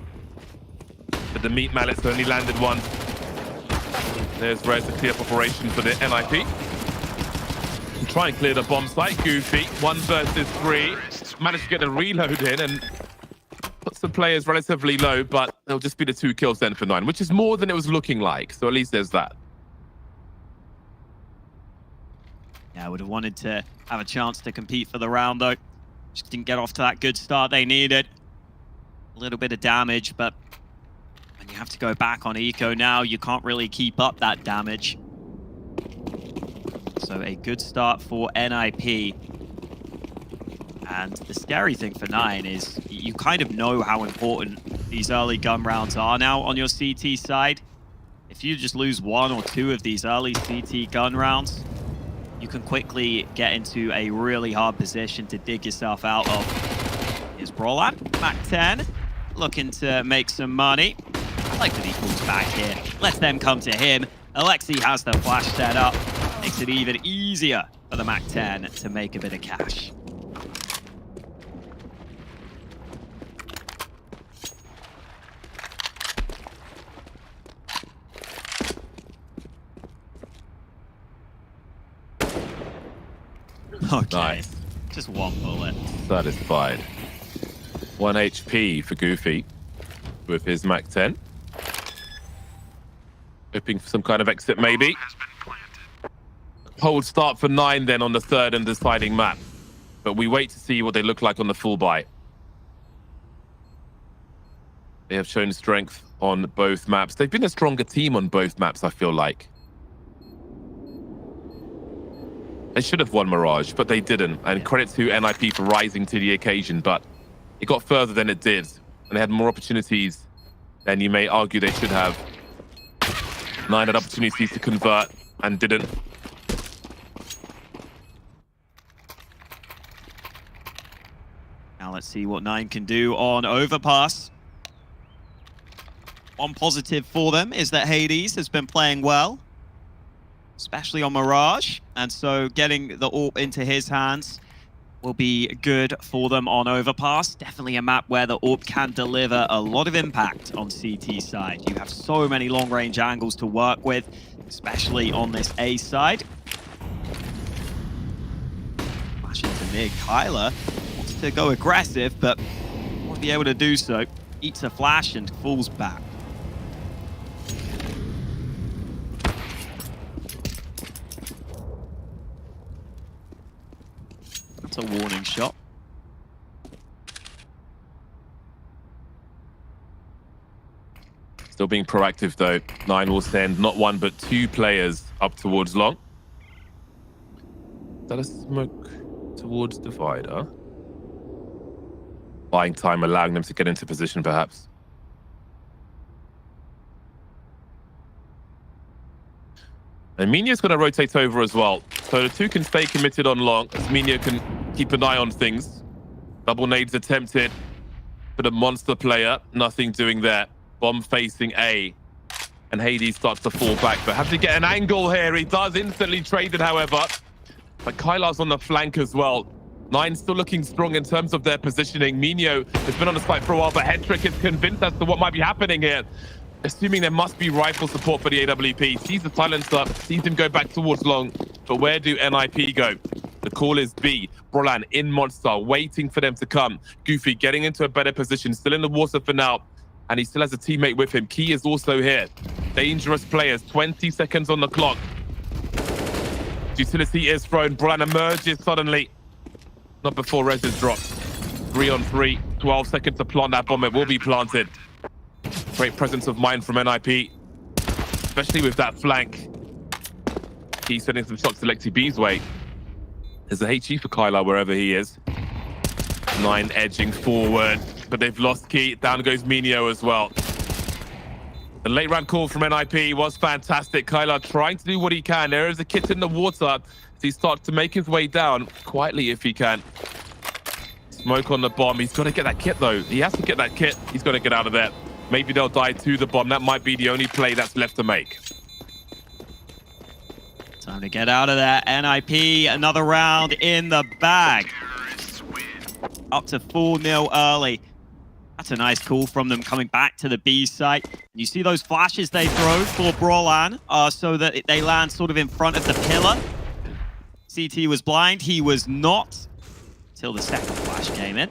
W: But the meat mallets only landed one. There's Rez, a clear operation for the NIP. Try and clear the bomb site. Goofy, 1 versus 3. Managed to get a reload in and put some players relatively low, but it'll just be the 2 kills then for 9, which is more than it was looking like. So at least there's that.
V: Yeah, I would have wanted to have a chance to compete for the round, though. Just didn't get off to that good start they needed. A little bit of damage, but when you have to go back on eco now, you can't really keep up that damage. So a good start for NIP. And the scary thing for 9 is you kind of know how important these early gun rounds are now on your CT side. If you just lose 1 or 2 of these early CT gun rounds, you can quickly get into a really hard position to dig yourself out of. Here's Brolan, Mac 10, looking to make some money. I like that he pulls back here, lets them come to him. Alexi has the flash set up, makes it even easier for the Mac 10 to make a bit of cash. Okay,
W: nice.
V: Just 1 bullet.
W: Satisfied. 1 HP for Goofy with his Mac 10. Hoping for some kind of exit, maybe. hold start for 9 then on the third and deciding map. But we wait to see what they look like on the full buy. They have shown strength on both maps. They've been a stronger team on both maps, I feel like. They should have won Mirage, but they didn't. And credit to NIP for rising to the occasion, but it got further than it did. And they had more opportunities than you may argue they should have. 9 had opportunities to convert and didn't.
V: Now let's see what 9 can do on Overpass. One positive for them is that Hades has been playing well, especially on Mirage. And so getting the AWP into his hands will be good for them on Overpass. Definitely a map where the AWP can deliver a lot of impact on CT side. You have so many long-range angles to work with, especially on this A side. Flash into mid. Kyler wants to go aggressive, but won't be able to do so. Eats a flash and falls back. That's a warning shot.
W: Still being proactive though. 9 will send not 1 but 2 players up towards long. Is that a smoke towards divider? Buying time, allowing them to get into position perhaps. And Minio's going to rotate over as well. So the 2 can stay committed on long, as Minio can keep an eye on things. Double nades attempted for the monster player. Nothing doing there. Bomb facing A. And Hades starts to fall back, but has to get an angle here. He does instantly trade it, however. But Kylar's on the flank as well. 9 still looking strong in terms of their positioning. Minio has been on the site for a while, but Hedrick is convinced as to what might be happening here. Assuming there must be rifle support for the AWP. Sees the silencer, sees him go back towards long. But where do NIP go? The call is B. Brolan in Monster, waiting for them to come. Goofy getting into a better position, still in the water for now. And he still has a teammate with him. Key is also here. Dangerous players, 20 seconds on the clock. Utility is thrown. Brolan emerges suddenly. Not before res is dropped. 3 on 3, 12 seconds to plant that bomb. It will be planted. Great presence of mind from NIP, especially with that flank. He's sending some shots to Lexi B's way. There's a HE for Kyler wherever he is. 9 edging forward, but they've lost Key. Down goes Minio as well. The late round call from NIP was fantastic. Kyler trying to do what he can. There is a kit in the water as he starts to make his way down quietly if he can. Smoke on the bomb. He's got to get that kit though. He has to get that kit. He's got to get out of there. Maybe they'll die to the bomb. That might be the only play that's left to make.
V: Time to get out of there. NIP, another round in the bag. Up to 4-0 early. That's a nice call from them coming back to the B site. You see those flashes they throw for Brolan so that they land sort of in front of the pillar. CT was blind. He was not till the second flash came in.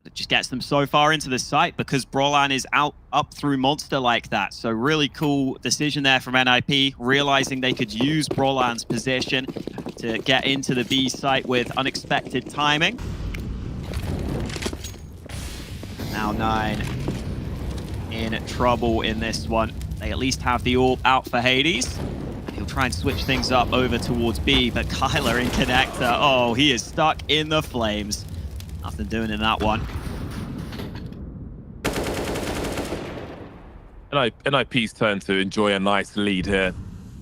V: It just gets them so far into the site because Brolan is up through Monster like that. So really cool decision there from NIP, realizing they could use Brolan's position to get into the B site with unexpected timing. Now 9 in trouble in this one. They at least have the AWP out for Hades. He'll try and switch things up over towards B, but Kyler in connector. Oh, he is stuck in the flames. Nothing doing in that one.
W: NIP's turn to enjoy a nice lead here.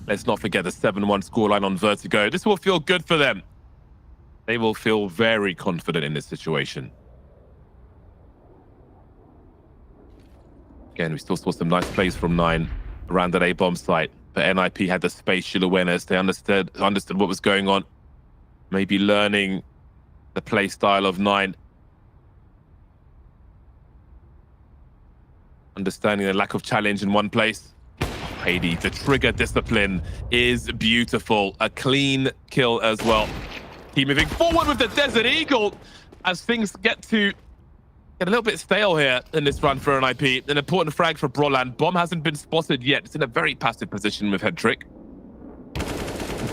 W: Let's not forget the 7-1 scoreline on Vertigo. This will feel good for them. They will feel very confident in this situation. Again, we still saw some nice plays from 9 around that A-bomb site. But NIP had the spatial awareness. They understood what was going on. Maybe learning the play style of 9. Understanding the lack of challenge in one place. Hades, the trigger discipline is beautiful. A clean kill as well. Team moving forward with the Desert Eagle as things get a little bit stale here in this run for NIP. An important frag for Brolan. Bomb hasn't been spotted yet. It's in a very passive position with Hedrick.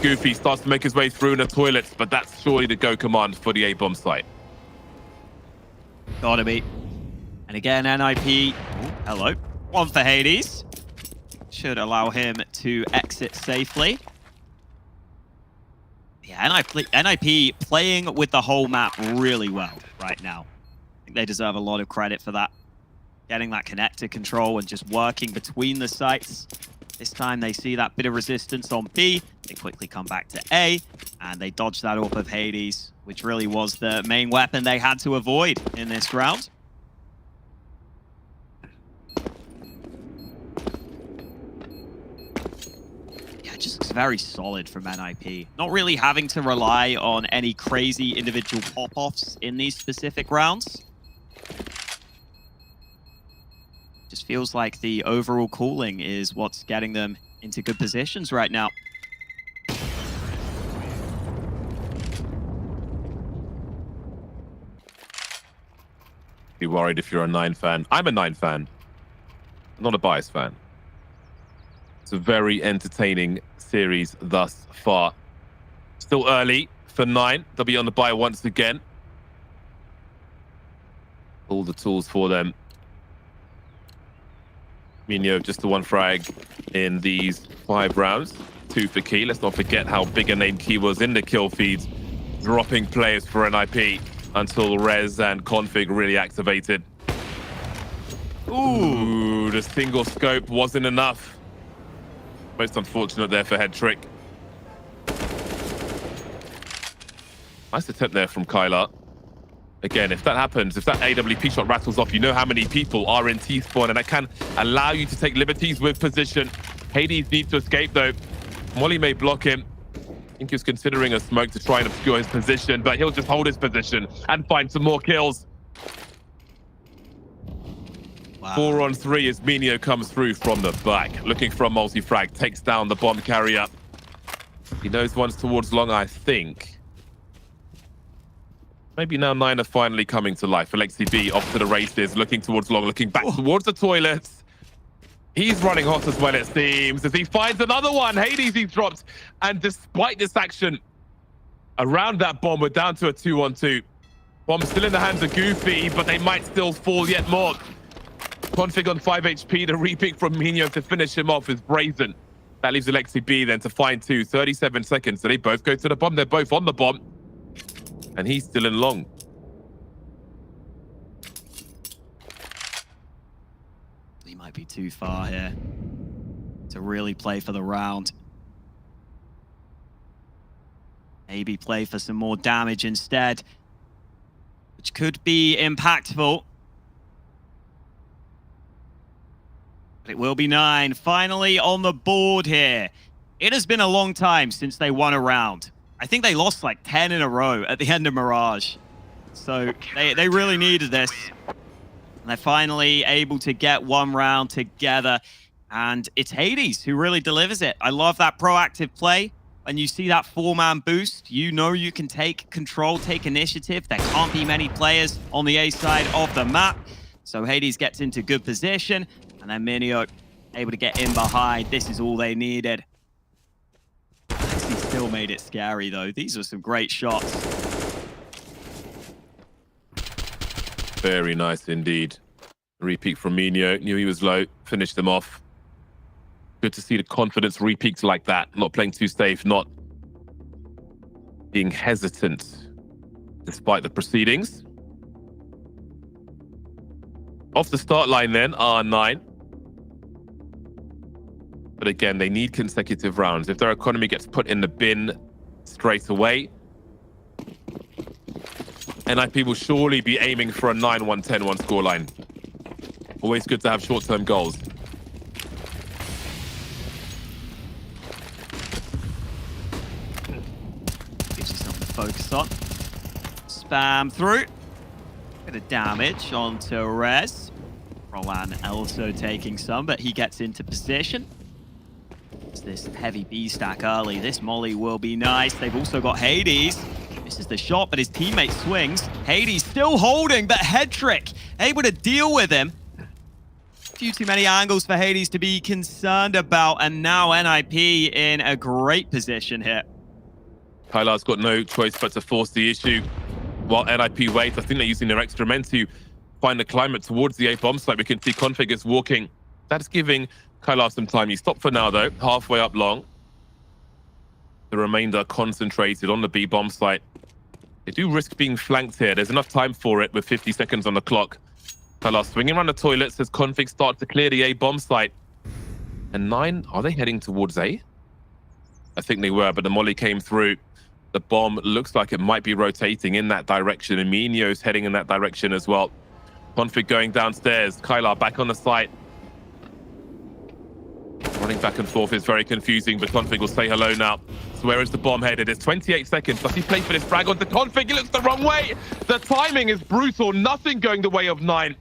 W: Goofy starts to make his way through in the toilets, but that's surely the go command for the A-bomb site.
V: Gotta be. And again, NIP, hello. One for Hades. Should allow him to exit safely. Yeah, NIP playing with the whole map really well right now. I think they deserve a lot of credit for that. Getting that connector control and just working between the sites. This time they see that bit of resistance on B. They quickly come back to A, and they dodge that off of Hades, which really was the main weapon they had to avoid in this round. Just looks very solid from NIP. Not really having to rely on any crazy individual pop-offs in these specific rounds. Just feels like the overall cooling is what's getting them into good positions right now.
W: Be worried if you're a 9 fan. I'm a 9 fan, not a biased fan. It's a very entertaining series thus far. Still early for 9. They'll be on the bye once again. All the tools for them. Minio, just the 1 frag in these 5 rounds. 2 for Key. Let's not forget how big a name Key was in the kill feeds, dropping players for NIP until Rez and Config really activated. Ooh, the single scope wasn't enough. Most unfortunate there for Head Trick. Nice attempt there from Kyla. Again, if that happens, if that AWP shot rattles off, you know how many people are in T-spawn, and that can allow you to take liberties with position. Hades needs to escape, though. Molly may block him. I think he was considering a smoke to try and obscure his position, but he'll just hold his position and find some more kills. Wow. 4 on 3 as Minio comes through from the back, looking for a multi-frag, takes down the bomb carrier. He knows one's towards long, I think. Maybe now 9 are finally coming to life. Alexi B off to the races, looking towards long, looking back towards the toilets. He's running hot as well, it seems, as he finds another one. Hades he's dropped, and despite this action around that bomb, we're down to a 2-on-2. Bomb still in the hands of Goofy, but they might still fall yet more. Config on 5 HP, the repick from Minio to finish him off is brazen. That leaves Alexi B then to find 2, 37 seconds. So they both go to the bomb, they're both on the bomb. And he's still in long.
V: He might be too far here to really play for the round. Maybe play for some more damage instead, which could be impactful. But it will be 9, finally on the board here. It has been a long time since they won a round. I think they lost like 10 in a row at the end of Mirage. So they really needed this. And they're finally able to get 1 round together. And it's Hades who really delivers it. I love that proactive play. When you see that 4-man boost, you know you can take control, take initiative. There can't be many players on the A side of the map. So Hades gets into good position. And then Minio able to get in behind. This is all they needed. He still made it scary, though. These are some great shots.
W: Very nice indeed. Repeat from Minio. Knew he was low. Finished them off. Good to see the confidence repeats like that. Not playing too safe. Not being hesitant despite the proceedings. Off the start line then, R9. But again, they need consecutive rounds. If their economy gets put in the bin straight away, NIP will surely be aiming for a 9-1, 10-1 scoreline. Always good to have short-term goals.
V: Gives you something to focus on. Spam through. Bit of damage onto Rez. Roland also taking some, but he gets into position. It's this heavy B stack early. This molly will be nice. They've also got Hades. Misses the shot, but his teammate swings. Hades still holding, but Head Trick able to deal with him. few too many angles for Hades to be concerned about, and now NIP in a great position here.
W: Kylar's got no choice but to force the issue while NIP waits. I think they're using their extra men to find the climate towards the A bomb site. We can see Config is walking. That's giving Kylar some time. He stopped for now, though, halfway up long. The remainder concentrated on the B bomb site. They do risk being flanked here. There's enough time for it with 50 seconds on the clock. Kylar swinging around the toilets as Config starts to clear the A bomb site. And 9, are they heading towards A? I think they were, but the molly came through. The bomb looks like it might be rotating in that direction. And Minio's heading in that direction as well. Config going downstairs. Kylar back on the site. Running back and forth is very confusing, but Config will say hello now. So where is the bomb headed? It's 28 seconds. Does he play for this frag onto Config? He looks the wrong way. The timing is brutal. Nothing going the way of 9.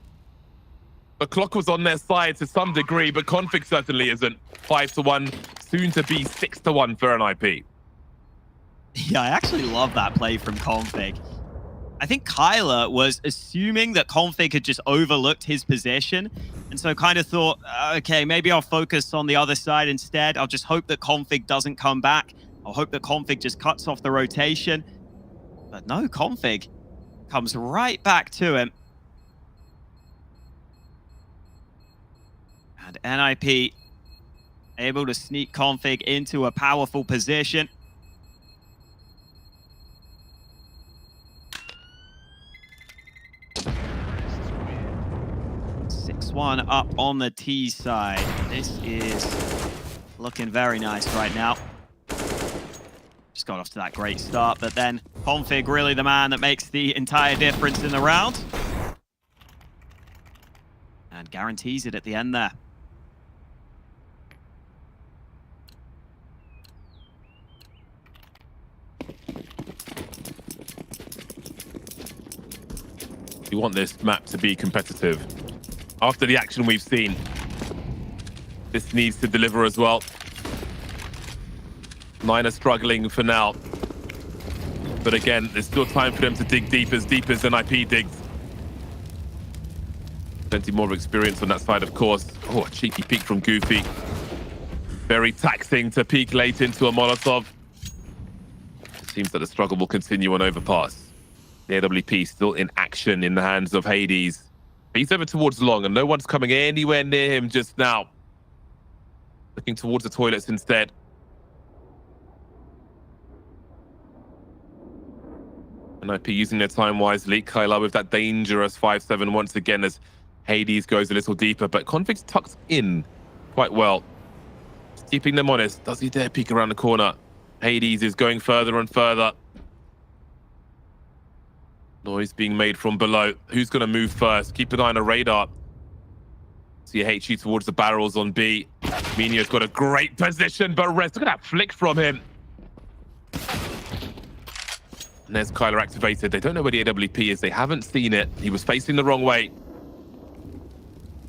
W: The clock was on their side to some degree, but Config certainly isn't. 5-1, soon to be 6-1 for NIP.
V: Yeah, I actually love that play from Config. I think Kyler was assuming that Config had just overlooked his position, and so kind of thought, okay, maybe I'll focus on the other side instead. I'll just hope that Config doesn't come back. I'll hope that Config just cuts off the rotation. But no, Config comes right back to him. And NIP able to sneak Config into a powerful position. One up on the T side. This is looking very nice right now. Just got off to that great start, but then Config really the man that makes the entire difference in the round. And guarantees it at the end there.
W: You want this map to be competitive. After the action we've seen, this needs to deliver as well. 9 are struggling for now. But again, there's still time for them to dig deep as NIP digs. Plenty more experience on that side, of course. Oh, a cheeky peek from Goofy. Very taxing to peek late into a Molotov. Seems that the struggle will continue on overpass. The AWP still in action in the hands of Hades. He's over towards long, and no one's coming anywhere near him just now. Looking towards the toilets instead. NIP using their time wisely. Kylar with that dangerous 5-7 once again as Hades goes a little deeper, but Config's tucked in quite well. Just keeping them honest. Does he dare peek around the corner? Hades is going further and further. Noise being made from below. Who's going to move first? Keep an eye on the radar. See a HU towards the barrels on B. Minio's got a great position, but Rez, look at that flick from him. And there's Kyler activated. They don't know where the AWP is. They haven't seen it. He was facing the wrong way.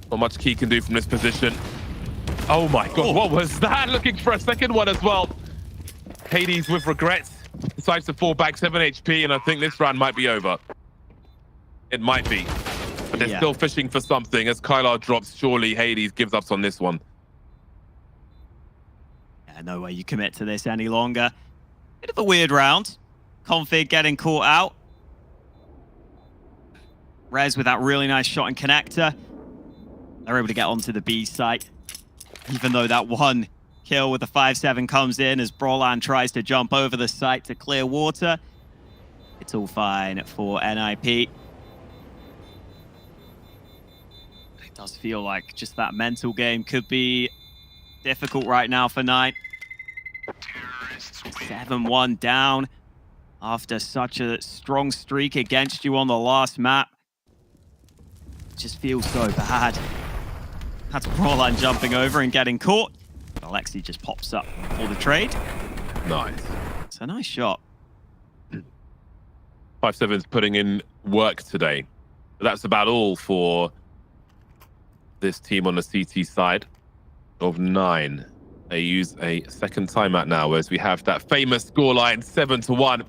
W: Not much Key can do from this position. Oh my God, what was that? Looking for a second one as well. Hades with regrets. Decides to fall back 7 HP, and I think this round might be over. It might be. But they're still fishing for something. As Kylar drops, surely Hades gives up on this one.
V: Yeah, no way you commit to this any longer. Bit of a weird round. Config getting caught out. Rez with that really nice shot and connector. They're able to get onto the B site. Even though that one kill with the 5-7 comes in as Brolan tries to jump over the site to clear water. It's all fine for NIP. It does feel like just that mental game could be difficult right now for 9. 7-1 down after such a strong streak against you on the last map. It just feels so bad. That's Brolan jumping over and getting caught. Alexi just pops up for the trade.
W: Nice.
V: It's a nice shot.
W: 5-7's putting in work today. But that's about all for this team on the CT side of 9. They use a second timeout now as we have that famous scoreline 7-1.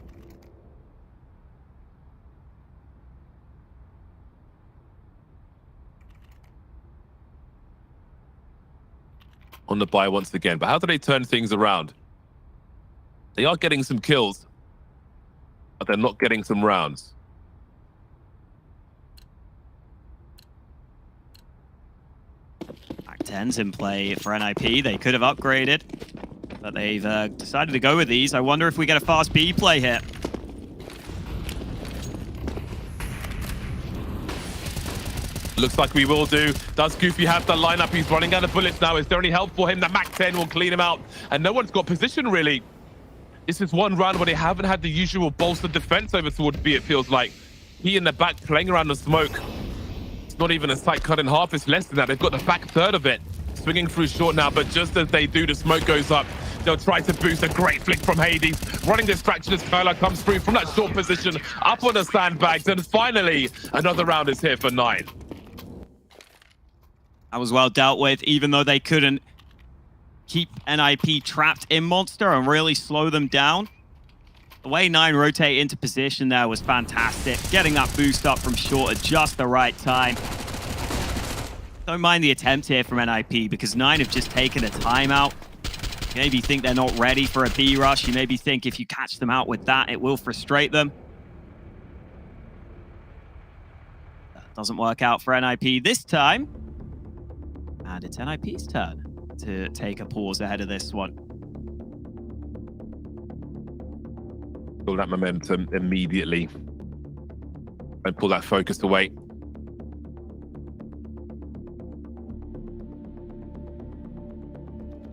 W: on the buy once again. But how do they turn things around? They are getting some kills, but they're not getting some rounds.
V: Back 10's in play for NIP. They could have upgraded, but they've decided to go with these. I wonder if we get a fast B play here.
W: Looks like we will do. Does Goofy have the lineup? He's running out of bullets now. Is there any help for him? The Mac 10 will clean him out. And no one's got position, really. This is one round where they haven't had the usual bolstered defense over towards B, it feels like. He in the back playing around the smoke. It's not even a sight cut in half. It's less than that. They've got the back third of it. Swinging through short now, but just as they do, the smoke goes up. They'll try to boost. A great flick from Hades. Running distraction as Kyla comes through from that short position. Up on the sandbags. And finally, another round is here for 9.
V: That was well dealt with, even though they couldn't keep NIP trapped in Monster and really slow them down. The way 9 rotate into position there was fantastic. Getting that boost up from short at just the right time. Don't mind the attempt here from NIP because 9 have just taken a timeout. You maybe think they're not ready for a B rush. You maybe think if you catch them out with that, it will frustrate them. That doesn't work out for NIP this time. And it's NIP's turn to take a pause ahead of this one.
W: Pull that momentum immediately and pull that focus away.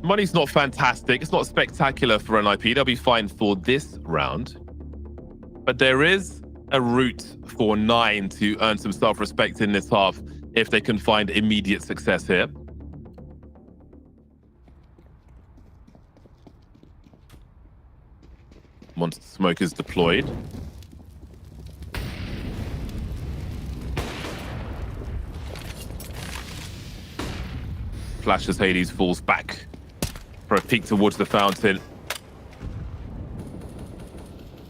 W: Money's not fantastic. It's not spectacular for NIP. They'll be fine for this round. But there is a route for 9 to earn some self-respect in this half if they can find immediate success here. Monster Smoke is deployed. Flash as Hades falls back for a peek towards the fountain.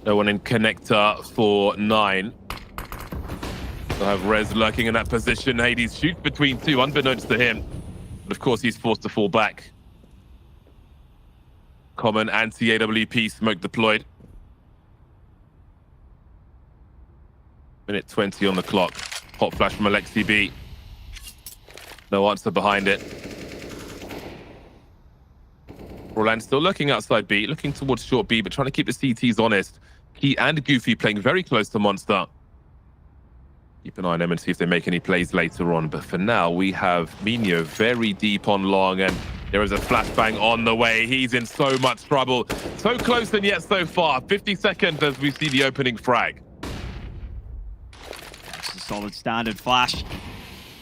W: No one in connector for 9. They'll have Rez lurking in that position. Hades shoots between 2, unbeknownst to him. But of course, he's forced to fall back. Common anti-AWP smoke deployed. Minute 20 on the clock. Hot flash from Alexi B. No answer behind it. Roland still looking outside B, looking towards short B, but trying to keep the CTs honest. Key and Goofy playing very close to Monster. Keep an eye on them and see if they make any plays later on. But for now, we have Minio very deep on long, and there is a flashbang on the way. He's in so much trouble. So close and yet so far. 50 seconds as we see the opening frag.
V: It's a solid standard flash.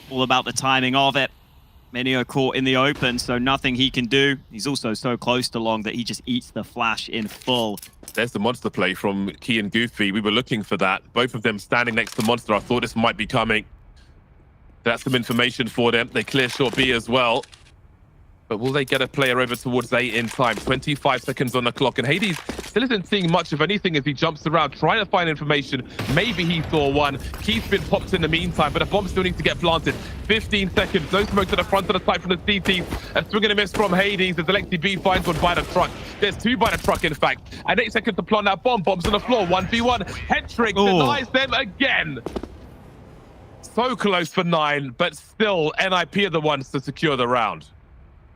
V: All about the timing of it. Minio caught in the open, so nothing he can do. He's also so close to long that he just eats the flash in full.
W: There's the monster play from Key and Goofy. We were looking for that. Both of them standing next to Monster. I thought this might be coming. That's some information for them. They clear short B as well. But will they get a player over towards A in time? 25 seconds on the clock. And Hades still isn't seeing much of anything as he jumps around, trying to find information. Maybe he saw one. Keith's been popped in the meantime, but a bomb still needs to get planted. 15 seconds. No smoke to the front of the site from the CTs. A swing and a miss from Hades as Alexi B finds one by the truck. There's 2 by the truck, in fact. And 8 seconds to plant that bomb. Bombs on the floor. 1v1. Head trick denies them again. So close for 9, but still NIP are the ones to secure the round.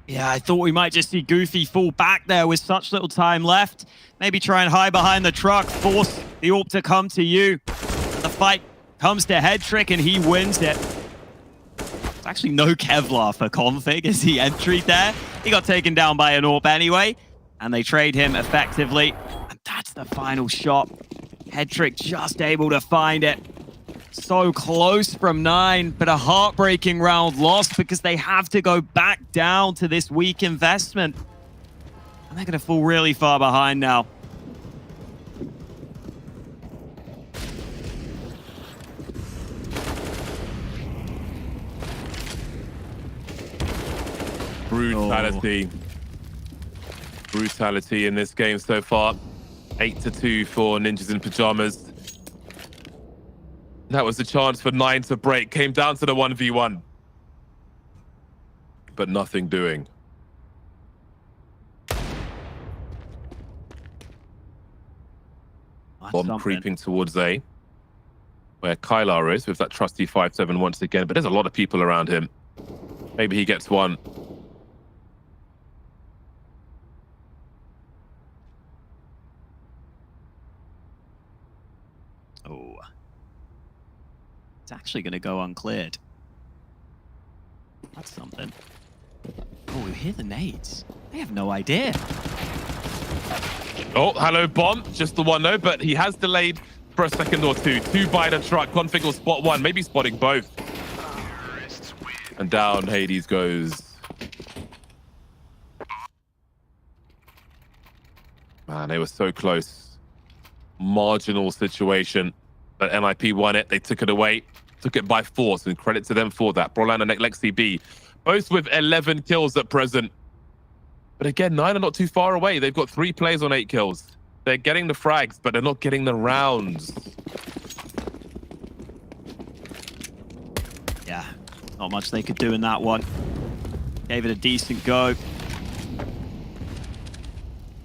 V: Yeah, I thought we might just see Goofy fall back there with such little time left. Maybe try and hide behind the truck, force the AWP to come to you. The fight comes to Head Trick and he wins it. There's actually no Kevlar for Config as he entered there. He got taken down by an AWP anyway, and they trade him effectively. And that's the final shot. Head Trick just able to find it. So close from 9, but a heartbreaking round lost because they have to go back down to this weak investment. And they're going to fall really far behind now.
W: Brutality. Brutality in this game so far. 8-2 for Ninjas in Pajamas. That was the chance for 9 to break. Came down to the 1v1. But nothing doing. Bomb creeping towards A, where Kylar is with that trusty 5-7 once again. But there's a lot of people around him. Maybe he gets one.
V: Oh. It's actually going to go uncleared. That's something. Oh, we hear the nades. They have no idea.
W: Oh, hello, Bomb. Just the one, though, but he has delayed for a second or two. Two by the truck. Config will spot one, maybe spotting both. And down Hades goes. Man, they were so close. Marginal situation. But MIP won it. They took it away. Took it by force, and credit to them for that. Brolan and Lexi B, both with 11 kills at present. But again, 9 are not too far away. They've got 3 players on 8 kills. They're getting the frags, but they're not getting the rounds.
V: Yeah, not much they could do in that one. Gave it a decent go.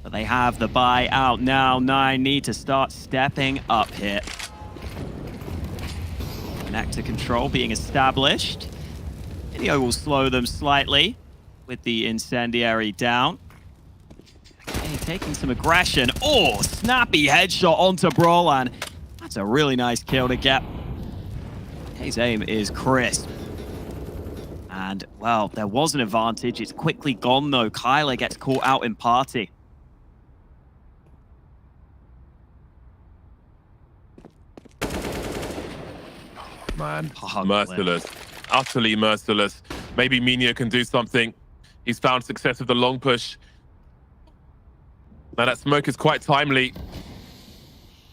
V: But they have the buy out now. 9 need to start stepping up here. Connector control being established. Video will slow them slightly with the incendiary down. Okay, taking some aggression. Oh, snappy headshot onto Brolan. That's a really nice kill to get. His aim is crisp. And, well, there was an advantage. It's quickly gone, though. Kyler gets caught out in party.
W: Man, merciless. Utterly merciless. Maybe Minio can do something. He's found success with the long push. Now that smoke is quite timely.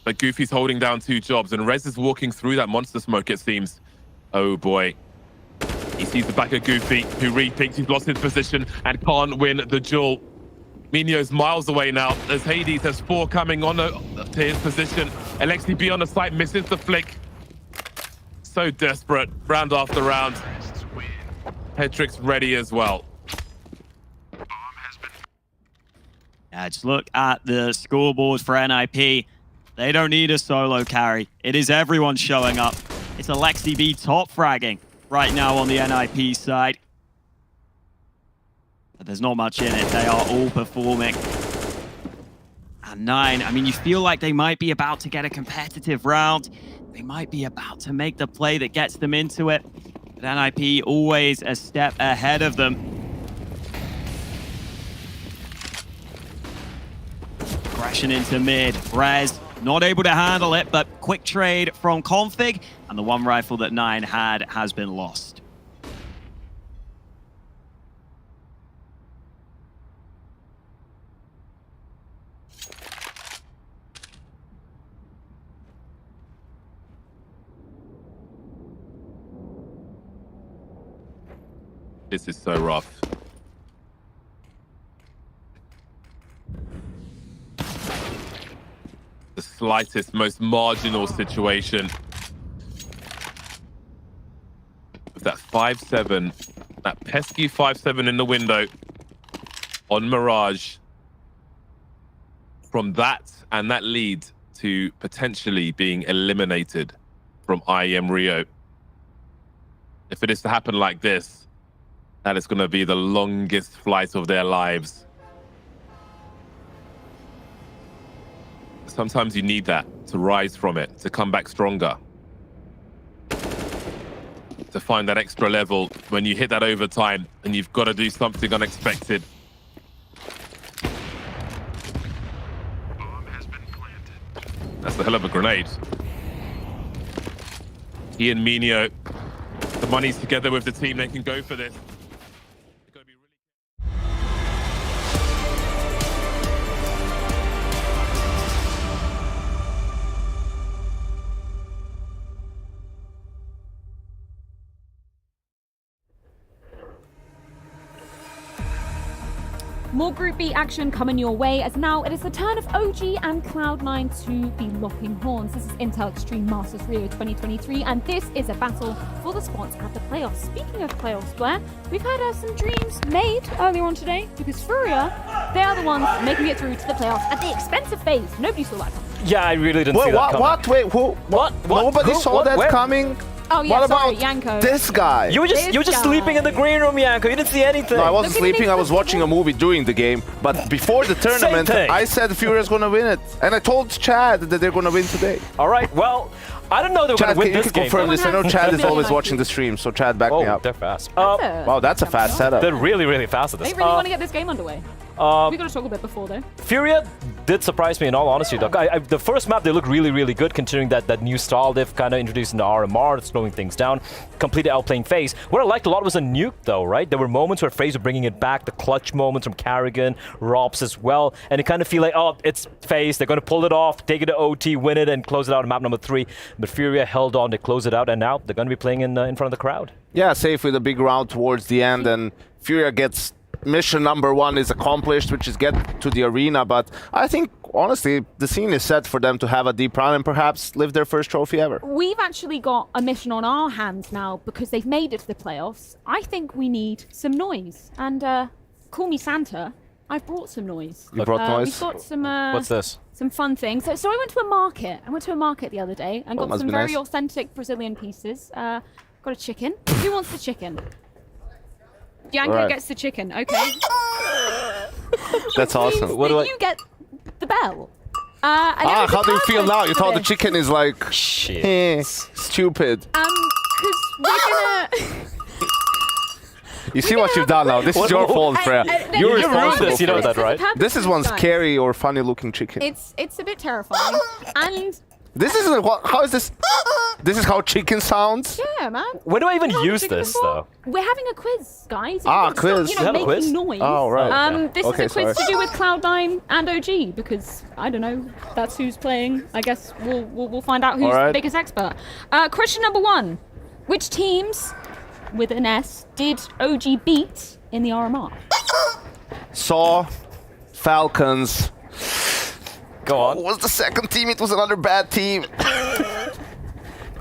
W: But Goofy's holding down 2 jobs, and Rez is walking through that monster smoke, it seems. Oh boy. He sees the back of Goofy, who rethinks he's lost his position and can't win the duel. Minio's miles away now, as Hades has 4 coming on to his position. Alexi B on the site misses the flick. So desperate, round after round. Headtrick's ready as well.
V: Yeah, just look at the scoreboard for NIP. They don't need a solo carry. It is everyone showing up. It's Alexi B top fragging right now on the NIP side. But there's not much in it. They are all performing. And 9, I mean, you feel like they might be about to get a competitive round. They might be about to make the play that gets them into it. But NIP always a step ahead of them. Crashing into mid. Rez not able to handle it, but quick trade from Config. And the one rifle that 9 had has been lost.
W: This is so rough. The slightest, most marginal situation. With that 5-7, that pesky 5-7 in the window on Mirage. From that and that lead to potentially being eliminated from IEM Rio. If it is to happen like this, that is going to be the longest flight of their lives. Sometimes you need that to rise from it, to come back stronger. To find that extra level when you hit that overtime and you've got to do something unexpected. That's a hell of a grenade. He and Minio, the money's together with the team, they can go for this.
K: More Group B action coming your way, as now it is the turn of OG and Cloud9 to be locking horns. This is Intel Extreme Masters Rio 2023, and this is a battle for the spots at the playoffs. Speaking of playoffs, Blair, we've had some dreams made earlier on today, because FURIA, they are the ones making it through to the playoffs at the expense of FaZe. Nobody saw that coming.
O: Yeah, I really didn't see that coming.
M: What? Wait, who? What? Nobody saw that coming?
K: Oh, yeah,
M: what
K: sorry,
M: about
K: Yanko.
M: this guy?
O: You were just sleeping in the green room, Yanko. You didn't see anything.
M: No, I wasn't sleeping. I was watching a movie during the game. But before the tournament, I said FURIA's gonna win it, and I told Chad that they're gonna win today.
O: All right. Well, I don't know they're gonna win this game.
M: Chad, can you confirm this? I know Chad is always watching the stream, so Chad, back me up.
O: They're fast.
M: Wow, that's a fast setup.
O: They're really, really fast at this.
K: They really want to get this game underway. We got to talk a bit before though.
O: FURIA did surprise me in all honesty, Doc. The first map, they looked really, really good considering that new style they've kind of introduced into RMR, slowing things down, completely outplaying FaZe. What I liked a lot was a nuke though, right? There were moments where FaZe were bringing it back, the clutch moments from Carrigan, Robs as well, and it kind of feel like, oh, it's FaZe, they're going to pull it off, take it to OT, win it, and close it out in map number 3. But FURIA held on to close it out, and now they're going to be playing in front of the crowd.
M: Yeah, safe with a big round towards the end, and FURIA gets mission number 1 is accomplished, which is get to the arena. But I think, honestly, the scene is set for them to have a deep run and perhaps live their first trophy ever.
K: We've actually got a mission on our hands now because they've made it to the playoffs. I think we need some noise. And call me Santa, I've brought some noise.
M: You brought noise?
K: We've got some...
O: What's this?
K: Some fun things. So I went to a market. I went to a market the other day and got some very authentic Brazilian pieces. Got a chicken. Who wants the chicken? Yanko gets the chicken, okay.
M: That's awesome.
K: You get the bell.
M: How do you feel now? You thought the chicken is like,
O: shit,
M: stupid.
K: Because we're gonna...
M: You see what you've done now. This is your fault, Freya.
O: You're responsible. You know that, right?
M: This is one scary or funny looking chicken.
K: It's a bit terrifying. And...
M: This isn't what... How is this... This is how chicken sounds?
K: Yeah, man.
O: When do I even use this, though?
K: We're having a quiz, guys.
M: Quiz.
K: You know, making
O: quiz?
K: noise.
M: Oh, right.
K: This is a quiz to do with Cloud9 and OG, because, I don't know, that's who's playing. I guess we'll find out who's the biggest expert. Question number 1. Which teams, with an S, did OG beat in the RMR?
M: Saw, Falcons.
O: Go on.
M: What was the second team? It was another bad team.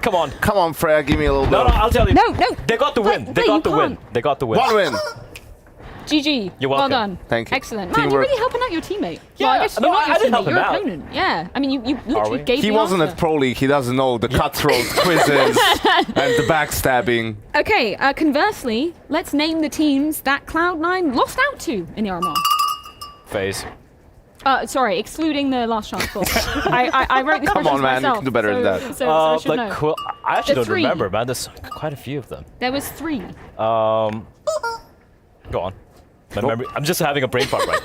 O: Come on.
M: Come on, Freya, give me a little bit.
O: No, I'll tell you.
K: No.
O: They got the win. They got the win. They got the win.
M: 1 win.
K: GG.
O: You're welcome.
K: Well done.
M: Thank you.
K: Excellent. Man, you're really helping out your teammate.
O: Yeah.
K: Well, I guess
O: No,
K: you're not
O: I didn't help
K: your
O: him out.
K: opponent. Yeah. I mean, you literally gave
M: He
K: the
M: wasn't
K: answer.
M: at Pro League. He doesn't know the cutthroat quizzes and the backstabbing.
K: Okay, conversely, let's name the teams that Cloud9 lost out to in the RMR.
O: FaZe.
K: Sorry, excluding the last chance call. I wrote the
M: Come on, man,
K: myself,
M: you can do better than that.
K: So I should know.
O: Cool. I actually don't
K: 3.
O: remember, man. There's quite a few of them.
K: There was 3.
O: Go on. My memory. I'm just having a brain fart right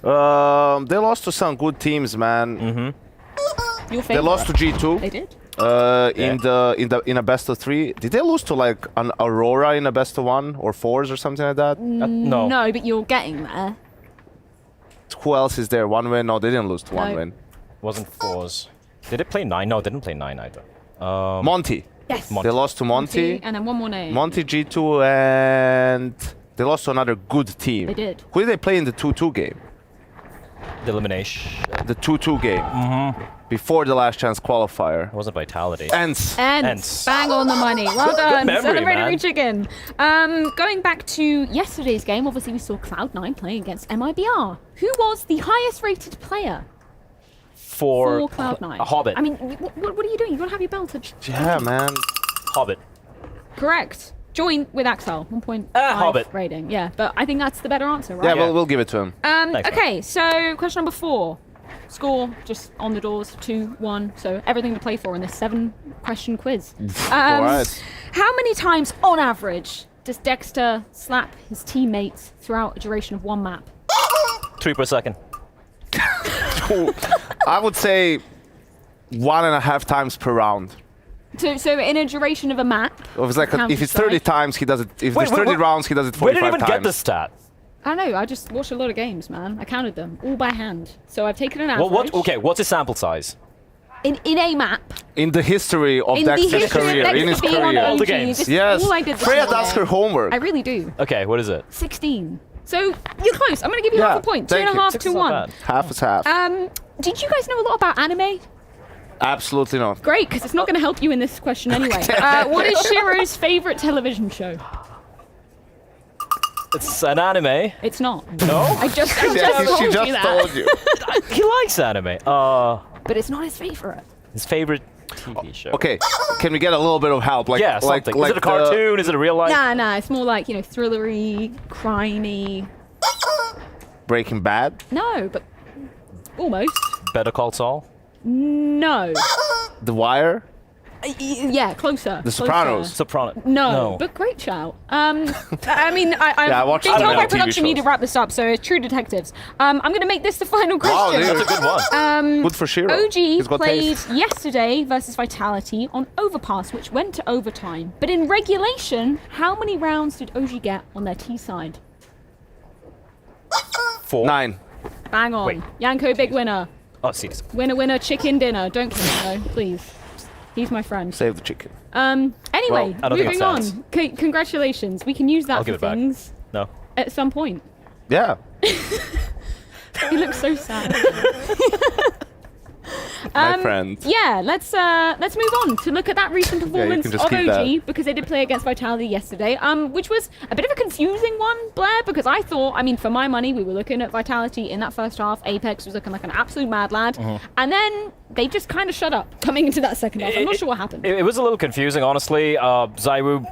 O: now.
M: They lost to some good teams, man.
K: Your favorite?
M: They lost to G2.
K: They did.
M: In a best of 3. Did they lose to like an Aurora in a best of 1 or 4s or something like that?
O: No.
K: No, but you're getting there.
M: Who else is there? 1 win? No, they didn't lose to 1 win.
O: Wasn't 4s. Did they play 9? No, they didn't play 9 either.
M: Monty.
K: Yes.
M: They lost to Monty.
K: And then one more name.
M: Monty, G2, and they lost to another good team.
K: They did.
M: Who did they play in the 2-2 game?
O: The elimination.
M: The 2-2 game. Before the last chance qualifier.
O: It wasn't Vitality.
M: Ents.
K: Bang on the money. Well done.
O: memory,
K: Celebratory
O: man.
K: chicken. Going back to yesterday's game, obviously we saw Cloud9 playing against MIBR. Who was the highest rated player
O: For
K: Cloud9?
O: A Hobbit.
K: I mean, what are you doing? You gotta have your belt.
M: Yeah, man.
O: Hobbit.
K: Correct. Join with Axel. 1.5
O: Hobbit.
K: rating. Yeah, but I think that's the better answer, right?
M: Yeah, we'll give it to him.
O: Thanks,
K: okay, so question number 4. Score just on the doors, 2-1. So everything to play for in this 7-question quiz.
M: All right.
K: How many times, on average, does Dexter slap his teammates throughout a duration of 1 map?
O: 3 per second.
M: I would say 1.5 times per round.
K: So in a duration of a map.
M: If it's 30 times, he does it. If there's 30 rounds, he does it 45
O: Where did you even
M: times.
O: get the stat?
K: I don't know. I just watched a lot of games, man. I counted them all by hand. So I've taken an average.
O: Okay, what's his sample size?
K: In a map.
M: In the history of
K: In the
M: Dexter's
K: history of
M: career,
K: Dexter
M: in his
K: being on
M: career.
O: All the
K: OG,
O: games.
K: this is
M: Yes.
K: all I did this
M: Freya
K: summer.
M: does her homework.
K: I really do.
O: Okay, what is it?
K: 16. So you're close. I'm going to give you half a point.
M: thank you.
K: 2.5
O: Six
K: to
O: is not
K: 1.
O: bad.
M: Half is half.
K: Did you guys know a lot about anime?
M: Absolutely not.
K: Great, because it's not going to help you in this question anyway. What is Shiro's favorite television show?
O: It's an anime.
K: It's not.
O: No?
K: I just
M: She
K: told
M: just
K: you that.
M: told you.
O: He likes anime.
K: but it's not his favorite.
O: His favorite TV show.
M: Okay, can we get a little bit of help?
O: Yeah, something. Is it a cartoon? Is it a real life?
K: Nah, it's more like, thrillery, crimey.
M: Breaking Bad?
K: No, but almost.
O: Better Call Saul?
K: No.
M: The Wire?
K: Yeah, closer.
M: The Sopranos?
O: Sopranos.
K: No, but great shout. I mean,
M: I watched
K: been told by
M: TV
K: production need to
M: shows.
K: wrap this up, so it's True Detectives. I'm going to make this the final question.
M: Wow, that's a good one. Good for Shiro. He's
K: OG
M: got
K: played
M: taste.
K: yesterday versus Vitality on Overpass, which went to overtime. But in regulation, how many rounds did OG get on their T side?
O: 4.
M: 9.
K: Bang on.
O: Wait.
K: Yanko, big winner.
O: Oh, seriously.
K: Winner, chicken dinner. Don't kill me, though, please. He's my friend.
M: Save the chicken.
K: Anyway,
O: Well, I don't think
K: moving
O: it
K: on.
O: stands.
K: Congratulations. We can use that
O: I'll
K: for
O: give it back.
K: things
O: No.
K: at some point.
M: Yeah.
K: He looks so sad.
M: My friend.
K: Yeah, let's move on to look at that recent performance
M: can just
K: of
M: keep
K: OG
M: that.
K: because they did play against Vitality yesterday, which was a bit of a confusing one, Blair, because I thought, I mean, for my money, we were looking at Vitality in that first half. Apex was looking like an absolute mad lad, and then they just kind of shut up coming into that second half. I'm not sure what happened.
O: It was a little confusing, honestly. Zywoo,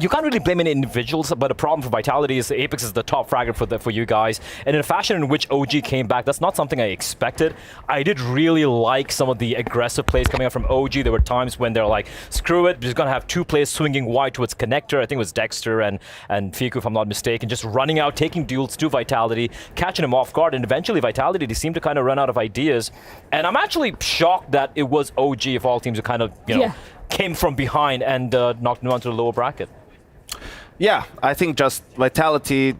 O: you can't really blame any individuals, but the problem for Vitality is Apex is the top fragger for you guys. And in a fashion in which OG came back, that's not something I expected. I did really like some of the aggressive plays coming out from OG. There were times when they're like, screw it, we're just going to have 2 players swinging wide towards connector. I think it was Dexter and Fiku, if I'm not mistaken, just running out, taking duels to Vitality, catching him off guard. And eventually Vitality, they seem to kind of run out of ideas. And I'm actually shocked that it was OG if all teams are kind of, came from behind and knocked them onto the lower bracket.
M: Yeah, I think just Vitality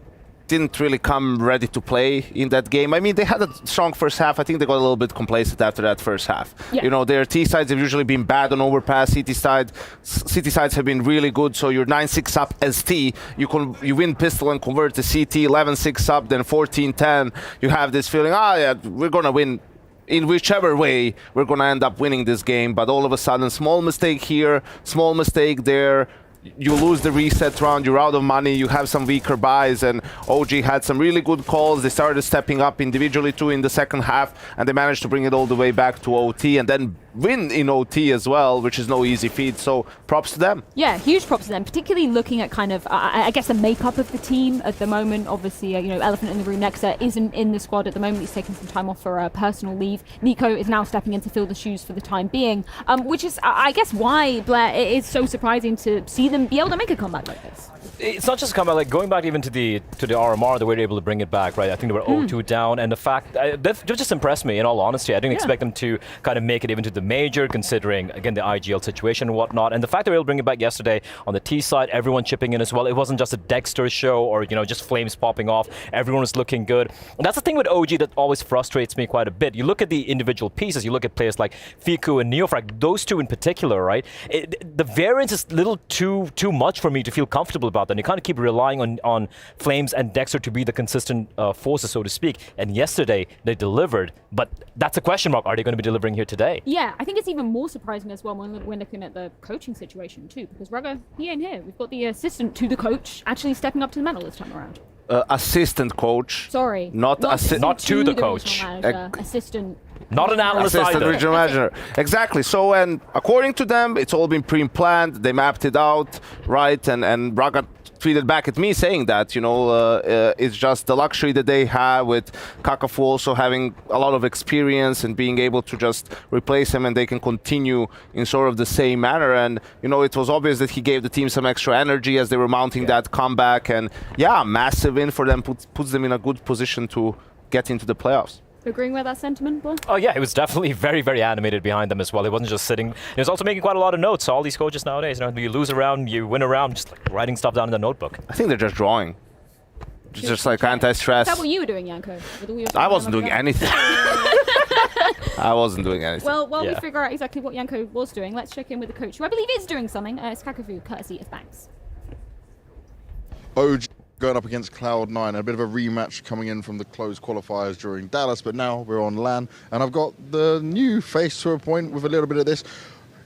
M: didn't really come ready to play in that game. I mean, they had a strong first half. I think they got a little bit complacent after that first half.
K: Yeah.
M: You know, their T sides have usually been bad on overpass. City sides have been really good. So you're 9-6 up as T. You win pistol and convert to CT, 11-6 up, then 14-10. You have this feeling, yeah, we're gonna win. In whichever way, we're going to end up winning this game. But all of a sudden, small mistake here, small mistake there. You lose the reset round, you're out of money, you have some weaker buys, and OG had some really good calls. They started stepping up individually too in the second half, and they managed to bring it all the way back to OT and then win in OT as well, which is no easy feat. So props to them.
K: Yeah, huge props to them, particularly looking at kind of, I guess, the makeup of the team at the moment. Obviously, elephant in the room, Nexa isn't in the squad at the moment. He's taking some time off for personal leave. Nico is now stepping in to fill the shoes for the time being, which is, I guess, why, Blair, it is so surprising to see them be able to make a comeback like this.
O: It's not just a comeback, like going back even to the RMR, they were able to bring it back, right? I think they were 0-2 down, and the fact they've just impressed me, in all honesty. I didn't expect them to kind of make it even to the major, considering, again, the IGL situation and whatnot. And the fact they were able to bring it back yesterday on the T side, everyone chipping in as well. It wasn't just a Dexter show or, just flames popping off. Everyone was looking good. And that's the thing with OG that always frustrates me quite a bit. You look at the individual pieces, you look at players like Fiku and Neofrag, those two in particular, right? The variance is a little too much for me to feel comfortable about that. And you kind of keep relying on Flames and Dexter to be the consistent forces, so to speak. And yesterday, they delivered. But that's a question mark. Are they going to be delivering here today?
K: Yeah, I think it's even more surprising as well when we're looking at the coaching situation too, because Rugger, he ain't here. We've got the assistant to the coach actually stepping up to the medal this time around.
M: Assistant coach.
K: Sorry.
M: Not
O: to the coach.
K: Assistant.
O: Not an analyst
M: Assistant
O: either.
M: regional manager. Exactly. So, and according to them, it's all been pre-planned. They mapped it out, right? And Braga tweeted back at me saying that, it's just the luxury that they have with Kakafu also having a lot of experience and being able to just replace him, and they can continue in sort of the same manner. And, it was obvious that he gave the team some extra energy as they were mounting that comeback. And yeah, massive win for them, puts them in a good position to get into the playoffs.
K: Agreeing with that sentiment, Blair?
O: Oh yeah, it was definitely very, very animated behind them as well. It wasn't just sitting. It was also making quite a lot of notes. All these coaches nowadays, you lose a round, you win a round, just like writing stuff down in the notebook.
M: I think they're just drawing. Just like anti-stress.
K: Is that what you were doing, Yanko?
M: I wasn't doing anything. I wasn't doing anything.
K: Well, while we figure out exactly what Yanko was doing, let's check in with the coach, who I believe is doing something. It's Kakafu, courtesy of Banks.
R: OG going up against Cloud9, a bit of a rematch coming in from the closed qualifiers during Dallas, but now we're on LAN, and I've got the new face to a point with a little bit of this.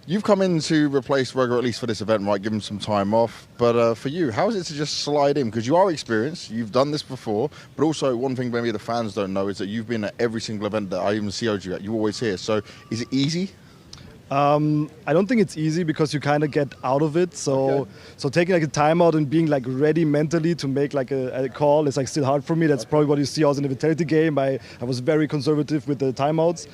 R: You've come in to replace Roger, at least for this event, right? Give him some time off. But for you, how is it to just slide in? Because you are experienced, you've done this before, but also one thing maybe the fans don't know is that you've been at every single event that I even see OG at. You're always here. So is it easy?
N: I don't think it's easy because you kind of get out of it. So taking like a timeout and being like ready mentally to make like a call is like still hard for me. That's probably what you see also in the Vitality game. I was very conservative with the timeouts.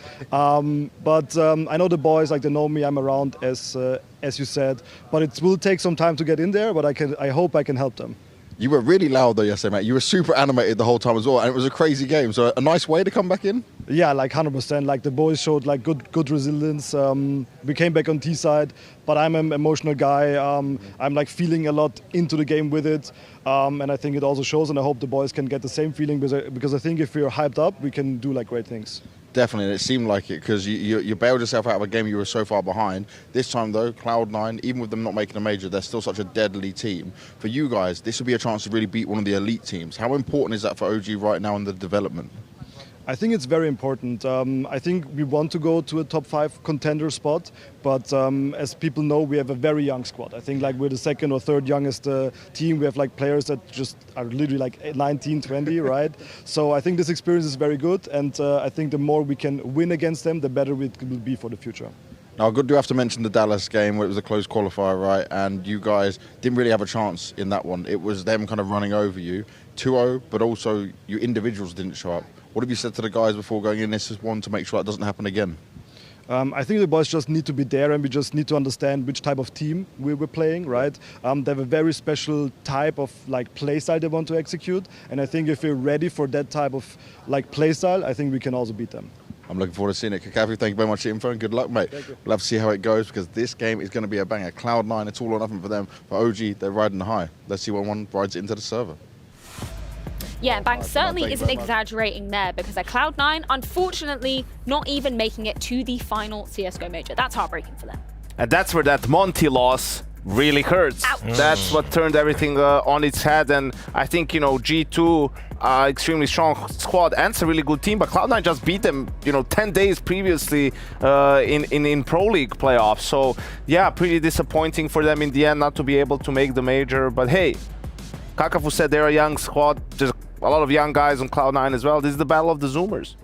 N: But I know the boys, like they know me, I'm around as you said. But it will take some time to get in there, but I hope I can help them.
R: You were really loud though yesterday, mate. You were super animated the whole time as well, and it was a crazy game. So a nice way to come back in?
N: Yeah, like 100%. Like the boys showed like good resilience. We came back on T side, but I'm an emotional guy. I'm like feeling a lot into the game with it, and I think it also shows. And I hope the boys can get the same feeling because I think if we're hyped up, we can do like great things.
R: Definitely, and it seemed like it because you bailed yourself out of a game you were so far behind. This time though, Cloud9, even with them not making a major, they're still such a deadly team. For you guys, this will be a chance to really beat one of the elite teams. How important is that for OG right now in the development?
N: I think it's very important. I think we want to go to a top 5 contender spot, but as people know, we have a very young squad. I think like we're the second or third youngest team. We have like players that just are literally like 19, 20, right? So I think this experience is very good, and I think the more we can win against them, the better it will be for the future.
R: Now, I do have to mention the Dallas game where it was a close qualifier, right? And you guys didn't really have a chance in that one. It was them kind of running over you, 2-0, but also your individuals didn't show up. What have you said to the guys before going in this one to make sure that doesn't happen again?
N: I think the boys just need to be there, and we just need to understand which type of team we were playing, right? They have a very special type of like play style they want to execute, and I think if we're ready for that type of like play style, I think we can also beat them.
R: I'm looking forward to seeing it. Kakafu, thank you very much for the info and good luck, mate.
N: Thank you.
R: We'll have to see how it goes because this game is going to be a banger. Cloud9, it's all or nothing for them. For OG, they're riding high. Let's see when one rides it into the server.
K: Yeah, Banks certainly
R: thank you
K: isn't
R: very much.
K: exaggerating there because at Cloud9, unfortunately, not even making it to the final CSGO major. That's heartbreaking for them.
M: And that's where that Monty loss really hurts.
K: Ouch.
M: That's what turned everything on its head. And I think, you know, G2, extremely strong squad and it's a really good team, but Cloud9 just beat them, you know, 10 days previously in Pro League playoffs. So yeah, pretty disappointing for them in the end not to be able to make the major. But hey, Kakafu said they're a young squad. There's a lot of young guys on Cloud9 as well. This is the battle of the Zoomers.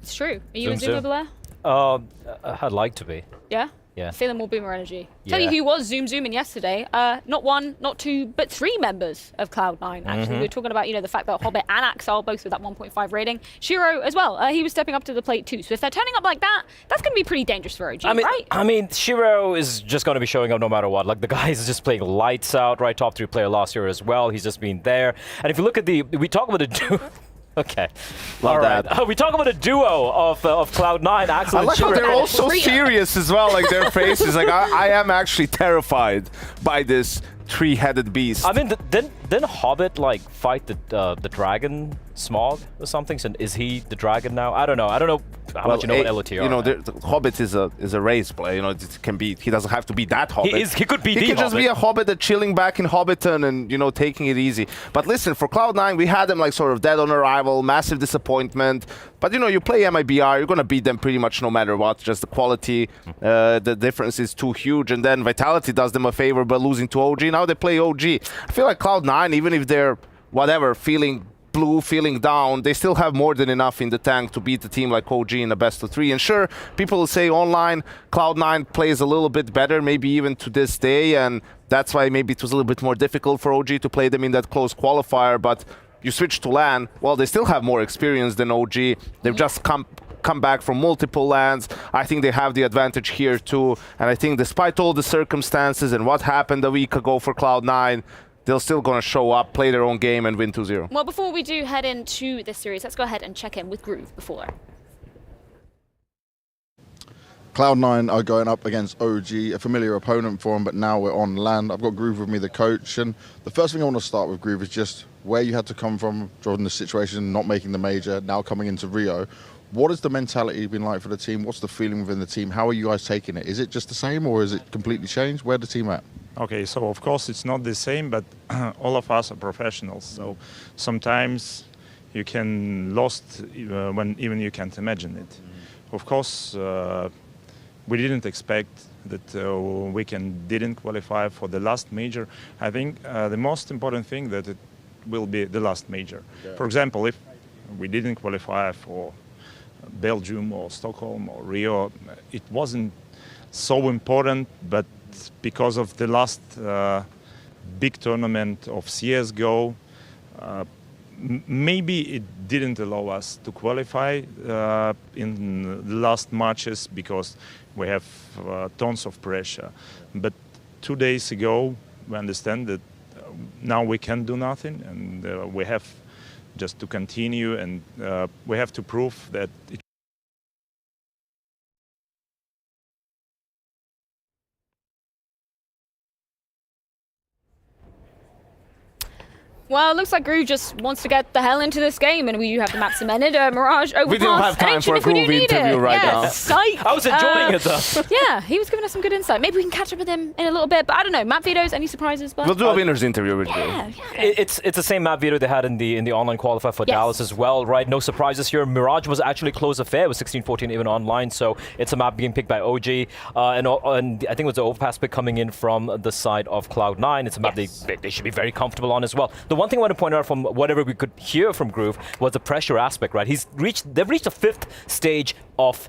K: It's true. Are you a
O: Zoom.
K: Zoomer, Blair?
O: I'd like to be.
K: Yeah?
O: Yeah.
K: Feeling more Boomer energy.
O: Yeah.
K: Tell you who was zooming yesterday. Not one, not two, but 3 members of Cloud9. Actually, we were talking about, you know, the fact that Hobbit and Axel both with that 1.5 rating. Shiro as well. He was stepping up to the plate too. So if they're turning up like that, that's going to be pretty dangerous for OG, right?
O: I mean, Shiro is just going to be showing up no matter what. Like the guy is just playing lights out, right? Top 3 player last year as well. He's just been there. And if you look at we talk about the Okay.
M: Love that.
O: We talk about a duo of Cloud9, Axel
M: I
O: and
M: like how
O: Shiro.
M: they're all so serious as well, like their faces. Like I am actually terrified by this 3-headed beast.
O: I mean, didn't Hobbit like fight the dragon Smog or something? So is he the dragon now? I don't know how much you know about LOTR.
M: You know, the Hobbit is a race play. You know, it can be. He doesn't have to be that Hobbit.
O: He could be.
M: He can just be a Hobbit that's chilling back in Hobbiton and, you know, taking it easy. But listen, for Cloud9, we had them like sort of dead on arrival, massive disappointment. But you know, you play MIBR, you're gonna beat them pretty much no matter what. Just the quality, the difference is too huge. And then Vitality does them a favor by losing to OG. Now they play OG. I feel like Cloud9, even if they're whatever feeling blue, feeling down, they still have more than enough in the tank to beat the team like OG in a best of 3. And sure, people will say online Cloud9 plays a little bit better, maybe even to this day, and that's why maybe it was a little bit more difficult for OG to play them in that close qualifier. But you switch to LAN, well, they still have more experience than OG. They've just come back from multiple LANs. I think they have the advantage here too. And I think despite all the circumstances and what happened a week ago for Cloud9, they're still going to show up, play their own game, and win 2-0.
K: Well, before we do head into this series, let's go ahead and check in with Groove before.
R: Cloud9 are going up against OG, a familiar opponent for them, but now we're on LAN. I've got Groove with me, the coach, and the first thing I want to start with, Groove, is just where you had to come from, during the situation, not making the major, now coming into Rio. What has the mentality been like for the team? What's the feeling within the team? How are you guys taking it? Is it just the same, or is it completely changed? Where's the team at?
Q: Okay, so of course it's not the same, but all of us are professionals. So sometimes you can lost when even you can't imagine it. Of course, we didn't expect that weekend didn't qualify for the last major. I think the most important thing that it will be the last major.
R: Yeah.
Q: For example, if we didn't qualify for Belgium or Stockholm or Rio, it wasn't so important, but because of the last big tournament of CSGO, maybe it didn't allow us to qualify in the last matches because we have tons of pressure. But 2 days ago, we understand that now we can do nothing, and we have just to continue, and we have to prove that it.
K: Well, it looks like Groove just wants to get the hell into this game, and we have the map cemented. Mirage overpass.
M: We don't have time for a Groove interview right now.
K: Psych.
O: I was enjoying it though.
K: Yeah, he was giving us some good insight. Maybe we can catch up with him in a little bit, but I don't know. Map vetoes, any surprises? But
M: we'll do a winners interview with you.
K: Yeah.
O: It's the same map veto they had in the online qualifier for Dallas as well, right? No surprises here. Mirage was actually close affair with 16-14 even online, so it's a map being picked by OG, and I think it was the overpass pick coming in from the side of Cloud9. It's a map they should be very comfortable on as well. The one thing I want to point out from whatever we could hear from Groove was the pressure aspect, right? They've reached the 5th stage of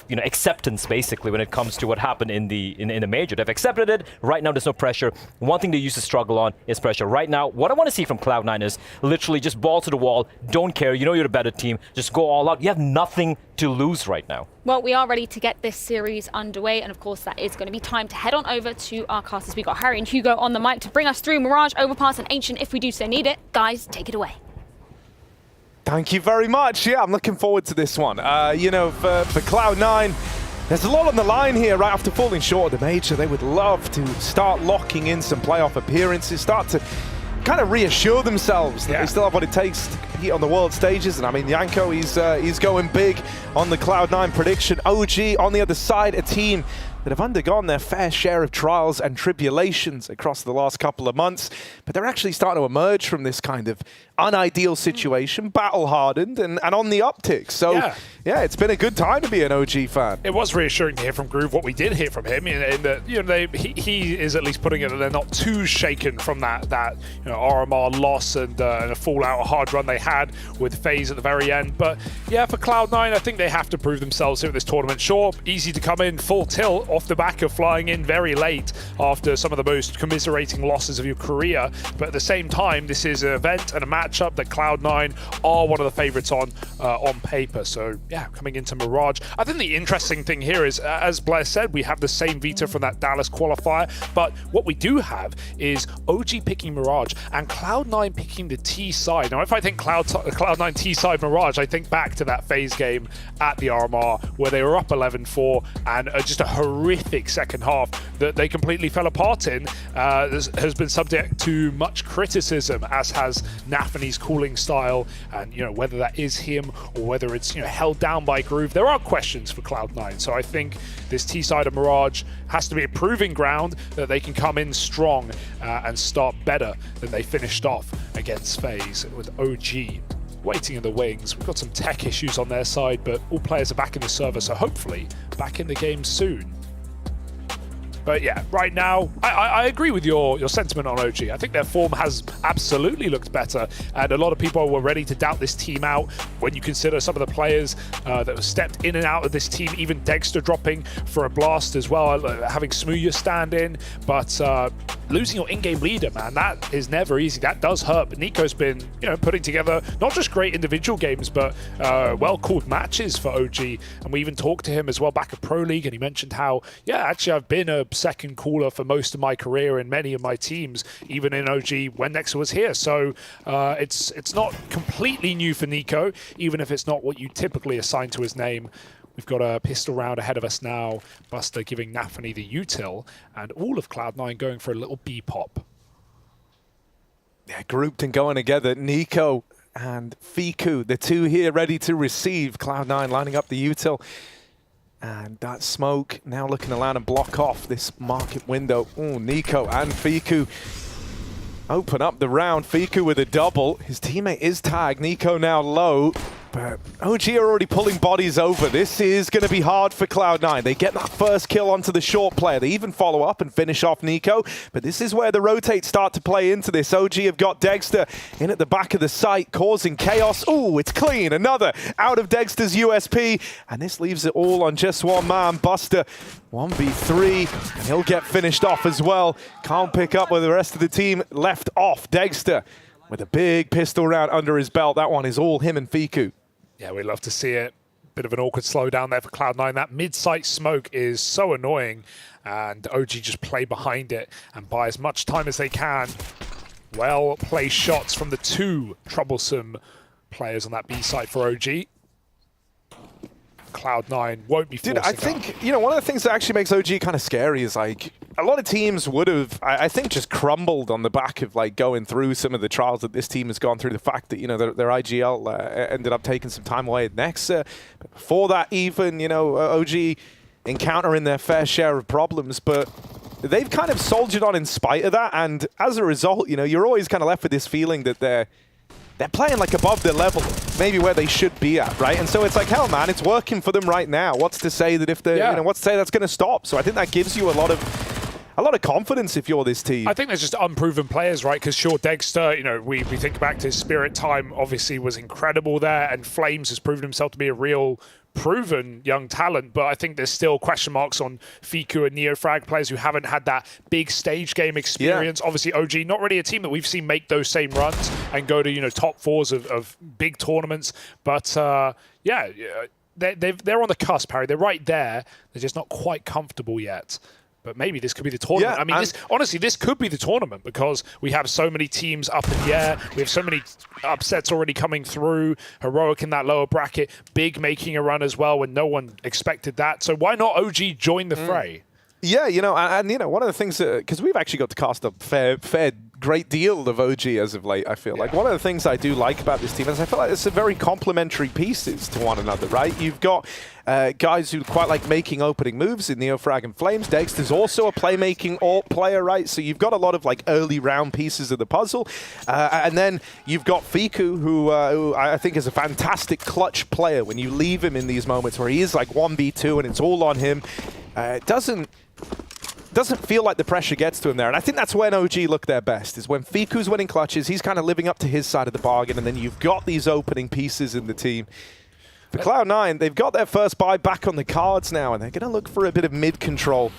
O: acceptance basically when it comes to what happened in the major. They've accepted it. Right now there's no pressure. One thing they used to struggle on is pressure. Right now, what I want to see from Cloud9 is literally just ball to the wall. Don't care. You know you're a better team. Just go all out. You have nothing to lose right now.
K: Well, we are ready to get this series underway, and of course that is going to be time to head on over to our casters. We got Harry and Hugo on the mic to bring us through Mirage, Overpass, and Ancient if we do so need it. Guys, take it away.
F: Thank you very much. Yeah, I'm looking forward to this one. You know, for Cloud9, there's a lot on the line here right after falling short of the major. They would love to start locking in some playoff appearances, start to kind of reassure themselves that they still have what it takes to compete on the world stages. And I mean, Yanko, he's going big on the Cloud9 prediction. OG on the other side, a team that have undergone their fair share of trials and tribulations across the last couple of months, but they're actually starting to emerge from this kind of unideal situation, battle-hardened and on the uptick. So, yeah, it's been a good time to be an OG fan.
B: It was reassuring to hear from Groove what we did hear from him, in that he is at least putting it that they're not too shaken from that RMR loss and a fallout, a hard run they had with FaZe at the very end. But yeah, for Cloud9, I think they have to prove themselves here at this tournament. Sure, easy to come in full tilt off the back of flying in very late after some of the most commiserating losses of your career, but at the same time, this is an event and a matchup that Cloud9 are one of the favorites on paper. So yeah, coming into Mirage, I think the interesting thing here is, as Blair said, we have the same veto from that Dallas qualifier, but what we do have is OG picking Mirage and Cloud9 picking the T side. Now, if I think Cloud9 T side Mirage, I think back to that FaZe game at the RMR where they were up 11-4 and just a horrific second half that they completely fell apart in has been subject to much criticism, as has Nafany's cooling style, and whether that is him or whether it's held down by Groove. There are questions for Cloud9, so I think this T side of Mirage has to be a proving ground that they can come in strong and start better than they finished off against FaZe with OG waiting in the wings. We've got some tech issues on their side, but all players are back in the server, so hopefully back in the game soon. But yeah, right now, I agree with your sentiment on OG. I think their form has absolutely looked better, and a lot of people were ready to doubt this team out when you consider some of the players that have stepped in and out of this team, even Dexter dropping for a blast as well, having Smooya stand in. But losing your in-game leader, man, that is never easy. That does hurt. But Nico's been, putting together not just great individual games, but well-called matches for OG. And we even talked to him as well back at Pro League, and he mentioned how, yeah, actually I've been a second caller for most of my career in many of my teams, even in OG when Nexa was here. So it's not completely new for Nico, even if it's not what you typically assign to his name. We've got a pistol round ahead of us now. Buster giving Nafany the util, and all of Cloud9 going for a little B-pop.
F: Yeah, grouped and going together. Nico and Fiku, the two here ready to receive. Cloud9 lining up the util. And that smoke now looking to land and block off this market window. Oh, Nico and Fiku open up the round. Fiku with a double. His teammate is tagged. Nico now low. But OG are already pulling bodies over. This is going to be hard for Cloud9. They get that first kill onto the short player. They even follow up and finish off Nico. But this is where the rotates start to play into this. OG have got Dexter in at the back of the site, causing chaos. Ooh, it's clean. Another out of Dexter's USP. And this leaves it all on just one man. Buster, 1v3. And he'll get finished off as well. Can't pick up where the rest of the team left off. Dexter with a big pistol round under his belt. That one is all him and Fiku.
B: Yeah, we'd love to see it. Bit of an awkward slowdown there for Cloud9. That mid-site smoke is so annoying, and OG just play behind it and buy as much time as they can. Well-placed shots from the two troublesome players on that B side for OG. Cloud9 won't be forcing
F: I think, one of the things that actually makes OG kind of scary is, like, a lot of teams would have, I think, just crumbled on the back of, like, going through some of the trials that this team has gone through. The fact that, their IGL ended up taking some time away at Nexa. But before that even, OG encountering their fair share of problems. But they've kind of soldiered on in spite of that. And as a result, you're always kind of left with this feeling that they're playing like above their level, maybe where they should be at, right? And so it's like, hell, man, it's working for them right now. What's to say that if they're, what's to say that's going to stop? So I think that gives you a lot of confidence if you're this team.
B: I think there's just unproven players, right? Because sure, Dexter, we think back to his Spirit time, obviously was incredible there, and Flames has proven himself to be a real proven young talent, but I think there's still question marks on Fiku and Neofrag, players who haven't had that big stage game experience. Obviously, OG, not really a team that we've seen make those same runs and go to, top fours of big tournaments. But they're on the cusp, Harry. They're right there. They're just not quite comfortable yet. But maybe this could be the tournament.
F: Yeah,
B: I mean, honestly, this could be the tournament because we have so many teams up in the air. We have so many upsets already coming through. Heroic in that lower bracket. Big making a run as well when no one expected that. So why not OG join the fray?
F: Yeah, and one of the things, because we've actually got to cast a fair great deal of OG as of late, I feel like. One of the things I do like about this team is I feel like it's a very complementary pieces to one another, right? You've got guys who quite like making opening moves in Neofrag and Flames. Dexter's also a playmaking alt player, right? So you've got a lot of like early round pieces of the puzzle. And then you've got Fiku, who I think is a fantastic clutch player when you leave him in these moments where he is like 1v2 and it's all on him. It doesn't feel like the pressure gets to him there. And I think that's when OG look their best, is when Fiku's winning clutches, he's kind of living up to his side of the bargain, and then you've got these opening pieces in the team. For Cloud9, they've got their first buy back on the cards now, and they're going to look for a bit of mid-control.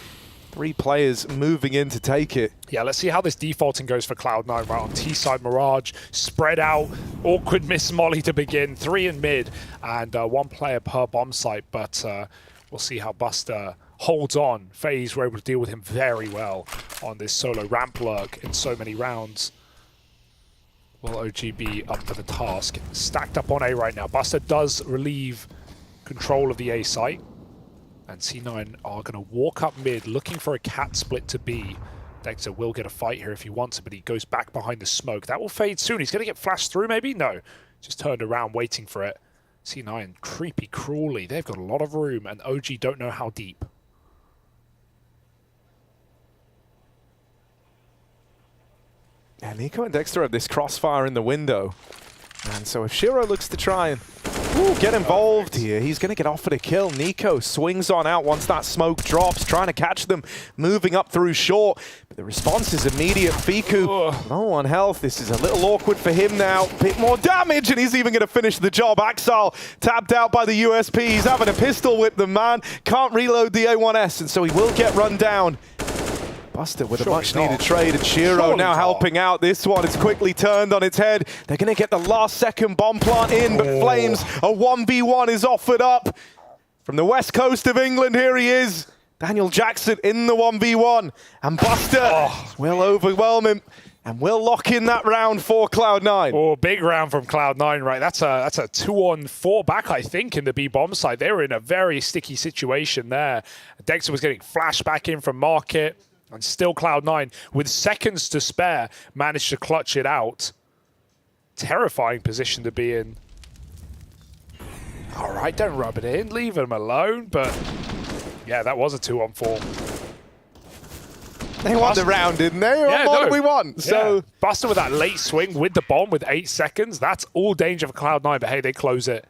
F: 3 players moving in to take it.
B: Yeah, let's see how this defaulting goes for Cloud9. Right on T-side, Mirage, spread out, awkward miss molly to begin, 3 in mid, and 1 player per bomb site, but we'll see how Buster holds on. FaZe were able to deal with him very well on this solo ramp lurk in so many rounds. Will OG be up for the task? Stacked up on A right now. Buster does relieve control of the A site. And C9 are going to walk up mid, looking for a cat split to B. Dexter will get a fight here if he wants it, but he goes back behind the smoke. That will fade soon. He's going to get flashed through, maybe? No. Just turned around, waiting for it. C9, creepy, cruelly. They've got a lot of room, and OG don't know how deep.
F: Yeah, Nico and Dexter have this crossfire in the window. And so if Shiro looks to try and get involved here, he's going to get offered a kill. Nico swings on out once that smoke drops, trying to catch them, moving up through short. But the response is immediate. Fiku, low on health. This is a little awkward for him now. Bit more damage, and he's even going to finish the job. Axel tapped out by the USP. He's having a pistol whip, the man. Can't reload the A1S, and so he will get run down. Buster with a much-needed trade, and Shiro now helping out. This one is quickly turned on its head. They're going to get the last-second bomb plant in, but Flames, a 1v1 is offered up. From the west coast of England, here he is. Daniel Jackson in the 1v1, and Buster will overwhelm him and will lock in that round for Cloud9.
B: Oh, big round from Cloud9, right? That's a 2-on-4 back, I think, in the B bomb side. They were in a very sticky situation there. Dexter was getting flashed back in from Market. And still Cloud9, with seconds to spare, managed to clutch it out. Terrifying position to be in. All right, don't rub it in. Leave him alone. But, yeah, that was a 2-on-4.
F: They won the round, didn't they? What did we want? So
B: Buster with that late swing with the bomb with 8 seconds. That's all danger for Cloud9. But, hey, they close it.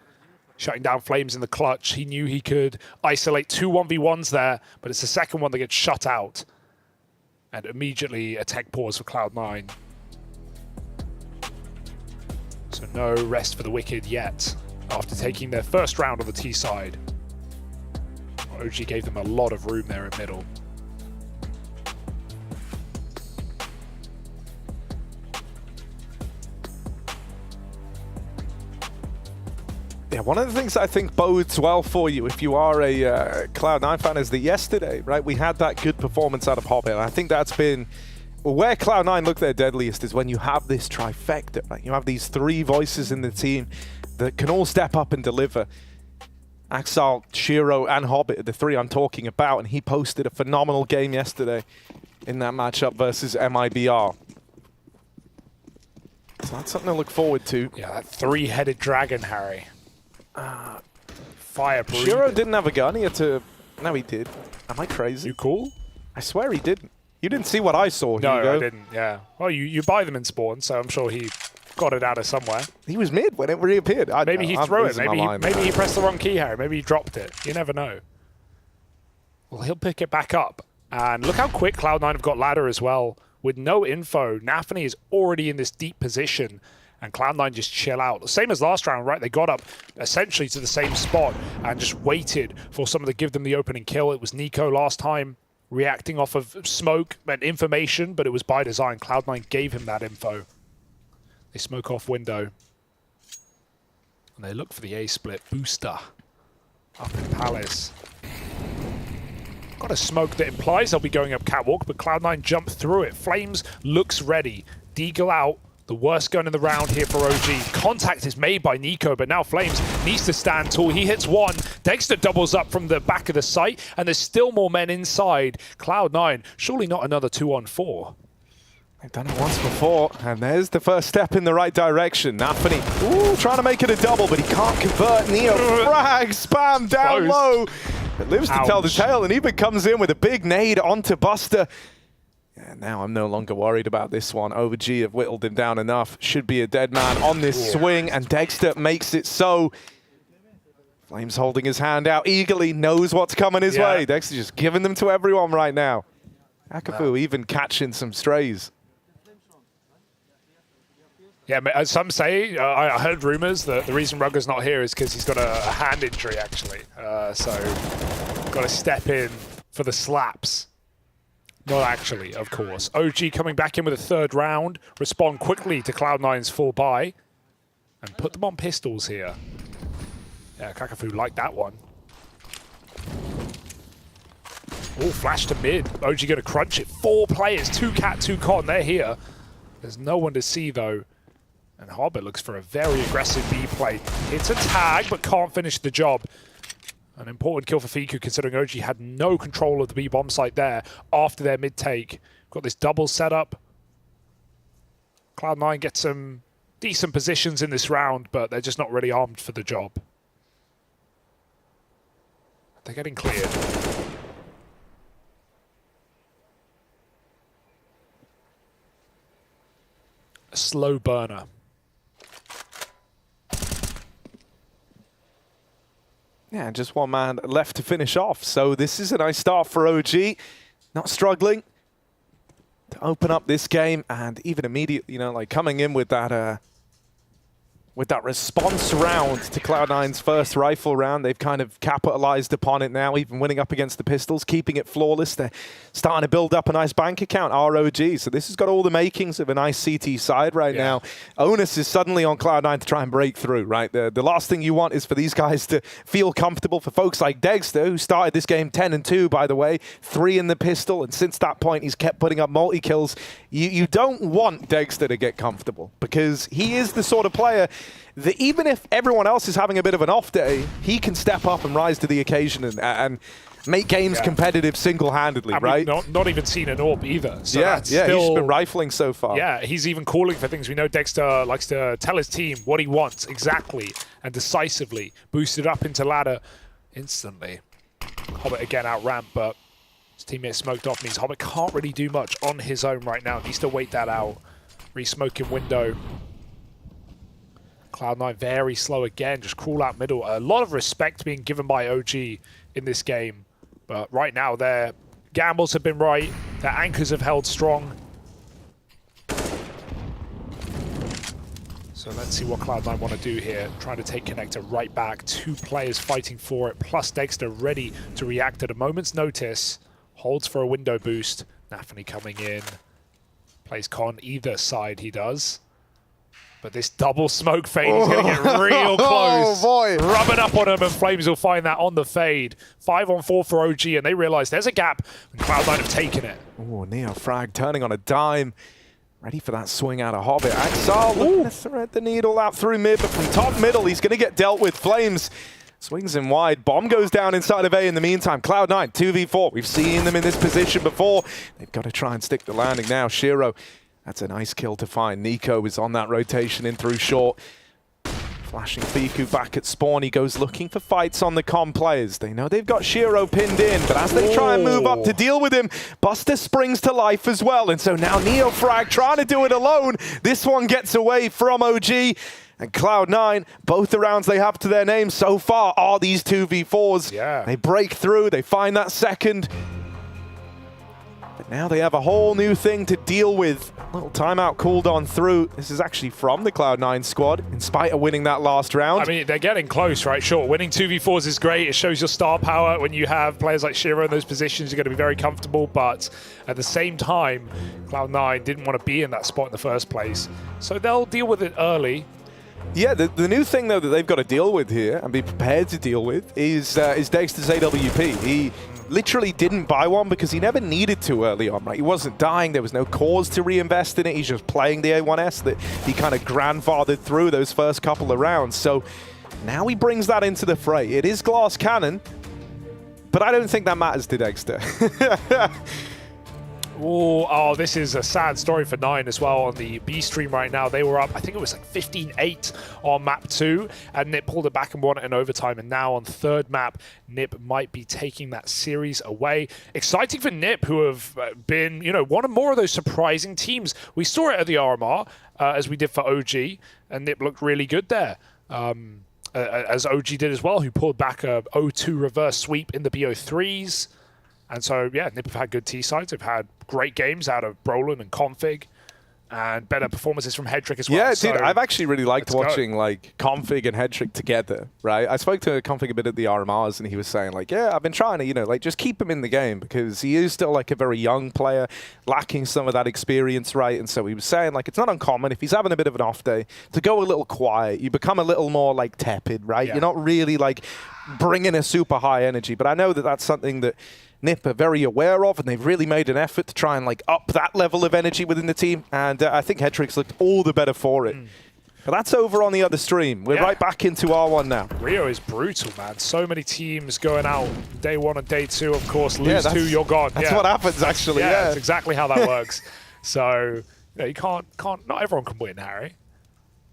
B: shutting down Flames in the clutch. He knew he could isolate 2 1v1s there, but it's the second one that gets shut out. And immediately a tech pause for Cloud9. So no rest for the Wicked yet, after taking their first round on the T side. OG gave them a lot of room there in middle.
F: Yeah, one of the things I think bodes well for you if you are a Cloud9 fan is that yesterday, right, we had that good performance out of Hobbit. And I think that's been where Cloud9 look their deadliest is when you have this trifecta, right? You have these 3 voices in the team that can all step up and deliver. Axel, Shiro, and Hobbit are the 3 I'm talking about, and he posted a phenomenal game yesterday in that matchup versus MIBR. So that's something to look forward to.
B: Yeah, that 3-headed dragon, Harry. Fire breathing.
F: Shiro didn't have a gun. He had to... No, he did. Am I crazy?
B: You cool?
F: I swear he didn't. You didn't see what I saw,
B: No,
F: Hugo.
B: I didn't, yeah. Well, you buy them in spawn, so I'm sure he got it out of somewhere.
F: He was mid when it reappeared.
B: Maybe he threw it. Maybe he pressed the wrong key, Harry. Maybe he dropped it. You never know. Well, he'll pick it back up. And look how quick Cloud9 have got ladder as well. With no info, Nafany is already in this deep position. And Cloud9 just chill out. Same as last round, right? They got up essentially to the same spot and just waited for someone to give them the opening kill. It was Nico last time, reacting off of smoke and information, but it was by design. Cloud9 gave him that info. They smoke off window. And they look for the A-split. Booster up in Palace. Got a smoke that implies they'll be going up catwalk, but Cloud9 jump through it. Flames looks ready. Deagle out. The worst gun in the round here for OG. Contact is made by Nico, but now Flames needs to stand tall. He hits 1. Dexter doubles up from the back of the site, and there's still more men inside. Cloud9, surely not another 2-on-4.
F: They've done it once before, and there's the first step in the right direction. Nafany, ooh, trying to make it a double, but he can't convert. Neo frag, spam down low. It lives to tell the tale, and even comes in with a big nade onto Buster. And now I'm no longer worried about this one. OG have whittled him down enough. Should be a dead man on this swing, and Dexter makes it so. Flames holding his hand out eagerly, knows what's coming his way. Dexter just giving them to everyone right now. Akafu even catching some strays.
B: Yeah, some say, I heard rumors that the reason Rugger's not here is because he's got a hand injury, actually. So, got to step in for the slaps. Not actually, of course. OG coming back in with a 3rd round. Respond quickly to Cloud9's full buy. And put them on pistols here. Yeah, Kakafu liked that one. Oh, flash to mid. OG going to crunch it. 4 players, 2 cat, 2 con. They're here. There's no one to see, though. And Hobbit looks for a very aggressive B play. It's a tag, but can't finish the job. An important kill for Fiku, considering OG had no control of the B-bomb site there after their mid-take. Got this double setup. Cloud9 gets some decent positions in this round, but they're just not really armed for the job. They're getting cleared. A slow burner.
F: Yeah, just 1 man left to finish off. So this is a nice start for OG. Not struggling to open up this game, and even immediately, you know, like coming in with that response round to Cloud9's first rifle round. They've kind of capitalized upon it now, even winning up against the pistols, keeping it flawless. They're starting to build up a nice bank account, ROG. So this has got all the makings of a nice CT side right now. Onus is suddenly on Cloud9 to try and break through, right? The last thing you want is for these guys to feel comfortable. For folks like Dexter, who started this game 10-2, by the way, 3 in the pistol, and since that point, he's kept putting up multi-kills. You don't want Dexter to get comfortable, because he is the sort of player that even if everyone else is having a bit of an off day, he can step up and rise to the occasion and make games competitive single-handedly, right?
B: Not even seen an AWP either. So
F: yeah,
B: still,
F: he's been rifling so far.
B: Yeah, he's even calling for things. We know Dexter likes to tell his team what he wants exactly and decisively. Boosted up into ladder instantly. Hobbit again out ramp, but his teammate smoked off means Hobbit can't really do much on his own right now. Needs to wait that out. Re-smoking window. Cloud9 very slow again, just crawl out middle. A lot of respect being given by OG in this game. But right now, their gambles have been right. Their anchors have held strong. So let's see what Cloud9 want to do here. Trying to take Connector right back. 2 players fighting for it, plus Dexter ready to react at a moment's notice. Holds for a window boost. Nafany coming in. Plays con either side he does. But this double smoke fade is going to get real close.
F: Oh, boy.
B: Rubbing up on him, and Flames will find that on the fade. 5-on-4 for OG, and they realize there's a gap, and Cloud9 have taken it.
F: Oh, NeoFrag turning on a dime. Ready for that swing out of Hobbit. Axel looking to thread the needle out through mid, but from top middle, he's going to get dealt with. Flames swings him wide. Bomb goes down inside of A in the meantime. Cloud9, 2v4. We've seen them in this position before. They've got to try and stick the landing now. Shiro, that's a nice kill to find. Nico is on that rotation in through short. Flashing Fiku back at spawn. He goes looking for fights on the com players. They know they've got Shiro pinned in, but as they try and move up to deal with him, Buster springs to life as well. And so now NeoFrag trying to do it alone. This one gets away from OG. And Cloud9, both the rounds they have to their name so far are these 2v4s.
B: Yeah.
F: They break through, they find that second. But now they have a whole new thing to deal with. Little timeout cooled on through. This is actually from the Cloud9 squad, in spite of winning that last round.
B: I mean, they're getting close, right? Sure, winning 2v4s is great. It shows your star power. When you have players like Shiro in those positions, you're going to be very comfortable. But at the same time, Cloud9 didn't want to be in that spot in the first place. So they'll deal with it early.
F: Yeah, the new thing, though, that they've got to deal with here and be prepared to deal with is Dexter's AWP. He literally didn't buy one because he never needed to early on, right? He wasn't dying. There was no cause to reinvest in it. He's just playing the A1S that he kind of grandfathered through those first couple of rounds. So now he brings that into the fray. It is glass cannon, but I don't think that matters to Dexter.
B: Oh, this is a sad story for Nine as well on the B stream right now. They were up, I think it was like 15-8 on map 2, and Nip pulled it back and won it in overtime. And now on third map, Nip might be taking that series away. Exciting for Nip, who have been, one of more of those surprising teams. We saw it at the RMR, as we did for OG, and Nip looked really good there. As OG did as well, who pulled back a 0-2 reverse sweep in the BO3s. And so, yeah, Nip have had good T-sides. They've had great games out of Brolin and Config, and better performances from Hedrick as well.
F: Yeah,
B: so
F: dude, I've actually really liked watching like Config and Hedrick together, right? I spoke to Config a bit at the RMRs, and he was saying like, yeah, I've been trying to, just keep him in the game because he is still like a very young player, lacking some of that experience, right? And so he was saying like, it's not uncommon if he's having a bit of an off day to go a little quiet. You become a little more like tepid, right?
B: Yeah.
F: You're not really like bringing a super high energy, but I know that that's something that Nip are very aware of, and they've really made an effort to try and like up that level of energy within the team, and I think Hedrick's looked all the better for it. But that's over on the other stream. We're right back into R1 now.
B: Rio is brutal, man. So many teams going out day 1 and day 2, of course. Lose 2, you're gone.
F: That's what happens, actually. Yeah,
B: that's exactly how that works. So you can't. Not everyone can win, Harry.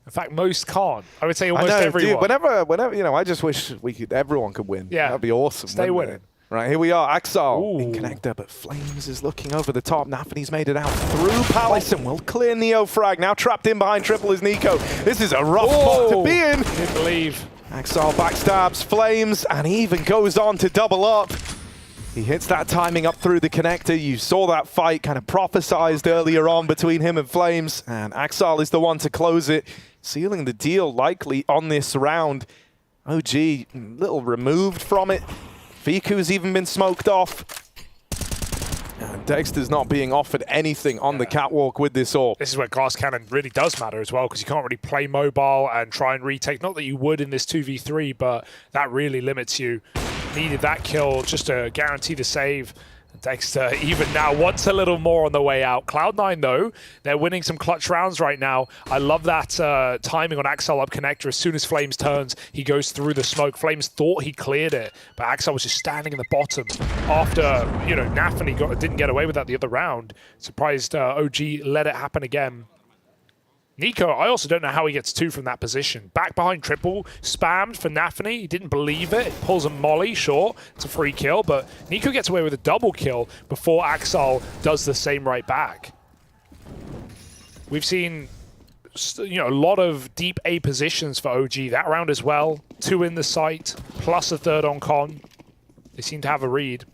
B: In fact, most can't. I would say almost everyone.
F: Dude, whenever, I just wish everyone could win.
B: Yeah,
F: that'd be awesome.
B: Stay winning.
F: Right, here we are. Axel in connector, but Flames is looking over the top. Nafany's made it out through Palace and will clear NeoFrag. Now trapped in behind triple is Nico. This is a rough spot to be in.
B: Didn't believe.
F: Axel backstabs Flames and even goes on to double up. He hits that timing up through the connector. You saw that fight kind of prophesized earlier on between him and Flames, and Axel is the one to close it, sealing the deal likely on this round. OG, a little removed from it. Fiku's even been smoked off. And Dexter's not being offered anything on the catwalk with this AWP.
B: This is where glass cannon really does matter as well, because you can't really play mobile and try and retake. Not that you would in this 2v3, but that really limits you. Needed that kill just to guarantee the save. Dexter even now wants a little more on the way out. Cloud9, though, they're winning some clutch rounds right now. I love that timing on Axel up connector. As soon as Flames turns, he goes through the smoke. Flames thought he cleared it, but Axel was just standing in the bottom after, Nafany didn't get away with that the other round. Surprised OG let it happen again. Nico, I also don't know how he gets 2 from that position. Back behind triple, spammed for Nafany. He didn't believe it. Pulls a molly, sure. It's a free kill, but Nico gets away with a double kill before Axel does the same right back. We've seen you know, a lot of deep A positions for OG that round as well. 2 in the site, plus a 3rd on con. They seem to have a read.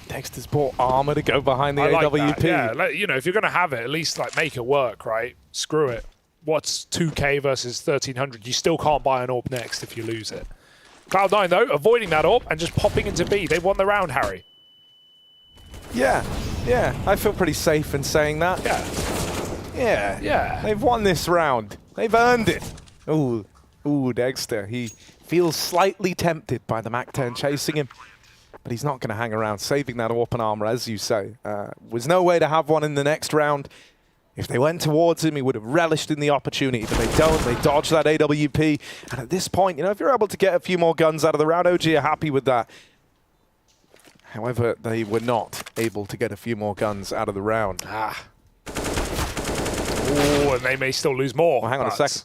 F: Dexter's bought armor to go behind the
B: I
F: AWP.
B: like that. Yeah, like, you know, if you're going to have it, at least like make it work, right? Screw it. What's 2K versus 1300? You still can't buy an AWP next if you lose it. Cloud9 though, avoiding that AWP and just popping into B. They won the round, Harry.
F: Yeah, I feel pretty safe in saying that. Yeah. They've won this round. They've earned it. Ooh, Dexter. He feels slightly tempted by the MAC-10 chasing him, but he's not going to hang around, saving that open armor, as you say. Was no way to have one in the next round. If they went towards him, he would have relished in the opportunity, but they don't. They dodge that AWP. And at this point, you know, if you're able to get a few more guns out of the round, OG are happy with that. However, they were not able to get a few more guns out of the round.
B: Oh, and they may still lose more.
F: Well, hang on a second.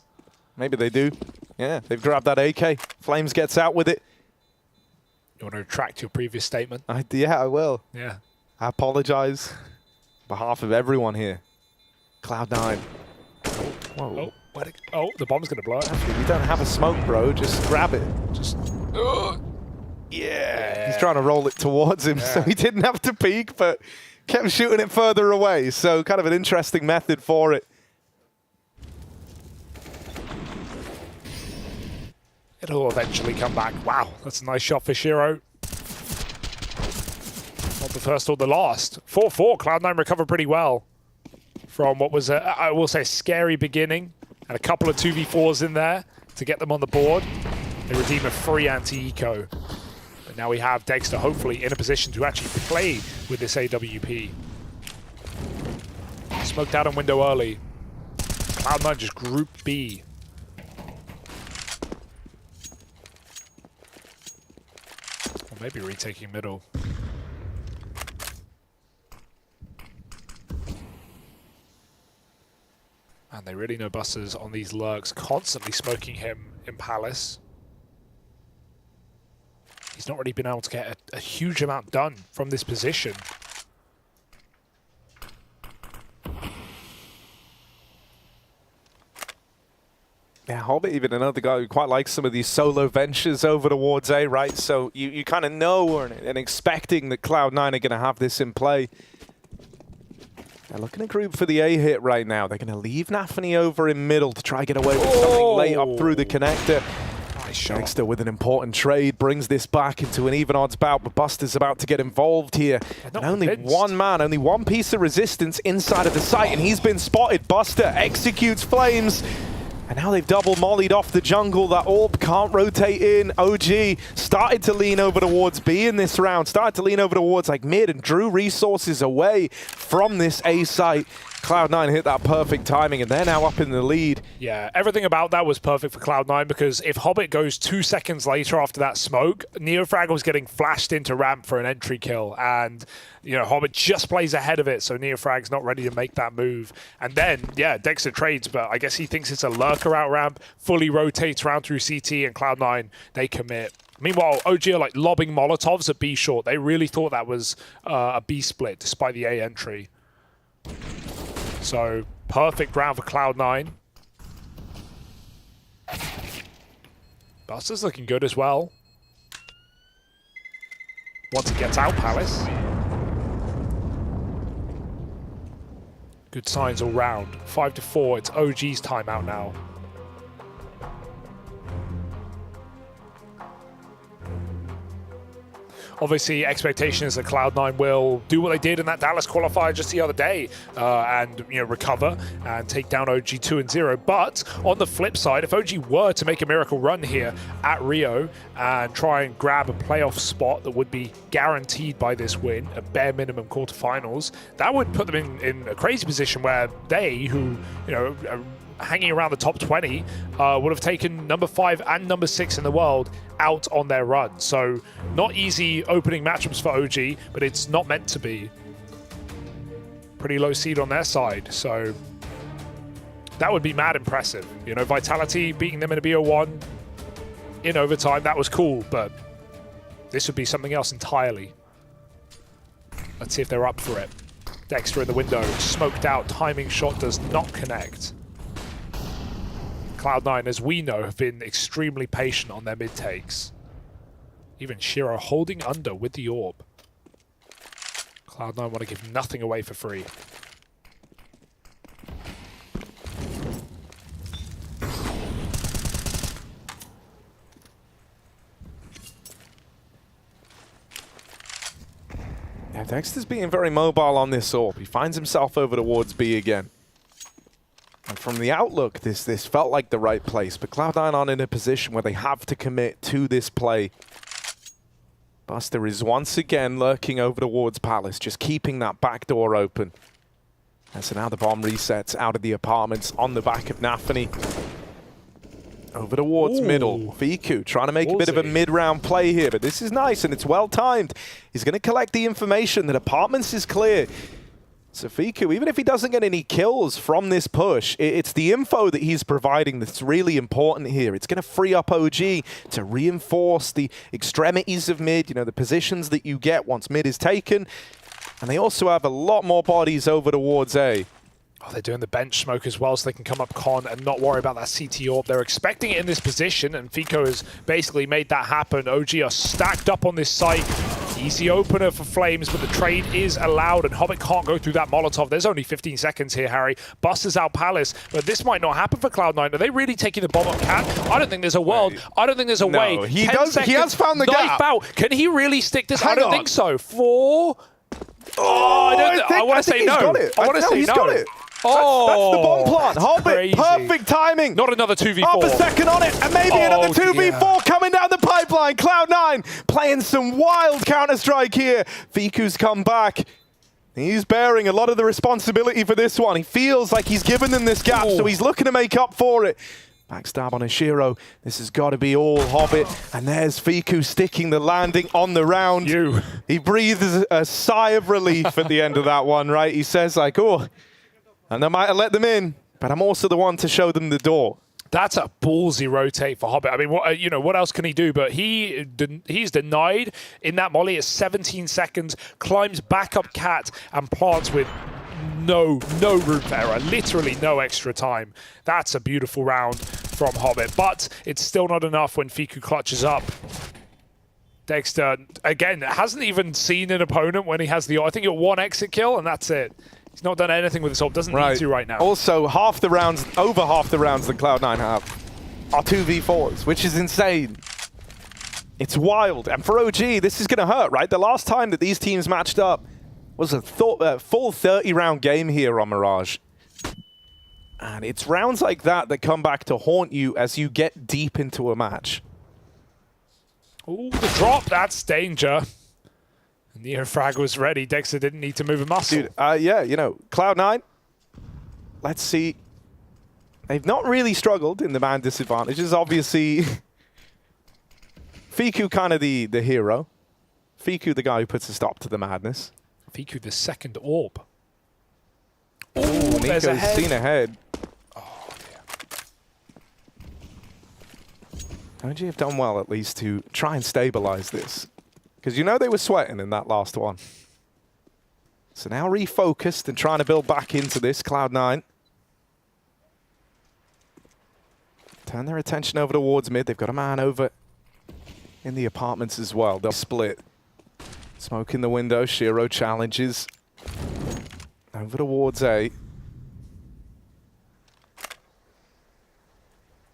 F: Maybe they do. Yeah, they've grabbed that AK. Flames gets out with it.
B: You want to retract your previous statement?
F: Yeah, I will.
B: Yeah.
F: I apologize on behalf of everyone here. Cloud9. Whoa.
B: Oh, the bomb's going to blow it.
F: You don't have a smoke, bro. Just grab it. Just... Yeah. He's trying to roll it towards him, so he didn't have to peek, but kept shooting it further away. So kind of an interesting method for it.
B: It'll eventually come back. Wow, that's a nice shot for Shiro. Not the first or the last. 4-4, Cloud9 recovered pretty well from what was, I will say, a scary beginning. And a couple of 2v4s in there to get them on the board. They redeem a free anti-eco. But now we have Dexter hopefully in a position to actually play with this AWP. Smoked out on window early. Cloud9 just group B. Or maybe retaking middle. And they really know Buster's on these lurks, constantly smoking him in Palace. He's not really been able to get a huge amount done from this position.
F: Yeah, Hobbit, even another guy who quite likes some of these solo ventures over towards A, right? So you kind of know and expecting that Cloud9 are going to have this in play. They're looking to group for the A hit right now. They're going to leave Nafany over in middle to try to get away with something late up through the connector. Nice Dexter with an important trade brings this back into an even odds bout, but Buster's about to get involved here. And only one man, only one piece of resistance inside of the site, and he's been spotted. Buster executes Flames. And now they've double mollied off the jungle. That AWP can't rotate in. OG started to lean over towards B in this round. Started to lean over towards like mid and drew resources away from this A site. Cloud9 hit that perfect timing, and they're now up in the lead.
B: Yeah, everything about that was perfect for Cloud9, because if Hobbit goes 2 seconds later after that smoke, Neofrag was getting flashed into ramp for an entry kill, and you know, Hobbit just plays ahead of it, so Neofrag's not ready to make that move. And then, yeah, Dexter trades, but I guess he thinks it's a lurker out ramp, fully rotates around through CT, and Cloud9, they commit. Meanwhile, OG are like lobbing Molotovs at B short. They really thought that was a B split, despite the A entry. So, perfect round for Cloud9. Buster's looking good as well. Once he gets out, Palace. Good signs all round. 5-4, it's OG's timeout now. Obviously, expectation is that Cloud9 will do what they did in that Dallas qualifier just the other day and recover and take down OG 2-0. But on the flip side, if OG were to make a miracle run here at Rio and try and grab a playoff spot that would be guaranteed by this win, a bare minimum quarterfinals, that would put them in a crazy position where they, who are hanging around the top 20, would have taken number 5 and number 6 in the world out on their run. So not easy opening matchups for OG, but it's not meant to be. Pretty low seed on their side, so that would be mad impressive. Vitality beating them in a BO1 in overtime, that was cool, but this would be something else entirely. Let's see if they're up for it. Dexter in the window, smoked out, timing shot does not connect. Cloud9, as we know, have been extremely patient on their mid takes. Even Shiro holding under with the orb. Cloud9 want to give nothing away for free.
F: Yeah, Dexter's being very mobile on this orb. He finds himself over towards B again. And from the outlook, this felt like the right place, but Cloud9 aren't in a position where they have to commit to this play. Buster is once again lurking over towards Palace, just keeping that back door open. And so now the bomb resets out of the apartments on the back of Nafany. Over towards middle. Fiku trying to make a bit of a mid-round play here, but this is nice and it's well-timed. He's going to collect the information that apartments is clear. So Fiku, even if he doesn't get any kills from this push, it's the info that he's providing that's really important here. It's going to free up OG to reinforce the extremities of mid, you know, the positions that you get once mid is taken. And they also have a lot more bodies over towards A.
B: Oh, they're doing the bench smoke as well, so they can come up con and not worry about that CT orb. They're expecting it in this position, and Fico has basically made that happen. OG are stacked up on this site. Easy opener for Flames, but the trade is allowed, and Hobbit can't go through that Molotov. There's only 15 seconds here, Harry. Busters out Palace, but this might not happen for Cloud9. Are they really taking the bomb on Cat? I don't think there's a world. I don't think there's a way.
F: He does. He has found the gap.
B: Out. Can he really stick this? I don't think so. 4. Oh, I want to say no. I want to say no.
F: Got it. Oh, that's the bomb plant. Hobbit,
B: crazy.
F: Perfect timing.
B: Not another 2v4.
F: Half a second on it, and maybe another 2v4 coming down the pipeline. Cloud9 playing some wild Counter-Strike here. Fiku's come back. He's bearing a lot of the responsibility for this one. He feels like he's given them this gap, so he's looking to make up for it. Backstab on Ashiro. This has got to be all Hobbit. And there's Fiku sticking the landing on the round. He breathes a sigh of relief at the end of that one, right? He says like, oh, and I might have let them in, but I'm also the one to show them the door.
B: That's a ballsy rotate for Hobbit. I mean, what, you know, what else can he do? But he's denied in that molly at 17 seconds, climbs back up Cat and plants with no room for error, literally no extra time. That's a beautiful round from Hobbit, but it's still not enough when Fiku clutches up. Dexter, again, hasn't even seen an opponent when he has the, I think, one exit kill, and that's it. He's not done anything with this orb, doesn't need to right now.
F: Also, over half the rounds that Cloud9 have are 2v4s, which is insane. It's wild. And for OG, this is going to hurt, right? The last time that these teams matched up was a full 30-round game here on Mirage. And it's rounds like that that come back to haunt you as you get deep into a match.
B: Ooh, the drop, that's danger. Neo frag was ready. Dexter didn't need to move a muscle.
F: Dude, yeah, you know, Cloud9, let's see. They've not really struggled in the man disadvantages. Obviously, Fiku kind of the hero. Fiku the guy who puts a stop to the madness.
B: Fiku the second orb.
F: Oh, Nico's seen ahead.
B: Oh,
F: dear. OG have done well, at least, to try and stabilize this. Because you know they were sweating in that last one. So now refocused and trying to build back into this, Cloud9. Turn their attention over towards mid. They've got a man over in the apartments as well. They'll split. Smoke in the window. Shiro challenges. Over towards A.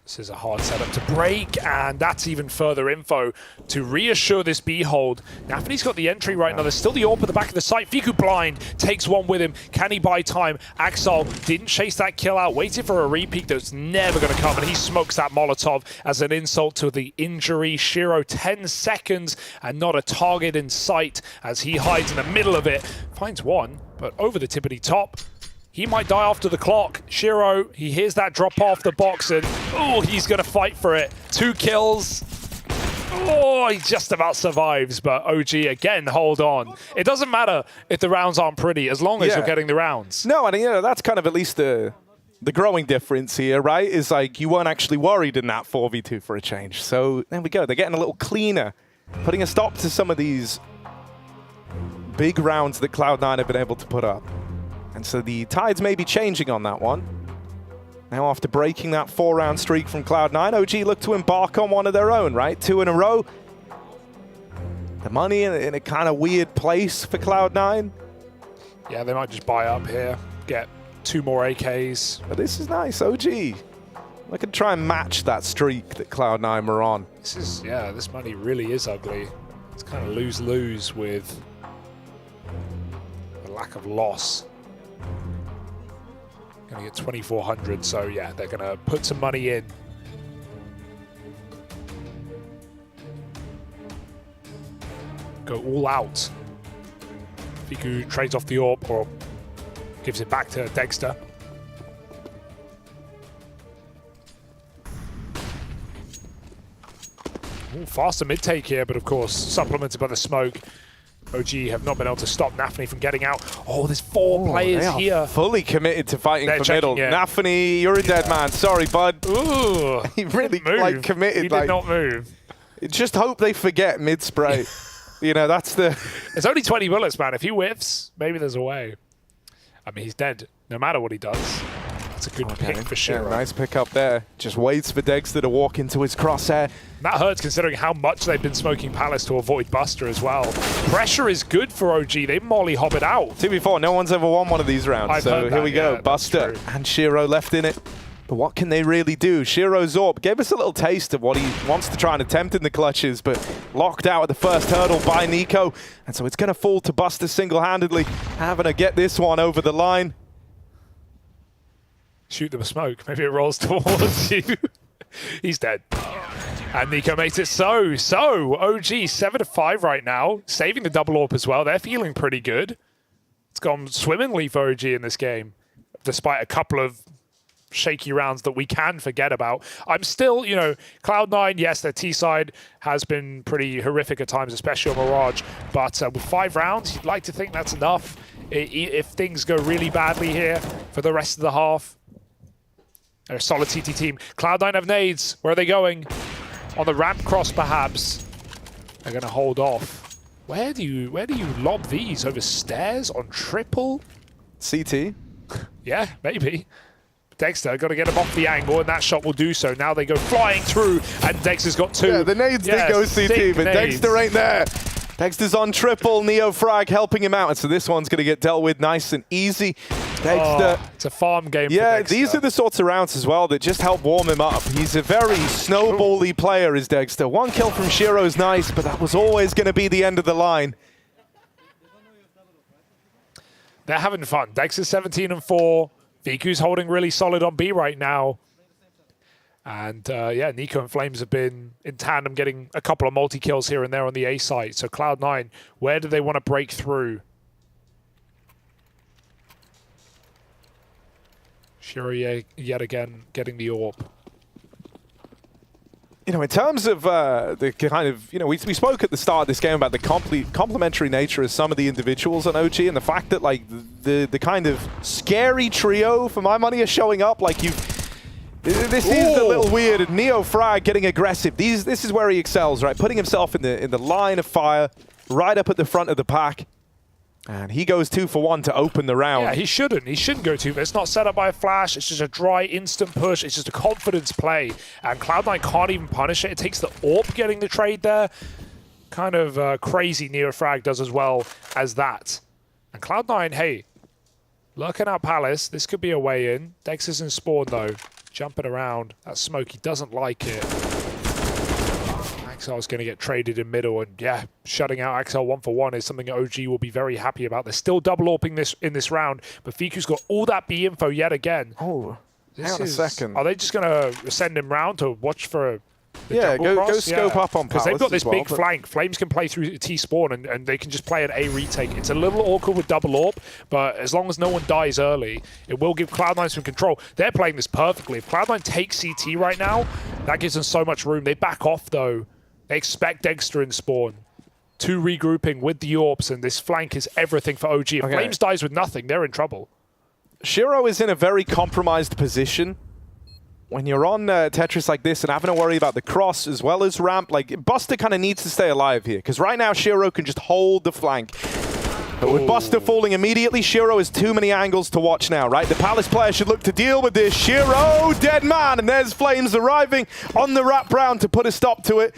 B: This is a hard setup to break, and that's even further info to reassure this B hold. Nafany's got the entry right now. There's still the AWP at the back of the site. Fiku blind, takes one with him. Can he buy time? Axel didn't chase that kill out, waited for a repeat that's never going to come, and he smokes that Molotov as an insult to the injury. Shiro, 10 seconds, and not a target in sight as he hides in the middle of it. Finds one, but over the tippity top. He might die after the clock. Shiro, he hears that drop off the box and, oh, he's going to fight for it. 2 kills. Oh, he just about survives, but OG, again, hold on. It doesn't matter if the rounds aren't pretty, as long as you're getting the rounds.
F: No, and you know, that's kind of at least the growing difference here, right? Is like you weren't actually worried in that 4v2 for a change. So there we go. They're getting a little cleaner, putting a stop to some of these big rounds that Cloud9 have been able to put up. And so the tides may be changing on that one. Now after breaking that 4-round streak from Cloud9, OG look to embark on one of their own, right? 2 in a row. The money in a kind of weird place for Cloud9.
B: Yeah, they might just buy up here, get 2 more AKs.
F: But this is nice, OG. I could try and match that streak that Cloud9 were on.
B: This is, yeah, this money really is ugly. It's kind of lose-lose with a lack of loss. Gonna get 2,400, so yeah, they're gonna put some money in. Go all out. Fiku trades off the AWP or gives it back to Dexter. Ooh, faster mid-take here, but of course supplemented by the smoke. OG have not been able to stop Nafany from getting out. Oh, there's 4 players
F: they
B: here.
F: Are fully committed to fighting
B: They're
F: for
B: checking,
F: middle.
B: yeah.
F: Nafany, you're a dead man. Sorry, bud.
B: Ooh,
F: he really like committed.
B: He did not move.
F: Just hope they forget mid-spray. You know, that's the...
B: It's only 20 bullets, man. If he whiffs, maybe there's a way. I mean, he's dead, no matter what he does. That's a good pick for sure.
F: Yeah, nice pick up there. Just waits for Dexter to walk into his crosshair.
B: That hurts considering how much they've been smoking Palace to avoid Buster as well. Pressure is good for OG. They molly hop it out.
F: 2v4, no one's ever won one of these rounds.
B: I've
F: so
B: heard
F: here
B: that,
F: we go.
B: yeah,
F: Buster and Shiro left in it. But what can they really do? Shiro Zorp gave us a little taste of what he wants to try and attempt in the clutches, but locked out at the first hurdle by Nico. And so it's going to fall to Buster single-handedly, having to get this one over the line.
B: Shoot them a smoke. Maybe it rolls towards you. He's dead. And Nico makes it so. OG 7-5 right now, saving the double AWP as well. They're feeling pretty good. It's gone swimmingly for OG in this game, despite a couple of shaky rounds that we can forget about. I'm still, you know, Cloud9, yes, their T side has been pretty horrific at times, especially on Mirage, but with 5 rounds, you'd like to think that's enough. If things go really badly here for the rest of the half, they're a solid CT team. Cloud9 have nades. Where are they going? On the ramp cross, perhaps. They're going to hold off. Where do you lob these? Over stairs? On triple?
F: CT?
B: Yeah, maybe. Dexter got to get him off the angle, and that shot will do so. Now they go flying through, and Dexter's got 2.
F: Yeah, the nades did go CT, but
B: nades.
F: Dexter ain't there. Dexter's on triple, Neo Frag helping him out, and so this one's going to get dealt with nice and easy. Dexter.
B: Oh, it's a farm game
F: yeah,
B: for Dexter.
F: These are the sorts of rounds as well that just help warm him up. He's a very snowbally player, is Dexter. 1 kill from Shiro's nice, but that was always going to be the end of the line.
B: They're having fun. Dexter's 17-4. Viku's holding really solid on B right now. And yeah, Nico and Flames have been in tandem getting a couple of multi-kills here and there on the A site. So Cloud9, where do they want to break through? Shiro yet again getting the AWP.
F: You know, in terms of the kind of, you know, we spoke at the start of this game about the complementary nature of some of the individuals on OG and the fact that, like, the kind of scary trio, for my money, are showing up. Like, this is a little weird. And Neo Frag getting aggressive. This is where he excels, right? Putting himself in the line of fire, right up at the front of the pack. And he goes 2 for 1 to open the round.
B: Yeah, he shouldn't. He shouldn't go 2. It's not set up by a flash. It's just a dry, instant push. It's just a confidence play. And Cloud9 can't even punish it. It takes the AWP getting the trade there. Kind of crazy Neo Frag does as well as that. And Cloud9, hey, looking at Palace. This could be a way in. Dex is in spawn, though. Jumping around. That smoke, he doesn't like it. Axel's going to get traded in middle, and yeah, shutting out Axel 1 for 1 is something OG will be very happy about. They're still double AWPing this in this round, but Fiku's got all that B info yet again.
F: Oh, hang on a second.
B: Are they just going to send him round to watch for
F: yeah, go scope up on Palace.
B: Because they've got this
F: well,
B: big flank. Flames can play through T-spawn, and they can just play an A retake. It's a little awkward with double AWP, but as long as no one dies early, it will give Cloud9 some control. They're playing this perfectly. If Cloud9 takes CT right now, that gives them so much room. They back off, though. They expect Dexter in spawn. 2 regrouping with the AWPs, and this flank is everything for OG. If Flames dies with nothing, they're in trouble.
F: Shiro is in a very compromised position. When you're on Tetris like this and having to worry about the cross as well as ramp, like, Buster kind of needs to stay alive here, because right now Shiro can just hold the flank. But with Buster falling immediately, Shiro has too many angles to watch now, right? The Palace player should look to deal with this. Shiro, dead man, and there's Flames arriving on the wraparound to put a stop to it.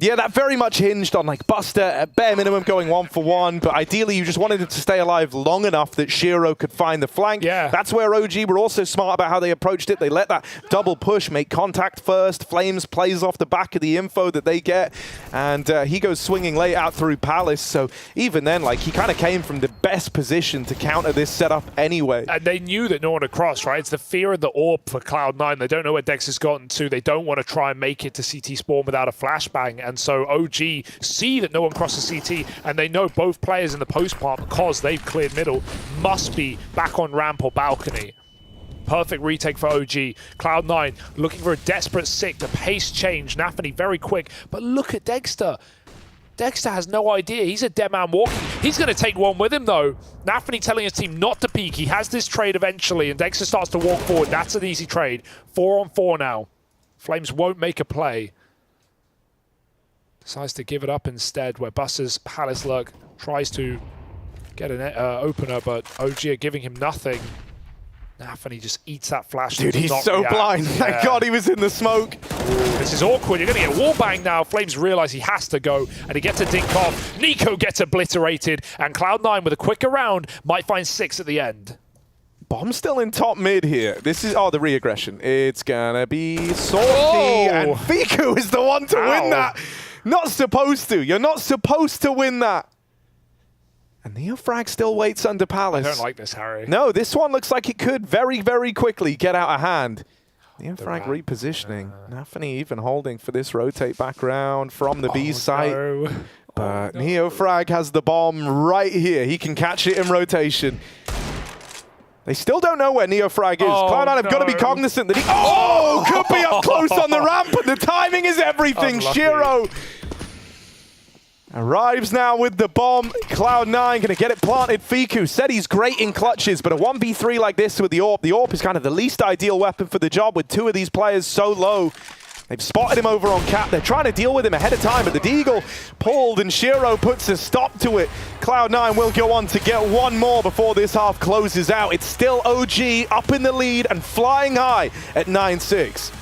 F: Yeah, that very much hinged on like Buster at bare minimum going 1-for-1, but ideally you just wanted him to stay alive long enough that Shiro could find the flank.
B: Yeah.
F: That's where OG were also smart about how they approached it. They let that double push make contact first. Flames plays off the back of the info that they get, and he goes swinging late out through Palace. So even then, like, he kind of came from the best position to counter this setup anyway.
B: And they knew that no one had crossed, right? It's the fear of the orb for Cloud9. They don't know where Dex has gotten to. They don't want to try and make it to CT spawn without a flashbang. And so OG see that no one crosses CT, and they know both players in the post part, because they've cleared middle, must be back on ramp or balcony. Perfect retake for OG. Cloud9 looking for a desperate sick. The pace change. Nafany very quick. But look at Dexter. Dexter has no idea. He's a dead man walking. He's going to take one with him, though. Nafany telling his team not to peek. He has this trade eventually, and Dexter starts to walk forward. That's an easy trade. 4-on-4 now. Flames won't make a play. Decides to give it up instead, where Buster's Palace Lurk tries to get an opener, but OG are giving him nothing. Nafany just eats that flash.
F: Dude, he's so blind. Thank God he was in the smoke.
B: This is awkward. You're going to get wallbang now. Flames realize he has to go, and he gets a dink off. Nico gets obliterated, and Cloud9 with a quicker round might find 6 at the end.
F: Bomb still in top mid here. This is, oh, the re-aggression. It's gonna be salty, and Fiku is the one to win that. Not supposed to. You're not supposed to win that. And Neofrag still waits under Palace.
B: I don't like this, Harry.
F: No, this one looks like it could very, very quickly get out of hand. Neofrag repositioning. Nafany even holding for this rotate back round from the B site.
B: No.
F: But Neofrag has the bomb right here. He can catch it in rotation. They still don't know where Neofrag is. Cloud9 have got to be cognizant that he... Oh, could be up close on the ramp, but the timing is everything.
B: Unlucky.
F: Shiro arrives now with the bomb. Cloud9 going to get it planted. Fiku said he's great in clutches, but a 1v3 like this with the AWP is kind of the least ideal weapon for the job with two of these players so low. They've spotted him over on cap. They're trying to deal with him ahead of time, but the Deagle pulled and Shiro puts a stop to it. Cloud9 will go on to get one more before this half closes out. It's still OG up in the lead and flying high at 9-6.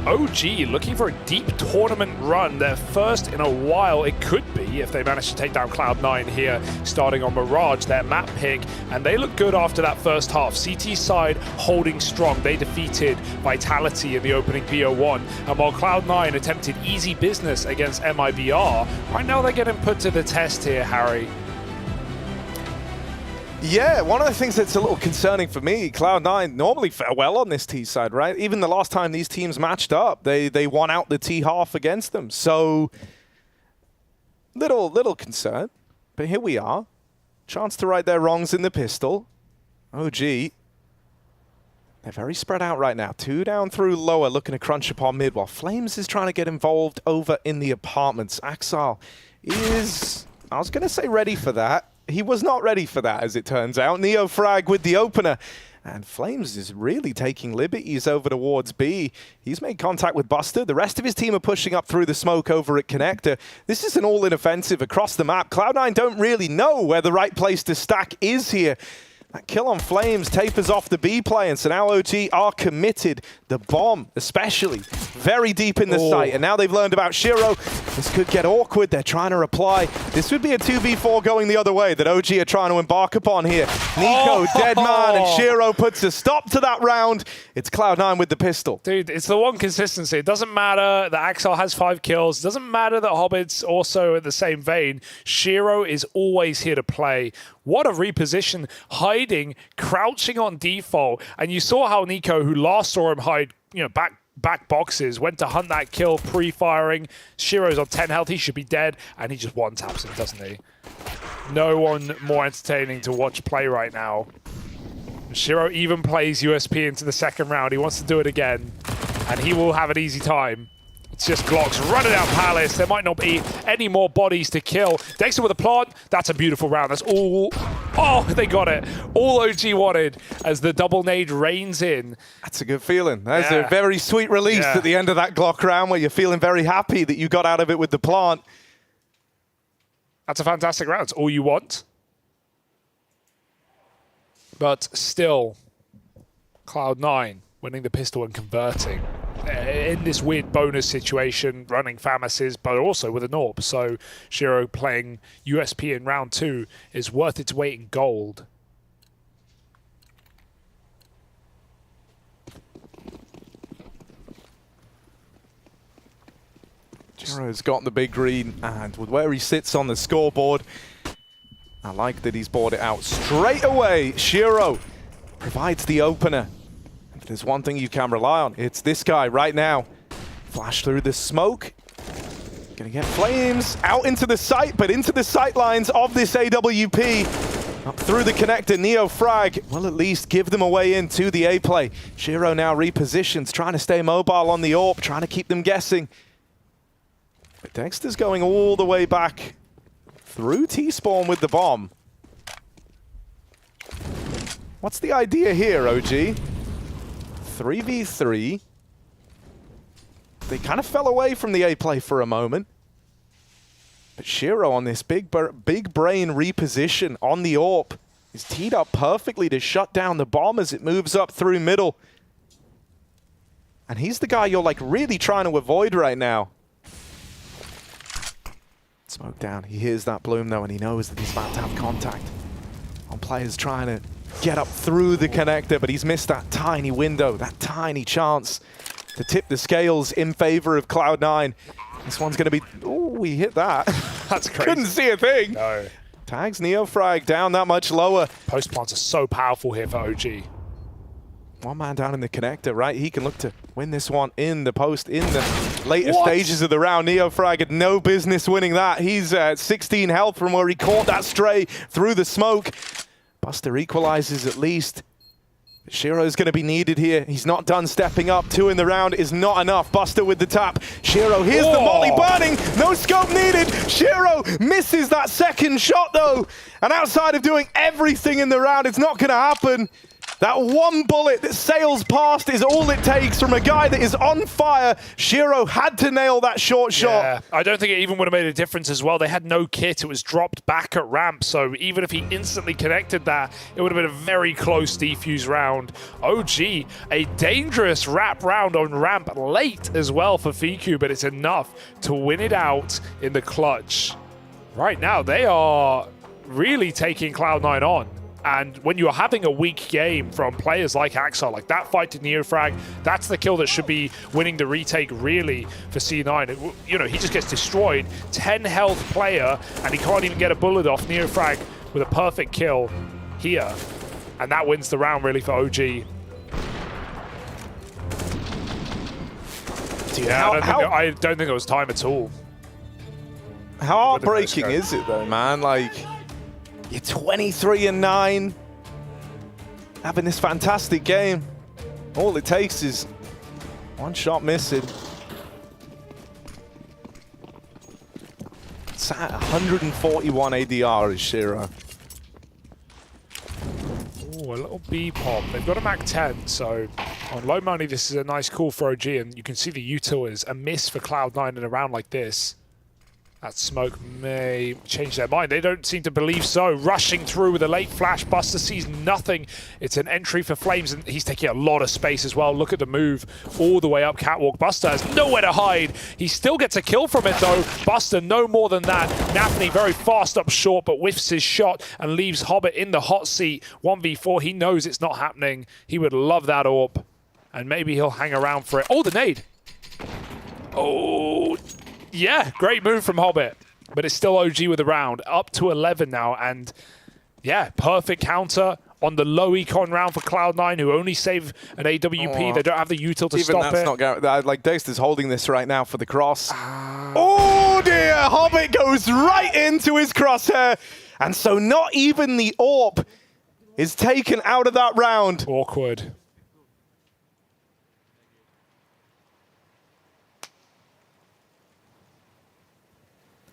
B: OG looking for a deep tournament run. Their first in a while. It could be if they manage to take down Cloud9 here, starting on Mirage, their map pick. And they look good after that first half. CT side holding strong. They defeated Vitality in the opening BO1. And while Cloud9 attempted easy business against MIBR, right now they're getting put to the test here, Harry.
F: Yeah, one of the things that's a little concerning for me, Cloud9 normally fare well on this T side, right? Even the last time these teams matched up, they won out the T half against them. So, little concern. But here we are. Chance to right their wrongs in the pistol. OG, they're very spread out right now. 2 down through lower, looking to crunch upon mid, while Flames is trying to get involved over in the apartments. Axel is, I was going to say ready for that. He was not ready for that, as it turns out. Neo frag with the opener. And Flames is really taking liberties over towards B. He's made contact with Buster. The rest of his team are pushing up through the smoke over at Connector. This is an all-in offensive across the map. Cloud9 don't really know where the right place to stack is here. That kill on Flames tapers off the B play, and so now OG are committed. The bomb, especially, very deep in the site, and now they've learned about Shiro. This could get awkward. They're trying to reply. This would be a 2v4 going the other way that OG are trying to embark upon here. Nico, dead man, and Shiro puts a stop to that round. It's Cloud9 with the pistol.
B: Dude, it's the one consistency. It doesn't matter that Axel has 5 kills. It doesn't matter that Hobbit's also in the same vein. Shiro is always here to play. What a reposition, hiding, crouching on default. And you saw how Nico, who last saw him hide, back boxes, went to hunt that kill pre-firing. Shiro's on 10 health, he should be dead, and he just one-taps him, doesn't he? No one more entertaining to watch play right now. Shiro even plays USP into the second round. He wants to do it again, and he will have an easy time. It's just Glocks running out Palace. There might not be any more bodies to kill. Dexter with a plant. That's a beautiful round. That's all. Oh, they got it. All OG wanted as the double nade rains in.
F: That's a good feeling. That's a very sweet release at the end of that Glock round where you're feeling very happy that you got out of it with the plant.
B: That's a fantastic round. It's all you want. But still, Cloud9 winning the pistol and converting. In this weird bonus situation, running Famases, but also with an AWP. So Shiro playing USP in round 2 is worth its weight in gold.
F: Shiro's got the big green, and with where he sits on the scoreboard, I like that he's bought it out straight away. Shiro provides the opener. There's one thing you can rely on. It's this guy right now. Flash through the smoke. Gonna get Flames out into the site, but into the sight lines of this AWP. Up through the connector, Neo frag will at least give them a way into the A play. Shiro now repositions, trying to stay mobile on the AWP, trying to keep them guessing. But Dexter's going all the way back through T-spawn with the bomb. What's the idea here, OG? 3v3. They kind of fell away from the A play for a moment. But Shiro on this big brain reposition on the AWP is teed up perfectly to shut down the bomb as it moves up through middle. And he's the guy you're like really trying to avoid right now. Smoke down. He hears that bloom though, and he knows that he's about to have contact. On players trying to get up through the connector, but he's missed that tiny window, that tiny chance to tip the scales in favor of Cloud9. This one's going to be... Oh, he hit that.
B: That's crazy.
F: Couldn't see a thing.
B: No.
F: Tags Neofrag down that much lower.
B: Post plants are so powerful here for OG.
F: One man down in the connector, right? He can look to win this one in the post, in the later stages of the round. Neofrag had no business winning that. He's at 16 health from where he caught that stray through the smoke. Buster equalizes at least. Shiro's going to be needed here. He's not done stepping up. 2 in the round is not enough. Buster with the tap. Shiro, here's the molly burning. No scope needed. Shiro misses that second shot though. And outside of doing everything in the round, it's not going to happen. That one bullet that sails past is all it takes from a guy that is on fire. Shiro had to nail that short shot.
B: Yeah, I don't think it even would have made a difference as well. They had no kit. It was dropped back at ramp. So even if he instantly connected that, it would have been a very close defuse round. OG, a dangerous wrap round on ramp late as well for Fiku, but it's enough to win it out in the clutch. Right now, they are really taking Cloud9 on. And when you're having a weak game from players like Axel, like that fight to Neofrag, that's the kill that should be winning the retake really for C9. You know, he just gets destroyed. 10 health player, and he can't even get a bullet off Neofrag with a perfect kill here. And that wins the round really for OG. Yeah, I don't think it was time at all.
F: How heartbreaking is it though, man? Like, you're 23-9, having this fantastic game. All it takes is one shot missing. It's at 141 ADR is Shiro.
B: Ooh, a little B pop. They've got a Mac 10, so on low money, this is a nice call for OG, and you can see the util is a miss for Cloud9 in a round like this. That smoke may change their mind. They don't seem to believe so. Rushing through with a late flash. Buster sees nothing. It's an entry for Flames, and he's taking a lot of space as well. Look at the move all the way up catwalk. Buster has nowhere to hide. He still gets a kill from it, though. Buster, no more than that. Nafny very fast up short, but whiffs his shot and leaves Hobbit in the hot seat. 1v4. He knows it's not happening. He would love that AWP, and maybe he'll hang around for it. Oh, the nade. Oh, yeah, great move from Hobbit, but it's still OG with the round. Up to 11 now, and yeah, perfect counter on the low econ round for Cloud9, who only save an AWP. They don't have the util to stop it.
F: Even that's not like Dexter's holding this right now for the cross. Oh dear, Hobbit goes right into his crosshair, and so not even the AWP is taken out of that round.
B: Awkward.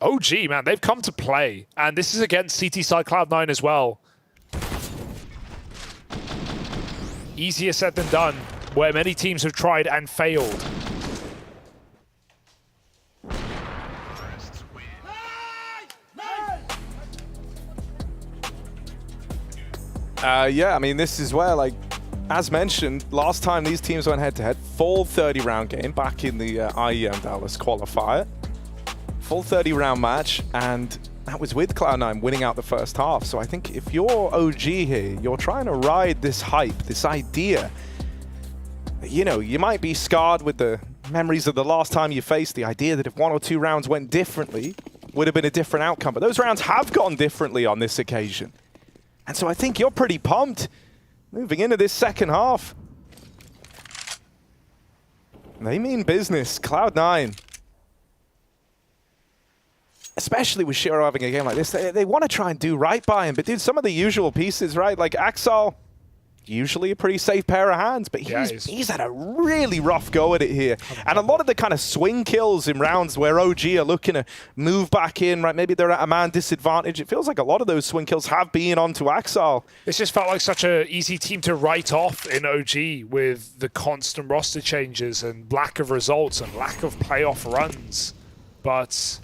B: OG, man, they've come to play. And this is against CT side Cloud9 as well. Easier said than done, where many teams have tried and failed.
F: Yeah, I mean, this is where, like, as mentioned, last time these teams went head-to-head, full 30-round game back in the IEM Dallas qualifier. Full 30-round match, and that was with Cloud9 winning out the first half. So I think if you're OG here, you're trying to ride this hype, this idea. You know, you might be scarred with the memories of the last time you faced the idea that if 1 or 2 rounds went differently, would have been a different outcome. But those rounds have gone differently on this occasion. And so I think you're pretty pumped moving into this second half. They mean business, Cloud9. Especially with Shiro having a game like this, they want to try and do right by him. But dude, some of the usual pieces, right? Like Axel, usually a pretty safe pair of hands, but he's had a really rough go at it here. And a lot of the kind of swing kills in rounds where OG are looking to move back in, right? Maybe they're at a man disadvantage. It feels like a lot of those swing kills have been onto Axel.
B: This just felt like such an easy team to write off in OG with the constant roster changes and lack of results and lack of playoff runs. But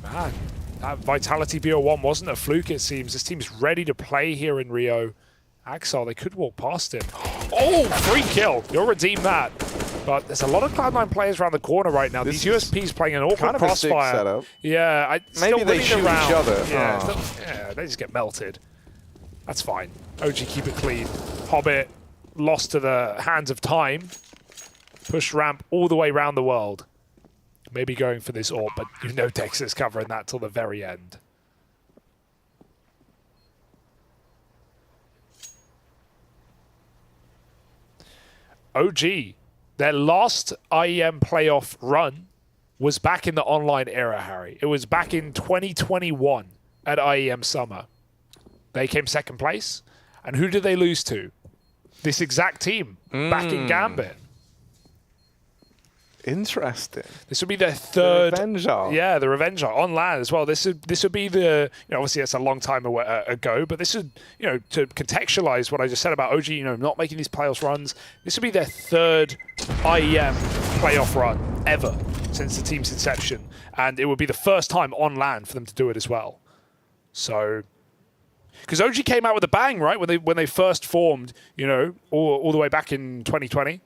B: man, that Vitality BO1 wasn't a fluke, it seems. This team's ready to play here in Rio. Axel, they could walk past him. Oh, free kill. You'll redeem that. But there's a lot of Cloud9 players around the corner right now. These USPs playing an awkward
F: kind of
B: crossfire.
F: A setup.
B: Yeah,
F: maybe they shoot each other.
B: Yeah, yeah, they just get melted. That's fine. OG keep it clean. Hobbit lost to the hands of time. Push ramp all the way around the world. Maybe going for this AWP, but you know Dex is covering that till the very end. OG, their last IEM playoff run was back in the online era, Harry. It was back in 2021 at IEM Summer. They came second place. And who did they lose to? This exact team back in Gambit.
F: Interesting.
B: This would be their third.
F: The revenge arc.
B: Yeah, the revenge arc on land as well. This would be the. Obviously it's a long time ago, but this would to contextualize what I just said about OG. Not making these playoffs runs. This would be their third IEM playoff run ever since the team's inception, and it would be the first time on land for them to do it as well. So. Because OG came out with a bang, right? When they first formed, all the way back in 2020.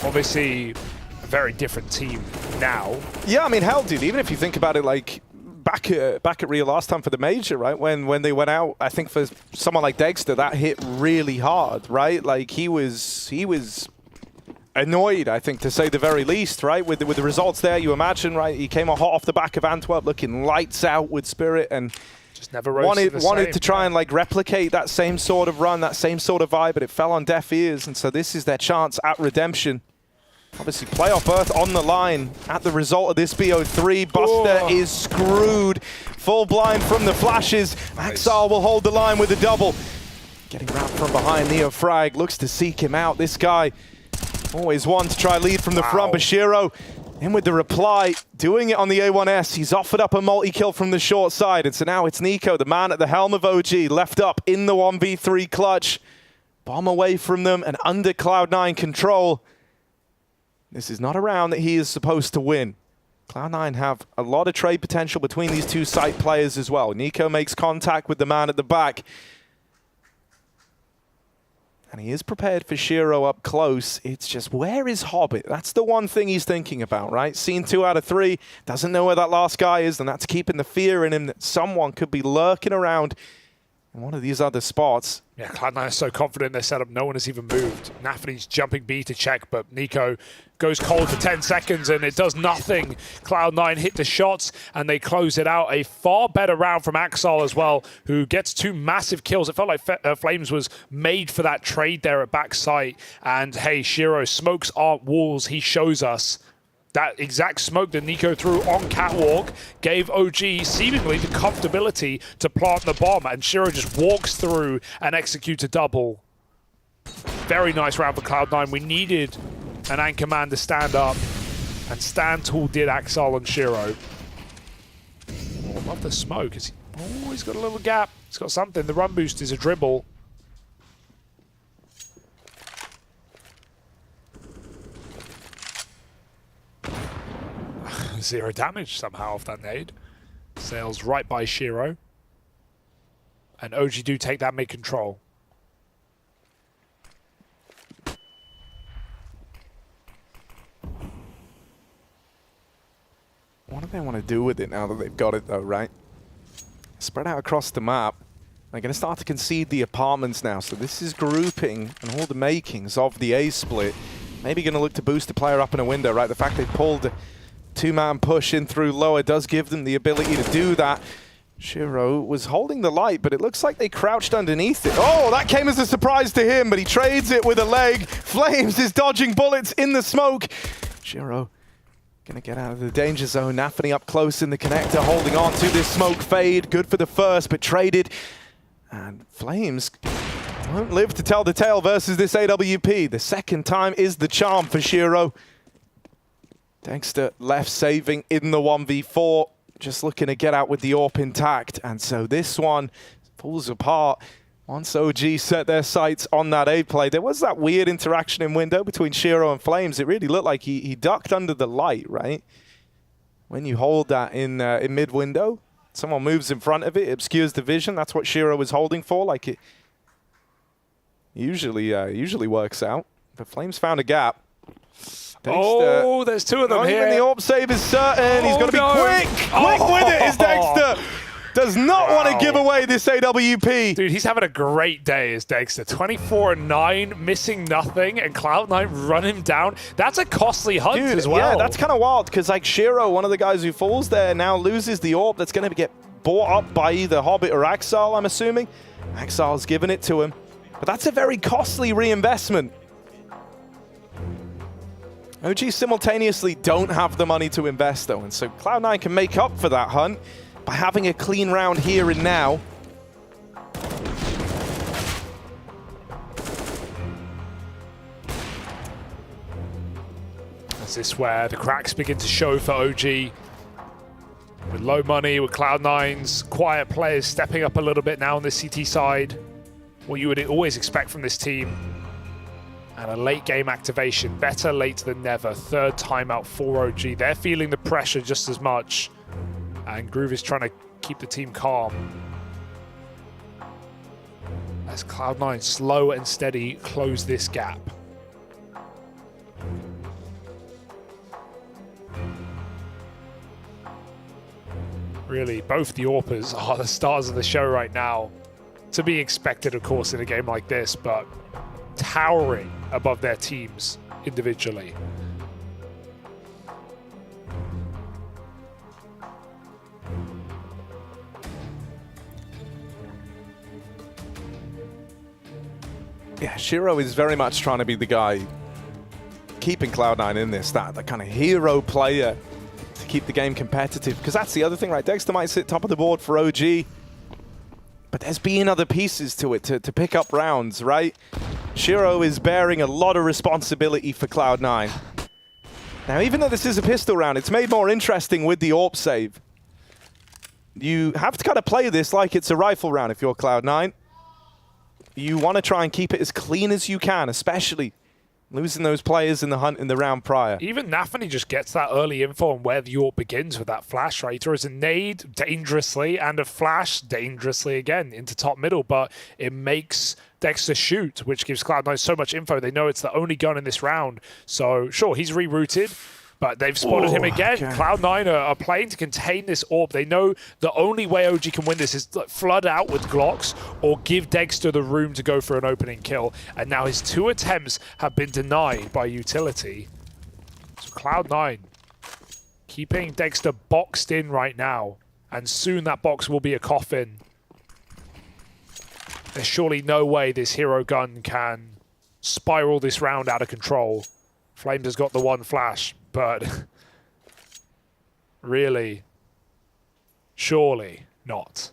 B: Obviously, a very different team now.
F: Yeah, I mean, hell, dude, even if you think about it, like, back at Rio last time for the major, right? When they went out, I think for someone like Dexter, that hit really hard, right? Like, he was annoyed, I think, to say the very least, right? With the results there, you imagine, right? He came hot off the back of Antwerp, looking lights out with Spirit, and
B: just never wanted
F: to try and like replicate that same sort of run, that same sort of vibe, but it fell on deaf ears, and so this is their chance at redemption. Obviously, playoff berth on the line at the result of this BO3. Buster is screwed. Full blind from the flashes.
B: Nice.
F: Axal will hold the line with a double. Getting wrapped from behind, Neo Frag looks to seek him out. This guy always one to try lead from the front. Bashiro in with the reply, doing it on the A1S. He's offered up a multi-kill from the short side, and so now it's Nico, the man at the helm of OG, left up in the 1v3 clutch. Bomb away from them and under Cloud9 control. This is not a round that he is supposed to win. Cloud9 have a lot of trade potential between these two site players as well. Nico makes contact with the man at the back. And he is prepared for Shiro up close. It's just, where is Hobbit? That's the one thing he's thinking about, right? Seen 2 out of 3, doesn't know where that last guy is, and that's keeping the fear in him that someone could be lurking around in one of these other spots.
B: Yeah, Cloud9 is so confident in their setup, no one has even moved. Nafany's jumping B to check, but Nico goes cold for 10 seconds and it does nothing. Cloud9 hit the shots and they close it out. A far better round from Axal as well, who gets 2 massive kills. It felt like Flames was made for that trade there at backside. And hey, Shiro, smokes aren't walls, he shows us. That exact smoke that Nico threw on Catwalk gave OG seemingly the comfortability to plant the bomb, and Shiro just walks through and executes a double. Very nice round for Cloud9. We needed an anchor man to stand up, and stand tall did Axal and Shiro. Oh, love the smoke. He's got a little gap. He's got something. The run boost is a dribble. 0 damage somehow off that nade. Sails right by Shiro. And OG do take that mid-control.
F: What do they want to do with it now that they've got it though, right? Spread out across the map. They're going to start to concede the apartments now. So this is grouping and all the makings of the A split. Maybe going to look to boost the player up in a window, right? The fact they pulled 2-man push in through lower does give them the ability to do that. Shiro was holding the light, but it looks like they crouched underneath it. Oh, that came as a surprise to him, but he trades it with a leg. Flames is dodging bullets in the smoke. Shiro gonna get out of the danger zone. Nafany up close in the connector, holding on to this smoke fade. Good for the first, but traded. And Flames won't live to tell the tale versus this AWP. The second time is the charm for Shiro. Dexter left saving in the 1v4, just looking to get out with the AWP intact. And so this one falls apart once OG set their sights on that A play. There was that weird interaction in window between Shiro and Flames. It really looked like he ducked under the light, right? When you hold that in mid-window, someone moves in front of it, it obscures the vision. That's what Shiro was holding for. Like, it usually works out. But Flames found a gap. Dexter.
B: Oh, there's 2 of them here.
F: Even the AWP save is certain. He's got to be quick. Quick with it is Dexter. Does not want to give away this AWP.
B: Dude, he's having a great day as Dexter. 24-9, missing nothing, and Cloud9 run him down. That's a costly hunt as well.
F: Yeah, that's kind of wild, because like Shiro, one of the guys who falls there, now loses the AWP that's going to get bought up by either Hobbit or Axal, I'm assuming. Axal's given it to him. But that's a very costly reinvestment. OG simultaneously don't have the money to invest though, and so Cloud9 can make up for that hunt by having a clean round here and now.
B: Is this where the cracks begin to show for OG? With low money, with Cloud9's quiet players stepping up a little bit now on the CT side. What you would always expect from this team. And a late game activation. Better late than never. Third timeout for OG. They're feeling the pressure just as much. And Groove is trying to keep the team calm. As Cloud9 slow and steady close this gap. Really, both the AWPers are the stars of the show right now. To be expected, of course, in a game like this, but towering above their teams individually.
F: Yeah, Shiro is very much trying to be the guy keeping Cloud9 in this, that kind of hero player to keep the game competitive. Because that's the other thing, right? Dexter might sit top of the board for OG, but there's been other pieces to it to pick up rounds, right? Shiro is bearing a lot of responsibility for Cloud9. Now, even though this is a pistol round, it's made more interesting with the AWP save. You have to kind of play this like it's a rifle round if you're Cloud9. You want to try and keep it as clean as you can, especially losing those players in the hunt in the round prior.
B: Even Nafany just gets that early info on where the AWP begins with that flash, right? He throws a nade dangerously and a flash dangerously again into top middle, but it makes Dexter shoot, which gives Cloud9 so much info. They know it's the only gun in this round. So sure, he's rerouted, but they've spotted him again. Okay. Cloud9 are playing to contain this AWP. They know the only way OG can win this is flood out with Glocks or give Dexter the room to go for an opening kill. And now his 2 attempts have been denied by utility. So Cloud9 keeping Dexter boxed in right now. And soon that box will be a coffin. There's surely no way this hero gun can spiral this round out of control. Flames has got the one flash. But really, surely not.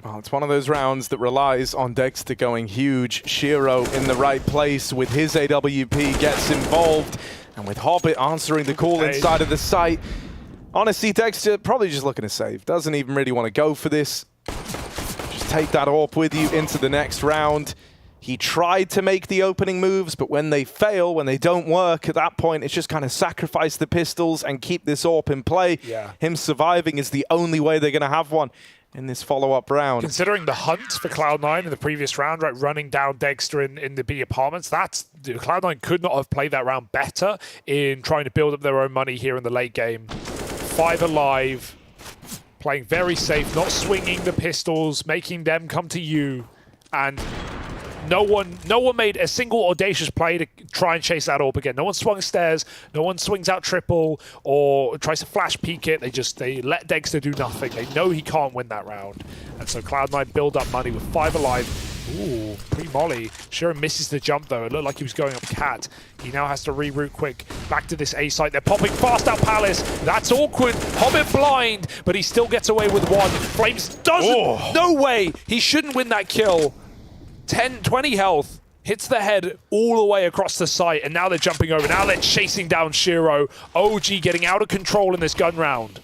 F: Well, it's one of those rounds that relies on Dexter going huge. Shiro in the right place with his AWP gets involved. And with Hobbit answering the call inside of the site. Honestly, Dexter probably just looking to save. Doesn't even really want to go for this. Just take that AWP with you into the next round. He tried to make the opening moves, but when they fail, when they don't work, at that point, it's just kind of sacrifice the pistols and keep this AWP in play. Yeah. Him surviving is the only way they're going to have one in this follow-up round.
B: Considering the hunt for Cloud9 in the previous round, right, running down Dexter in the B apartments, Cloud9 could not have played that round better in trying to build up their own money here in the late game. 5 alive, playing very safe, not swinging the pistols, making them come to you, and no one made a single audacious play to try and chase that AWP again. No one swung stairs, no one swings out triple or tries to flash peek it. They let Dexter do nothing. They know he can't win that round. And so Cloud9 build up money with 5 alive. Ooh, pre-molly. Shiro misses the jump though. It looked like he was going up cat. He now has to reroute quick back to this A site. They're popping fast out Palace. That's awkward. Hobbit blind, but he still gets away with 1. Flames doesn't. No way. He shouldn't win that kill. 10, 20 health, hits the head all the way across the site, and now they're jumping over. Now they're chasing down Shiro. OG getting out of control in this gun round.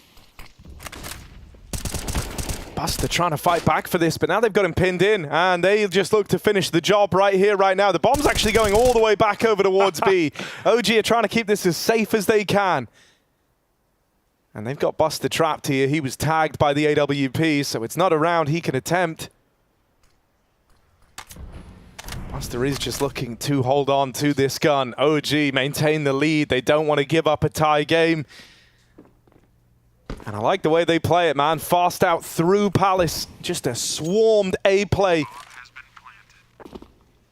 F: Buster trying to fight back for this, but now they've got him pinned in, and they just look to finish the job right here, right now. The bomb's actually going all the way back over towards B. OG are trying to keep this as safe as they can. And they've got Buster trapped here. He was tagged by the AWP, so it's not a round he can attempt. Buster is just looking to hold on to this gun. OG maintain the lead. They don't want to give up a tie game. And I like the way they play it, man. Fast out through Palace. Just a swarmed A play.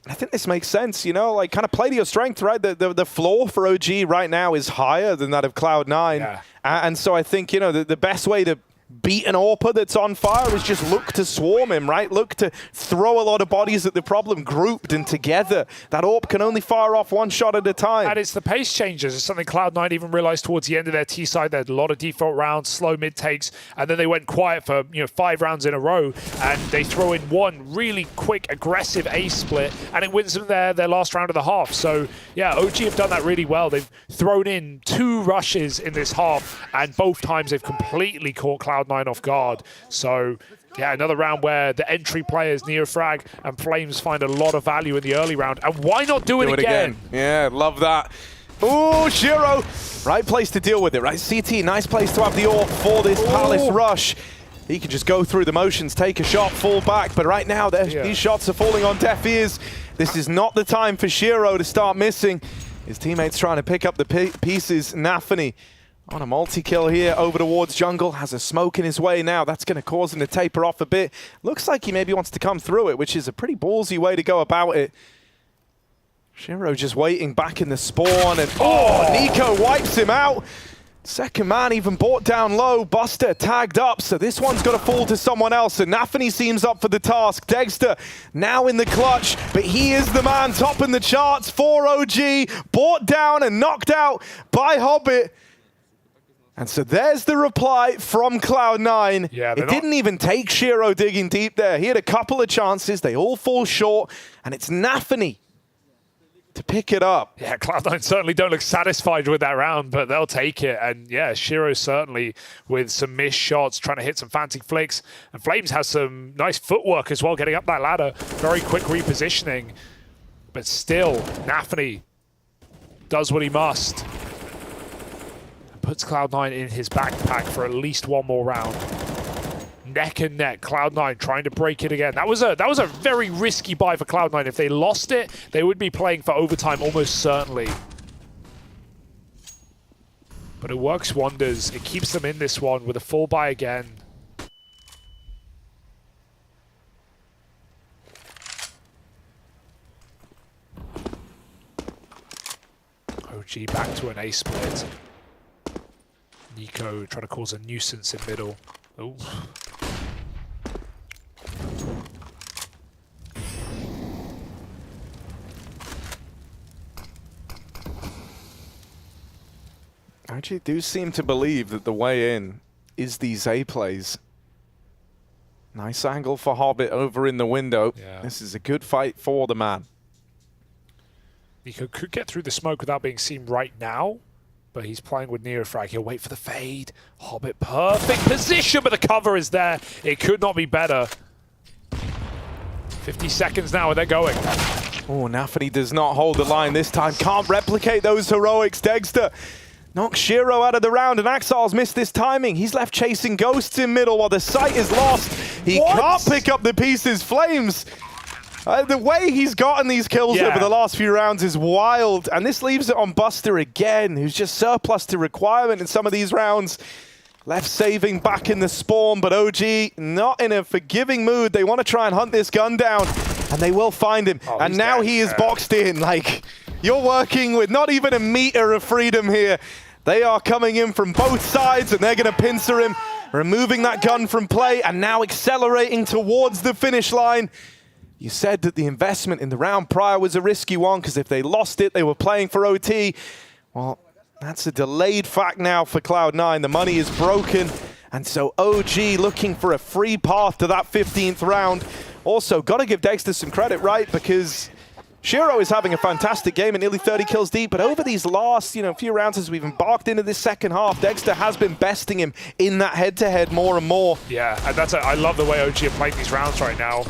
F: I think this makes sense, you know, like kind of play to your strength, right? The floor for OG right now is higher than that of Cloud9. Yeah. And so I think, you know, the best way to beat an AWPer that's on fire is just look to swarm him, right? Look to throw a lot of bodies at the problem grouped and together. That AWP can only fire off one shot at a time.
B: And it's the pace changes. It's something Cloud9 even realized towards the end of their T side. They had a lot of default rounds, slow mid takes, and then they went quiet for 5 rounds in a row, and they throw in one really quick, aggressive A split, and it wins them their last round of the half. So yeah, OG have done that really well. They've thrown in 2 rushes in this half, and both times they've completely caught Cloud9 off guard. So yeah, another round where the entry players, Neofrag and Flames, find a lot of value in the early round. And why not do it again?
F: Yeah, love that. Oh, Shiro! Right place to deal with it, right? CT, nice place to have the AWP for this Palace rush. He can just go through the motions, take a shot, fall back. But right now, these shots are falling on deaf ears. This is not the time for Shiro to start missing. His teammates trying to pick up the pieces. Nafany on a multi-kill here over towards jungle, has a smoke in his way now. That's going to cause him to taper off a bit. Looks like he maybe wants to come through it, which is a pretty ballsy way to go about it. Shiro just waiting back in the spawn, and Nico wipes him out. Second man even brought down low. Buster tagged up, so this one's got to fall to someone else, and Nafany seems up for the task. Dexter now in the clutch, but he is the man topping the charts for OG. Brought down and knocked out by Hobbit. And so there's the reply from Cloud9. Yeah, it didn't even take Shiro digging deep there. He had a couple of chances. They all fall short. And it's Nafany to pick it up.
B: Yeah, Cloud9 certainly don't look satisfied with that round, but they'll take it. And yeah, Shiro certainly with some missed shots, trying to hit some fancy flicks. And Flames has some nice footwork as well, getting up that ladder. Very quick repositioning. But still, Nafany does what he must. Puts Cloud9 in his backpack for at least one more round. Neck and neck, Cloud9 trying to break it again. That was a very risky buy for Cloud9. If they lost it, they would be playing for overtime almost certainly. But it works wonders. It keeps them in this one with a full buy again. OG back to an A split. Nico trying to cause a nuisance in middle. Oh.
F: I actually do seem to believe that the way in is these A plays. Nice angle for Hobbit over in the window. Yeah. This is a good fight for the man.
B: Nico could get through the smoke without being seen right now. But he's playing with Neofrag. He'll wait for the fade. Hobbit, perfect position, but the cover is there. It could not be better. 50 seconds now, and they're going.
F: Oh, Nafany does not hold the line this time. Can't replicate those heroics. Dexter knocks Shiro out of the round, and Axal's missed this timing. He's left chasing ghosts in middle while the sight is lost. He can't pick up the pieces. Flames. The way he's gotten these kills over the last few rounds is wild. And this leaves it on Buster again, who's just surplus to requirement in some of these rounds. Left saving back in the spawn, but OG not in a forgiving mood. They want to try and hunt this gun down, and they will find him. And now he is boxed in. Like, you're working with not even a meter of freedom here. They are coming in from both sides, and they're going to pincer him, removing that gun from play, and now accelerating towards the finish line. You said that the investment in the round prior was a risky one because if they lost it, they were playing for OT. Well, that's a delayed fact now for Cloud9. The money is broken, and so OG looking for a free path to that 15th round. Also, got to give Dexter some credit, right? Because Shiro is having a fantastic game at nearly 30 kills deep, but over these last few rounds as we've embarked into this second half, Dexter has been besting him in that head-to-head more and more.
B: Yeah, and I love the way OG are playing these rounds right now.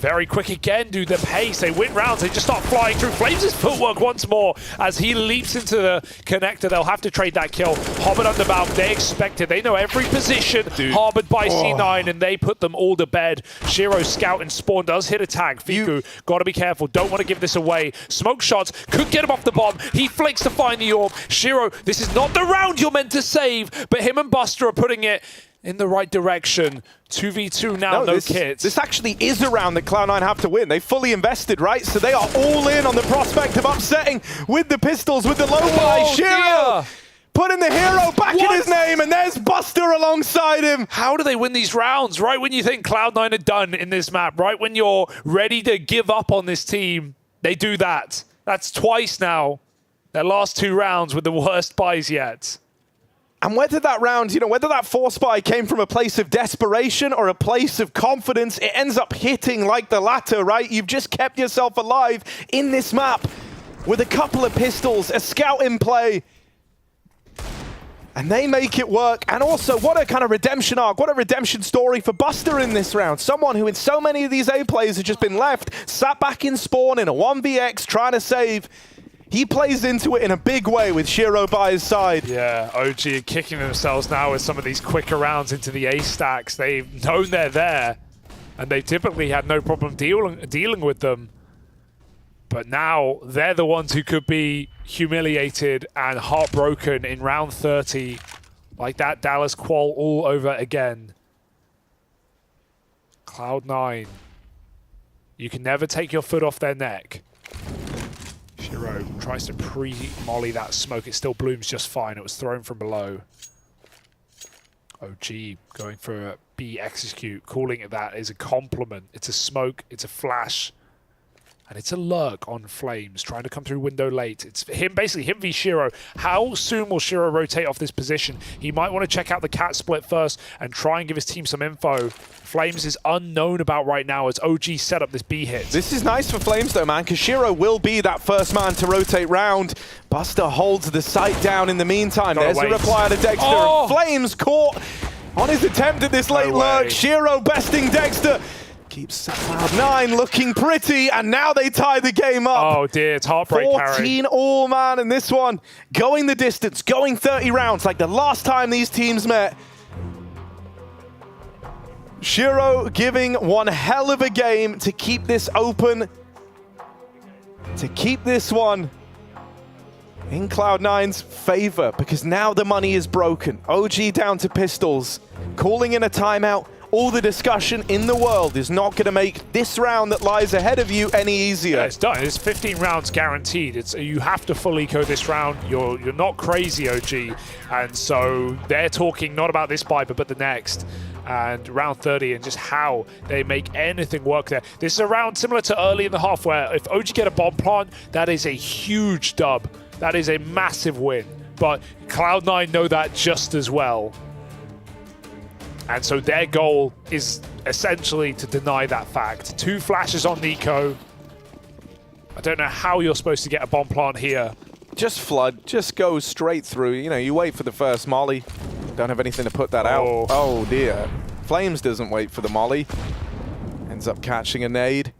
B: Very quick again, dude. The pace, they win rounds, they just start flying through. Flames' footwork once more as he leaps into the connector. They'll have to trade that kill. Hobbit underbound, they expect it. They know every position harbored by C9, and they put them all to bed. Shiro scout and spawn does hit a tag. Fiku, gotta be careful. Don't want to give this away. Smoke shots could get him off the bomb. He flicks to find the orb. Shiro, this is not the round you're meant to save, but him and Buster are putting it in the right direction. 2v2 now, no kits.
F: This actually is a round that Cloud9 have to win. They fully invested, right? So they are all in on the prospect of upsetting with the pistols, with the low buy. Shiro putting the hero back in his name, and there's Buster alongside him.
B: How do they win these rounds? Right when you think Cloud9 are done in this map, right when you're ready to give up on this team, they do that. That's twice now. Their last 2 rounds with the worst buys yet.
F: And whether that round, whether that force buy came from a place of desperation or a place of confidence, it ends up hitting like the latter, right? You've just kept yourself alive in this map with a couple of pistols, a scout in play. And they make it work. And also, what a kind of redemption arc, what a redemption story for Buster in this round. Someone who in so many of these A plays has just been left, sat back in spawn in a 1vx, trying to save. He plays into it in a big way with Shiro by his side.
B: Yeah, OG are kicking themselves now with some of these quicker rounds into the A stacks. They've known they're there, and they've typically had no problem dealing with them. But now they're the ones who could be humiliated and heartbroken in round 30, like that Dallas qual all over again. Cloud9, you can never take your foot off their neck. Shiro tries to pre-molly that smoke. It still blooms just fine. It was thrown from below. OG going for a B execute, calling it that is a compliment. It's a smoke, it's a flash, and it's a lurk on Flames, trying to come through window late. It's him, basically him v Shiro. How soon will Shiro rotate off this position? He might want to check out the cat split first and try and give his team some info. Flames is unknown about right now as OG set up this B hit.
F: This is nice for Flames though, man, because Shiro will be that first man to rotate round. Buster holds the sight down in the meantime. There's a reply to Dexter.
B: Oh!
F: Flames caught on his attempt at this late lurk. Shiro besting Dexter. Keeps Cloud9 looking pretty, and now they tie the game up.
B: Oh dear, it's heartbreak,
F: 14 all, man, and this one going the distance, going 30 rounds like the last time these teams met. Shiro giving one hell of a game to keep this open, to keep this one in Cloud9's favor, because now the money is broken. OG down to pistols, calling in a timeout. All the discussion in the world is not going to make this round that lies ahead of you any easier.
B: Yeah, it's done. It's 15 rounds guaranteed. You have to full eco this round. You're not crazy, OG. And so they're talking not about this buy, but the next. And round 30 and just how they make anything work there. This is a round similar to early in the half where if OG get a bomb plant, that is a huge dub. That is a massive win. But Cloud9 know that just as well. And so their goal is essentially to deny that fact. 2 flashes on Nico. I don't know how you're supposed to get a bomb plant here.
F: Just flood, just go straight through. You wait for the first molly. Don't have anything to put that out. Oh dear. Flames doesn't wait for the molly. Ends up catching a nade.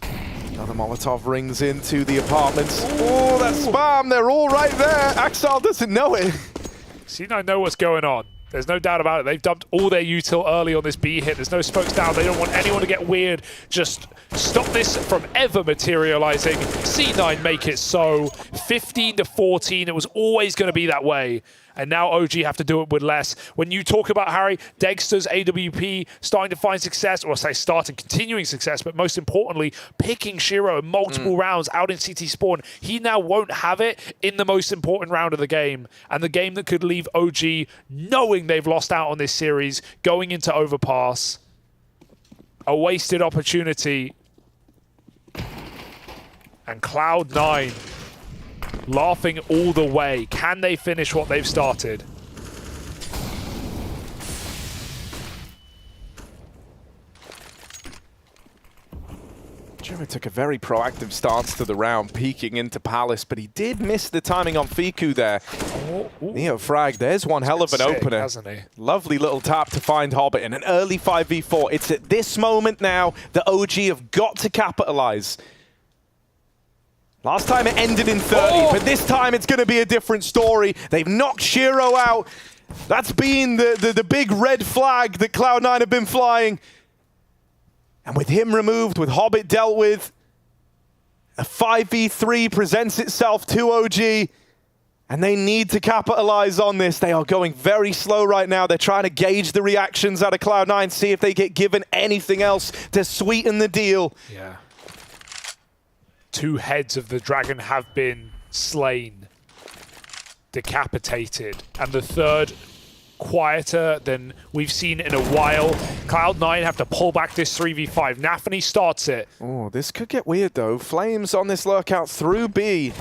F: Another Molotov rings into the apartments. Oh, that spam, they're all right there. Axel doesn't know it.
B: C9 know what's going on. There's no doubt about it. They've dumped all their util early on this B hit. There's no smokes down. They don't want anyone to get weird. Just stop this from ever materializing. C9 make it so. 15 to 14. It was always going to be that way. And now OG have to do it with less. When you talk about, Harry, Dexter's AWP starting to find success, or say starting, continuing success, but most importantly, picking Shiro in multiple rounds out in CT spawn, he now won't have it in the most important round of the game. And the game that could leave OG knowing they've lost out on this series, going into overpass. A wasted opportunity. And Cloud9 laughing all the way. Can they finish what they've started?
F: Shiro took a very proactive stance to the round, peeking into Palace, but he did miss the timing on Fiku there. Neo frag, there's one hell of an opener.
B: Hasn't he?
F: Lovely little tap to find Hobbit in an early 5v4. It's at this moment now that OG have got to capitalize. Last time it ended in 30, but this time it's going to be a different story. They've knocked Shiro out. That's been the big red flag that Cloud9 have been flying. And with him removed, with Hobbit dealt with, a 5v3 presents itself to OG, and they need to capitalize on this. They are going very slow right now. They're trying to gauge the reactions out of Cloud9, see if they get given anything else to sweeten the deal.
B: Yeah. 2 heads of the dragon have been slain. decapitated. And the third, quieter than we've seen in a while. Cloud9 have to pull back this 3v5. Nafany starts it.
F: Oh, this could get weird though. Flames on this lurkout through B.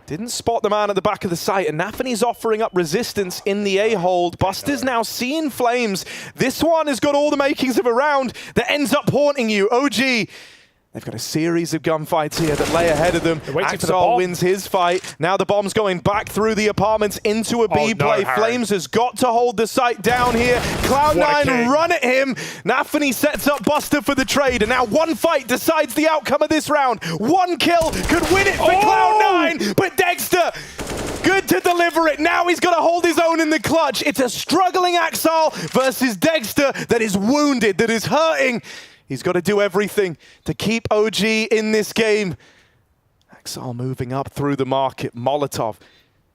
F: Didn't spot the man at the back of the site, and Nafany's offering up resistance in the A-hold. Buster's now seeing Flames. This one has got all the makings of a round that ends up haunting you. OG, they've got a series of gunfights here that lay ahead of them. Axel wins his fight. Now the bomb's going back through the apartments into a B play. Flames has got to hold the site down here. Cloud9 run at him. Nafany sets up Buster for the trade, and now one fight decides the outcome of this round. One kill could win it for Cloud9, but Dexter, good to deliver it. Now he's got to hold his own in the clutch. It's a struggling Axel versus Dexter that is wounded, that is hurting. He's got to do everything to keep OG in this game. Axel moving up through the market. Molotov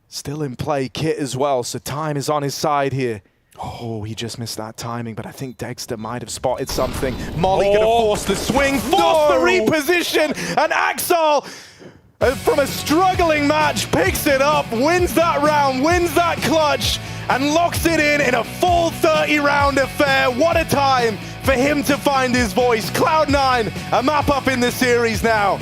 F: still in play. Kit as well, so time is on his side here. Oh, he just missed that timing, but I think Dexter might have spotted something. Molly going to force the swing, force the reposition, and Axel, from a struggling match, picks it up, wins that round, wins that clutch, and locks it in a full 30-round affair. What a time for him to find his voice. Cloud9, a map up in the series now.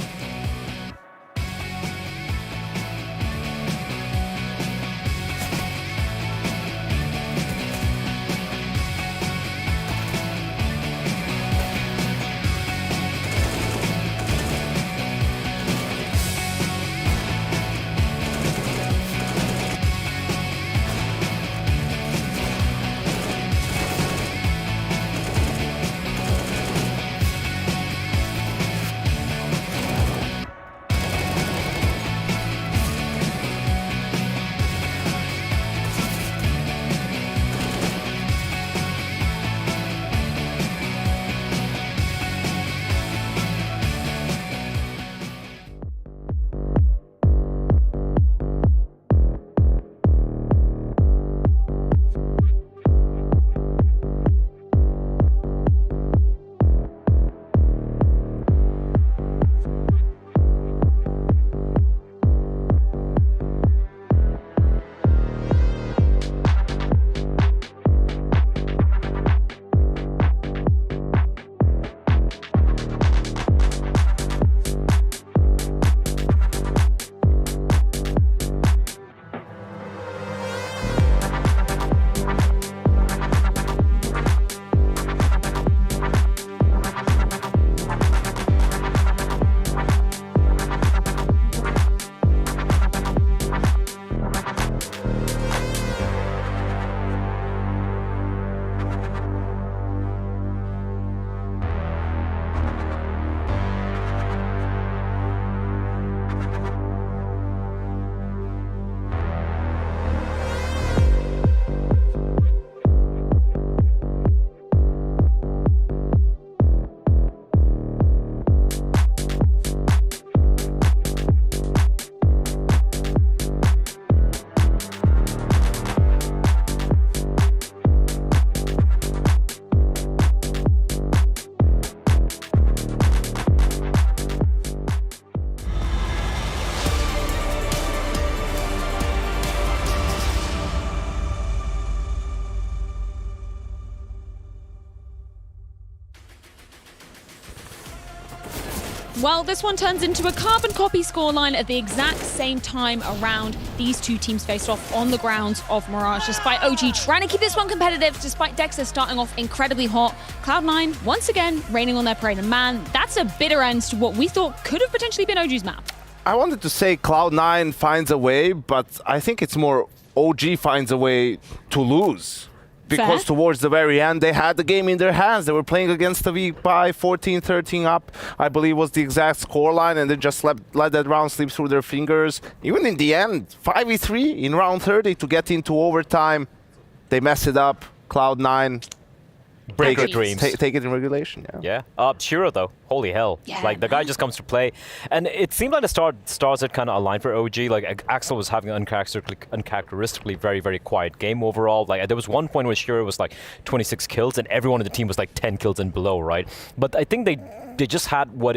K: Well, this one turns into a carbon copy scoreline at the exact same time around. These two teams faced off on the grounds of Mirage, despite OG trying to keep this one competitive, despite Dexter starting off incredibly hot. Cloud9, once again, raining on their parade. And man, that's a bitter end to what we thought could have potentially been OG's map.
M: I wanted to say Cloud9 finds a way, but I think it's more OG finds a way to lose. Because towards the very end, they had the game in their hands. They were playing against the V5, 14-13 up, I believe was the exact scoreline, and they just let that round slip through their fingers. Even in the end, 5v3 in round 30 to get into overtime. They mess it up. Cloud9
O: Break your dreams.
M: Take it in regulation, yeah.
O: Yeah. Shiro, though, holy hell.
I: Yeah,
O: like, the guy just comes to play. And it seemed like the stars had kind of aligned for OG. Like, Axel was having an uncharacteristically very, very quiet game overall. Like, there was one point where Shiro was like 26 kills, and everyone on the team was like 10 kills and below, right? But I think they just had what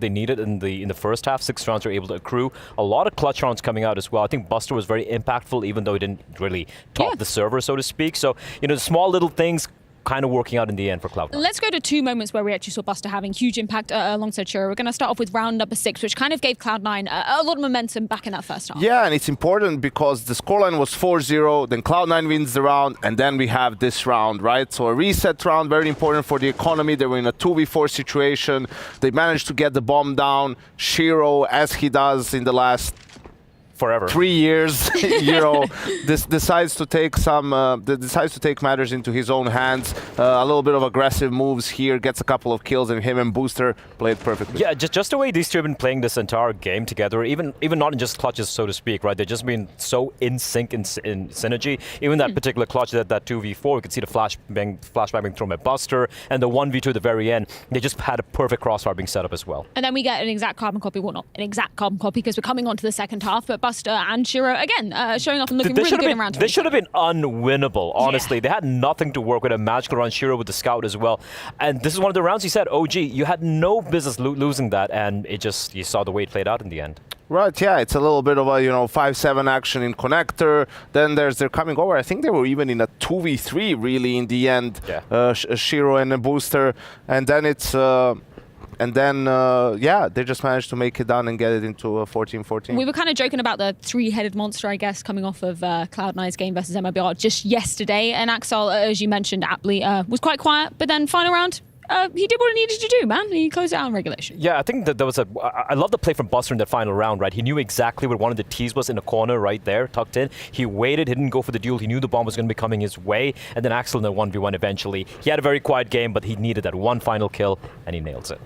O: they needed in the first half. 6 rounds were able to accrue. A lot of clutch rounds coming out as well. I think Buster was very impactful, even though he didn't really top the server, so to speak. So, you know, the small little things kind of working out in the end for Cloud9.
K: Let's go to 2 moments where we actually saw Buster having huge impact alongside Shiro. We're going to start off with round number 6, which kind of gave Cloud9 a lot of momentum back in that first half.
M: Yeah, and it's important because the scoreline was 4-0, then Cloud9 wins the round, and then we have this round, right? So a reset round, very important for the economy. They were in a 2v4 situation. They managed to get the bomb down. Shiro, as he does in the last
O: forever
M: 3 years, you know, decides to take matters into his own hands. A little bit of aggressive moves here, gets a couple of kills, and him and Booster played perfectly.
O: Yeah, just the way these two have been playing this entire game together, even not in just clutches, so to speak, right? They've just been so in sync in synergy. Even that particular clutch, that 2v4, we could see the flashback being thrown at Buster, and the 1v2 at the very end. They just had a perfect crossfire being set up as well.
K: And then we get an exact carbon copy, well, not an exact carbon copy because we're coming on to the second half, but Buster and Shiro, again, showing up and looking really good in round 2.
O: They should have been unwinnable, honestly. Yeah. They had nothing to work with. A magical round, Shiro with the scout as well. And this is one of the rounds you said, OG, you had no business losing that, and you saw the way it played out in the end.
M: Right, yeah, it's a little bit of a 5-7 action in connector. Then they're coming over. I think they were even in a 2v3 really in the end. Yeah. Shiro and a Booster, and then it's. They just managed to make it down and get it into 14-14.
K: We were kind of joking about the 3-headed monster, I guess, coming off of Cloud9's game versus MIBR just yesterday. And Axel, as you mentioned aptly, was quite quiet. But then final round, he did what he needed to do, man. He closed it out in regulation.
O: Yeah, I think that there was I love the play from Buster in that final round, right? He knew exactly where one of the T's was in the corner right there, tucked in. He waited, he didn't go for the duel. He knew the bomb was going to be coming his way. And then Axel in the 1v1 eventually. He had a very quiet game, but he needed that one final kill, and he nails it.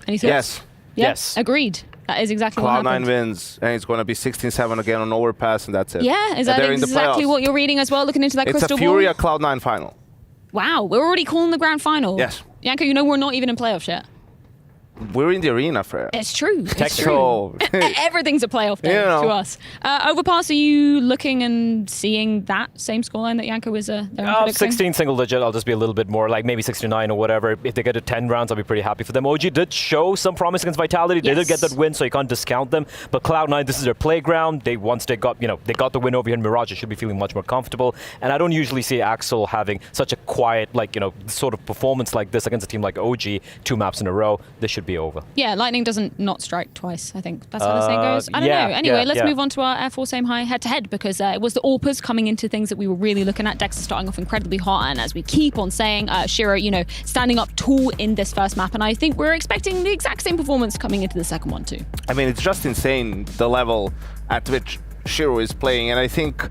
K: Any thoughts?
M: Yes.
K: Yeah,
M: yes.
K: Agreed. That is exactly what happened.
M: Cloud9 wins, and it's going to be 16-7 again on overpass, and that's it.
K: Yeah, is that exactly what you're reading as well, looking into that crystal ball?
M: It's a FURIA Cloud9 final.
K: Wow, we're already calling the grand final.
M: Yes.
K: Yanko, you know we're not even in playoffs yet.
M: We're in the arena, Freya.
K: It's true. It's true. Everything's a playoff game to us. Overpass, are you looking and seeing that same scoreline that Yanko was there?
O: 16 single digit. I'll just be a little bit more, like maybe 69 or whatever. If they get to 10 rounds, I'll be pretty happy for them. OG did show some promise against Vitality. They did get that win, so you can't discount them. But Cloud9, this is their playground. Once they got the win over here in Mirage, they should be feeling much more comfortable. And I don't usually see Axel having such a quiet, sort of performance like this against a team like OG 2 maps in a row. This should be over.
K: Yeah, lightning doesn't not strike twice, I think. That's how the saying goes. I don't know. Anyway, let's move on to our Air Force Aim High head-to-head, because it was the AWPers coming into things that we were really looking at. Dexter starting off incredibly hot, and as we keep on saying, Shiro, standing up tall in this first map, and I think we're expecting the exact same performance coming into the second one too.
M: I mean, it's just insane, the level at which Shiro is playing, and I think,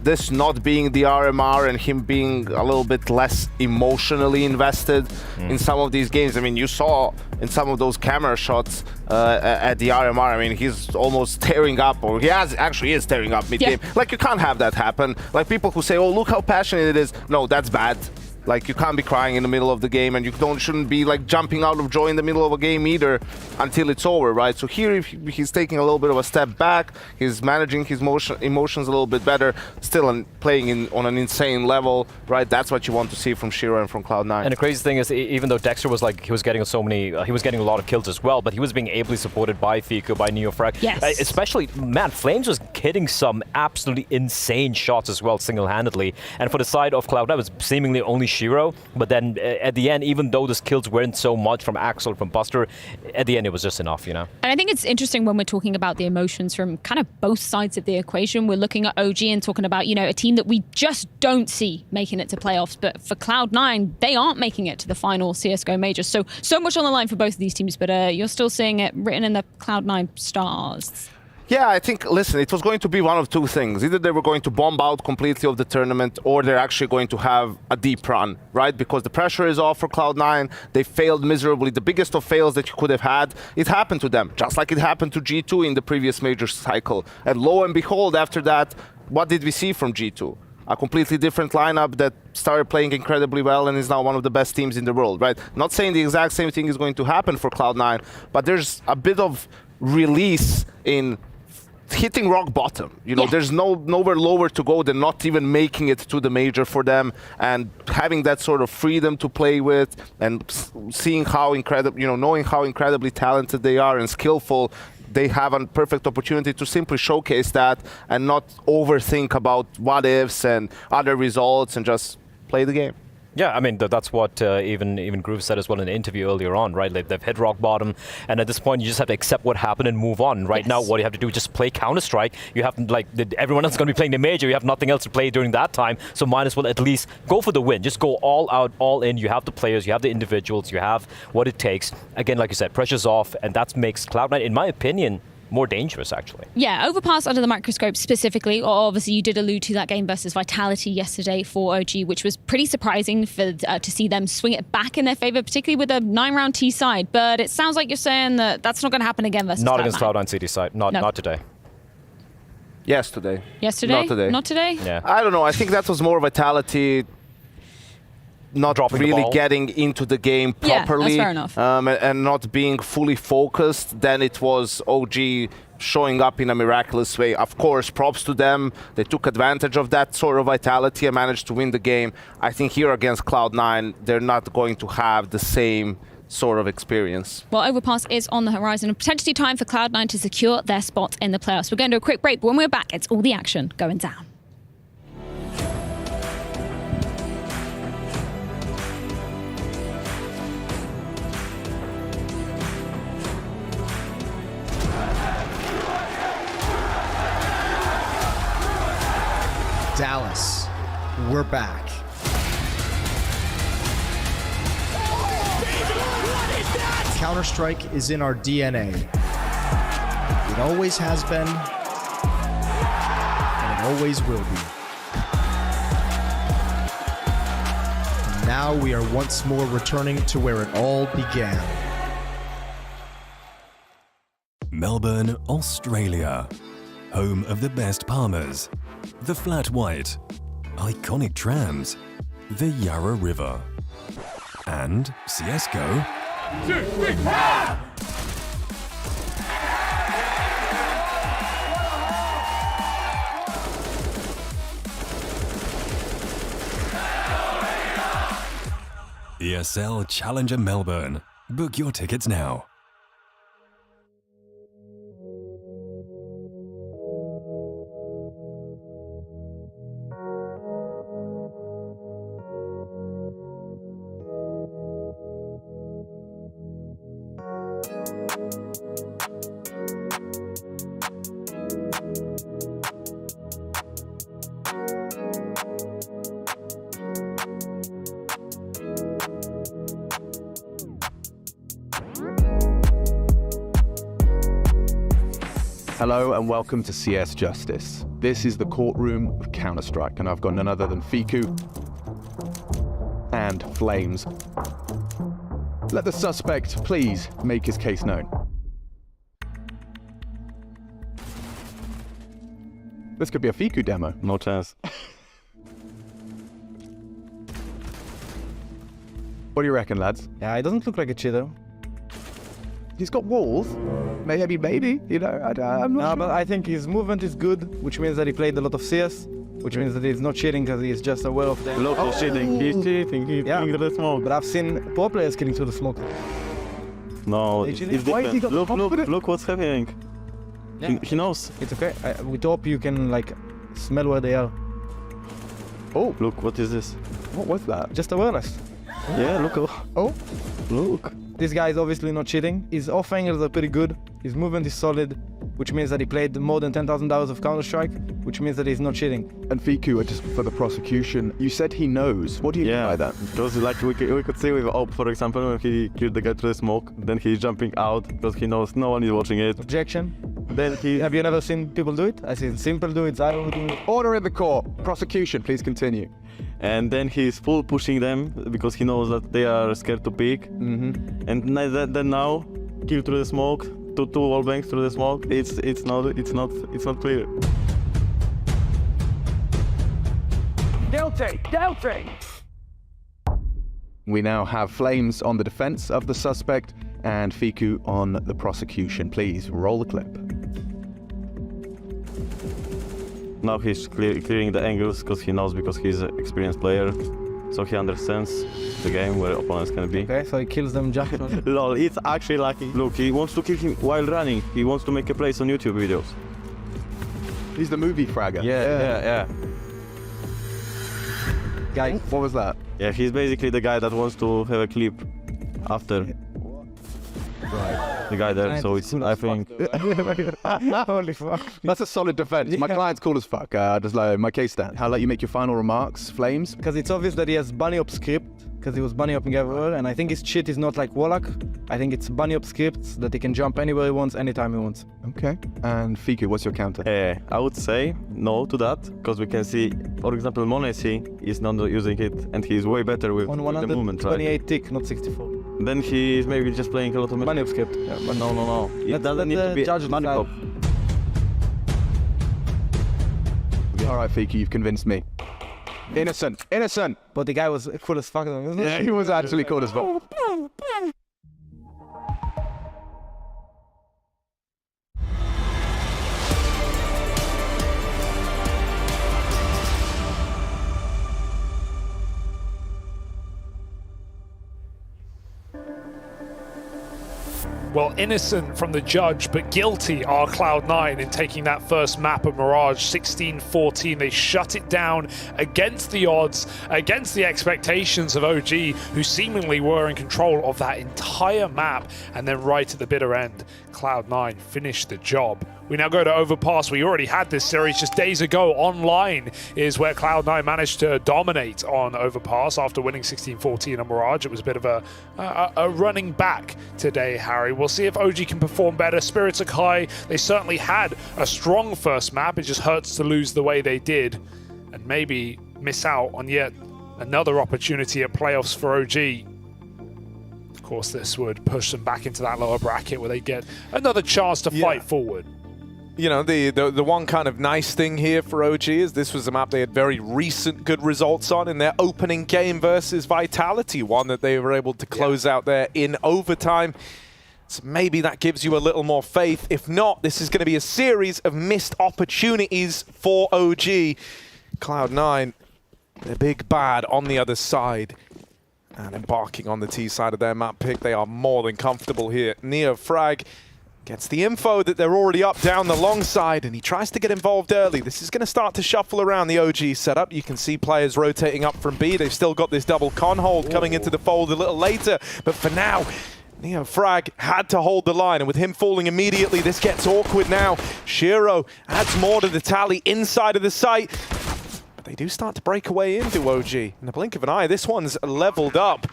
M: this not being the RMR and him being a little bit less emotionally invested in some of these games. I mean, you saw in some of those camera shots at the RMR, I mean, he's almost tearing up, or he actually is tearing up mid-game. Yeah. Like, you can't have that happen. Like, people who say, oh, look how passionate it is. No, that's bad. Like, you can't be crying in the middle of the game, and you shouldn't be like jumping out of joy in the middle of a game either until it's over, right? So here he's taking a little bit of a step back. He's managing his emotions a little bit better, still playing on an insane level, right? That's what you want to see from Shiro and from Cloud9.
O: And the crazy thing is, even though Dexter was he was getting a lot of kills as well, but he was being ably supported by Fico, by Neofrag.
K: Yes.
O: Especially, man, Flames was hitting some absolutely insane shots as well, single-handedly. And for the side of Cloud9, it was seemingly only Shiro, but then at the end, even though the kills weren't so much from Axel, from Buster, at the end it was just enough, And
K: I think it's interesting when we're talking about the emotions from kind of both sides of the equation. We're looking at OG and talking about, a team that we just don't see making it to playoffs, but for Cloud9, they aren't making it to the final CSGO major. So much on the line for both of these teams, but you're still seeing it written in the Cloud9 stars.
M: Yeah, I think, listen, it was going to be one of two things. Either they were going to bomb out completely of the tournament, or they're actually going to have a deep run, right? Because the pressure is off for Cloud9. They failed miserably. The biggest of fails that you could have had, it happened to them, just like it happened to G2 in the previous major cycle. And lo and behold, after that, what did we see from G2? a completely different lineup that started playing incredibly well and is now one of the best teams in the world, right? Not saying the exact same thing is going to happen for Cloud9, but there's a bit of release in hitting rock bottom. You know, there's nowhere lower to go than not even making it to the major for them, and having that sort of freedom to play with and seeing how incredible, you know, knowing how incredibly talented they are and skillful. They have a perfect opportunity to simply showcase that and not overthink about what ifs and other results and just play the game.
O: Yeah, I mean, that's what even Groove said as well in the interview earlier on, right? Like, they've hit rock bottom, and at this point, you just have to accept what happened and move on. Right now, what you have to do is just play Counter-Strike. You have, like, everyone else is going to be playing the major. You have nothing else to play during that time, so might as well at least go for the win. Just go all out, all in. You have the players, you have the individuals, you have what it takes. Again, like you said, pressure's off, and that makes Cloud9, in my opinion, more dangerous, actually.
I: Yeah, Overpass under the microscope specifically. Obviously, you did allude to that game versus Vitality yesterday for OG, which was pretty surprising for to see them swing it back in their favor, particularly with a 9-round T side. But it sounds like you're saying that that's not going to happen again versus
O: Not against Cloud9 CD side. Not today.
M: Yesterday.
I: Yesterday?
M: Not today.
I: Not today?
O: Yeah.
M: I don't know. I think that was more Vitality not
O: dropping
M: really getting into the game properly,
I: that's fair enough.
M: And not being fully focused. Then it was OG showing up in a miraculous way. Of course, props to them. They took advantage of that sort of vitality and managed to win the game. I think here against Cloud9, they're not going to have the same sort of experience.
I: Well, Overpass is on the horizon, and potentially time for Cloud9 to secure their spot in the playoffs. We're going to do a quick break, but when we're back, it's all the action going down.
A: Dallas, we're back. Counter-Strike is in our DNA. It always has been, and it always will be. And now we are once more returning to where it all began.
G: Melbourne, Australia. Home of the best Palmers, the Flat White, iconic trams, the Yarra River, and CSGO.
J: 2, 3, ha!
G: ESL Challenger Melbourne. Book your tickets now.
S: Hello and welcome to CS Justice. This is the courtroom of Counter-Strike, and I've got none other than Fiku and Flames. Let the suspect please make his case known. This could be a Fiku demo.
L: No chance.
S: What do you reckon, lads?
U: Yeah, it doesn't look like a cheater.
S: He's got walls. Maybe, you know, I'm not sure.
U: But I think his movement is good, which means that he played a lot of CS, which means that he's not cheating because he's just aware of them.
L: Look, he's cheating. He's cheating. He's killing the smoke.
U: But I've seen pro players killing through the smoke.
L: No, it's different. Look what's happening.
U: Yeah.
L: He knows.
U: It's okay. We hope you can, like, smell where they are.
L: Oh, look, what is this?
U: What was that? Just awareness.
L: Yeah, look.
U: Oh,
L: look.
U: This guy is obviously not cheating. His off angles are pretty good. His movement is solid, which means that he played more than 10,000 hours of Counter-Strike, which means that he's not cheating.
S: And Fiku, just for the prosecution, you said he knows. What do you mean by that?
L: Because like we could see with Op, for example, when he killed the guy through the smoke, then he's jumping out because he knows no one is watching it.
U: Objection.
L: Then he...
U: Have you never seen people do it? I seen Simple do it, Zyro do it.
S: Order in the court. Prosecution, please continue.
L: And then he's full pushing them because he knows that they are scared to pick.
U: Mm-hmm.
L: And then now, kill through the smoke, two wall bangs through the smoke. It's not clear.
U: Delta!
S: We now have Flames on the defense of the suspect and Fiku on the prosecution. Please roll the clip.
D: Now he's clearing the angles because he knows, because he's an experienced player. So he understands the game where opponents can be.
U: Okay, so he kills them just...
D: Lol, it's actually lucky. Look, he wants to kill him while running. He wants to make a place on YouTube videos.
S: He's the movie fragger.
D: Yeah.
U: Guy,
S: what was that?
D: Yeah, he's basically the guy that wants to have a clip after the guy there, so it's, I think...
U: Holy fuck.
S: That's a solid defense. My client's cool as fuck. Just like my case stand. I'll let you make your final remarks, Flames.
U: Because it's obvious that he has bunny up script, because he was bunny upping everywhere, and I think his shit is not like Warlock. I think it's bunny up scripts that he can jump anywhere he wants, anytime he wants.
S: Okay. And Fiku, what's your counter?
D: I would say no to that, because we can see, for example, Monesi is not using it, and he is way better with,
U: on
D: the movement, right?
U: 128 tick, not 64.
D: Then he is maybe just playing a lot of
U: bunny up script. Yeah,
D: but no. It doesn't need to be bunny up.
S: All right, Fiku, you've convinced me. Innocent.
U: But the guy was cool as fuck, wasn't he?
S: Yeah, he was actually cool as fuck.
B: Well, innocent from the judge, but guilty are Cloud9 in taking that first map of Mirage, 16-14. They shut it down against the odds, against the expectations of OG, who seemingly were in control of that entire map. And then right at the bitter end, Cloud9 finished the job. We now go to Overpass. We already had this series just days ago. Online is where Cloud9 managed to dominate on Overpass after winning 16-14 on Mirage. It was a bit of a running back today, Harry. We'll see if OG can perform better. Spirits are high. They certainly had a strong first map. It just hurts to lose the way they did and maybe miss out on yet another opportunity at playoffs for OG. Of course, this would push them back into that lower bracket where they get another chance to fight forward.
F: You know, the one kind of nice thing here for OG is this was a map they had very recent good results on in their opening game versus Vitality, one that they were able to close out there in overtime. So maybe that gives you a little more faith. If not, this is going to be a series of missed opportunities for OG. Cloud9, the big bad on the other side. And embarking on the T side of their map pick, they are more than comfortable here. NeoFrag gets the info that they're already up down the long side, and he tries to get involved early. This is going to start to shuffle around the OG setup. You can see players rotating up from B. They've still got this double con hold coming into the fold a little later, but for now, NeoFrag had to hold the line, and with him falling immediately, this gets awkward now. Shiro adds more to the tally inside of the site, but they do start to break away into OG. In the blink of an eye, this one's leveled up.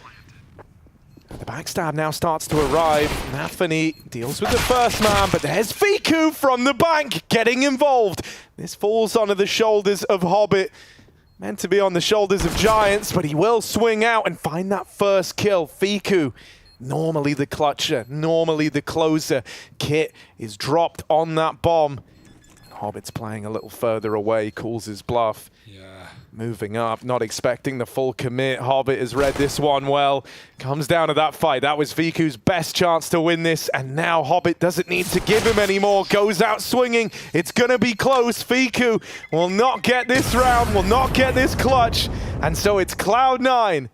F: The backstab now starts to arrive. Nafany deals with the first man, but there's Fiku from the bank getting involved. This falls onto the shoulders of Hobbit. Meant to be on the shoulders of Giants, but he will swing out and find that first kill. Fiku, normally the clutcher, normally the closer. Kit is dropped on that bomb. Hobbit's playing a little further away, calls his bluff. Moving up, not expecting the full commit. Hobbit has read this one well. Comes down to that fight. That was Fiku's best chance to win this, and now Hobbit doesn't need to give him anymore. Goes out swinging. It's going to be close. Fiku will not get this round, will not get this clutch, and so it's Cloud9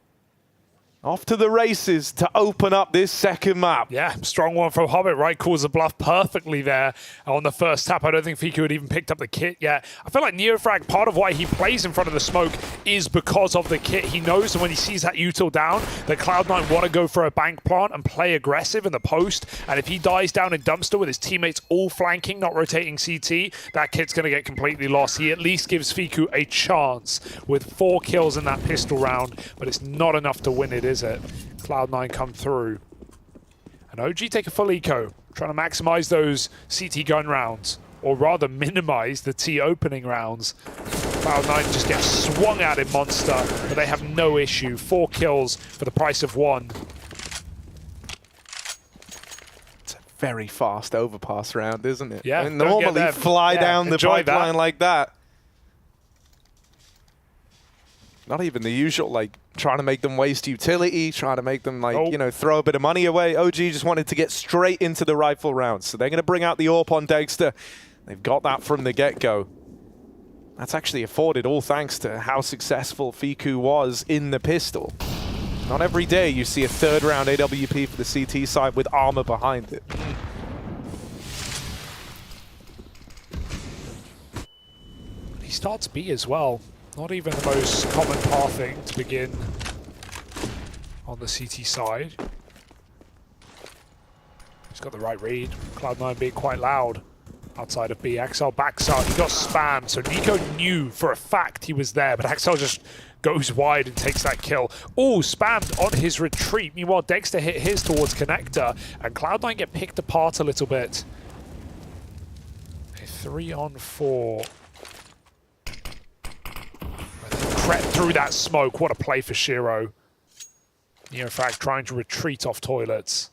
F: off to the races to open up this second map.
B: Yeah, strong one from Hobbit, right? Calls the bluff perfectly there on the first tap. I don't think Fiku had even picked up the kit yet. I feel like NeoFrag, part of why he plays in front of the smoke is because of the kit. He knows that when he sees that util down, that Cloud9 want to go for a bank plant and play aggressive in the post. And if he dies down in dumpster with his teammates all flanking, not rotating CT, that kit's going to get completely lost. He at least gives Fiku a chance with 4 kills in that pistol round, but it's not enough to win it, is it? Cloud9 come through. And OG take a full eco, trying to maximize those CT gun rounds, or rather minimize the T opening rounds. Cloud9 just get swung at in Monster, but they have no issue. 4 kills for the price of 1.
F: It's a very fast overpass round, isn't it?
B: Yeah.
F: I mean, normally fly down the pipeline like that. Not even the usual, like, trying to make them waste utility, trying to make them, like, you know, throw a bit of money away. OG just wanted to get straight into the rifle rounds. So they're going to bring out the AWP on Dexter. They've got that from the get-go. That's actually afforded all thanks to how successful Fiku was in the pistol. Not every day you see a third-round AWP for the CT side with armor behind it.
B: He starts B as well. Not even the most common pathing to begin on the CT side. He's got the right read. Cloud9 being quite loud outside of B. Axel backs up. He got spammed, so Nico knew for a fact he was there, but Axel just goes wide and takes that kill. Oh, spammed on his retreat. Meanwhile, Dexter hit his towards connector, and Cloud9 get picked apart a little bit. A 3-on-4. Crept through that smoke. What a play for Shiro. Neofrag trying to retreat off toilets.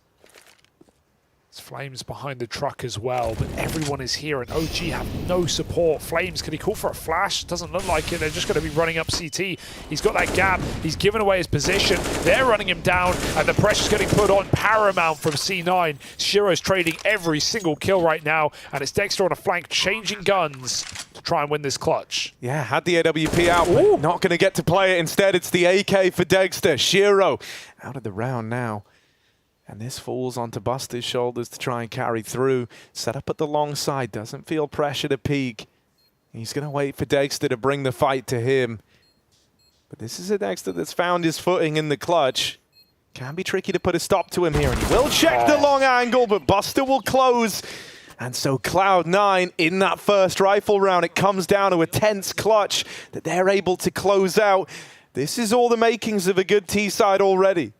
B: It's Flames behind the truck as well, but everyone is here and OG have no support. Flames, can he call for a flash? Doesn't look like it. They're just going to be running up CT. He's got that gap. He's given away his position. They're running him down, and the pressure's getting put on paramount from C9. Shiro's trading every single kill right now, and it's Dexter on a flank, changing guns to try and win this clutch.
F: Yeah, had the AWP out, but not going to get to play it. Instead, it's the AK for Dexter. Shiro out of the round now. And this falls onto Buster's shoulders to try and carry through. Set up at the long side, doesn't feel pressure to peek. He's going to wait for Dexter to bring the fight to him. But this is a Dexter that's found his footing in the clutch. Can be tricky to put a stop to him here. And he will check the long angle, but Buster will close. And so Cloud9 in that first rifle round, it comes down to a tense clutch that they're able to close out. This is all the makings of a good T-side already.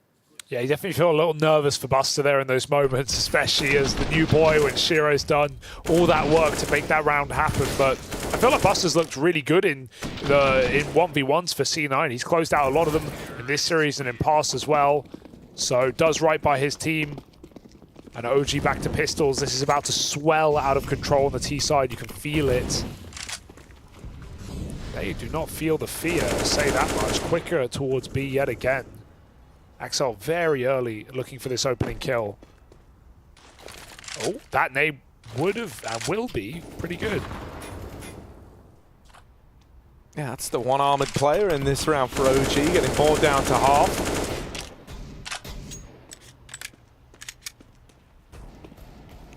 B: Yeah, you definitely feel a little nervous for Buster there in those moments, especially as the new boy when Shiro's done all that work to make that round happen. But I feel like Buster's looked really good in 1v1s for C9. He's closed out a lot of them in this series and in past as well. So does right by his team. And OG back to pistols. This is about to swell out of control on the T side. You can feel it. They do not feel the fear, I'll say that much. Quicker towards B yet again. Axel very early looking for this opening kill. Oh, that nade would have and will be pretty good.
F: Yeah, that's the one armored player in this round for OG, getting brought down to half.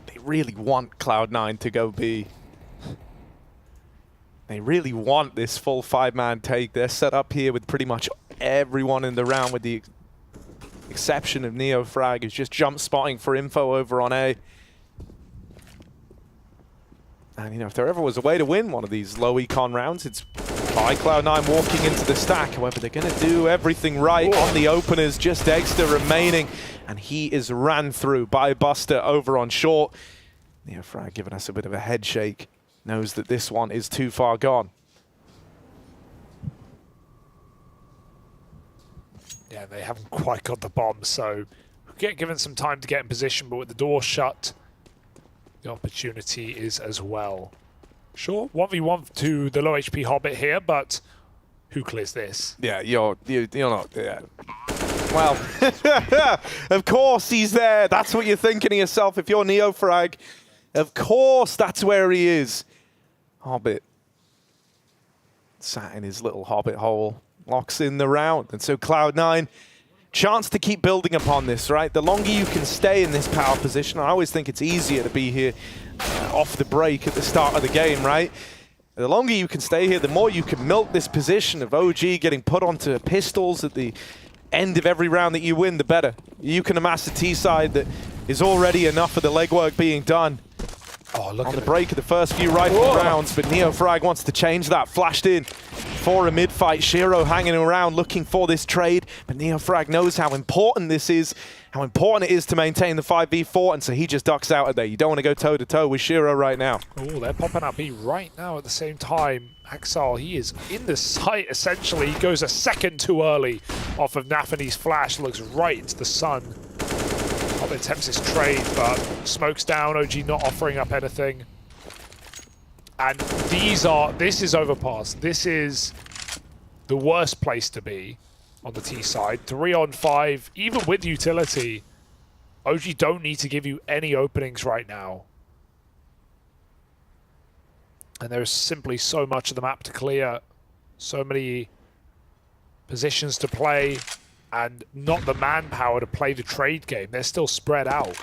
F: They really want Cloud9 to go B. They really want this full 5-man take. They're set up here with pretty much everyone in the round with the exception of Neofrag, who's just jump spotting for info over on A. And, you know, if there ever was a way to win one of these low econ rounds, it's by Cloud9 walking into the stack. However, they're going to do everything right on the openers, just Dexter remaining. And he is ran through by Buster over on short. Neofrag giving us a bit of a head shake. Knows that this one is too far gone.
B: Yeah, they haven't quite got the bomb, so get given some time to get in position, but with the door shut, the opportunity is as well. Sure, 1v1 to the low HP Hobbit here, but who clears this?
F: Yeah, you're not. Yeah. Well, of course he's there. That's what you're thinking of yourself if you're Neofrag. Of course, that's where he is. Hobbit sat in his little Hobbit hole. Locks in the round. And so Cloud9, chance to keep building upon this, right? The longer you can stay in this power position, I always think it's easier to be here off the break at the start of the game, right? The longer you can stay here, the more you can milk this position of OG getting put onto pistols at the end of every round that you win, the better. You can amass a T-side that is already enough of the legwork being done.
B: Oh, look
F: on the break of the first few rifle rounds, but Neofrag wants to change that. Flashed in for a mid-fight. Shiro hanging around looking for this trade, but Neofrag knows how important this is, how important it is to maintain the 5v4, and so he just ducks out of there. You don't want to go toe-to-toe with Shiro right now.
B: Oh, they're popping up B right now at the same time. Axel, he is in the sight, essentially. He goes a second too early off of Nafani's flash, looks right into the sun. Hobbit attempts his trade, but smokes down, OG not offering up anything. And this is overpass. This is the worst place to be on the T side. 3-on-5, even with utility, OG don't need to give you any openings right now. And there's simply so much of the map to clear, so many positions to play, and not the manpower to play the trade game. They're still spread out.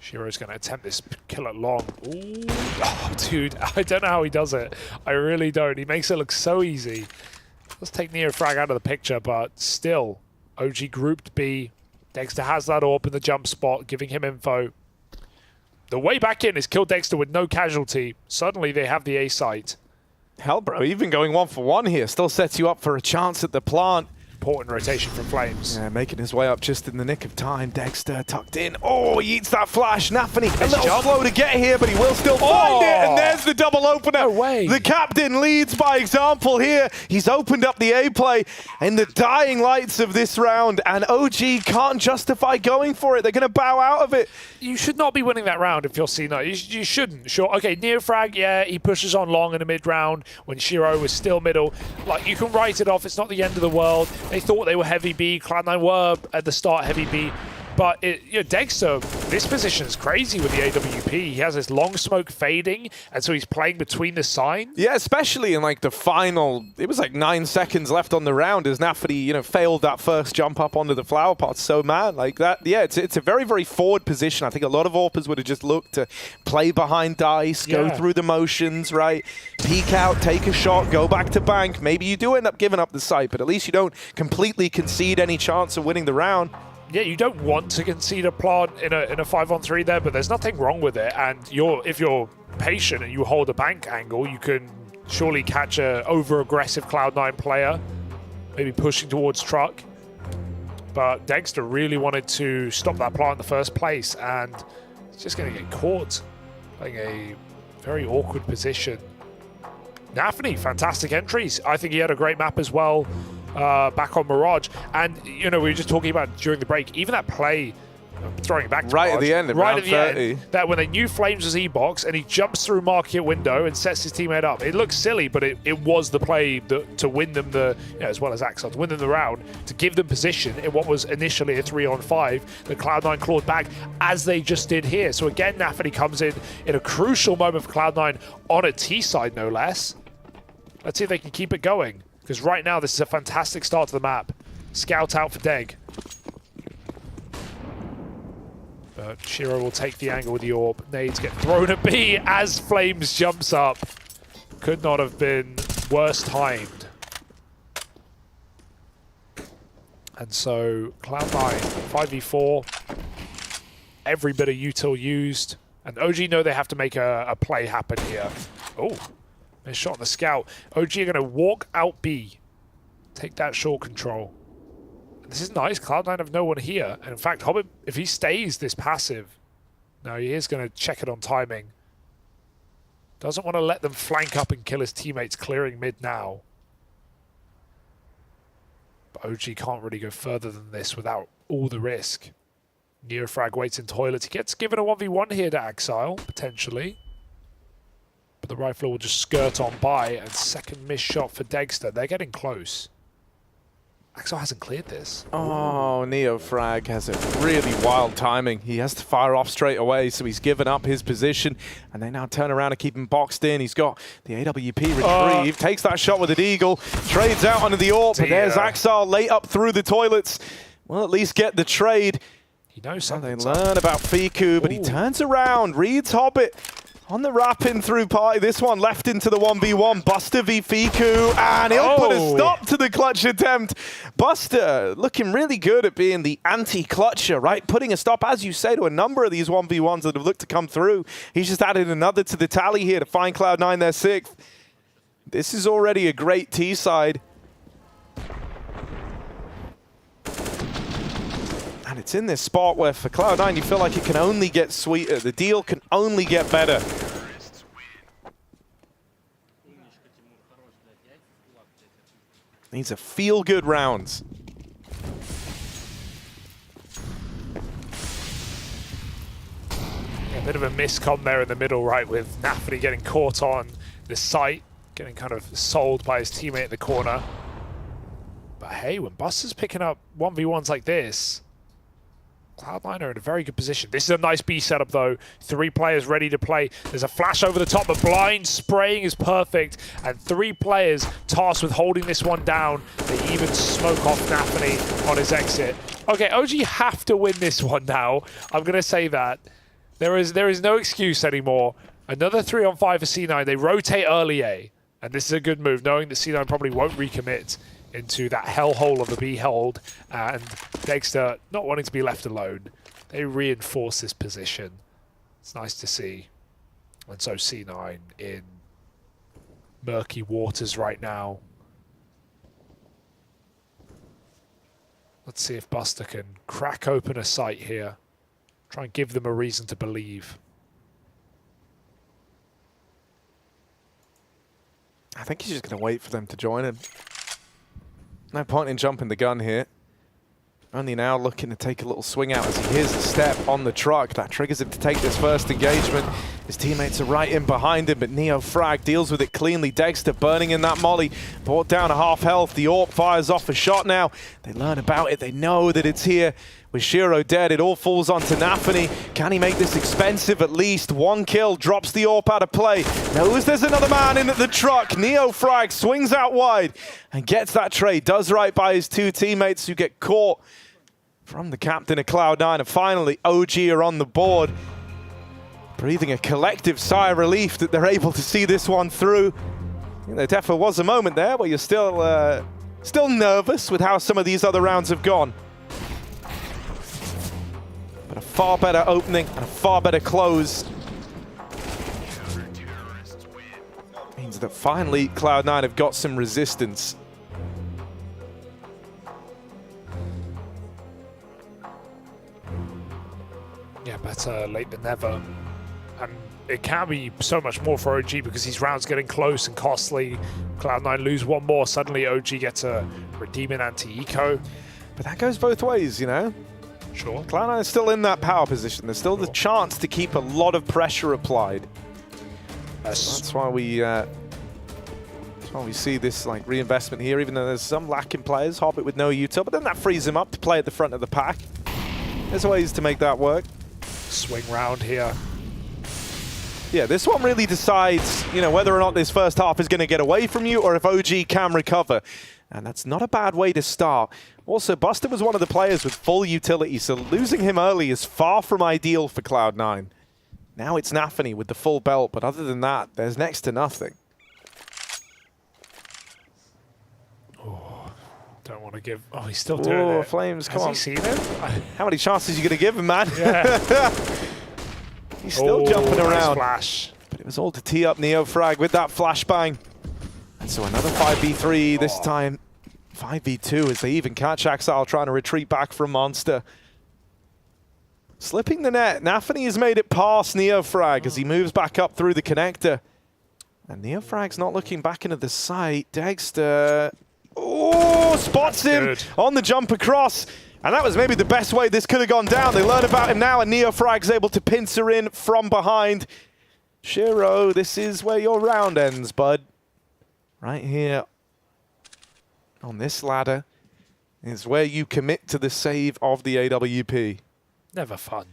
B: Shiro's going to attempt this kill at long. Ooh. Oh, dude, I don't know how he does it. I really don't. He makes it look so easy. Let's take Neofrag out of the picture, but still, OG grouped B. Dexter has that AWP in the jump spot, giving him info. The way back in is kill Dexter with no casualty. Suddenly they have the A site.
F: Hell, bro, even going 1-for-1 here still sets you up for a chance at the plant.
B: Important rotation from Flames.
F: Yeah, making his way up just in the nick of time. Dexter tucked in. Oh, he eats that flash. Nafany a little slow to get here, but he will still find it. And there's the double opener.
B: No way.
F: The captain leads by example here. He's opened up the A play in the dying lights of this round, and OG can't justify going for it. They're going to bow out of it.
B: You should not be winning that round if you're C9. You shouldn't. Sure. Okay, Neofrag, yeah, he pushes on long in the mid round when Shiro was still middle. Like, you can write it off. It's not the end of the world. They thought they were heavy B. Cloud9 were at the start heavy B. But Dexter, this position is crazy with the AWP. He has this long smoke fading, and so he's playing between the signs.
F: Yeah, especially in like the final, it was like 9 seconds left on the round as Nafany, failed that first jump up onto the flower pot. So man, like that, yeah, it's a very, very forward position. I think a lot of AWPers would have just looked to play behind dice, go through the motions, right? Peek out, take a shot, go back to bank. Maybe you do end up giving up the site, but at least you don't completely concede any chance of winning the round.
B: Yeah, you don't want to concede a plant in a 5-on-3 there, but there's nothing wrong with it. And if you're patient and you hold a bank angle, you can surely catch a over-aggressive Cloud9 player, maybe pushing towards truck. But Dexter really wanted to stop that plant in the first place, and he's just going to get caught playing a very awkward position. Nafany, fantastic entries. I think he had a great map as well. Back on Mirage, and we were just talking about during the break, even that play, throwing it back to
F: right
B: Mirage,
F: at the end,
B: right at the
F: 30.
B: end, that when they knew Flames was E-box and he jumps through market window and sets his teammate up. It looks silly, but it was the play to win them as well as Axel, to win them the round, to give them position in what was initially a 3-on-5. The Cloud9 clawed back as they just did here. So again, Nafany comes in a crucial moment for Cloud9 on a T side, no less. Let's see if they can keep it going. Because right now, this is a fantastic start to the map. Scout out for Deg. But Shiro will take the angle with the AWP. Nades get thrown at B as Flames jumps up. Could not have been worse timed. And so, Cloud9, 5v4. Every bit of util used. And OG know they have to make a play happen here. Oh. Nice shot on the scout. OG are going to walk out B. Take that short control. This is nice. Cloud9 have no one here. And in fact, Hobbit, if he stays this passive, now he is going to check it on timing. Doesn't want to let them flank up and kill his teammates clearing mid now. But OG can't really go further than this without all the risk. Neofrag waits in toilet. He gets given a 1v1 here to Axile, potentially. But the rifler will just skirt on by, and second missed shot for Dexter. They're getting close. Axel hasn't cleared this.
F: Oh, Neofrag has a really wild timing. He has to fire off straight away, so he's given up his position, and they now turn around and keep him boxed in. He's got the AWP retrieved, takes that shot with an eagle, trades out onto the AWP, and there's Axel late up through the toilets. We'll at least get the trade.
B: He knows something.
F: They learn about Fiku, but he turns around, reads Hobbit. On the wrap-in through party, this one left into the 1v1. Buster v Fiku, and he'll put a stop to the clutch attempt. Buster looking really good at being the anti-clutcher, right? Putting a stop, as you say, to a number of these 1v1s that have looked to come through. He's just added another to the tally here to find Cloud9 their 6th. This is already a great T-side. And it's in this spot where for Cloud9 you feel like it can only get sweeter. The deal can only get better. These are feel-good rounds.
B: A bit of a miscom there in the middle, right, with Nafany getting caught on the site. Getting kind of sold by his teammate in the corner. But hey, when Buster's picking up 1v1s like this, Cloud9 are in a very good position. This is a nice B setup though. 3 players ready to play. There's a flash over the top, but blind spraying is perfect. And 3 players tasked with holding this one down. They even smoke off Nafany on his exit. Okay, OG have to win this one now. I'm going to say that. There is no excuse anymore. Another 3-on-5 for C9. They rotate early A. And this is a good move, knowing that C9 probably won't recommit into that hellhole of the B hold, and Dexter not wanting to be left alone. They reinforce this position. It's nice to see. And so C9 in murky waters right now. Let's see if Buster can crack open a sight here. Try and give them a reason to believe.
F: I think he's just going to wait for them to join him. No point in jumping the gun here. Only now looking to take a little swing out as he hears the step on the truck. That triggers him to take this first engagement. His teammates are right in behind him, but NeoFrag deals with it cleanly. Dexter burning in that molly, brought down to half health. The AWP fires off a shot now. They learn about it. They know that it's here. With Shiro dead, it all falls onto Nafany. Can he make this expensive at least? 1 kill, drops the AWP out of play. Knows there's another man in at the truck. NeoFrag swings out wide and gets that trade. Does right by his 2 teammates who get caught from the captain of Cloud9. And finally, OG are on the board. Breathing a collective sigh of relief that they're able to see this one through. There definitely was a moment there where you're still nervous with how some of these other rounds have gone. But a far better opening and a far better close means that finally Cloud9 have got some resistance.
B: Yeah, better late than never. And it can be so much more for OG because these rounds getting close and costly. Cloud9 lose 1 more, suddenly OG gets a redeeming anti-eco.
F: But that goes both ways, you know?
B: Sure.
F: Cloud9 is still in that power position. There's still the chance to keep a lot of pressure applied. That's why we see this like reinvestment here, even though there's some lack in players. Hobbit with no util, but then that frees him up to play at the front of the pack. There's ways to make that work.
B: Swing round here.
F: Yeah, this one really decides, you know, whether or not this first half is going to get away from you or if OG can recover. And that's not a bad way to start. Also, Buster was one of the players with full utility, so losing him early is far from ideal for Cloud9. Now it's Nafany with the full belt, but other than that, there's next to nothing.
B: Oh, don't want to give... Oh, he's still doing it.
F: Flames, come on.
B: Has he seen it?
F: How many chances are you going to give him, man?
B: Yeah.
F: He's still jumping around.
B: Nice flash.
F: But it was all to tee up NeoFrag with that flashbang. And so another 5v3, this time 5v2 as they even catch Axile trying to retreat back from Monster. Slipping the net. Nafany has made it past NeoFrag as he moves back up through the connector. And NeoFrag's not looking back into the site. Dexter, spots him on the jump across. And that was maybe the best way this could have gone down. They learn about him now, and NeoFrag's able to pincer in from behind. Shiro, this is where your round ends, bud. Right here on this ladder is where you commit to the save of the AWP.
B: Never fun,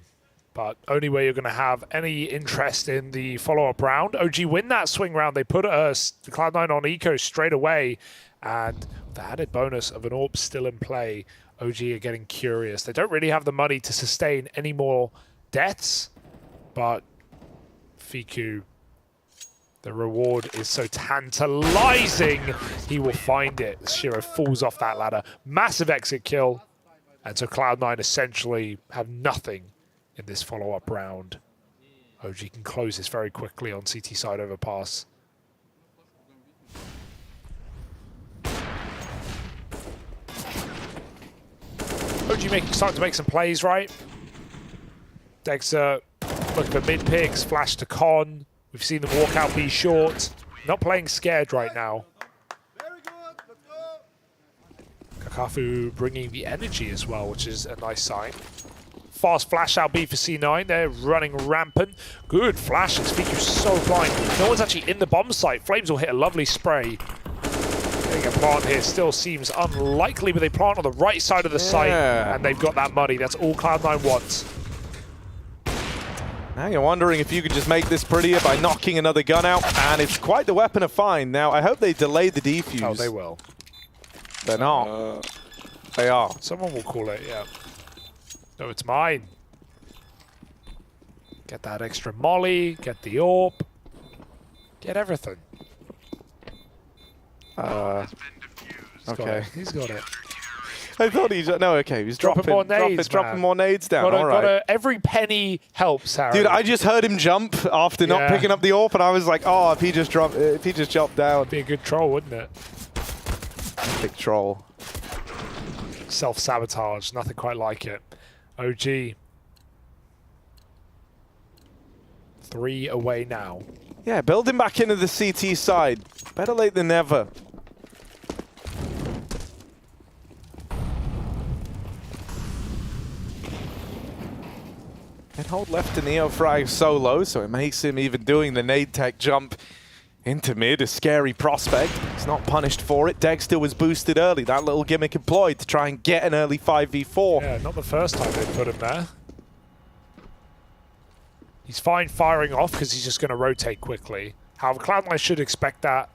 B: but only way you're going to have any interest in the follow-up round. OG win that swing round. They put the Cloud9 on eco straight away, and the added bonus of an AWP still in play. OG are getting curious. They don't really have the money to sustain any more deaths, but Fiku, the reward is so tantalizing, he will find it. Shiro falls off that ladder. Massive exit kill. And so Cloud9 essentially have nothing in this follow-up round. OG can close this very quickly on CT side overpass. OG starting to make some plays, right? Dexter looking for mid picks, flash to Con. We've seen them walk out B short. Not playing scared right now. Kakafu bringing the energy as well, which is a nice sign. Fast flash out B for C9. They're running rampant. Good flashes. Fiku so blind. No one's actually in the bomb site. Flames will hit a lovely spray. Getting a plant here still seems unlikely, but they plant on the right side of the site, and they've got that money. That's all Cloud9 wants.
F: Now you're wondering if you could just make this prettier by knocking another gun out, and it's quite the weapon to find. Now, I hope they delay the defuse.
B: Oh, they will.
F: They're not. They are.
B: Someone will call it, yeah. No, it's mine. Get that extra molly, get the AWP, get everything.
F: Okay.
B: He's got it.
F: I thought he was dropping
B: more nades,
F: dropping more nades down. All right.
B: Every penny helps, Harry.
F: Dude, I just heard him jump after not picking up the AWP, and I was like, oh, if he just jumped down.
B: It'd be a good troll, wouldn't it?
F: Big troll.
B: Self-sabotage, nothing quite like it. OG. 3 away now.
F: Yeah, building back into the CT side. Better late than never. And hold left to NeoFrag so low, so it makes him even doing the nade tech jump into mid a scary prospect. He's not punished for it. Dexter was boosted early. That little gimmick employed to try and get an early 5v4.
B: Yeah, not the first time they put him there. He's fine firing off because he's just going to rotate quickly. However, Cloud9 should expect that.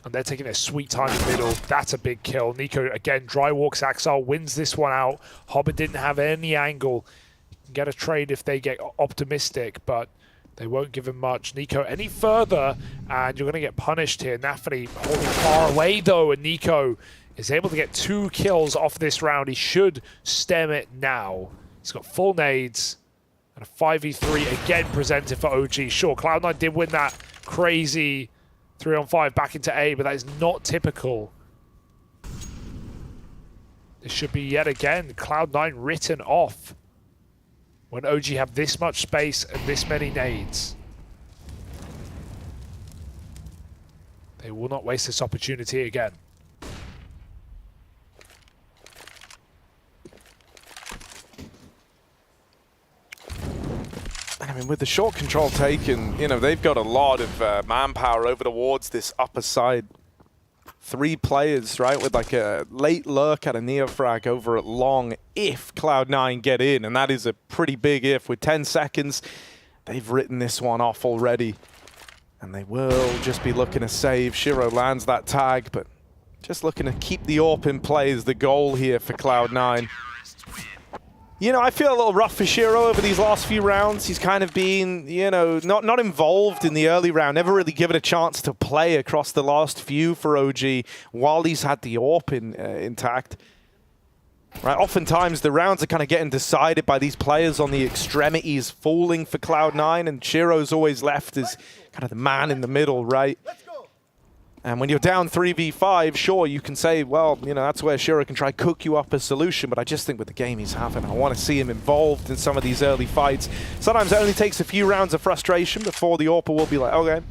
B: And they're taking their sweet time in the middle. That's a big kill. Nico, again, dry walks Axel, wins this one out. Hobbit didn't have any angle. You can get a trade if they get optimistic, but they won't give him much. Nico, any further, and you're going to get punished here. Nafany holding far away, though, and Nico is able to get 2 kills off this round. He should stem it now. He's got full nades, and a 5v3 again presented for OG. Sure, Cloud9 did win that crazy 3-on-5 back into A, but that is not typical. This should be yet again Cloud9 written off when OG have this much space and this many nades. They will not waste this opportunity again.
F: I mean, with the short control taken, you know, they've got a lot of manpower over towards this upper side. 3 players, right, with like a late lurk at a NeoFrag over at long if Cloud9 get in, and that is a pretty big if. With 10 seconds, they've written this one off already, and they will just be looking to save. Shiro lands that tag, but just looking to keep the AWP in play is the goal here for Cloud9. You know, I feel a little rough for Shiro over these last few rounds. He's kind of been, you know, not involved in the early round, never really given a chance to play across the last few for OG while he's had the AWP intact. Right, oftentimes the rounds are kind of getting decided by these players on the extremities falling for Cloud9, and Shiro's always left as kind of the man in the middle, right? And when you're down 3v5, sure, you can say, well, you know, that's where Shiro can try cook you up a solution, but I just think with the game he's having, I want to see him involved in some of these early fights. Sometimes it only takes a few rounds of frustration before the AWPer will be like, okay,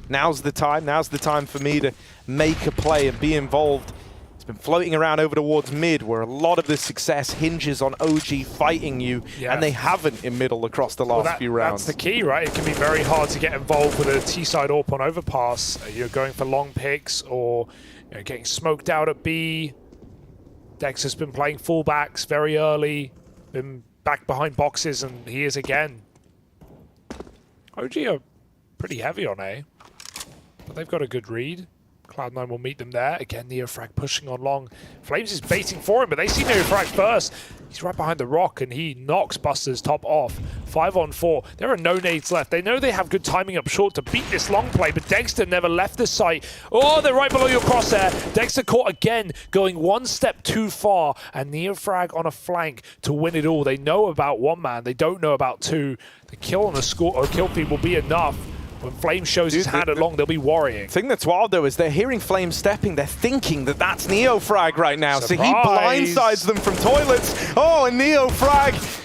F: now's the time for me to make a play and be involved. It's been floating around over towards mid, where a lot of the success hinges on OG fighting you, and they haven't in middle across the last few rounds.
B: That's the key, right? It can be very hard to get involved with a T-side AWP on overpass. You're going for long picks or getting smoked out at B. Dex has been playing fullbacks very early, been back behind boxes, and he is again. OG are pretty heavy on A, but they've got a good read. Cloud9 will meet them there. Again, NeoFrag pushing on long. Flames is baiting for him, but they see NeoFrag first. He's right behind the rock, and he knocks Buster's top off. 5-on-4. There are no nades left. They know they have good timing up short to beat this long play, but Dexter never left the site. Oh, they're right below your crosshair. Dexter caught again, going one step too far, and NeoFrag on a flank to win it all. They know about one man. They don't know about two. The kill on the score or kill feed will be enough. When Flame shows his hand along, they'll be worrying.
F: The thing that's wild, though, is they're hearing Flame stepping. They're thinking that that's NeoFrag right now.
B: Surprise.
F: So he blindsides them from toilets. Oh, and NeoFrag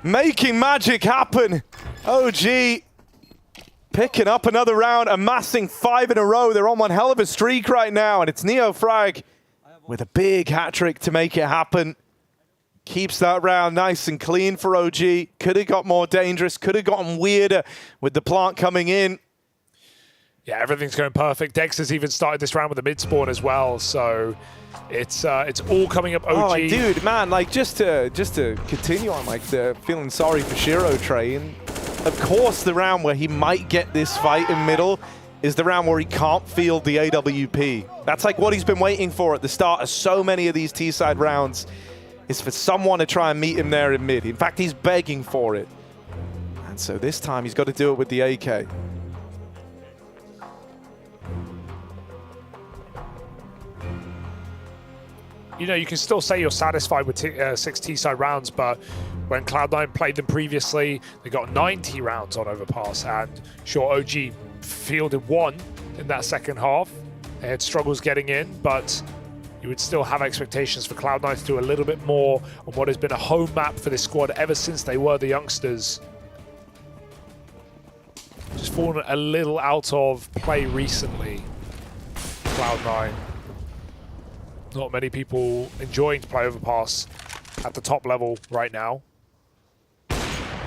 F: making magic happen. OG picking up another round, amassing 5 in a row. They're on one hell of a streak right now, and it's NeoFrag with a big hat trick to make it happen. Keeps that round nice and clean for OG. Could have got more dangerous, could have gotten weirder with the plant coming in.
B: Yeah, everything's going perfect. Dexter's even started this round with a mid spawn as well, so it's all coming up OG.
F: Oh, like, dude, man, like just to continue on like the feeling sorry for Shiro train. Of course, the round where he might get this fight in middle is the round where he can't field the AWP. That's like what he's been waiting for at the start of so many of these T-side rounds, is for someone to try and meet him there in mid. In fact, he's begging for it. And so this time he's got to do it with the AK.
B: You know, you can still say you're satisfied with 6 T-side rounds, but when Cloud9 played them previously, they got 90 rounds on Overpass, and sure, OG fielded 1 in that second half. They had struggles getting in, but you would still have expectations for Cloud9 to do a little bit more on what has been a home map for this squad ever since they were the youngsters. Just fallen a little out of play recently, Cloud9. Not many people enjoying to play Overpass at the top level right now.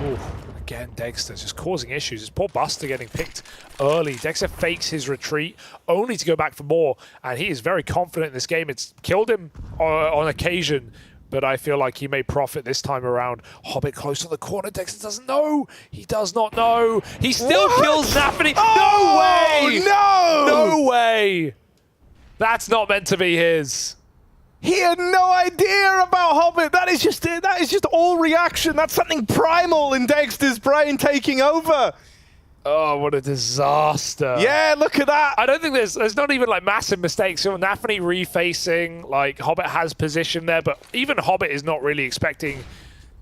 B: Ooh, again, Dexter just causing issues. It's poor Buster getting picked early. Dexter fakes his retreat, only to go back for more, and he is very confident in this game. It's killed him on occasion, but I feel like he may profit this time around. Hobbit close to the corner. Dexter doesn't know. He does not know. He still kills Nafany.
F: Oh,
B: no way!
F: No!
B: No way! That's not meant to be his.
F: He had no idea about Hobbit. That is just it. That is just all reaction. That's something primal in Dexter's brain taking over.
B: Oh, what a disaster.
F: Yeah, look at that.
B: I don't think there's not even like massive mistakes. So Nafany refacing, like Hobbit has position there, but even Hobbit is not really expecting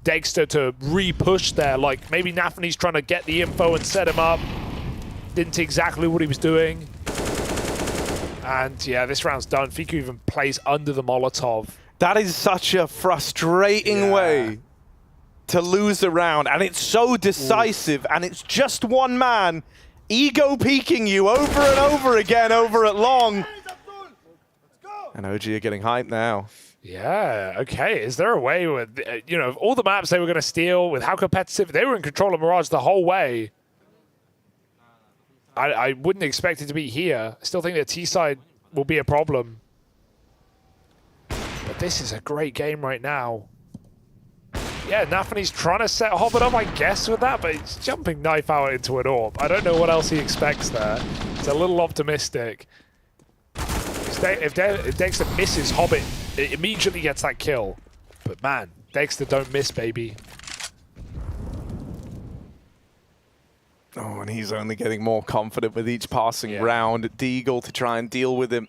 B: Dexter to re-push there. Like maybe Nafany's trying to get the info and set him up. Didn't see exactly what he was doing. And yeah, this round's done. Fiku even plays under the Molotov.
F: That is such a frustrating way to lose a round. And it's so decisive. And it's just one man ego peeking you over and over again over at long. And OG are getting hyped now.
B: Yeah, okay. Is there a way with, you know, all the maps they were going to steal, with how competitive, they were in control of Mirage the whole way. I wouldn't expect it to be here. I still think that T-side will be a problem. But this is a great game right now. Yeah, Nafany's trying to set Hobbit up, I guess, with that, but he's jumping knife out into an orb. I don't know what else he expects there. It's a little optimistic. If Dexter misses Hobbit, it immediately gets that kill. But man, Dexter don't miss, baby.
F: Oh, and he's only getting more confident with each passing round. Deagle to try and deal with him.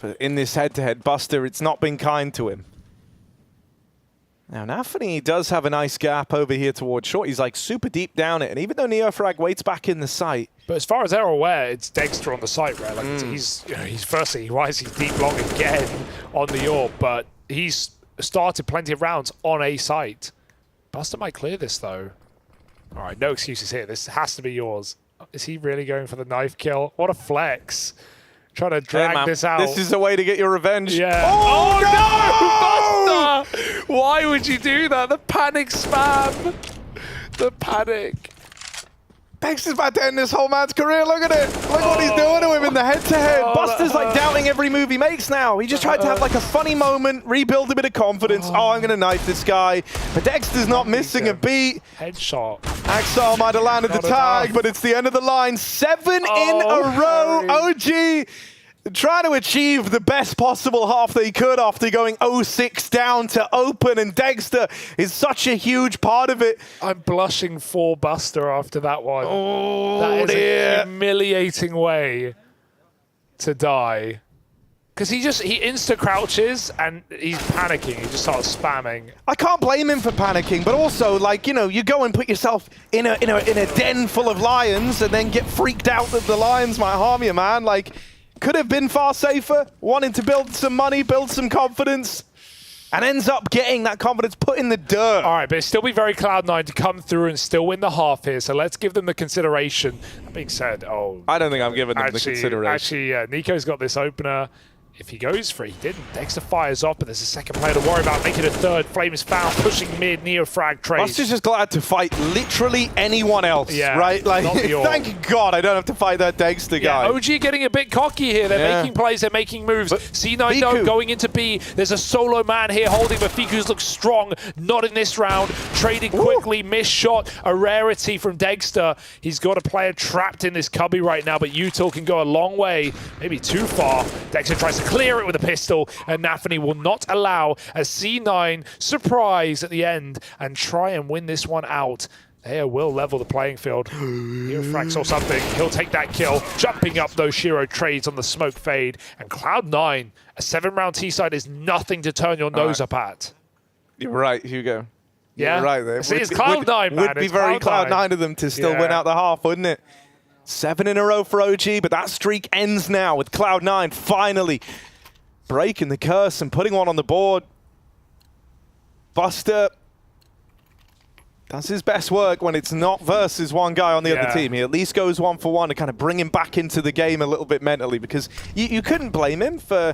F: But in this head-to-head, Buster, it's not been kind to him. Now, Nafany does have a nice gap over here towards short. He's like super deep down it. And even though Neofrag waits back in the site.
B: But as far as they're aware, it's Dexter on the site, right? Like he's firstly, why is he deep long again on the orb? But he's started plenty of rounds on a site. Buster might clear this though. All right, no excuses here. This has to be yours. Is he really going for the knife kill? What a flex. Trying to drag this out.
F: This is a way to get your revenge.
B: Yeah.
F: Oh,
B: no! Buster! Why would you do that? The panic spam. The panic.
F: Dexter's about to end this whole man's career. Look at it. Look what he's doing to him in the head-to-head. Buster's like doubting every move he makes now. He just tried to have like a funny moment, rebuild a bit of confidence. Oh, I'm going to knife this guy. But Dexter's not missing a beat.
B: Headshot.
F: Axel might have landed the tag, but it's the end of the line. 7 in a row. OG trying to achieve the best possible half they could after going 0-6 down to open, and Dexter is such a huge part of it.
B: I'm blushing for Buster after that one.
F: Oh,
B: that is
F: dear.
B: a humiliating way to die. Because he insta-crouches and he's panicking. He just starts spamming.
F: I can't blame him for panicking, but also, like, you know, you go and put yourself in a den full of lions and then get freaked out that the lions might harm you, man. Like, could have been far safer, wanting to build some money, build some confidence, and ends up getting that confidence put in the dirt.
B: All right, but it'd still be very Cloud9 to come through and still win the half here, so let's give them the consideration. That being said,
F: I don't think I'm giving them the consideration.
B: Actually, Nico's got this opener. if he goes for it, he didn't. Dexter fires up, but there's a second player to worry about, making a third. Flame is found, pushing mid, neo-frag trade.
F: Buster's just glad to fight literally anyone else,
B: Yeah,
F: right? Like,
B: not the orb.
F: thank God I don't have to fight that Dexter guy.
B: Yeah, OG are getting a bit cocky here. They're making plays, they're making moves. C9 though, going into B. There's a solo man here holding, but Fiku's looks strong. Not in this round. Trading quickly, missed shot, a rarity from Dexter. He's got a player trapped in this cubby right now, but Util can go a long way, maybe too far. Dexter tries to clear it with a pistol, and Nafany will not allow a C9 surprise at the end and try and win this one out. They will level the playing field. Neofrag saw something. He'll take that kill. Jumping up those Shiro trades on the smoke fade. And Cloud9, a 7-round T-side is nothing to turn your nose up at.
F: You're right, Hugo.
B: Yeah?
F: You're right there.
B: See, it's Cloud9, man.
F: Would be
B: It's
F: very
B: Cloud9.
F: Cloud9 of them to still win out the half, wouldn't it? 7 in a row for OG, but that streak ends now with Cloud9 finally breaking the curse and putting one on the board. Buster does his best work when it's not versus one guy on the other team. He at least goes 1 for 1 to kind of bring him back into the game a little bit mentally, because you couldn't blame him for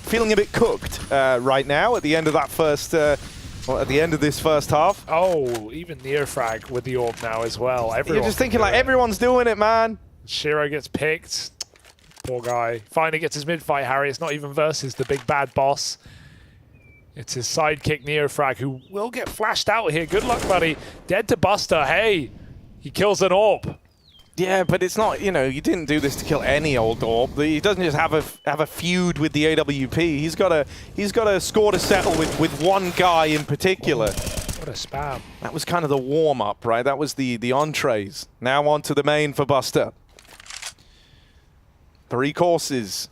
F: feeling a bit cooked right now at the end of that first, well, at the end of this first half.
B: Oh, even Neofrag with the orb now as well.
F: You're just thinking like, everyone's doing it, man.
B: Shiro gets picked. Poor guy. Finally gets his mid-fight, Harry. It's not even versus the big bad boss. It's his sidekick, Neofrag, who will get flashed out here. Good luck, buddy. Dead to Buster. Hey, he kills an orb.
F: Yeah, but it's not, you know, you didn't do this to kill any old orb. He doesn't just have a feud with the AWP. He's got a score to settle with one guy in particular.
B: What a spam.
F: That was kind of the warm-up, right? That was the entrees. Now on to the main for Buster. 3 courses.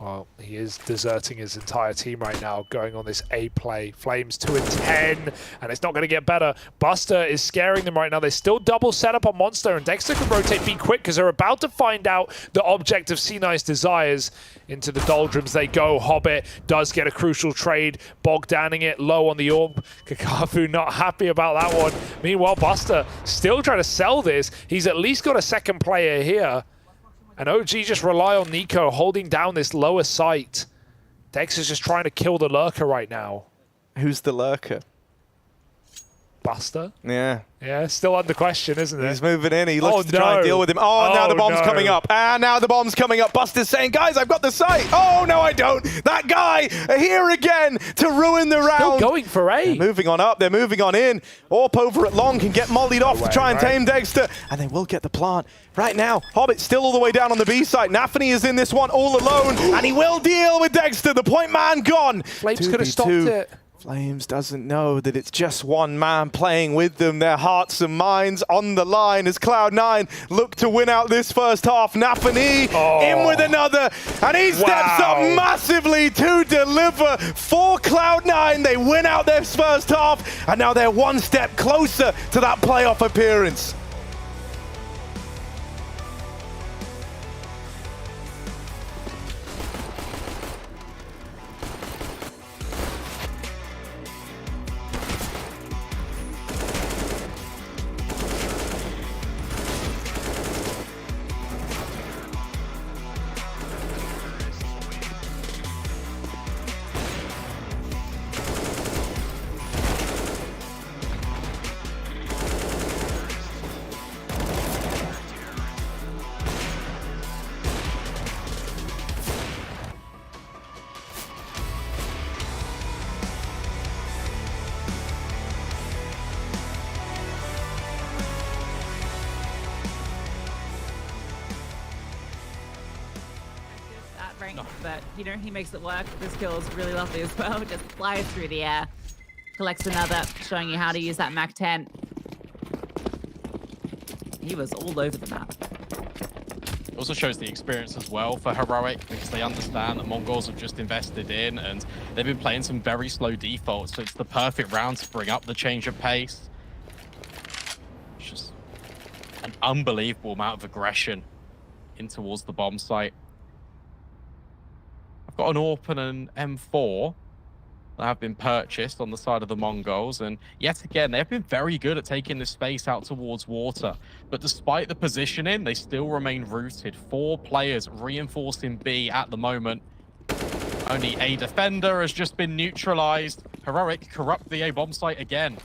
B: Well, he is deserting his entire team right now, going on this A play. Flames 2 and 10, and it's not going to get better. Buster is scaring them right now. They still double set up on Monster, and Dexter can rotate B quick because they're about to find out the object of C9's desires. Into the doldrums they go. Hobbit does get a crucial trade, Bogdaning it low on the orb. Kakafu not happy about that one. Meanwhile, Buster still trying to sell this. He's at least got a second player here. And OG just rely on Nico holding down this lower site. Dex is just trying to kill the lurker right now.
F: Who's the lurker?
B: Buster?
F: Yeah.
B: Yeah, still under question, isn't it?
F: He's moving in. He looks to try and deal with him. Oh, now the bomb's coming up. Now the bomb's coming up. Buster's saying, guys, I've got the site. Oh, no, I don't. That guy here again to ruin the round.
B: Still going for A.
F: They're moving on up. They're moving on in. Orp over at long can get mollied off to try and tame Dexter. And they will get the plant. Right now, Hobbit's still all the way down on the B site. Nafany is in this one all alone. And he will deal with Dexter. The point man gone.
B: Flames could have stopped it.
F: Flames doesn't know that it's just one man playing with them. Their hearts and minds on the line as Cloud9 look to win out this first half. Nafany in with another, and he steps up massively to deliver for Cloud9. They win out their first half, and now they're one step closer to that playoff appearance.
E: But, you know, he makes it work. This kill is really lovely as well. Just flies through the air. Collects another, showing you how to use that MAC-10. He was all over the map.
H: It also shows the experience as well for Heroic, because they understand that Mongols have just invested in, and they've been playing some very slow defaults, so it's the perfect round to bring up the change of pace. It's just an unbelievable amount of aggression in towards the bomb site. Got an AWP and an M4. that have been purchased on the side of the Mongols. And yet again, they've been very good at taking the space out towards water. But despite the positioning, they still remain rooted. 4 players reinforcing B at the moment. Only a defender has just been neutralized. Heroic corrupt the A bomb site again.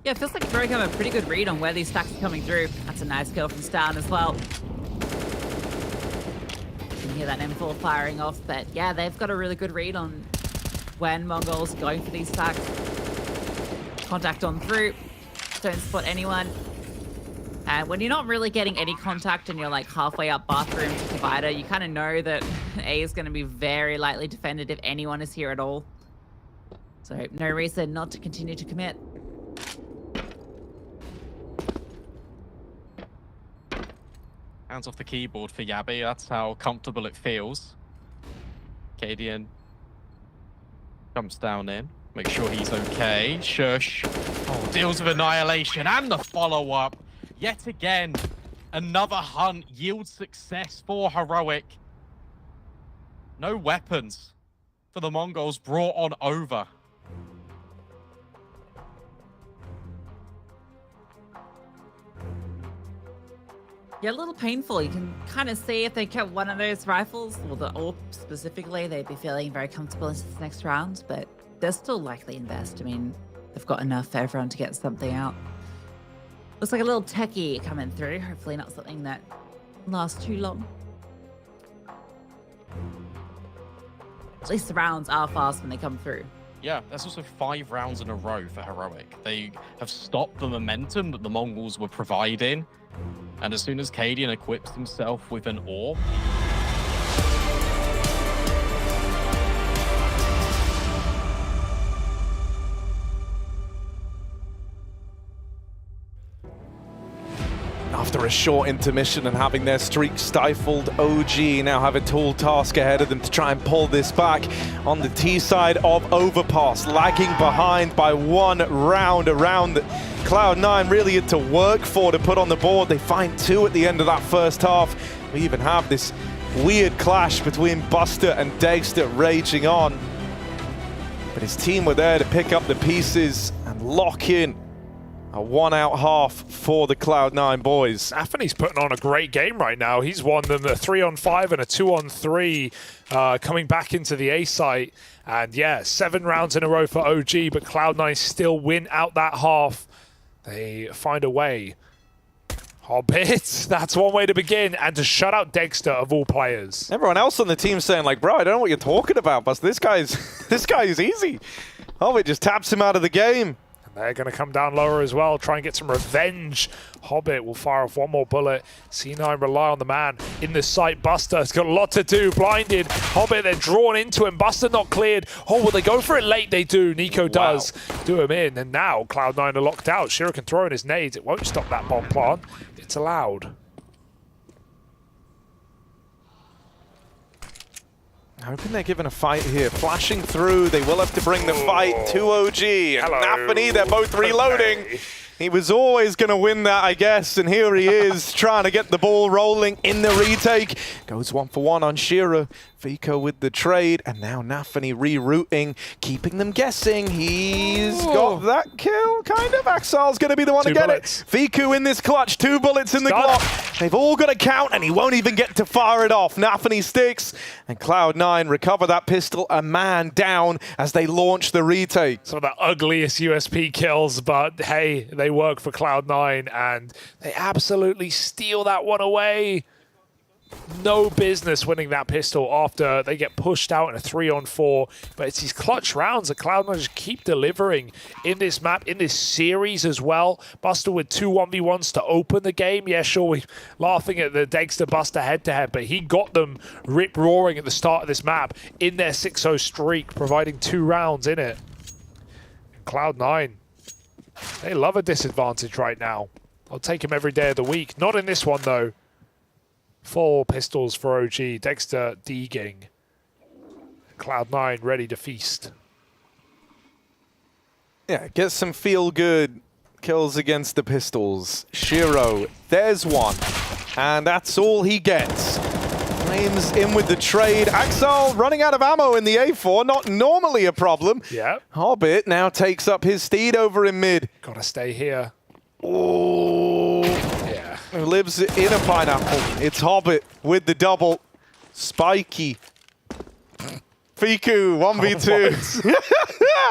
E: Yeah, it feels like Heroic have a pretty good read on where these stacks are coming through. That's a nice kill from Stan as well. You can hear that M4 firing off, but yeah, they've got a really good read on when Mongols are going for these stacks. Contact on through. Don't spot anyone. And when you're not really getting any contact and you're like halfway up bathroom to divider, you kind of know that A is going to be very lightly defended if anyone is here at all. So no reason not to continue to commit.
H: Hands off the keyboard for Yabi. That's how comfortable it feels. Cadian jumps down in. Make sure he's okay. Shush. Oh, deals with annihilation and the follow-up. Yet again, another hunt yields success for Heroic. No weapons for the Mongols brought on over.
E: Yeah, a little painful. You can kind of see if they kept one of those rifles, or the AWP specifically, they'd be feeling very comfortable into this next round, but they'll still likely invest. I mean, they've got enough for everyone to get something out. Looks like a little techie coming through. Hopefully not something that lasts too long. At least the rounds are fast when they come through.
H: Yeah, that's also 5 rounds in a row for Heroic. They have stopped the momentum that the Mongols were providing. And as soon as Cadian equips himself with an AWP,
F: after a short intermission and having their streak stifled, OG now have a tall task ahead of them to try and pull this back on the T side of Overpass, lagging behind by 1 round around. Cloud9 really had to work for to put on the board. They find 2 at the end of that first half. We even have this weird clash between Buster and Dexter raging on. But his team were there to pick up the pieces and lock in a 1-out half for the Cloud9 boys.
B: Anthony's putting on a great game right now. He's won them a 3-on-5 and a 2-on-3 coming back into the A site. And yeah, 7 rounds in a row for OG, but Cloud9 still win out that half. They find a way. Hobbit, that's one way to begin, and to shut out Dexter of all players.
F: Everyone else on the team saying like, bro, I don't know what you're talking about, but this guy is easy. Hobbit just taps him out of the game.
B: They're going to come down lower as well, try and get some revenge. Hobbit will fire off 1 more bullet. C9 rely on the man in the sight. Buster has got a lot to do. Blinded. Hobbit, they're drawn into him. Buster not cleared. Oh, will they go for it late? They do. Nico does do him in. And now Cloud9 are locked out. Shira can throw in his nades. It won't stop that bomb plant. It's allowed.
F: Hoping they're given a fight here. Flashing through, they will have to bring the fight to OG. And Nafany, they're both reloading. Okay. He was always going to win that, I guess, and here he is trying to get the ball rolling in the retake. Goes 1-for-1 on Shira. Vico with the trade, and now Nafany rerouting, keeping them guessing. He's got that kill, kind of. Axile's going to be the one to get it. Vico in this clutch, 2 bullets in the Glock. They've all got to count, and he won't even get to fire it off. Nafany sticks, and Cloud9 recover that pistol, a man down as they launch the retake.
B: Some of the ugliest USP kills, but hey, they work for Cloud9, and they absolutely steal that one away. No business winning that pistol after they get pushed out in a 3-on-4, but it's these clutch rounds that Cloud9 just keep delivering in this map, in this series as well. Buster with 2 1v1s to open the game. Yeah, sure, we're laughing at the Dexter Buster head-to-head, but he got them rip-roaring at the start of this map in their 6-0 streak, providing 2 rounds in it. Cloud9, they love a disadvantage right now. I'll take him every day of the week. Not in this one, though. 4 pistols for OG. Dexter degging. Cloud9 ready to feast.
F: Yeah, get some feel-good kills against the pistols. Shiro, there's one. And that's all he gets. IEM's in with the trade. Axel running out of ammo in the A4, not normally a problem.
B: Yeah.
F: Hobbit now takes up his steed over in mid.
B: Gotta stay here.
F: Oh.
B: Yeah.
F: Who lives in a pineapple. It's Hobbit with the double. Spiky. Fiku, 1v2.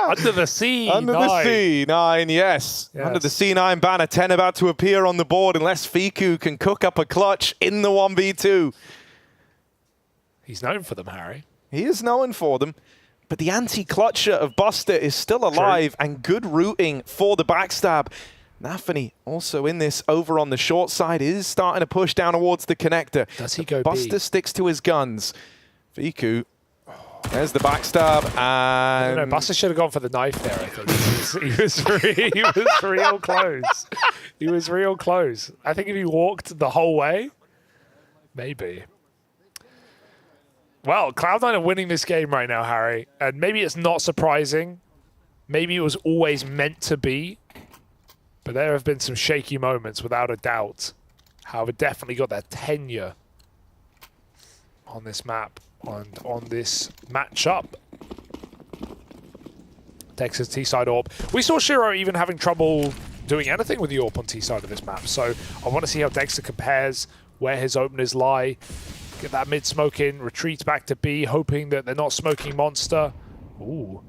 B: Under the C9.
F: Under the C9, yes. Under the C9 banner, 10 about to appear on the board unless Fiku can cook up a clutch in the 1v2.
B: He's known for them, Harry.
F: He is known for them. But the anti-clutcher of Buster is still alive and good rooting for the backstab. Nafany also in this over on the short side is starting to push down towards the connector.
B: Does he go
F: Buster
B: B?
F: sticks to his guns. Fiku, there's the backstab, and
B: I don't know, Buster should have gone for the knife there, I think. He was real close. He was real close. I think if he walked the whole way, maybe. Well, Cloud9 are winning this game right now, Harry. And maybe it's not surprising. Maybe it was always meant to be. But there have been some shaky moments, without a doubt. However, definitely got their tenure on this map and on this matchup. Texas T-side AWP. We saw Shiro even having trouble doing anything with the AWP on T-side of this map. So I want to see how Dexter compares, where his openers lie. Get that mid smoke in, retreat back to B, hoping that they're not smoking Monster. Ooh,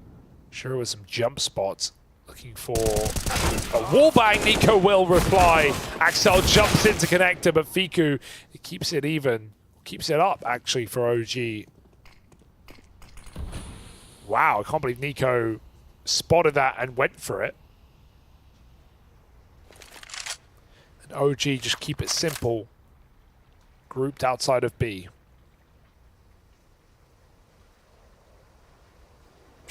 B: Shiro with some jump spots. Looking for a wallbang. Nico will reply. Axel jumps into connector, but Fiku keeps it even. Keeps it up, actually, for OG. Wow, I can't believe Nico spotted that and went for it. And OG just keep it simple. Grouped outside of B.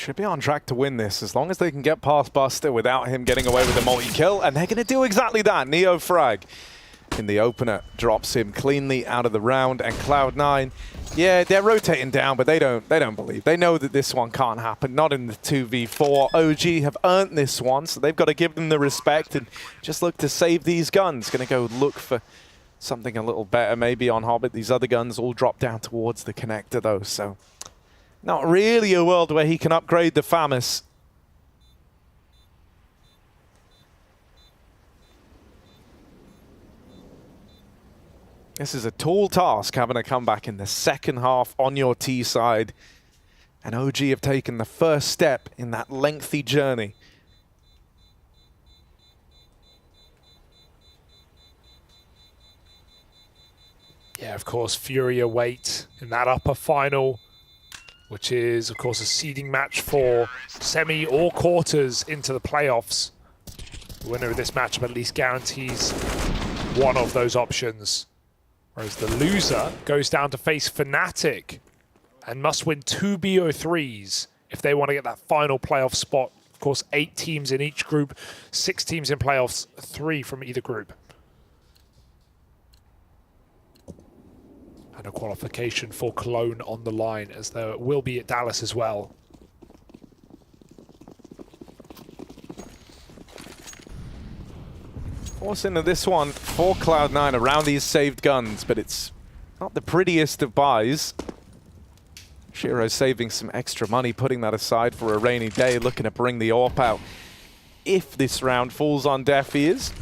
F: should be on track to win this as long as they can get past Buster without him getting away with a multi-kill, and they're going to do exactly that. Neo Frag in the opener drops him cleanly out of the round, and Cloud9, yeah, they're rotating down, but they don't believe. They know that this one can't happen, not in the 2v4. OG have earned this one, so they've got to give them the respect and just look to save these guns. Going to go look for something a little better maybe on Hobbit. These other guns all drop down towards the connector though, so not really a world where he can upgrade the FAMAS. This is a tall task, having a comeback in the second half on your T side. And OG have taken the first step in that lengthy journey.
B: Yeah, of course, FURIA wait in that upper final, which is, of course, a seeding match for semi or quarters into the playoffs. The winner of this matchup at least guarantees one of those options. Whereas the loser goes down to face Fnatic and must win 2 BO3s if they want to get that final playoff spot. Of course, 8 teams in each group, 6 teams in playoffs, 3 from either group. And a qualification for Cologne on the line, as there will be at Dallas as well.
F: Force into this one for Cloud9 around these saved guns, but it's not the prettiest of buys. Shiro saving some extra money, putting that aside for a rainy day, looking to bring the AWP out if this round falls on deaf ears.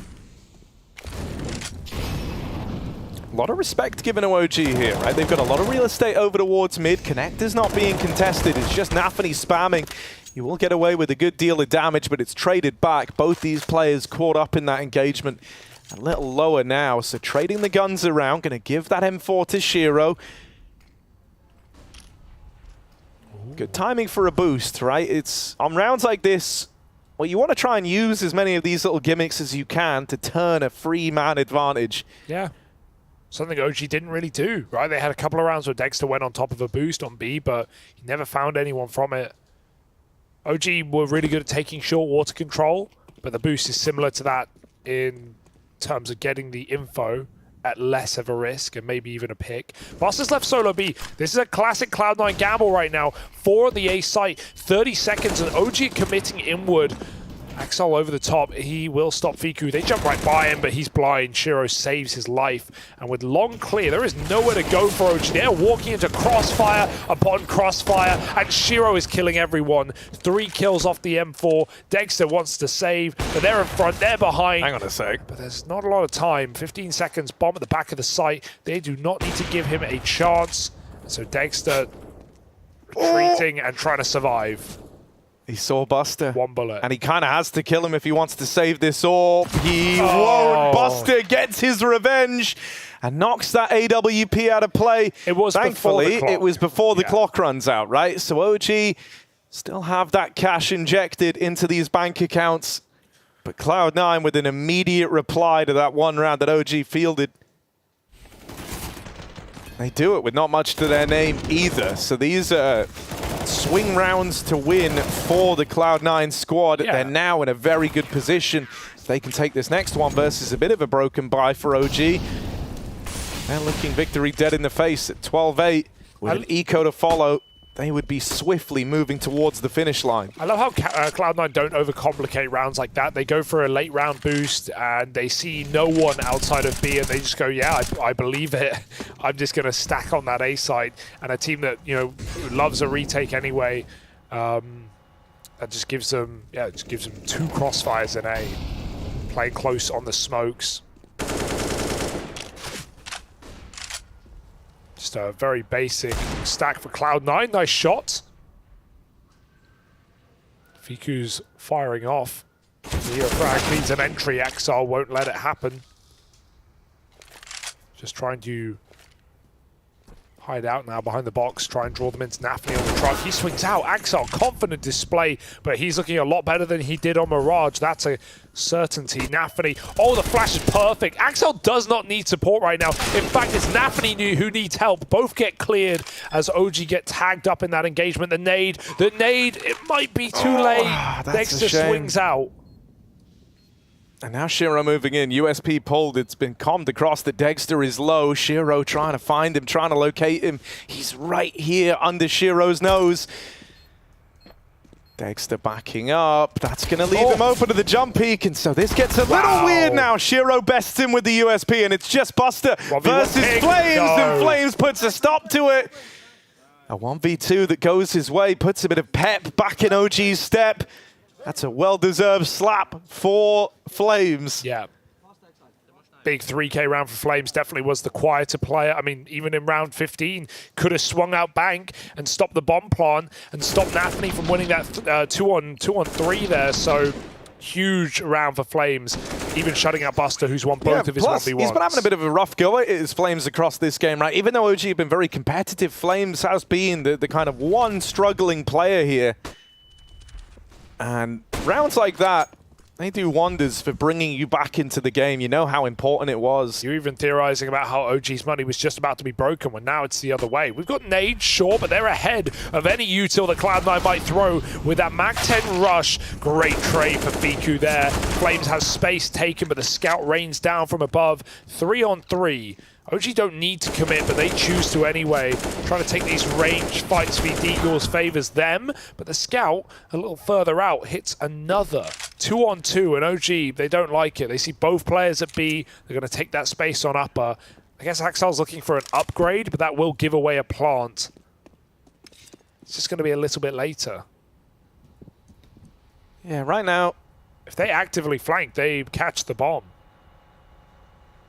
F: A lot of respect given to OG here, right? They've got a lot of real estate over towards mid. Connector's not being contested. It's just Nafany spamming. You will get away with a good deal of damage, but it's traded back. Both these players caught up in that engagement. A little lower now, so trading the guns around. Going to give that M4 to Shiro. Good timing for a boost, right? It's on rounds like this, well, you want to try and use as many of these little gimmicks as you can to turn a free man advantage.
B: Yeah. Something OG didn't really do, right? They had a couple of rounds where Dexter went on top of a boost on B, but he never found anyone from it. OG were really good at taking short water control, but the boost is similar to that in terms of getting the info at less of a risk and maybe even a pick. Buster's left solo B. This is a classic Cloud9 gamble right now. 4 on the A site, 30 seconds, and OG committing inward. Axel over the top, he will stop Fiku. They jump right by him, but he's blind. Shiro saves his life. And with long clear, there is nowhere to go for OG. They're walking into crossfire upon crossfire, and Shiro is killing everyone. 3 kills off the M4. Dexter wants to save, but they're in front, they're behind.
F: Hang on a sec.
B: But there's not a lot of time. 15 seconds, bomb at the back of the site. They do not need to give him a chance. So Dexter retreating and trying to survive.
F: He saw Buster.
B: 1 bullet.
F: And he kind of has to kill him if he wants to save this orb. He won't. Buster gets his revenge and knocks that AWP out of play.
B: It was
F: Thankfully,
B: before the clock.
F: it was before the clock runs out, right? So OG still have that cash injected into these bank accounts. But Cloud9 with an immediate reply to that 1 round that OG fielded. They do it with not much to their name either. So these are swing rounds to win for the Cloud9 squad.
B: Yeah.
F: They're now in a very good position. They can take this next one versus a bit of a broken buy for OG. They're looking victory dead in the face at 12-8 with an eco to follow. They would be swiftly moving towards the finish line.
B: I love how Cloud9 don't overcomplicate rounds like that. They go for a late round boost and they see no one outside of B and they just go, yeah, I believe it. I'm just going to stack on that A side. And a team that, you know, loves a retake anyway, that just gives them, just gives them 2 crossfires in A. Playing close on the smokes. Just a very basic stack for Cloud9. Nice shot. Fiku's firing off. Neofrag needs an entry. Axel won't let it happen. Just trying to hide out now behind the box, try and draw them into Nafni on the truck. He swings out. Axel, confident display, but he's looking a lot better than he did on Mirage. That's a certainty. Nafni, oh, the flash is perfect. Axel does not need support right now. In fact, it's Nafni who needs help. Both get cleared as OG get tagged up in that engagement. The nade, it might be too late. Dexter swings out.
F: And now Shiro moving in. USP pulled. It's been calmed across that Dexter is low. Shiro trying to find him, trying to locate him. He's right here under Shiro's nose. Dexter backing up. That's going to leave him open to the jump peak. And so this gets a little weird now. Shiro bests him with the USP. And it's just Buster versus Flames. And Flames puts a stop to it. A 1v2 that goes his way. Puts a bit of pep back in OG's step. That's a well-deserved slap for Flames.
B: Yeah. Big 3K round for Flames. Definitely was the quieter player. I mean, even in round 15, could have swung out bank and stopped the bomb plant and stopped Nafni from winning that 2 on 3 there. So huge round for Flames, even shutting out Buster, who's won both of his 1v1s.
F: He's been having a bit of a rough go at his Flames across this game, right? Even though OG have been very competitive, Flames has been the kind of one struggling player here. And rounds like that, they do wonders for bringing you back into the game. You know how important it was.
B: You're even theorizing about how OG's money was just about to be broken when now it's the other way. We've got nades, sure, but they're ahead of any util that Cloud9 might throw with that Mac-10 rush. Great trade for Fiku there. Flames has space taken, but the scout rains down from above. 3 on 3. OG don't need to commit, but they choose to anyway. Trying to take these range fights for Deagles favors them, but the scout a little further out hits another 2 on 2, and OG, they don't like it. They see both players at B. They're going to take that space on upper. I guess Axel's looking for an upgrade, but that will give away a plant. It's just going to be a little bit later.
F: Yeah, right now,
B: if they actively flank, they catch the bomb.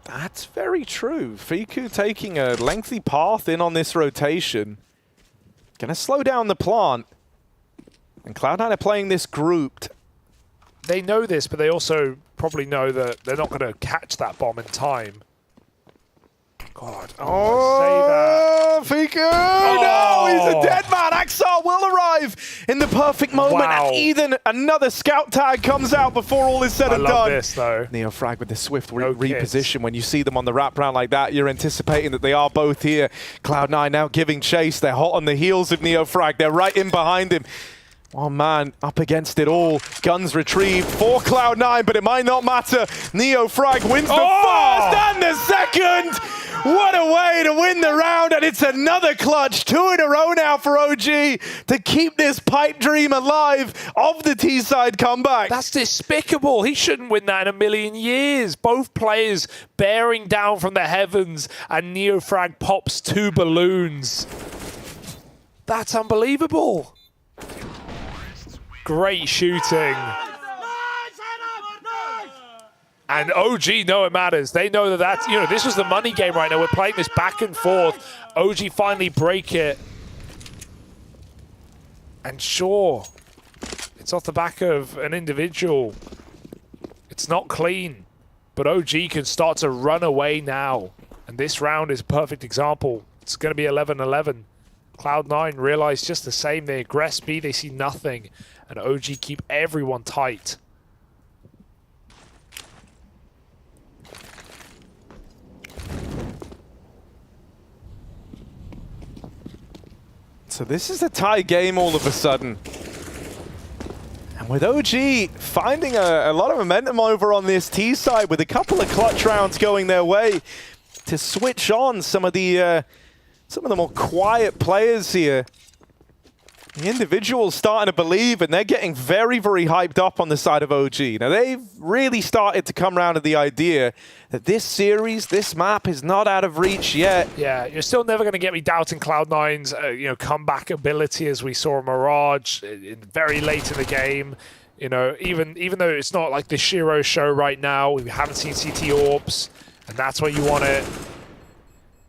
F: That's very true. Fiku taking a lengthy path in on this rotation. Gonna slow down the plant. And Cloud9 are playing this grouped.
B: They know this, but they also probably know that they're not going to catch that bomb in time. God.
F: Oh, Fiku! No, he's a dead man. Axel will arrive in the perfect moment.
B: Wow.
F: And even another scout tag comes out before all is said and done.
B: I love this, though.
F: Neofrag with the swift reposition. When you see them on the wrap round like that, you're anticipating that they are both here. Cloud9 now giving chase. They're hot on the heels of Neofrag. They're right in behind him. One man up against it all. Guns retrieved for Cloud9, but it might not matter. Neofrag wins the first and the second. What a way to win the round, and it's another clutch. 2 in a row now for OG to keep this pipe dream alive of the T-side comeback.
B: That's despicable. He shouldn't win that in a million years. Both players bearing down from the heavens, and Neofrag pops 2 balloons. That's unbelievable. Great shooting. And OG know it matters. They know that that's, you know, this was the money game right now. We're playing this back and forth. OG finally break it. And sure, it's off the back of an individual. It's not clean, but OG can start to run away now. And this round is a perfect example. It's going to be 11-11. Cloud9 realize just the same. They aggress B, they see nothing. And OG keep everyone tight.
F: So this is a tie game all of a sudden. And with OG finding a lot of momentum over on this T side with a couple of clutch rounds going their way to switch on some of the more quiet players here. The individuals starting to believe, and they're getting very, very hyped up on the side of OG. Now, they've really started to come around to the idea that this series, this map is not out of reach yet.
B: Yeah, you're still never going to get me doubting Cloud9's comeback ability, as we saw in Mirage very late in the game. You know, even though it's not like the Shiro show right now, we haven't seen CT Orbs, and that's where you want it.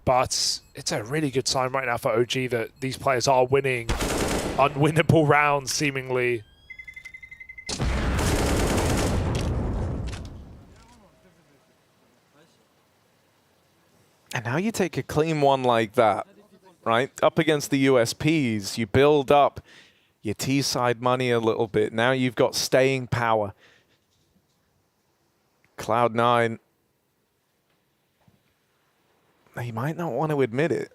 B: But it's a really good sign right now for OG that these players are winning unwinnable rounds, seemingly.
F: And now you take a clean one like that, right? Up against the USPs, you build up your T-side money a little bit. Now you've got staying power. Cloud9, they might not want to admit it,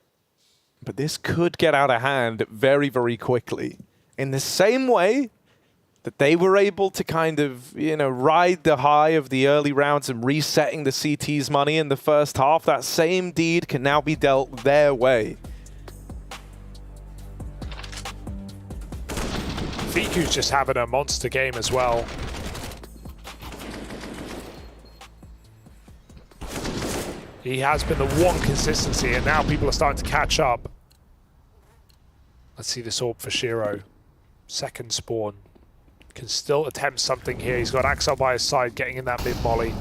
F: but this could get out of hand very, very quickly. In the same way that they were able to kind of, ride the high of the early rounds and resetting the CT's money in the first half, that same deed can now be dealt their way.
B: Fiku's just having a monster game as well. He has been the one consistency, and now people are starting to catch up. Let's see this orb for Shiro. Second spawn. Can still attempt something here. He's got Axel by his side, getting in that mid-molly.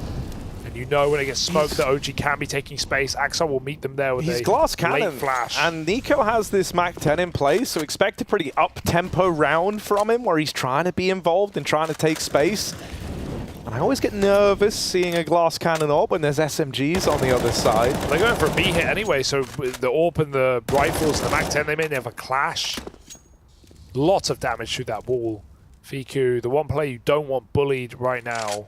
B: And you know when it gets smoked that OG can be taking space. Axel will meet them there with a
F: glass cannon,
B: late flash.
F: And Nico has this Mach 10 in place, so expect a pretty up-tempo round from him where he's trying to be involved and trying to take space. And I always get nervous seeing a glass cannon orb when there's SMGs on the other side.
B: They're going for a B hit anyway, so with the orb and the rifles and the Mach 10, they may never clash. Lots of damage through that wall. Fiku, the one player you don't want bullied right now.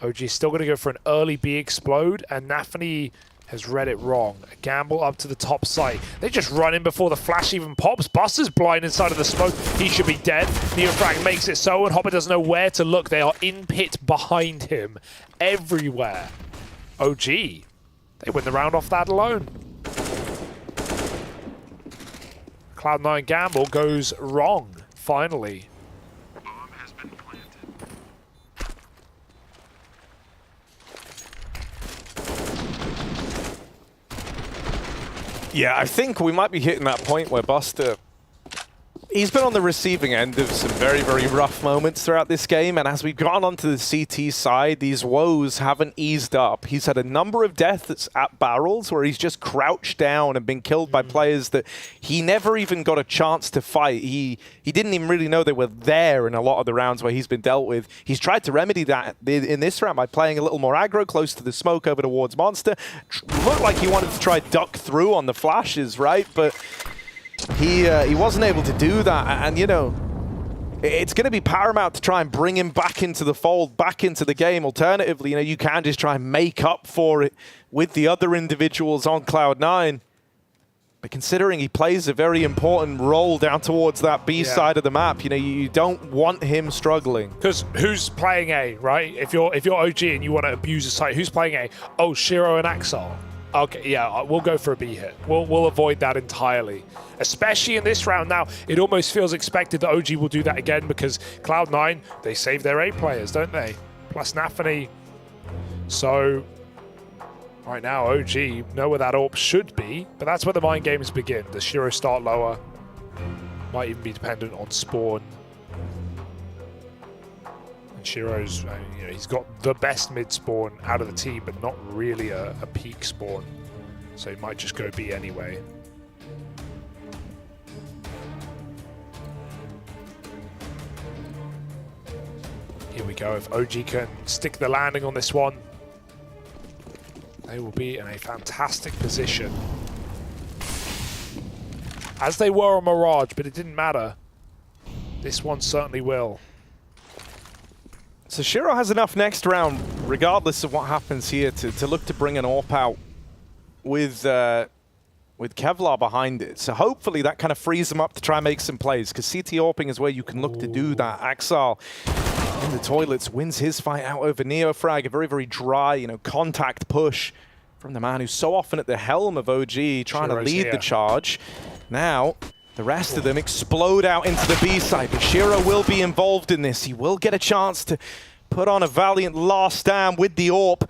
B: OG is still going to go for an early B explode, and Nafany has read it wrong. A gamble up to the top site. They just run in before the flash even pops. Buster's blind inside of the smoke. He should be dead. Neofrag makes it so, and Hopper doesn't know where to look. They are in pit behind him. Everywhere. OG. They win the round off that alone. Cloud9 gamble goes wrong, finally.
F: Yeah, I think we might be hitting that point where Buster, he's been on the receiving end of some very, very rough moments throughout this game, and as we've gone onto the CT side, these woes haven't eased up. He's had a number of deaths at barrels where he's just crouched down and been killed by players that he never even got a chance to fight. He didn't even really know they were there in a lot of the rounds where he's been dealt with. He's tried to remedy that in this round by playing a little more aggro, close to the smoke over towards Monster. Looked like he wanted to try duck through on the flashes, right? But he wasn't able to do that, and it's going to be paramount to try and bring him back into the fold, back into the game. Alternatively, you can just try and make up for it with the other individuals on Cloud9. But considering he plays a very important role down towards that B side of the map, you don't want him struggling.
B: Because who's playing A, right? If you're OG and you want to abuse the site, who's playing A? Oh, Shiro and Axel. Okay, yeah, we'll go for a B hit. We'll avoid that entirely. Especially in this round now, it almost feels expected that OG will do that again because Cloud9, they save their A players, don't they? Plus Nafany. So, right now, OG know where that AWP should be, but that's where the mind games begin. Does Shiro start lower? Might even be dependent on spawn. And Shiro's, you know, he's got the best mid spawn out of the team, but not really a peak spawn. So he might just go B anyway. Here we go. If OG can stick the landing on this one, they will be in a fantastic position. As they were on Mirage, but it didn't matter. This one certainly will.
F: So Shiro has enough next round, regardless of what happens here, to look to bring an AWP out with Kevlar behind it. So hopefully that kind of frees them up to try and make some plays, because CT AWPing is where you can look to do that. Axal in the toilets wins his fight out over Neofrag, a very, very dry, you know, contact push from the man who's so often at the helm of OG, trying to lead the charge. Now, the rest of them explode out into the B side, but Shiro will be involved in this. He will get a chance to put on a valiant last stand with the AWP.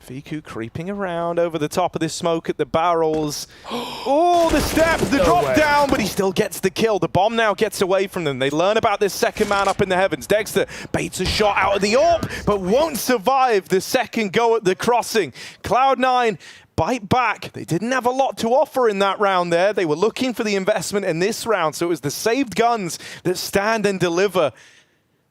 F: Viku creeping around over the top of this smoke at the barrels. Oh, the step, the drop down, but he still gets the kill. The bomb now gets away from them. They learn about this second man up in the heavens. Dexter baits a shot out of the AWP, but won't survive the second go at the crossing. Cloud9 bite back. They didn't have a lot to offer in that round there. They were looking for the investment in this round, so it was the saved guns that stand and deliver.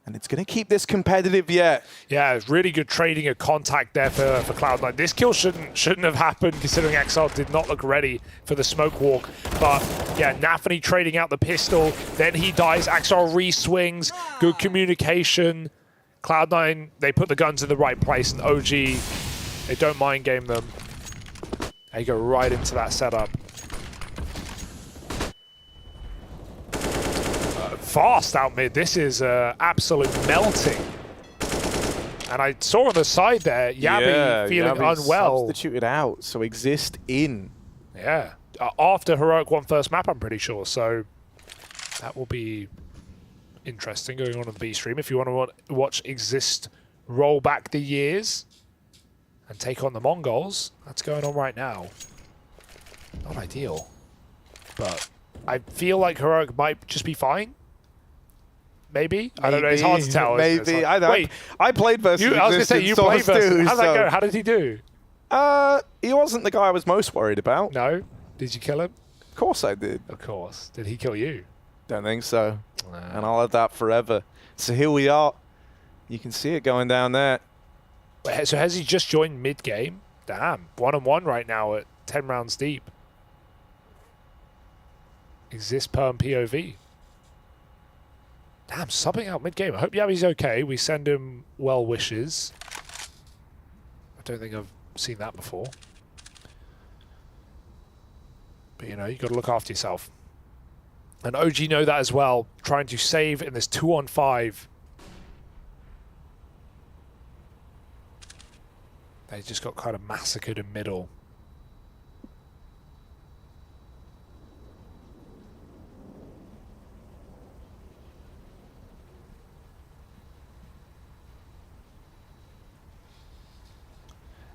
F: And it's going to keep this competitive yet.
B: Yeah, really good trading of contact there for Cloud9. This kill shouldn't have happened, considering XL did not look ready for the smoke walk. But yeah, Nafany trading out the pistol, then he dies. XL re-swings, good communication. Cloud9, they put the guns in the right place, and OG, they don't mind game them. They go right into that setup. Fast out mid. This is absolute melting. And I saw on the side there, Yabi feeling unwell.
F: Substituted out, so exist in.
B: Yeah, after Heroic won first map, I'm pretty sure. So that will be interesting going on the B stream. If you want to watch Exist roll back the years and take on the Mongols, that's going on right now. Not ideal, but I feel like Heroic might just be fine. Maybe? I don't know. It's hard to tell.
F: Maybe.
B: Like,
F: wait, I played versus
B: I was going to say, you played versus. How'd that go? How did he do?
F: He wasn't the guy I was most worried about.
B: No? Did you kill him?
F: Of course I did.
B: Of course. Did he kill you?
F: Don't think so. And I'll have that forever. So here we are. You can see it going down there.
B: So has he just joined mid-game? Damn. 1-on-1 right now at 10 rounds deep. Exist perm POV. Damn, subbing out mid-game. I hope Yabi's okay. We send him well wishes. I don't think I've seen that before. But, you know, you got to look after yourself. And OG know that as well, trying to save in this 2-on-5. They just got kind of massacred in middle.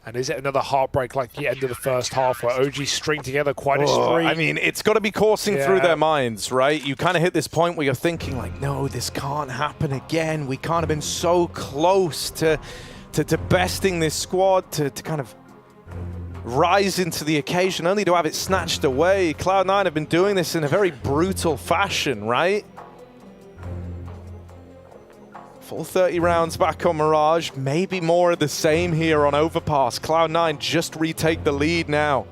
B: And is it another heartbreak like the end of the first half where OG string together quite a streak?
F: I mean, it's got to be coursing through their minds, right? You kind of hit this point where you're thinking like, no, this can't happen again. We can't have been so close to besting this squad, to kind of rise into the occasion, only to have it snatched away. Cloud9 have been doing this in a very brutal fashion, right? Full 30 rounds back on Mirage. Maybe more of the same here on Overpass. Cloud9 just retake the lead now.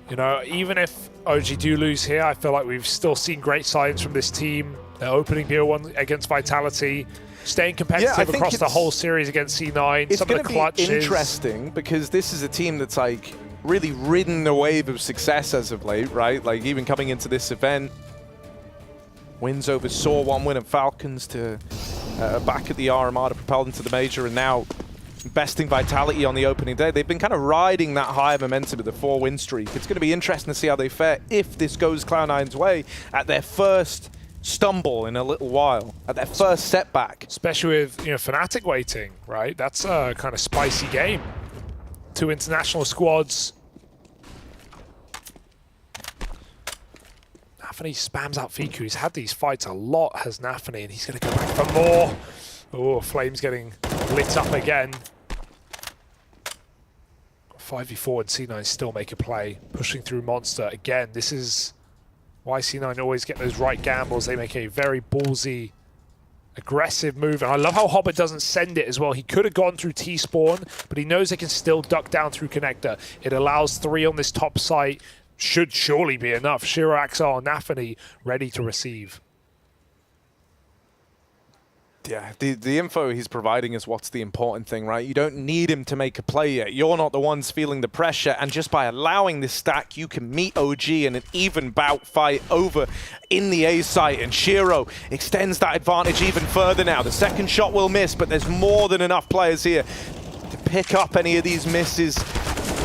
B: You know, even if OG do lose here, I feel like we've still seen great signs from this team. They're opening Tier 1 against Vitality, staying competitive across the whole series against C9.
F: It's going to be interesting because this is a team that's like really ridden the wave of success as of late, right? Like even coming into this event, wins over Saw, 1 win at Falcons to back at the RMR to propel them to the major, and now besting Vitality on the opening day. They've been kind of riding that high momentum of the 4-win streak. It's going to be interesting to see how they fare if this goes Cloud9's way at their first stumble in a little while, at their first setback.
B: Especially with, you know, Fnatic waiting, right? That's a kind of spicy game. 2 international squads. Nafany spams out Fiku. He's had these fights a lot, has Nafany, and he's going to go back for more. Oh, Flames getting lit up again. 5v4 and C9 still make a play, pushing through Monster. Again, this is why C9 always get those right gambles. They make a very ballsy, aggressive move. And I love how Hobbit doesn't send it as well. He could have gone through T-spawn, but he knows they can still duck down through Connector. It allows 3 on this top site. Should surely be enough. Shiro, Axel, and Nafany ready to receive.
F: Yeah, the info he's providing is what's the important thing, right? You don't need him to make a play yet. You're not the ones feeling the pressure, and just by allowing this stack, you can meet OG in an even bout fight over in the A site, and Shiro extends that advantage even further now. The second shot will miss, but there's more than enough players here to pick up any of these misses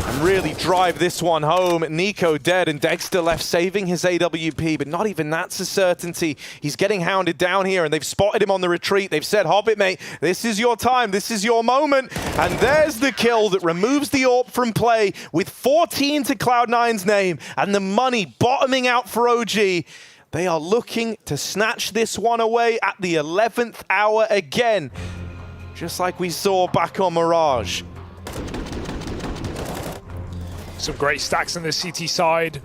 F: and really drive this one home. Nico dead and Dexter left saving his AWP, but not even that's a certainty. He's getting hounded down here, and they've spotted him on the retreat. They've said, Hobbit, mate, this is your time, this is your moment. And there's the kill that removes the AWP from play with 14 to Cloud9's name, and the money bottoming out for OG. They are looking to snatch this one away at the 11th hour again, just like we saw back on Mirage.
B: Some great stacks on the CT side.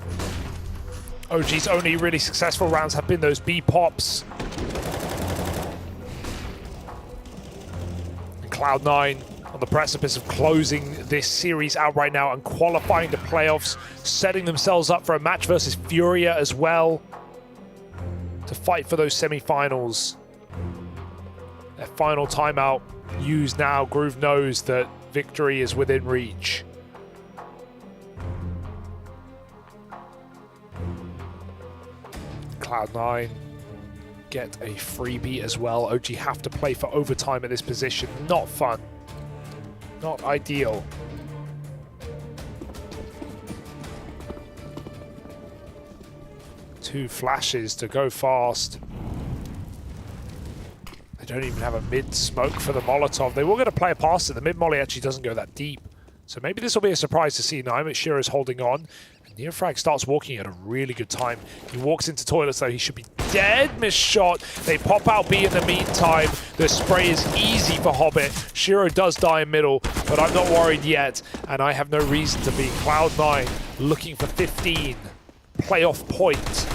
B: OG's only really successful rounds have been those B pops. And Cloud9 on the precipice of closing this series out right now and qualifying to playoffs, setting themselves up for a match versus FURIA as well to fight for those semi-finals. Their final timeout used now. Groove knows that victory is within reach. Cloud9 get a freebie as well. OG have to play for overtime at this position. Not fun. Not ideal. Two flashes to go fast. They don't even have a mid smoke for the Molotov. They were going to play a pass it. The mid molly actually doesn't go that deep. So maybe this will be a surprise to C9, but Shiro's holding on. Neofrag starts walking at a really good time. He walks into toilets though, he should be dead. Missed shot. They pop out B in the meantime. The spray is easy for Hobbit. Shiro does die in middle, but I'm not worried yet, and I have no reason to be. Cloud9 looking for 15 playoff points.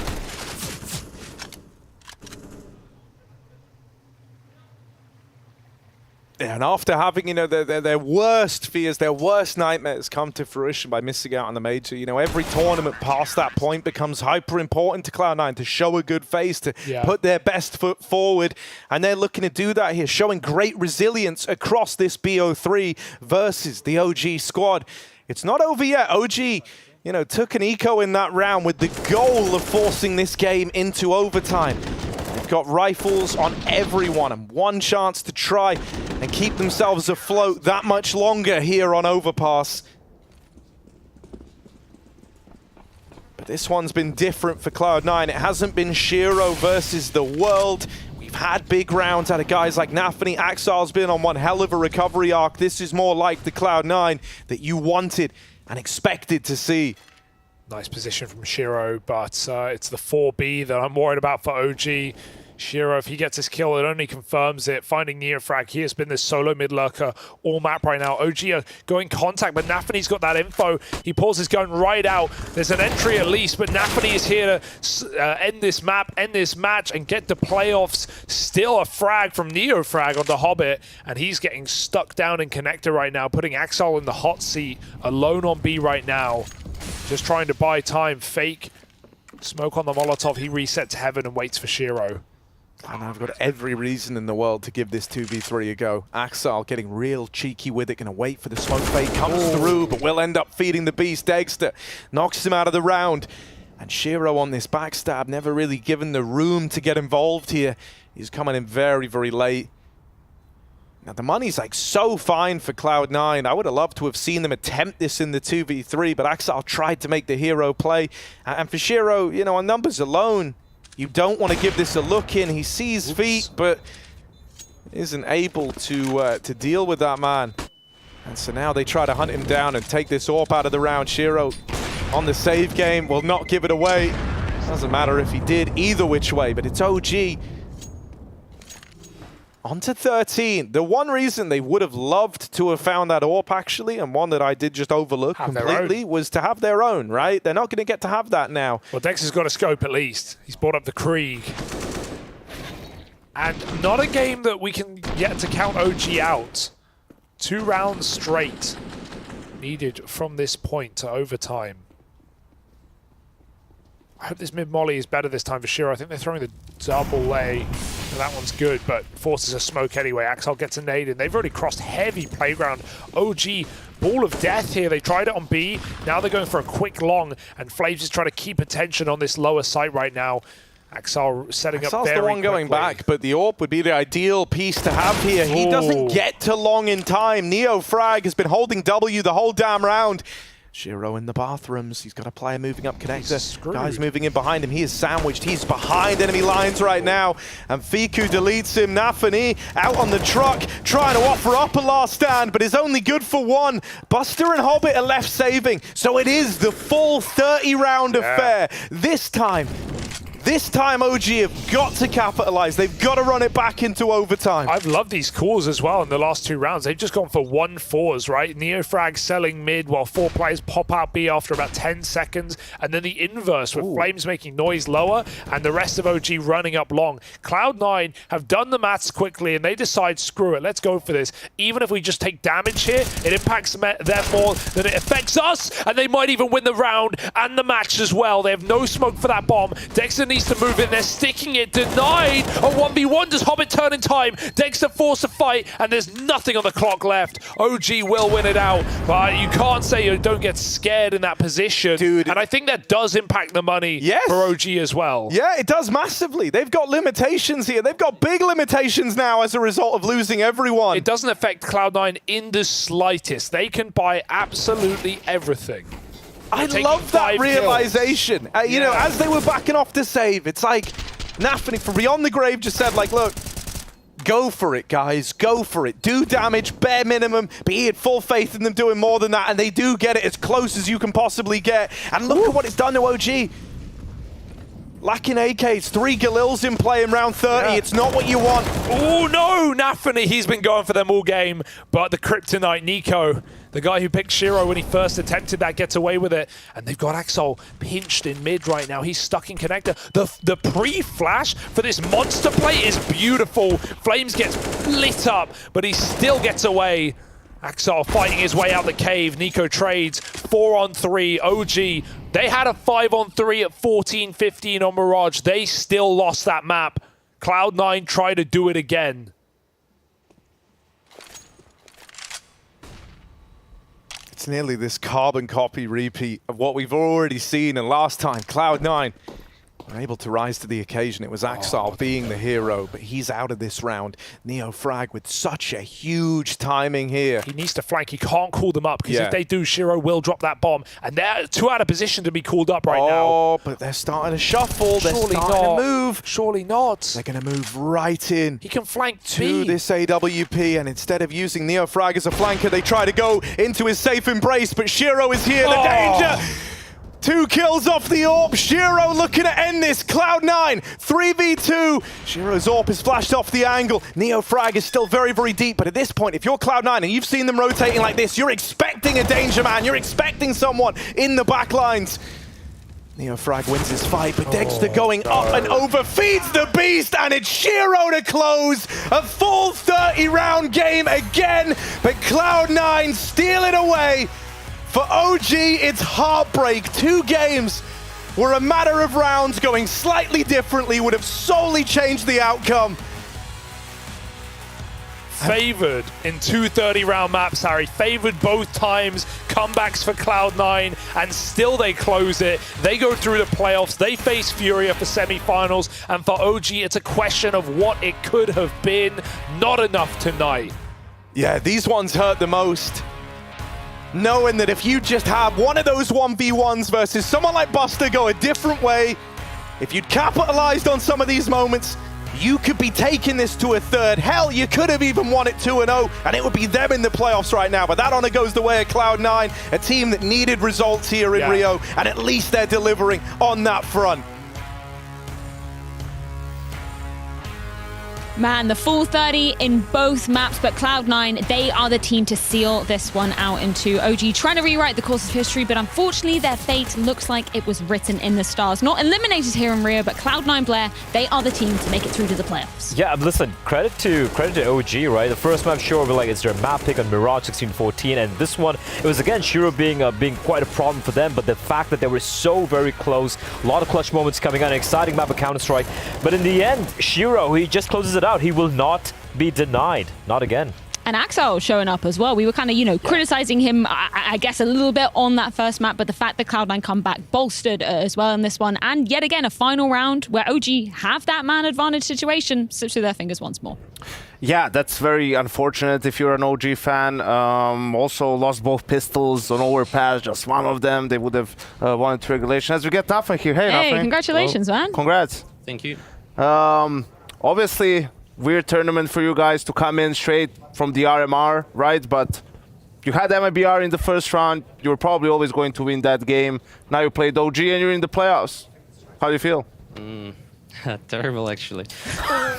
F: And after having, you know, their worst fears, their worst nightmares come to fruition by missing out on the major, you know, every tournament past that point becomes hyper important to Cloud9 to show a good face, to put their best foot forward. And they're looking to do that here, showing great resilience across this BO3 versus the OG squad. It's not over yet. OG, you know, took an eco in that round with the goal of forcing this game into overtime. They've got rifles on everyone and one chance to try and keep themselves afloat that much longer here on Overpass. But this one's been different for Cloud9. It hasn't been Shiro versus the world. We've had big rounds out of guys like Nafany. Axar's been on one hell of a recovery arc. This is more like the Cloud9 that you wanted and expected to see.
B: Nice position from Shiro, but it's the 4B that I'm worried about for OG. Shiro, if he gets his kill, it only confirms it. Finding Neofrag, he has been this solo mid lurker all map right now. OG are going contact, but Nafany's got that info. He pulls his gun right out. There's an entry at least, but Nafany is here to end this map, end this match, and get the playoffs. Still a frag from Neofrag on the Hobbit, and he's getting stuck down in Connector right now, putting Axel in the hot seat, alone on B right now. Just trying to buy time. Fake smoke on the Molotov. He resets heaven and waits for Shiro.
F: And I've got every reason in the world to give this 2v3 a go. Axel getting real cheeky with it, gonna wait for the smoke fade, comes through, but will end up feeding the beast. Dexter knocks him out of the round. And Shiro on this backstab, never really given the room to get involved here. He's coming in very, very late. Now the money's like so fine for Cloud9. I would have loved to have seen them attempt this in the 2v3, but Axel tried to make the hero play. And for Shiro, you know, on numbers alone, you don't want to give this a look in. He sees feet, but isn't able to deal with that man. And so now they try to hunt him down and take this AWP out of the round. Shiro on the save game will not give it away. Doesn't matter if he did either which way, but it's OG. On to 13. The one reason they would have loved to have found that AWP, actually, and one that I did just overlook completely, was to have their own, right? They're not going to get to have that now.
B: Well, Dex has got a scope at least. He's brought up the Krieg. And not a game that we can get to count OG out. 2 rounds straight needed from this point to overtime. I hope this mid-molly is better this time for Shiro. I think they're throwing the double lay. And that one's good, but forces a smoke anyway. Axel gets a nade, and they've already crossed heavy playground. OG, ball of death here. They tried it on B. Now they're going for a quick long, and Flames is trying to keep attention on this lower site right now. Axel setting up very
F: the one going
B: quickly.
F: back, but the AWP would be the ideal piece to have here. He doesn't get to long in time. NeoFrag has been holding W the whole damn round. Shiro in the bathrooms. He's got a player moving up connector. Guys moving in behind him. He is sandwiched. He's behind enemy lines right now. And Fiku deletes him. Nafani out on the truck, trying to offer up a last stand, but is only good for one. Buster and Hobbit are left saving. So it is the full 30-round affair. This time OG have got to capitalize. They've got to run it back into overtime.
B: I've loved these calls as well in the last 2 rounds. They've just gone for 1-4s, right? NeoFrag selling mid while 4 players pop out B after about 10 seconds. And then the inverse with Flames making noise lower and the rest of OG running up long. Cloud9 have done the maths quickly and they decide, screw it, let's go for this. Even if we just take damage here, it impacts them more than it affects us. And they might even win the round and the match as well. They have no smoke for that bomb. Dexter needs to move in. They're sticking it. Denied. A 1v1. Does Hobbit turn in time? Dexter forced a fight, and there's nothing on the clock left. OG will win it out, but you can't say you don't get scared in that position. Dude. And I think that does impact the money for OG as well.
F: Yeah, it does massively. They've got limitations here. They've got big limitations now as a result of losing everyone.
B: It doesn't affect Cloud9 in the slightest. They can buy absolutely everything.
F: I love that realization. You know, as they were backing off to save, it's like Nafani from Beyond the Grave just said, like, look, go for it, guys. Go for it. Do damage, bare minimum. But he had full faith in them doing more than that, and they do get it as close as you can possibly get. And look at what it's done to OG. Lacking AKs, 3 Galils in play in round 30. It's not what you want.
B: Oh, no! Nafani, he's been going for them all game. But the Kryptonite, Nico, the guy who picked Shiro when he first attempted that, gets away with it. And they've got Axel pinched in mid right now. He's stuck in connector. The pre-flash for this monster play is beautiful. Flames gets lit up, but he still gets away. Axel fighting his way out the cave. Nico trades 4-on-3. OG, they had a 5-on-3 at 14-15 on Mirage. They still lost that map. Cloud9 try to do it again.
F: It's nearly this carbon copy repeat of what we've already seen. And last time, Cloud9 were able to rise to the occasion. It was Axel being the hero, but he's out of this round. NeoFrag with such a huge timing here.
B: He needs to flank. He can't call them up, because if they do, Shiro will drop that bomb. And they're too out of position to be called up right now.
F: Oh, but they're starting to shuffle. They're starting to move.
B: Surely not.
F: They're going to move right in.
B: He can flank
F: to this AWP, and instead of using NeoFrag as a flanker, they try to go into his safe embrace, but Shiro is here. The danger! 2 kills off the AWP. Shiro looking to end this. Cloud9, 3v2. Shiro's AWP is flashed off the angle. NeoFrag is still very, very deep. But at this point, if you're Cloud9 and you've seen them rotating like this, you're expecting a danger man. You're expecting someone in the back lines. NeoFrag wins his fight, but Dexter going up and overfeeds the beast, and it's Shiro to close a full 30-round game again. But Cloud9 steal it away. For OG, it's heartbreak. 2 games where a matter of rounds going slightly differently would have solely changed the outcome.
B: Favored in 2 30-round maps, Harry. Favored both times. Comebacks for Cloud9, and still they close it. They go through the playoffs. They face FURIA for semi-finals, and for OG, it's a question of what it could have been. Not enough tonight.
F: Yeah, these ones hurt the most. Knowing that if you just have one of those 1v1s versus someone like Buster go a different way, if you'd capitalized on some of these moments, you could be taking this to a third. Hell, you could have even won it 2-0, and it would be them in the playoffs right now. But that honor goes the way of Cloud9, a team that needed results here in Rio, and at least they're delivering on that front.
I: Man, the full 30 in both maps, but Cloud9, they are the team to seal this one out into OG, trying to rewrite the course of history, but unfortunately their fate looks like it was written in the stars. Not eliminated here in Rio, but Cloud9 Blair, they are the team to make it through to the playoffs.
O: Yeah, listen, credit to OG, right? The first map, sure, but like it's their map pick on Mirage 1614, and this one, it was again Shiro being quite a problem for them, but the fact that they were so very close, a lot of clutch moments coming out, an exciting map of Counter-Strike, but in the end, Shiro, he just closes it out. He will not be denied. Not again.
I: And Axel showing up as well. We were kind of, criticizing him, I guess, a little bit on that first map, but the fact that Cloud9 come back bolstered as well in this one. And yet again, a final round where OG have that man advantage situation, slips through their fingers once more.
M: Yeah, that's very unfortunate if you're an OG fan. Also lost both pistols on overpass, just one of them. They would have won it to regulation. As we get nothing here. Hey,
I: hey,
M: nothing.
I: Congratulations, man.
M: Congrats.
C: Thank you.
M: Obviously, weird tournament for you guys to come in straight from the RMR, right? But you had MIBR in the first round. You were probably always going to win that game. Now you played OG and you're in the playoffs. How do you feel?
C: Terrible, actually.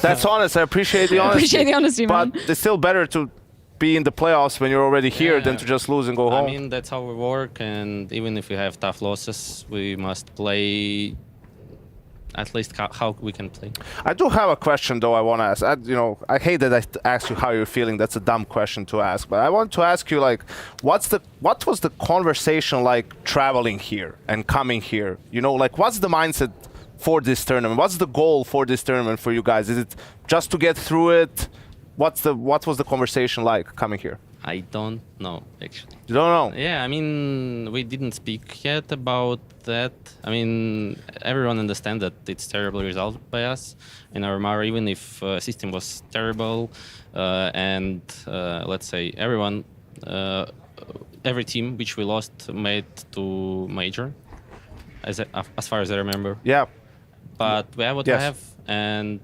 M: That's honest. I appreciate the honesty.
I: Appreciate the honesty, man.
M: But it's still better to be in the playoffs when you're already here than to just lose and go home.
C: I mean, that's how we work. And even if we have tough losses, we must play at least how we can play.
M: I do have a question, though, I want to ask. I hate that I ask you how you're feeling. That's a dumb question to ask. But I want to ask you, like, what was the conversation like traveling here and coming here? Like, what's the mindset for this tournament? What's the goal for this tournament for you guys? Is it just to get through it? What was the conversation like coming here?
C: I don't know, actually.
M: You don't know?
C: Yeah, I mean, we didn't speak yet about that. I mean, everyone understands that it's terrible result by us in our RMR, even if system was terrible. And let's say every team which we lost made to major, as far as I remember.
M: Yeah.
C: But we have what we have, and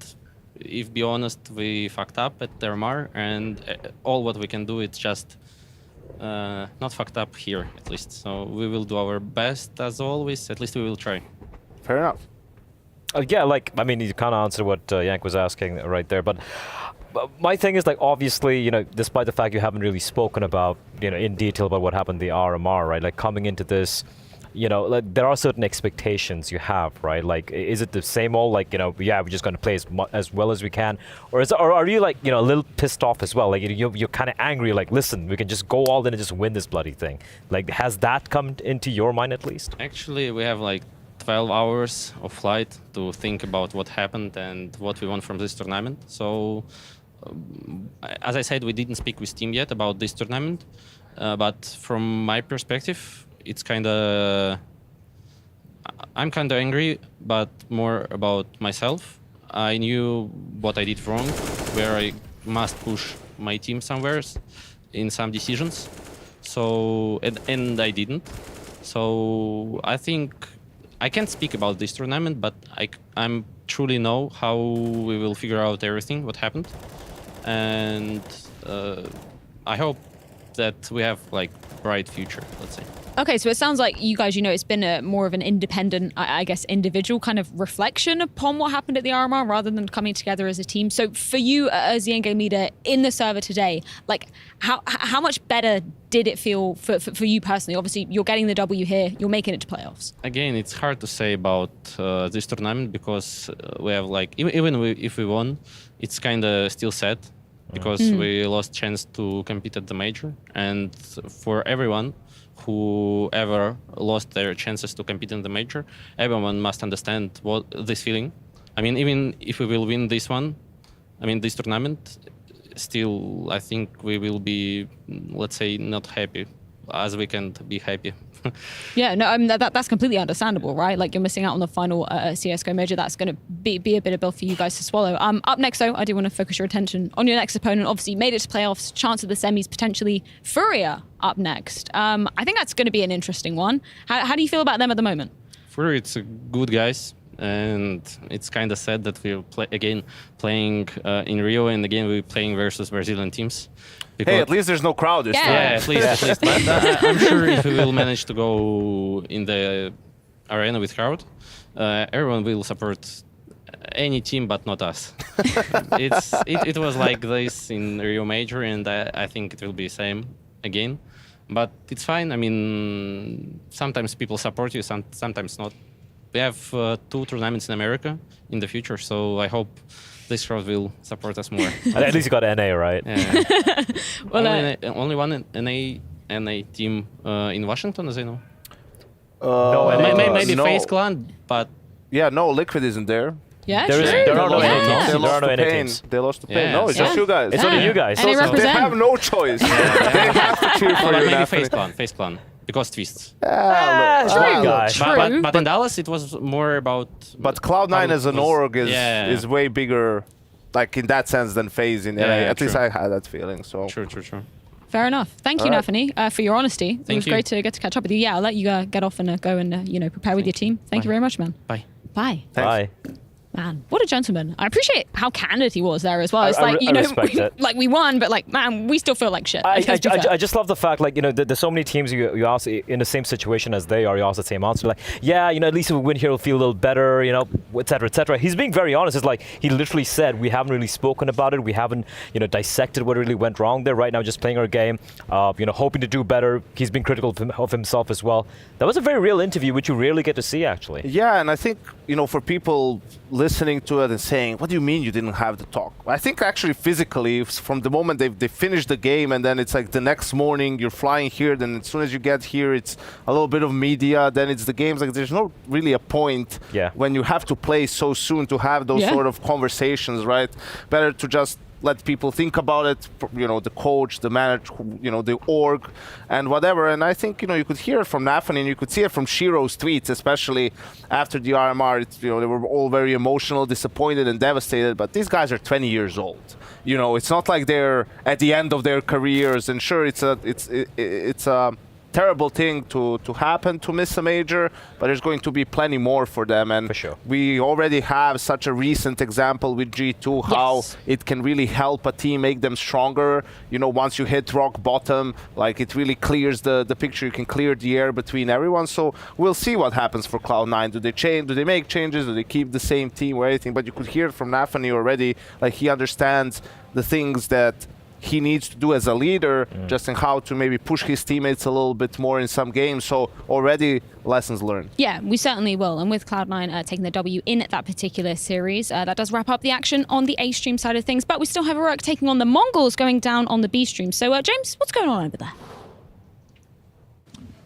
C: if be honest, we fucked up at the RMR, and all what we can do is just not fucked up here, at least. So we will do our best as always. At least we will try.
M: Fair enough.
O: Yeah, I mean, you kind of answered what Yank was asking right there, but my thing is, like, obviously, despite the fact you haven't really spoken about, in detail about what happened in the RMR, right? Like, coming into this, like, there are certain expectations you have, right? Like, is it the same old, like, yeah, we're just going to play as well as we can? Or are you, like, a little pissed off as well? Like, you're kind of angry, like, listen, we can just go all in and just win this bloody thing. Like, has that come into your mind at least?
C: Actually, we have, like, 12 hours of flight to think about what happened and what we want from this tournament. So, as I said, we didn't speak with team yet about this tournament. But from my perspective, it's I'm kind of angry, but more about myself. I knew what I did wrong, where I must push my team somewhere in some decisions. So, and I didn't. So I think I can't speak about this tournament, but I'm truly know how we will figure out everything, what happened. And I hope that we have, like, bright future, let's say.
I: Okay, so it sounds like you guys, it's been more of an independent, I guess, individual kind of reflection upon what happened at the RMR rather than coming together as a team. So for you as the endgame leader in the server today, like, how much better did it feel for you personally? Obviously, you're getting the W here, you're making it to playoffs.
C: Again, it's hard to say about this tournament because we have, like, even if we won, it's kind of still sad because we lost chance to compete at the major. And for everyone who ever lost their chances to compete in the major, everyone must understand what this feeling. I mean, even if we will win this one, I mean, this tournament, still, I think we will be, let's say, not happy, as we can be happy.
I: Yeah, no, I mean, that's completely understandable, right? Like, you're missing out on the final CSGO major. That's going to be a bit of bill for you guys to swallow. Up next, though, I do want to focus your attention on your next opponent. Obviously, made it to playoffs, chance of the semis, potentially FURIA up next. I think that's going to be an interesting one. How do you feel about them at the moment?
C: FURIA, it's a good guys. And it's kind of sad that we're playing in Rio, and again we're playing versus Brazilian teams.
M: Hey, at least there's no crowd this time.
C: Yeah, at least. But I'm sure if we will manage to go in the arena with crowd, everyone will support any team but not us. It was like this in Rio Major, and I think it will be the same again. But it's fine. I mean, sometimes people support you, sometimes not. We have 2 tournaments in America in the future, so I hope this crowd will support us more.
O: At least you got NA, right?
C: Yeah.
I: Well,
C: only one NA team in Washington, as I know. Maybe
M: no.
C: FaZe Clan, but...
M: Yeah, no, Liquid isn't there.
I: Yeah,
O: there are no NA teams.
M: They lost to Pain. No, it's just you guys.
O: It's only you guys.
I: And
M: They have no choice. They have to cheer for you.
C: Maybe FaZe Clan. Because twists.
I: True.
C: But in Dallas, it was more about...
M: But Cloud9 as an org is way bigger, like in that sense, than FaZe in LA. At least I had that feeling. So
C: True.
I: Fair enough. Thank you, Nafany, for your honesty. It was great to get to catch up with you. Yeah, I'll let you get off and go and prepare with your team. Thank you very much, man.
C: Bye.
I: Bye.
O: Bye.
I: Man, what a gentleman. I appreciate how candid he was there as well. It's
O: I respect it.
I: Like we won, but like, man, we still feel like shit.
O: I just love the fact, like, there's so many teams you ask in the same situation as they are, you ask the same answer. Like, yeah, at least if we win here, we'll feel a little better, et cetera, et cetera. He's being very honest. It's like, he literally said, we haven't really spoken about it. We haven't, dissected what really went wrong there. Right now, just playing our game, hoping to do better. He's been critical of himself as well. That was a very real interview, which you rarely get to see, actually.
M: Yeah, and I think, for people listening to it and saying, what do you mean you didn't have the talk? I think actually physically, from the moment they finish the game, and then it's like the next morning you're flying here, then as soon as you get here, it's a little bit of media, then it's the games. Like, there's not really a point when you have to play so soon to have those sort of conversations, right? Better to just let people think about it, the coach, the manager, the org, and whatever. And I think, you could hear it from Nafany, and you could see it from Shiro's tweets, especially after the RMR. They were all very emotional, disappointed, and devastated. But these guys are 20 years old. It's not like they're at the end of their careers. And sure, it's a terrible thing to happen, to miss a major, but there's going to be plenty more for them. And
O: for sure,
M: we already have such a recent example with G2, how it can really help a team, make them stronger. Once you hit rock bottom, like, it really clears the picture. You can clear the air between everyone. So we'll see what happens for Cloud9. Do they change? Do they make changes? Do they keep the same team or anything? But you could hear it from Nafany already, like, he understands the things that he needs to do as a leader, just in how to maybe push his teammates a little bit more in some games. So already lessons learned.
I: Yeah, we certainly will. And with Cloud9 taking the W in that particular series, that does wrap up the action on the A stream side of things. But we still have Heroic taking on the Mongols going down on the B stream. So James, what's going on over there?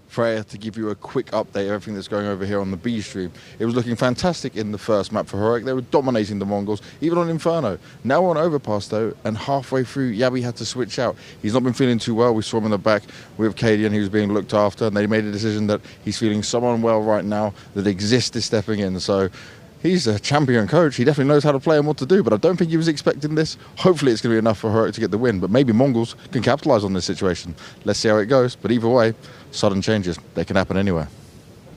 R: Freya, to give you a quick update of everything that's going over here on the B stream. It was looking fantastic in the first map for Heroic. They were dominating the Mongols, even on Inferno. Now we're on Overpass, though, and halfway through, Yabi had to switch out. He's not been feeling too well. We saw him in the back with Cadian. He was being looked after, and they made a decision that he's feeling so unwell right now that Exist is stepping in. So he's a champion coach. He definitely knows how to play and what to do, but I don't think he was expecting this. Hopefully it's going to be enough for Heroic to get the win, but maybe Mongols can capitalize on this situation. Let's see how it goes. But either way, sudden changes, they can happen anywhere.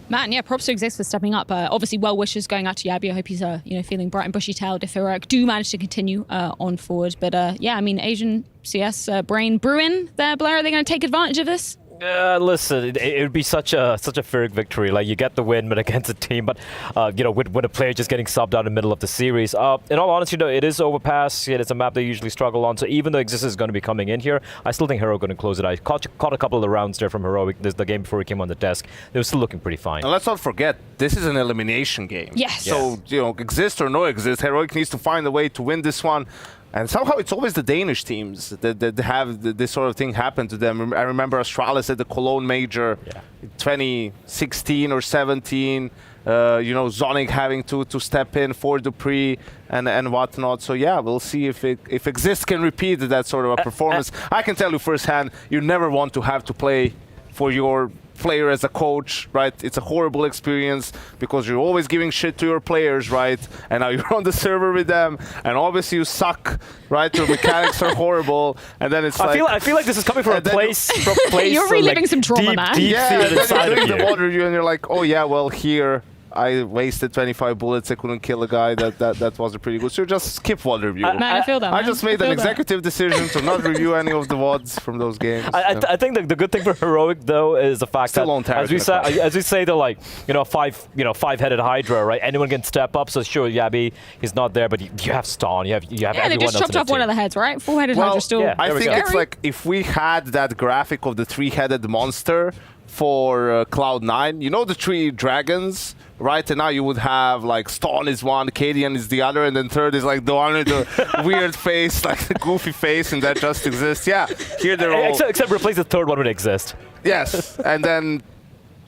I: Man, yeah, props to Exist for stepping up. Obviously, well wishes going out to Yabi. I hope he's feeling bright and bushy-tailed if Heroic do manage to continue on forward. But yeah, I mean, Asian CS brain brewing there, Blair. Are they going to take advantage of this?
O: Listen, it would be such a Pyrrhic victory. Like, you get the win, but against a team, but when a player just getting subbed out in the middle of the series. In all honesty, it is Overpass. It's a map they usually struggle on. So even though Exist is going to be coming in here, I still think Heroic going to close it. I caught a couple of the rounds there from Heroic. The game before he came on the desk, they were still looking pretty fine.
M: And let's not forget, this is an elimination game.
I: Yes.
M: So Exist or no Exist, Heroic needs to find a way to win this one. And somehow it's always the Danish teams that have this sort of thing happen to them. I remember Astralis at the Cologne Major in 2016 or 17. You know, Zonic having to step in for Dupree and whatnot. So yeah, we'll see if Exist can repeat that sort of a performance. I can tell you firsthand, you never want to have to play for your player as a coach, right? It's a horrible experience because you're always giving shit to your players, right? And now you're on the server with them, and obviously you suck, right? Your mechanics are horrible, and then it's
O: I feel like this is coming from a place.
I: You're reliving
O: like
I: some trauma,
O: deep,
I: man.
O: Deep
M: yeah, and then
O: inside
M: you're
O: of
M: doing
O: you.
M: the water review, and you're like, oh yeah, well here I wasted 25 bullets. I couldn't kill a guy. That wasn't pretty good. So just skip VOD review.
I: Man, I feel that.
M: I just made an executive decision to not review any of the VODs from those games.
O: I think the good thing for Heroic though is the fact
M: Still
O: that as we say, they're like five-headed Hydra, right? Anyone can step up. So sure, Yabi, he's not there, but you have Ston, you have
I: Yeah,
O: everyone
I: they just
O: else
I: chopped
O: in
I: off
O: the
I: one of
O: team.
I: the heads, right? Four-headed
M: Well,
I: Hydra still.
M: I think it's like if we had that graphic of the three-headed monster for Cloud9, you know the three dragons, right? And now you would have like Stone is one, Cadian is the other, and then third is like the one with the weird face, like the goofy face, and that just exists. Yeah, here they're all...
O: Except replace the third one with Exist.
M: Yes, and then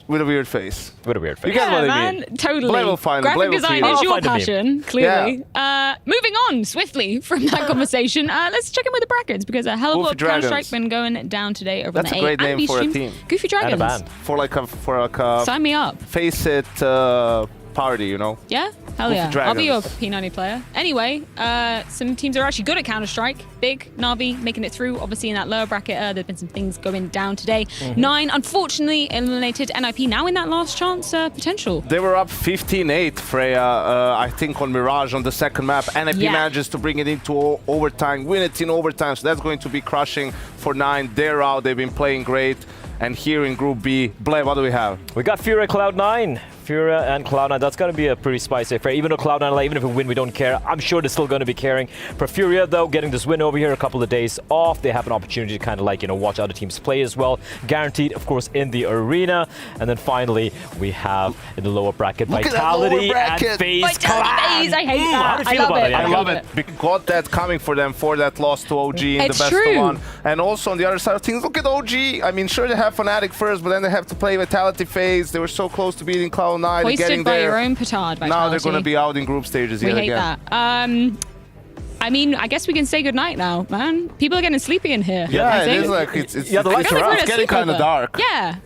M: with a weird face.
O: With a weird face.
M: You get what I
I: man,
M: mean.
I: totally.
M: Blame will find him.
I: Graphic
M: Blame will
I: design
M: feed him.
I: is your
O: I'll find a meme.
I: passion, clearly. Moving on swiftly from that conversation, let's check in with the brackets because a hell of a lot of
M: Goofy
I: Counter-Strike
M: Dragons.
I: been going down today over
M: That's
I: on
M: a
I: the
M: great
I: A and
M: name
I: B
M: for a
I: streams.
M: team.
I: Goofy Dragons.
O: And a band.
M: For like a
I: Sign me up.
M: face it party, you know?
I: Yeah? Hell
M: Goofy
I: yeah. I'll be your
M: Dragons.
I: P90 player. Anyway, some teams are actually good at Counter-Strike. Big, Na'Vi making it through. Obviously in that lower bracket, there's been some things going down today. 9, unfortunately, eliminated. NIP now in that last chance potential.
M: They were up 15-8, Freya, I think on Mirage on the second map. NIP manages to bring it into overtime, win it in overtime, so that's going to be crushing for 9. They're out, they've been playing great. And here in Group B, Blair, what do we have?
O: We got FURIA Cloud9. FURIA and Cloud9, that's going to be a pretty spicy affair. Even though Cloud9, like, even if we win, we don't care. I'm sure they're still going to be caring. For FURIA, though, getting this win over here, a couple of days off, they have an opportunity to kind of like, watch other teams play as well. Guaranteed, of course, in the arena. And then finally, we have in the lower bracket, Vitality and FaZe Clan.
I: I hate that.
O: How do you feel about it?
M: I love it. We got that coming for them for that loss to OG in the best of one. And also on the other side of things, look at OG. I mean, sure, they have Fnatic first, but then they have to play Vitality FaZe. They were so close to beating Cloud9 and getting
I: by
M: there.
I: your own petard, Vitality.
M: Now they're going to be out in group stages yet
I: again. We hate
M: again.
I: that. I mean, I guess we can say goodnight now, man. People are getting sleepy in here.
M: Yeah, it is like it's getting kind of dark.
I: Yeah.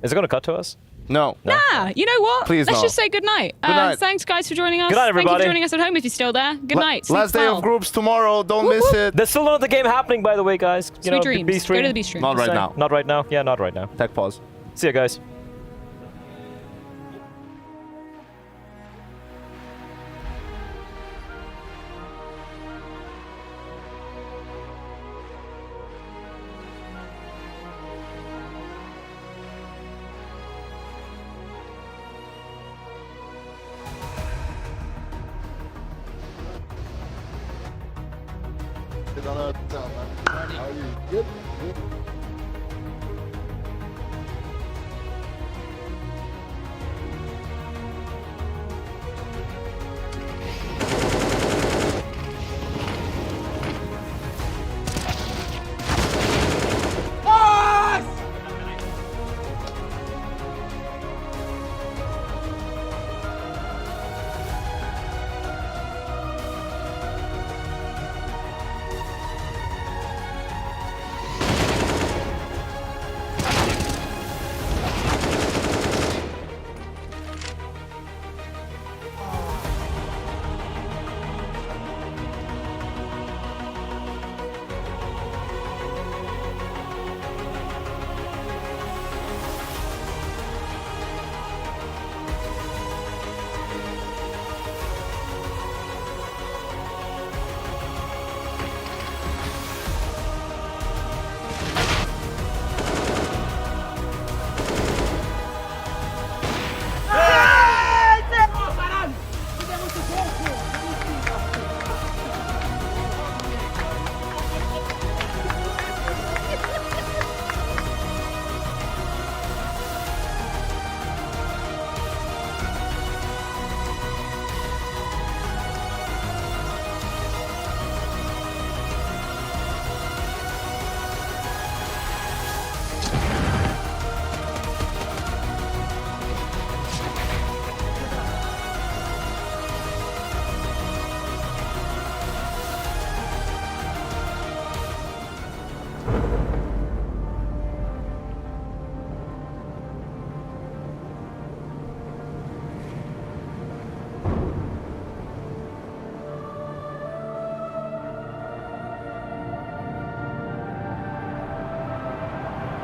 O: Is it going to cut to us?
M: No.
I: Nah, you know what?
M: Please
I: Let's
M: no.
I: just say goodnight.
M: Good night.
I: Thanks, guys, for joining us.
O: Good night,
I: Thank you
O: everybody.
I: for joining us at home if you're still there. Good night. Sleep
M: Last day
I: well.
M: of groups tomorrow. Don't miss it.
O: There's still another game happening, by the way, guys.
I: Sweet dreams. Go to the B stream.
M: Not right now.
O: Not right now. Yeah, not right now.
M: Tech pause.
O: See ya, guys.
P: How are you? Good? Good.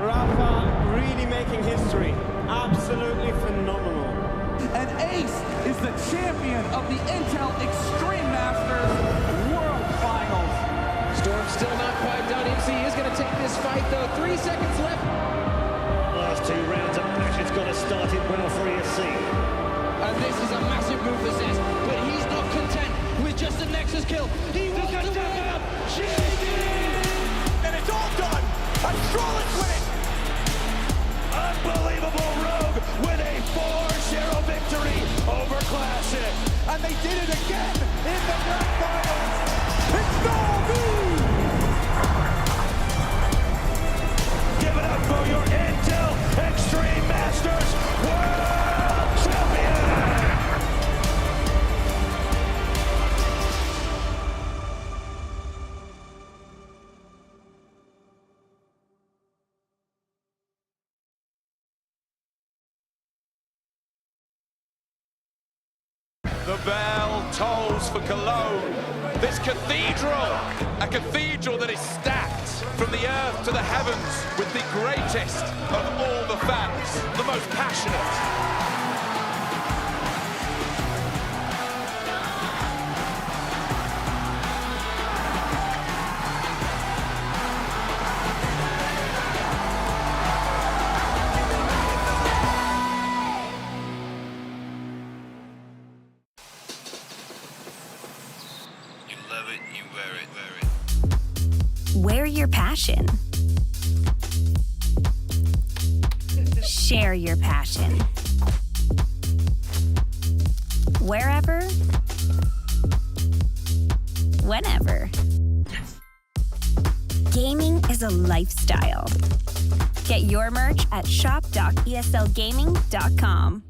T: Rafa really making history. Absolutely phenomenal.
V: And Ace is the champion of the Intel Extreme Masters World Finals.
W: Storm still not quite done. MC is going to take this fight, though. 3 seconds left.
X: Last 2 rounds of passion's got to start it well for ESC.
W: And this is a massive move for CEST, but he's not content with just a Nexus kill. He wants to win.
V: And it's all done. A flawless win.
X: Unbelievable Rogue with a 4-0 victory over Classic.
V: And they did it again in the grand finals. It's Norby!
X: Give it up for your Intel Extreme Masters World Champion!
V: The bell tolls for Cologne. This cathedral, a cathedral that is stacked from the earth to the heavens with the greatest of all the fans, the most passionate.
Y: Wear your passion. Share your passion. Wherever, whenever. Gaming is a lifestyle. Get your merch at shop.eslgaming.com.